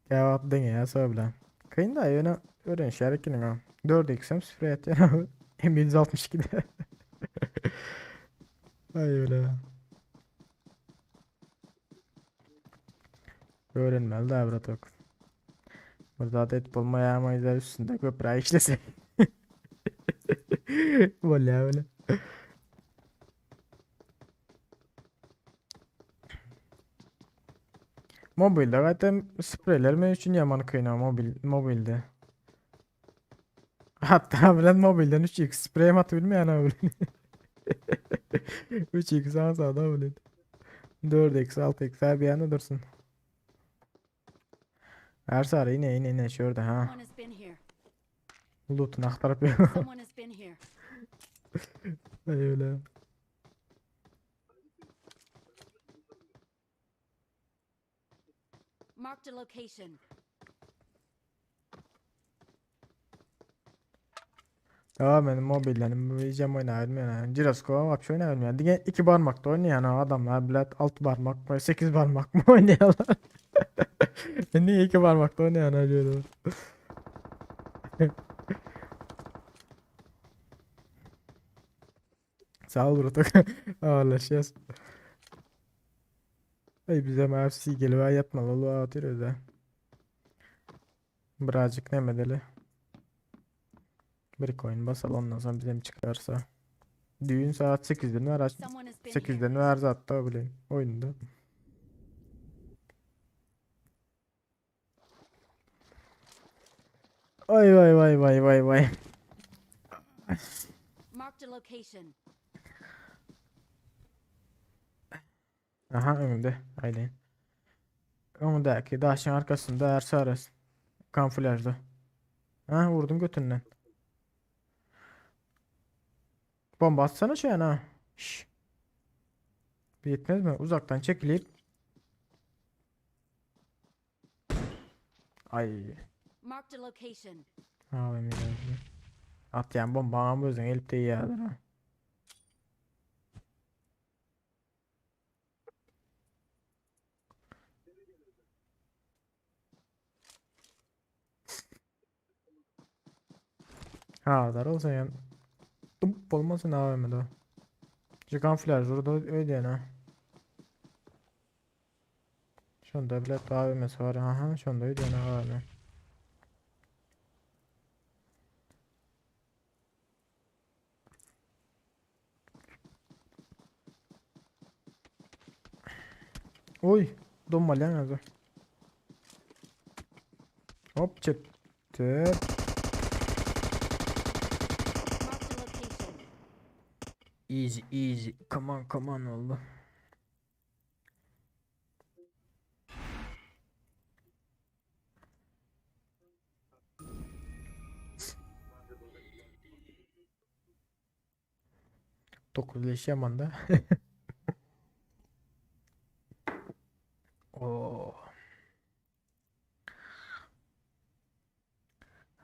cevap denge ya söyle. Kıyın da yine öğren şerikini ha. 4x'im 0 et ya. M162'de. Ay öyle. Öğrenmeli de avrat yok. Burada da et bulmaya yamayız üstünde köprü işlese. Vallahi öyle. Mobilde zaten spreyler mi için yaman kıyına mobilde. Hatta bilen mobilden 3x sprey atı bilmeyen abi. 3x sağa sağda bilen. 4x 6x her bir yana dursun. Her sarı yine şurada ha. Someone has been here. Loot'unu aktarıp yok. Someone has been here. Öyle. Marked a location. Ya benim mobilden yiyeceğim oynayabildim yani. Jiroskop'a bak şu oynayabildim yani. Dige 2 parmakta oynayan adamlar bilet 6 parmak mı 8 parmak mı oynuyorlar. Niye 2 parmakta oynayan ölüyorlar. Sağ ol Rutuk. Ağırlaşıyoruz. Ay bize FC geliyor yatmalı oluyor atıyoruz ha. Birazcık ne medeli. Bir coin basalım ondan sonra bize mi çıkarsa. Düğün saat 8'den var aç. Someone has been 8'den var zaten bileyim oyunda. Vay vay vay vay vay vay. Marked a location. Aha önümde. Aynen. Önündeki daşın arkasında Ersa arası. Kamuflajda. Ha vurdum götünden. Bomba atsana şu an ha. Şşş. Yetmez mi? Uzaktan çekilip. Ay. Marked a location. Ha ben biraz. At yani bomba ama özün elip de iyi ya. Ha dar olsa yani. Tıp olmasın AVM'de o. Şu kamuflaj orada öyle yani ha. Şunda bile AVM'si var. Aha şunda öyle yani AVM. Oy. Donma lan az. Hop çıktı. Marked a location. Easy easy. Come on oldu. Dokuz leş yaman da.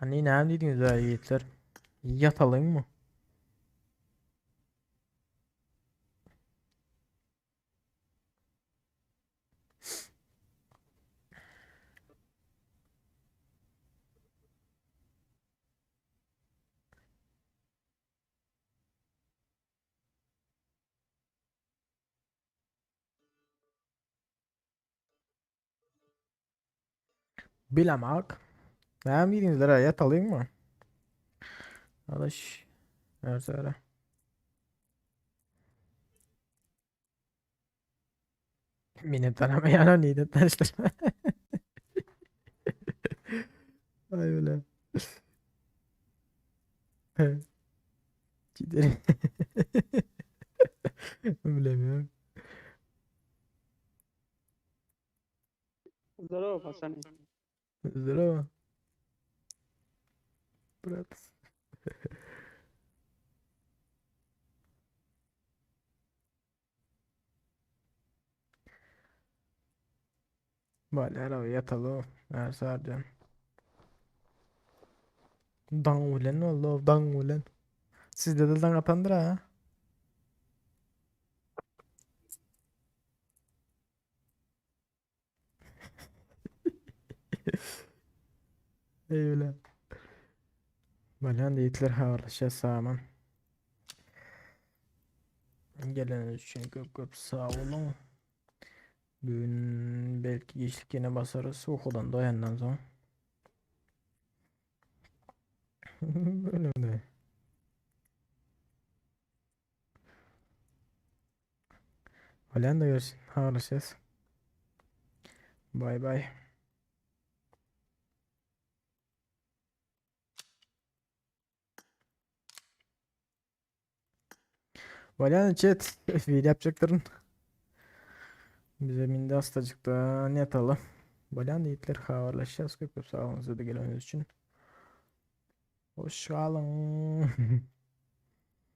Hani ne dediniz ha yiğitler? Yatalım mı? Bilemek. Ne dediniz ha yatalım mı? Alış. Her sıra. Beni tanımayan neydi tanıştırma. Ay öyle. Gidelim. Bilemiyorum. Здорово, пацаны. Здорово. Брат. Vale, ahora yatalım. Her sarcan. Dan ulen valla dan ulen. Sizde de dan atandır ha. Öyle. Valen de itler havarlaşa sağman. Geleniz için köp sağ olun. Bugün belki geçlik yine basarız. Okudan da yandan sonra. Böyle de. Valen de görsün. Havarlaşacağız. Bay bay. Valen chat. Video yapacakların. Bize mindi hastacıkta ne atalım. Valen de itler havarlaşacağız. Köp sağ olun. Size de geleniz için. Hoş kalın.